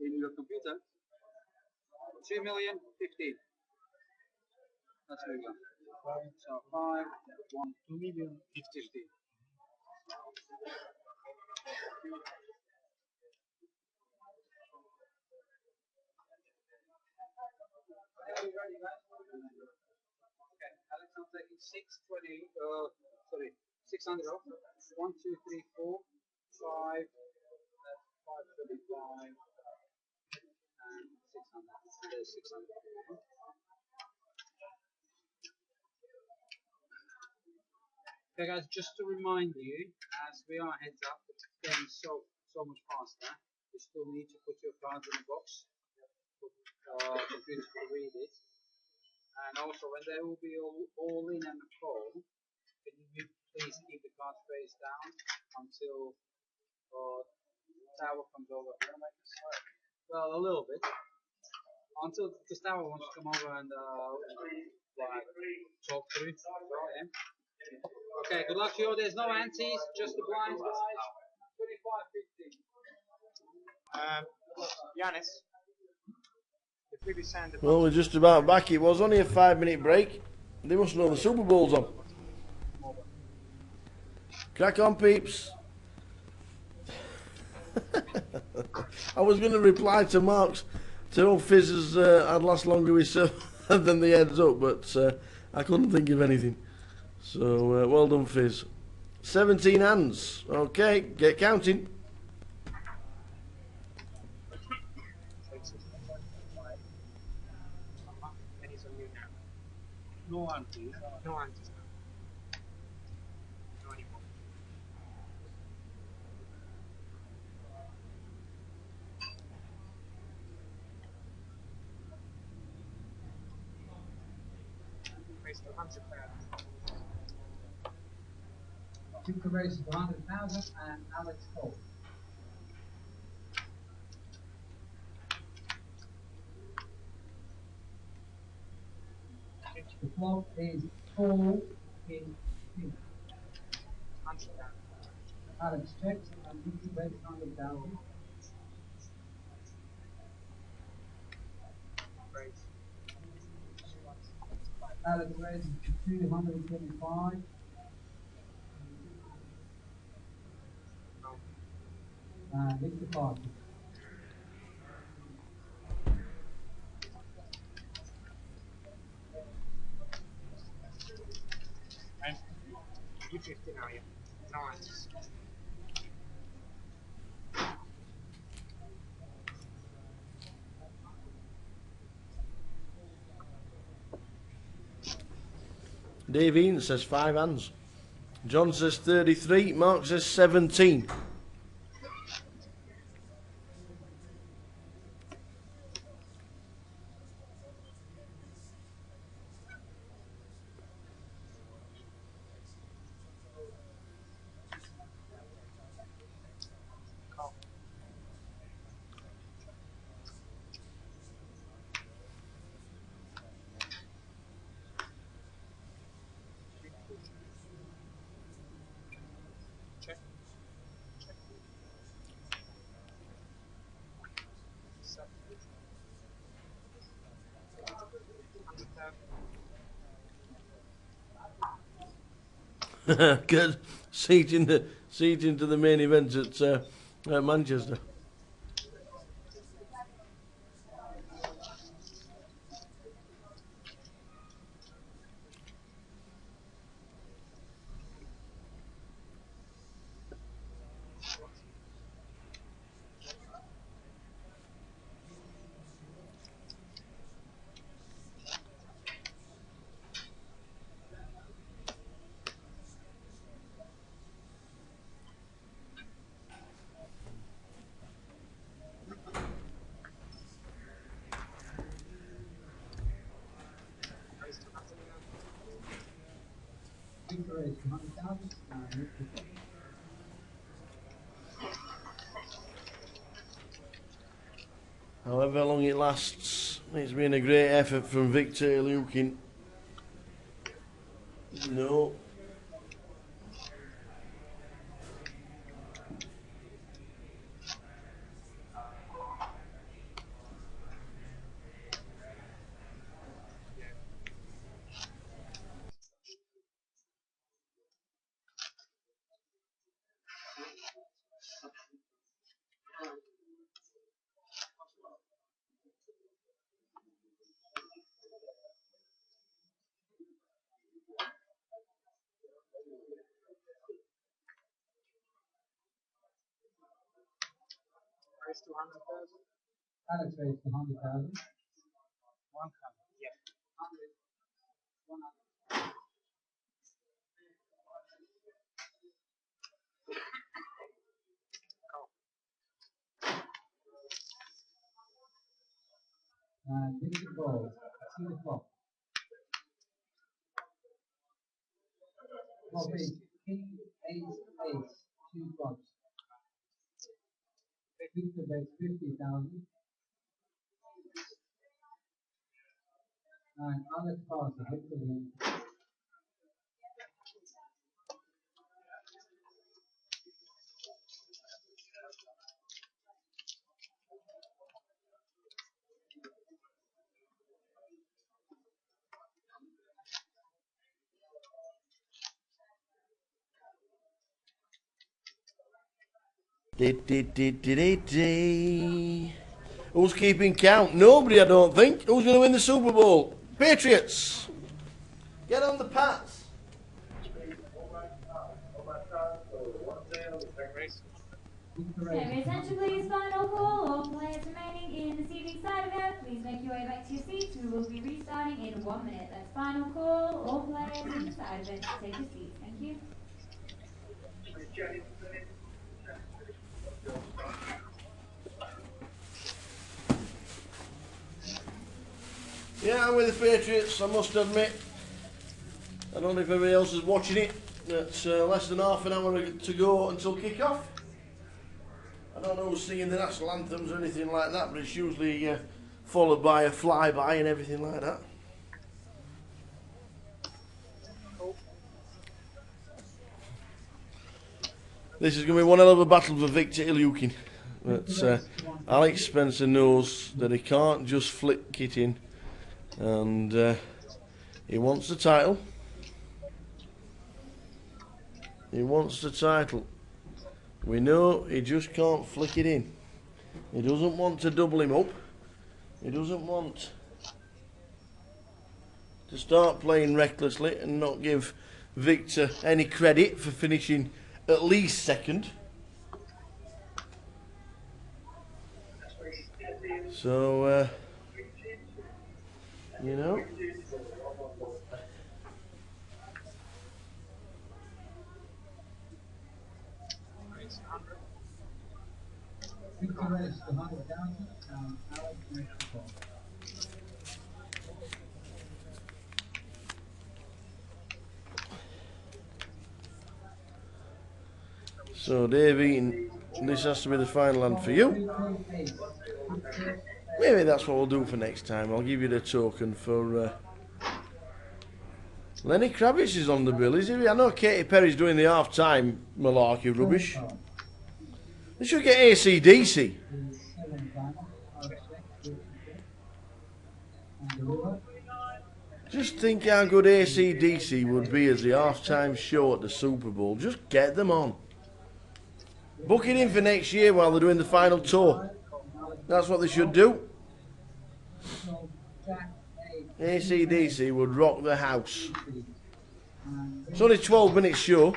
In your computer, 2,015,000. That's what we got. So 5, 1, 2,015,000. Okay, Alex, I'm taking 620, sorry, 600 off. 1, 2, 3, 4, 5, 535, and 600. There's 600. Okay, guys, just to remind you, as we are heads up, it's going so much faster. You still need to put your cards in the box for computers to read it. And also, when they will be all in and full, can you please keep the cards face down until Tower comes over? Well, a little bit. Until Gustavo wants to come over and like talk through it. Yeah. Okay, good luck to you. There's no antes, just the blinds, guys. 25-50. Giannis. The previous hand. Well, we're just about back. It was only a 5-minute break. They must know the Super Bowl's on. Crack on, peeps. I was going to reply to Mark's. To Fizz's I'd last longer with than the heads up, but I couldn't think of anything. So well done, Fizz. 17 hands. Okay, get counting. No aunties. No aunties. No anymore. Raise to 100,000. Keep the race to 100,000 and Alex Cole. The clock is 4 in 2. 100,000. Alex checks and keep the race 100,000. Alex raises to 225. And it's the party. You 50 now, yeah. No aunties. Dave Eaton says 5 hands. John says 33. Mark says 17. Good. Seat into the main event at Manchester. However long it lasts, it's been a great effort from Victor Lukin. No. Race to 100,000. Alex raised 100,000. 100. Yeah. 100. 100. And give the ball. See the clock. Clock is king, ace, ace, 2 clubs. Victor bets 50,000. And Alex passes Victor wins. Who's keeping count? Nobody, I don't think. Who's going to win the Super Bowl? Patriots. Get on the Pats. Okay, attention please, final call. All players remaining in this evening's side event, please make your way back to your seats. We will be restarting in 1 minute. That's final call. All players in the side event, take your seats. Thank you. Yeah, I'm with the Patriots, I must admit. I don't know if everybody else is watching it. It's less than half an hour to go until kick-off. I don't know who's singing the national anthems or anything like that, but it's usually followed by a flyby and everything like that. This is going to be one hell of a battle for Victor Ilyukin. But Alex Spencer knows that he can't just flick it in. And he wants the title. He wants the title. We know he just can't flick it in. He doesn't want to double him up. He doesn't want to start playing recklessly and not give Victor any credit for finishing at least second. So, you know. Victor raised 100,000 and Alex raised the clock. So, Dave Eaton, this has to be the final hand for you. Maybe that's what we'll do for next time. I'll give you the token for Lenny Kravitz is on the bill, is he? I know Katy Perry's doing the half-time malarkey rubbish. They should get AC/DC. Just think how good AC/DC would be as the half-time show at the Super Bowl. Just get them on. Book it in for next year while they're doing the final tour. That's what they should do. AC/DC would rock the house. It's only 12 minutes show,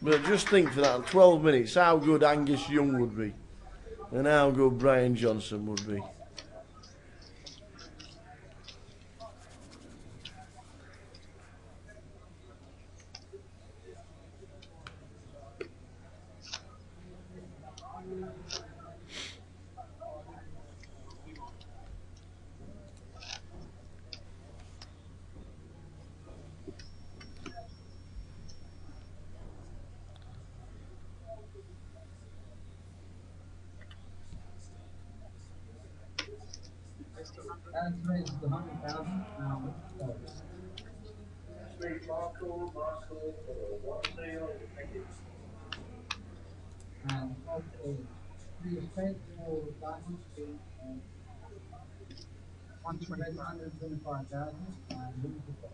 but just think for that 12 minutes how good Angus Young would be and how good Brian Johnson would be. Alex raised 100,000 and and okay, we spent for diamonds to 125,000 and wins the box.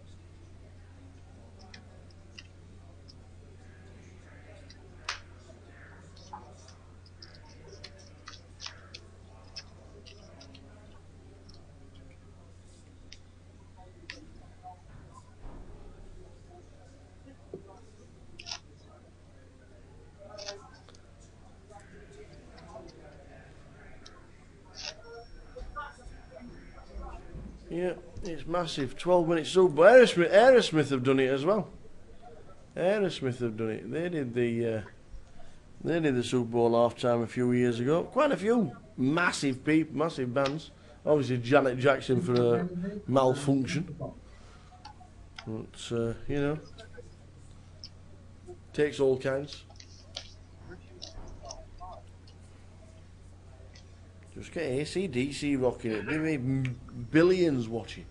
It's massive. 12 minutes sub. But Aerosmith have done it as well. Aerosmith have done it. They did the Super Bowl halftime a few years ago. Quite a few massive people, massive bands. Obviously Janet Jackson for a malfunction. But you know, takes all kinds. Just get AC/DC rocking it. They made billions watching.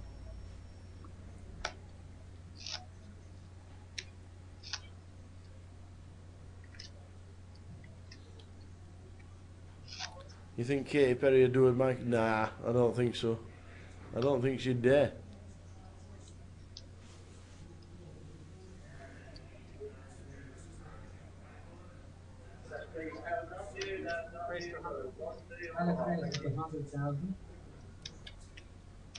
You think Katy Perry would do a mic? Nah, I don't think so. I don't think she'd dare. Alex raises 100,000.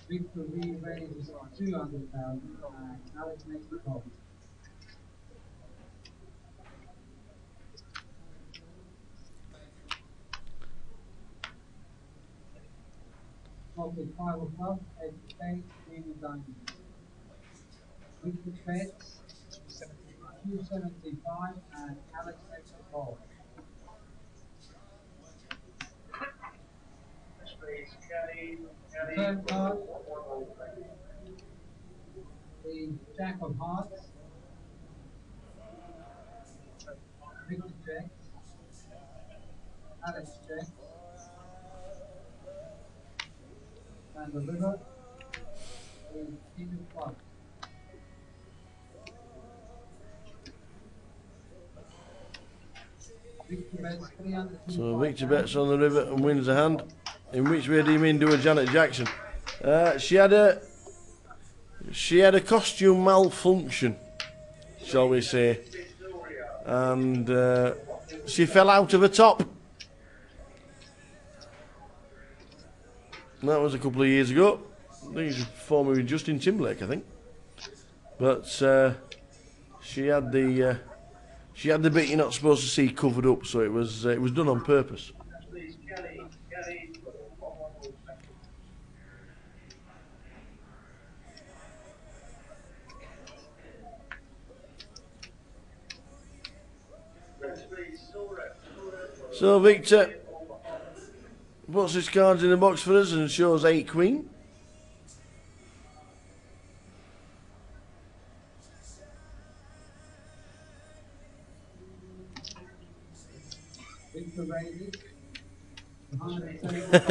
Victor V raises 200,000, and Alex makes the call. Okay, 5 of clubs, 8 of spades, Queen of diamonds. Victor bets 275, and Alex makes the call. Third card, the Jack of Hearts. Victor checks. Alex checks. And the river is King of Clubs. Victor bets 300. So Victor bets on the river and wins the hand. In which way do you mean do a Janet Jackson? She had a costume malfunction, shall we say, and she fell out of a top. And that was a couple of years ago. I think she was performing with Justin Timberlake, I think. But she had the bit you're not supposed to see covered up, so it was done on purpose. So Victor puts his cards in the box for us and shows 8 queen. Victor raises 175.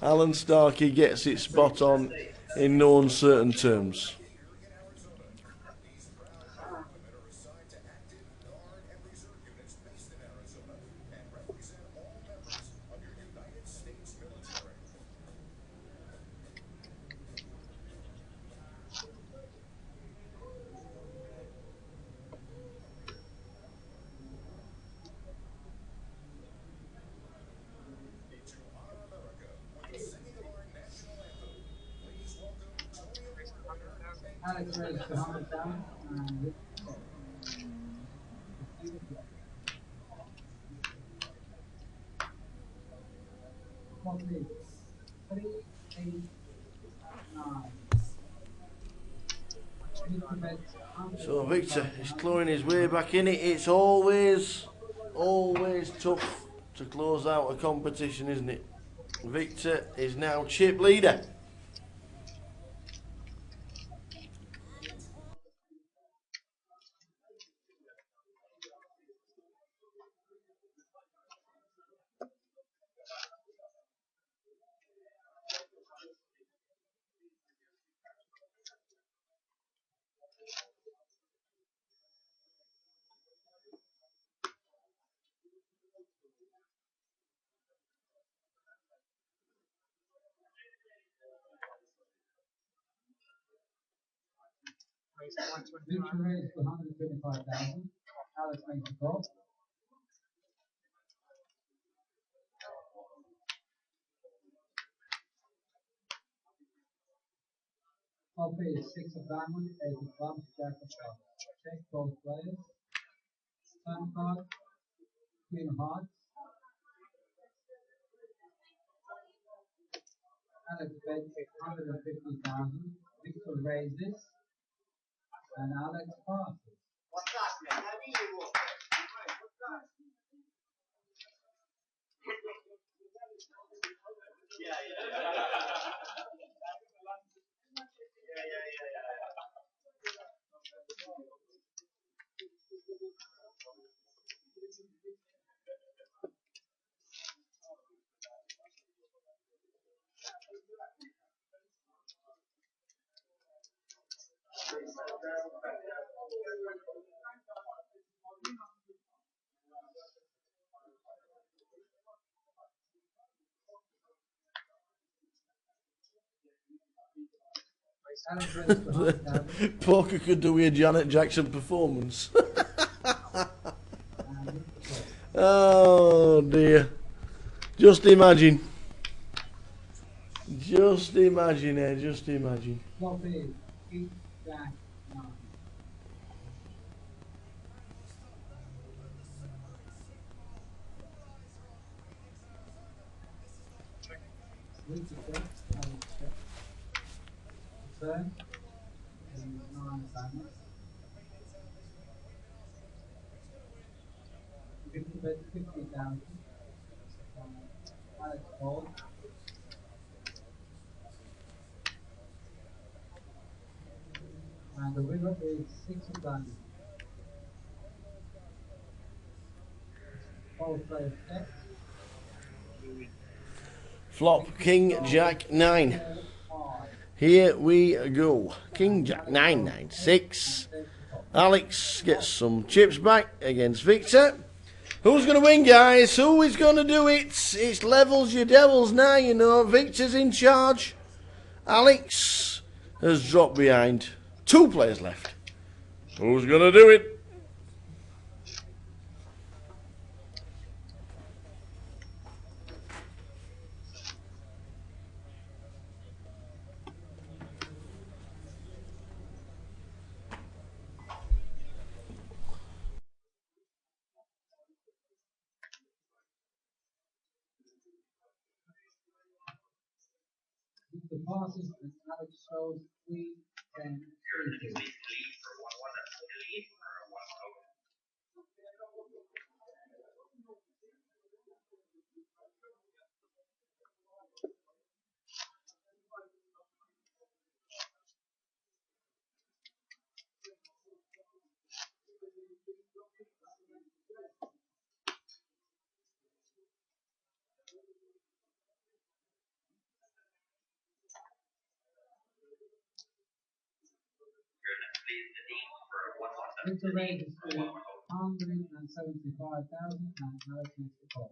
Alan Starkey gets it spot on in no uncertain terms. Alex raises 100,000, and complete 3, 8, 9. So Victor is clawing his way back in it. It's always tough to close out a competition, isn't it? Victor is now chip leader. Victor raised 125,000. Alex makes the call. Copy is 6 of diamonds, 8 of clubs, Jack of clubs. Check both players. Turn card, Queen of Hearts. Alex bet 150,000. Victor raises. And Alex passes. What's that, man? How do you walk? What's that? Poker could do with a Janet Jackson performance. Oh dear. Just imagine. Just imagine, just imagine. Flop is King Jack 9. With the check, Alex check. Turn. And 9 diamonds. Victor bet 50,000. Alex fold. And the winner is 6 of diamonds. Both players check. Flop, King Jack 9. Here we go. King Jack 996. Alex gets some chips back against Victor. Who's going to win, guys? Who is going to do it? It's levels your devils now, you know. Victor's in charge. Alex has dropped behind. 2 players left. Who's going to do it? The passes and Alex shows 3, 10, 3. Victor raises to 175,000 and Alex makes the call.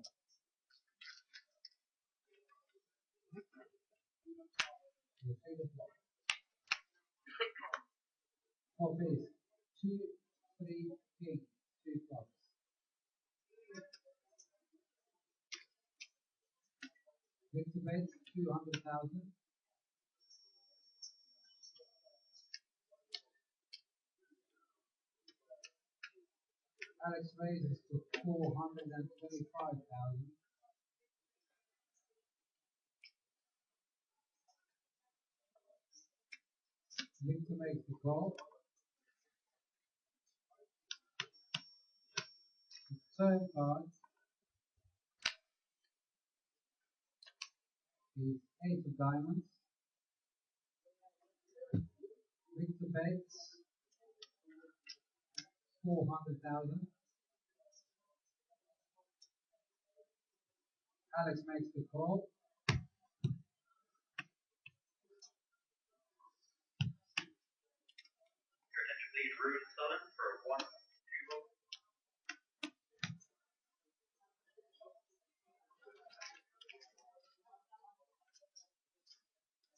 Flop is 2, 3, king, 2 flops. Victor bets 200,000. Alex raises to 425,000. Victor makes the call. Third card is 8 of diamonds. Victor bets 400,000. Alex makes the call.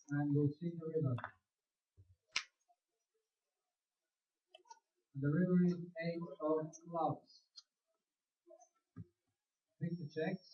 And we'll see the river. The river is 8 of clubs. Victor checks.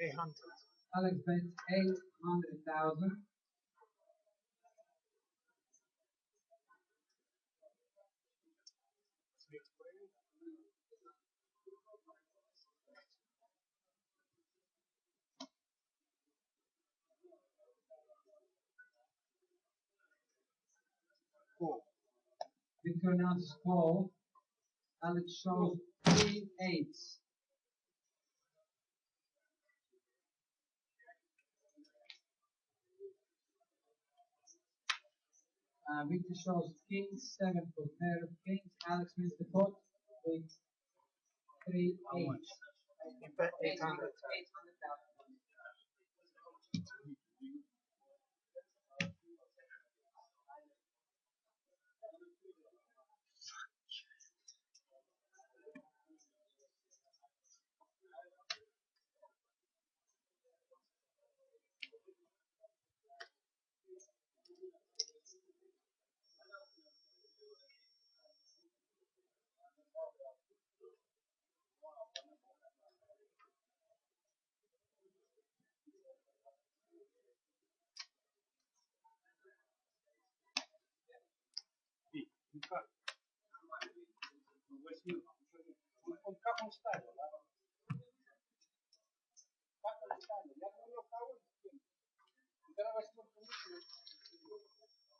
800. Alex bets 800,000. Victor announces call. Alex shows 3 8s. Victor shows King 7 for pair of kings. Alex wins the pot with 3 8s. You bet 800.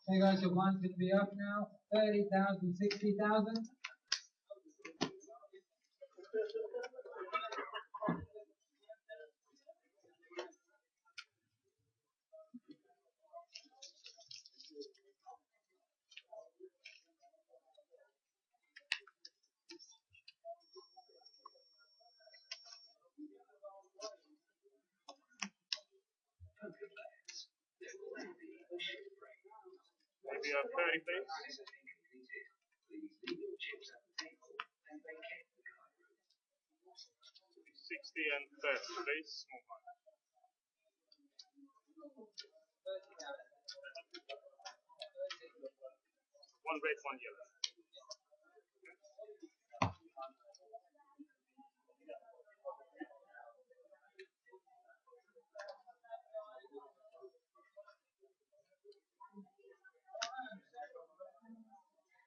Hey guys, your one's going to be up now. 30,000, 60,000. Maybe a 30 please. 60 and 30 please. Small one. One red, one yellow.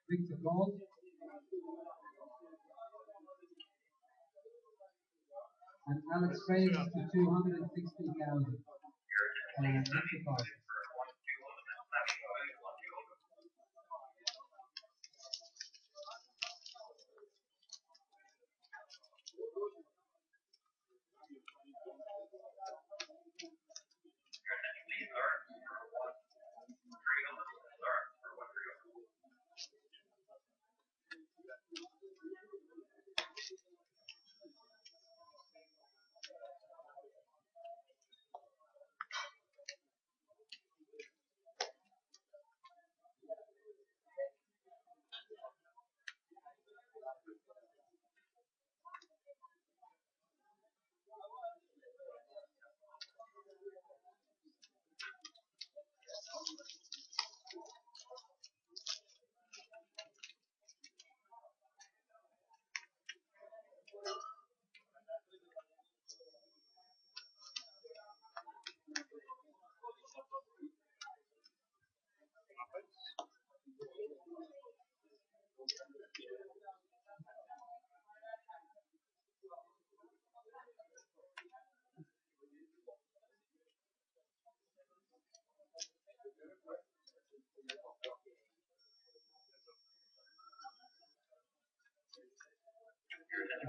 Victor Gold. And Alex raises to 260,000. Victor Gold.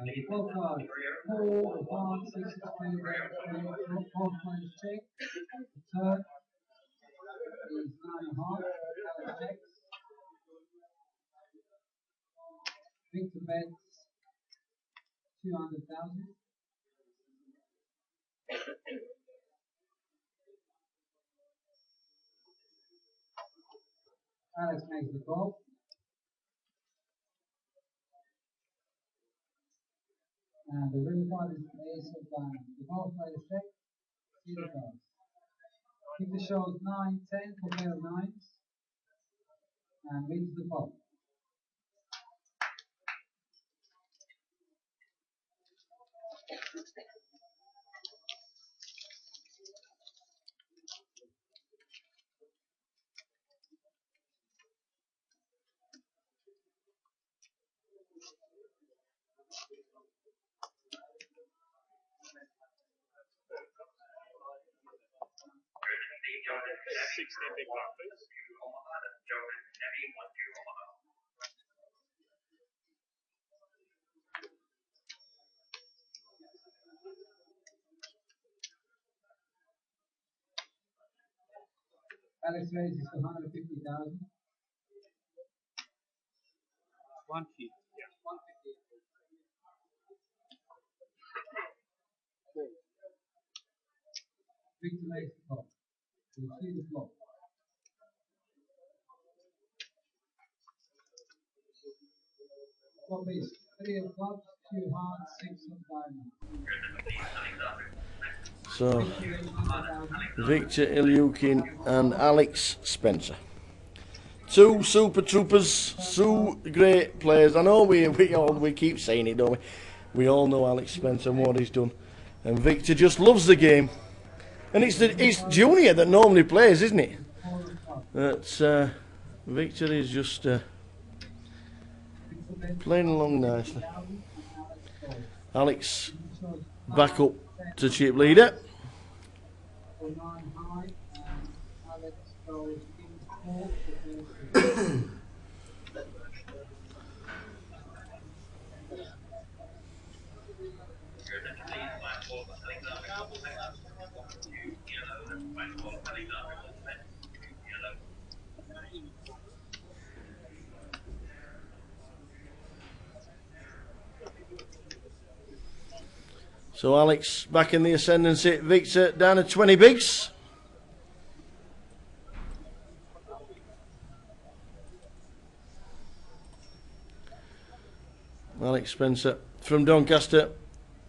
The club card 4, 1, 6, 4 players check. The turn is 9.5. Alex checks. Victor bets 200,000. Alex makes the call. And the ring card is the ace of diamonds. The ball players check. See the cards. Victor shows 9, 10 for pair of nines. And wins the pot. big black boots. Alex raises to 150,000. 150. Yeah. 150. Victor makes the call. You'll see the floor. Flop is 3 of clubs, 2 hearts, 6 of diamonds. So, Victor Ilyukin and Alex Spencer. Two super troopers, two great players. I know we keep saying it, don't we? We all know Alex Spencer and what he's done. And Victor just loves the game. And it's Junior that normally plays, isn't it? But Victor is just playing along nicely. Alex back up to chip leader. So Alex back in the ascendancy. Victor down at 20 bigs. Alex Spencer from Doncaster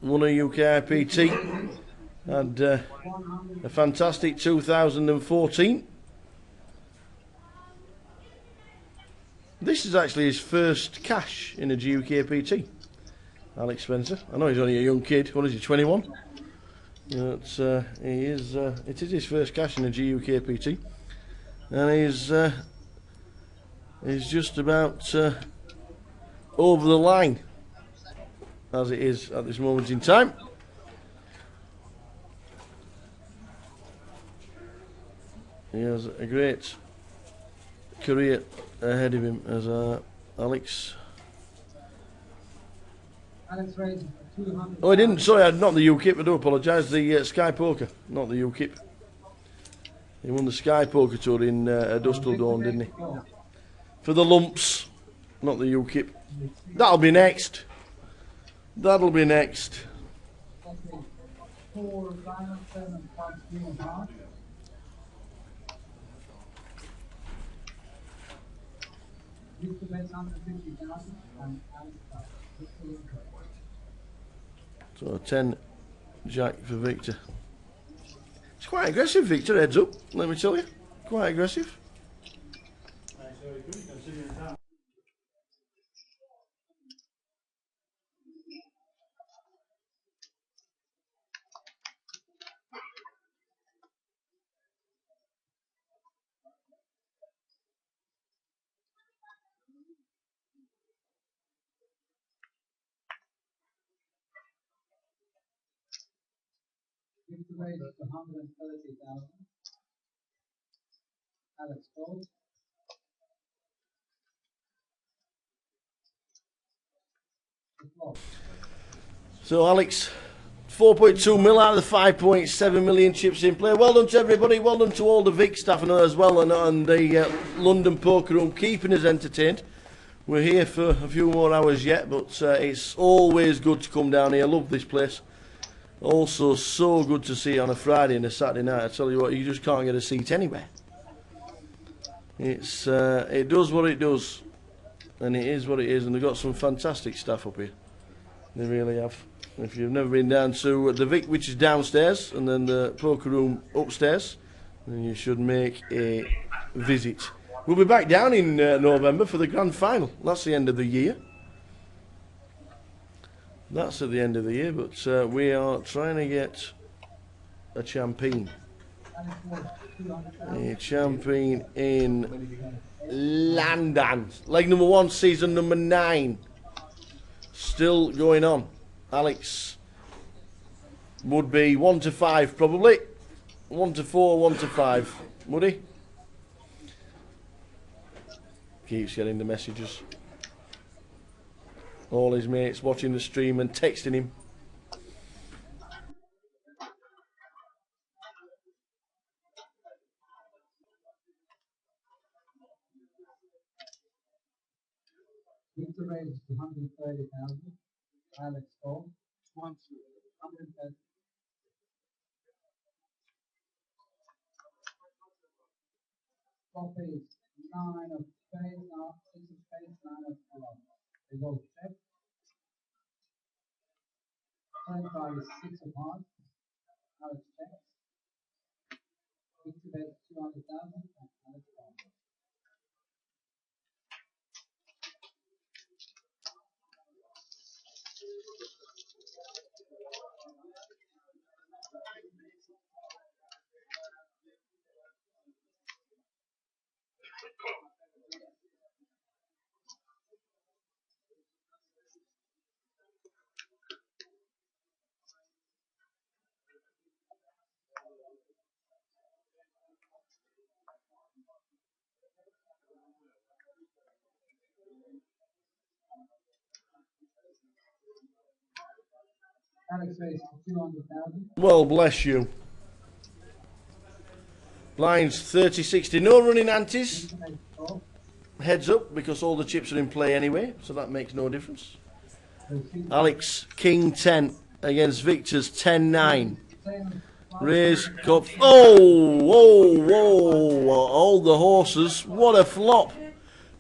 won a UKPT. Had a fantastic 2014. This is actually his first cash in a GUKPT. Alex Spencer. I know he's only a young kid. What is he, 21? But it is his first cash in a GUKPT. And he's just about over the line, as it is at this moment in time. He has a great career ahead of him as Alex. Oh, I didn't. Sorry, not the UKIP. I do apologise. The Sky Poker, not the UKIP. He won the Sky Poker Tour in Dusseldorf, didn't he? For the lumps, not the UKIP. That'll be next. That'll be next. So 10 jack for Victor. It's quite aggressive, Victor, heads up, let me tell you. Quite aggressive. Raised to 130,000. Alex Gold. So Alex, 4.2 mil out of the 5.7 million chips in play. Well done to everybody. Well done to all the Vic staff and as well, and the London Poker Room keeping us entertained. We're here for a few more hours yet, but it's always good to come down here. I love this place. Also, so good to see on a Friday and a Saturday night. I tell you what, you just can't get a seat anywhere. It does what it does, and it is what it is. And they've got some fantastic staff up here. They really have. If you've never been down to the Vic, which is downstairs, and then the poker room upstairs, then you should make a visit. We'll be back down in November for the grand final. That's the end of the year. That's at the end of the year, but we are trying to get a champion. A champion in London. Leg number 1, season number 9. Still going on. Alex would be 1 to 5 probably. 1 to 4, 1 to 5. Would he? Keeps getting the messages. All his mates watching the stream and texting him. Victor raised 130,000. Alex Paul. 130. Copies 9 of spades, 6 of spades, 9 of clubs. They go check. 25 is 6 of hearts. Alex checks. Victor raised 200,000. And Alex Paul. Alex raised 200,000. Well, bless you. Blinds 30-60. No running antes. Heads up because all the chips are in play anyway, so that makes no difference. Alex, King 10 against Victor's 10-9. Raise, cup. Oh, whoa, whoa. All the horses. What a flop.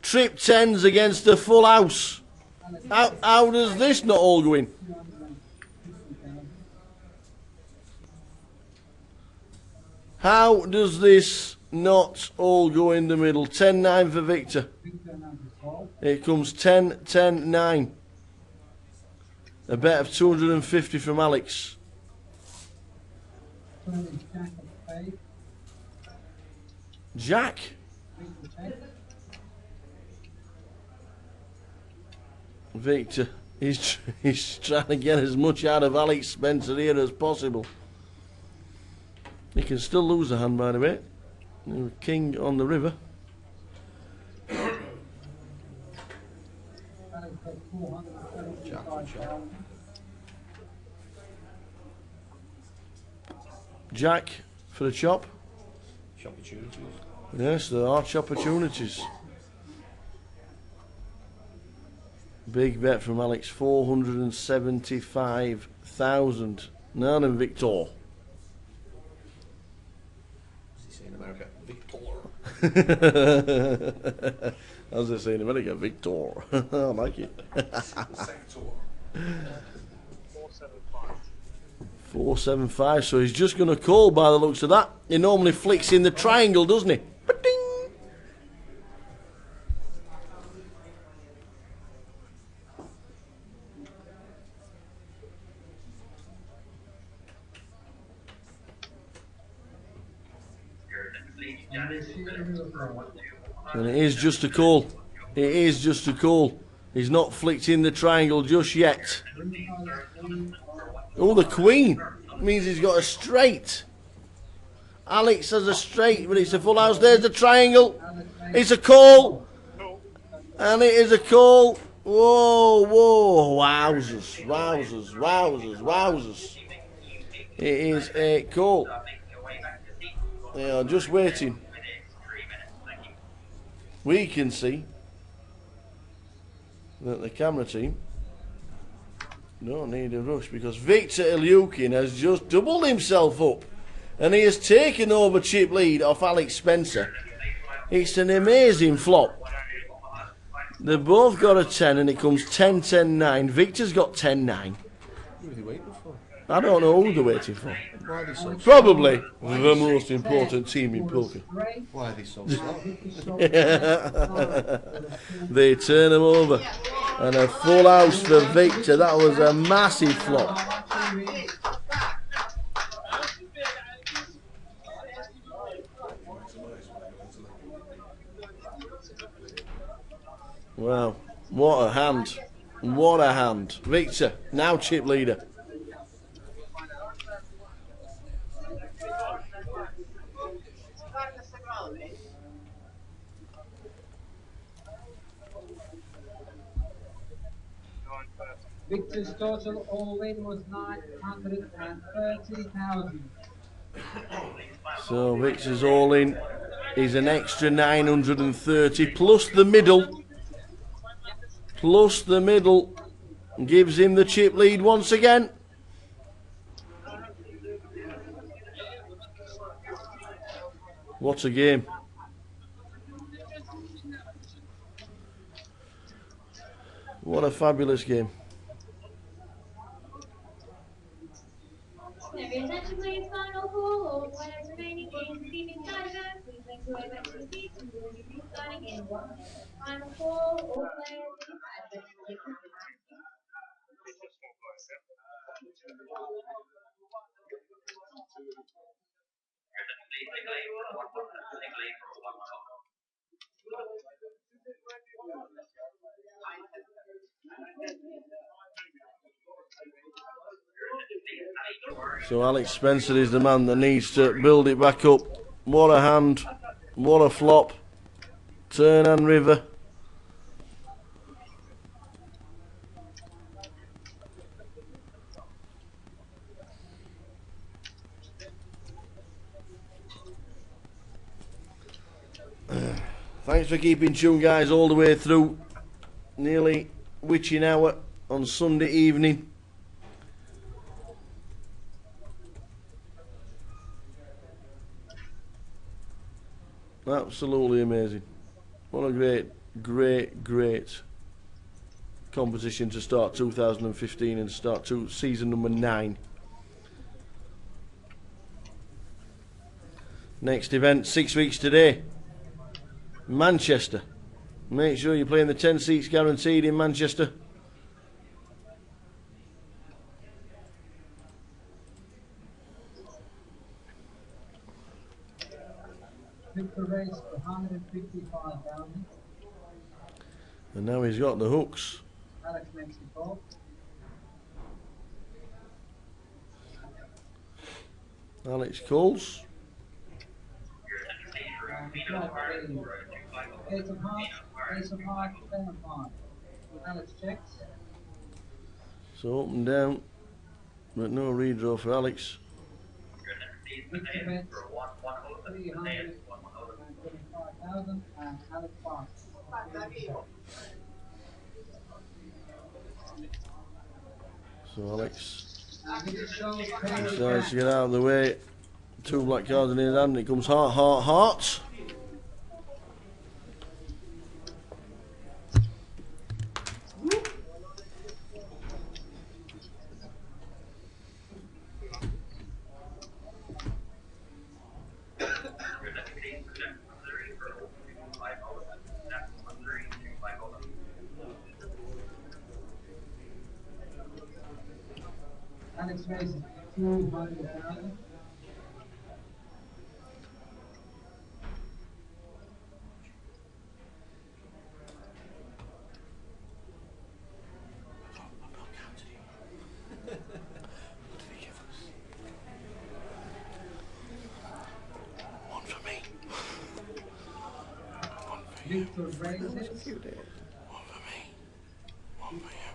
Trip 10s against a full house. How does this not all go in? How does this not all go in the middle? 10-9 for Victor. It comes 10-10-9. A bet of 250 from Alex. Jack? Victor, he's trying to get as much out of Alex Spencer here as possible. He can still lose a hand, by the way. King on the river. Jack for the chop. Opportunities. Yes, there are opportunities. Big bet from Alex, 475,000. Now then, Victor. In America, Victor. As they say in America, Victor. I like it. 475. So he's just going to call by the looks of that. He normally flicks in the triangle, doesn't he? Ba-ding! And it is just a call. It is just a call. He's not flicked in the triangle just yet. Oh, the queen. Means he's got a straight. Alex has a straight, but it's a full house. There's the triangle. It's a call. And it is a call. Whoa, whoa. Wowzers, wowzers, wowzers, wowzers. It is a call. They are just waiting. We can see that the camera team don't need a rush because Victor Ilyukin has just doubled himself up and he has taken over chip lead off Alex Spencer. It's an amazing flop. They've both got a 10 and it comes 10-10-9. Victor's got 10-9. Who are they waiting for? I don't know who they're waiting for. Why are they so Probably the most important team in poker. Why are they so slow? They turn him over. And a full house for Victor. That was a massive flop. Wow. What a hand. What a hand. Victor, now chip leader. Victor's total all-in was 930,000. So Victor's all in is an extra 930 plus the middle. Plus the middle gives him the chip lead once again. What a game. What a fabulous game. Can I be attention please, final call, all players remaining in the evening side event, please make your way back to your seats and we will be restarting in 1 minute. Final call, all players in the side event, please. So Alex Spencer is the man that needs to build it back up. What a hand. What a flop. Turn and river. Thanks for keeping tune, guys, all the way through. Nearly witching hour on Sunday evening. Absolutely amazing. What a great competition to start 2015 and start to season number 9. Next event 6 weeks today, Manchester. Make sure you're playing the 10 seats guaranteed in Manchester. Victor race for 155,000. And now he's got the hooks. Alex makes the call. Alex calls. Ace of hearts, 10 of hearts. Alex checks. So up and down, but no redraw for Alex. Victor bets 325,000 and Alex passes. So Alex decides to get out of the way. 2 black cards in his hand. It comes heart, heart, heart. Alex raises 200,000. Victor raises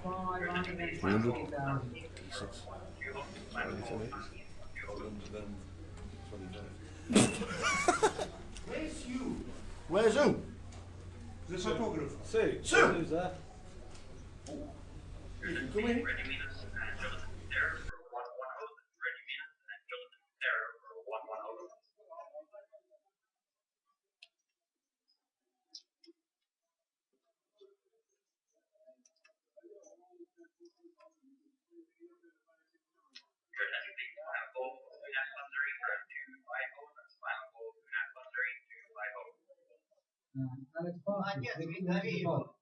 560,000. Where's you? Where's who? The photographer. Sue. Sue. Who's there? You can come in. Alex passes. Victor makes the call.